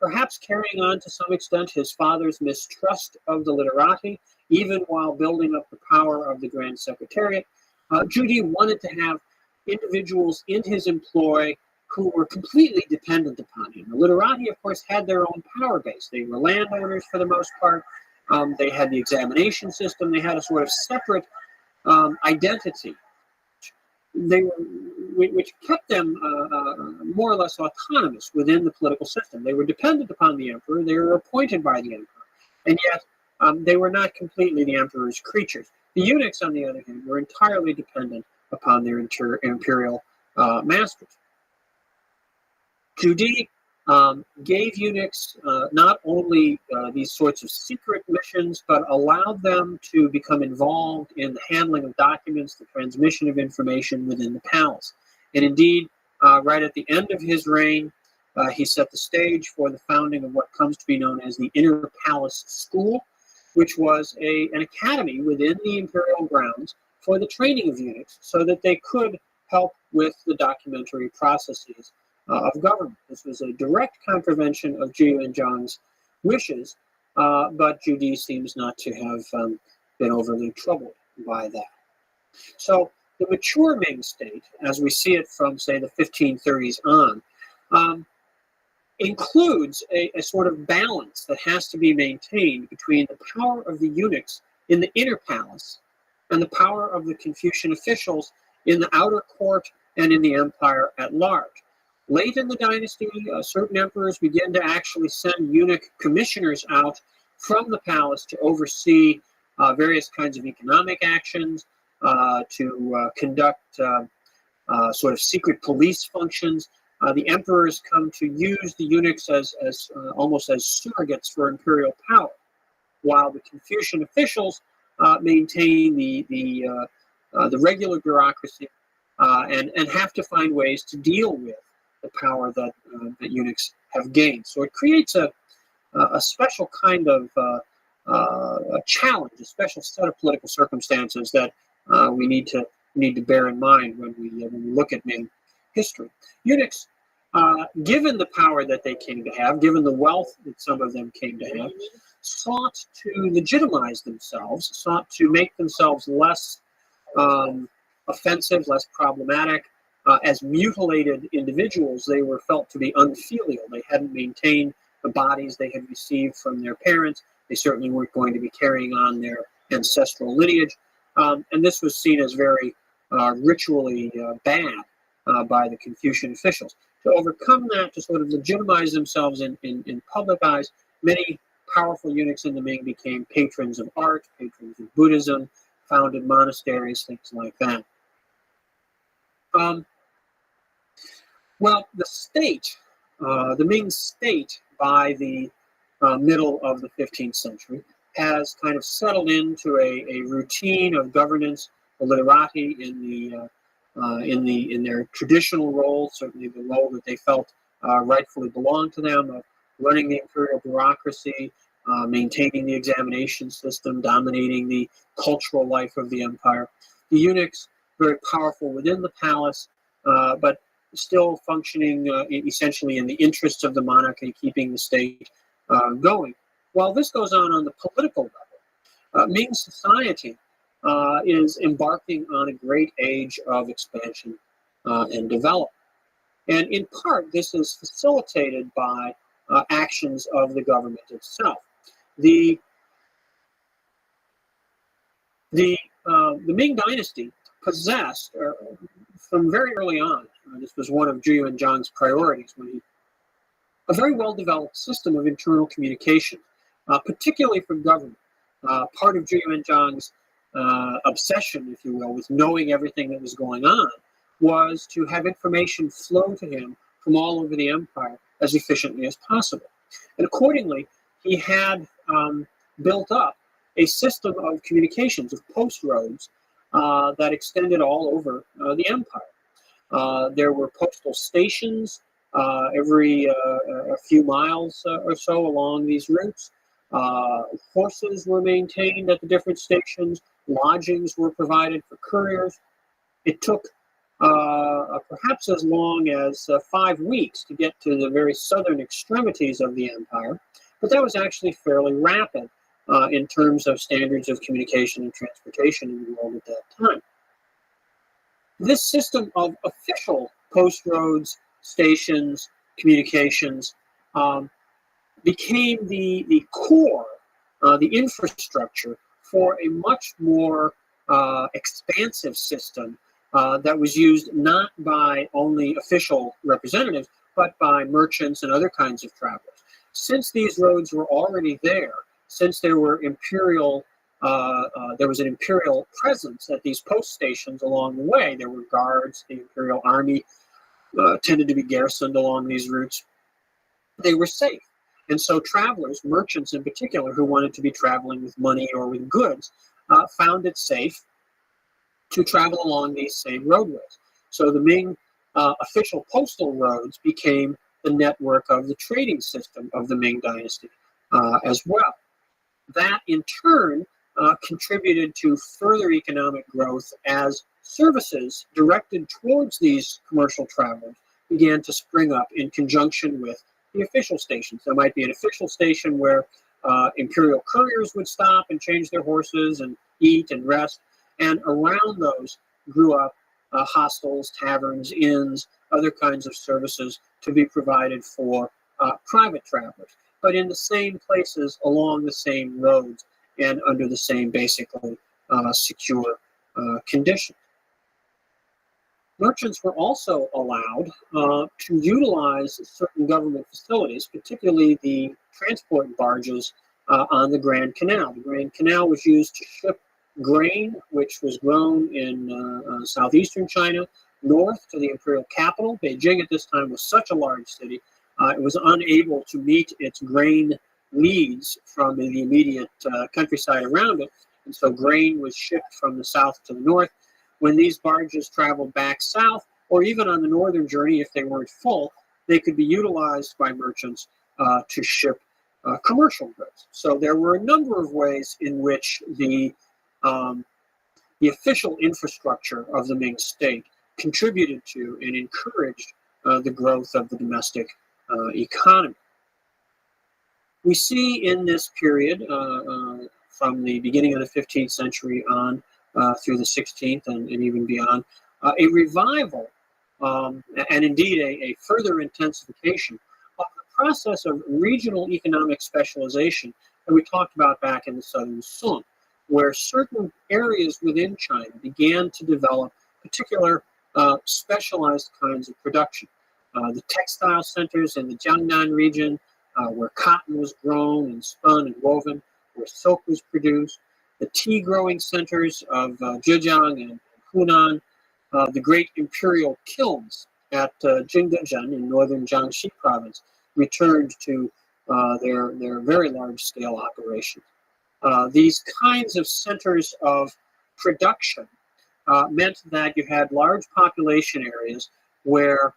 perhaps carrying on to some extent his father's mistrust of the literati, even while building up the power of the Grand Secretariat. Zhu wanted to have individuals in his employ who were completely dependent upon him. The literati, of course, had their own power base. They were landowners for the most part. They had the examination system. They had a sort of separate identity, which kept them more or less autonomous within the political system. They were dependent upon the emperor. They were appointed by the emperor. And yet, they were not completely the emperor's creatures. The eunuchs, on the other hand, were entirely dependent upon their imperial masters. Zhu gave eunuchs not only these sorts of secret missions, but allowed them to become involved in the handling of documents, the transmission of information within the palace. And indeed, right at the end of his reign, he set the stage for the founding of what comes to be known as the Inner Palace School, which was an academy within the imperial grounds for the training of eunuchs so that they could help with the documentary processes of government. This was a direct contravention of Zhuge wishes, but Zhu seems not to have been overly troubled by that. So the mature Ming state, as we see it from, say, the 1530s on, includes a sort of balance that has to be maintained between the power of the eunuchs in the inner palace and the power of the Confucian officials in the outer court and in the empire at large. Late in the dynasty, certain emperors began to actually send eunuch commissioners out from the palace to oversee various kinds of economic actions, to conduct sort of secret police functions. The emperors come to use the eunuchs as almost as surrogates for imperial power, while the Confucian officials maintain the regular bureaucracy and have to find ways to deal with the power that eunuchs have gained. So it creates a special kind of a challenge, a special set of political circumstances that we need to bear in mind when we look at Ming history. Eunuchs, given the power that they came to have, given the wealth that some of them came to have, sought to legitimize themselves, sought to make themselves less offensive, less problematic. As mutilated individuals, they were felt to be unfilial. They hadn't maintained the bodies they had received from their parents. They certainly weren't going to be carrying on their ancestral lineage. And this was seen as very ritually bad by the Confucian officials. To overcome that, to sort of legitimize themselves in public eyes, many powerful eunuchs in the Ming became patrons of art, patrons of Buddhism, founded monasteries, things like that. Well, the state, the Ming state, by the middle of the 15th century, has kind of settled into a routine of governance. The literati in their traditional role, certainly the role that they felt rightfully belonged to them, of running the imperial bureaucracy, maintaining the examination system, dominating the cultural life of the empire. The eunuchs, very powerful within the palace, but still functioning essentially in the interests of the monarchy, keeping the state going. While this goes on the political level, Ming society is embarking on a great age of expansion and development. And in part, this is facilitated by actions of the government itself. The the Ming Dynasty possessed, from very early on, this was one of Zhu Yuanzhang's priorities, a very well-developed system of internal communication, particularly for government. Part of Zhu Yuanzhang's obsession, if you will, with knowing everything that was going on, was to have information flow to him from all over the empire as efficiently as possible. And accordingly, he had built up a system of communications, of post roads, that extended all over the empire. There were postal stations every a few miles or so along these routes. Horses were maintained at the different stations. Lodgings were provided for couriers. It took perhaps as long as 5 weeks to get to the very southern extremities of the empire, but that was actually fairly rapid in terms of standards of communication and transportation in the world at that time. This system of official post roads, stations, communications became the core, the infrastructure for a much more expansive system that was used not by only official representatives, but by merchants and other kinds of travelers. Since these roads were already there, since there were there was an imperial presence at these post stations along the way, there were guards, the imperial army tended to be garrisoned along these routes, they were safe. And so travelers, merchants in particular, who wanted to be traveling with money or with goods, found it safe to travel along these same roadways. So the Ming official postal roads became the network of the trading system of the Ming Dynasty as well. That in turn contributed to further economic growth as services directed towards these commercial travelers began to spring up in conjunction with the official stations. There might be an official station where imperial couriers would stop and change their horses and eat and rest, and around those grew up hostels, taverns, inns, other kinds of services to be provided for private travelers, but in the same places, along the same roads, and under the same basically secure conditions. Merchants were also allowed to utilize certain government facilities, particularly the transport barges on the Grand Canal. The Grand Canal was used to ship grain, which was grown in southeastern China, north to the imperial capital. Beijing at this time was such a large city, it was unable to meet its grain needs from the immediate countryside around it, and so grain was shipped from the south to the north. When these barges traveled back south, or even on the northern journey, if they weren't full, they could be utilized by merchants to ship commercial goods. So there were a number of ways in which the official infrastructure of the Ming state contributed to and encouraged the growth of the domestic economy. We see in this period, from the beginning of the 15th century on through the 16th and even beyond, a revival and indeed a further intensification of the process of regional economic specialization that we talked about back in the Southern Song, where certain areas within China began to develop particular specialized kinds of production. The textile centers in the Jiangnan region, where cotton was grown and spun and woven, where silk was produced, the tea growing centers of Zhejiang and Hunan, the great imperial kilns at Jingdezhen in northern Jiangxi province returned to their very large scale operations. These kinds of centers of production meant that you had large population areas where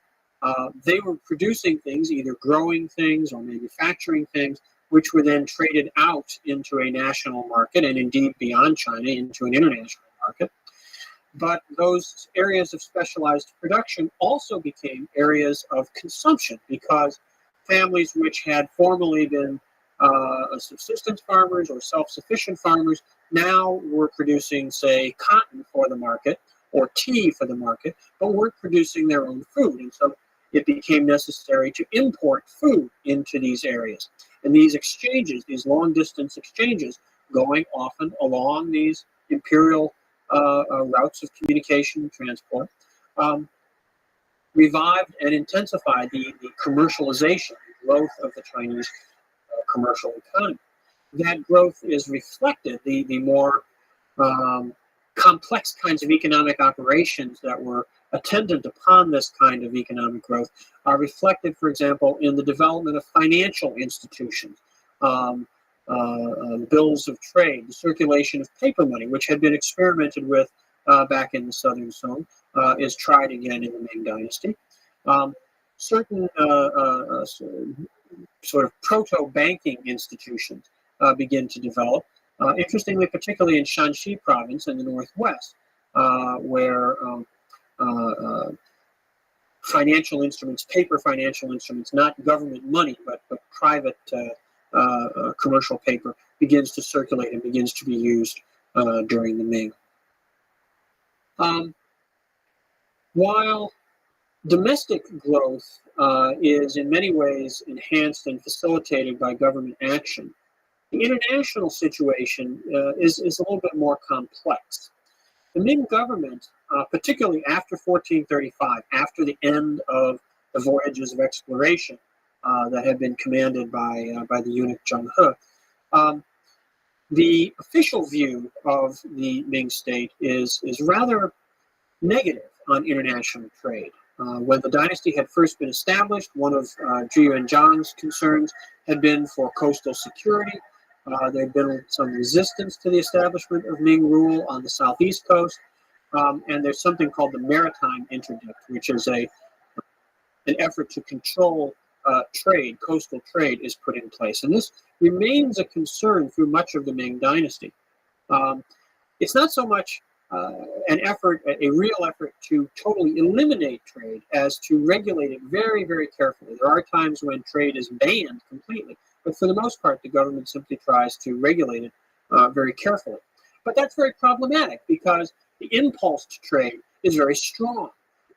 they were producing things, either growing things or manufacturing things, which were then traded out into a national market and indeed beyond China into an international market. But those areas of specialized production also became areas of consumption because families which had formerly been subsistence farmers or self-sufficient farmers now were producing, say, cotton for the market or tea for the market, but weren't producing their own food. And so it became necessary to import food into these areas. And these exchanges, these long-distance exchanges, going often along these imperial routes of communication and transport, revived and intensified the commercialization and growth of the Chinese commercial economy. That growth is reflected, the more complex kinds of economic operations that were attendant upon this kind of economic growth are reflected, for example, in the development of financial institutions, bills of trade, the circulation of paper money, which had been experimented with back in the southern zone, is tried again in the Ming Dynasty. Certain sort of proto-banking institutions begin to develop. Interestingly, particularly in Shanxi province in the northwest, where financial instruments, paper financial instruments, not government money, but private commercial paper, begins to circulate and begins to be used during the Ming. While domestic growth is in many ways enhanced and facilitated by government action, the international situation is a little bit more complex. The Ming government, particularly after 1435, after the end of the voyages of exploration that had been commanded by the eunuch Zheng He, the official view of the Ming state is rather negative on international trade. When the dynasty had first been established, one of Zhu Yuanzhang's concerns had been for coastal security. There had been some resistance to the establishment of Ming rule on the southeast coast, and there's something called the Maritime Interdict, which is an effort to control trade, coastal trade, is put in place. And this remains a concern through much of the Ming dynasty. It's not so much an effort, a real effort to totally eliminate trade as to regulate it very, very carefully. There are times when trade is banned completely, but for the most part, the government simply tries to regulate it very carefully. But that's very problematic because the impulse to trade is very strong.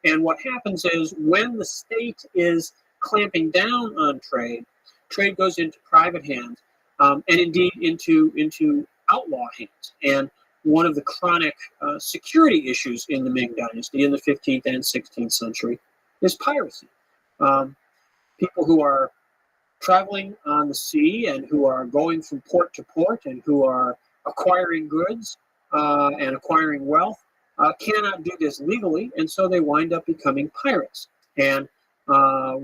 And what happens is when the state is clamping down on trade, trade goes into private hands and indeed into outlaw hands. And one of the chronic security issues in the Ming dynasty in the 15th and 16th century is piracy. People who are traveling on the sea and who are going from port to port and who are acquiring goods and acquiring wealth cannot do this legally, and so they wind up becoming pirates. And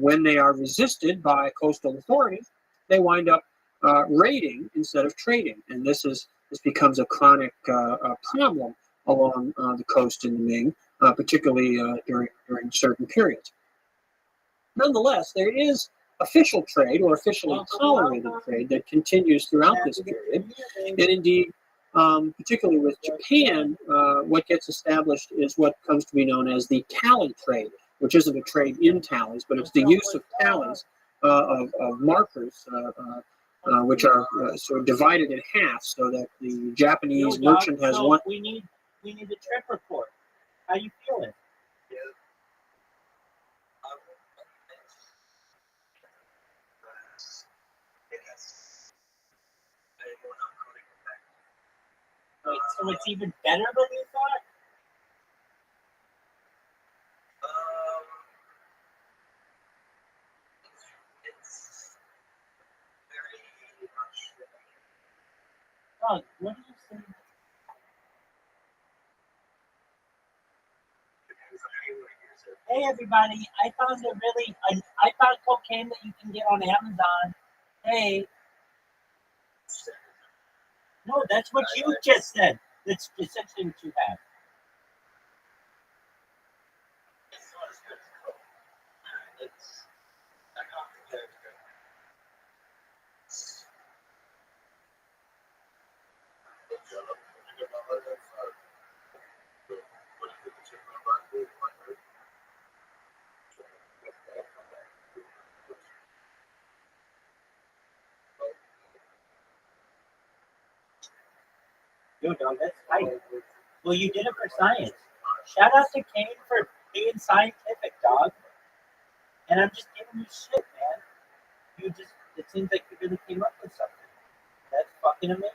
when they are resisted by coastal authorities, they wind up raiding instead of trading. And this becomes a chronic problem along the coast in the Ming, particularly during certain periods. Nonetheless, there is official trade or officially tolerated trade that continues throughout this period. And indeed, particularly with Japan, what gets established is what comes to be known as the tally trade, which isn't a trade in tallies, but it's the use of tallies of markers, which are sort of divided in half so that the Japanese merchant has one. We need a trip report. How you feeling? Wait, so it's even better than you thought? It's very much. Oh, what did you say? Hey everybody, I found I found cocaine that you can get on Amazon. Hey. No, that's what you just said. That's essentially what you have. It's not as good as Coke. I can't compare it to Coke. Yo, dog, that's tight. Well, you did it for science. Shout out to Kane for being scientific, dog. And I'm just giving you shit, man. It seems like you really came up with something. That's fucking amazing.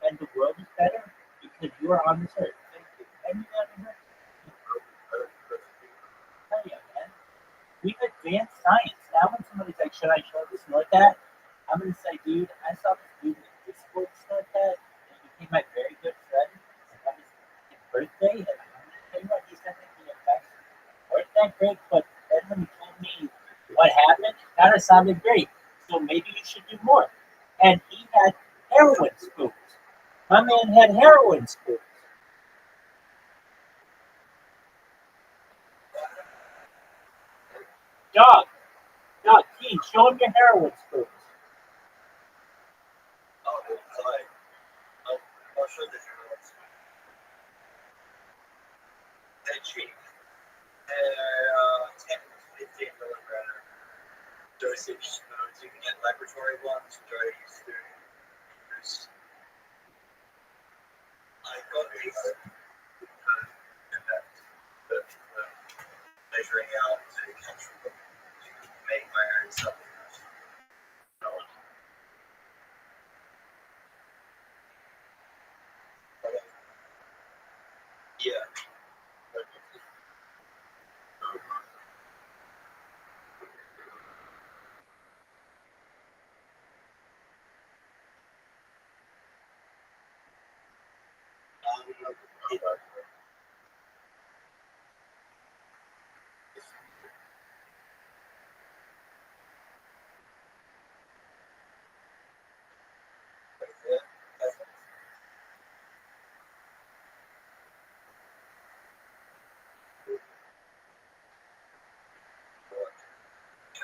And the world is better because you are on this earth. Have you ever heard? Hell yeah, man. We've advanced science. Now when somebody's like, should I show this snort that? I'm gonna say, dude, I saw this dude in Discord snort that, and he became my very good friend. On his birthday, and I'm gonna tell you what, he sent me a text. Weren't that great? But then when he told me what happened, it kind of sounded great. So maybe you should do more. And he had heroin spoons. My man had heroin spoons. Dog, Teen, show him your heroin spoons. Oh, dude, I like. I'll show the journalists. They're cheap. They're 10, 15 milligram dosage. You can get laboratory ones, which I used to use. I got these measuring out to catch make my own supplements. Yeah.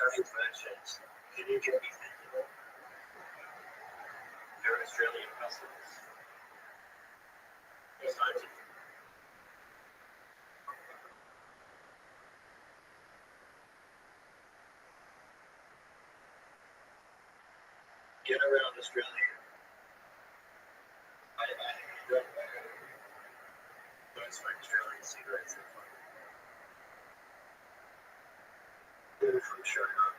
Congratulations. Can you get me your Australian customers? Get around Australia. I don't smoke Australian cigarettes. They're from China.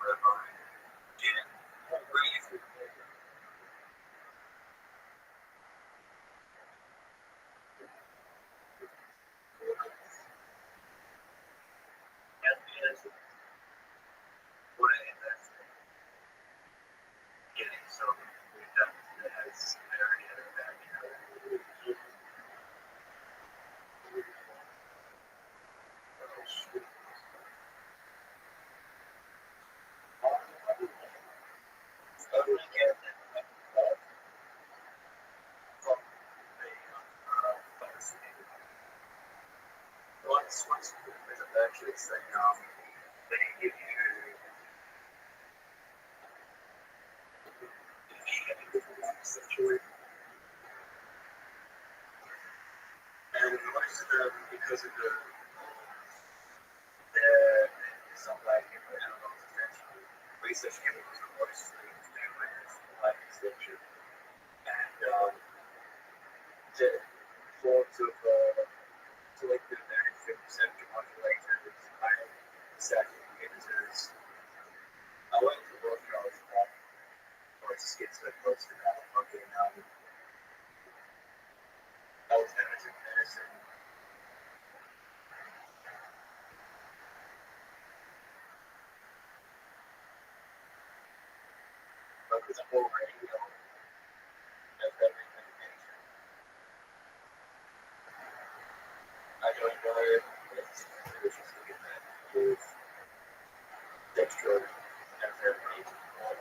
Rabbi, Jen, Reeve. What I invest in getting some that has very value. Once there's a purchase, then they give you essentially. And most of them, because of the some like animal essentially research chemicals are mostly to do with life extension and the forms of selective and receptor modulators, iron receptor inhibitors. I went to Rothschild for that, or to get so close to that, fucking alternative medicine. Because I'm already have every medication. I don't know if it's just looking at with dextro amphetamine or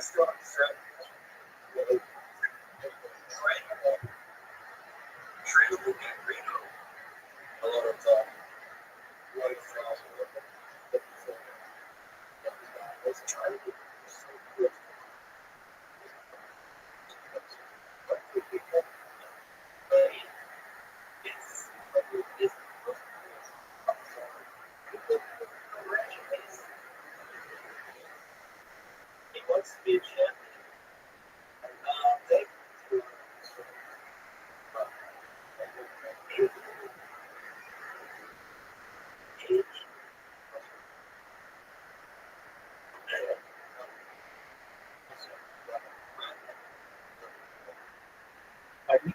still upset. Trainable and Reno. A lot of white frogs. He wants to be a champion. Pardon me?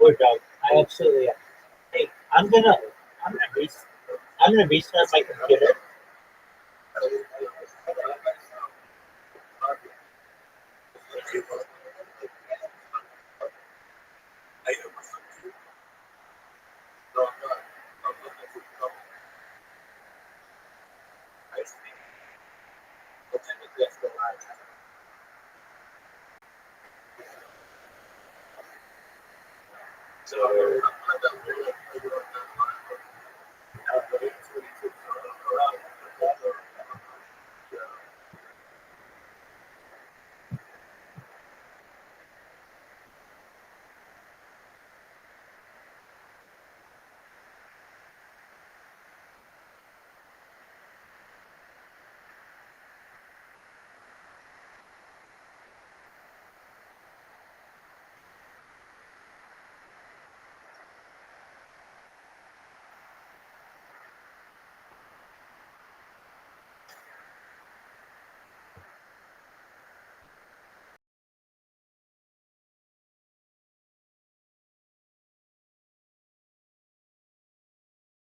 Word dog. I absolutely am. Hey, I'm gonna restart my computer. So